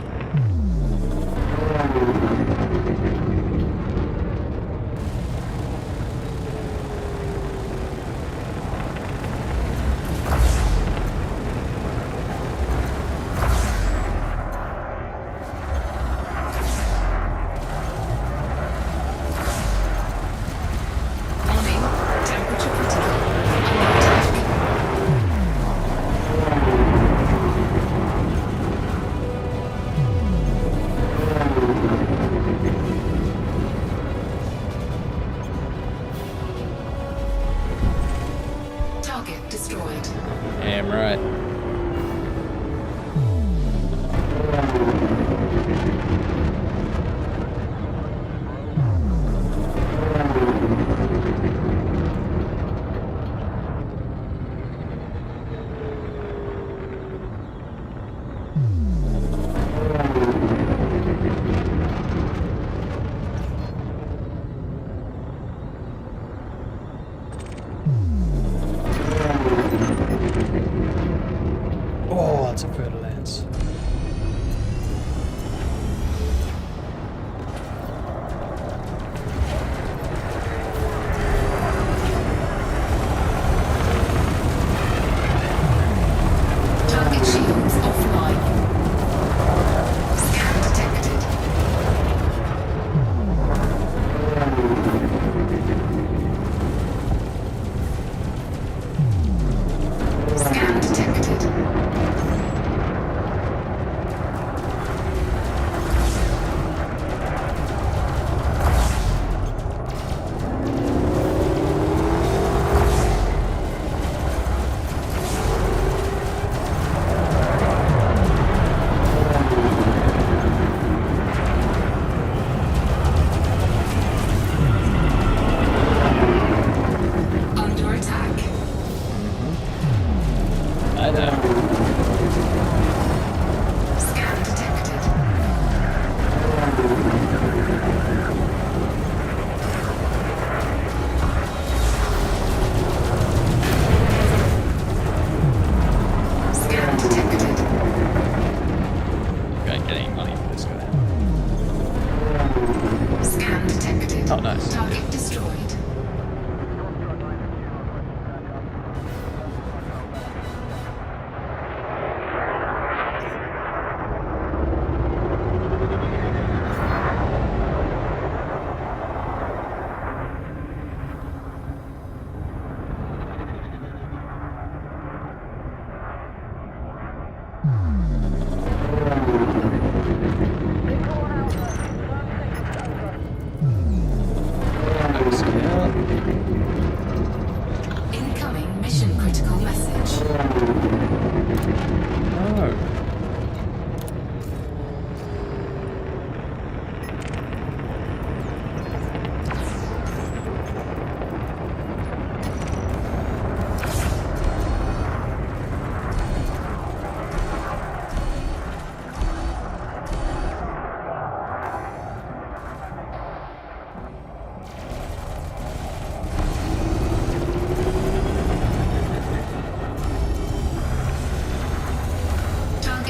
Warning, temperature critical. Under attack. Target destroyed. Damn right.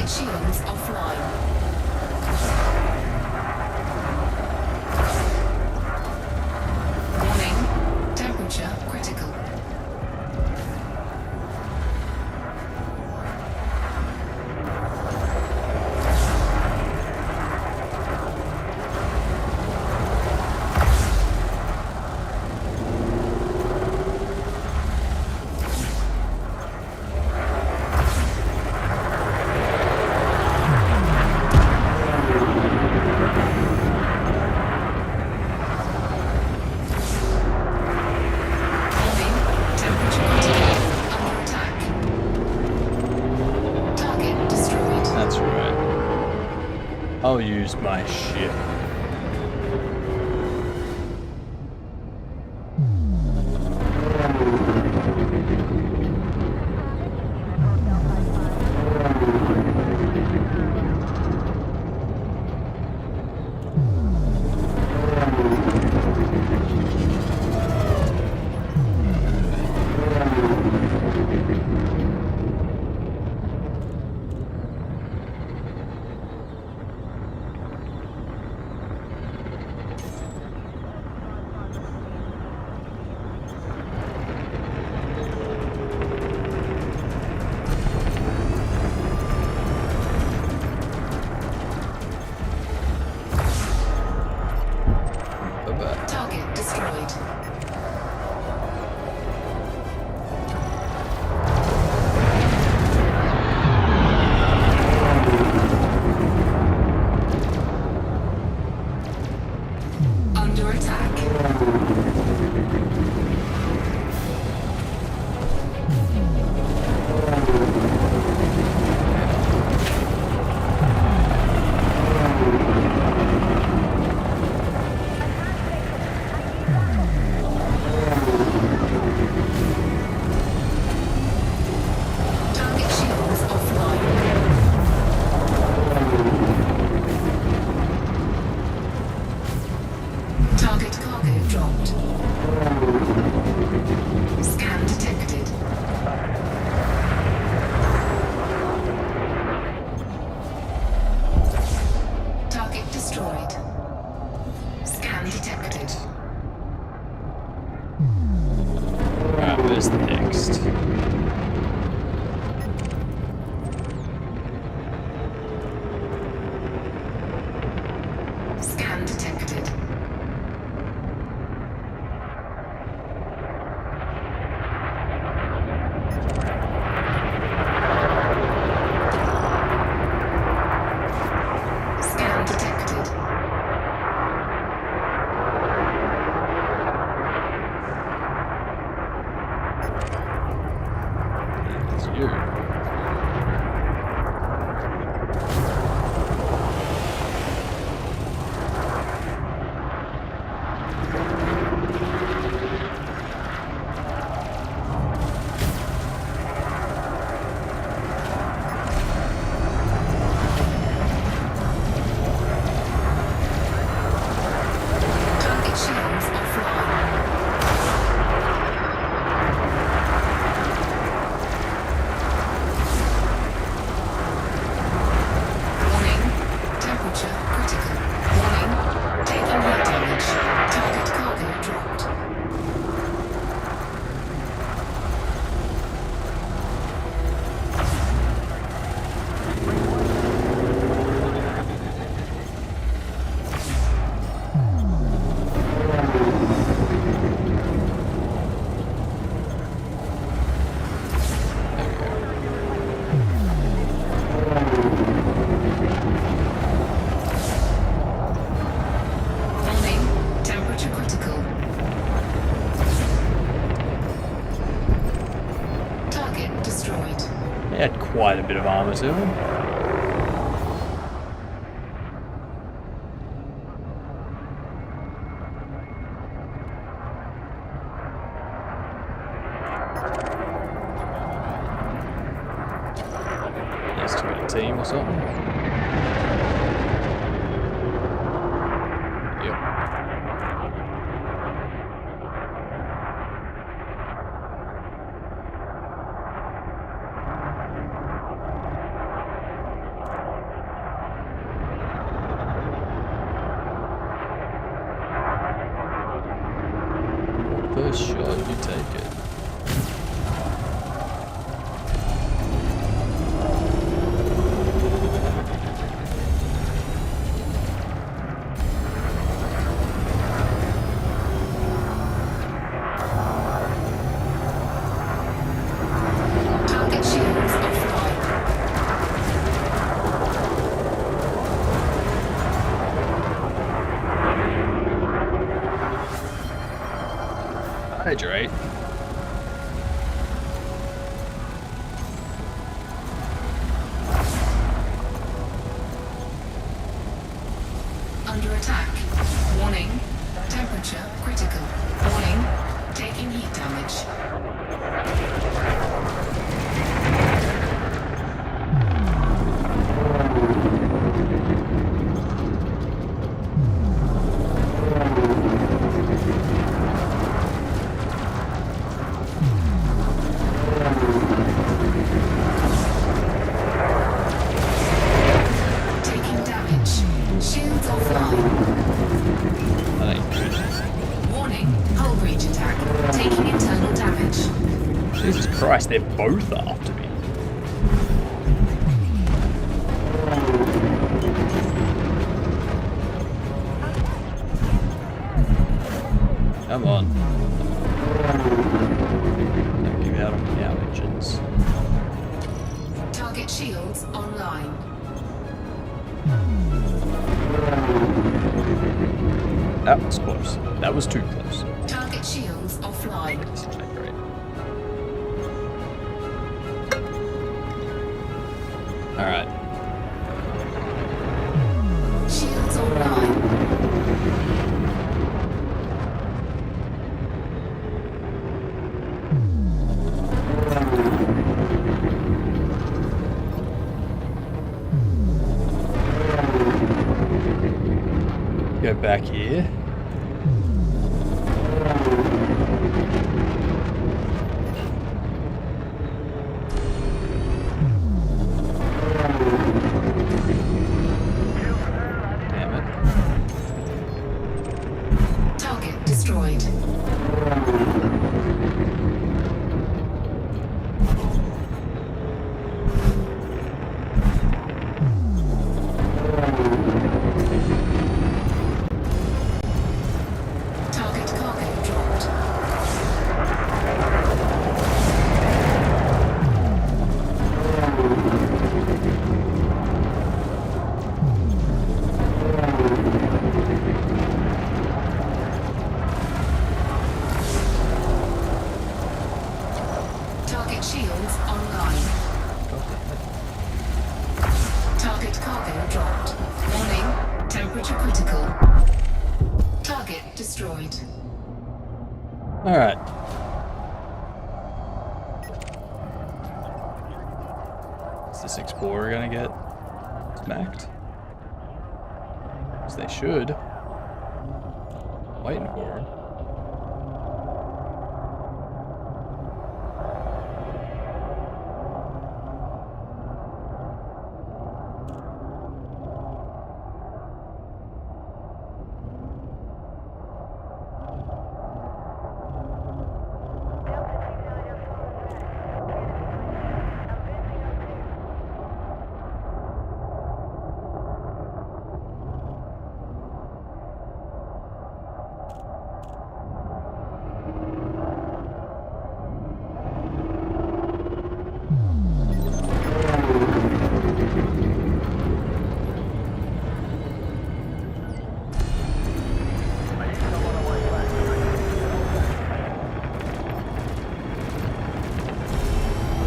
Target shields offline. Warning. Temperature critical. That's right. I'll use my ship. Target destroyed. Under attack. Target shields offline. Target cargo dropped. Scan detected. Target destroyed. Scan detected. Alright, where's the next? Scan detected. Scan detected. It's you. Target shields offline. Warning. Temperature critical. Warning. Taking heat damage. Target cargo dropped. Warning. Temperature critical. Target destroyed. He had quite a bit of armor to him. Needs to be a team or something. Yep. Nice shot, you take it. Target shields offline. Hydrate. Under attack. Warning. Temperature critical. Warning. Taking heat damage. Taking damage. Shields offline. That ain't good. Warning. Hull breach attack. Taking internal damage. Jesus Christ, they're both after me. Come on. Don't give me out on the engines. Target shields online. That was close. That was too close. Target shields offline. Great. Alright. Shields online. Go back here. Damn it. Target destroyed. Target cargo dropped. Target shields online. Target cargo dropped. Warning. Temperature critical. Target destroyed. Alright. Is this Explorer gonna get smacked? Because they should. Waiting for him.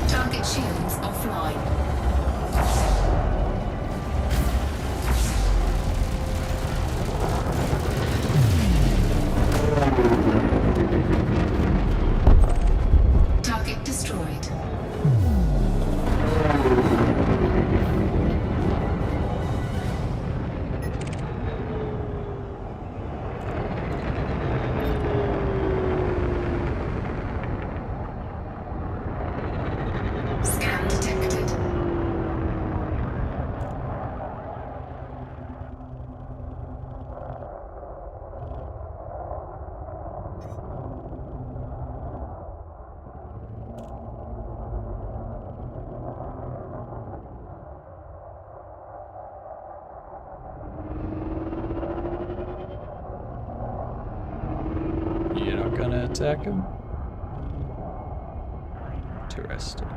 Target shields offline. Target destroyed. Scan detected. attack him? Interesting.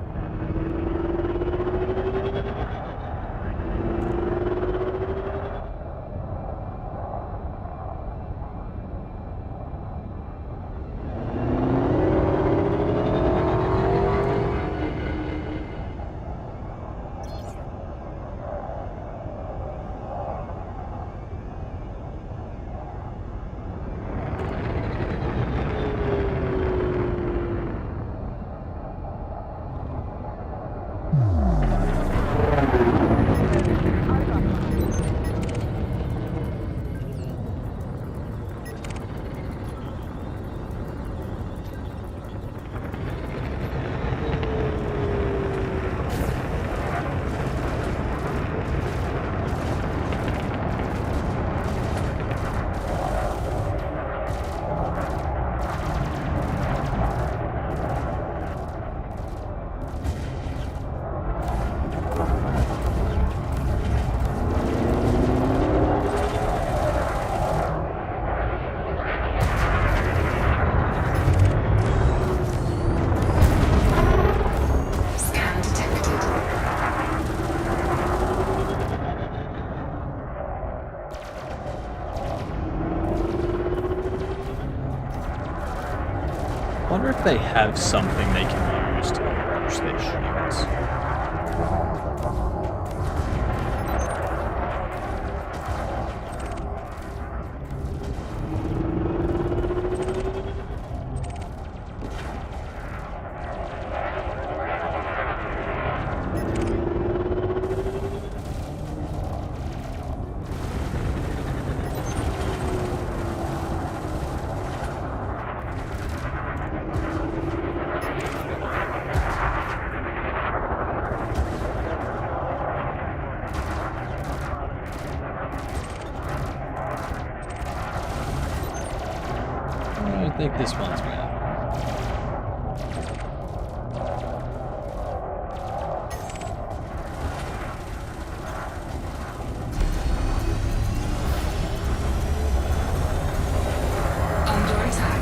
I wonder if they have something they can use to approach their shields. I think this one's bad. Under attack.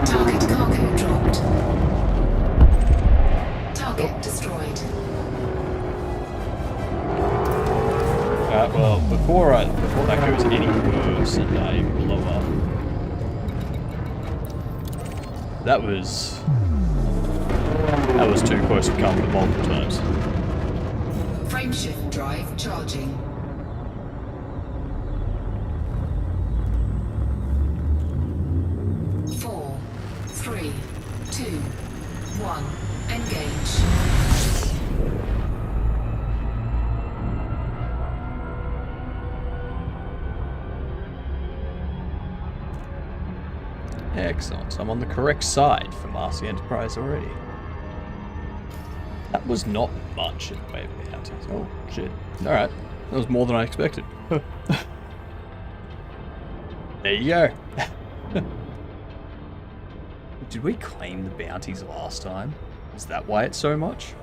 Target cargo dropped. Target destroyed. Well, before that goes any worse and I blow up. That was too close to comfort multiple times. Frameshift drive charging. Four, three, two, one. Engage. Excellent. So I'm on the correct side for Marcy Enterprise already. That was not much in the way of bounties. Oh, shit. Alright. That was more than I expected. There you go. Did we claim the bounties last time? Is that why it's so much?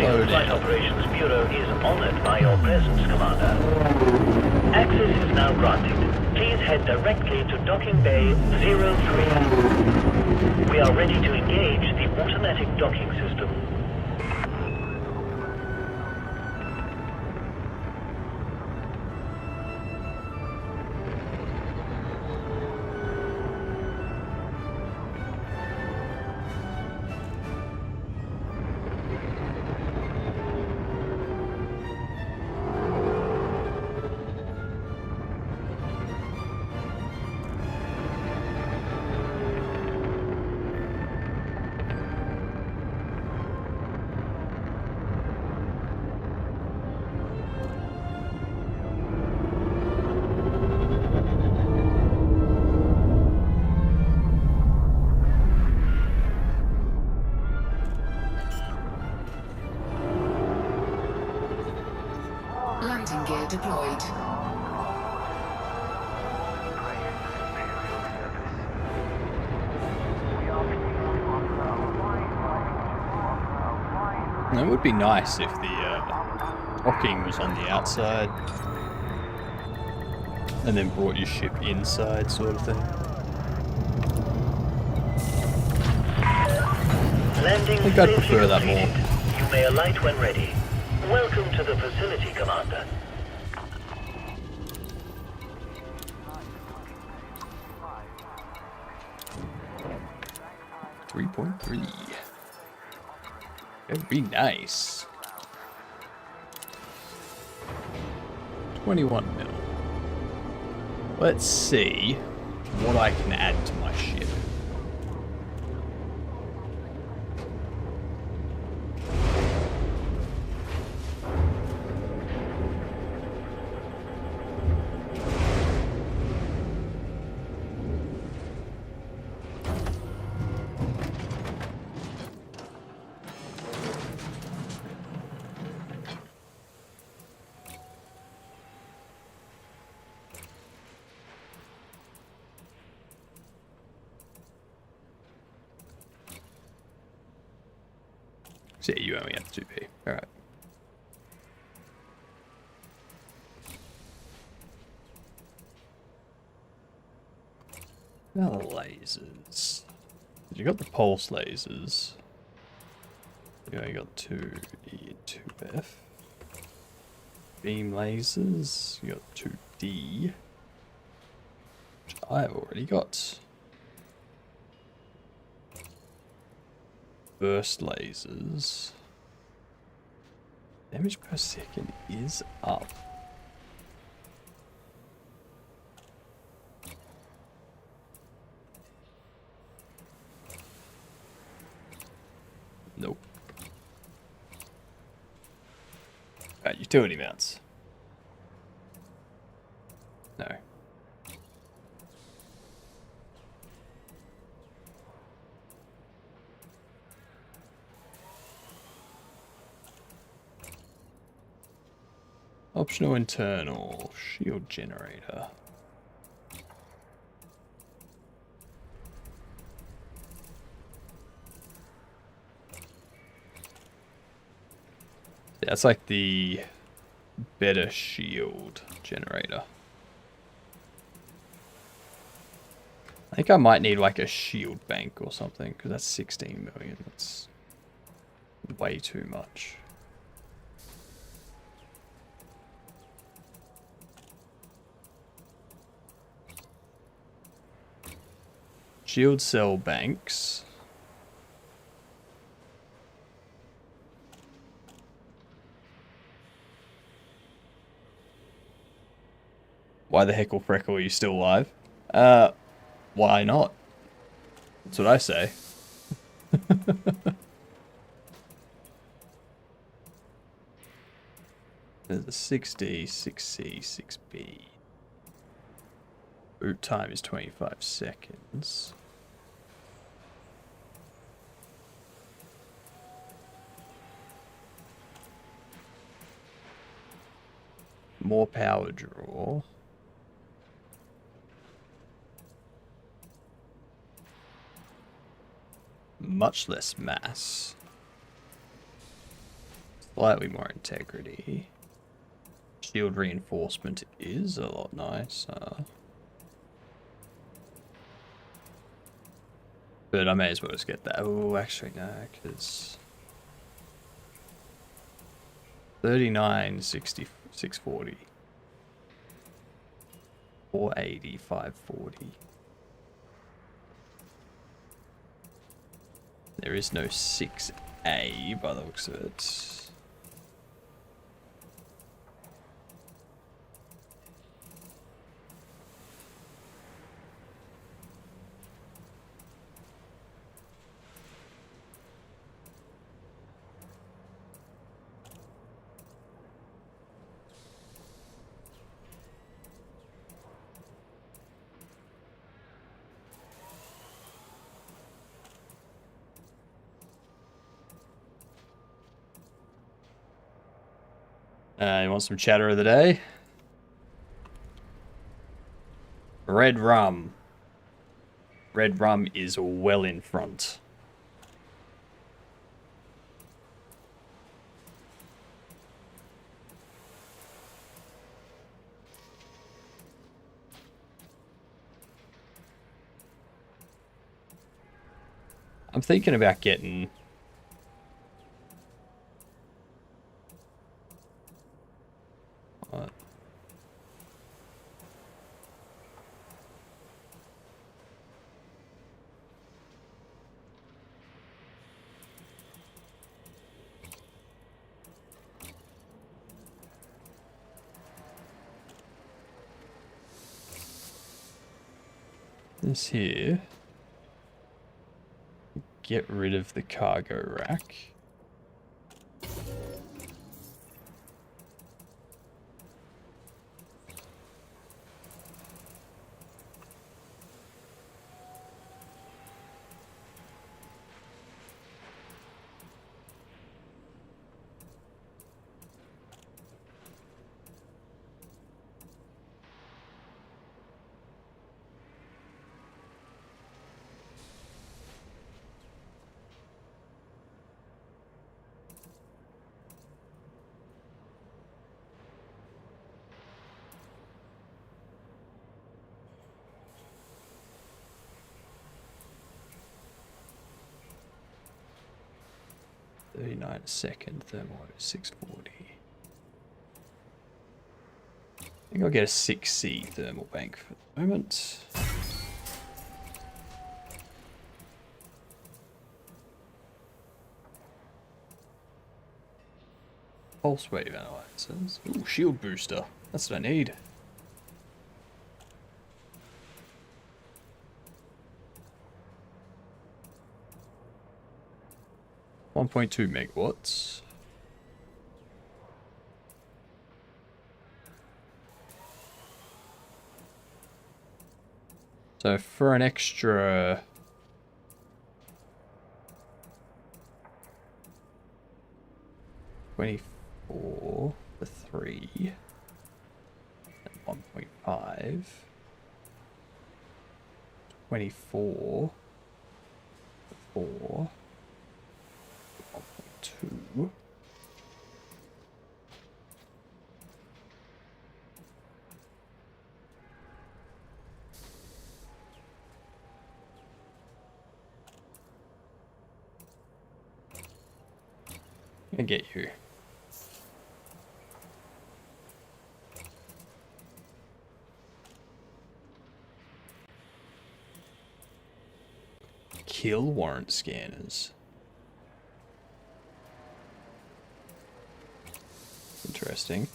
Imperial Load Flight in. Operations Bureau is honored by your presence, Commander. Access is now granted. Please head directly to Docking Bay 03. We are ready to engage the automatic docking system. Landing gear deployed. It would be nice if the docking was on the outside and then brought your ship inside, sort of thing. Landing I think I'd safely prefer that more. completed. You may alight when ready. Welcome to the facility, Commander. .3. Very nice. 21 mil. Let's see what I can add to my ship. So yeah, you only have 2p. Alright. Now the lasers. You got the pulse lasers. You only got 2E and 2F. Beam lasers. You got 2D. Which I've already got. Burst lasers. Damage per second is up. Nope. Alright, utility mounts. No. Optional internal shield generator. Yeah, that's like the better shield generator. I think I might need like a shield bank or something because that's 16 million. That's way too much. Shield cell banks. Why the heckle freckle are you still alive? Why not? That's what I say. There's a 6D, 6C, 6B. Boot time is 25 seconds. More power draw. Much less mass. Slightly more integrity. Shield reinforcement is a lot nicer. But I may as well just get that. Oh, actually, no, because 39, 60, 640. 480, 540. There is no 6A by the looks of it. You want some chatter of the day? Red rum. Red rum is well in front. I'm thinking about getting... What? This here. Get rid of the cargo rack. $39 a second, thermal 640. I think I'll get a 6C thermal bank for the moment. Pulse wave analyzers. Ooh, shield booster. That's what I need. .2 megawatts. So for an extra $24 for 3 and 1.5, 24 for 4. 1.2. I get you. Kill warrant scanners. Interesting.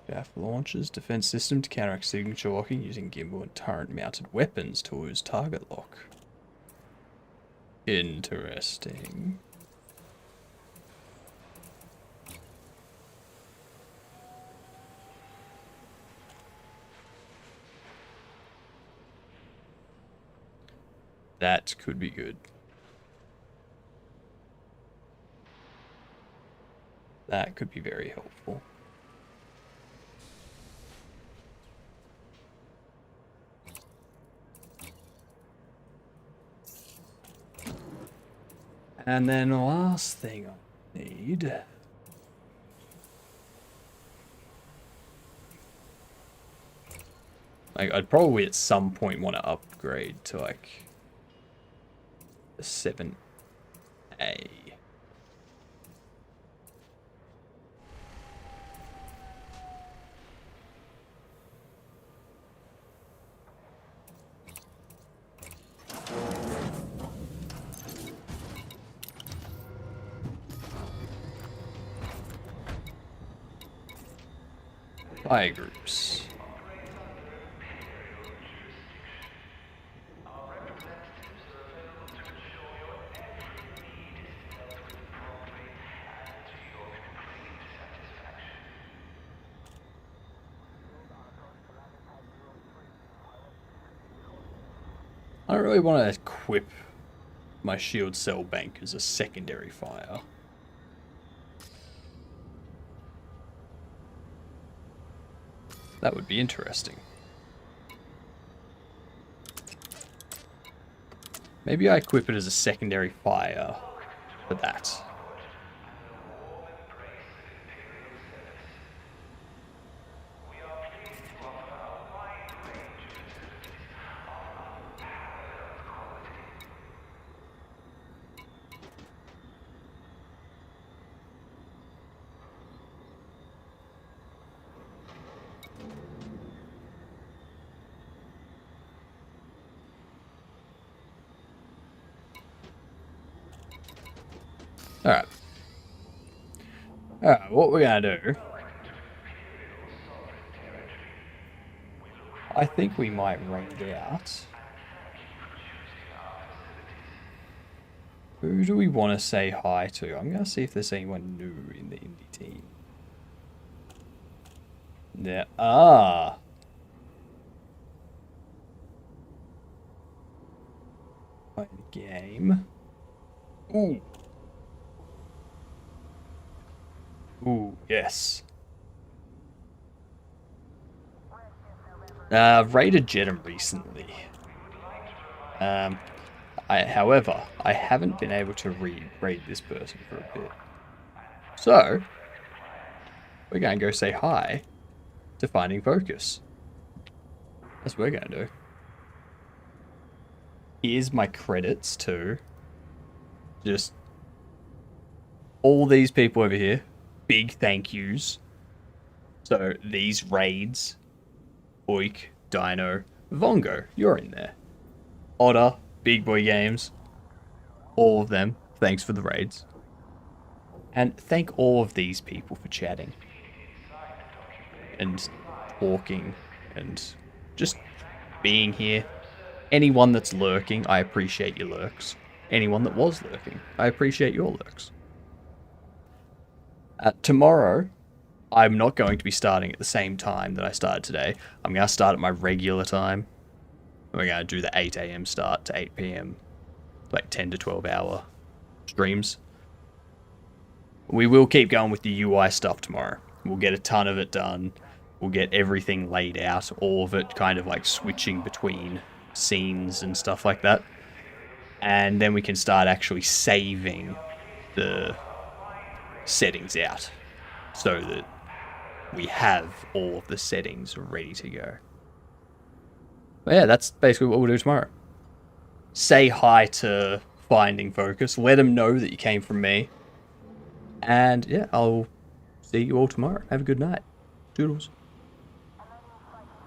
Gaff launches defense system to counteract signature locking using gimbal and turret mounted weapons to lose target lock. Interesting. That could be good. That could be very helpful. And then the last thing I need... Like, I'd probably at some point want to upgrade to, like, a 7A. Fire groups. I don't really want to equip my shield cell bank as a secondary fire. That would be interesting. Maybe I equip it as a secondary fire for that. Alright. Alright, what we're gonna do... I think we might raid out. Who do we want to say hi to? I'm gonna see if there's anyone new in the indie team. There are. Play the game. Ooh. Ooh, yes. Raided Jedem recently. However, I haven't been able to raid this person for a bit. So, we're going to go say hi to Finding Focus. That's what we're going to do. Here's my credits to just all these people over here. Big thank yous. So these raids, Oik, Dino, Vongo, you're in there. Otter, Big Boy Games, all of them, thanks for the raids. And thank all of these people for chatting. And talking, and just being here. Anyone that's lurking, I appreciate your lurks. Anyone that was lurking, I appreciate your lurks. Tomorrow, I'm not going to be starting at the same time that I started today. I'm going to start at my regular time. We're going to do the 8 a.m. start to 8 p.m. Like 10 to 12 hour streams. We will keep going with the UI stuff tomorrow. We'll get a ton of it done. We'll get everything laid out. All of it kind of like switching between scenes and stuff like that. And then we can start actually saving the settings out so that we have all of the settings ready to go. But yeah, that's basically what we'll do tomorrow. Say hi to Finding Focus. Let them know that you came from me. And yeah, I'll see you all tomorrow. Have a good night. Doodles.